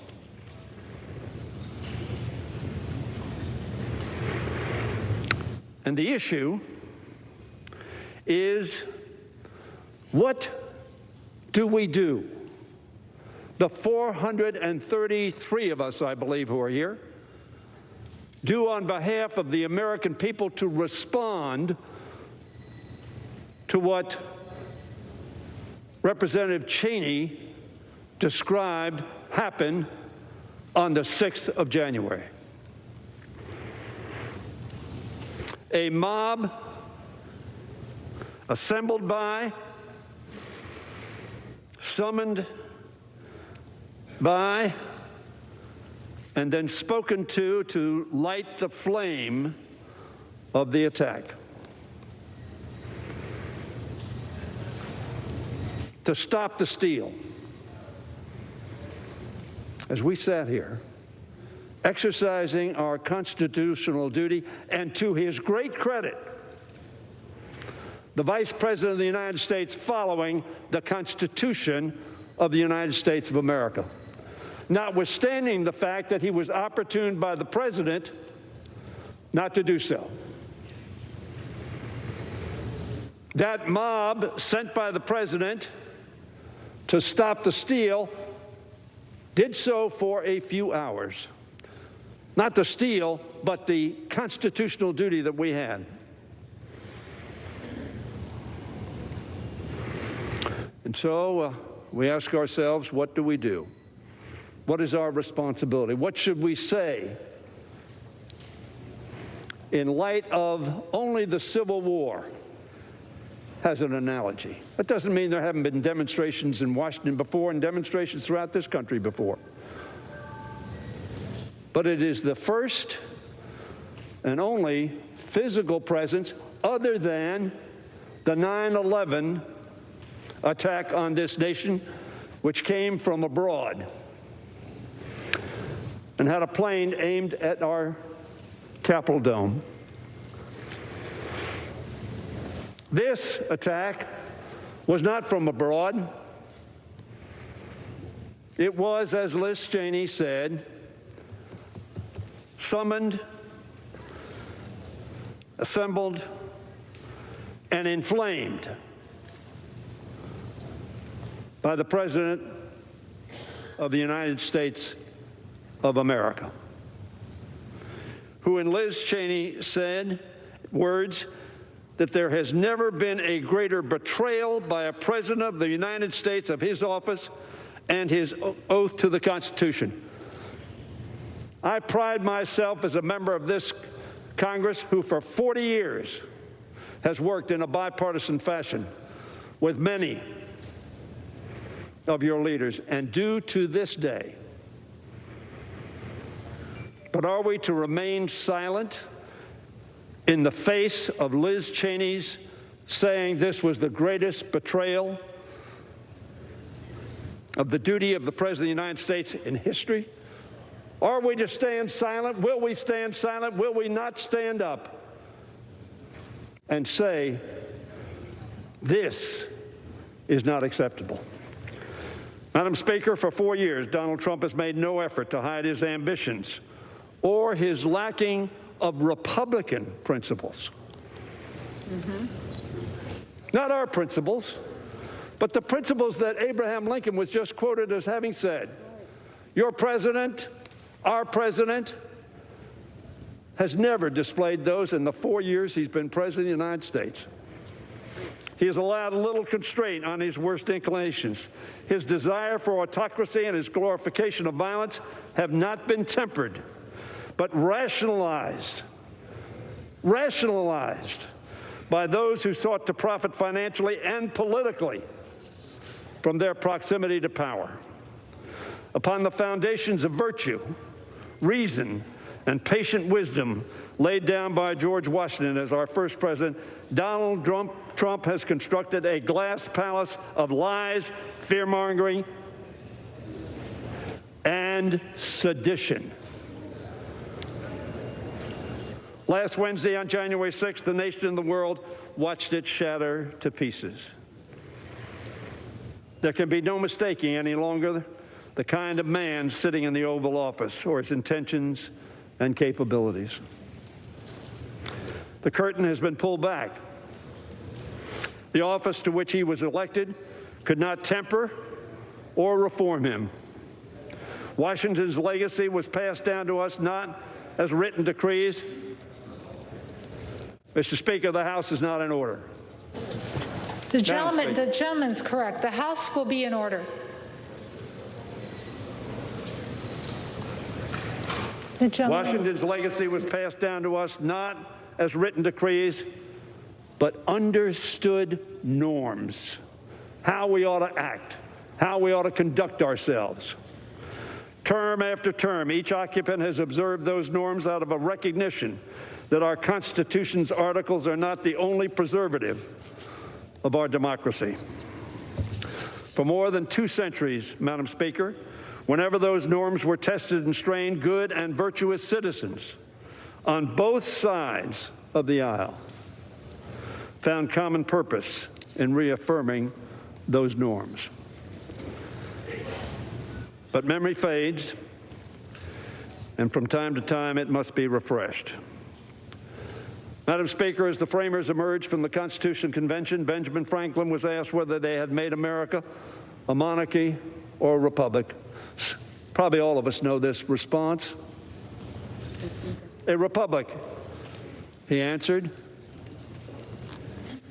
And the issue is, what do we do? The 433 of us, I believe, who are here, do on behalf of the American people to respond to what Representative Cheney described happened on the 6th of January. A mob assembled by, summoned by, and then spoken to light the flame of the attack. To stop the steal. As we sat here, exercising our constitutional duty, and to his great credit, the Vice President of the United States following the Constitution of the United States of America. notwithstanding the fact that he was opportuned by the president not to do so. That mob sent by the president to stop the steal did so for a few hours. Not the steal, but the constitutional duty that we had. And so we ask ourselves, what do we do? What is our responsibility? What should we say in light of only the Civil War has an analogy? That doesn't mean there haven't been demonstrations in Washington before and demonstrations throughout this country before. But it is the first and only physical presence other than the 9/11 attack on this nation, which came from abroad and had a plane aimed at our Capitol dome. This attack was not from abroad. It was, as Liz Cheney said, summoned, assembled, and inflamed by the President of the United States of America, who in Liz Cheney said words that there has never been a greater betrayal by a President of the United States of his office and his oath to the Constitution. I pride myself as a member of this Congress who for 40 years has worked in a bipartisan fashion with many of your leaders, and do to this day. But are we to remain silent in the face of Liz Cheney's saying this was the greatest betrayal of the duty of the President of the United States in history? Are we to stand silent? Will we stand silent? Will we not stand up and say, this is not acceptable? Madam Speaker, for 4 years, Donald Trump has made no effort to hide his ambitions or his lacking of Republican principles. Not our principles, but the principles that Abraham Lincoln was just quoted as having said. Your president, our president, has never displayed those in the 4 years he's been president of the United States. He has allowed little constraint on his worst inclinations. His desire for autocracy and his glorification of violence have not been tempered, but rationalized by those who sought to profit financially and politically from their proximity to power. Upon the foundations of virtue, reason, and patient wisdom laid down by George Washington as our first president, Donald Trump has constructed a glass palace of lies, fear-mongering, and sedition. Last Wednesday, on January 6th, the nation and the world watched it shatter to pieces. There can be no mistaking any longer the kind of man sitting in the Oval Office or his intentions and capabilities. The curtain has been pulled back. The office to which he was elected could not temper or reform him. Washington's legacy was passed down to us not as written decrees. Mr. Speaker, the House is not in order. The gentleman's correct. The House will be in order. Washington's legacy was passed down to us not as written decrees, but understood norms, how we ought to act, how we ought to conduct ourselves. Term after term, each occupant has observed those norms out of a recognition that our Constitution's articles are not the only preservative of our democracy. For more than 2 centuries, Madam Speaker, whenever those norms were tested and strained, good and virtuous citizens on both sides of the aisle found common purpose in reaffirming those norms. But memory fades, and from time to time it must be refreshed. Madam Speaker, as the framers emerged from the Constitution Convention, Benjamin Franklin was asked whether they had made America a monarchy or a republic. Probably all of us know this response. A republic, he answered,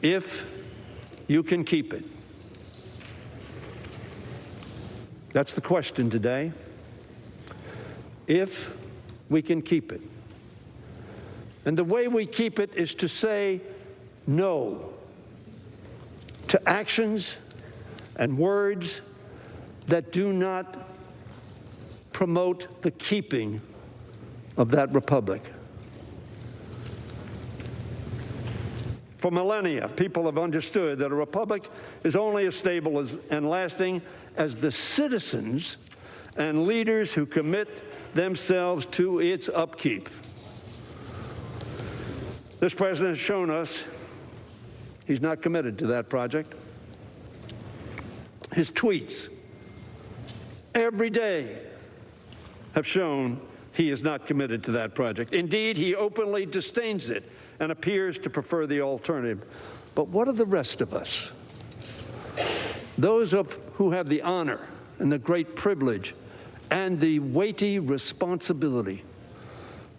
if you can keep it. That's the question today. If we can keep it. And the way we keep it is to say no to actions and words that do not promote the keeping of that republic. For millennia, people have understood that a republic is only as stable and lasting as the citizens and leaders who commit themselves to its upkeep. This president has shown us he's not committed to that project. His tweets every day have shown he is not committed to that project. Indeed, he openly disdains it and appears to prefer the alternative. But what of the rest of us? Those who have the honor and the great privilege and the weighty responsibility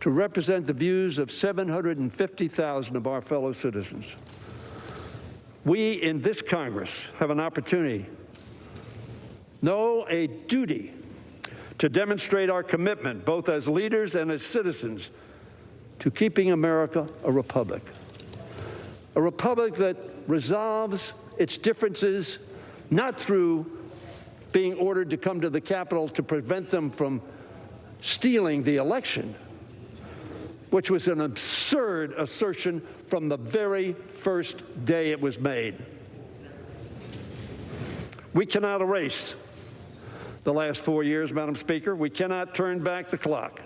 to represent the views of 750,000 of our fellow citizens. We in this Congress have an opportunity, no, a duty, to demonstrate our commitment, both as leaders and as citizens, to keeping America a republic. A republic that resolves its differences not through being ordered to come to the Capitol to prevent them from stealing the election, which was an absurd assertion from the very first day it was made. We cannot erase the last 4 years, Madam Speaker. We cannot turn back the clock.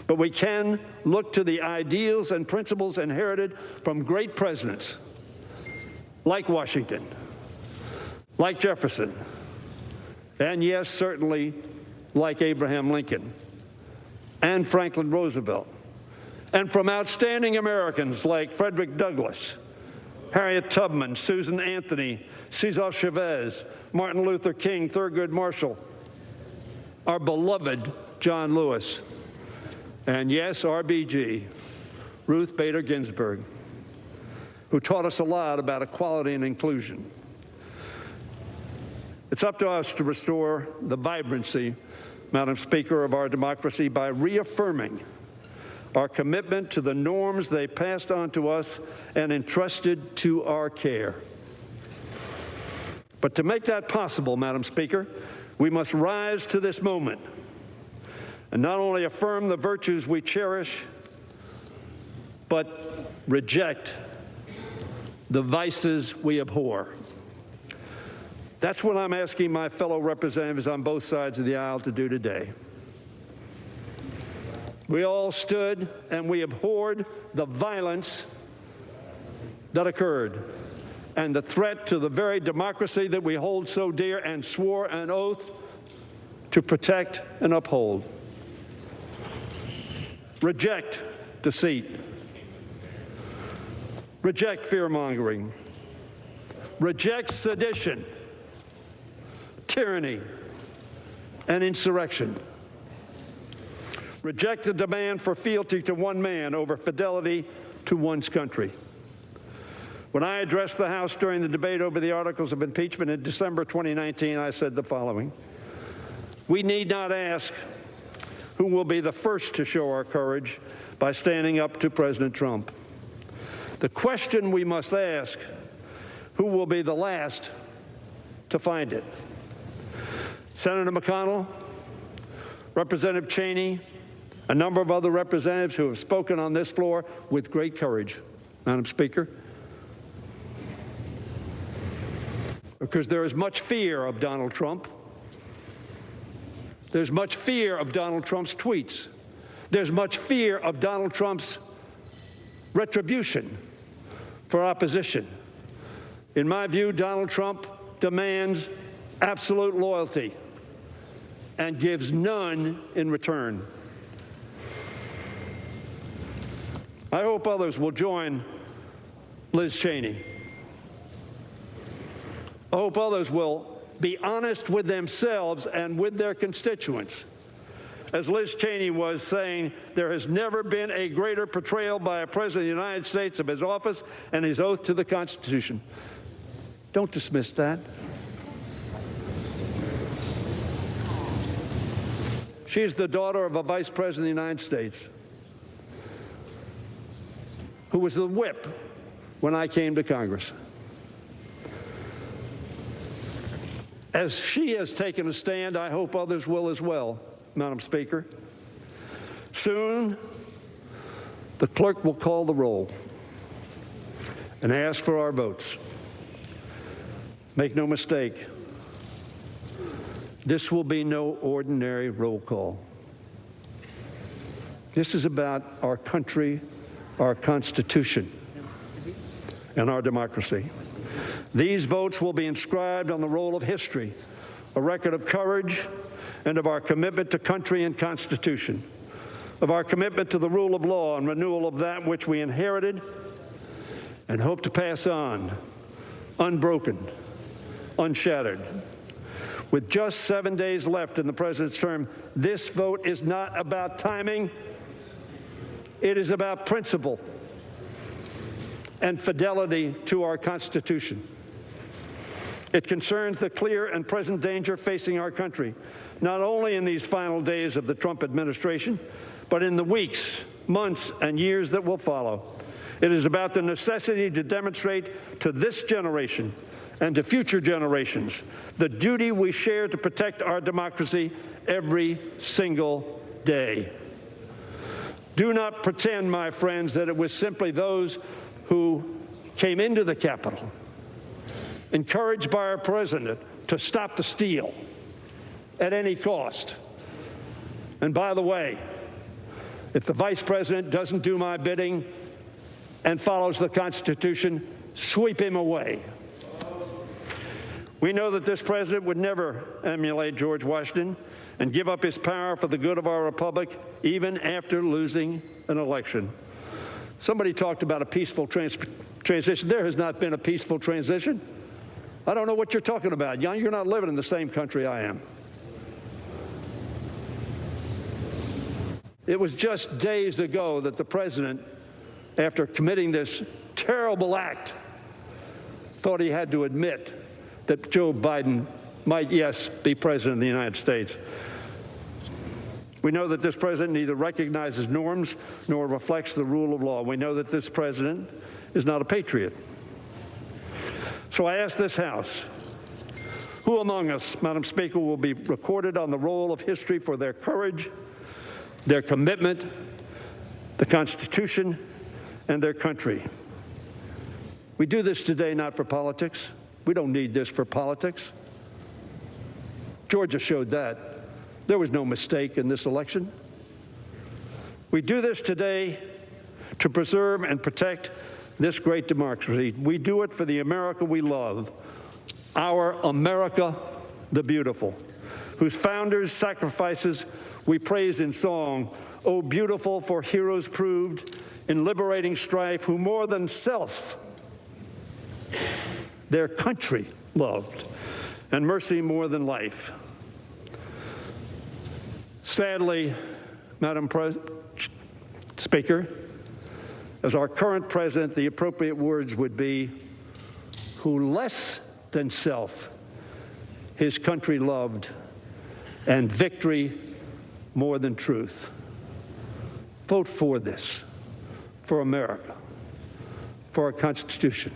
But we can look to the ideals and principles inherited from great presidents like Washington, like Jefferson, and yes, certainly like Abraham Lincoln and Franklin Roosevelt, and from outstanding Americans like Frederick Douglass, Harriet Tubman, Susan Anthony, Cesar Chavez, Martin Luther King, Thurgood Marshall, our beloved John Lewis, and yes, RBG, Ruth Bader Ginsburg, who taught us a lot about equality and inclusion. It's up to us to restore the vibrancy, Madam Speaker, of our democracy by reaffirming our commitment to the norms they passed on to us and entrusted to our care. But to make that possible, Madam Speaker, we must rise to this moment and not only affirm the virtues we cherish, but reject the vices we abhor. That's what I'm asking my fellow representatives on both sides of the aisle to do today. We all stood and we abhorred the violence that occurred and the threat to the very democracy that we hold so dear and swore an oath to protect and uphold. Reject deceit. Reject fear-mongering. Reject sedition, tyranny, and insurrection. Reject the demand for fealty to one man over fidelity to one's country. When I addressed the House during the debate over the articles of impeachment in December 2019, I said the following: we need not ask who will be the first to show our courage by standing up to President Trump. The question we must ask: who will be the last to find it? Senator McConnell, Representative Cheney, a number of other representatives who have spoken on this floor with great courage, Madam Speaker, because there is much fear of Donald Trump. There's much fear of Donald Trump's tweets. There's much fear of Donald Trump's retribution for opposition. In my view, Donald Trump demands absolute loyalty and gives none in return. I hope others will join Liz Cheney. I hope others will be honest with themselves and with their constituents. As Liz Cheney was saying, there has never been a greater betrayal by a president of the United States of his office and his oath to the Constitution. Don't dismiss that. She's the daughter of a vice president of the United States who was the whip when I came to Congress. As she has taken a stand, I hope others will as well, Madam Speaker. Soon, the clerk will call the roll and ask for our votes. Make no mistake, this will be no ordinary roll call. This is about our country, our Constitution, and our democracy. These votes will be inscribed on the roll of history, a record of courage and of our commitment to country and Constitution, of our commitment to the rule of law and renewal of that which we inherited and hope to pass on, unbroken, unshattered. With just 7 days left in the president's term, this vote is not about timing. It is about principle and fidelity to our Constitution. It concerns the clear and present danger facing our country, not only in these final days of the Trump administration, but in the weeks, months, and years that will follow. It is about the necessity to demonstrate to this generation and to future generations the duty we share to protect our democracy every single day. Do not pretend, my friends, that it was simply those who came into the Capitol, encouraged by our president to stop the steal at any cost. And by the way, if the vice president doesn't do my bidding and follows the Constitution, sweep him away. We know that this president would never emulate George Washington and give up his power for the good of our republic, even after losing an election. Somebody talked about a peaceful transition. There has not been a peaceful transition. I don't know what you're talking about. You're not living in the same country I am. It was just days ago that the president, after committing this terrible act, thought he had to admit that Joe Biden might, yes, be president of the United States. We know that this president neither recognizes norms nor reflects the rule of law. We know that this president is not a patriot. So I ask this House, who among us, Madam Speaker, will be recorded on the roll of history for their courage, their commitment, the Constitution, and their country? We do this today not for politics. We don't need this for politics. Georgia showed that. There was no mistake in this election. We do this today to preserve and protect this great democracy. We do it for the America we love, our America the beautiful, whose founders' sacrifices we praise in song. Oh, beautiful for heroes proved in liberating strife, who more than self their country loved, and mercy more than life. Sadly, Madam Speaker, as our current president, the appropriate words would be, who less than self his country loved, and victory more than truth. Vote for this, for America, for our Constitution,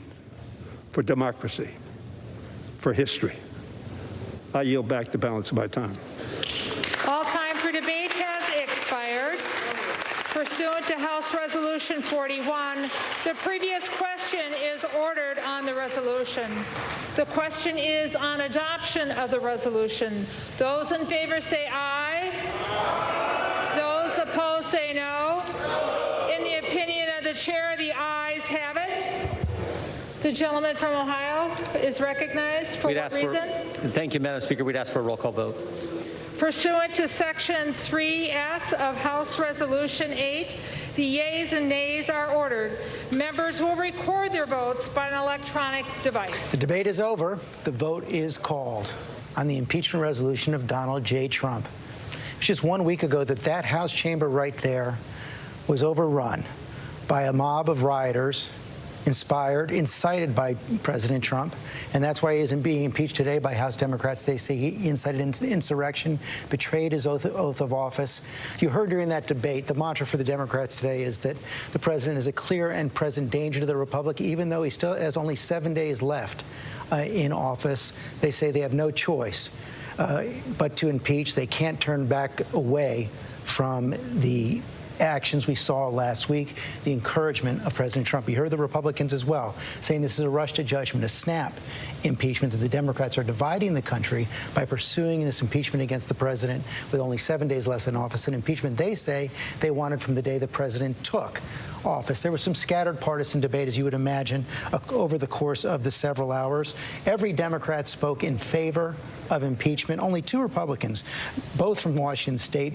for democracy, for history. I yield back the balance of my time. All time for debate has expired. Pursuant to House Resolution 41, the previous question is ordered on the resolution. The question is on adoption of the resolution. Those in favor say aye. Those opposed say no. In the opinion of the chair, the ayes have it. The gentleman from Ohio is recognized. For what reason? Thank you, Madam Speaker. We'd ask for a roll call vote. Pursuant to Section 3S of House Resolution 8, the yeas and nays are ordered. Members will record their votes by an electronic device. The debate is over. The vote is called on the impeachment resolution of Donald J. Trump. It was just 1 week ago that House chamber right there was overrun by a mob of rioters incited by President Trump, and that's why he isn't being impeached today by House Democrats. They say he incited insurrection, betrayed his oath of office. You heard during that debate, the mantra for the Democrats today is that the president is a clear and present danger to the republic, even though he still has only 7 days left in office. They say they have no choice but to impeach. They can't turn back away from the actions we saw last week, the encouragement of President Trump. You heard the Republicans as well saying this is a rush to judgment, a snap impeachment, that the Democrats are dividing the country by pursuing this impeachment against the president with only 7 days left in office, an impeachment they say they wanted from the day the president took office. There was some scattered partisan debate, as you would imagine, over the course of the several hours. Every Democrat spoke in favor of impeachment. Only 2 Republicans, both from Washington State,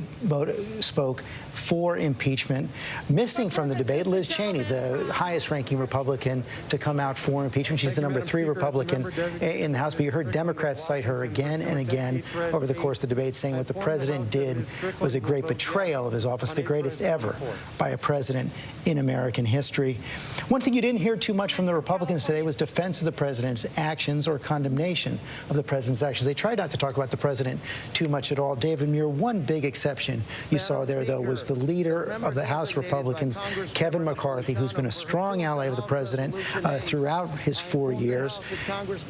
spoke for impeachment. Missing from the debate, Liz Cheney, the highest-ranking Republican to come out for impeachment. She's the number 3 Republican in the House, but you heard Democrats cite her again and again over the course of the debate, saying what the president did was a great betrayal of his office, the greatest ever by a president in American history. One thing you didn't hear too much from the Republicans today was defense of the president's actions or condemnation of the president's actions. They tried not to talk about the president too much at all. David Muir, one big exception you saw there, though, was the leader of the House Republicans, Kevin McCarthy, who's been a strong ally of the president throughout his 4 years.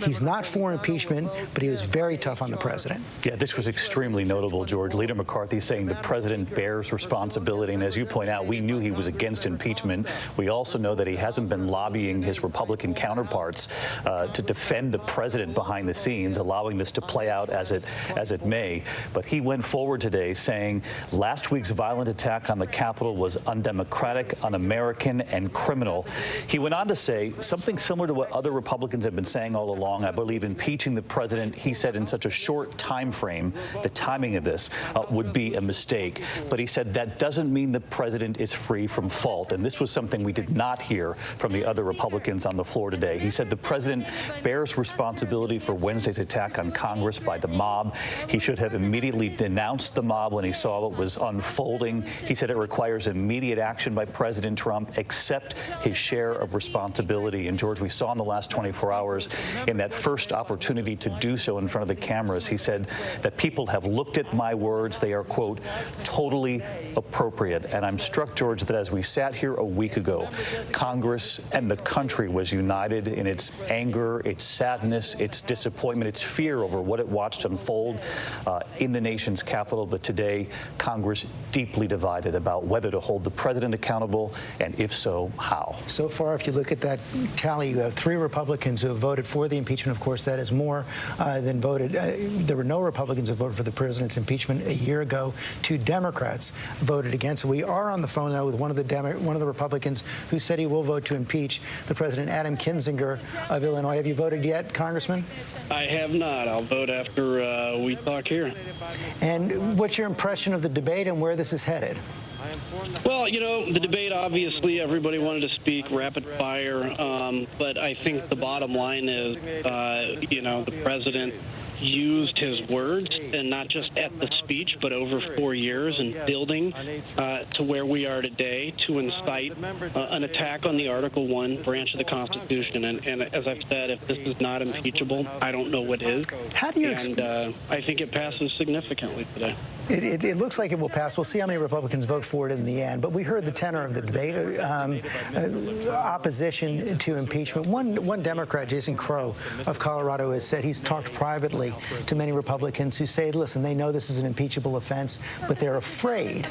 He's not for impeachment, but he was very tough on the president. Yeah, this was extremely notable, George. Leader McCarthy saying the president bears responsibility, and as you point out, we knew he was against impeachment. We also know that he hasn't been lobbying his Republican counterparts to defend the president behind the scenes, allowing this to play out as it may. But he went forward today saying last week's violent attack on the Capitol was undemocratic, un-American, and criminal. He went on to say something similar to what other Republicans have been saying all along. I believe impeaching the president, he said, in such a short time frame, the timing of this would be a mistake. But he said that doesn't mean the president is free from fault. And this was something we did not hear from the other Republicans on the floor today. He said the president bears responsibility for Wednesday's attack on Congress by the mob. He should have immediately denounced the mob when he saw what was unfolding. He said it requires immediate action by President Trump, accept his share of responsibility. And George, we saw in the last 24 hours in that first opportunity to do so in front of the cameras, he said that people have looked at my words. They are, quote, totally appropriate. And I'm struck, George, that as we sat here a week ago, Congress and the country was united in its anger, its sadness, its disappointment, its fear over what it watched unfold in the nation's capital. But today, Congress deeply divided about whether to hold the president accountable, and if so, how. So far, if you look at that tally, you have 3 Republicans who have voted for the impeachment. Of course, that is more than voted. There were no Republicans who voted for the president's impeachment a year ago. 2 Democrats voted against. We are on the phone now with one of the Republicans who said he will vote to impeach the president, Adam Kinzinger of Illinois. Have you voted yet, Congressman? I have not. I'll vote after we talk here. And what's your impression of the debate and where this is headed? Well, you know, the debate, obviously, everybody wanted to speak rapid fire, but I think the bottom line is, the president used his words, and not just at the speech, but over 4 years and building to where we are today to incite an attack on the Article 1 branch of the Constitution. And as I've said, if this is not impeachable, I don't know what is. How do you and I think it passes significantly today. It looks like it will pass. We'll see how many Republicans vote for it in the end. But we heard the tenor of the debate, opposition to impeachment. One Democrat, Jason Crow of Colorado, has said he's talked privately to many Republicans who say, listen, they know this is an impeachable offense, but they're afraid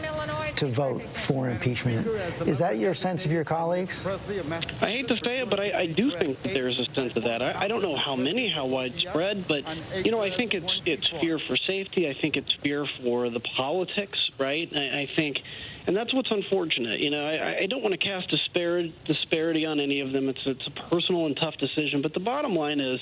to vote for impeachment. Is that your sense of your colleagues? I hate to say it, but I do think that there's a sense of that. I don't know how widespread, but, I think it's fear for safety. I think it's fear for the politics, right? I think, and that's what's unfortunate. I don't want to cast disparity on any of them. It's a personal and tough decision, but the bottom line is,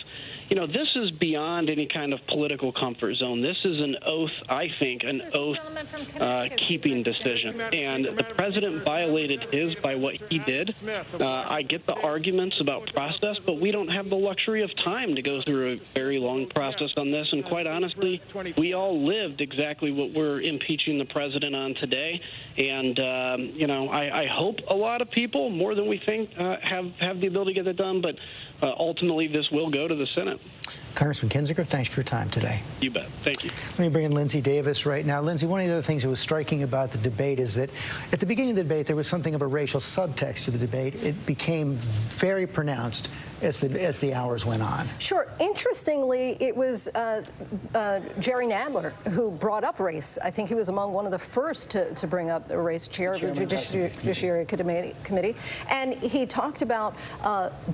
this is beyond any kind of political comfort zone. This is an oath, I think, an oath-keeping decision. And the president violated his by what he did. I get the arguments about process, but we don't have the luxury of time to go through a very long process on this. And quite honestly, we all lived exactly what we're impeaching the president on today. And, I hope a lot of people, more than we think, have the ability to get that done. But ultimately, this will go to the Senate. Congressman Kinzinger, thanks for your time today. You bet. Thank you. Let me bring in Lindsay Davis right now. Lindsay, one of the other things that was striking about the debate is that at the beginning of the debate, there was something of a racial subtext to the debate. It became very pronounced as the hours went on. Sure. Interestingly, it was Jerry Nadler who brought up race. I think he was among one of the first to bring up the race, chair of the Judiciary Committee. And he talked about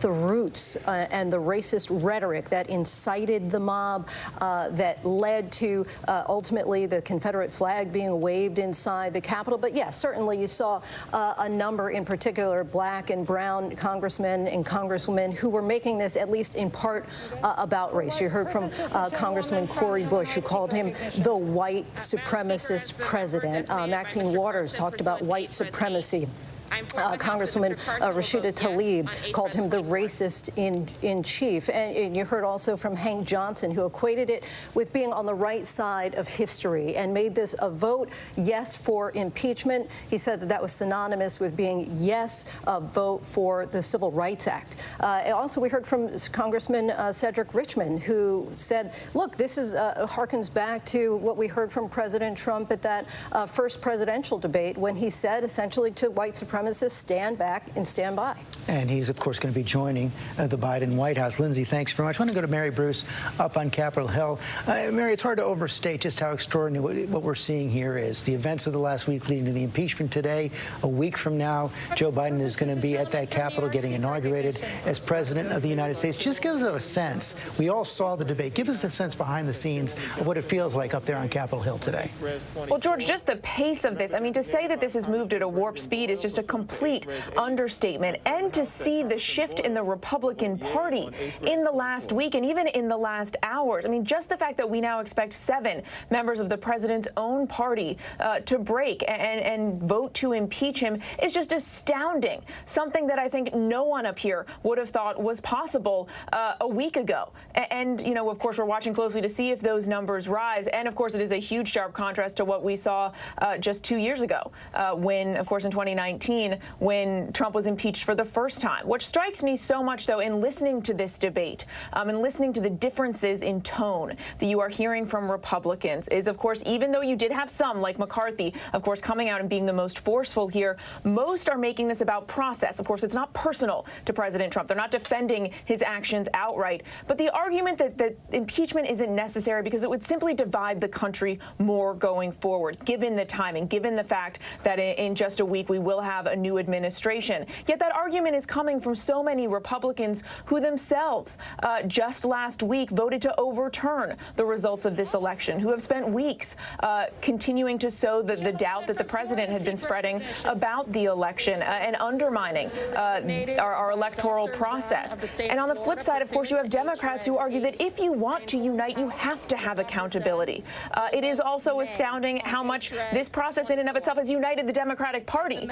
the roots and the racist rhetoric that incited the mob, that led to ultimately the Confederate flag being waved inside the Capitol. But yes, certainly you saw a number, in particular, black and brown congressmen and congresswomen who were making this, at least in part, about race. You heard from Congressman Cori Bush, who called him the white supremacist president. Maxine Waters talked about white supremacy. Congresswoman Rashida Tlaib called him the racist in chief. And you heard also from Hank Johnson, who equated it with being on the right side of history and made this a vote yes for impeachment. He said that was synonymous with being yes, a vote for the Civil Rights Act. Also, we heard from Congressman Cedric Richmond, who said, look, this is harkens back to what we heard from President Trump at that first presidential debate, when he said essentially to white supremacists, stand back and stand by. And he's, of course, going to be joining the Biden White House. Lindsay, thanks very much. I want to go to Mary Bruce up on Capitol Hill. Mary, it's hard to overstate just how extraordinary what we're seeing here is. The events of the last week leading to the impeachment today. A week from now, Joe Biden is going to be at that Capitol getting inaugurated as President of the United States. Just give us a sense. We all saw the debate. Give us a sense behind the scenes of what it feels like up there on Capitol Hill today. Well, George, just the pace of this. I mean, to say that this has moved at a warp speed is just a complete understatement. And to see the shift in the Republican Party in the last week and even in the last hours. I mean, just the fact that we now expect 7 members of the president's own party to break and vote to impeach him is just astounding. Something that I think no one up here would have thought was possible a week ago. And, you know, of course, we're watching closely to see if those numbers rise. And, of course, it is a huge, sharp contrast to what we saw just 2 years ago when, of course, in 2019, when Trump was impeached for the first time. What strikes me so much, though, in listening to this debate and listening to the differences in tone that you are hearing from Republicans is, of course, even though you did have some, like McCarthy, of course, coming out and being the most forceful here, most are making this about process. Of course, it's not personal to President Trump. They're not defending his actions outright. But the argument that impeachment isn't necessary because it would simply divide the country more going forward, given the timing, given the fact that in just a week we will have a new administration. Yet that argument is coming from so many Republicans who themselves just last week voted to overturn the results of this election, who have spent weeks continuing to sow the doubt that the president had been spreading about the election and undermining our electoral process. And on the flip side, of course, you have Democrats who argue that if you want to unite, you have to have accountability. It is also astounding how much this process in and of itself has united the Democratic Party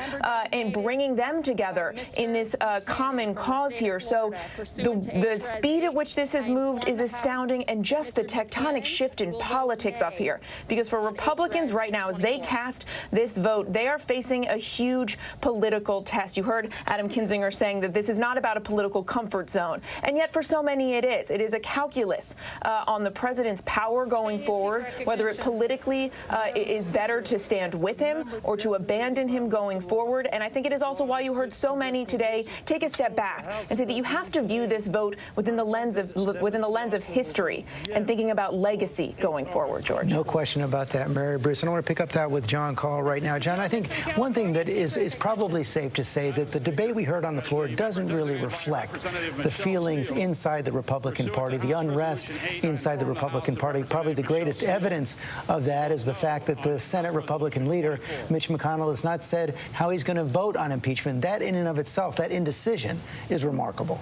in bringing them together in this common cause here. So the speed at which this has moved is astounding, and just the tectonic shift in politics up here. Because for Republicans right now, as they cast this vote, they are facing a huge political test. You heard Adam Kinzinger saying that this is not about a political comfort zone. And yet for so many it is. It is a calculus on the president's power going forward, whether it politically is better to stand with him or to abandon him going forward. And I think it is also why you heard so many today take a step back and say that you have to view this vote within the lens of history and thinking about legacy going forward, George. No question about that, Mary Bruce. And I want to pick up that with John Call right now. John, I think one thing that is probably safe to say that the debate we heard on the floor doesn't really reflect the feelings inside the Republican Party, the unrest inside the Republican Party. Probably the greatest evidence of that is the fact that the Senate Republican leader, Mitch McConnell, has not said how he's going to vote on impeachment. That in and of itself, that indecision is remarkable.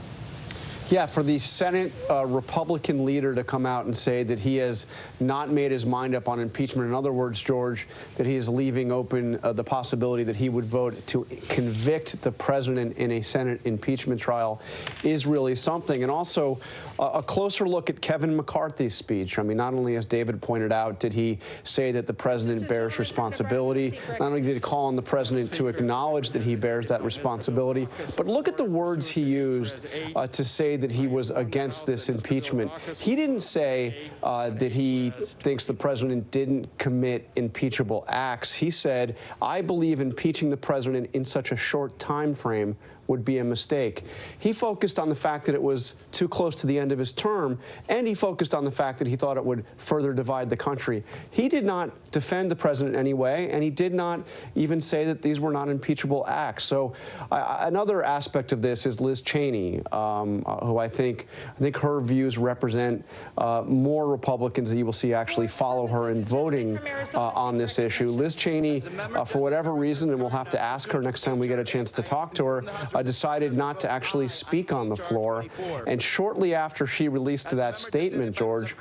Yeah, for the Senate Republican leader to come out and say that he has not made his mind up on impeachment. In other words, George, that he is leaving open the possibility that he would vote to convict the president in a Senate impeachment trial is really something. And also a closer look at Kevin McCarthy's speech. I mean, not only, as David pointed out, did he say that the president bears responsibility, not only did he call on the president to acknowledge that he bears that responsibility, but look at the words he used to say that he was against this impeachment. He didn't say that he thinks the president didn't commit impeachable acts. He said, I believe impeaching the president in such a short time frame would be a mistake. He focused on the fact that it was too close to the end of his term, and he focused on the fact that he thought it would further divide the country. He did not defend the president in any way, and he did not even say that these were not impeachable acts. So another aspect of this is Liz Cheney, who I think her views represent more Republicans that you will see actually follow her in voting on this issue. Liz Cheney, for whatever reason, and we'll have to ask her next time we get a chance to talk to her, decided not to actually speak on the floor. And shortly after she released that statement, George,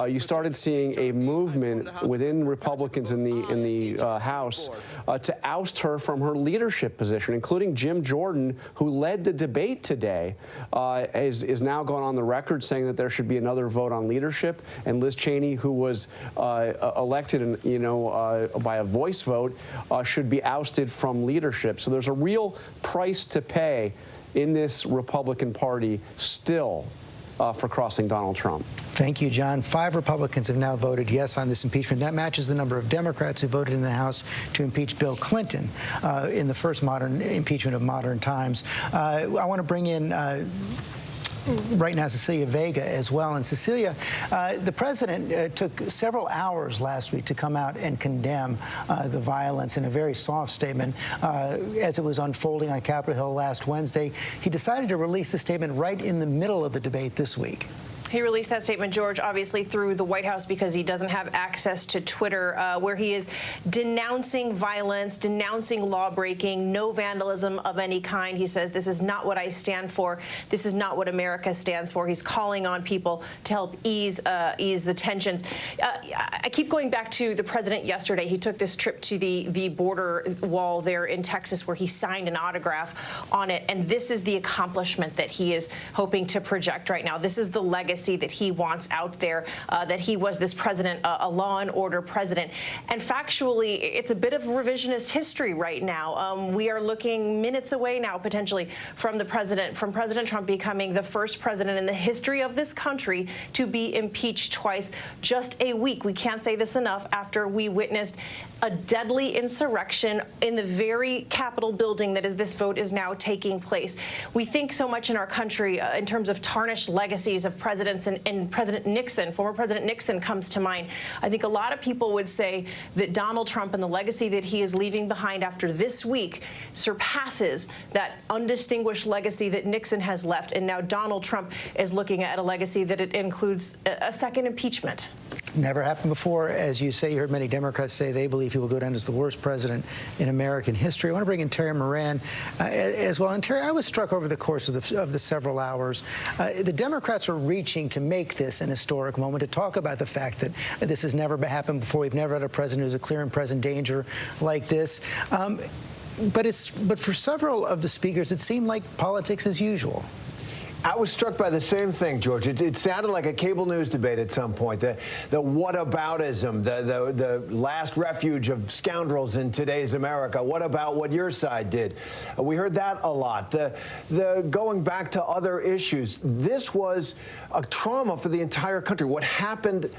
you started seeing a movement within Republicans in the House to oust her from her leadership position, including Jim Jordan, who led the debate today, is now gone on the record saying that there should be another vote on leadership. And Liz Cheney, who was elected, by a voice vote, should be ousted from leadership. So there's a real price to pay in this Republican Party still for crossing Donald Trump. Thank you, John. 5 Republicans have now voted yes on this impeachment. That matches the number of Democrats who voted in the House to impeach Bill Clinton in the first modern impeachment of modern times. I want to bring in right now Cecilia Vega as well. And Cecilia, the president took several hours last week to come out and condemn the violence in a very soft statement as it was unfolding on Capitol Hill last Wednesday. He decided to release the statement right in the middle of the debate this week. He released that statement, George, obviously through the White House because he doesn't have access to Twitter, where he is denouncing violence, denouncing lawbreaking, no vandalism of any kind. He says, this is not what I stand for. This is not what America stands for. He's calling on people to help ease the tensions. I keep going back to the president yesterday. He took this trip to the border wall there in Texas where he signed an autograph on it. And this is the accomplishment that he is hoping to project right now. This is the legacy that he wants out there, that he was this president, a law and order president. And factually, it's a bit of revisionist history right now. We are looking minutes away now, potentially, from President Trump becoming the first president in the history of this country to be impeached twice. Just a week, we can't say this enough, after we witnessed a deadly insurrection in the very Capitol building that this vote is now taking place. We think so much in our country in terms of tarnished legacies of presidents, and President Nixon, former President Nixon, comes to mind. I think a lot of people would say that Donald Trump and the legacy that he is leaving behind after this week surpasses that undistinguished legacy that Nixon has left. And now Donald Trump is looking at a legacy that it includes a second impeachment. Never happened before. As you say, you heard many Democrats say they believe he will go down as the worst president in American history. I want to bring in Terry Moran as well. And Terry, I was struck over the course of the several hours. The Democrats were reaching to make this an historic moment, to talk about the fact that this has never happened before. We've never had a president who's a clear and present danger like this. But for several of the speakers, it seemed like politics as usual. I was struck by the same thing, George. It sounded like a cable news debate at some point. The whataboutism, the last refuge of scoundrels in today's America. What about what your side did? We heard that a lot. The going back to other issues. This was a trauma for the entire country. What happened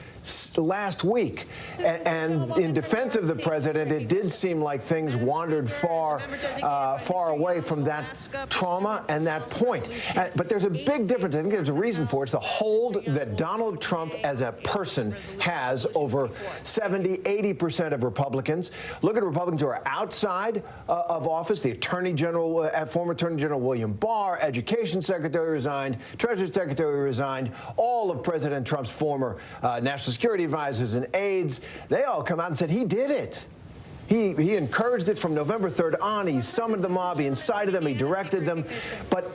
last week, and in defense of the president, it did seem like things wandered far away from that trauma and that point. But there's a big difference. I think there's a reason for it. It's the hold that Donald Trump as a person has over 70–80% of Republicans. Look at Republicans who are outside of office. The Attorney General, former Attorney General William Barr, Education Secretary resigned, Treasury Secretary resigned, all of President Trump's former national security advisors and aides, they all come out and said he did it. He encouraged it from November 3rd on. He summoned the mob. He incited them. He directed them. But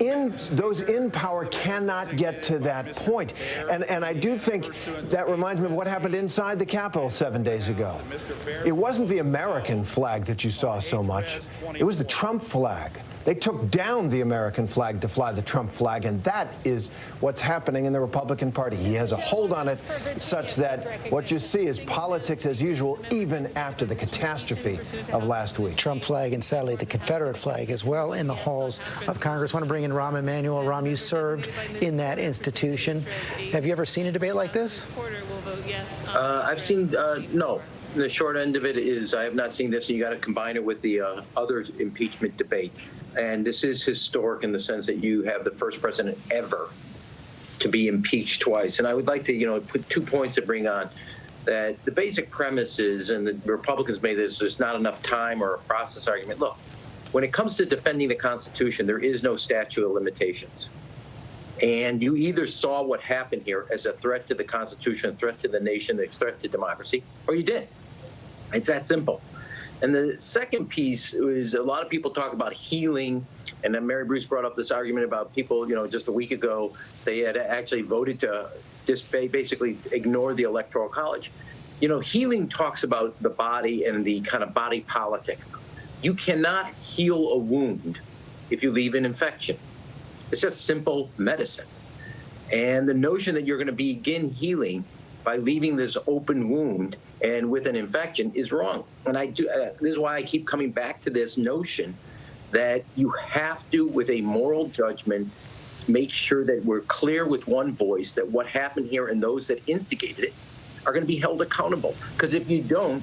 those in power cannot get to that point. And I do think that reminds me of what happened inside the Capitol 7 days ago. It wasn't the American flag that you saw so much. It was the Trump flag. They took down the American flag to fly the Trump flag, and that is what's happening in the Republican Party. He has a hold on it such that what you see is politics as usual, even after the catastrophe of last week. Trump flag and sadly the Confederate flag as well in the halls of Congress. I want to bring in Rahm Emanuel. Rahm, you served in that institution. Have you ever seen a debate like this? I've seen, no. The short end of it is I have not seen this, and you got to combine it with the other impeachment debate. And this is historic in the sense that you have the first president ever to be impeached twice. And I would like to, put 2 points to bring on. That the basic premise is, and the Republicans made this, there's not enough time or a process argument. Look, when it comes to defending the Constitution, there is no statute of limitations. And you either saw what happened here as a threat to the Constitution, a threat to the nation, a threat to democracy, or you didn't. It's that simple. And the second piece is a lot of people talk about healing. And then Mary Bruce brought up this argument about people, just a week ago, they had actually voted to basically ignore the Electoral College. Healing talks about the body and the kind of body politic. You cannot heal a wound if you leave an infection. It's just simple medicine. And the notion that you're going to begin healing by leaving this open wound and with an infection is wrong. And this is why I keep coming back to this notion that you have to, with a moral judgment, make sure that we're clear with one voice that what happened here and those that instigated it are going to be held accountable. Because if you don't,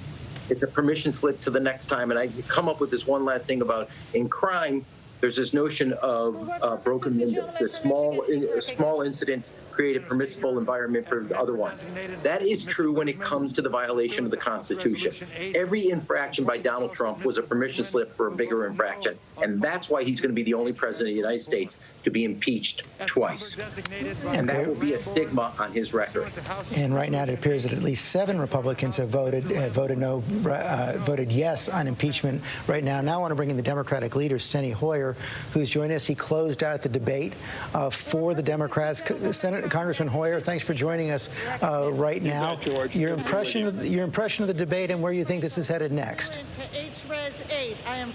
it's a permission slip to the next time. And I come up with this one last thing about in crime, there's this notion of broken windows. The small incidents create a permissible environment for the other ones. That is true when it comes to the violation of the Constitution. Every infraction by Donald Trump was a permission slip for a bigger infraction. And that's why he's going to be the only president of the United States to be impeached twice. And that will be a stigma on his record. And right now it appears that at least 7 Republicans have voted yes on impeachment right now. Now I want to bring in the Democratic leader, Steny Hoyer, who's joined us. He closed out the debate for the Democrats. Congressman Hoyer, thanks for joining us right now. Your impression of the debate and where you think this is headed next.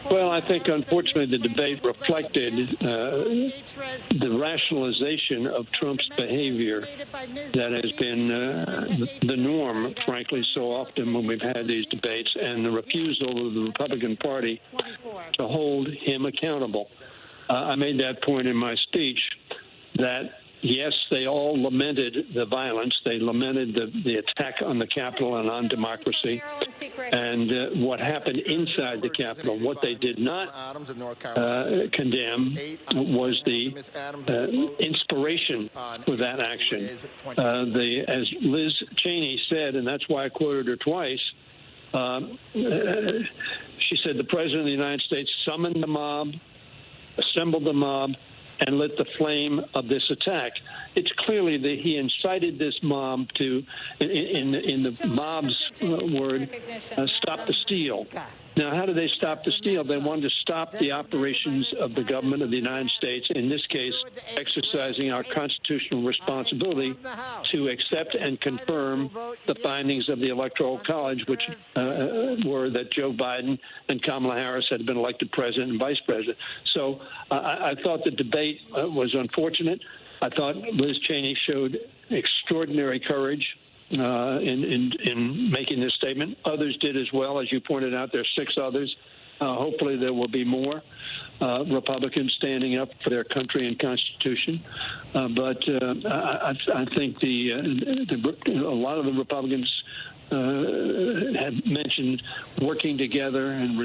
Well, I think unfortunately the debate reflected the rationalization of Trump's behavior that has been the norm, frankly, so often when we've had these debates, and the refusal of the Republican Party to hold him accountable. I made that point in my speech that yes, they all lamented the violence. They lamented the attack on the Capitol and on democracy and what happened inside the Capitol. What they did not condemn was the inspiration for that action. As Liz Cheney said, and that's why I quoted her twice, she said the President of the United States summoned the mob, assembled the mob, and lit the flame of this attack. It's clearly that he incited this mob to, in the mob's word, stop the steal. Now, how do they stop the steal? They wanted to stop the operations of the government of the United States, in this case, exercising our constitutional responsibility to accept and confirm the findings of the Electoral College, which were that Joe Biden and Kamala Harris had been elected president and vice president. So I thought the debate was unfortunate. I thought Liz Cheney showed extraordinary courage in making this statement. Others did as well. As you pointed out, there's 6 others. Hopefully there will be more Republicans standing up for their country and Constitution. But I think a lot of the Republicans have mentioned working together and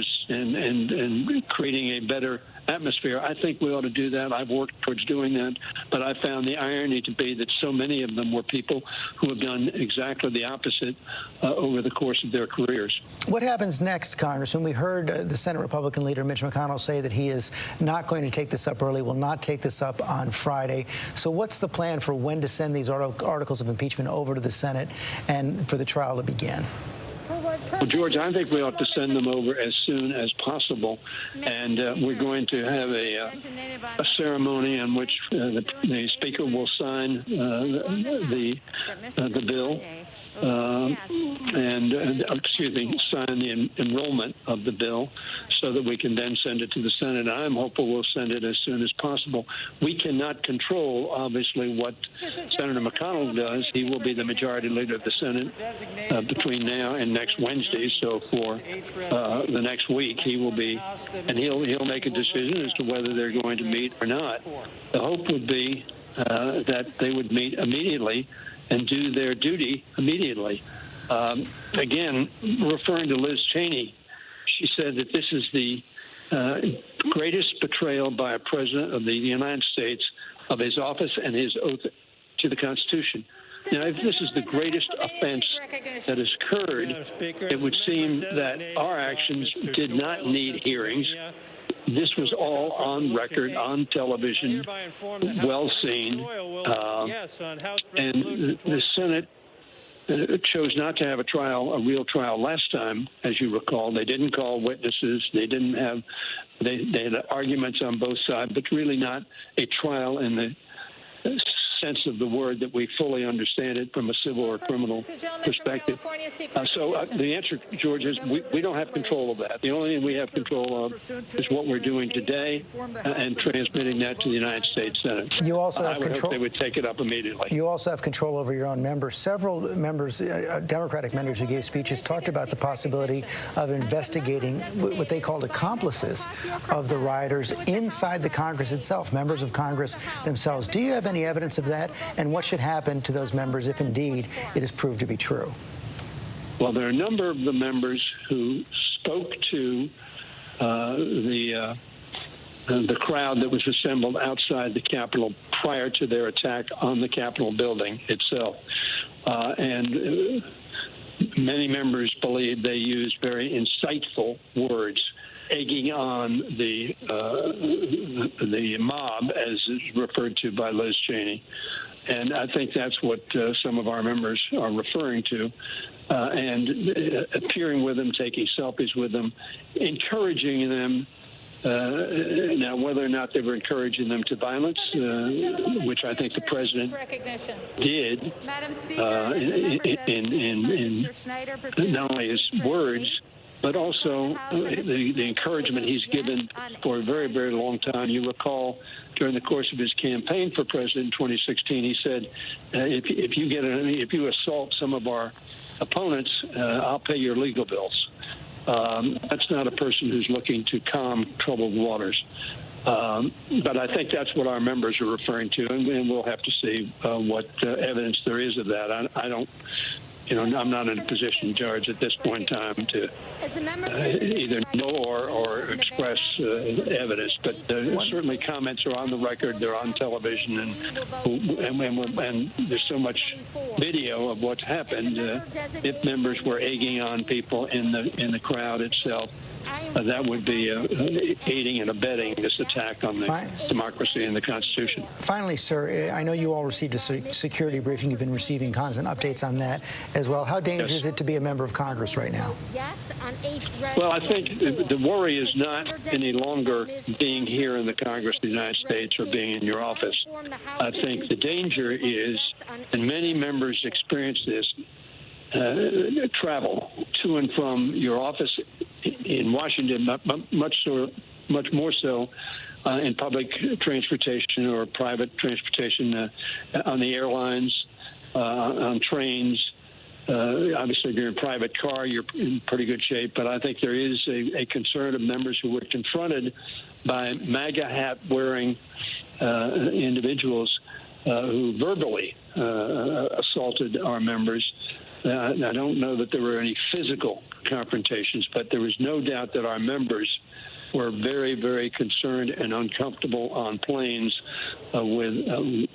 creating a better atmosphere. I think we ought to do that. I've worked towards doing that, but I found the irony to be that so many of them were people who have done exactly the opposite over the course of their careers. What happens next, Congressman? We heard the Senate Republican leader, Mitch McConnell, say that he is not going to take this up early, will not take this up on Friday. So what's the plan for when to send these articles of impeachment over to the Senate and for the trial to begin? Well, George, I think we ought to send them over as soon as possible, and we're going to have a ceremony in which the Speaker will sign the bill. Sign the enrollment of the bill so that we can then send it to the Senate. I'm hopeful we'll send it as soon as possible. We cannot control, obviously, what Senator McConnell does. He will be the majority leader of the Senate between now and next Wednesday. So for the next week, he will be, and he'll make a decision as to whether they're going to meet or not. The hope would be that they would meet immediately and do their duty immediately. Again, referring to Liz Cheney, she said that this is the greatest betrayal by a president of the United States of his office and his oath to the Constitution. Now, if this is the greatest offense that has occurred, it would seem that our actions did not need hearings. This was all on record, on television, well seen. And the Senate chose not to have a real trial last time, as you recall. They didn't call witnesses. They didn't have, they had arguments on both sides, but really not a trial in the sense of the word that we fully understand it from a civil or criminal perspective. So the answer, George, is we don't have control of that. The only thing we have control of is what we're doing today and transmitting that to the United States Senate. You also have I would control. hope they would take it up immediately. You also have control over your own members. Several members, Democratic members who gave speeches, talked about the possibility of investigating what they called accomplices of the rioters inside the Congress itself, members of Congress themselves. Do you have any evidence of that? And what should happen to those members if indeed it is proved to be true? Well, there are a number of the members who spoke to the crowd that was assembled outside the Capitol prior to their attack on the Capitol building itself. And many members believe they used very insightful words, egging on the mob, as is referred to by Liz Cheney. And I think that's what some of our members are referring to, and appearing with them, taking selfies with them, encouraging them. Now, whether or not they were encouraging them to violence, which I think the president did in not only his words, but also the encouragement he's given for a very, very long time. You recall during the course of his campaign for president in 2016, he said, if you assault some of our opponents, I'll pay your legal bills. That's not a person who's looking to calm troubled waters. But I think that's what our members are referring to, and we'll have to see what evidence there is of that. I don't. I'm not in a position, George, at this point in time to either know or express evidence. But certainly comments are on the record, they're on television, and there's so much video of what's happened. If members were egging on people in the crowd itself, that would be aiding and abetting this attack on the democracy and the Constitution. Finally, sir, I know you all received a security briefing. You've been receiving constant updates on that as well. How dangerous is it to be a member of Congress right now? Well, I think the worry is not any longer being here in the Congress of the United States or being in your office. I think the danger is, and many members experience this, travel to and from your office in Washington, much more so in public transportation or private transportation, on the airlines, on trains. Obviously, if you're in a private car, you're in pretty good shape. But I think there is a concern of members who were confronted by MAGA hat-wearing individuals who verbally assaulted our members. I don't know that there were any physical confrontations, but there was no doubt that our members were very, very concerned and uncomfortable on planes with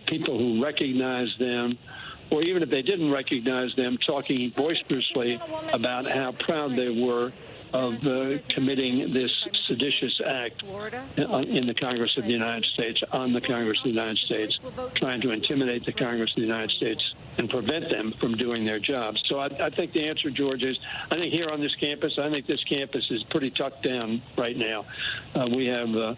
people who recognized them, or even if they didn't recognize them, talking boisterously about how proud they were of committing this seditious act in the Congress of the United States, on the Congress of the United States, trying to intimidate the Congress of the United States and prevent them from doing their jobs. So I think the answer, George, is I think here on this campus, I think this campus is pretty tucked down right now. We have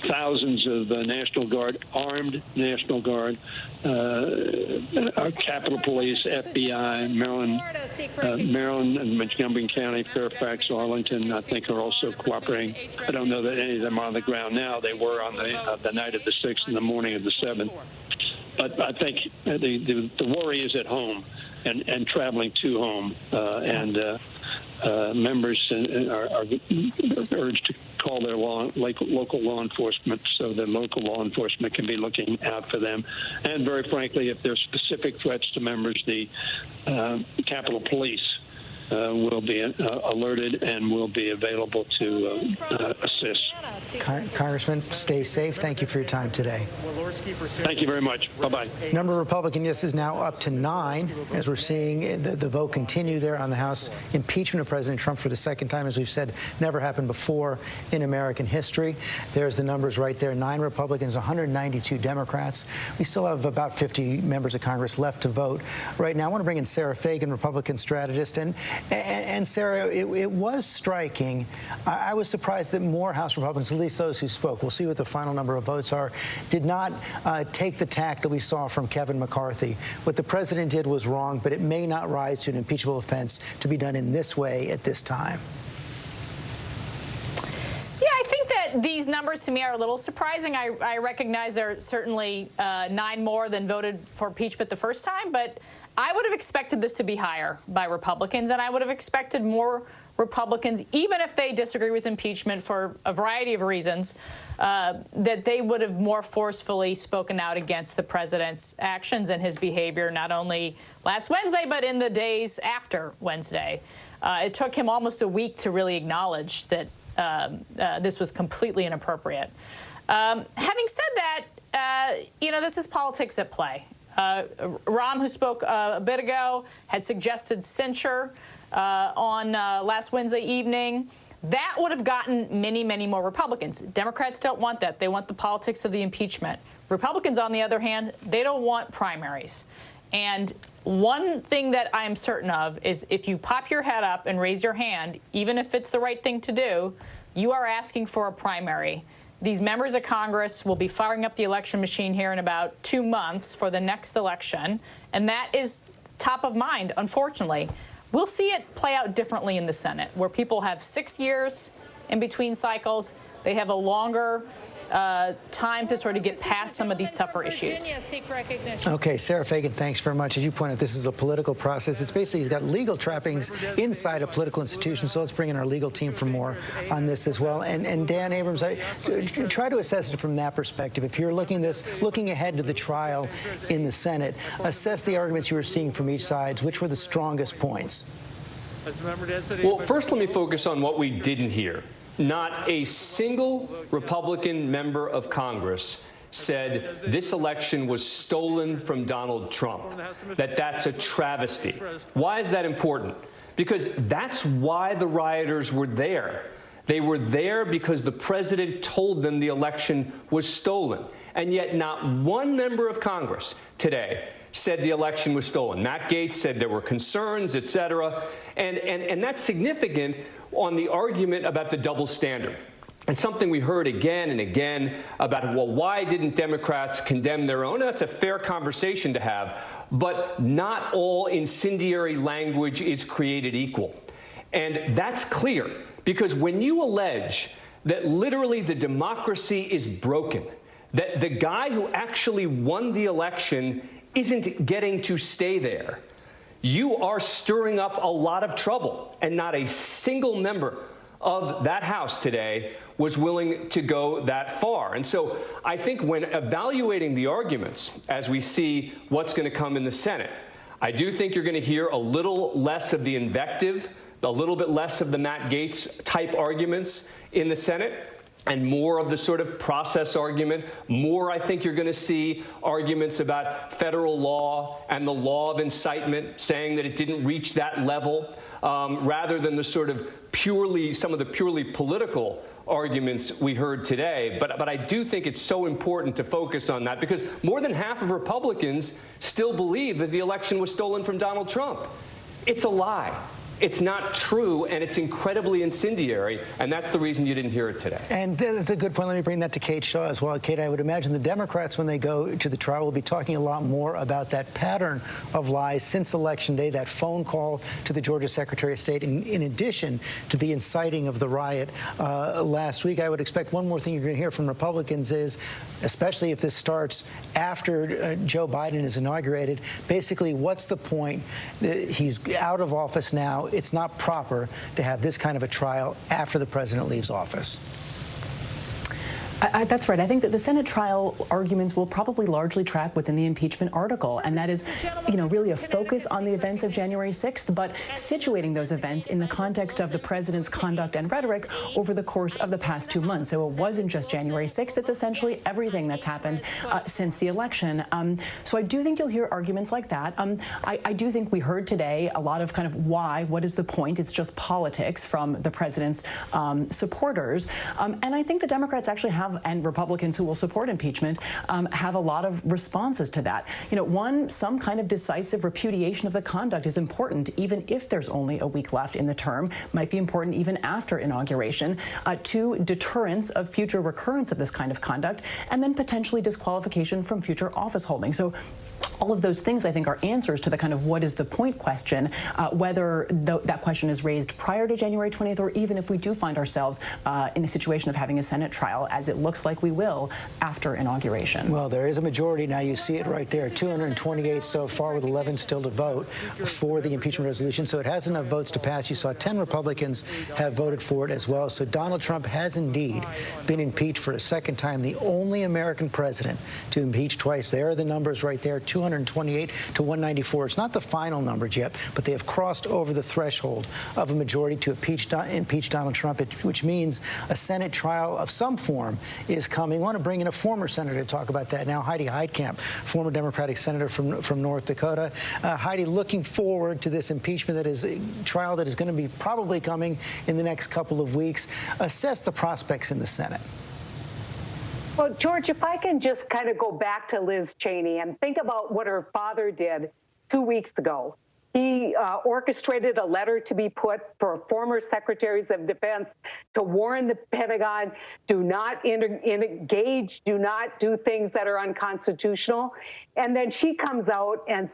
thousands of National Guard, armed National Guard, our Capitol Police, FBI, Maryland and Montgomery County, Fairfax, Arlington, I think are also cooperating. I don't know that any of them are on the ground now. They were on the night of the 6th and the morning of the 7th. But I think the worry is at home and traveling to home, members are urged to call their local law enforcement so that local law enforcement can be looking out for them. And very frankly, if there's specific threats to members, the Capitol Police will be alerted and will be available to assist. Congressman, stay safe. Thank you for your time today. Thank you very much. Bye-bye. Number of Republican yeses now up to 9, as we're seeing the vote continue there on the House impeachment of President Trump for the second time, as we've said, never happened before in American history. There's the numbers right there. 9 Republicans, 192 Democrats. We still have about 50 members of Congress left to vote right now. I want to bring in Sarah Fagan, Republican strategist. And Sarah, it was striking. I was surprised that more House Republicans, at least those who spoke, we'll see what the final number of votes are, did not take the tack that we saw from Kevin McCarthy. What the president did was wrong, but it may not rise to an impeachable offense to be done in this way at this time. Yeah, I think that these numbers to me are a little surprising. I recognize there are certainly 9 more than voted for impeachment the first time, but I would have expected this to be higher by Republicans, and I would have expected more Republicans, even if they disagree with impeachment for a variety of reasons, that they would have more forcefully spoken out against the president's actions and his behavior, not only last Wednesday, but in the days after Wednesday. It took him almost a week to really acknowledge that this was completely inappropriate. Having said that, this is politics at play. Rahm, who spoke a bit ago, had suggested censure on last Wednesday evening. That would have gotten many, many more Republicans. Democrats don't want that. They want the politics of the impeachment. Republicans, on the other hand, they don't want primaries. And one thing that I am certain of is if you pop your head up and raise your hand, even if it's the right thing to do, you are asking for a primary. These members of Congress will be firing up the election machine here in about 2 months for the next election, and that is top of mind, unfortunately. We'll see it play out differently in the Senate, where people have 6 years in between cycles. They have a longer time to sort of get past some of these tougher issues. Okay, Sarah Fagan, thanks very much. As you pointed out, this is a political process. It's basically, he's got legal trappings inside a political institution, so let's bring in our legal team for more on this as well. And Dan Abrams, I try to assess it from that perspective. If you're looking ahead to the trial in the Senate, assess the arguments you were seeing from each side. Which were the strongest points? Well, first let me focus on what we didn't hear. Not a single Republican member of Congress said this election was stolen from Donald Trump, that that's a travesty. Why is that important? Because that's why the rioters were there. They were there because the president told them the election was stolen. And yet not one member of Congress today said the election was stolen. Matt Gaetz said there were concerns, et cetera. And that's significant on the argument about the double standard. And something we heard again and again about, well, why didn't Democrats condemn their own? That's a fair conversation to have, but not all incendiary language is created equal. And that's clear, because when you allege that literally the democracy is broken, that the guy who actually won the election isn't getting to stay there, you are stirring up a lot of trouble. And not a single member of that House today was willing to go that far. And so I think when evaluating the arguments, as we see what's going to come in the Senate, I do think you're going to hear a little less of the invective, a little bit less of the Matt Gaetz type arguments in the Senate, and more of the sort of process argument. More, I think you're going to see arguments about federal law and the law of incitement, saying that it didn't reach that level, rather than the sort of some of the purely political arguments we heard today. But I do think it's so important to focus on that, because more than half of Republicans still believe that the election was stolen from Donald Trump. It's a lie. It's not true, and it's incredibly incendiary, and that's the reason you didn't hear it today. And that's a good point. Let me bring that to Kate Shaw as well. Kate, I would imagine the Democrats, when they go to the trial, will be talking a lot more about that pattern of lies since Election Day, that phone call to the Georgia Secretary of State, in addition to the inciting of the riot last week. I would expect one more thing you're going to hear from Republicans is, especially if this starts after Joe Biden is inaugurated, basically, what's the point? He's out of office now. It's not proper to have this kind of a trial after the president leaves office. That's right. I think that the Senate trial arguments will probably largely track what's in the impeachment article, and that is, really a focus on the events of January 6th, but situating those events in the context of the president's conduct and rhetoric over the course of the past 2 months. So it wasn't just January 6th. It's essentially everything that's happened since the election. So I do think you'll hear arguments like that. I do think we heard today a lot of kind of what is the point? It's just politics from the president's supporters. And I think the Democrats actually have, and Republicans who will support impeachment, have a lot of responses to that. Some kind of decisive repudiation of the conduct is important, even if there's only a week left in the term, might be important even after inauguration. Two, deterrence of future recurrence of this kind of conduct, and then potentially disqualification from future office holding. So all of those things, I think, are answers to the kind of what is the point question, whether that question is raised prior to January 20th, or even if we do find ourselves in a situation of having a Senate trial, as it looks like we will after inauguration. Well, there is a majority now. You see it right there, 228 so far, with 11 still to vote for the impeachment resolution. So it has enough votes to pass. You saw 10 Republicans have voted for it as well. So Donald Trump has indeed been impeached for a second time, the only American president to impeach twice. There are the numbers right there, 228 to 194. It's not the final numbers yet, but they have crossed over the threshold of a majority to impeach Donald Trump, which means a Senate trial of some form is coming. I want to bring in a former senator to talk about that now, Heidi Heitkamp, former Democratic senator from North Dakota. Heidi, looking forward to this impeachment trial that is going to be probably coming in the next couple of weeks. Assess the prospects in the Senate. Well, George, if I can just kind of go back to Liz Cheney and think about what her father did 2 weeks ago. He orchestrated a letter to be put for former secretaries of defense to warn the Pentagon, do not engage, do not do things that are unconstitutional. And then she comes out and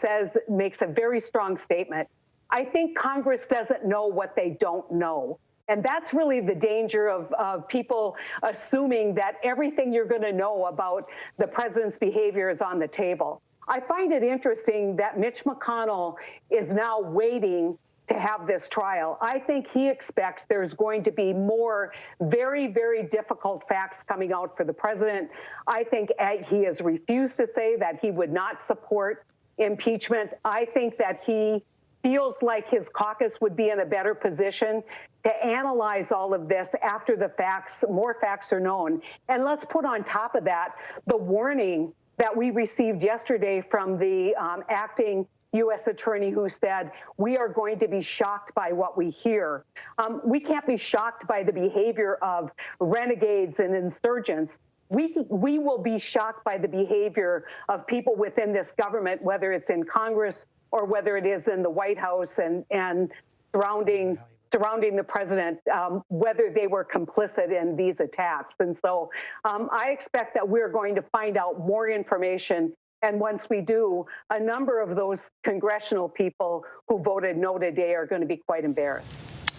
makes a very strong statement. I think Congress doesn't know what they don't know. And that's really the danger of people assuming that everything you're going to know about the president's behavior is on the table. I find it interesting that Mitch McConnell is now waiting to have this trial. I think he expects there's going to be more very, very difficult facts coming out for the president. I think he has refused to say that he would not support impeachment. I think that he feels like his caucus would be in a better position to analyze all of this after the more facts are known. And let's put on top of that the warning that we received yesterday from the acting U.S. attorney, who said, we are going to be shocked by what we hear. We can't be shocked by the behavior of renegades and insurgents. We will be shocked by the behavior of people within this government, whether it's in Congress or whether it is in the White House and surrounding the president, whether they were complicit in these attacks. And so I expect that we're going to find out more information. And once we do, a number of those congressional people who voted no today are going to be quite embarrassed.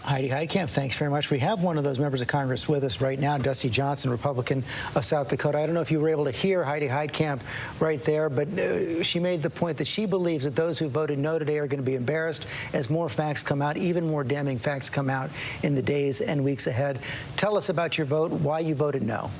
Heidi Heitkamp, thanks very much. We have one of those members of Congress with us right now, Dusty Johnson, Republican of South Dakota. I don't know if you were able to hear Heidi Heitkamp right there, but she made the point that she believes that those who voted no today are going to be embarrassed as more facts come out, even more damning facts come out in the days and weeks ahead. Tell us about your vote, why you voted no.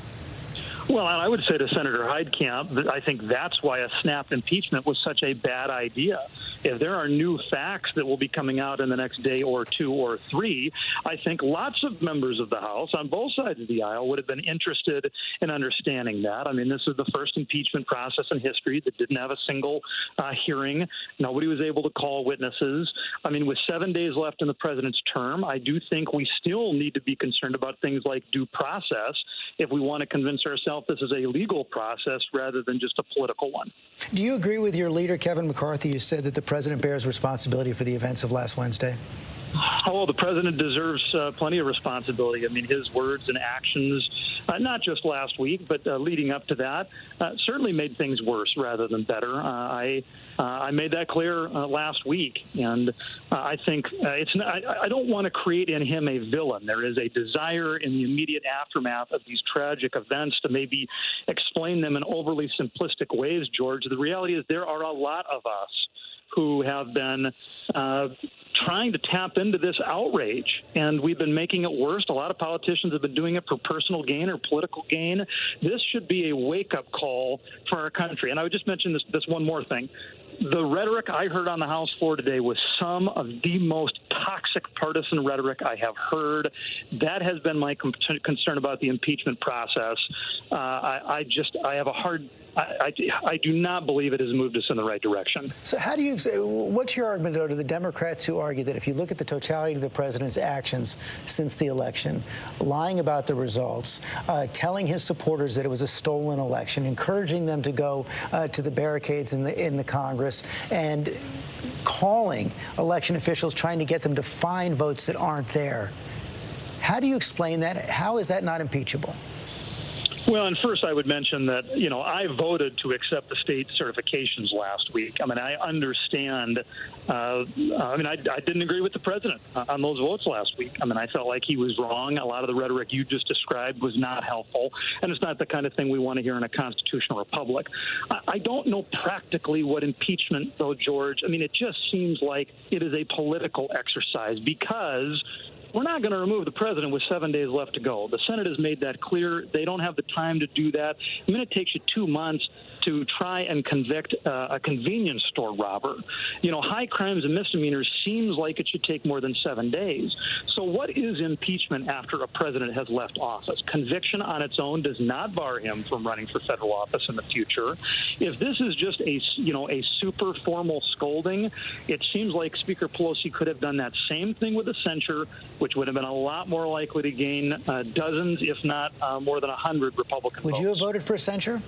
Well, I would say to Senator Heitkamp that I think that's why a snap impeachment was such a bad idea. If there are new facts that will be coming out in the next day or two or three, I think lots of members of the House on both sides of the aisle would have been interested in understanding that. I mean, this is the first impeachment process in history that didn't have a single hearing. Nobody was able to call witnesses. I mean, with 7 days left in the president's term, I do think we still need to be concerned about things like due process if we want to convince ourselves this is a legal process rather than just a political one. Do you agree with your leader, Kevin McCarthy, who said that the president bears responsibility for the events of last Wednesday? Oh, the president deserves plenty of responsibility. I mean, his words and actions, not just last week, but leading up to that, certainly made things worse rather than better. I made that clear last week, and I think it's not, I don't want to create in him a villain. There is a desire in the immediate aftermath of these tragic events to maybe explain them in overly simplistic ways, George. The reality is there are a lot of us who have been trying to tap into this outrage, and we've been making it worse. A lot of politicians have been doing it for personal gain or political gain. This should be a wake-up call for our country. And I would just mention this one more thing. The rhetoric I heard on the House floor today was some of the most toxic partisan rhetoric I have heard. That has been my concern about the impeachment process. I do not believe it has moved us in the right direction. So how do you, what's your argument, though, to the Democrats who argue that if you look at the totality of the president's actions since the election, lying about the results, telling his supporters that it was a stolen election, encouraging them to go to the barricades in the Congress, and calling election officials, trying to get them to find votes that aren't there. How do you explain that? How is that not impeachable? Well, and first I would mention that, you know, I voted to accept the state certifications last week. I mean, I understand. I didn't agree with the president on those votes last week. I mean, I felt like he was wrong. A lot of the rhetoric you just described was not helpful, and it's not the kind of thing we want to hear in a constitutional republic. I don't know practically what impeachment, though, George. I mean, it just seems like it is a political exercise because we're not going to remove the president with 7 days left to go. The Senate has made that clear. They don't have the time to do that. I mean, it takes you 2 months to try and convict a convenience store robber. You know, high crimes and misdemeanors seems like it should take more than 7 days. So what is impeachment after a president has left office? Conviction on its own does not bar him from running for federal office in the future. If this is just a super formal scolding, it seems like Speaker Pelosi could have done that same thing with a censure, which would have been a lot more likely to gain dozens, if not more than 100 Republican votes. Would you have voted for a censure?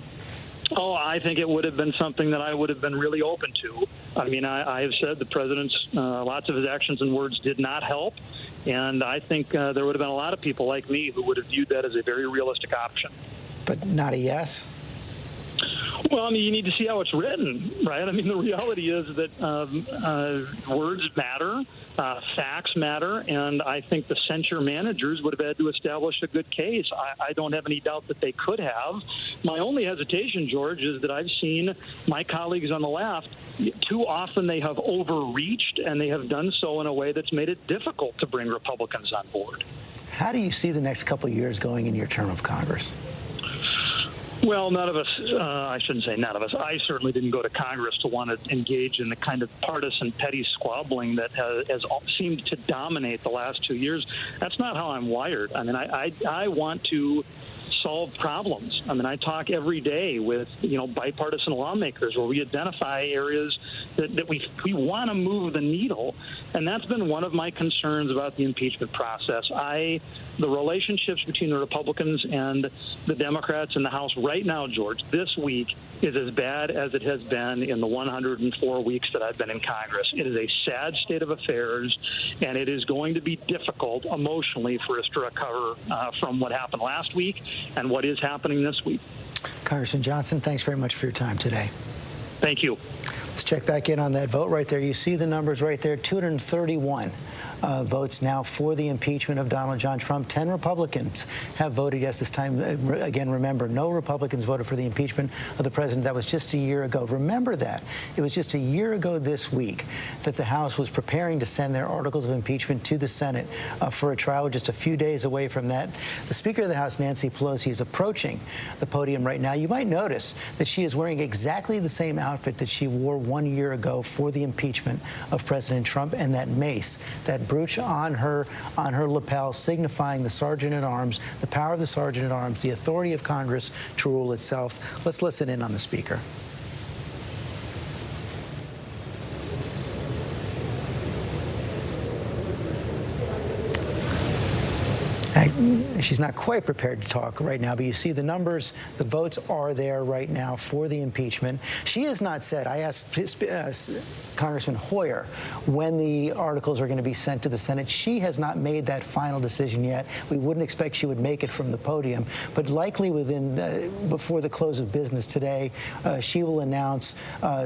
Oh, I think it would have been something that I would have been really open to. I mean, I have said the president's lots of his actions and words did not help, and I think there would have been a lot of people like me who would have viewed that as a very realistic option. But not a yes? Well, I mean, you need to see how it's written, right? I mean, the reality is that words matter, facts matter, and I think the censure managers would have had to establish a good case. I don't have any doubt that they could have. My only hesitation, George, is that I've seen my colleagues on the left, too often they have overreached, and they have done so in a way that's made it difficult to bring Republicans on board. How do you see the next couple of years going in your term of Congress? Well, none of us, I shouldn't say none of us, I certainly didn't go to Congress to want to engage in the kind of partisan petty squabbling that has seemed to dominate the last 2 years. That's not how I'm wired. I mean, I want to solve problems. I mean, I talk every day with, bipartisan lawmakers where we identify areas that we want to move the needle. And that's been one of my concerns about the impeachment process. The relationships between the Republicans and the Democrats in the House right now, George, this week is as bad as it has been in the 104 weeks that I've been in Congress. It is a sad state of affairs, and it is going to be difficult emotionally for us to recover from what happened last week and what is happening this week. Congressman Johnson, thanks very much for your time today. Thank you. Let's check back in on that vote right there. You see the numbers right there, 231 votes now for the impeachment of Donald John Trump. 10 Republicans have voted yes this time. Again, remember, no Republicans voted for the impeachment of the president. That was just a year ago. Remember that. It was just a year ago this week that the House was preparing to send their articles of impeachment to the Senate for a trial. Just a few days away from that. The Speaker of the House, Nancy Pelosi, is approaching the podium right now. You might notice that she is wearing exactly the same outfit that she wore 1 year ago for the impeachment of President Trump, and that mace, that brooch on her lapel, signifying the Sergeant-at-Arms, the power of the Sergeant-at-Arms, the authority of Congress to rule itself. Let's listen in on the Speaker. She's not quite prepared to talk right now, but you see the numbers, the votes are there right now for the impeachment. She has not said, I asked Congressman Hoyer when the articles are going to be sent to the Senate. She has not made that final decision yet. We wouldn't expect she would make it from the podium, but likely before the close of business today, she will announce,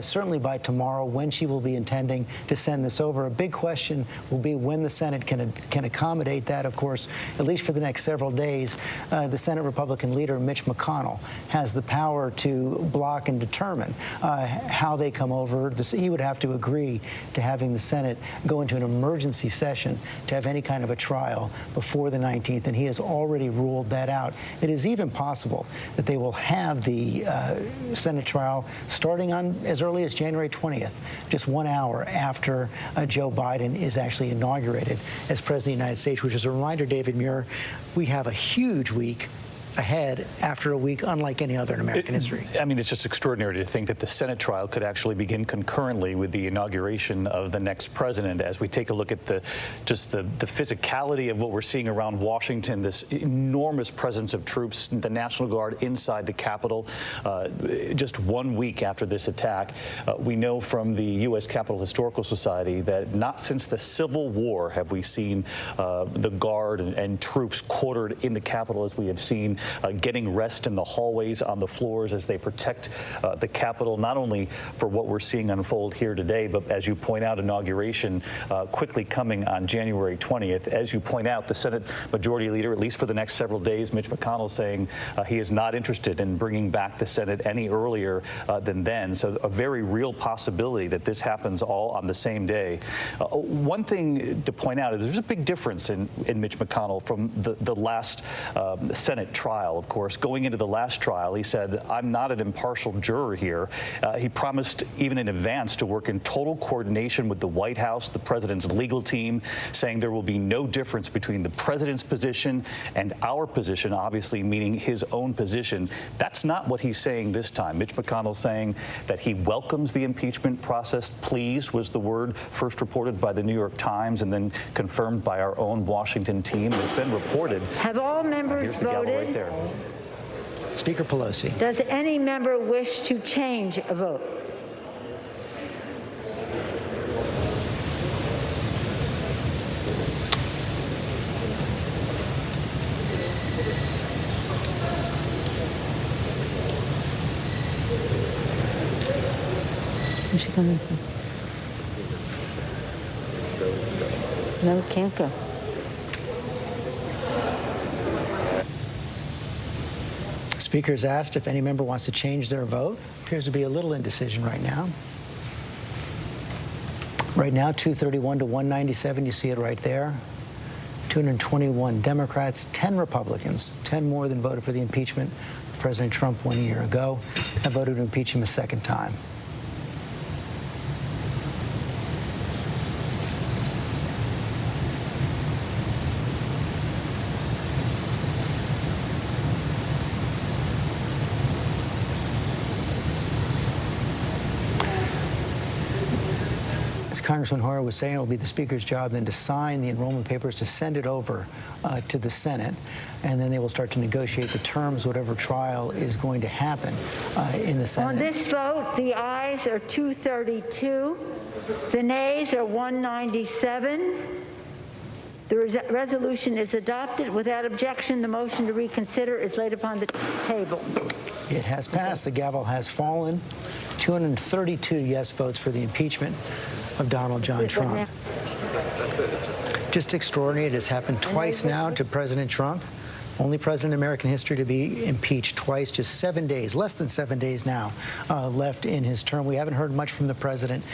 certainly by tomorrow, when she will be intending to send this over. A big question will be when the Senate can accommodate that, of course, at least for the next several days. The Senate Republican leader, Mitch McConnell, has the power to block and determine how they come over. He would have to agree to having the Senate go into an emergency session to have any kind of a trial before the 19th, and he has already ruled that out. It is even possible that they will have the Senate trial starting on as early as January 20th, just 1 hour after Joe Biden is actually inaugurated as President of the United States, which is a reminder, David Muir, we have a huge week ahead after a week unlike any other in American history. I mean, it's just extraordinary to think that the Senate trial could actually begin concurrently with the inauguration of the next president. As we take a look at the physicality of what we're seeing around Washington, this enormous presence of troops, the National Guard inside the Capitol, just 1 week after this attack. We know from the U.S. Capitol Historical Society that not since the Civil War have we seen the Guard and troops quartered in the Capitol as we have seen, getting rest in the hallways, on the floors as they protect the Capitol, not only for what we're seeing unfold here today, but as you point out, inauguration quickly coming on January 20th. As you point out, the Senate Majority Leader, at least for the next several days, Mitch McConnell, saying he is not interested in bringing back the Senate any earlier than then. So a very real possibility that this happens all on the same day. One thing to point out is there's a big difference in Mitch McConnell from the last Senate trial. Of course, going into the last trial, he said, I'm not an impartial juror here. He promised even in advance to work in total coordination with the White House, the president's legal team, saying there will be no difference between the president's position and our position, obviously meaning his own position. That's not what he's saying this time. Mitch McConnell saying that he welcomes the impeachment process. Pleased was the word first reported by the New York Times and then confirmed by our own Washington team. It's been reported. Have all members Here's the gavel voted? right there. Speaker Pelosi. Does any member wish to change a vote? Where's she coming from? No, it can't go. Speaker's asked if any member wants to change their vote. Appears to be a little indecision right now. Right now, 231 to 197. You see it right there. 221 Democrats, 10 Republicans, 10 more than voted for the impeachment of President Trump 1 year ago, have voted to impeach him a second time. As Congressman Hoyer was saying, it will be the Speaker's job then to sign the enrollment papers, to send it over to the Senate, and then they will start to negotiate the terms, whatever trial is going to happen in the Senate. On this vote, the ayes are 232. The nays are 197. The resolution is adopted. Without objection, the motion to reconsider is laid upon the table. It has passed. The gavel has fallen. 232 yes votes for the impeachment of Donald John Trump. Just extraordinary. It has happened twice now to President Trump. Only president in American history to be impeached twice, just 7 days, less than 7 days now left in his term. We haven't heard much from the president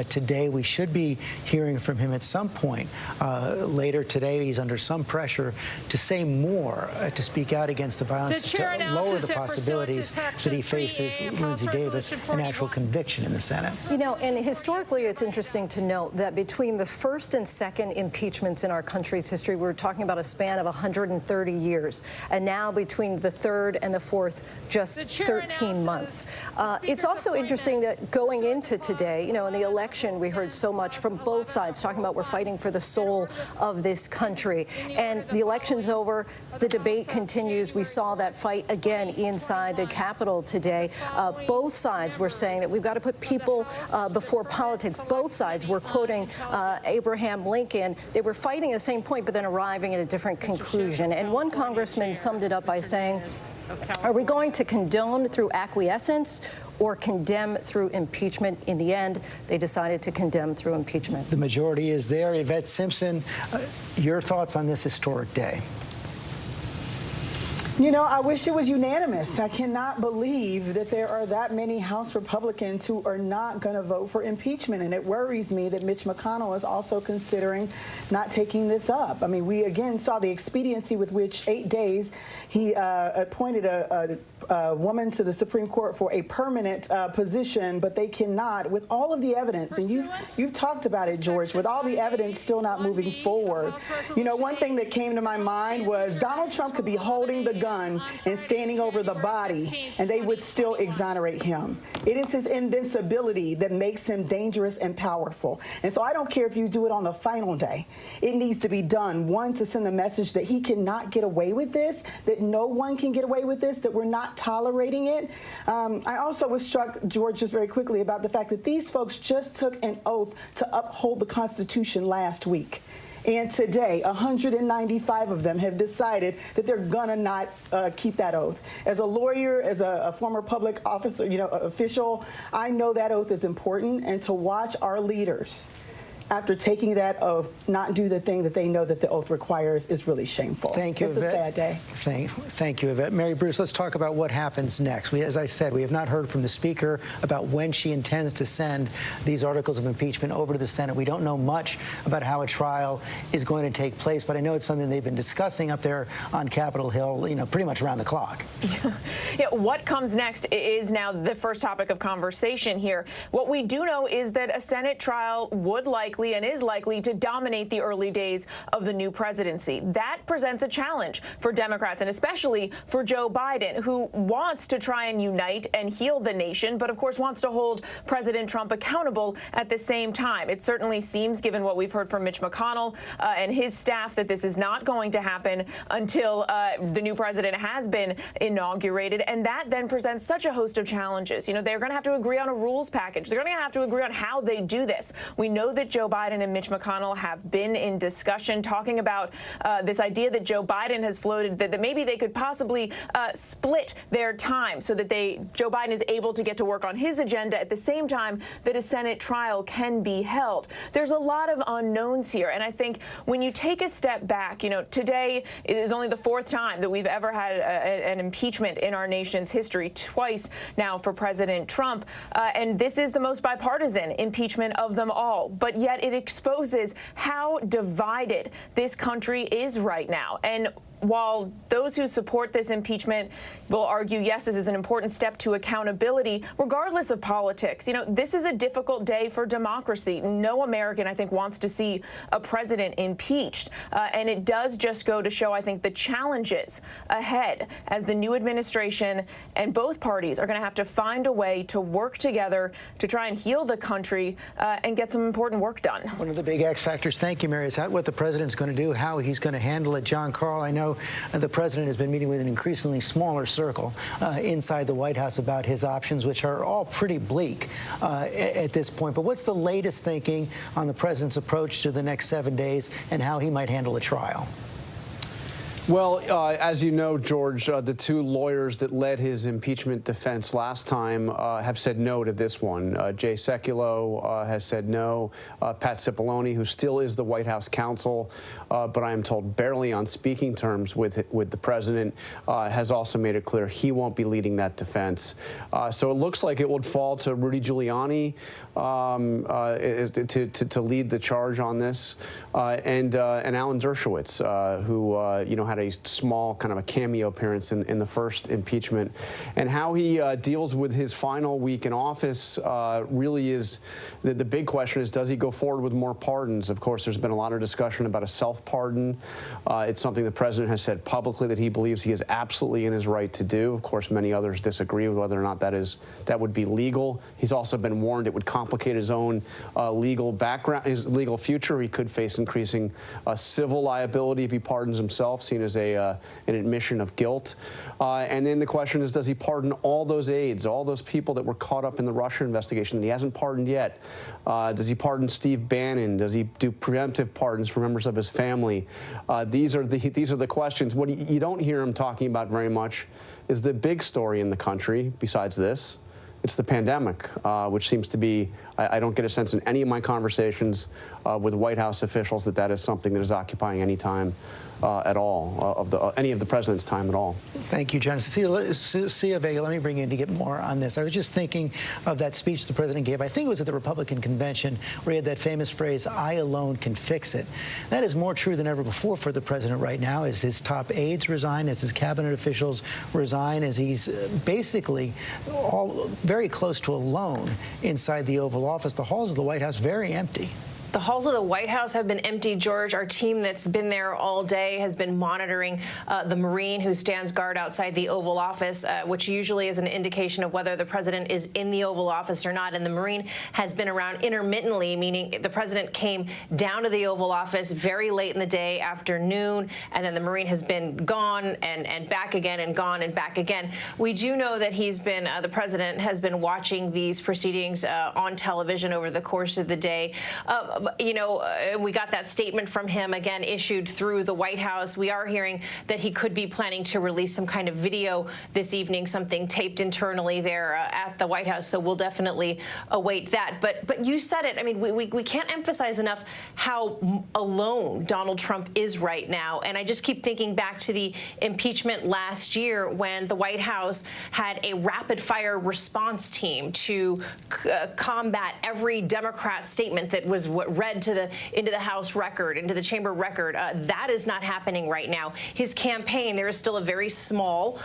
today. We should be hearing from him at some point later today. He's under some pressure to say more, to speak out against the violence, to lower the possibilities that he faces, Lindsay Davis, an actual conviction in the Senate. You know, and historically, it's interesting to note that between the first and second impeachments in our country's history, we're talking about a span of 130 years. And now between the third and the fourth, just 13 months. It's also interesting that going into today, you know, in the election, we heard so much from both sides talking about we're fighting for the soul of this country. And the election's over. The debate continues. We saw that fight again inside the Capitol today. Both sides were saying that we've got to put people before politics. Both sides were quoting Abraham Lincoln. They were fighting the same point, but then arriving at a different conclusion. And one congressman summed it up by saying, are we going to condone through acquiescence or condemn through impeachment? In the end, they decided to condemn through impeachment. The majority is there. Yvette Simpson, your thoughts on this historic day? You know, I wish it was unanimous. I cannot believe that there are that many House Republicans who are not going to vote for impeachment. And it worries me that Mitch McConnell is also considering not taking this up. I mean, we again saw the expediency with which 8 days he appointed a woman to the Supreme Court for a permanent position, but they cannot, with all of the evidence, and you've talked about it, George, with all the evidence still not moving forward. You know, one thing that came to my mind was Donald Trump could be holding the gun and standing over the body, and they would still exonerate him. It is his invincibility that makes him dangerous and powerful. And so I don't care if you do it on the final day. It needs to be done, one, to send the message that he cannot get away with this, that no one can get away with this, that we're not tolerating it. I also was struck, George, just very quickly about the fact that these folks just took an oath to uphold the Constitution last week. And today, 195 of them have decided that they're gonna not keep that oath. As a lawyer, as a former public officer, you know, official, I know that oath is important. And to watch our leaders, after taking that oath, not do the thing that they know that the oath requires is really shameful. Thank you, It's Yvette. a sad day. Thank you, Yvette. Mary Bruce, let's talk about what happens next. As I said, we have not heard from the Speaker about when she intends to send these articles of impeachment over to the Senate. We don't know much about how a trial is going to take place, but I know it's something they've been discussing up there on Capitol Hill, you know, pretty much around the clock. Yeah, what comes next is now the first topic of conversation here. What we do know is that a Senate trial would likely and is likely to dominate the early days of the new presidency. That presents a challenge for Democrats and especially for Joe Biden, who wants to try and unite and heal the nation, but of course wants to hold President Trump accountable at the same time. It certainly seems, given what we've heard from Mitch McConnell and his staff, that this is not going to happen until the new president has been inaugurated. And that then presents such a host of challenges. You know, they're going to have to agree on a rules package. They're going to have to agree on how they do this. We know that Joe Biden and Mitch McConnell have been in discussion talking about this idea that Joe Biden has floated, that maybe they could possibly split their time so that Joe Biden is able to get to work on his agenda at the same time that a Senate trial can be held. There's a lot of unknowns here. And I think when you take a step back, you know, today is only the fourth time that we've ever had an impeachment in our nation's history, twice now for President Trump. And this is the most bipartisan impeachment of them all. But yet it exposes how divided this country is right now. And while those who support this impeachment will argue, yes, this is an important step to accountability, regardless of politics, you know, this is a difficult day for democracy. No American, I think, wants to see a president impeached. And it does just go to show, I think, the challenges ahead as the new administration and both parties are going to have to find a way to work together to try and heal the country and get some important work done. One of the big X factors, thank you, Mary, is what the president's going to do, how he's going to handle it. John Karl, I know the president has been meeting with an increasingly smaller circle inside the White House about his options, which are all pretty bleak at this point. But what's the latest thinking on the president's approach to the next 7 days and how he might handle a trial? Well, as you know, George, the two lawyers that led his impeachment defense last time have said no to this one. Jay Sekulow has said no. Pat Cipollone, who still is the White House counsel, but I am told barely on speaking terms with the president, has also made it clear he won't be leading that defense. So it looks like it would fall to Rudy Giuliani to lead the charge on this, and Alan Dershowitz, who had a small kind of a cameo appearance in the first impeachment. And how he deals with his final week in office really is the big question is, does he go forward with more pardons? Of course, there's been a lot of discussion about a self-pardon. It's something the president has said publicly that he believes he is absolutely in his right to do. Of course, many others disagree with whether or not that would be legal. He's also been warned it would complicate his own legal background, his legal future. He could face increasing civil liability if he pardons himself, seen as an admission of guilt. And then the question is, does he pardon all those aides, all those people that were caught up in the Russia investigation that he hasn't pardoned yet? Does he pardon Steve Bannon? Does he do preemptive pardons for members of his family? These are the questions. What you don't hear him talking about very much is the big story in the country besides this. It's the pandemic, which seems to be, I don't get a sense in any of my conversations with White House officials that is something that is occupying any time at all, any of the president's time at all. Thank you, John. Cecilia Vega, let me bring you in to get more on this. I was just thinking of that speech the president gave. I think it was at the Republican convention where he had that famous phrase, "I alone can fix it." That is more true than ever before for the president right now, as his top aides resign, as his cabinet officials resign, as he's basically very close to alone inside the Oval Office. The halls of the White House very empty. The halls of the White House have been empty, George. Our team that's been there all day has been monitoring the Marine who stands guard outside the Oval Office, which usually is an indication of whether the president is in the Oval Office or not. And the Marine has been around intermittently, meaning the president came down to the Oval Office very late in the day, afternoon, and then the Marine has been gone and back again and gone and back again. We do know that he's been, the president has been watching these proceedings on television over the course of the day. We got that statement from him, again, issued through the White House. We are hearing that he could be planning to release some kind of video this evening, something taped internally there at the White House. So we'll definitely await that. But you said it. I mean, we can't emphasize enough how alone Donald Trump is right now. And I just keep thinking back to the impeachment last year when the White House had a rapid-fire response team to combat every Democrat statement that was read into the House record, into the chamber record. That is not happening right now. His campaign, there is still a very small,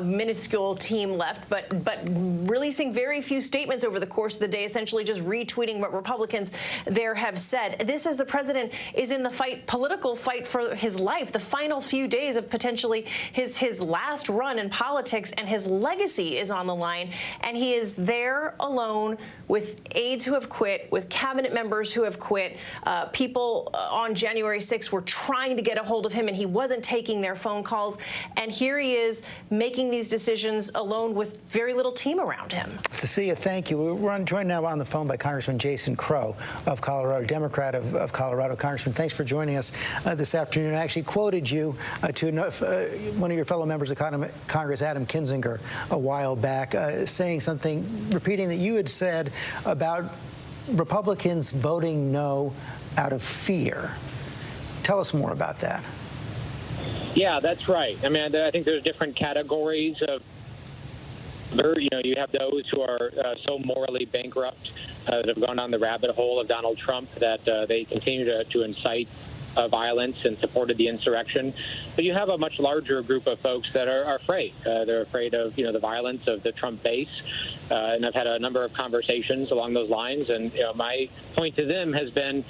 minuscule team left, but releasing very few statements over the course of the day, essentially just retweeting what Republicans there have said. This, as the president is in the political fight for his life, the final few days of potentially his last run in politics, and his legacy is on the line, and he is there alone with aides who have quit, with cabinet members who have quit. People on January 6th were trying to get a hold of him, and he wasn't taking their phone calls. And here he is making these decisions alone with very little team around him. Cecilia, thank you. We're joined now on the phone by Congressman Jason Crow of Colorado, Democrat of Colorado. Congressman, thanks for joining us this afternoon. I actually quoted you to one of your fellow members of Congress, Adam Kinzinger, a while back, saying something, repeating that you had said about Republicans voting no out of fear. Tell us more about that. Yeah, that's right. I mean, I think there's different categories of, you have those who are so morally bankrupt that have gone down the rabbit hole of Donald Trump that they continue to incite violence and supported the insurrection. But you have a much larger group of folks that are afraid. They're afraid of, the violence of the Trump base. And I've had a number of conversations along those lines. And my point to them has been,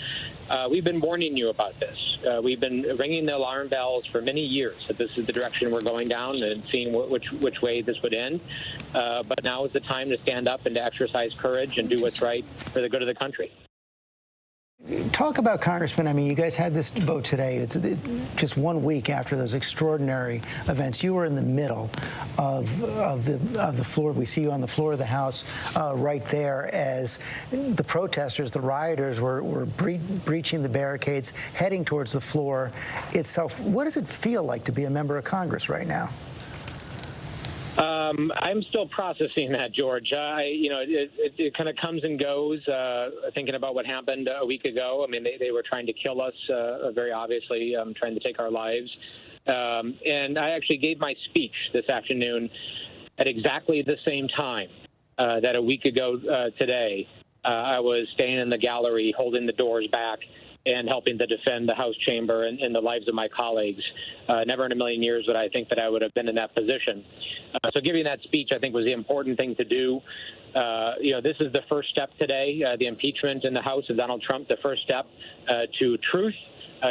we've been warning you about this. We've been ringing the alarm bells for many years that this is the direction we're going down and seeing which way this would end. But now is the time to stand up and to exercise courage and do what's right for the good of the country. Talk about, Congressman, I mean, you guys had this vote today. It's just 1 week after those extraordinary events. You were in the middle of the floor. We see you on the floor of the House right there as the protesters, the rioters were breaching the barricades, heading towards the floor itself. What does it feel like to be a member of Congress right now? I'm still processing that, George. It kind of comes and goes, thinking about what happened a week ago. I mean, they were trying to kill us, very obviously, trying to take our lives. And I actually gave my speech this afternoon at exactly the same time that a week ago today. I was staying in the gallery, holding the doors back, and helping to defend the House chamber and the lives of my colleagues. Never in a million years would I think that I would have been in that position. So giving that speech, I think, was the important thing to do. This is the first step today, the impeachment in the House of Donald Trump, the first step to truth,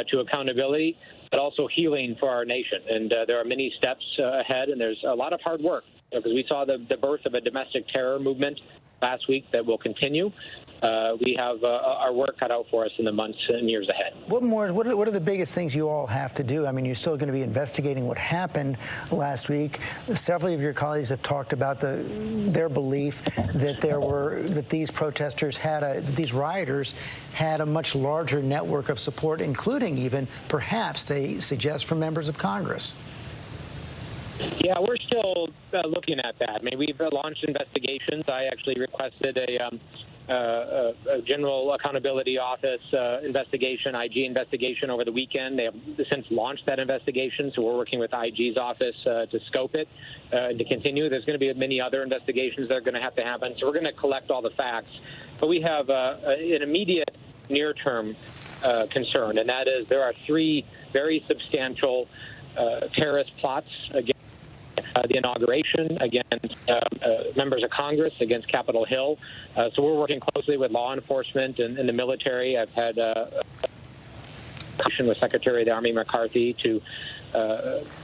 to accountability, but also healing for our nation. And there are many steps ahead, and there's a lot of hard work, because we saw the birth of a domestic terror movement last week that will continue. We have our work cut out for us in the months and years ahead. What are the biggest things you all have to do? I mean, you're still going to be investigating what happened last week. Several of your colleagues have talked about their belief that these protesters these rioters had a much larger network of support, including even, perhaps, they suggest, from members of Congress. Yeah, we're still looking at that. I mean, we've launched investigations. I actually requested a General Accountability Office investigation, IG investigation over the weekend. They have since launched that investigation, so we're working with IG's office to scope it and to continue. There's going to be many other investigations that are going to have to happen, so we're going to collect all the facts. But we have an immediate near-term concern, and that is there are 3 very substantial terrorist plots against the inauguration, against members of Congress, against Capitol Hill. So we're working closely with law enforcement and the military. I've had a discussion with Secretary of the Army McCarthy to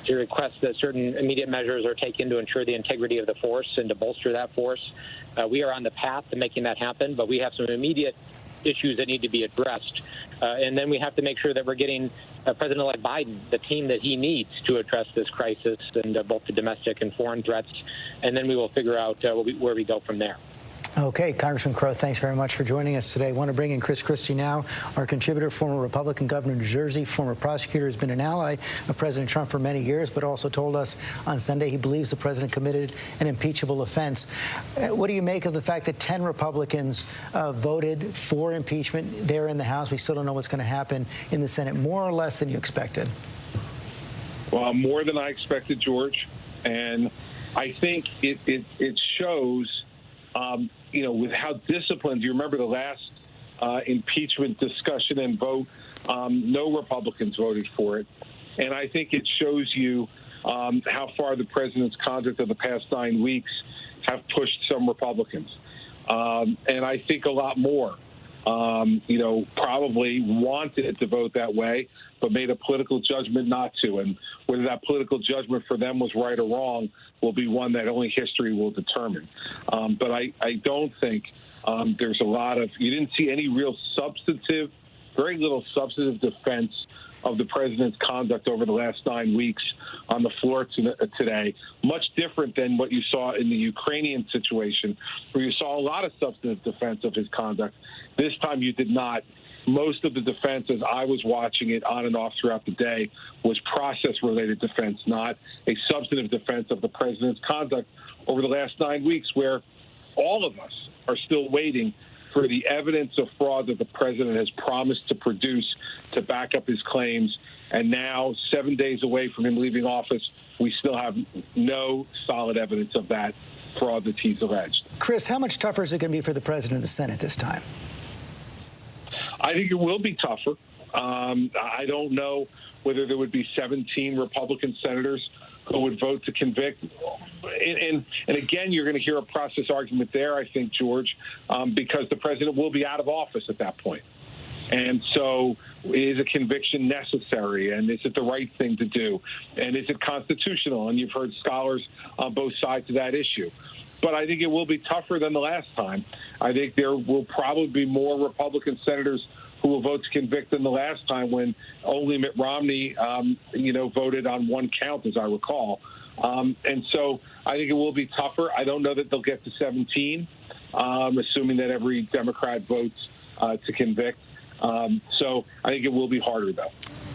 request that certain immediate measures are taken to ensure the integrity of the force and to bolster that force. We are on the path to making that happen, but we have some immediate issues that need to be addressed. And then we have to make sure that we're getting President-elect Biden the team that he needs to address this crisis and both the domestic and foreign threats. And then we will figure out where we go from there. Okay, Congressman Crow, thanks very much for joining us today. I want to bring in Chris Christie now, our contributor, former Republican governor of New Jersey, former prosecutor, has been an ally of President Trump for many years, but also told us on Sunday he believes the president committed an impeachable offense. What do you make of the fact that 10 Republicans voted for impeachment there in the House? We still don't know what's going to happen in the Senate, more or less than you expected. Well, more than I expected, George. And I think it shows with how disciplined, you remember the last impeachment discussion and vote, no Republicans voted for it. And I think it shows you how far the president's conduct of the past 9 weeks have pushed some Republicans. And I think a lot more, probably wanted to vote that way, but made a political judgment not to. And whether that political judgment for them was right or wrong will be one that only history will determine. But I don't think there's a lot of, you didn't see any real substantive, very little substantive defense of the president's conduct over the last 9 weeks on the floor today. Much different than what you saw in the Ukrainian situation, where you saw a lot of substantive defense of his conduct. This time you did not. Most of the defense, as I was watching it on and off throughout the day, was process-related defense, not a substantive defense of the president's conduct over the last 9 weeks, where all of us are still waiting for the evidence of fraud that the president has promised to produce to back up his claims. And now, 7 days away from him leaving office, we still have no solid evidence of that fraud that he's alleged. Chris, how much tougher is it going to be for the president of the Senate this time? I think it will be tougher. I don't know whether there would be 17 Republican senators who would vote to convict. And again, you're going to hear a process argument there, I think, George, because the president will be out of office at that point. And so is a conviction necessary? And is it the right thing to do? And is it constitutional? And you've heard scholars on both sides of that issue. but I think it will be tougher than the last time. I think there will probably be more Republican senators who will vote to convict than the last time, when only Mitt Romney, voted on one count, as I recall. And so I think it will be tougher. I don't know that they'll get to 17, assuming that every Democrat votes to convict. So I think it will be harder, though.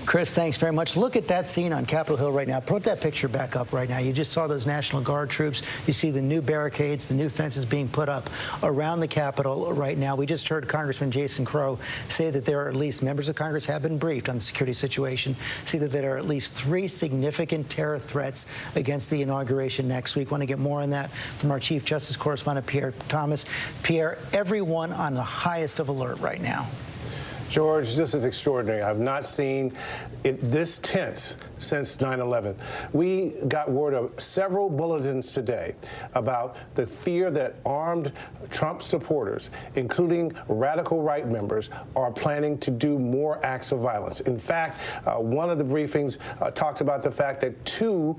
Chris, thanks very much. Look at that scene on Capitol Hill right now. Put that picture back up right now. You just saw those National Guard troops. You see the new barricades, the new fences being put up around the Capitol right now. We just heard Congressman Jason Crow say that there are at least, members of Congress have been briefed on the security situation, see that there are at least 3 significant terror threats against the inauguration next week. Want to get more on that from our Chief Justice correspondent, Pierre Thomas. Pierre, everyone on the highest of alert right now. George, this is extraordinary. I've not seen it this tense since 9/11. We got word of several bulletins today about the fear that armed Trump supporters, including radical right members, are planning to do more acts of violence. In fact, one of the briefings talked about the fact that 2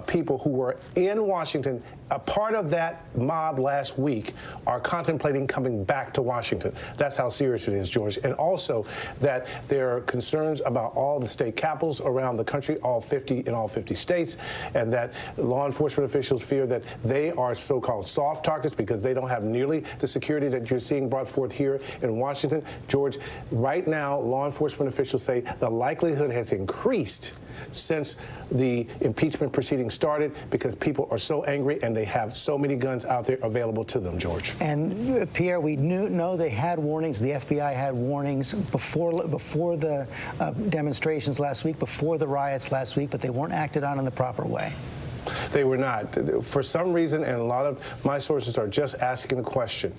people who were in Washington, a part of that mob last week, are contemplating coming back to Washington. That's how serious it is, George. And also that there are concerns about all the state capitals around the country, all 50 states, and that law enforcement officials fear that they are so-called soft targets because they don't have nearly the security that you're seeing brought forth here in Washington. George, right now, law enforcement officials say the likelihood has increased since the impeachment proceedings started because people are so angry and they have so many guns out there available to them, George. And Pierre, we know they had warnings. The FBI had warnings before the demonstrations last week, before the riots last week, but they weren't acted on in the proper way. They were not. For some reason, and a lot of my sources are just asking the question,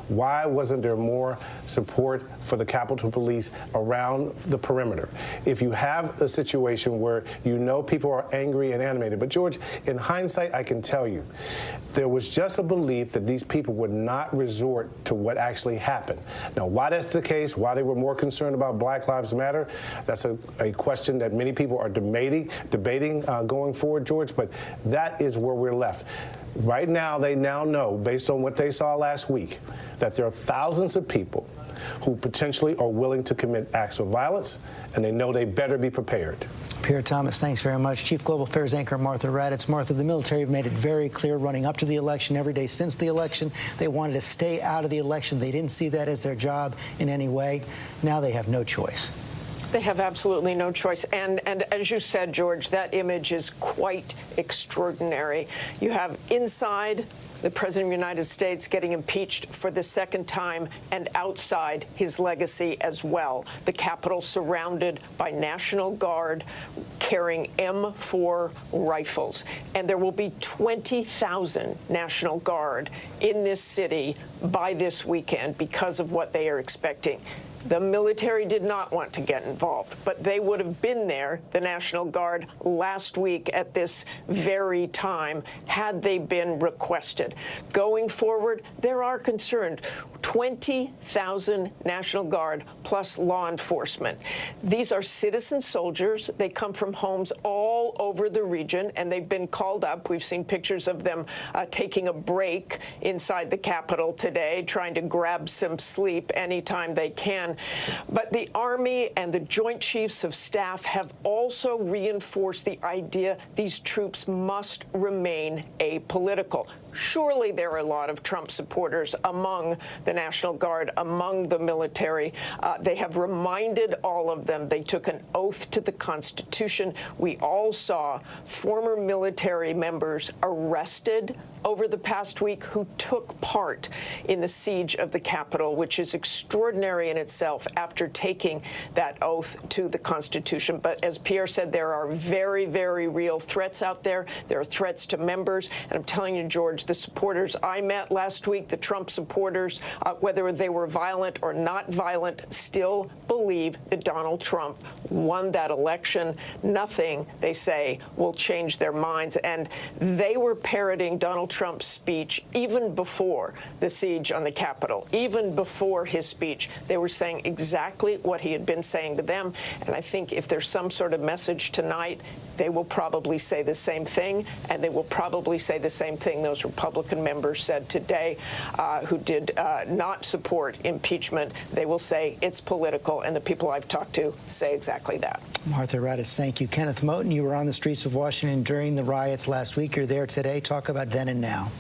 why wasn't there more support for the Capitol Police around the perimeter? If you have a situation where you know people are angry and animated, but George, in hindsight, I can tell you, there was just a belief that these people would not resort to what actually happened. Now, why that's the case, why they were more concerned about Black Lives Matter, that's a question that many people are debating going forward, George, but that is where we're left. Right now, they now know, based on what they saw last week, that there are thousands of people who potentially are willing to commit acts of violence, and they know they better be prepared. Pierre Thomas, thanks very much. Chief Global Affairs anchor Martha Raddatz. Martha, the military made it very clear running up to the election, every day since the election, they wanted to stay out of the election. They didn't see that as their job in any way. Now they have no choice. They have absolutely no choice. And as you said, George, that image is quite extraordinary. You have inside the President of the United States getting impeached for the second time, and outside his legacy as well. The Capitol surrounded by National Guard carrying M4 rifles. And there will be 20,000 National Guard in this city by this weekend because of what they are expecting. The military did not want to get involved, but they would have been there, the National Guard, last week at this very time, had they been requested. Going forward, there are concerns. 20,000 National Guard plus law enforcement. These are citizen soldiers. They come from homes all over the region, and they've been called up. We've seen pictures of them taking a break inside the Capitol today, trying to grab some sleep anytime they can. But the Army and the Joint Chiefs of Staff have also reinforced the idea these troops must remain apolitical. Surely there are a lot of Trump supporters among the National Guard, among the military. They have reminded all of them they took an oath to the Constitution. We all saw former military members arrested over the past week who took part in the siege of the Capitol, which is extraordinary in itself after taking that oath to the Constitution. But as Pierre said, there are very, very real threats out there. There are threats to members. And I'm telling you, George, the supporters I met last week, the Trump supporters, whether they were violent or not violent, still believe that Donald Trump won that election. Nothing, they say, will change their minds. And they were parroting Donald Trump's speech, even before the siege on the Capitol, even before his speech, they were saying exactly what he had been saying to them. And I think if there's some sort of message tonight, they will probably say the same thing, and they will probably say the same thing those Republican members said today who did not support impeachment. They will say it's political, and the people I've talked to say exactly that. Martha Raddatz, thank you. Kenneth Moton, you were on the streets of Washington during the riots last week. You're there today. Talk about then and now.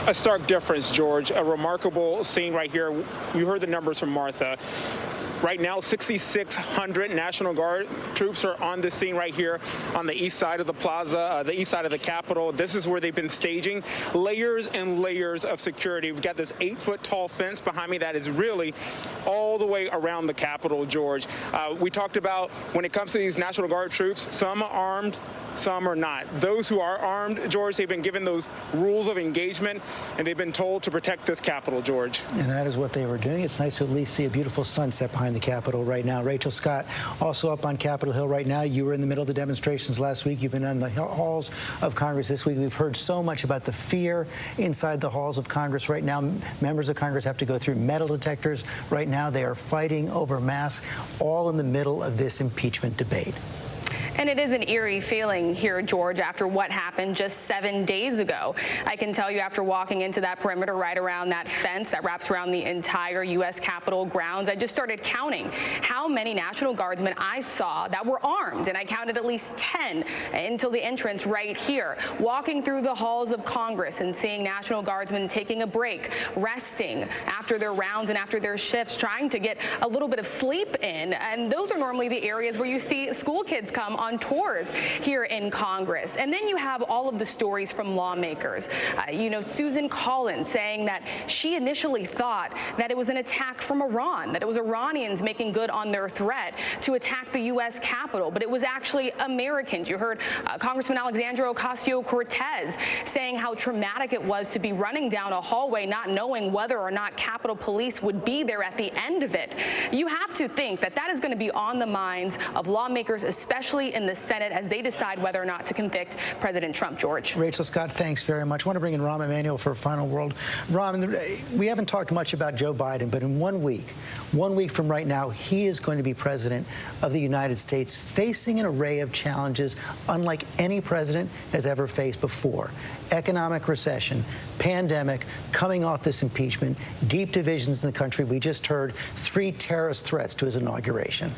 A stark difference, George. A remarkable scene right here. You heard the numbers from Martha. Right now, 6,600 National Guard troops are on the scene right here on the east side of the plaza, the east side of the Capitol. This is where they've been staging layers and layers of security. We've got this 8-foot-tall fence behind me that is really all the way around the Capitol, George. We talked about when it comes to these National Guard troops, some are armed, some are not. Those who are armed, George, they've been given those rules of engagement, and they've been told to protect this Capitol, George. And that is what they were doing. It's nice to at least see a beautiful sunset behind the Capitol right now. Rachel Scott, also up on Capitol Hill right now. You were in the middle of the demonstrations last week. You've been on the halls of Congress this week. We've heard so much about the fear inside the halls of Congress right now. Members of Congress have to go through metal detectors right now. They are fighting over masks, all in the middle of this impeachment debate. And it is an eerie feeling here, George, after what happened just 7 days ago. I can tell you after walking into that perimeter right around that fence that wraps around the entire U.S. Capitol grounds, I just started counting how many National Guardsmen I saw that were armed, and I counted at least 10 until the entrance right here. Walking through the halls of Congress and seeing National Guardsmen taking a break, resting after their rounds and after their shifts, trying to get a little bit of sleep in. And those are normally the areas where you see school kids come on tours here in Congress. And then you have all of the stories from lawmakers. Susan Collins saying that she initially thought that it was an attack from Iran, that it was Iranians making good on their threat to attack the U.S. Capitol, but it was actually Americans. You heard Congressman Alexandria Ocasio-Cortez saying how traumatic it was to be running down a hallway not knowing whether or not Capitol Police would be there at the end of it. You have to think that that is going to be on the minds of lawmakers, especially in the Senate, as they decide whether or not to convict President Trump, George. Rachel Scott, thanks very much. I want to bring in Rahm Emanuel for a final word. Rahm, we haven't talked much about Joe Biden, but in 1 week from right now, he is going to be president of the United States, facing an array of challenges unlike any president has ever faced before. Economic recession, pandemic, coming off this impeachment, deep divisions in the country. We just heard 3 terrorist threats to his inauguration.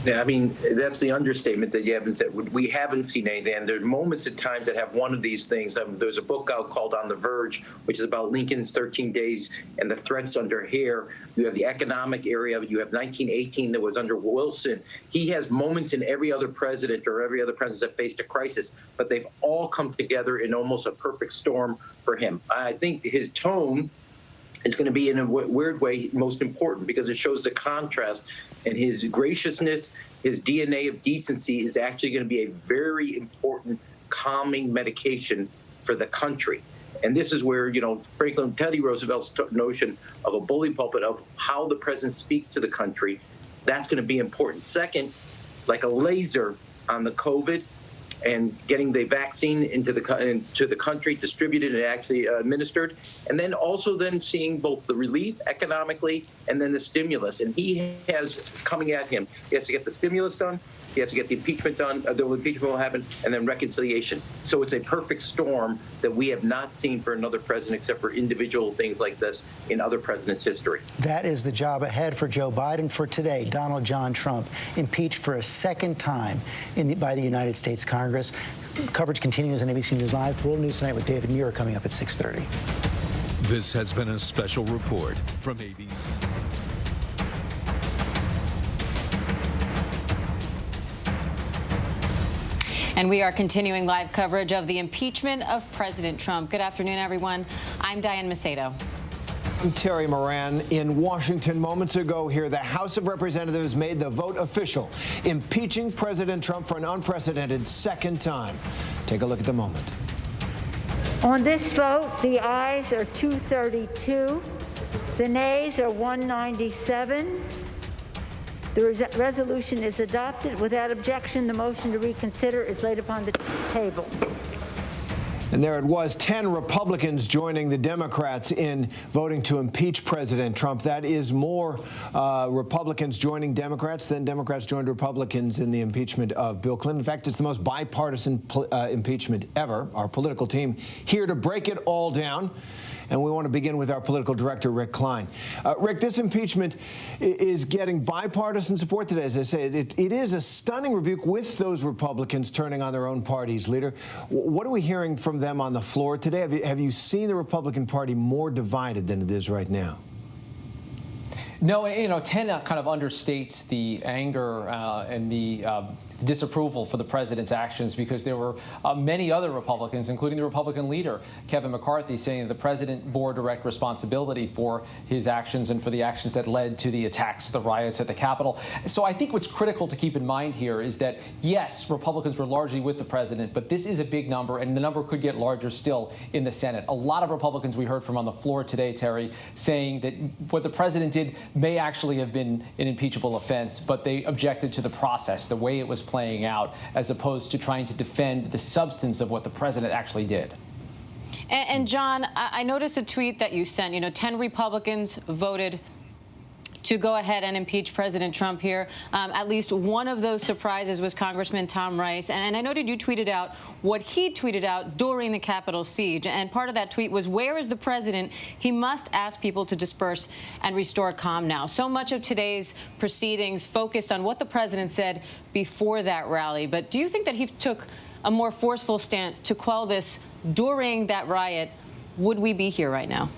Yeah, I mean, that's the understatement that you haven't said. We haven't seen anything. And there are moments at times that have one of these things. There's a book out called On the Verge, which is about Lincoln's 13 days and the threats under here. You have the economic area. You have 1918 that was under Wilson. He has moments in every other president or every other president that faced a crisis, but they've all come together in almost a perfect storm for him. I think his tone is going to be, in a weird way, most important because it shows the contrast, and his graciousness, his DNA of decency is actually going to be a very important calming medication for the country. And this is where, Franklin Teddy Roosevelt's notion of a bully pulpit, of how the president speaks to the country, that's going to be important. Second, like a laser on the COVID and getting the vaccine into the country, distributed and actually administered, and then also then seeing both the relief economically and then the stimulus. And he has coming at him, he has to get the stimulus done, he has to get the impeachment done, the impeachment will happen, and then reconciliation. So it's a perfect storm that we have not seen for another president except for individual things like this in other presidents' history. That is the job ahead for Joe Biden. For today, Donald John Trump impeached for a second time by the United States Congress. Coverage continues on ABC News Live. World News Tonight with David Muir coming up at 6:30. This has been a special report from ABC. And we are continuing live coverage of the impeachment of President Trump. Good afternoon, everyone. I'm Diane Macedo. I'm Terry Moran. In Washington moments ago here, the House of Representatives made the vote official, impeaching President Trump for an unprecedented second time. Take a look at the moment. On this vote, the ayes are 232. The nays are 197. The resolution is adopted. Without objection, the motion to reconsider is laid upon the table. And there it was, 10 Republicans joining the Democrats in voting to impeach President Trump. That is more Republicans joining Democrats than Democrats joined Republicans in the impeachment of Bill Clinton. In fact, it's the most bipartisan impeachment ever. Our political team here to break it all down. And we want to begin with our political director, Rick Klein. Rick, this impeachment is getting bipartisan support today. As I say, it is a stunning rebuke with those Republicans turning on their own party's leader. What are we hearing from them on the floor today? Have you seen the Republican Party more divided than it is right now? No, 10 kind of understates the anger and the disapproval for the president's actions, because there were many other Republicans, including the Republican leader, Kevin McCarthy, saying that the president bore direct responsibility for his actions and for the actions that led to the attacks, the riots at the Capitol. So I think what's critical to keep in mind here is that, yes, Republicans were largely with the president, but this is a big number, and the number could get larger still in the Senate. A lot of Republicans we heard from on the floor today, Terry, saying that what the president did may actually have been an impeachable offense, but they objected to the process, the way it was playing out, as opposed to trying to defend the substance of what the president actually did. And John, I noticed a tweet that you sent. 10 Republicans voted to go ahead and impeach President Trump here. At least one of those surprises was Congressman Tom Rice. And I noted you tweeted out what he tweeted out during the Capitol siege. And part of that tweet was, "Where is the president? He must ask people to disperse and restore calm now." So much of today's proceedings focused on what the president said before that rally. But do you think that he took a more forceful stand to quell this during that riot? Would we be here right now?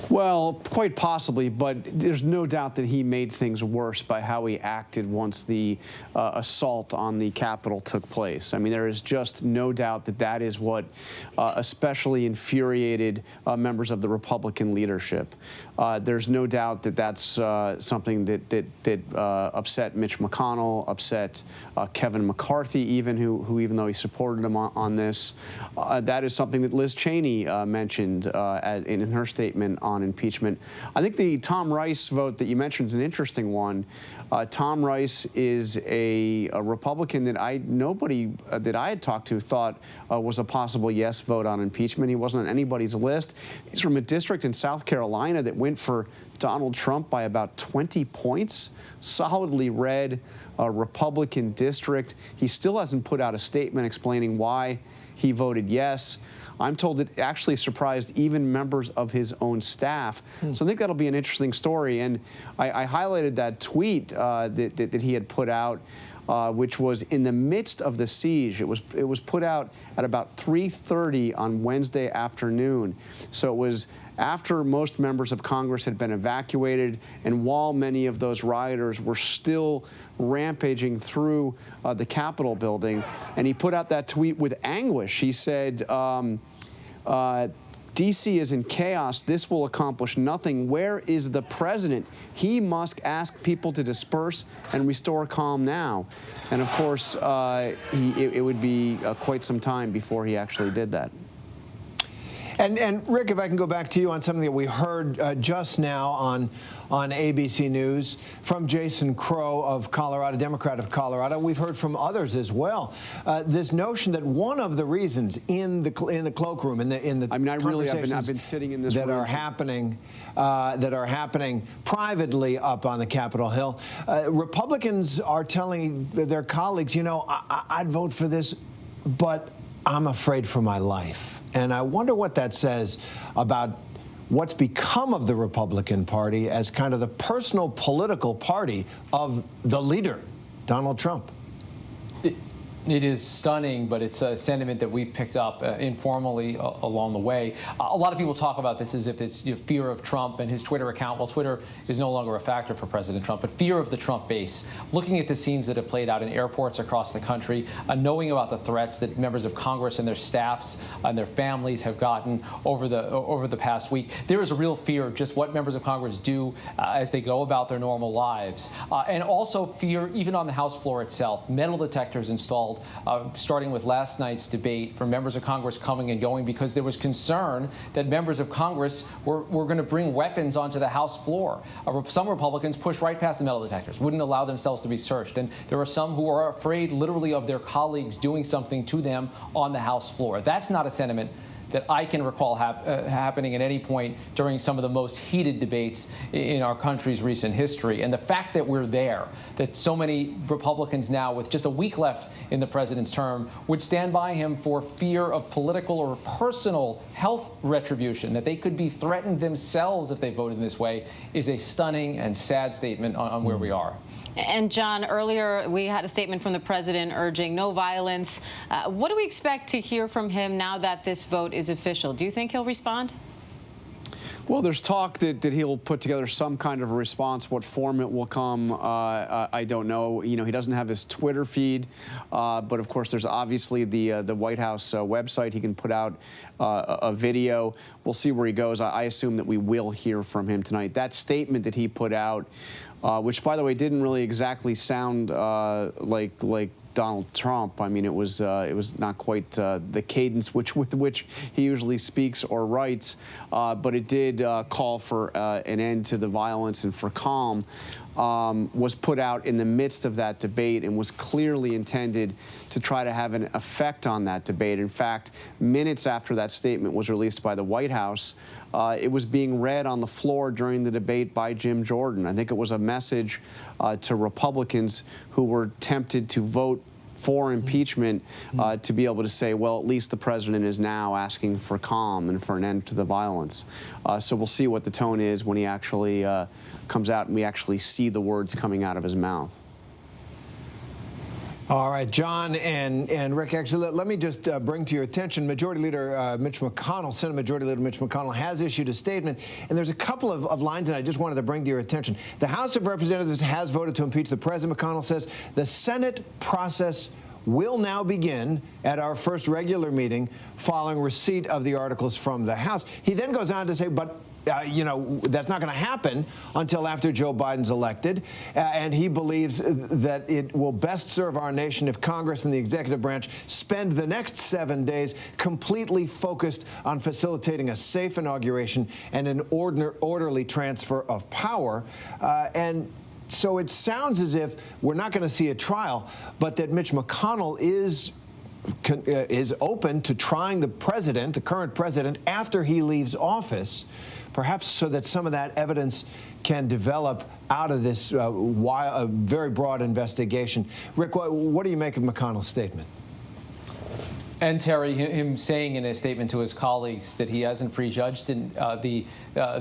Well, quite possibly, but there's no doubt that he made things worse by how he acted once the assault on the Capitol took place. I mean, there is just no doubt that that is what especially infuriated members of the Republican leadership. There's no doubt that that's something that upset Mitch McConnell, upset Kevin McCarthy, even even though he supported him on this. That is something that Liz Cheney mentioned in her statement on impeachment. I think the Tom Rice vote that you mentioned is an interesting one. Tom Rice is a Republican that nobody that I had talked to thought was a possible yes vote on impeachment. He wasn't on anybody's list. He's from a district in South Carolina that went for Donald Trump by about 20 points. Solidly red Republican district. He still hasn't put out a statement explaining why he voted yes. I'm told it actually surprised even members of his own staff. So I think that'll be an interesting story. And I highlighted that tweet that he had put out, which was in the midst of the siege. It was put out at about 3:30 on Wednesday afternoon. So it was after most members of Congress had been evacuated, and while many of those rioters were still rampaging through the Capitol building. And he put out that tweet with anguish. He said, D.C. is in chaos. This will accomplish nothing. Where is the president? He must ask people to disperse and restore calm now. And of course, it would be quite some time before he actually did that. And Rick, if I can go back to you on something that we heard just now on ABC News from Jason Crow of Colorado, Democrat of Colorado. We've heard from others as well. This notion that one of the reasons in the cloakroom, in the I mean, I've been sitting in this that room are happening privately up on the Capitol Hill. Republicans are telling their colleagues, I'd vote for this, but I'm afraid for my life. And I wonder what that says about what's become of the Republican Party as kind of the personal political party of the leader, Donald Trump. It is stunning, but it's a sentiment that we've picked up informally along the way. A lot of people talk about this as if it's fear of Trump and his Twitter account. Well, Twitter is no longer a factor for President Trump, but fear of the Trump base. Looking at the scenes that have played out in airports across the country, knowing about the threats that members of Congress and their staffs and their families have gotten over the past week, there is a real fear of just what members of Congress do as they go about their normal lives. And also fear, even on the House floor itself, metal detectors installed world, starting with last night's debate, for members of Congress coming and going because there was concern that members of Congress were going to bring weapons onto the House floor. Some Republicans pushed right past the metal detectors, wouldn't allow themselves to be searched. And there are some who are afraid literally of their colleagues doing something to them on the House floor. That's not a sentiment that I can recall happening at any point during some of the most heated debates in our country's recent history. And the fact that we're there, that so many Republicans now, with just a week left in the president's term, would stand by him for fear of political or personal health retribution, that they could be threatened themselves if they voted in this way, is a stunning and sad statement on where we are. And John, earlier we had a statement from the president urging no violence. What do we expect to hear from him now that this vote is official? Do you think he'll respond? Well, there's talk that he'll put together some kind of a response. What form it will come, I don't know. You know, he doesn't have his Twitter feed, but of course, there's obviously the White House website. He can put out a video. We'll see where he goes. I assume that we will hear from him tonight. That statement that he put out, which, by the way, didn't really exactly sound like Donald Trump. I mean, it was not quite the cadence with which he usually speaks or writes, but it did call for an end to the violence and for calm. Was put out in the midst of that debate and was clearly intended to try to have an effect on that debate. In fact, minutes after that statement was released by the White House, it was being read on the floor during the debate by Jim Jordan. I think it was a message to Republicans who were tempted to vote for impeachment to be able to say, well, at least the president is now asking for calm and for an end to the violence. So we'll see what the tone is when he actually comes out and we actually see the words coming out of his mouth. All right, John and Rick, actually, let me just bring to your attention, Majority Leader Mitch McConnell, Senate Majority Leader Mitch McConnell has issued a statement, and there's a couple of lines that I just wanted to bring to your attention. The House of Representatives has voted to impeach the president. McConnell says the Senate process will now begin at our first regular meeting following receipt of the articles from the House. He then goes on to say, but you know, that's not going to happen until after Joe Biden's elected. And he believes that it will best serve our nation if Congress and the executive branch spend the next 7 days completely focused on facilitating a safe inauguration and an orderly transfer of power. And so it sounds as if we're not going to see a trial, but that Mitch McConnell is open to trying the president, the current president, after he leaves office, perhaps so that some of that evidence can develop out of this very broad investigation. Rick, what do you make of McConnell's statement? And Terry, him saying in a statement to his colleagues that he hasn't prejudged in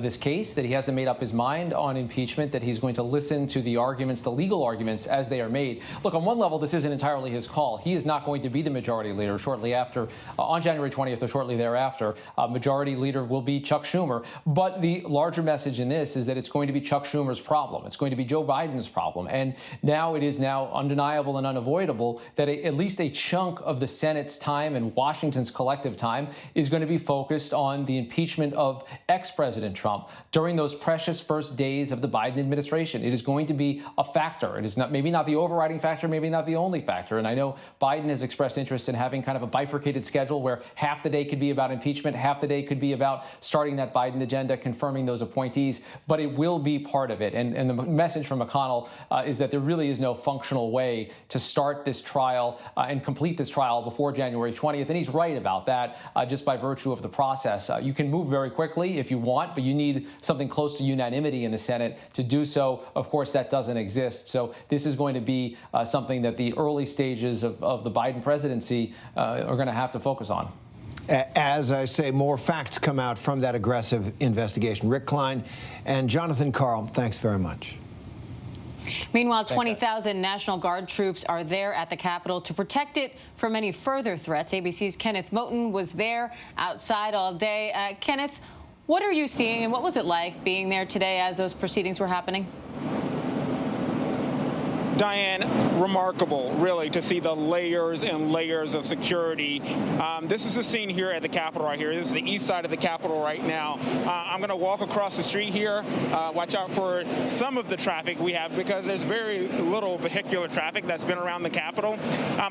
this case, that he hasn't made up his mind on impeachment, that he's going to listen to the arguments, the legal arguments, as they are made. Look, on one level, this isn't entirely his call. He is not going to be the majority leader shortly after, on January 20th or shortly thereafter. Majority leader will be Chuck Schumer. But the larger message in this is that it's going to be Chuck Schumer's problem. It's going to be Joe Biden's problem. And now it is now undeniable and unavoidable that at least a chunk of the Senate's time and Washington's collective time is going to be focused on the impeachment of ex-President Trump during those precious first days of the Biden administration. It is going to be a factor. It is not, maybe not the overriding factor, maybe not the only factor. And I know Biden has expressed interest in having kind of a bifurcated schedule where half the day could be about impeachment, half the day could be about starting that Biden agenda, confirming those appointees, but it will be part of it. And the message from McConnell is that there really is no functional way to start this trial and complete this trial before January 20th. And he's right about that just by virtue of the process. You can move very quickly if you want, but you need something close to unanimity in the Senate to do so. Of course, that doesn't exist. So this is going to be something that the early stages of the Biden presidency are going to have to focus on. As I say, more facts come out from that aggressive investigation. Rick Klein and Jonathan Karl, thanks very much. Meanwhile, 20,000 National Guard troops are there at the Capitol to protect it from any further threats. ABC's Kenneth Moton was there outside all day. Kenneth, what are you seeing and what was it like being there today as those proceedings were happening? Diane, remarkable, really, to see the layers and layers of security. This is the scene here at the Capitol right here. This is the east side of the Capitol right now. I'm going to walk across the street here. Watch out for some of the traffic we have because there's very little vehicular traffic that's been around the Capitol.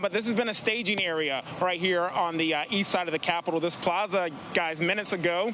But this has been a staging area right here on the east side of the Capitol. This plaza, guys, minutes ago,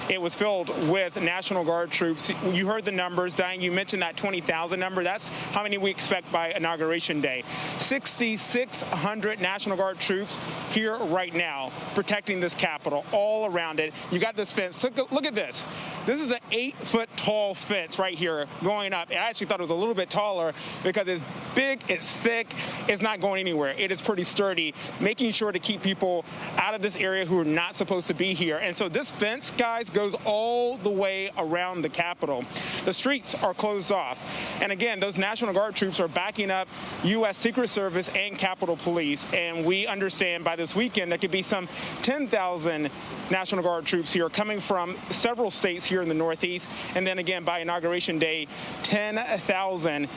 it was filled with National Guard troops. You heard the numbers. Diane, you mentioned that 20,000 number. That's how many we expect by Inauguration Day. 6,600 National Guard troops here right now protecting this Capitol all around it. You got this fence. Look at this. This is an 8-foot tall fence right here going up. I actually thought it was a little bit taller because it's big, it's thick, it's not going anywhere. It is pretty sturdy, making sure to keep people out of this area who are not supposed to be here. And so this fence, guys, goes all the way around the Capitol. The streets are closed off. And again, those National Guard troops are backing up U.S. Secret Service and Capitol Police. And we understand by this weekend there could be some 10,000 National Guard troops here coming from several states here in the Northeast. And then again, by Inauguration Day, 20,000.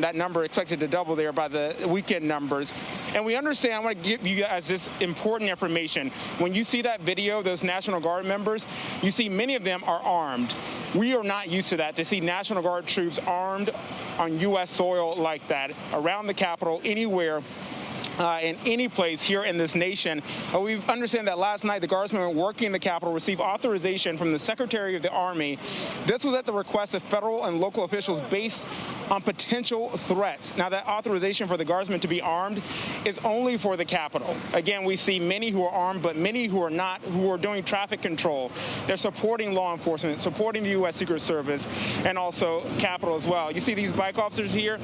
That number expected to double there by the weekend numbers. And we understand, I want to give you guys this important information. When you see that video, those National Guard members, you see many of them are armed. We are not used to that, to see National Guard troops armed on U.S. soil like that, around the Capitol, anywhere. In any place here in this nation. We understand that last night the Guardsmen working the Capitol received authorization from the Secretary of the Army. This was at the request of federal and local officials based on potential threats. Now, that authorization for the Guardsmen to be armed is only for the Capitol. Again, we see many who are armed, but many who are not, who are doing traffic control. They're supporting law enforcement, supporting the U.S. Secret Service, and also Capitol as well. You see these bike officers here?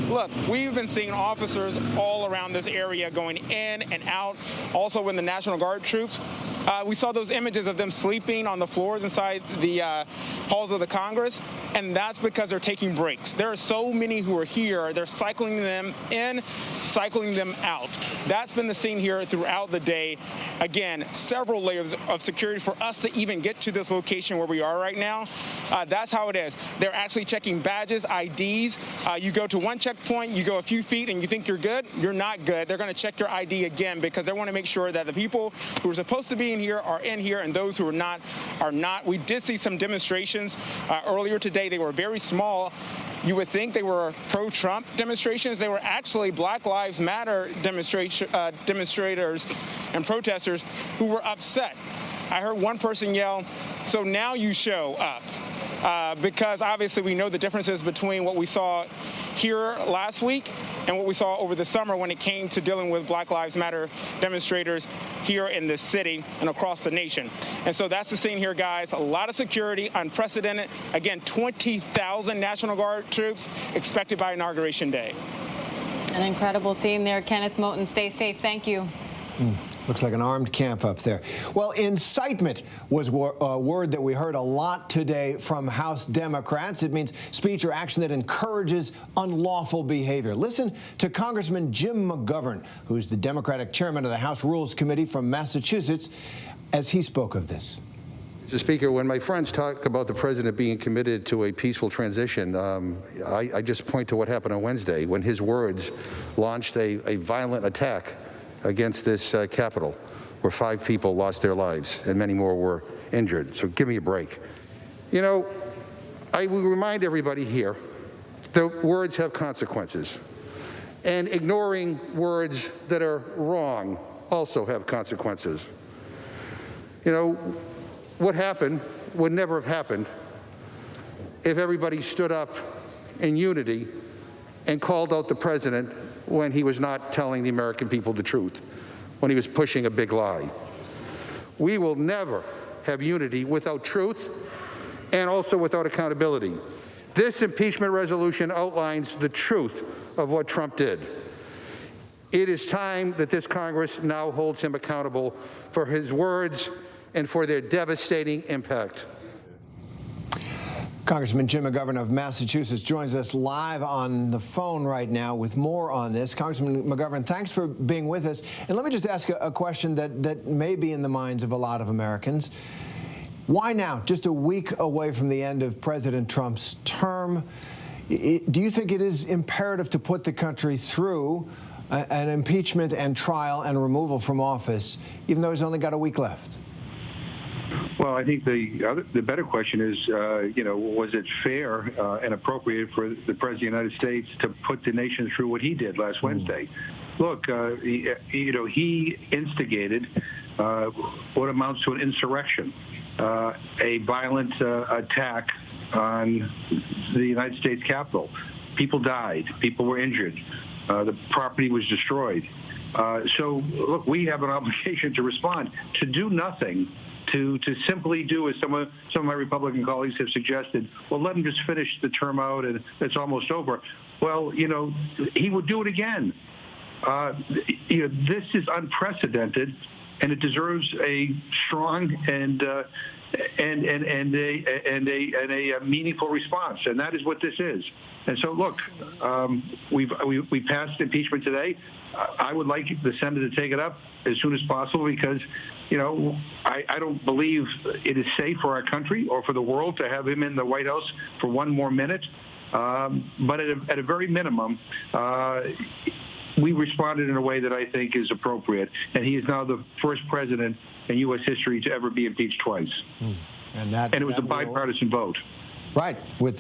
Look, we've been seeing officers all around this area going in and out. Also, when the National Guard troops, we saw those images of them sleeping on the floors inside the halls of the Congress, and that's because they're taking breaks. There are so many who are here. They're cycling them in, cycling them out. That's been the scene here throughout the day. Again, several layers of security for us to even get to this location where we are right now. That's how it is. They're actually checking badges, IDs. You go to one checkpoint, you go a few feet, and you think you're good. You're not good. They're going to check your ID again because they want to make sure that the people who are supposed to be in here are in here, and those who are not are not. We did see some demonstrations earlier today. They were very small. You would think they were pro-Trump demonstrations. They were actually Black Lives Matter demonstrators and protesters who were upset. I heard one person yell, "So now you show up." Because obviously we know the differences between what we saw here last week and what we saw over the summer when it came to dealing with Black Lives Matter demonstrators here in this city and across the nation. And so that's the scene here, guys. A lot of security, unprecedented. Again, 20,000 National Guard troops expected by Inauguration Day. An incredible scene there. Kenneth Moton, stay safe. Thank you. Looks like an armed camp up there. Well, incitement was a word that we heard a lot today from House Democrats. It means speech or action that encourages unlawful behavior. Listen to Congressman Jim McGovern, who's the Democratic chairman of the House Rules Committee from Massachusetts, as he spoke of this. Mr. Speaker, when my friends talk about the president being committed to a peaceful transition, I just point to what happened on Wednesday when his words launched a violent attack against this Capitol, where 5 people lost their lives and many more were injured. So give me a break. You know, I will remind everybody here that words have consequences. And ignoring words that are wrong also have consequences. You know, what happened would never have happened if everybody stood up in unity and called out the president when he was not telling the American people the truth, when he was pushing a big lie. We will never have unity without truth and also without accountability. This impeachment resolution outlines the truth of what Trump did. It is time that this Congress now holds him accountable for his words and for their devastating impact. Congressman Jim McGovern of Massachusetts joins us live on the phone right now with more on this. Congressman McGovern, thanks for being with us. And let me just ask a question that may be in the minds of a lot of Americans. Why now, just a week away from the end of President Trump's term? Do you think it is imperative to put the country through an impeachment and trial and removal from office, even though he's only got a week left? Well, I think the better question is, was it fair and appropriate for the President of the United States to put the nation through what he did last Wednesday? Look, he instigated what amounts to an insurrection, a violent attack on the United States Capitol. People died. People were injured. The property was destroyed. So, look, we have an obligation to respond. To do nothing, to simply do as some of my Republican colleagues have suggested, well, let him just finish the term out and it's almost over. Well, he would do it again. This is unprecedented, and it deserves a strong and a meaningful response, and that is what this is. And so, look, we passed impeachment today. I would like the Senate to take it up as soon as possible because, I don't believe it is safe for our country or for the world to have him in the White House for one more minute. But at a very minimum, we responded in a way that I think is appropriate, and he is now the first president in U.S. history to ever be impeached twice. And it was a bipartisan vote. Right, with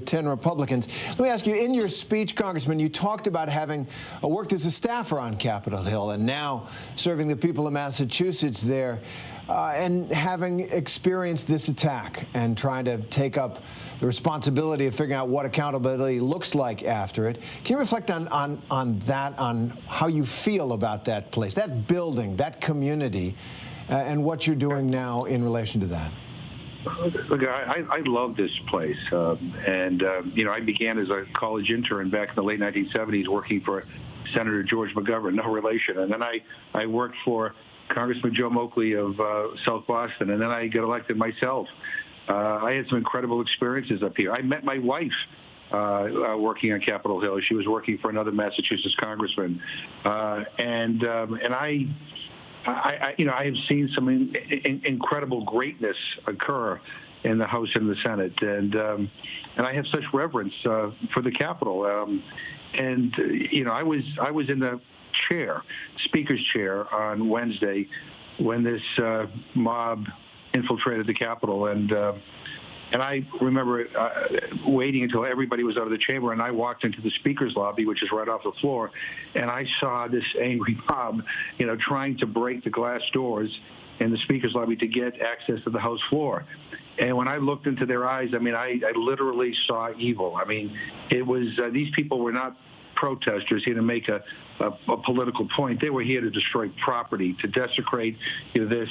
10 Republicans. Let me ask you, in your speech, Congressman, you talked about having worked as a staffer on Capitol Hill and now serving the people of Massachusetts there and having experienced this attack and trying to take up the responsibility of figuring out what accountability looks like after it. Can you reflect on that, on how you feel about that place, that building, that community, and what you're doing now in relation to that? Look, I love this place. I began as a college intern back in the late 1970s working for Senator George McGovern, no relation. And then I worked for Congressman Joe Moakley of South Boston, and then I got elected myself. I had some incredible experiences up here. I met my wife working on Capitol Hill. She was working for another Massachusetts congressman. And I have seen some incredible great's occur in the House and the Senate, and I have such reverence for the Capitol. I was in the Speaker's chair on Wednesday when this mob infiltrated the Capitol, and I remember waiting until everybody was out of the chamber, and I walked into the Speaker's lobby, which is right off the floor, and I saw this angry mob, trying to break the glass doors in the Speaker's lobby to get access to the House floor. And when I looked into their eyes, I literally saw evil. It was these people were not protesters here to make a political point. They were here to destroy property, to desecrate this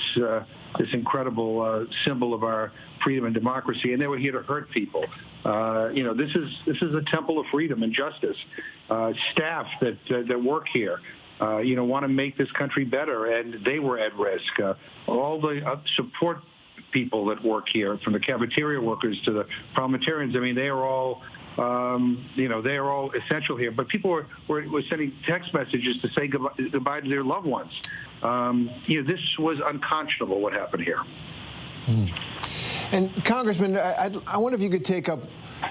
incredible symbol of our freedom and democracy, and they were here to hurt people. This is a temple of freedom and justice. Staff that work here, want to make this country better, and they were at risk. All the support people that work here, from the cafeteria workers to the parliamentarians, they are all they are all essential here. But people were sending text messages to say goodbye to their loved ones. This was unconscionable what happened here. And Congressman, I wonder if you could take up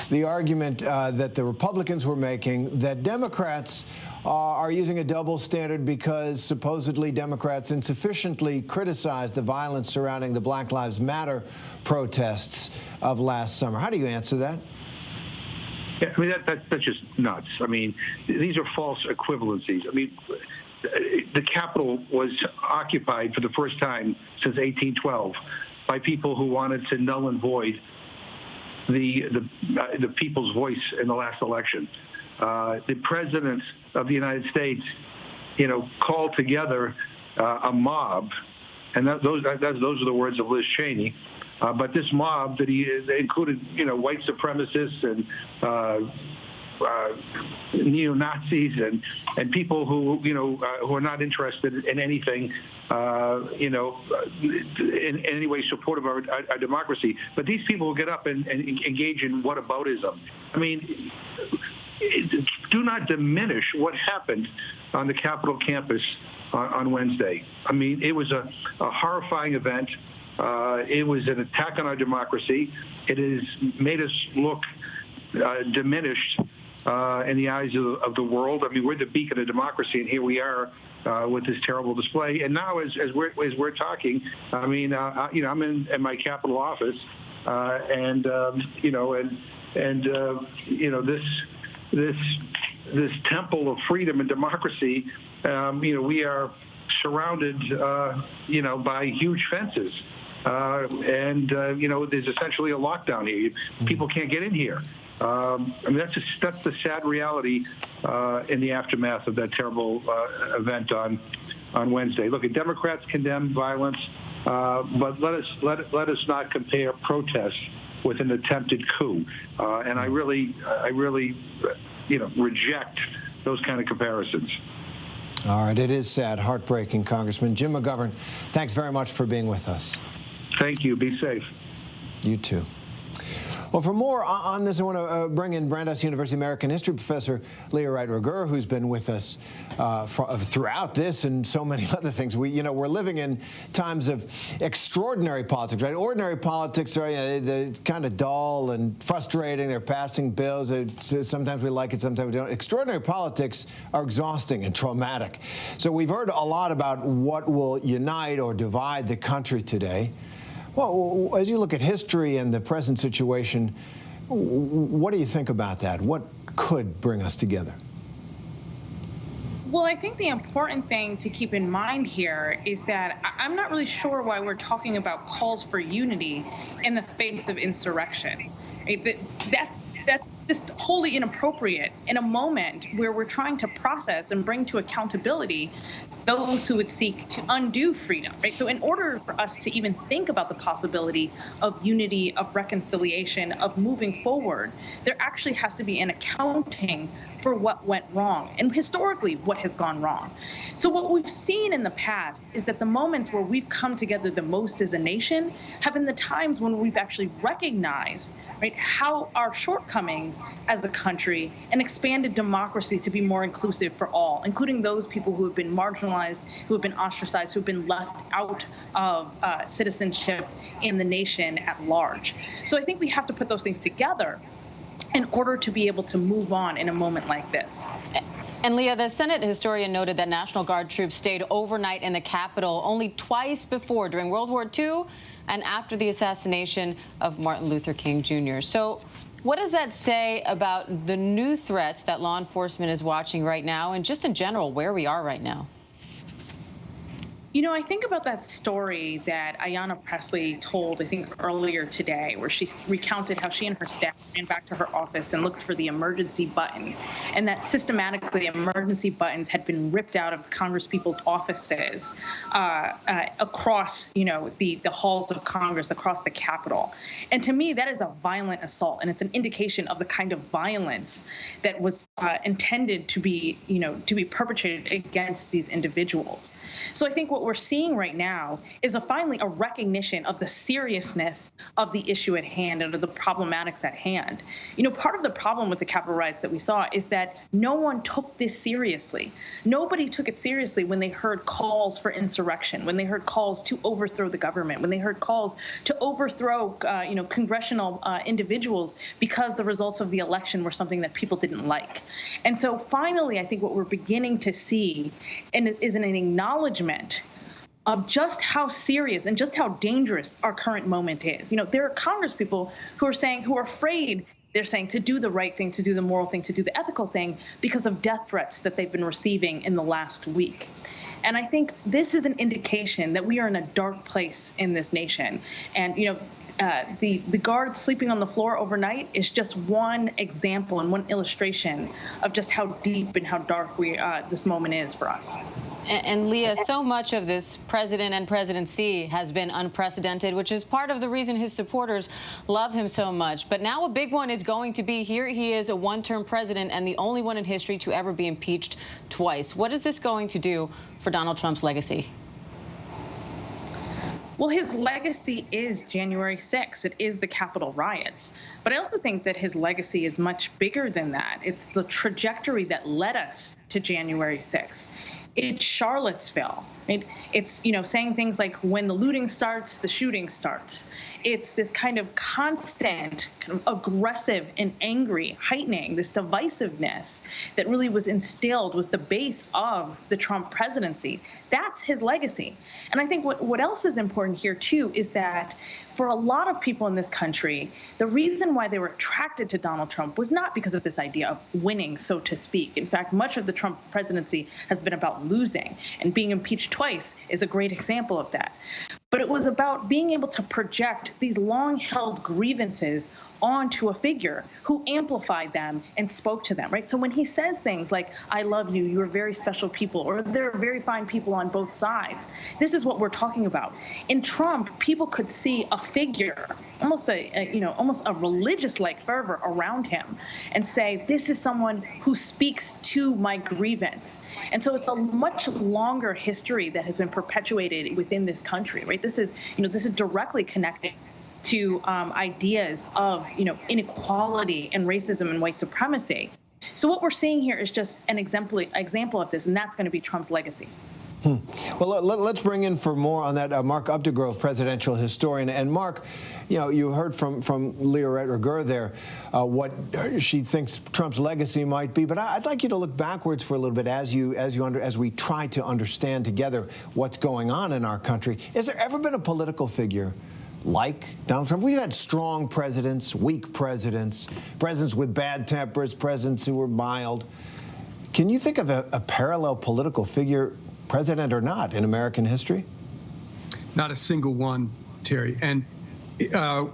the argument that the Republicans were making, that Democrats are using a double standard because supposedly Democrats insufficiently criticized the violence surrounding the Black Lives Matter protests of last summer. How do you answer that? Yeah, that's just nuts. These are false equivalencies. The Capitol was occupied for the first time since 1812 by people who wanted to null and void the people's voice in the last election. The President of the United States, called together a mob, and those are the words of Liz Cheney. But this mob that they included, white supremacists and neo-Nazis and people who are not interested in anything, in any way supportive of our democracy. But these people will get up and engage in whataboutism. Do not diminish what happened on the Capitol campus on Wednesday. It was a horrifying event. It was an attack on our democracy. It has made us look diminished in the eyes of the world. I mean, we're the beacon of democracy, and here we are with this terrible display. And now, as we're talking, I mean, I'm in my Capitol office, this temple of freedom and democracy. We are surrounded, by huge fences. There's essentially a lockdown here. People can't get in here. That's the sad reality in the aftermath of that terrible event on Wednesday. Look, Democrats condemn violence, but let us not compare protests with an attempted coup. And I really, reject those kind of comparisons. All right, it is sad, heartbreaking, Congressman. Jim McGovern, thanks very much for being with us. Thank you. Be safe. You too. Well, for more on this, I want to bring in Brandeis University American History professor Leah Wright Rigueur, who's been with us throughout this and so many other things. We're living in times of extraordinary politics, right? Ordinary politics are they're kind of dull and frustrating. They're passing bills. Sometimes we like it, sometimes we don't. Extraordinary politics are exhausting and traumatic. So we've heard a lot about what will unite or divide the country today. Well, as you look at history and the present situation, what do you think about that? What could bring us together? Well, I think the important thing to keep in mind here is that I'm not really sure why we're talking about calls for unity in the face of insurrection. That's just wholly inappropriate in a moment where we're trying to process and bring to accountability those who would seek to undo freedom, right? So in order for us to even think about the possibility of unity, of reconciliation, of moving forward, there actually has to be an accounting for what went wrong and historically what has gone wrong. So what we've seen in the past is that the moments where we've come together the most as a nation have been the times when we've actually recognized, right, how our shortcomings as a country and expanded democracy to be more inclusive for all, including those people who have been marginalized, who have been ostracized, who have been left out of citizenship in the nation at large. So I think we have to put those things together in order to be able to move on in a moment like this. And Leah, the Senate historian noted that National Guard troops stayed overnight in the Capitol only twice before, during World War II and after the assassination of Martin Luther King Jr. So what does that say about the new threats that law enforcement is watching right now and just in general where we are right now? I think about that story that Ayanna Pressley told, I think, earlier today, where she recounted how she and her staff ran back to her office and looked for the emergency button, and that systematically emergency buttons had been ripped out of Congresspeople's offices across, the halls of Congress, across the Capitol. And to me, that is a violent assault, and it's an indication of the kind of violence that was intended to be, to be perpetrated against these individuals. So I think what we're seeing right now is finally a recognition of the seriousness of the issue at hand and of the problematics at hand. Part of the problem with the Capitol riots that we saw is that no one took this seriously. Nobody took it seriously when they heard calls for insurrection, when they heard calls to overthrow the government, when they heard calls to overthrow, congressional individuals because the results of the election were something that people didn't like. And so finally, I think what we're beginning to see is an acknowledgement of just how serious and just how dangerous our current moment is. There are Congresspeople who are afraid, they're saying, to do the right thing, to do the moral thing, to do the ethical thing because of death threats that they've been receiving in the last week. And I think this is an indication that we are in a dark place in this nation. And, the guards sleeping on the floor overnight is just one example and one illustration of just how deep and how dark this moment is for us. And Leah, so much of this president and presidency has been unprecedented, which is part of the reason his supporters love him so much. But now a big one is going to be here. He is a one-term president and the only one in history to ever be impeached twice. What is this going to do for Donald Trump's legacy? Well, his legacy is January 6th. It is the Capitol riots. But I also think that his legacy is much bigger than that. It's the trajectory that led us to January 6th. It's Charlottesville. Right? It's, saying things like, when the looting starts, the shooting starts. It's this kind of constant, kind of aggressive and angry heightening, this divisiveness that really was instilled, was the base of the Trump presidency. That's his legacy. And I think what else is important here, too, is that for a lot of people in this country, the reason why they were attracted to Donald Trump was not because of this idea of winning, so to speak. In fact, much of the Trump presidency has been about losing, and being impeached twice is a great example of that. But it was about being able to project these long-held grievances onto a figure who amplified them and spoke to them, right? So when he says things like, "I love you, you're very special people," or "there are very fine people on both sides," this is what we're talking about. In Trump, people could see a figure, almost a religious-like fervor around him, and say, "This is someone who speaks to my grievance." And so it's a much longer history that has been perpetuated within this country, right? This is directly connected to ideas of, inequality and racism and white supremacy. So what we're seeing here is just an example of this, and that's going to be Trump's legacy. Well, let's bring in for more on that Mark Updegrove, presidential historian. And Mark, you heard from Leah Wright-Rigueur there what she thinks Trump's legacy might be. But I'd like you to look backwards for a little bit as we try to understand together what's going on in our country. Has there ever been a political figure like Donald Trump? We've had strong presidents, weak presidents, presidents with bad tempers, presidents who were mild. Can you think of a parallel political figure, president or not, in American history? Not a single one, Terry. And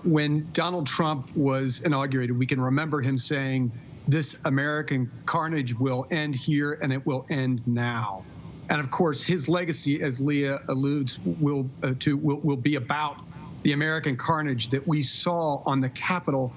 when Donald Trump was inaugurated, we can remember him saying, "This American carnage will end here, and it will end now." And of course, his legacy, as Leah alludes, will be about the American carnage that we saw on the Capitol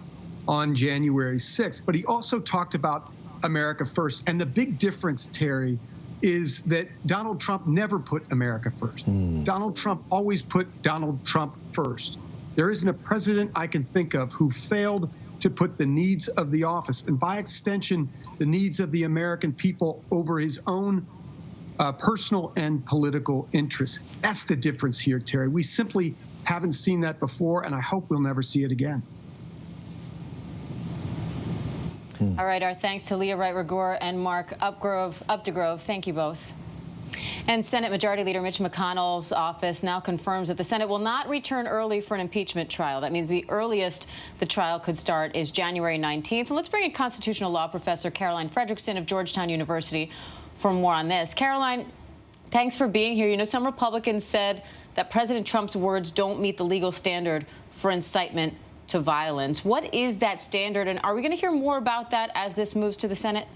on January 6th. But he also talked about America first. And the big difference, Terry, is that Donald Trump never put America first. Donald Trump always put Donald Trump first. There isn't a president I can think of who failed to put the needs of the office, and by extension, the needs of the American people, over his own personal and political interests. That's the difference here, Terry. We simply haven't seen that before, and I hope we'll never see it again. All right, our thanks to Leah Wright-Rigueur and Mark Updegrove. Thank you both. And Senate Majority Leader Mitch McConnell's office now confirms that the Senate will not return early for an impeachment trial. That means the earliest the trial could start is January 19th. And let's bring in constitutional law professor Caroline Frederickson of Georgetown University for more on this. Caroline, thanks for being here. Some Republicans said that President Trump's words don't meet the legal standard for incitement to violence. What is that standard, and are we going to hear more about that as this moves to the Senate?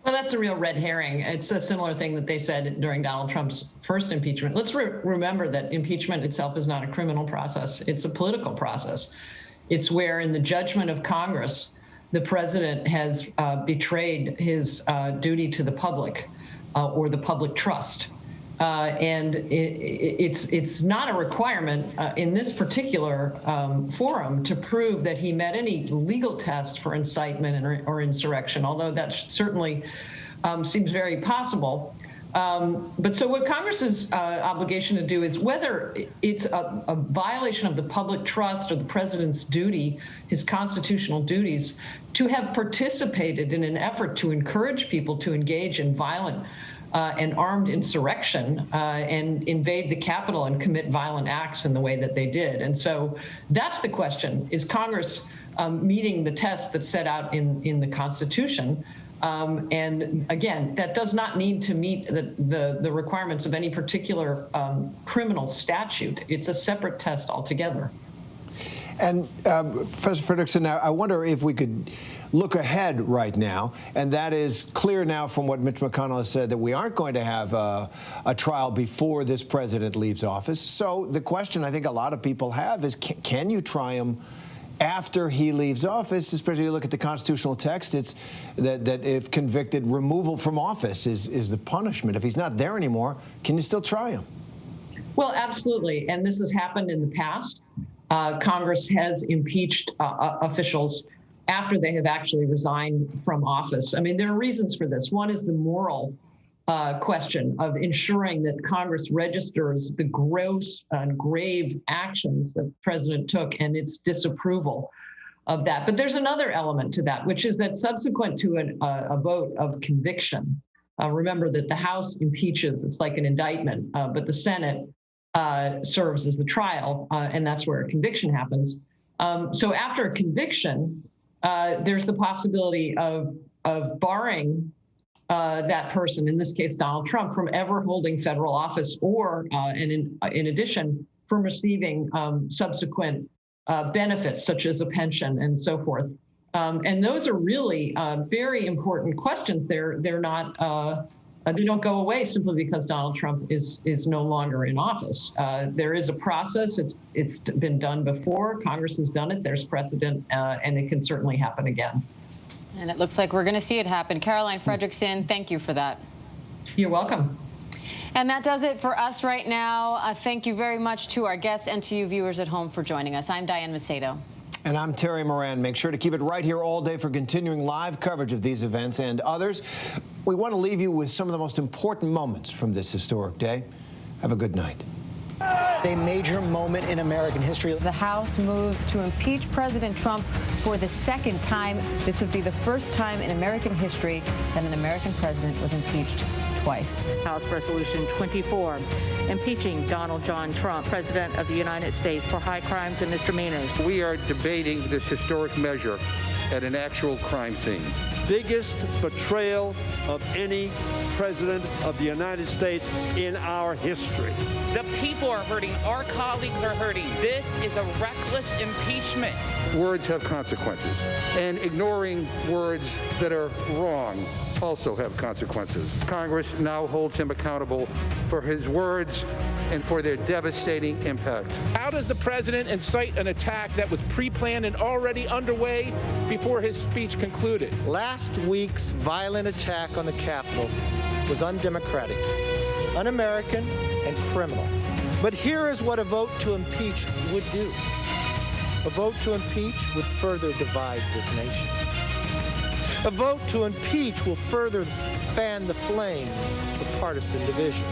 Well, that's a real red herring. It's a similar thing that they said during Donald Trump's first impeachment. Let's remember that impeachment itself is not a criminal process. It's a political process. It's where, in the judgment of Congress, the president has betrayed his duty to the public or the public trust. And it's not a requirement in this particular forum to prove that he met any legal test for incitement or insurrection, although that certainly seems very possible. But so what Congress's obligation to do is, whether it's a violation of the public trust or the president's duty, his constitutional duties, to have participated in an effort to encourage people to engage in violent and armed insurrection and invade the Capitol and commit violent acts in the way that they did. And so that's the question. Is Congress meeting the test that's set out in the Constitution? And again, that does not need to meet the requirements of any particular criminal statute. It's a separate test altogether. And Professor Frederickson, now I wonder if we could look ahead right now, and that is clear now from what Mitch McConnell has said, that we aren't going to have a trial before this president leaves office. So the question I think a lot of people have is, can you try him after he leaves office? Especially you look at the constitutional text, it's that if convicted, removal from office is the punishment. If he's not there anymore, can you still try him? Well, absolutely. And this has happened in the past. Congress has impeached officials after they have actually resigned from office. I mean, there are reasons for this. One is the moral question of ensuring that Congress registers the gross and grave actions that the president took and its disapproval of that. But there's another element to that, which is that subsequent to a vote of conviction, remember that the House impeaches, it's like an indictment, but the Senate serves as the trial, and that's where a conviction happens. So after a conviction, there's the possibility of barring that person, in this case Donald Trump, from ever holding federal office, or in addition, from receiving subsequent benefits such as a pension and so forth. And those are really very important questions. They're not. They don't go away simply because Donald Trump is no longer in office. There is a process. It's been done before. Congress has done it. There's precedent, and it can certainly happen again. And it looks like we're going to see it happen. Caroline Frederickson, thank you for that. You're welcome. And that does it for us right now. Thank you very much to our guests and to you viewers at home for joining us. I'm Diane Macedo. And I'm Terry Moran. Make sure to keep it right here all day for continuing live coverage of these events and others. We want to leave you with some of the most important moments from this historic day. Have a good night. A major moment in American history. The House moves to impeach President Trump for the second time. This would be the first time in American history that an American president was impeached twice. House Resolution 24, impeaching Donald John Trump, President of the United States, for high crimes and misdemeanors. We are debating this historic measure at an actual crime scene. Biggest betrayal of any president of the United States in our history. The people are hurting. Our colleagues are hurting. This is a reckless impeachment. Words have consequences, and ignoring words that are wrong also have consequences. Congress now holds him accountable for his words and for their devastating impact. How does the president incite an attack that was pre-planned and already underway before his speech concluded? Last week's violent attack on the Capitol was undemocratic, un-American, and criminal. But here is what a vote to impeach would do. A vote to impeach would further divide this nation. A vote to impeach will further fan the flame of partisan division.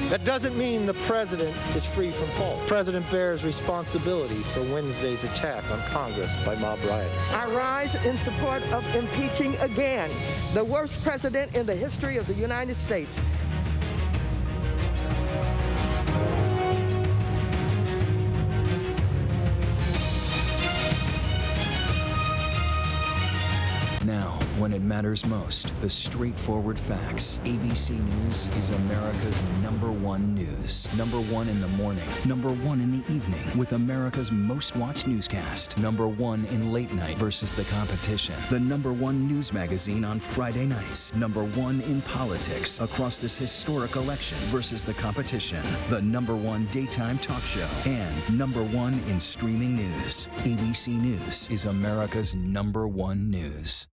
That doesn't mean the president is free from fault. The president bears responsibility for Wednesday's attack on Congress by mob rioters. I rise in support of impeaching again the worst president in the history of the United States. Now, when it matters most, the straightforward facts. ABC News is America's #1 news. #1 in the morning, #1 in the evening, with America's most watched newscast. #1 in late night versus the competition. The #1 news magazine on Friday nights. #1 in politics across this historic election versus the competition. The #1 daytime talk show. And #1 in streaming news. ABC News is America's #1 news.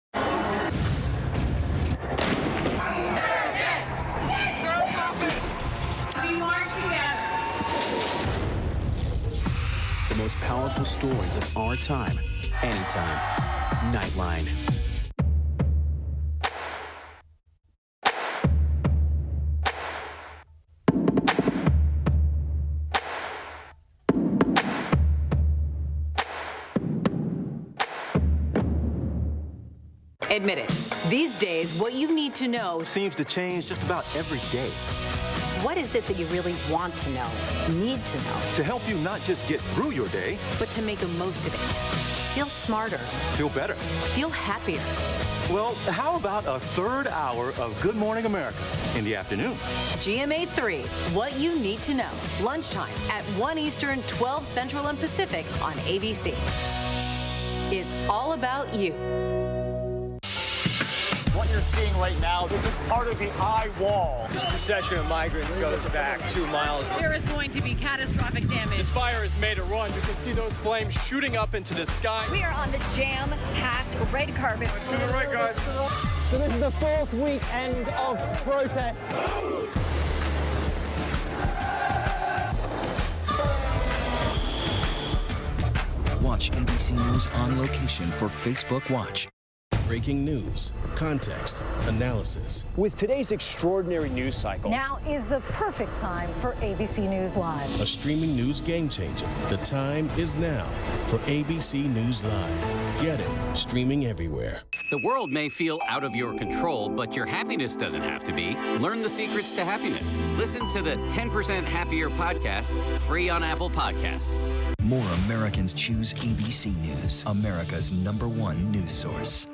The most powerful stories of our time, anytime. Nightline. Admit it. These days, what you need to know seems to change just about every day. What is it that you really want to know, need to know? To help you not just get through your day, but to make the most of it. Feel smarter. Feel better. Feel happier. Well, how about a third hour of Good Morning America in the afternoon? GMA 3, what you need to know. Lunchtime at 1 Eastern, 12 Central and Pacific on ABC. It's all about you. What you're seeing right now, this is part of the eye wall. This procession of migrants goes back 2 miles. There is going to be catastrophic damage. This fire has made a run. You can see those flames shooting up into the sky. We are on the jam-packed red carpet. To the right, guys. So this is the 4th weekend of protest. Watch ABC News on location for Facebook Watch. Breaking news, context, analysis. With today's extraordinary news cycle, Now is the perfect time for ABC News Live. A streaming news game changer. The time is now for ABC News Live. Get it, streaming everywhere. The world may feel out of your control, but your happiness doesn't have to be. Learn the secrets to happiness. Listen to the 10% Happier podcast, free on Apple Podcasts. More Americans choose ABC News, America's #1 news source.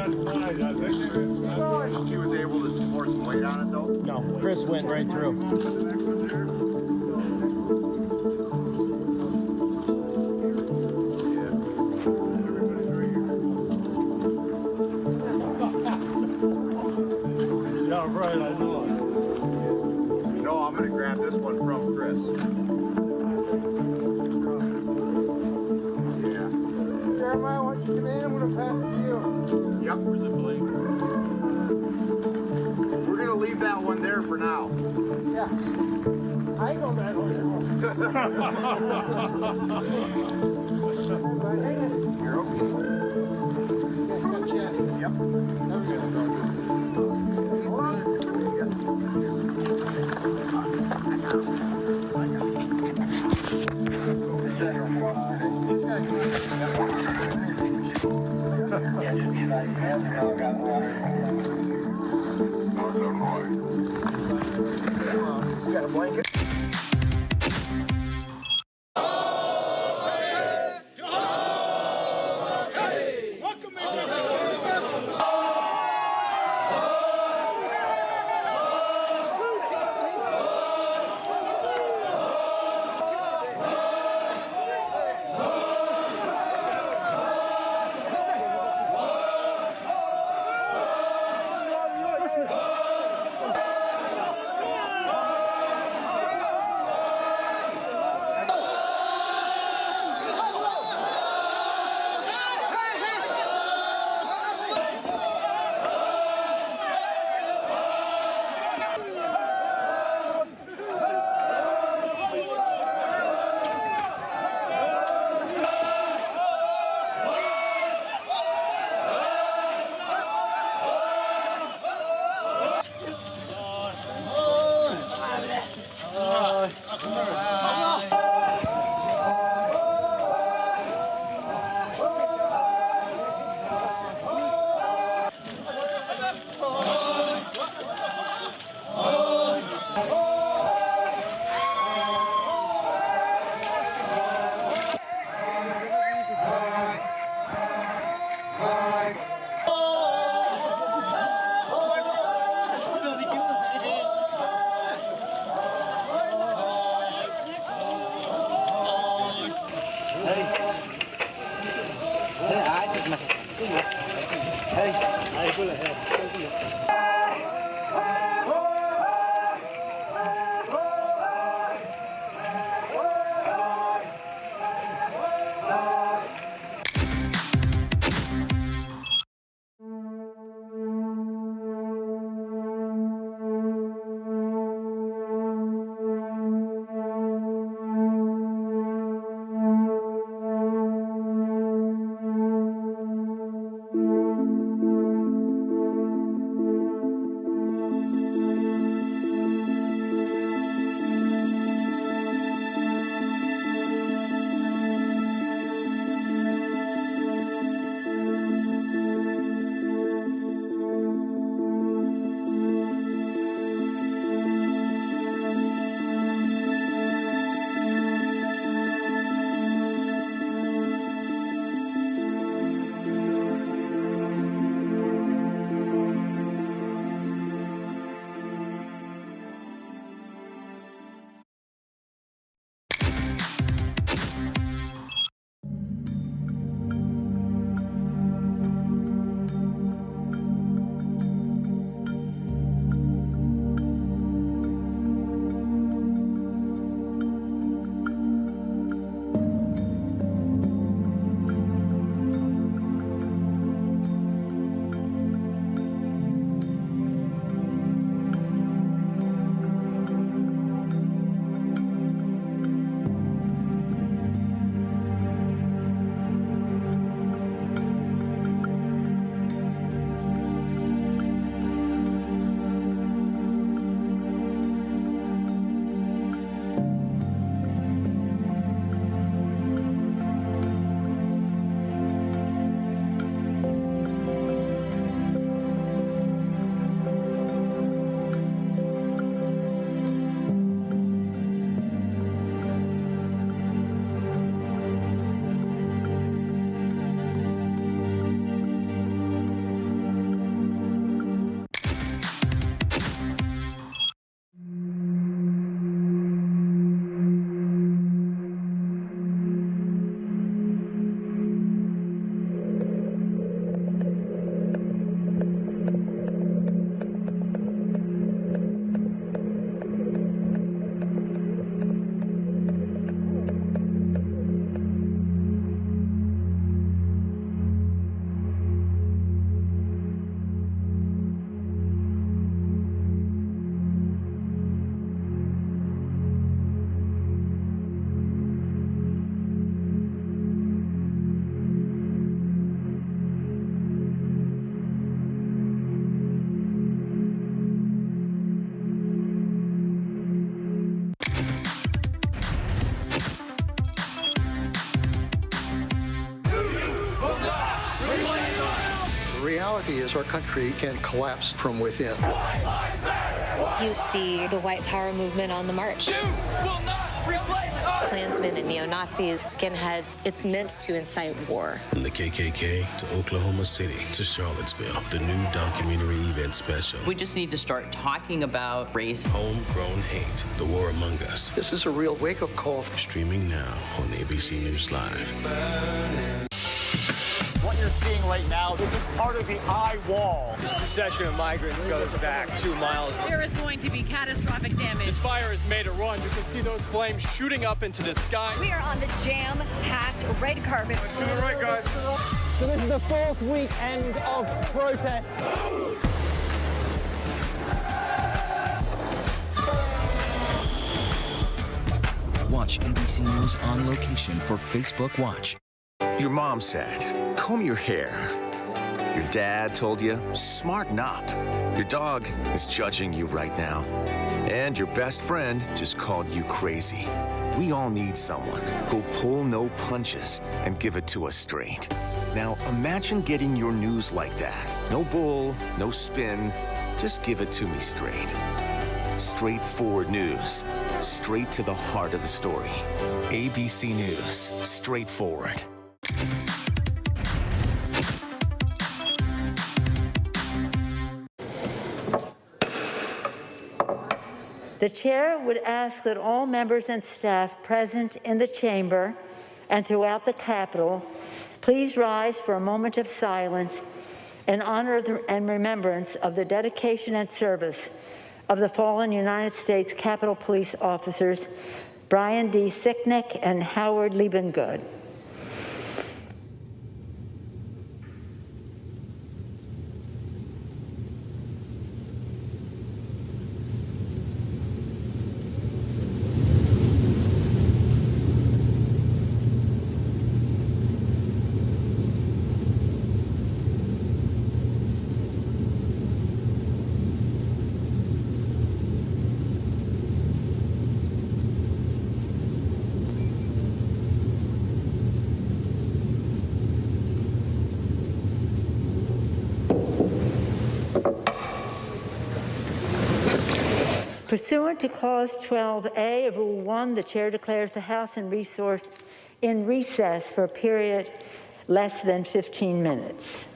He was able to support some weight on it, though? No, Chris went right through. Yeah, right, I know. You know, I'm going to grab this one from Chris. Yeah. Jeremiah, why don't you come in? I'm going to pass it to you. Yep, where's the blade? We're going to leave that one there for now. Yeah. I ain't going back over there. You're okay. Yep. There we go. You got a blanket? reality is our country can collapse from within. You see the white power movement on the march. You will not replace us! Klansmen and neo-Nazis, skinheads, it's meant to incite war. From the KKK to Oklahoma City to Charlottesville, the new documentary event special. We just need to start talking about race. Homegrown Hate, The War Among Us. This is a real wake-up call. Streaming now on ABC News Live. What you're seeing right now, this is part of the eye wall. This procession of migrants goes back 2 miles. There is going to be catastrophic damage. This fire has made a run. You can see those flames shooting up into the sky. We are on the jam-packed red carpet. To the right, guys. So this is the 4th weekend of protest. Watch ABC News on location for Facebook Watch. Your mom said, comb your hair. Your dad told you, smarten up. Your dog is judging you right now. And your best friend just called you crazy. We all need someone who'll pull no punches and give it to us straight. Now, imagine getting your news like that. No bull, no spin, just give it to me straight. Straightforward news, straight to the heart of the story. ABC News, straightforward. The chair would ask that all members and staff present in the chamber and throughout the Capitol please rise for a moment of silence in honor and remembrance of the dedication and service of the fallen United States Capitol Police officers Brian D. Sicknick and Howard Liebengood. Pursuant to Clause 12A of Rule 1, the chair declares the House in recess for a period less than 15 minutes.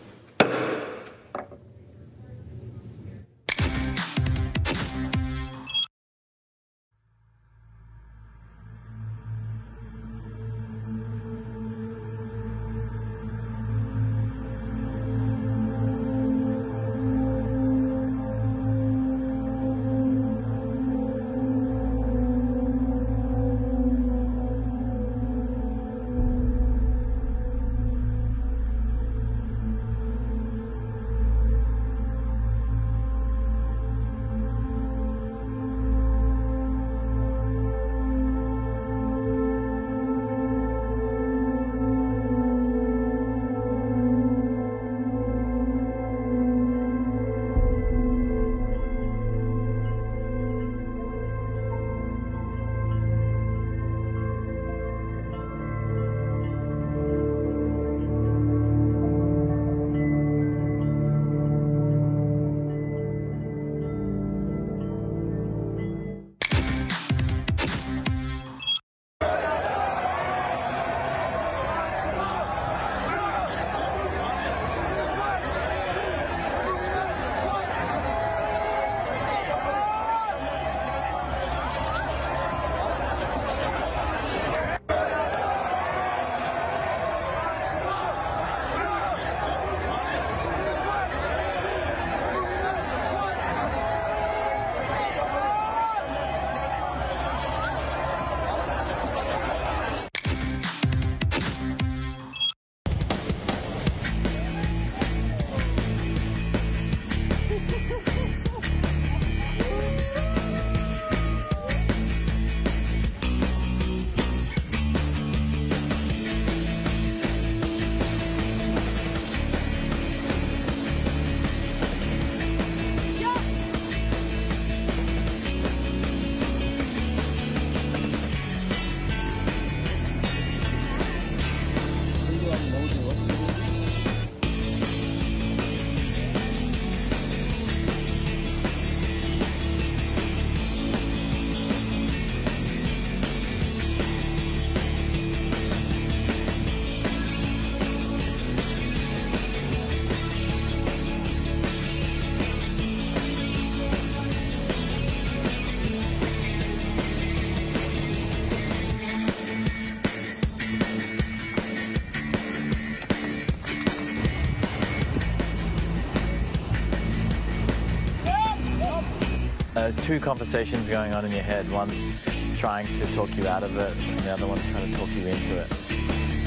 there's two conversations going on in your head. One's trying to talk you out of it, and the other one's trying to talk you into it.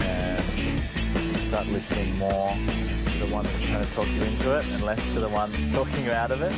And you start listening more to the one that's trying to talk you into it and less to the one that's talking you out of it.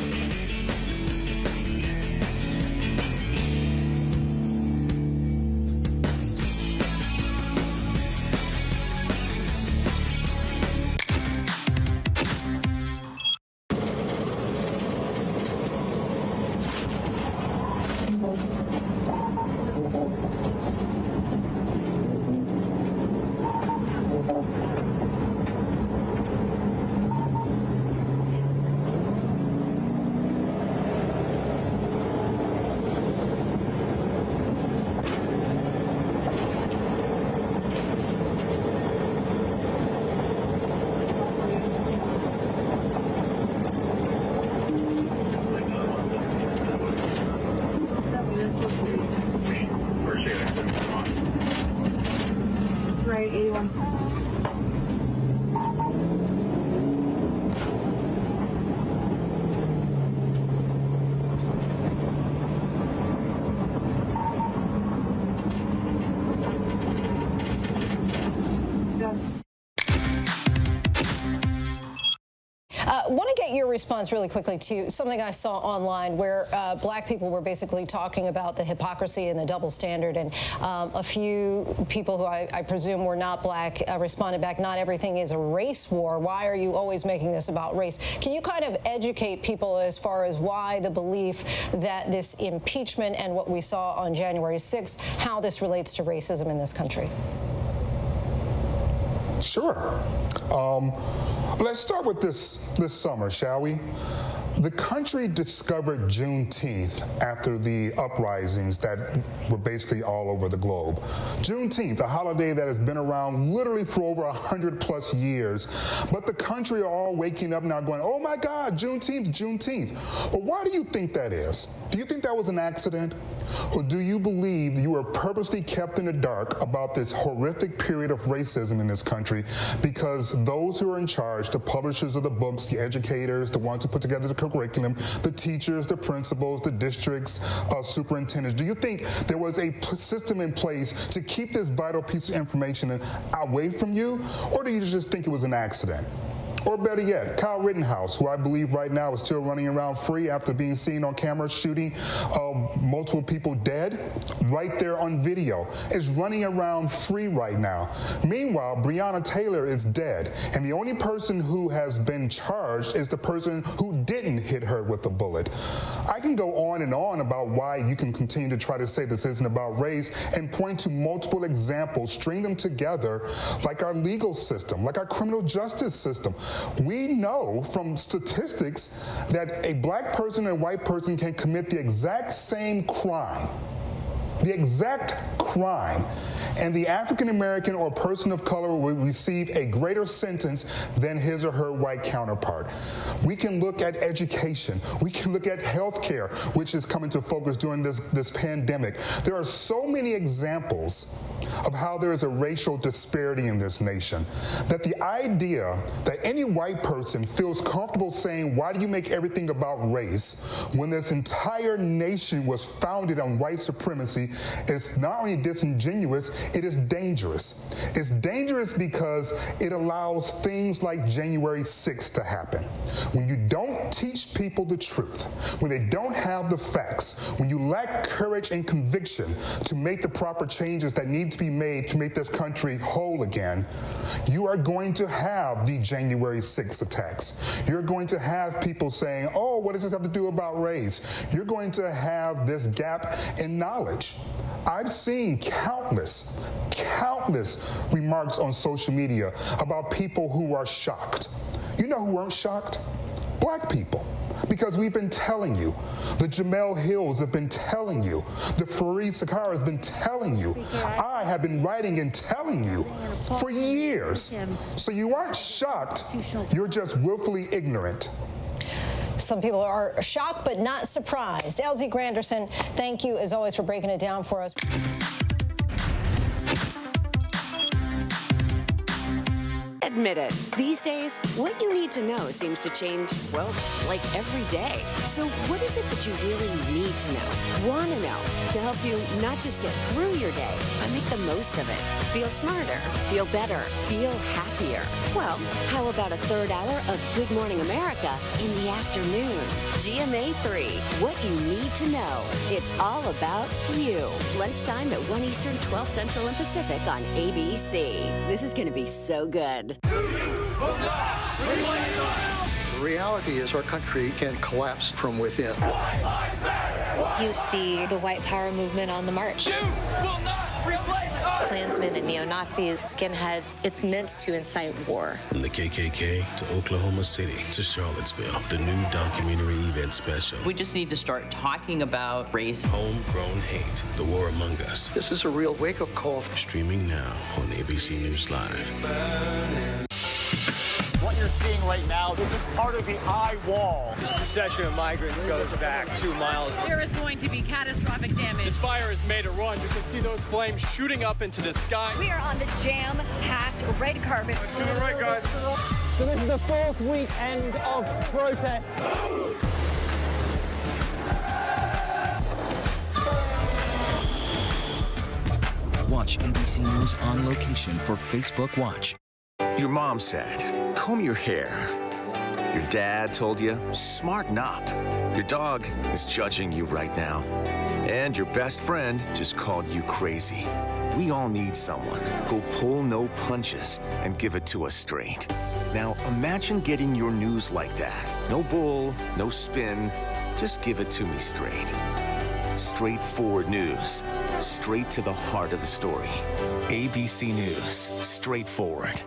Right, 81. I want to get your response really quickly to something I saw online where black people were basically talking about the hypocrisy and the double standard, and a few people who I presume were not black responded back, not everything is a race war. Why are you always making this about race? Can you kind of educate people as far as why the belief that this impeachment and what we saw on January 6th, how this relates to racism in this country? Sure. Let's start with this summer, shall we? The country discovered Juneteenth after the uprisings that were basically all over the globe. Juneteenth, a holiday that has been around literally for over 100+ years, but the country are all waking up now going, oh my God, Juneteenth, Juneteenth. Well, why do you think that is? Do you think that was an accident? Or do you believe you were purposely kept in the dark about this horrific period of racism in this country because those who are in charge, the publishers of the books, the educators, the ones who put together the curriculum, the teachers, the principals, the districts, superintendents, do you think there was a system in place to keep this vital piece of information away from you? Or do you just think it was an accident? Or better yet, Kyle Rittenhouse, who I believe right now is still running around free after being seen on camera shooting multiple people dead, right there on video, is running around free right now. Meanwhile, Breonna Taylor is dead, and the only person who has been charged is the person who didn't hit her with the bullet. I can go on and on about why you can continue to try to say this isn't about race and point to multiple examples, string them together like our legal system, like our criminal justice system. We know from statistics that a black person and a white person can commit the exact same crime, and the African American or person of color will receive a greater sentence than his or her white counterpart. We can look at education. We can look at healthcare, which is coming to focus during this pandemic. There are so many examples of how there is a racial disparity in this nation, that the idea that any white person feels comfortable saying, why do you make everything about race, when this entire nation was founded on white supremacy, is not only disingenuous, it is dangerous. It's dangerous because it allows things like January 6th to happen. When you don't teach people the truth, when they don't have the facts, when you lack courage and conviction to make the proper changes that need to be made to make this country whole again, you are going to have the January 6th attacks. You're going to have people saying, oh, what does this have to do about race? You're going to have this gap in knowledge. I've seen countless remarks on social media about people who are shocked. You know who weren't shocked? Black people. Because we've been telling you, the Jamel Hills have been telling you, the Fareed Sakara has been telling you, I have been writing and telling you for years. So you aren't shocked, you're just willfully ignorant. Some people are shocked but not surprised. Elsie Granderson, thank you as always for breaking it down for us. Admit it. These days, what you need to know seems to change, well, like every day. So what is it that you really need to know? Want to know to help you not just get through your day, but make the most of it. Feel smarter, feel better, feel happier. Well, how about a third hour of Good Morning America in the afternoon? GMA 3, what you need to know. It's all about you. Lunchtime at 1 Eastern, 12 Central and Pacific on ABC. This is going to be so good. The reality is our country can collapse from within. You see the white power movement on the march. Klansmen and neo-Nazis, skinheads, it's meant to incite war. From the KKK to Oklahoma City to Charlottesville, the new documentary event special. We just need to start talking about race. Homegrown Hate, The War Among Us. This is a real wake-up call. Streaming now on ABC News Live. What you're seeing right now, this is part of the eye wall. This procession of migrants goes back 2 miles. There is going to be catastrophic damage. This fire has made a run. You can see those flames shooting up into the sky. We are on the jam-packed red carpet. To the right, guys. So this is the 4th weekend of protest. Watch ABC News on location for Facebook Watch. Your mom said, comb your hair. Your dad told you, smarten up. Your dog is judging you right now. And your best friend just called you crazy. We all need someone who'll pull no punches and give it to us straight. Now imagine getting your news like that. No bull, no spin, just give it to me straight. Straightforward news, straight to the heart of the story. ABC News, straightforward.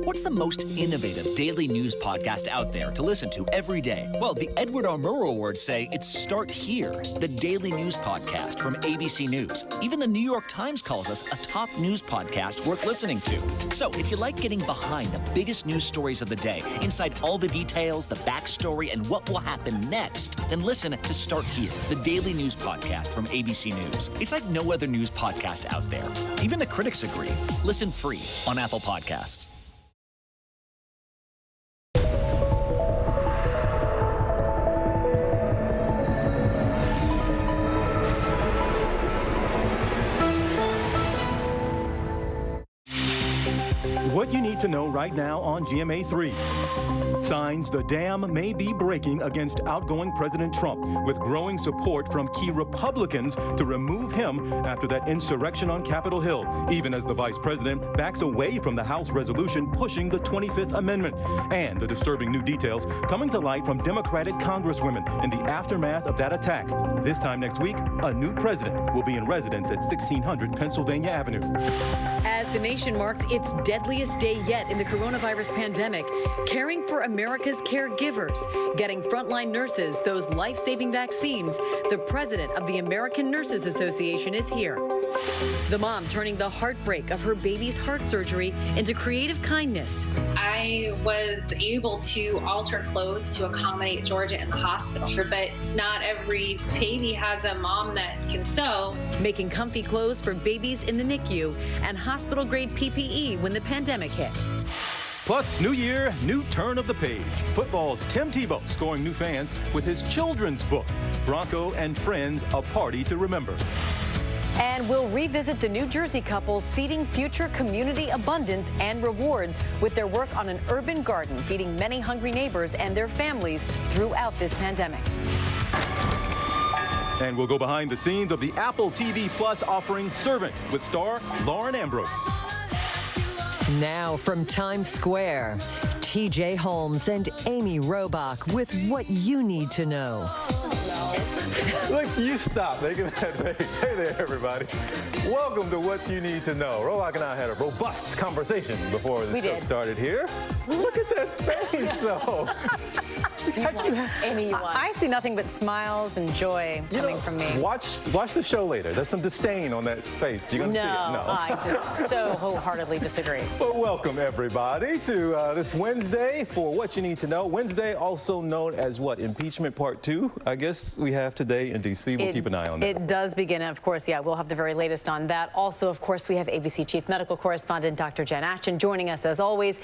What's the most innovative daily news podcast out there to listen to every day? Well, the Edward R. Murrow Awards say it's Start Here, the daily news podcast from ABC News. Even the New York Times calls us a top news podcast worth listening to. So if you like getting behind the biggest news stories of the day, inside all the details, the backstory, and what will happen next, then listen to Start Here, the daily news podcast from ABC News. It's like no other news podcast out there. Even the critics agree. Listen free on Apple Podcasts. What you need to know right now on GMA 3. Signs the dam may be breaking against outgoing President Trump, with growing support from key Republicans to remove him after that insurrection on Capitol Hill, even as the vice president backs away from the House resolution pushing the 25th Amendment. And the disturbing new details coming to light from Democratic congresswomen in the aftermath of that attack. This time next week, a new president will be in residence at 1600 Pennsylvania Avenue. As the nation marks its deadliest day yet in the coronavirus pandemic, caring for America's caregivers, getting frontline nurses those life-saving vaccines, the president of the American Nurses Association is here. The mom turning the heartbreak of her baby's heart surgery into creative kindness. I was able to alter clothes to accommodate Georgia in the hospital, but not every baby has a mom that can sew. Making comfy clothes for babies in the NICU and hospital-grade PPE when the pandemic hit. Plus, new year, new turn of the page. Football's Tim Tebow scoring new fans with his children's book, Bronco and Friends, A Party to Remember. And we'll revisit the New Jersey couple seeding future community abundance and rewards with their work on an urban garden feeding many hungry neighbors and their families throughout this pandemic. And we'll go behind the scenes of the Apple TV Plus offering Servant with star Lauren Ambrose. Now from Times Square, TJ Holmes and Amy Robach with what you need to know. Look, you stop making that face. Hey there, everybody. Welcome to What You Need to Know. Robach and I had a robust conversation before the show started here. Look at that face, though. Amy, you won. I see nothing but smiles and joy coming from me. Watch the show later. There's some disdain on that face. You're going to see it. No, I just so wholeheartedly disagree. Well, welcome everybody to this Wednesday for What You Need to Know. Wednesday, also known as what? Impeachment Part 2, I guess we have today in D.C. We'll keep an eye on that. It does begin, and of course, we'll have the very latest on that. Also, of course, we have ABC Chief Medical Correspondent Dr. Jen Ashton joining us as always.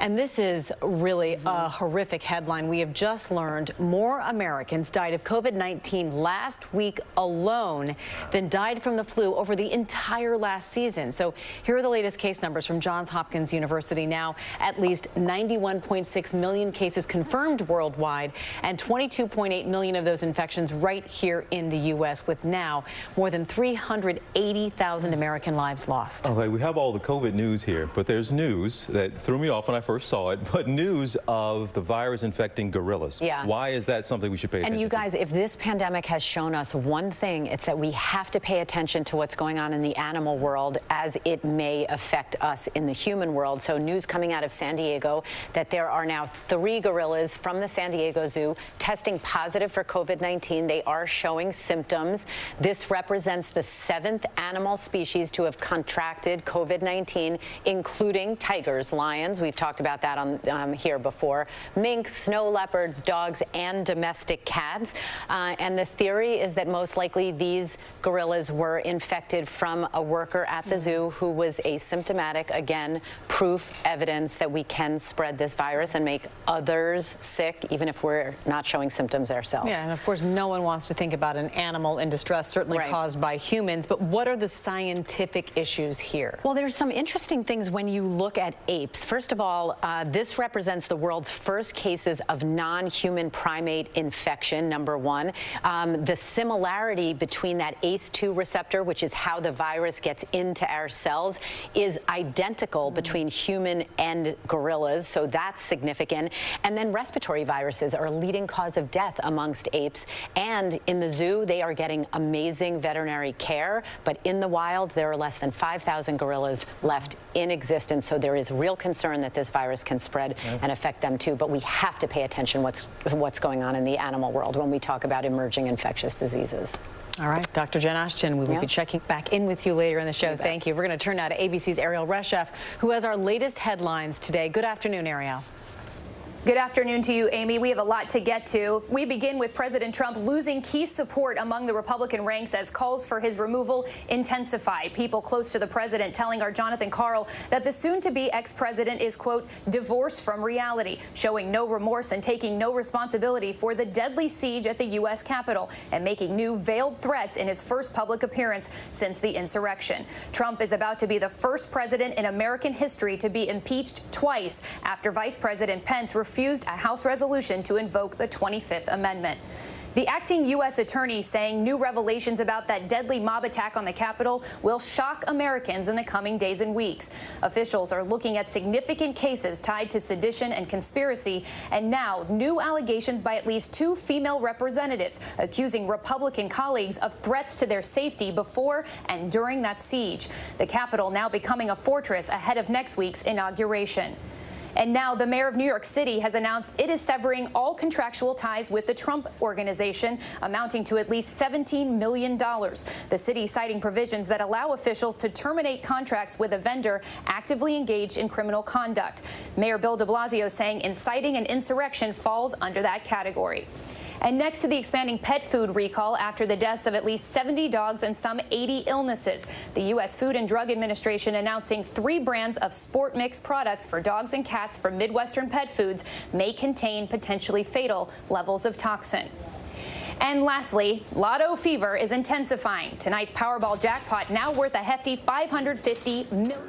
And this is really a horrific headline. We have just learned more Americans died of COVID-19 last week alone than died from the flu over the entire last season. So here are the latest case numbers from Johns Hopkins University. Now, at least 91.6 million cases confirmed worldwide, and 22.8 million of those infections right here in the U.S., with now more than 380,000 American lives lost. Okay, we have all the COVID news here, but there's news that threw me off when I first saw it, but news of the virus infecting gorillas. Yeah. Why is that something we should pay attention to? And you guys, if this pandemic has shown us one thing, it's that we have to pay attention to what's going on in the animal world as it may affect us in the human world. So news coming out of San Diego that there are now 3 gorillas from the San Diego Zoo testing positive for COVID-19. They are showing symptoms. This represents the 7th animal species to have contracted COVID-19, including tigers, lions. We've talked about that on here before. Minks, snow leopards, dogs, and domestic cats. And the theory is that most likely these gorillas were infected from a worker at the zoo who was asymptomatic. Again, proof, evidence that we can spread this virus and make others sick, even if we're not showing symptoms ourselves. Yeah, and of course, no one wants to think about an animal in distress, certainly caused by humans. But what are the scientific issues here? Well, there's some interesting things when you look at apes. First of all, this represents the world's first cases of non-human primate infection, number one. The similarity between that ACE2 receptor, which is how the virus gets into our cells, is identical between human and gorillas, so that's significant. And then respiratory viruses are a leading cause of death amongst apes. And in the zoo, they are getting amazing veterinary care, but in the wild, there are less than 5,000 gorillas left in existence, so there is real concern that this virus can spread and affect them too. But we have to pay attention what's going on in the animal world when we talk about emerging infectious diseases. All right, Dr. Jen Ashton, we will be checking back in with you later in the show. Thank you. We're going to turn now to ABC's Ariel Reshef, who has our latest headlines today. Good afternoon, Ariel. Good afternoon to you, Amy. We have a lot to get to. We begin with President Trump losing key support among the Republican ranks as calls for his removal intensify. People close to the president telling our Jonathan Karl that the soon-to-be ex-president is, quote, divorced from reality, showing no remorse and taking no responsibility for the deadly siege at the U.S. Capitol and making new veiled threats in his first public appearance since the insurrection. Trump is about to be the first president in American history to be impeached twice after Vice President Pence refused a House resolution to invoke the 25th Amendment. The acting U.S. attorney saying new revelations about that deadly mob attack on the Capitol will shock Americans in the coming days and weeks. Officials are looking at significant cases tied to sedition and conspiracy, and now new allegations by at least 2 female representatives accusing Republican colleagues of threats to their safety before and during that siege. The Capitol now becoming a fortress ahead of next week's inauguration. And now the mayor of New York City has announced it is severing all contractual ties with the Trump Organization, amounting to at least $17 million. The city citing provisions that allow officials to terminate contracts with a vendor actively engaged in criminal conduct. Mayor Bill de Blasio saying inciting an insurrection falls under that category. And next to the expanding pet food recall after the deaths of at least 70 dogs and some 80 illnesses, the U.S. Food and Drug Administration announcing 3 brands of sport mix products for dogs and cats from Midwestern Pet Foods may contain potentially fatal levels of toxin. And lastly, lotto fever is intensifying. Tonight's Powerball jackpot now worth a hefty $550 million.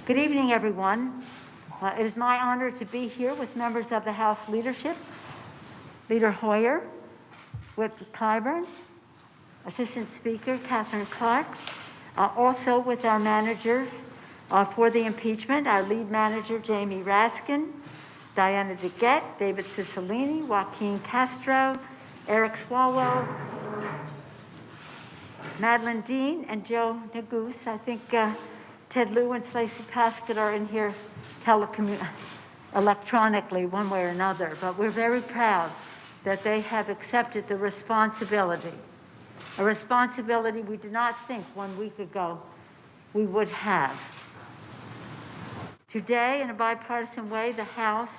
Good evening, everyone. It is my honor to be here with members of the House leadership, Leader Hoyer, Whip Clyburn, Assistant Speaker Catherine Clark, also with our managers for the impeachment, our lead manager, Jamie Raskin, Diana DeGette, David Cicilline, Joaquin Castro, Eric Swalwell, Madeline Dean, and Joe Neguse. I think Ted Lieu and Stacey Paskett are in here electronically, one way or another. But we're very proud that they have accepted the responsibility, a responsibility we did not think 1 week ago we would have. Today, in a bipartisan way, the House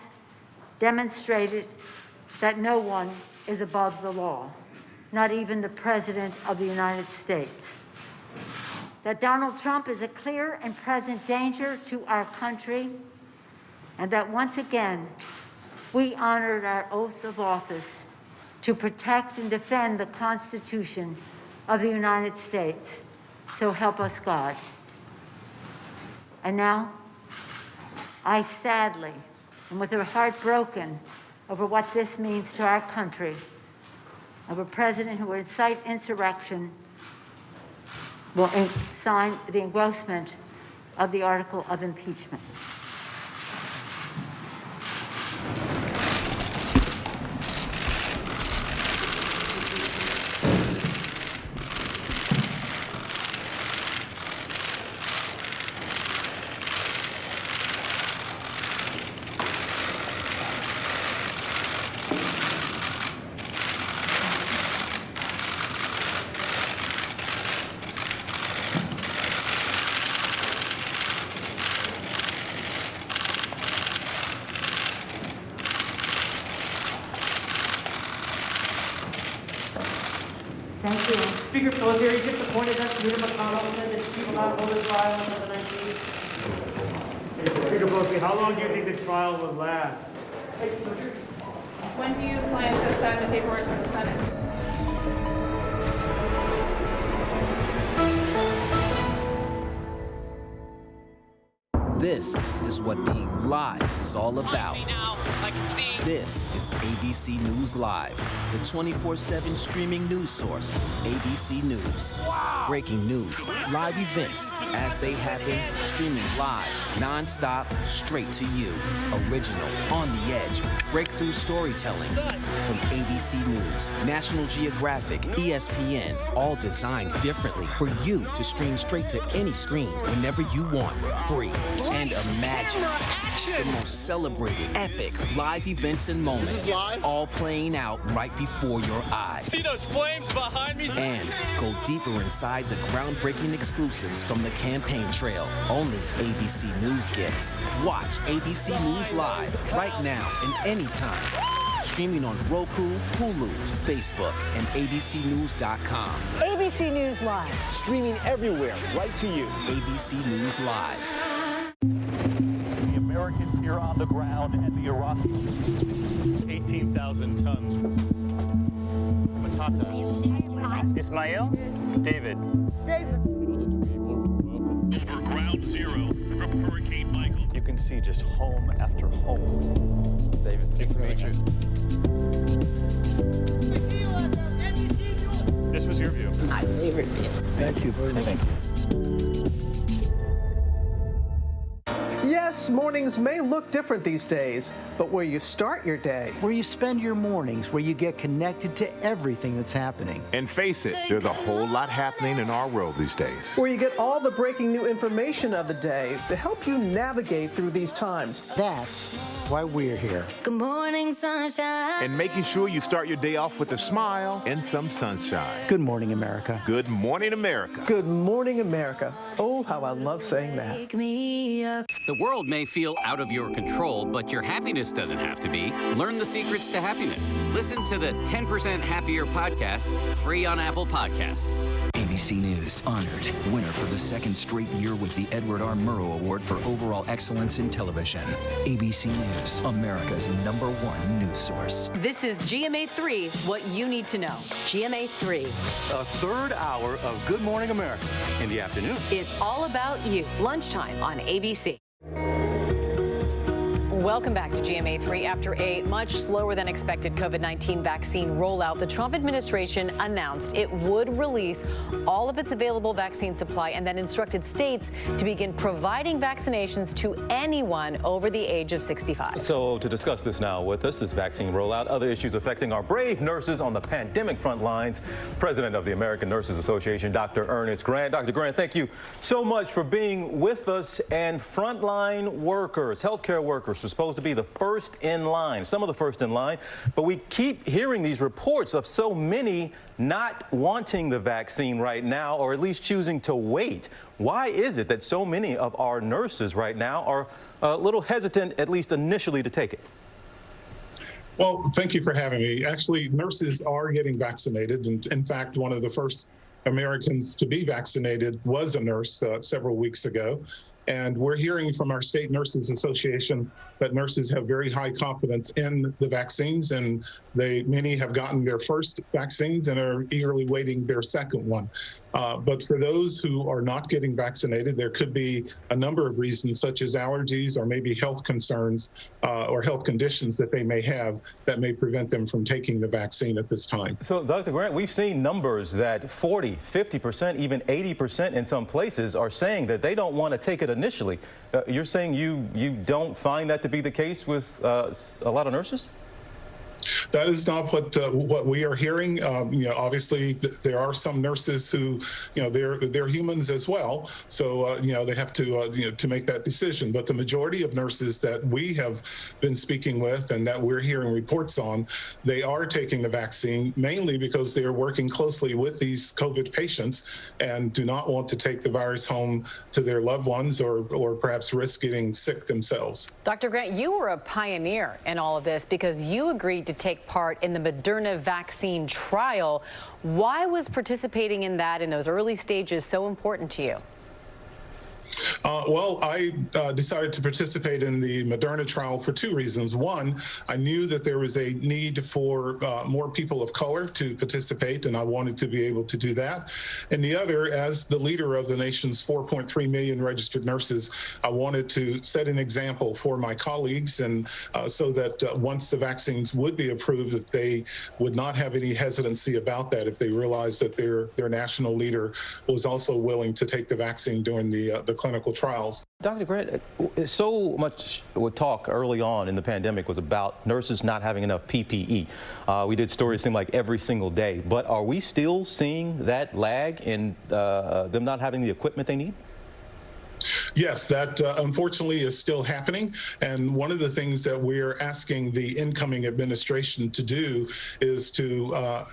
demonstrated that no one is above the law, not even the President of the United States. That Donald Trump is a clear and present danger to our country, and that once again, we honored our oath of office to protect and defend the Constitution of the United States. So help us God. And now, I sadly, and with a heart broken over what this means to our country, of a president who would incite insurrection, will sign the engrossment of the article of impeachment. Thank you. Speaker Pelletier disappointed that Leader McConnell said that he will not hold a trial until the 19th. Speaker Pelosi, how long do you think the trial will last? When do you plan to send the paperwork to the Senate? This is what being live is all about. This is ABC News Live, the 24/7 streaming news source from ABC News. Breaking news, live events as they happen, streaming live, non-stop, straight to you. Original, on the edge, breakthrough storytelling from ABC News, National Geographic, ESPN, all designed differently for you to stream straight to any screen whenever you want, free. And imagine the most celebrated, epic live events and moments, all playing out right before your eyes. See those flames behind me? And go deeper inside the groundbreaking exclusives from the campaign trail only ABC News gets. Watch ABC News Live right now and anytime. Streaming on Roku, Hulu, Facebook, and abcnews.com. ABC News Live, streaming everywhere, right to you. ABC News Live. The Americans here on the ground and the Iraqis. 18,000 tons. Patatas. Ismail? David. For ground zero from Hurricane Michael. You can see just home after home. David, thanks to meet you. This was your view. My favorite view. Thank you very much. Thank you. Yes, mornings may look different these days, but where you start your day, where you spend your mornings, where you get connected to everything that's happening. And face it, there's a whole lot happening in our world these days. Where you get all the breaking new information of the day to help you navigate through these times. That's why we're here. Good morning, sunshine. And making sure you start your day off with a smile and some sunshine. Good morning, America. Good morning, America. Good morning, America. Oh, how I love saying that. Wake me up. The world may feel out of your control, but your happiness doesn't have to be. Learn the secrets to happiness. Listen to the 10% Happier podcast, free on Apple Podcasts. ABC News honored winner for the second straight year with the Edward R. Murrow Award for Overall Excellence in Television. ABC News, America's #1 news source. This is GMA3, what you need to know. GMA3. A third hour of Good Morning America in the afternoon. It's all about you. Lunchtime on ABC. Welcome back to GMA3. After a much slower than expected COVID-19 vaccine rollout, the Trump administration announced it would release all of its available vaccine supply and then instructed states to begin providing vaccinations to anyone over the age of 65. So to discuss this now with us, this vaccine rollout, other issues affecting our brave nurses on the pandemic front lines, President of the American Nurses Association, Dr. Ernest Grant. Dr. Grant, thank you so much for being with us. And frontline workers, healthcare workers, are supposed to be the first in line, some of the first in line, but we keep hearing these reports of so many not wanting the vaccine right now, or at least choosing to wait. Why is it that so many of our nurses right now are a little hesitant, at least initially, to take it? Well, thank you for having me. Actually, nurses are getting vaccinated. And in fact, one of the first Americans to be vaccinated was a nurse several weeks ago. And we're hearing from our State Nurses Association that nurses have very high confidence in the vaccines, and many have gotten their first vaccines and are eagerly waiting their second one. But for those who are not getting vaccinated, there could be a number of reasons, such as allergies or maybe health concerns or health conditions that they may have that may prevent them from taking the vaccine at this time. So, Dr. Grant, we've seen numbers that 40, 50%, even 80% in some places are saying that they don't want to take it initially. You're saying you don't find that to be the case with a lot of nurses? That is not what we are hearing. Obviously, there are some nurses who, they're humans as well. So, they have to make that decision. But the majority of nurses that we have been speaking with and that we're hearing reports on, they are taking the vaccine mainly because they are working closely with these COVID patients and do not want to take the virus home to their loved ones or perhaps risk getting sick themselves. Dr. Grant, you were a pioneer in all of this because you agreed to take part in the Moderna vaccine trial. Why was participating in that in those early stages so important to you? Well, I decided to participate in the Moderna trial for two reasons. One, I knew that there was a need for more people of color to participate, and I wanted to be able to do that. And the other, as the leader of the nation's 4.3 million registered nurses, I wanted to set an example for my colleagues, and so that once the vaccines would be approved, that they would not have any hesitancy about that if they realized that their national leader was also willing to take the vaccine during the clinical trials. Dr. Grant, so much talk early on in the pandemic was about nurses not having enough PPE. We did stories seem like every single day, but are we still seeing that lag in them not having the equipment they need? Yes, that unfortunately is still happening. And one of the things that we're asking the incoming administration to do is to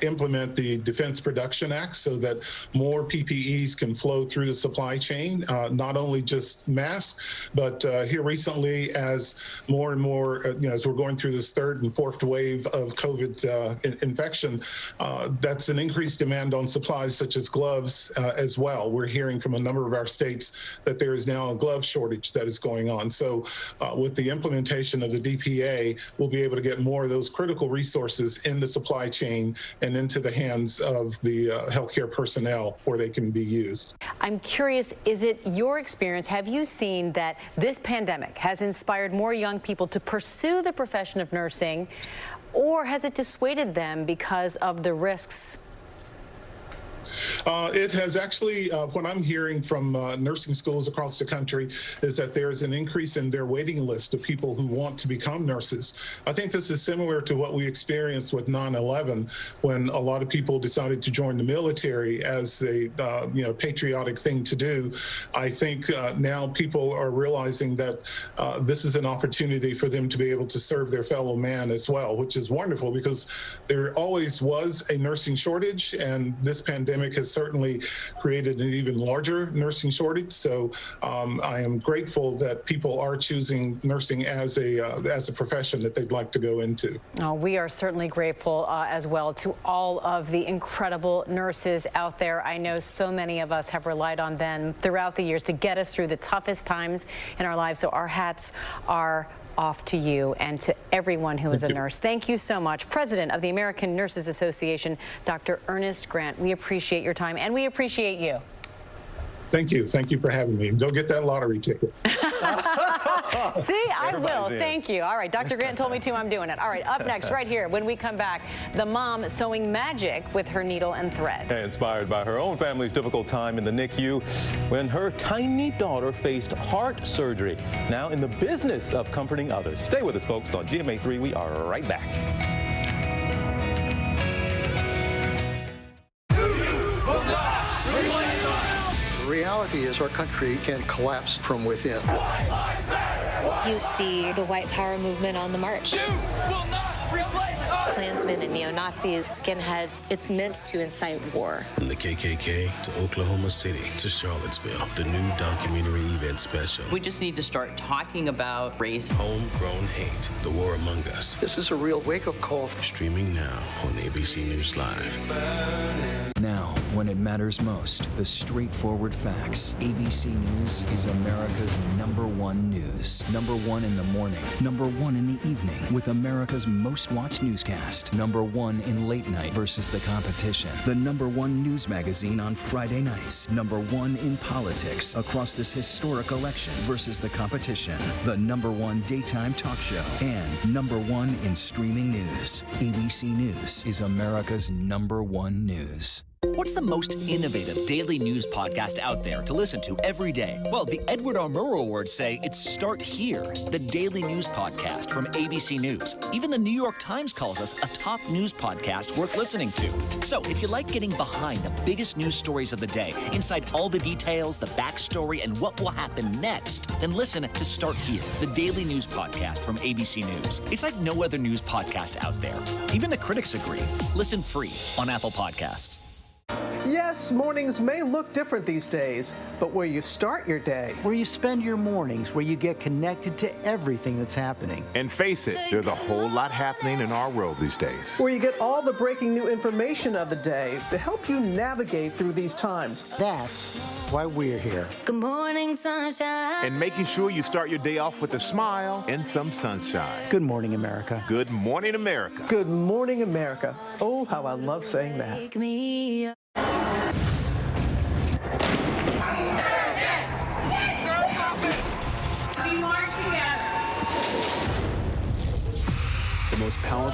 implement the Defense Production Act so that more PPEs can flow through the supply chain, not only just masks, but here recently, as more and more, as we're going through this third and fourth wave of COVID infection, that's an increased demand on supplies such as gloves as well. We're hearing from a number of our states that there is now a glove shortage that is going on. So with the implementation of the DPA, we'll be able to get more of those critical resources in the supply chain and into the hands of the healthcare personnel where they can be used. I'm curious, is it your experience, have you seen that this pandemic has inspired more young people to pursue the profession of nursing, or has it dissuaded them because of the risks? It has actually, what I'm hearing from nursing schools across the country is that there's an increase in their waiting list of people who want to become nurses. I think this is similar to what we experienced with 9/11, when a lot of people decided to join the military as a patriotic thing to do. I think now people are realizing that this is an opportunity for them to be able to serve their fellow man as well, which is wonderful because there always was a nursing shortage, and this pandemic has certainly created an even larger nursing shortage. So I am grateful that people are choosing nursing as a profession that they'd like to go into. Oh, we are certainly grateful as well to all of the incredible nurses out there. I know so many of us have relied on them throughout the years to get us through the toughest times in our lives. So our hats are off to you and to everyone who is a nurse. Thank you so much. President of the American Nurses Association, Dr. Ernest Grant. We appreciate your time and we appreciate you. Thank you. Thank you for having me. Go get that lottery ticket. See, I will. in. Thank you. All right, Dr. Grant told me to. I'm doing it. All right, up next, right here, when we come back, the mom sewing magic with her needle and thread. Inspired by her own family's difficult time in the NICU when her tiny daughter faced heart surgery. Now in the business of comforting others. Stay with us, folks, on GMA3. We are right back. The reality is our country can collapse from within. You see the white power movement on the march. Klansmen and neo-Nazis, skinheads, it's meant to incite war. From the KKK to Oklahoma City to Charlottesville, the new documentary event special. We just need to start talking about race. Homegrown Hate, the war among us. This is a real wake-up call. Streaming now on ABC News Live. Now, when it matters most, the straightforward facts. ABC News is America's #1 news. #1 in the morning, #1 in the evening, with America's most watched newscast. #1 in late night versus the competition. The #1 news magazine on Friday nights. #1 in politics across this historic election versus the competition. The #1 daytime talk show. And #1 in streaming news. ABC News is America's #1 news. What's the most innovative daily news podcast out there to listen to every day? Well, the Edward R. Murrow Awards say it's Start Here, the daily news podcast from ABC News. Even the New York Times calls us a top news podcast worth listening to. So if you like getting behind the biggest news stories of the day, inside all the details, the backstory, and what will happen next, then listen to Start Here, the daily news podcast from ABC News. It's like no other news podcast out there. Even the critics agree. Listen free on Apple Podcasts. Yes, mornings may look different these days, but where you start your day, Where you spend your mornings, where you get connected to everything that's happening. And face it, there's a whole lot happening in our world these days. where you get all the breaking new information of the day to help you navigate through these times. That's why we're here. Good morning, sunshine. And making sure you start your day off with a smile and some sunshine. Good morning, America. Good morning, America. Good morning, America. Oh, how I love saying that. Wake me up. The most powerful